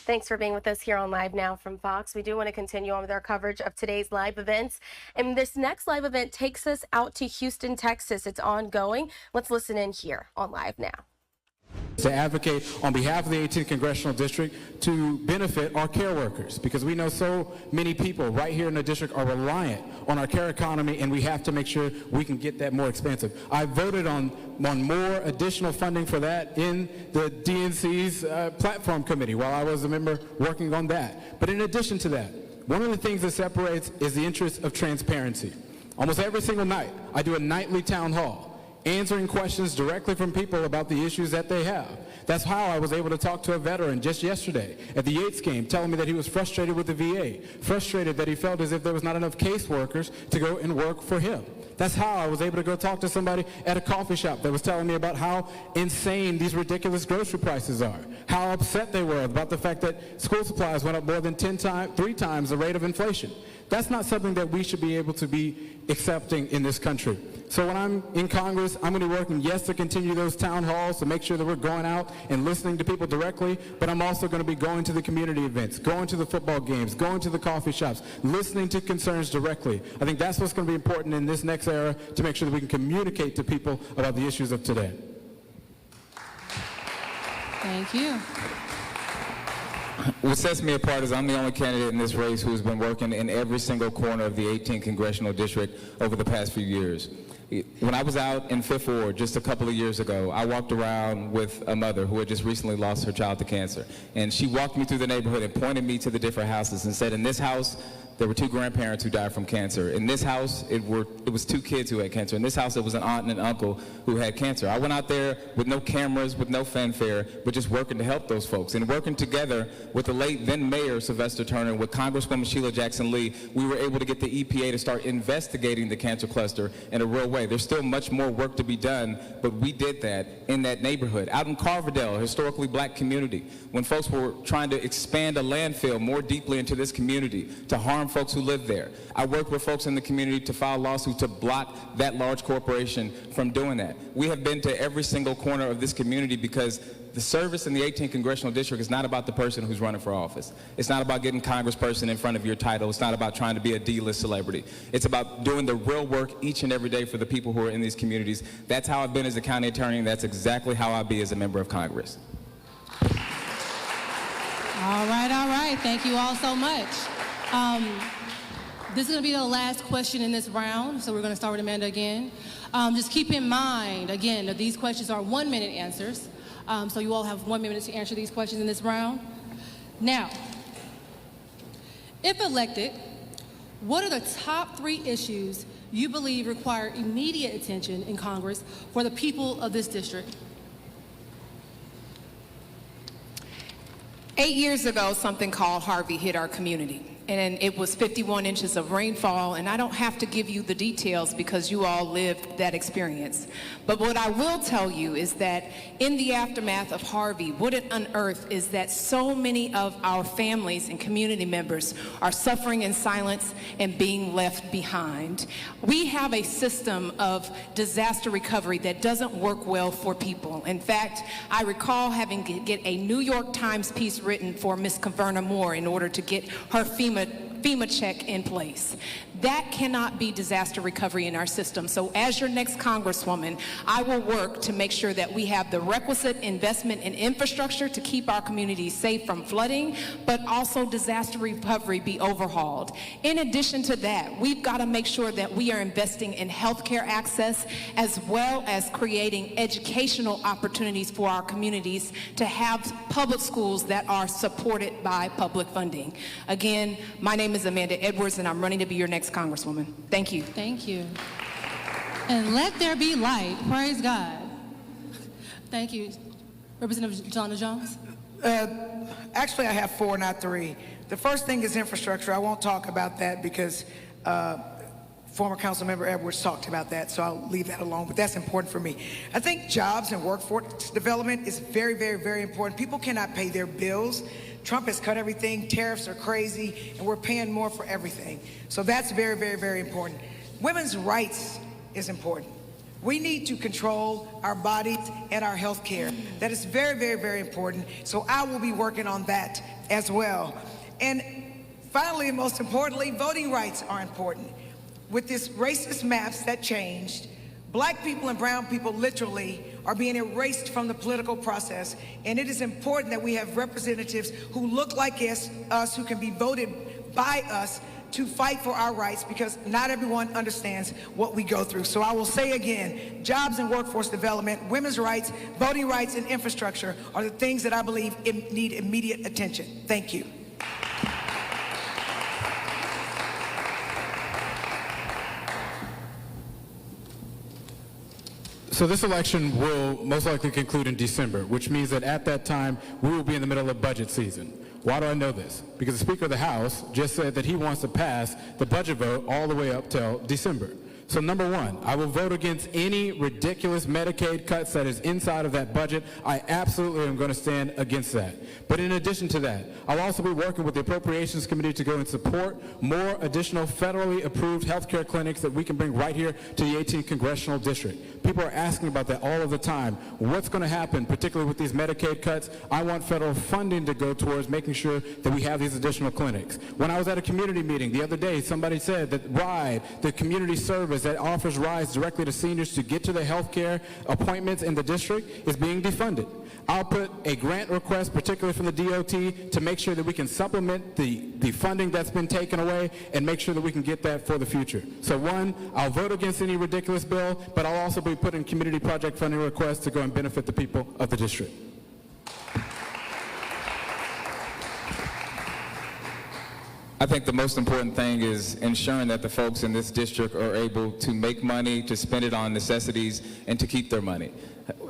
Thanks for being with us here on Live Now from Fox. We do want to continue on with our coverage of today's live events. And this next live event takes us out to Houston, Texas. It's ongoing. Let's listen in here on Live Now. To advocate on behalf of the 18th Congressional District to benefit our care workers, because we know so many people right here in the district are reliant on our care economy, and we have to make sure we can get that more expensive. I voted on more additional funding for that in the DNC's platform committee while I was a member working on that. But in addition to that, one of the things that separates is the interest of transparency. Almost every single night, I do a nightly town hall, answering questions directly from people about the issues that they have. That's how I was able to talk to a veteran just yesterday at the Yates game, telling me that he was frustrated with the VA, frustrated that he felt as if there was not enough caseworkers to go and work for him. That's how I was able to go talk to somebody at a coffee shop that was telling me about how insane these ridiculous grocery prices are, how upset they were about the fact that school supplies went up more than 3 times the rate of inflation. That's not something that we should be able to be accepting in this country. So when I'm in Congress, I'm going to be working, yes, to continue those town halls to make sure that we're going out and listening to people directly, but I'm also going to be going to the community events, going to the football games, going to the coffee shops, listening to concerns directly. I think that's what's going to be important in this next era, to make sure that we can communicate to people about the issues of today. Thank you. What sets me apart is I'm the only candidate in this race who's been working in every single corner of the 18th Congressional District over the past few years. When I was out in Fifth Ward just a couple of years ago, I walked around with a mother who had just recently lost her child to cancer. And she walked me through the neighborhood and pointed me to the different houses and said, in this house, there were 2 grandparents who died from cancer. In this house, it was 2 kids who had cancer. In this house, it was an aunt and an uncle who had cancer. I went out there with no cameras, with no fanfare, but just working to help those folks. And working together with the late then Mayor Sylvester Turner, with Congresswoman Sheila Jackson-Lee, we were able to get the EPA to start investigating the cancer cluster in a real way. There's still much more work to be done, but we did that in that neighborhood. Out in Carverdale, a historically black community, when folks were trying to expand a landfill more deeply into this community to harm folks who live there, I worked with folks in the community to file lawsuits to block that large corporation from doing that. We have been to every single corner of this community because the service in the 18th Congressional District is not about the person who's running for office. It's not about getting congressperson in front of your title. It's not about trying to be a D-list celebrity. It's about doing the real work each and every day for the people who are in these communities. That's how I've been as a county attorney, and that's exactly how I'll be as a member of Congress. All right. Thank you all so much. This is going to be the last question in this round, so we're going to start with Amanda again. Just keep in mind, again, that these questions are 1-minute answers, so you all have 1 minute to answer these questions in this round. Now, if elected, what are the top 3 issues you believe require immediate attention in Congress for the people of this district? 8 years ago, something called Harvey hit our community, and it was 51 inches of rainfall, and I don't have to give you the details because you all lived that experience. But what I will tell you is that in the aftermath of Harvey, what it unearthed is that so many of our families and community members are suffering in silence and being left behind. We have a system of disaster recovery that doesn't work well for people. In fact, I recall having to get a New York Times piece written for Ms. Caverna Moore in order to get her FEMA check in place. That cannot be disaster recovery in our system. So as your next Congresswoman, I will work to make sure that we have the requisite investment in infrastructure to keep our communities safe from flooding, but also disaster recovery be overhauled. In addition to that, we've got to make sure that we are investing in healthcare access as well as creating educational opportunities for our communities to have public schools that are supported by public funding. Again, my name is Amanda Edwards, and I'm running to be your next Congresswoman. Thank you. Thank you. And let there be light. Praise God. Thank you. Representative Jonna Jones. Actually, I have 4, not 3. The first thing is infrastructure. I won't talk about that because former Councilmember Edwards talked about that, so I'll leave that alone, but that's important for me. I think jobs and workforce development is very, very, very important. People cannot pay their bills. Trump has cut everything, tariffs are crazy, and we're paying more for everything. So that's very, very, very important. Women's rights is important. We need to control our bodies and our health care. That is very, very, very important. So I will be working on that as well. And finally, and most importantly, voting rights are important. With this racist maps that changed, black people and brown people literally are being erased from the political process. And it is important that we have representatives who look like us, who can be voted by us to fight for our rights, because not everyone understands what we go through. So I will say again, jobs and workforce development, women's rights, voting rights, and infrastructure are the things that I believe need immediate attention. Thank you. So this election will most likely conclude in December, which means that at that time, we will be in the middle of budget season. Why do I know this? Because the Speaker of the House just said that he wants to pass the budget vote all the way up till December. So number 1, I will vote against any ridiculous Medicaid cuts that is inside of that budget. I absolutely am going to stand against that. But in addition to that, I'll also be working with the Appropriations Committee to go and support more additional federally approved healthcare clinics that we can bring right here to the 18th Congressional District. People are asking about that all of the time. What's going to happen, particularly with these Medicaid cuts? I want federal funding to go towards making sure that we have these additional clinics. When I was at a community meeting the other day, somebody said that RIDE, the community service, service that offers rides directly to seniors to get to their health care appointments in the district is being defunded. I'll put a grant request, particularly from the DOT, to make sure that we can supplement the funding that's been taken away and make sure that we can get that for the future. So one, I'll vote against any ridiculous bill, but I'll also be putting community project funding requests to go and benefit the people of the district. I think the most important thing is ensuring that the folks in this district are able to make money, to spend it on necessities, and to keep their money.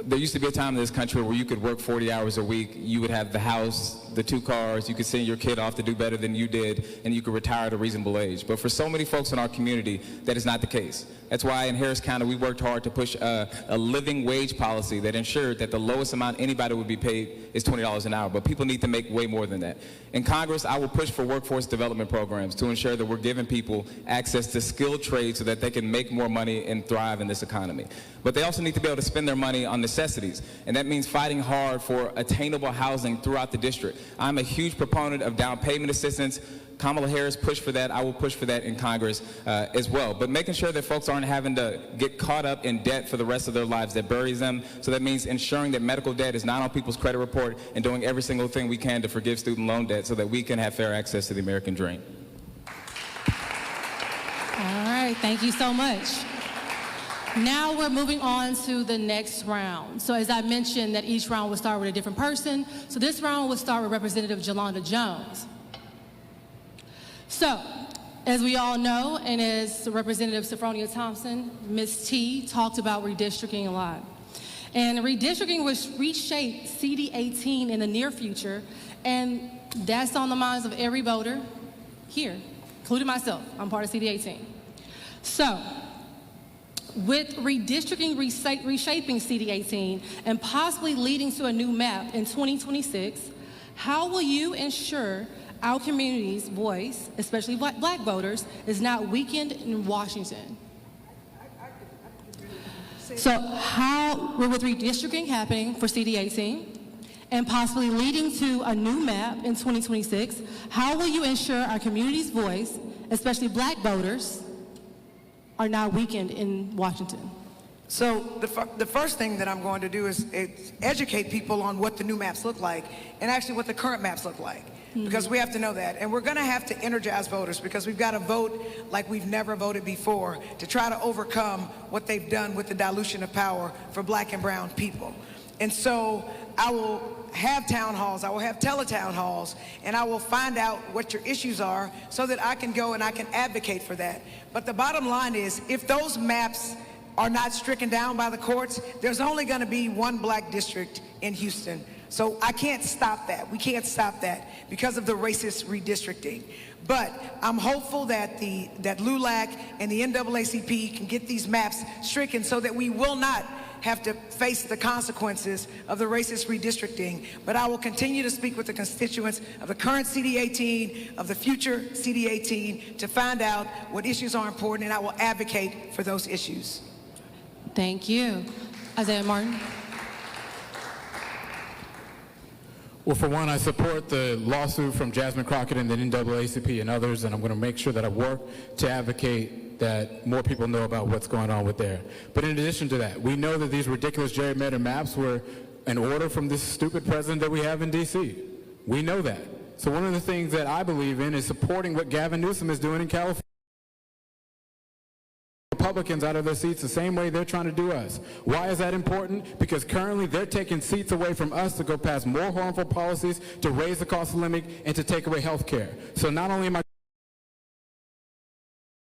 There used to be a time in this country where you could work 40 hours a week, you would have the house, the 2 cars, you could send your kid off to do better than you did, and you could retire at a reasonable age. But for so many folks in our community, that is not the case. That's why in Harris County we worked hard to push a living wage policy that ensured that the lowest amount anybody would be paid is $20 an hour, but people need to make way more than that. In Congress, I will push for workforce development programs to ensure that we're giving people access to skilled trades so that they can make more money and thrive in this economy. But they also need to be able to spend their money on necessities, and that means fighting hard for attainable housing throughout the district. I'm a huge proponent of down payment assistance. Kamala Harris pushed for that. I will push for that in Congress as well. But making sure that folks aren't having to get caught up in debt for the rest of their lives that buries them. So that means ensuring that medical debt is not on people's credit report and doing every single thing we can to forgive student loan debt so that we can have fair access to the American dream. All right, thank you so much. Now we're moving on to the next round. So as I mentioned that each round will start with a different person. So this round will start with Representative Jolanda Jones. So, as we all know, and as Representative Sophronia Thompson, Ms. T, talked about redistricting a lot. And redistricting will reshape CD18 in the near future, and that's on the minds of every voter here, including myself. I'm part of CD18. So, with redistricting reshaping CD18 and possibly leading to a new map in 2026, how will you ensure our community's voice, especially black voters, is not weakened in Washington? So how, with redistricting happening for CD18 and possibly leading to a new map in 2026, how will you ensure our community's voice, especially black voters, are not weakened in Washington? So the first thing that I'm going to do is educate people on what the new maps look like and actually what the current maps look like. Because we have to know that. And we're going to have to energize voters because we've got to vote like we've never voted before to try to overcome what they've done with the dilution of power for black and brown people. And so I will have town halls, I will have teletown halls, and I will find out what your issues are so that I can go and I can advocate for that. But the bottom line is, if those maps are not stricken down by the courts, there's only going to be one black district in Houston. So I can't stop that. We can't stop that because of the racist redistricting. But I'm hopeful that that LULAC and the NAACP can get these maps stricken so that we will not have to face the consequences of the racist redistricting. But I will continue to speak with the constituents of the current CD18, of the future CD18, to find out what issues are important, and I will advocate for those issues. Thank you. Isaiah Martin. Well, for one, I support the lawsuit from Jasmine Crockett and the NAACP and others, and I'm going to make sure that I work to advocate that more people know about what's going on with there. But in addition to that, we know that these ridiculous gerrymandered maps were an order from this stupid president that we have in D.C. We know that. So one of the things that I believe in is supporting what Gavin Newsom is doing in California. Republicans out of their seats the same way they're trying to do us. Why is that important? Because currently they're taking seats away from us to go pass more harmful policies, to raise the cost of living, and to take away health care. So not only am I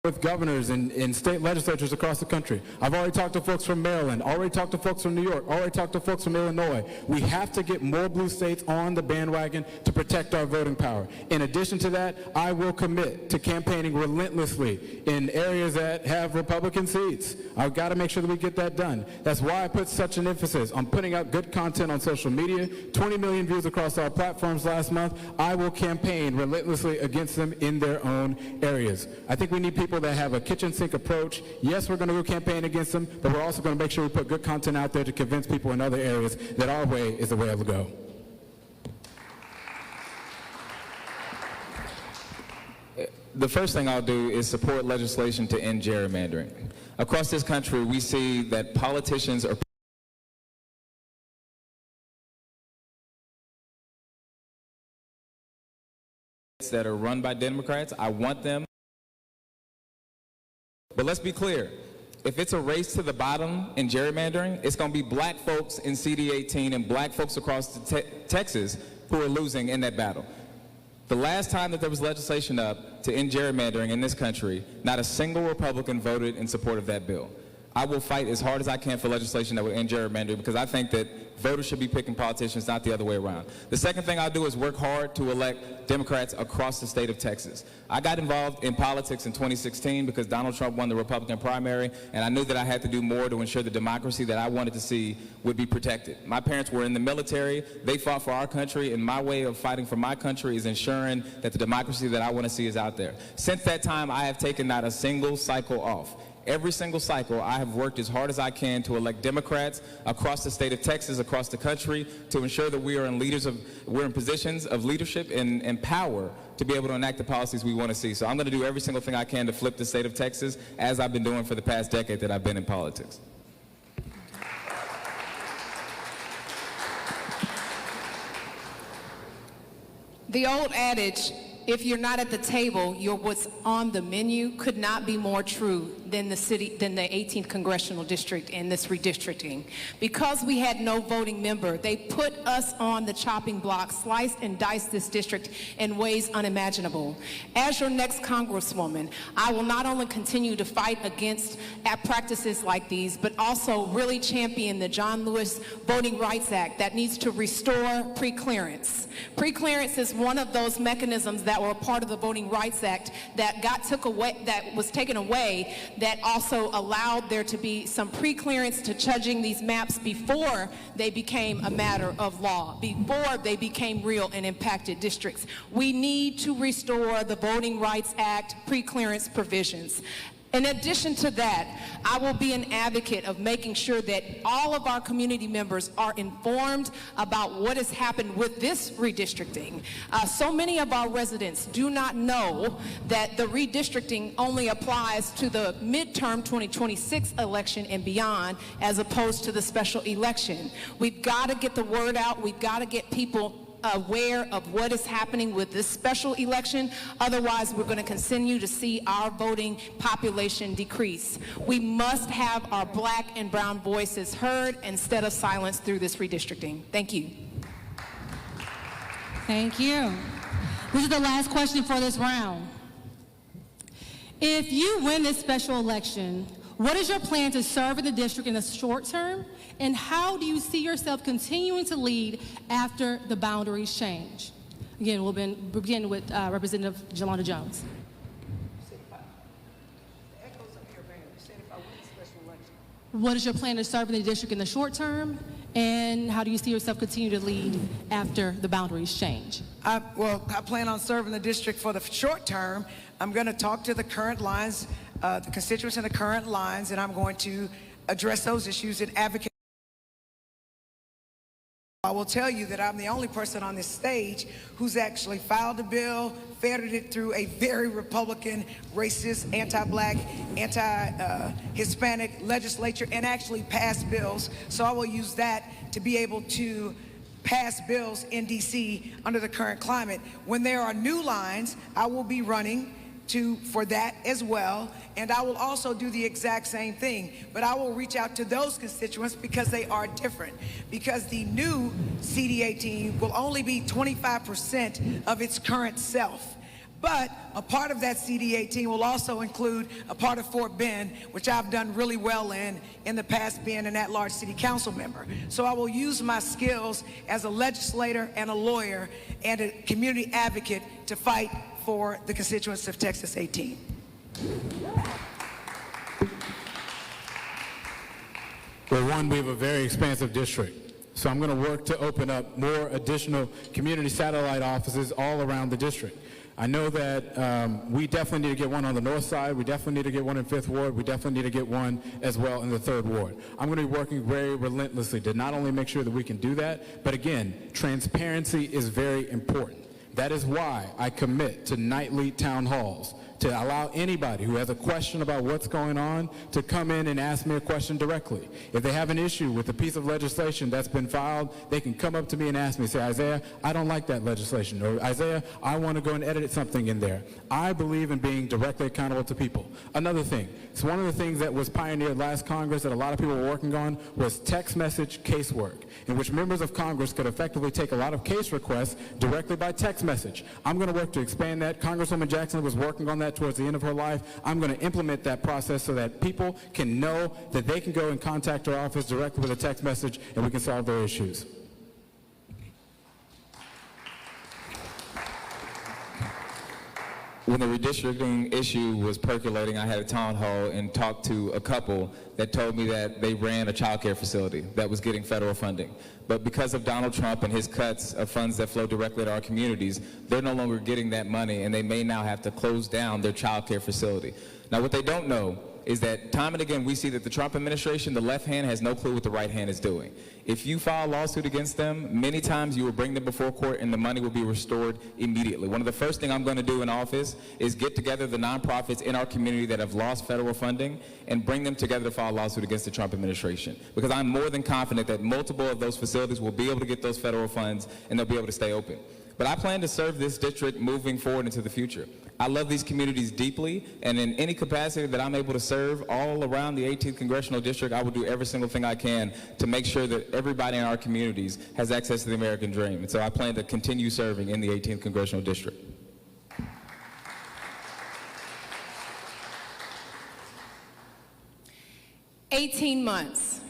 with governors and state legislatures across the country. I've already talked to folks from Maryland, already talked to folks from New York, already talked to folks from Illinois. We have to get more blue states on the bandwagon to protect our voting power. In addition to that, I will commit to campaigning relentlessly in areas that have Republican seats. I've got to make sure that we get that done. That's why I put such an emphasis on putting out good content on social media. 20 million views across our platforms last month. I will campaign relentlessly against them in their own areas. I think we need people that have a kitchen sink approach. Yes, we're going to go campaign against them, but we're also going to make sure we put good content out there to convince people in other areas that our way is the way to go. The first thing I'll do is support legislation to end gerrymandering. Across this country, we see that politicians are that are run by Democrats. I want them. But let's be clear. If it's a race to the bottom in gerrymandering, it's going to be black folks in CD18 and black folks across Texas who are losing in that battle. The last time that there was legislation up to end gerrymandering in this country, not a single Republican voted in support of that bill. I will fight as hard as I can for legislation that would end gerrymandering because I think that voters should be picking politicians, not the other way around. The second thing I'll do is work hard to elect Democrats across the state of Texas. I got involved in politics in 2016 because Donald Trump won the Republican primary, and I knew that I had to do more to ensure the democracy that I wanted to see would be protected. My parents were in the military. They fought for our country, and my way of fighting for my country is ensuring that the democracy that I want to see is out there. Since that time, I have taken not a single cycle off. Every single cycle, I have worked as hard as I can to elect Democrats across the state of Texas, across the country, to ensure that we're in positions of leadership and power to be able to enact the policies we want to see. So I'm going to do every single thing I can to flip the state of Texas, as I've been doing for the past decade that I've been in politics. The old adage, if you're not at the table, you're what's on the menu, could not be more true than the 18th Congressional District in this redistricting. Because we had no voting member, they put us on the chopping block, sliced and diced this district in ways unimaginable. As your next Congresswoman, I will not only continue to fight against practices like these, but also really champion the John Lewis Voting Rights Act that needs to restore pre-clearance. Pre-clearance is one of those mechanisms that were a part of the Voting Rights Act that was taken away, that also allowed there to be some pre-clearance to judging these maps before they became a matter of law, before they became real and impacted districts. We need to restore the Voting Rights Act pre-clearance provisions. In addition to that, I will be an advocate of making sure that all of our community members are informed about what has happened with this redistricting. So many of our residents do not know that the redistricting only applies to the midterm 2026 election and beyond, as opposed to the special election. We've got to get the word out. We've got to get people aware of what is happening with this special election. Otherwise, we're going to continue to see our voting population decrease. We must have our black and brown voices heard instead of silenced through this redistricting. Thank you. Thank you. This is the last question for this round. If you win this special election, what is your plan to serve in the district in the short term? And how do you see yourself continuing to lead after the boundaries change? Again, we'll begin with Representative Jelonda Jones. What is your plan to serve in the district in the short term? And how do you see yourself continue to lead after the boundaries change? I plan on serving the district for the short term. I'm going to talk to the current lines, the constituents in the current lines, and I'm going to address those issues and advocate. I will tell you that I'm the only person on this stage who's actually filed a bill, ferreted it through a very Republican, racist, anti-black, anti-Hispanic legislature, and actually passed bills. So I will use that to be able to pass bills in DC under the current climate. When there are new lines, I will be running for that as well, and I will also do the exact same thing, but I will reach out to those constituents because they are different, because the new CD18 will only be 25% of its current self. But a part of that CD18 will also include a part of Fort Bend, which I've done really well in the past, being an at-large city council member. So I will use my skills as a legislator and a lawyer and a community advocate to fight for the constituents of Texas 18. Well, one, we have a very expansive district. So I'm going to work to open up more additional community satellite offices all around the district. I know that we definitely need to get one on the north side. We definitely need to get one in 5th Ward. We definitely need to get one as well in the 3rd Ward. I'm going to be working very relentlessly to not only make sure that we can do that, but again, transparency is very important. That is why I commit to nightly town halls, to allow anybody who has a question about what's going on to come in and ask me a question directly. If they have an issue with a piece of legislation that's been filed, they can come up to me and ask me, say, Isaiah, I don't like that legislation, or Isaiah, I want to go and edit something in there. I believe in being directly accountable to people. Another thing, so one of the things that was pioneered last Congress that a lot of people were working on was text message casework, in which members of Congress could effectively take a lot of case requests directly by text message. I'm going to work to expand that. Congresswoman Jackson was working on that towards the end of her life. I'm going to implement that process so that people can know that they can go and contact our office directly with a text message and we can solve their issues. When the redistricting issue was percolating, I had a town hall and talked to a couple that told me that they ran a child care facility that was getting federal funding. But because of Donald Trump and his cuts of funds that flow directly to our communities, they're no longer getting that money, and they may now have to close down their child care facility. Now, what they don't know is that time and again we see that the Trump administration, the left hand has no clue what the right hand is doing. If you file a lawsuit against them, many times you will bring them before court and the money will be restored immediately. One of the first things I'm going to do in office is get together the nonprofits in our community that have lost federal funding and bring them together to file a lawsuit against the Trump administration. Because I'm more than confident that multiple of those facilities will be able to get those federal funds and they'll be able to stay open. But I plan to serve this district moving forward into the future. I love these communities deeply, and in any capacity that I'm able to serve all around the 18th Congressional District, I will do every single thing I can to make sure that everybody in our communities has access to the American dream. And so I plan to continue serving in the 18th Congressional District. "18 months.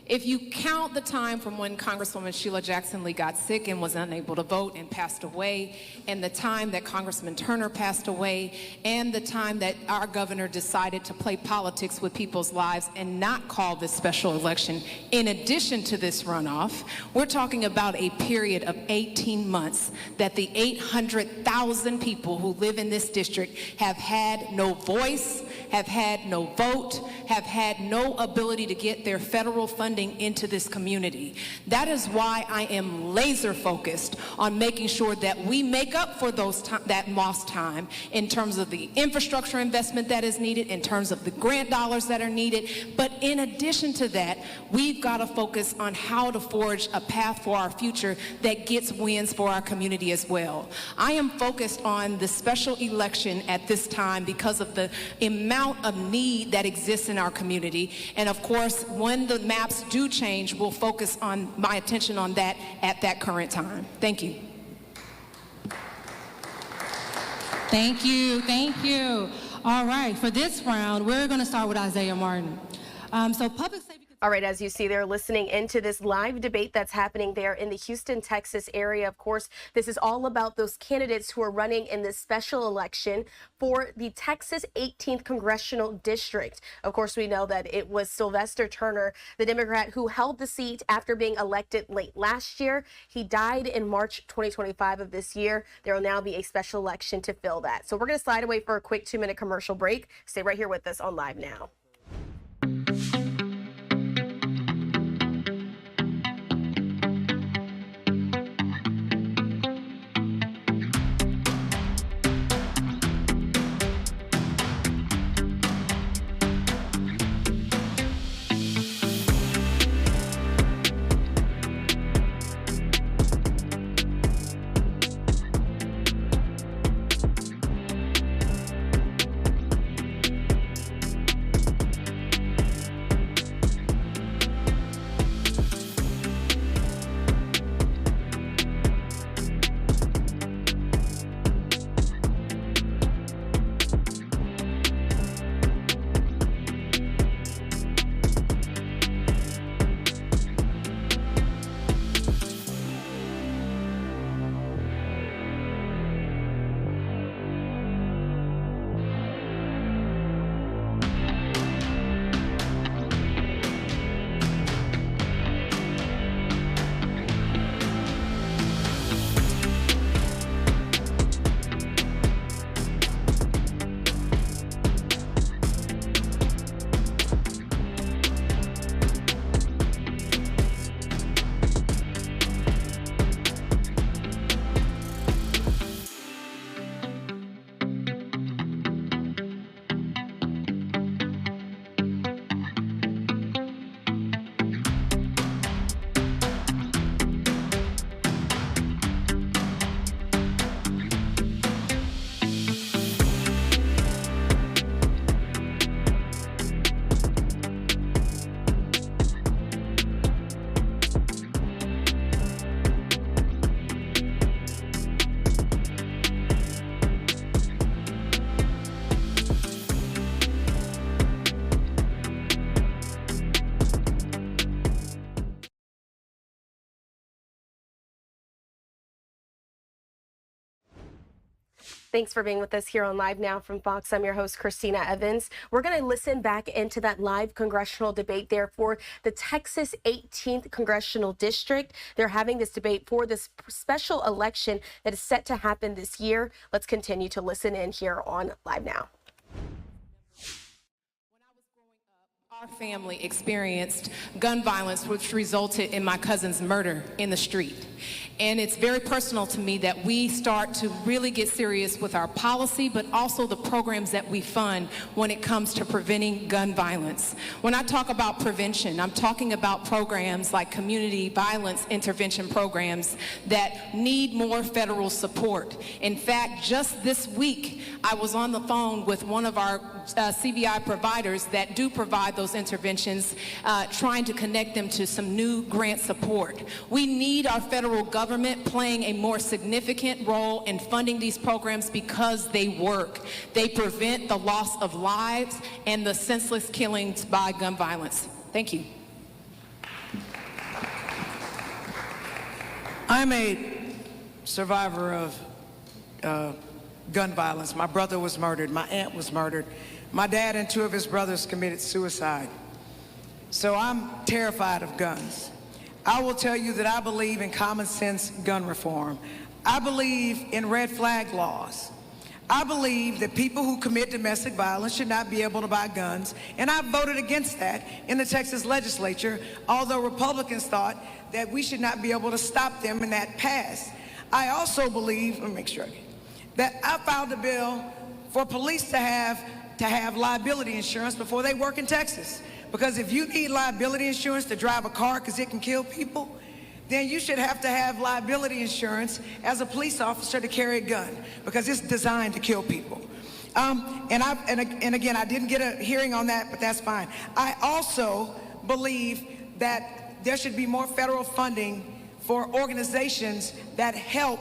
If you count the time from when Congresswoman Sheila Jackson Lee got sick and was unable to vote and passed away, and the time that Congressman Turner passed away, and the time that our governor decided to play politics with people's lives and not call this special election, in addition to this runoff, we're talking about a period of 18 months that the 800,000 people who live in this district have had no voice, have had no vote, have had no ability to get their federal funding into this community. That is why I am laser focused on making sure that we make up for that lost time in terms of the infrastructure investment that is needed, in terms of the grant dollars that are needed. But in addition to that, we've got to focus on how to forge a path for our future that gets wins for our community as well. I am focused on the special election at this time because of the amount of need that exists in our community. And of course, when the maps do change, we'll focus on my attention on that at that current time. Thank you. Thank you, thank you. All right, for this round, we're going to start with Isaiah Martin. So public safety. All right, as you see, they're listening into this live debate that's happening there in the Houston, Texas area. Of course, this is all about those candidates who are running in this special election for the Texas 18th Congressional District. Of course, we know that it was Sylvester Turner, the Democrat, who held the seat after being elected late last year. He died in March 2025 of this year. There will now be a special election to fill that. So we're going to slide away for a quick 2-minute commercial break. Stay right here with us on Live Now. Thanks for being with us here on Live Now from Fox. I'm your host, Christina Evans. We're going to listen back into that live congressional debate there for the Texas 18th Congressional District. They're having this debate for this special election that is set to happen this year. Let's continue to listen in here on Live Now. Our family experienced gun violence, which resulted in my cousin's murder in the street. And it's very personal to me that we start to really get serious with our policy, but also the programs that we fund when it comes to preventing gun violence. When I talk about prevention, I'm talking about programs like community violence intervention programs that need more federal support. In fact, just this week, I was on the phone with one of our CVI providers that do provide those interventions, trying to connect them to some new grant support. We need our federal government playing a more significant role in funding these programs because they work. They prevent the loss of lives and the senseless killings by gun violence. Thank you. I'm a survivor of gun violence. My brother was murdered. My aunt was murdered. My dad and two of his brothers committed suicide. So I'm terrified of guns. I will tell you that I believe in common sense gun reform. I believe in red flag laws. I believe that people who commit domestic violence should not be able to buy guns, and I voted against that in the Texas legislature, although Republicans thought that we should not be able to stop them, and that passed. I also believe, let me make sure, that I filed a bill for police to have liability insurance before they work in Texas. Because if you need liability insurance to drive a car because it can kill people, then you should have to have liability insurance as a police officer to carry a gun, because it's designed to kill people. And again, I didn't get a hearing on that, but that's fine. I also believe that there should be more federal funding for organizations that help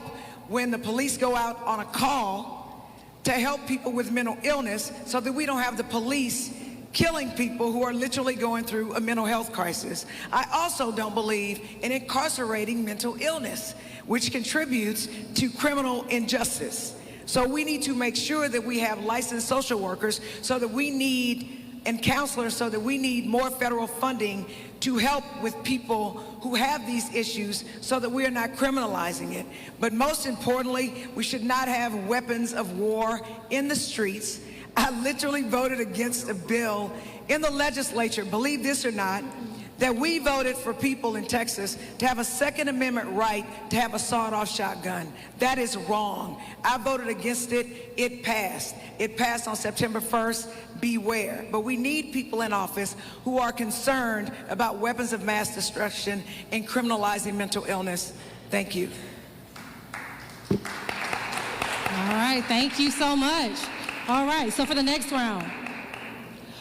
when the police go out on a call to help people with mental illness, so that we don't have the police killing people who are literally going through a mental health crisis. I also don't believe in incarcerating mental illness, which contributes to criminal injustice. So we need to make sure that we have licensed social workers, and counselors, so that we need more federal funding to help with people who have these issues, so that we are not criminalizing it. But most importantly, we should not have weapons of war in the streets. I literally voted against a bill in the legislature, believe this or not, that we voted for people in Texas to have a Second Amendment right to have a sawed-off shotgun. That is wrong. I voted against it. It passed. It passed on September 1st. Beware. But we need people in office who are concerned about weapons of mass destruction and criminalizing mental illness. Thank you. All right, thank you so much. All right, so for the next round,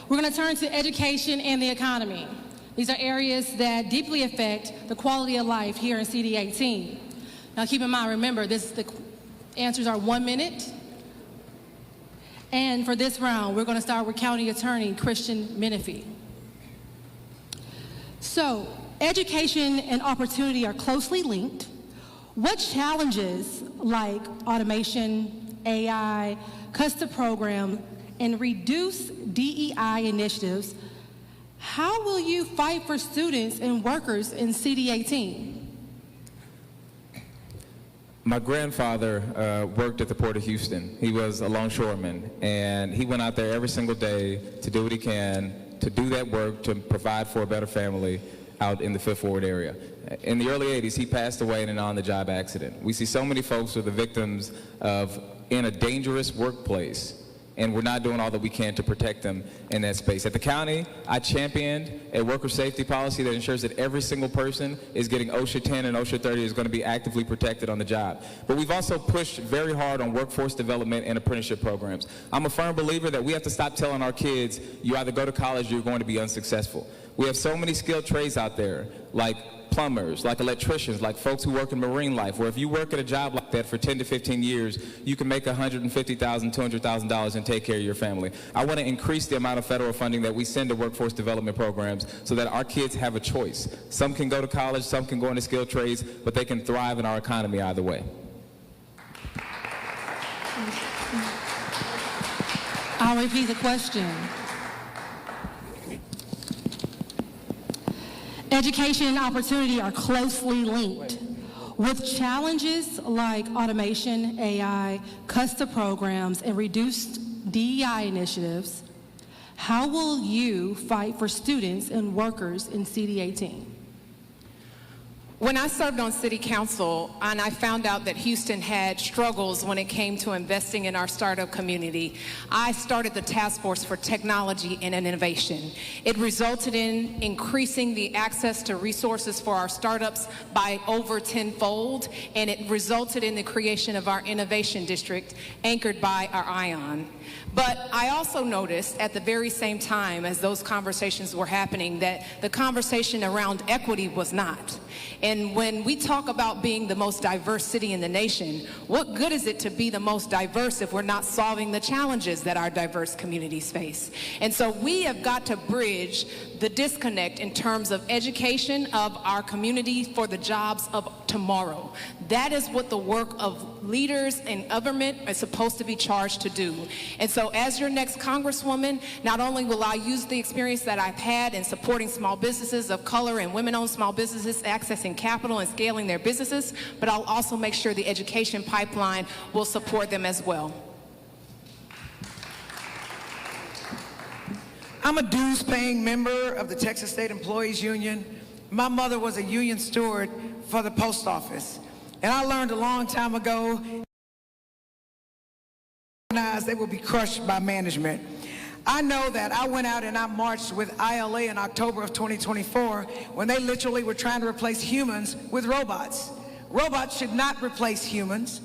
we're going to turn to education and the economy. These are areas that deeply affect the quality of life here in CD18. Now keep in mind, remember, the answers are 1 minute. And for this round, we're going to start with County Attorney Christian Menifee. So, education and opportunity are closely linked. What challenges like automation, AI, custom program, and reduce DEI initiatives, how will you fight for students and workers in CD18? My grandfather worked at the Port of Houston. He was a longshoreman, and he went out there every single day to do what he can, to do that work, to provide for a better family out in the Fifth Ward area. In the early 80s, he passed away in an on-the-job accident. We see so many folks who are the victims of in a dangerous workplace, and we're not doing all that we can to protect them in that space. At the county, I championed a worker safety policy that ensures that every single person is getting OSHA 10 and OSHA 30 is going to be actively protected on the job. But we've also pushed very hard on workforce development and apprenticeship programs. I'm a firm believer that we have to stop telling our kids, you either go to college or you're going to be unsuccessful. We have so many skilled trades out there, like plumbers, like electricians, like folks who work in marine life, where if you work at a job like that for 10 to 15 years, you can make $150,000, $200,000 and take care of your family. I want to increase the amount of federal funding that we send to workforce development programs so that our kids have a choice. Some can go to college, some can go into skilled trades, but they can thrive in our economy either way. I'll repeat the question. Education and opportunity are closely linked. With challenges like automation, AI, custom programs, and reduced DEI initiatives, how will you fight for students and workers in CD18? When I served on city council and I found out that Houston had struggles when it came to investing in our startup community, I started the task force for technology and innovation. It resulted in increasing the access to resources for our startups by over tenfold, and it resulted in the creation of our innovation district anchored by our ION. But I also noticed at the very same time as those conversations were happening that the conversation around equity was not. And when we talk about being the most diverse city in the nation, what good is it to be the most diverse if we're not solving the challenges that our diverse communities face? And so we have got to bridge the disconnect in terms of education of our community for the jobs of tomorrow. That is what the work of leaders in government is supposed to be charged to do. And so as your next Congresswoman, not only will I use the experience that I've had in supporting small businesses of color and women-owned small businesses, accessing capital and scaling their businesses, but I'll also make sure the education pipeline will support them as well. I'm a dues-paying member of the Texas State Employees Union. My mother was a union steward for the post office. And I learned a long time ago they will be crushed by management. I know that I went out and I marched with ILA in October of 2024 when they literally were trying to replace humans with robots. Robots should not replace humans.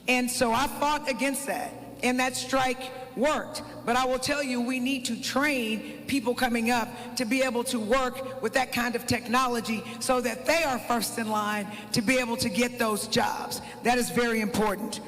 And so I fought against that. And that strike worked. But I will tell you, we need to train people coming up to be able to work with that kind of technology so that they are first in line to be able to get those jobs. That is very important.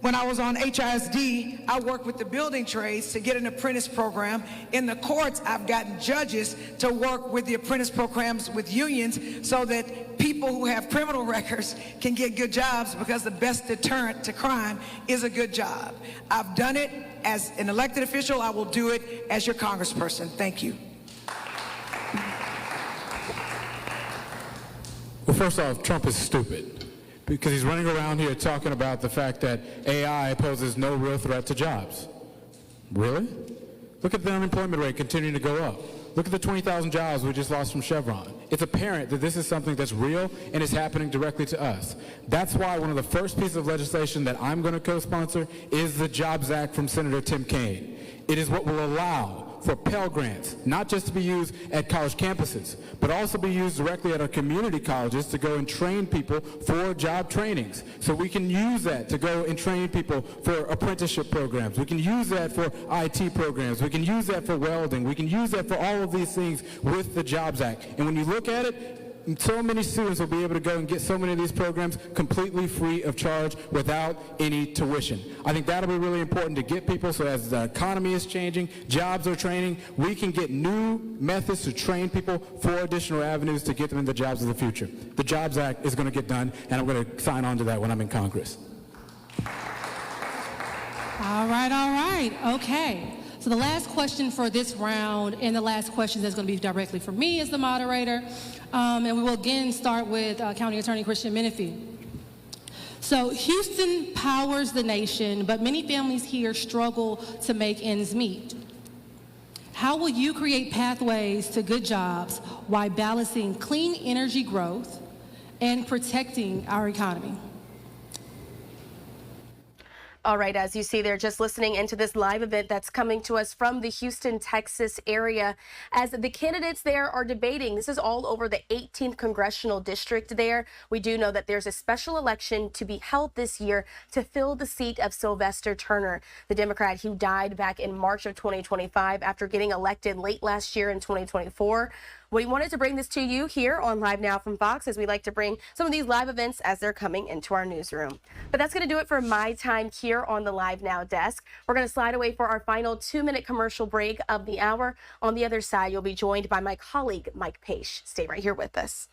When I was on HISD, I worked with the building trades to get an apprentice program. In the courts, I've gotten judges to work with the apprentice programs with unions so that people who have criminal records can get good jobs, because the best deterrent to crime is a good job. I've done it as an elected official. I will do it as your congressperson. Thank you. Well, first off, Trump is stupid, because he's running around here talking about the fact that AI poses no real threat to jobs. Really? Look at the unemployment rate continuing to go up. Look at the 20,000 jobs we just lost from Chevron. It's apparent that this is something that's real and is happening directly to us. That's why one of the first pieces of legislation that I'm going to co-sponsor is the Jobs Act from Senator Tim Kaine. It is what will allow for Pell Grants, not just to be used at college campuses, but also be used directly at our community colleges to go and train people for job trainings. So we can use that to go and train people for apprenticeship programs. We can use that for IT programs. We can use that for welding. We can use that for all of these things with the Jobs Act. And when you look at it, so many students will be able to go and get so many of these programs completely free of charge without any tuition. I think that'll be really important to get people, so as the economy is changing, jobs are training, we can get new methods to train people for additional avenues to get them in the jobs of the future. The Jobs Act is going to get done, and I'm going to sign on to that when I'm in Congress. All right. Okay. So the last question for this round, and the last question that's going to be directly for me as the moderator, and we will again start with County Attorney Christian Menifee. So Houston powers the nation, but many families here struggle to make ends meet. How will you create pathways to good jobs while balancing clean energy growth and protecting our economy? All right, as you see there, just listening into this live event that's coming to us from the Houston, Texas area, as the candidates there are debating. This is all over the 18th Congressional District there. We do know that there's a special election to be held this year to fill the seat of Sylvester Turner, the Democrat who died back in March of 2025 after getting elected late last year in 2024. We wanted to bring this to you here on Live Now from Fox, as we like to bring some of these live events as they're coming into our newsroom. But that's going to do it for my time here on the Live Now desk. We're going to slide away for our final 2-minute commercial break of the hour. On the other side, you'll be joined by my colleague, Mike Pace. Stay right here with us.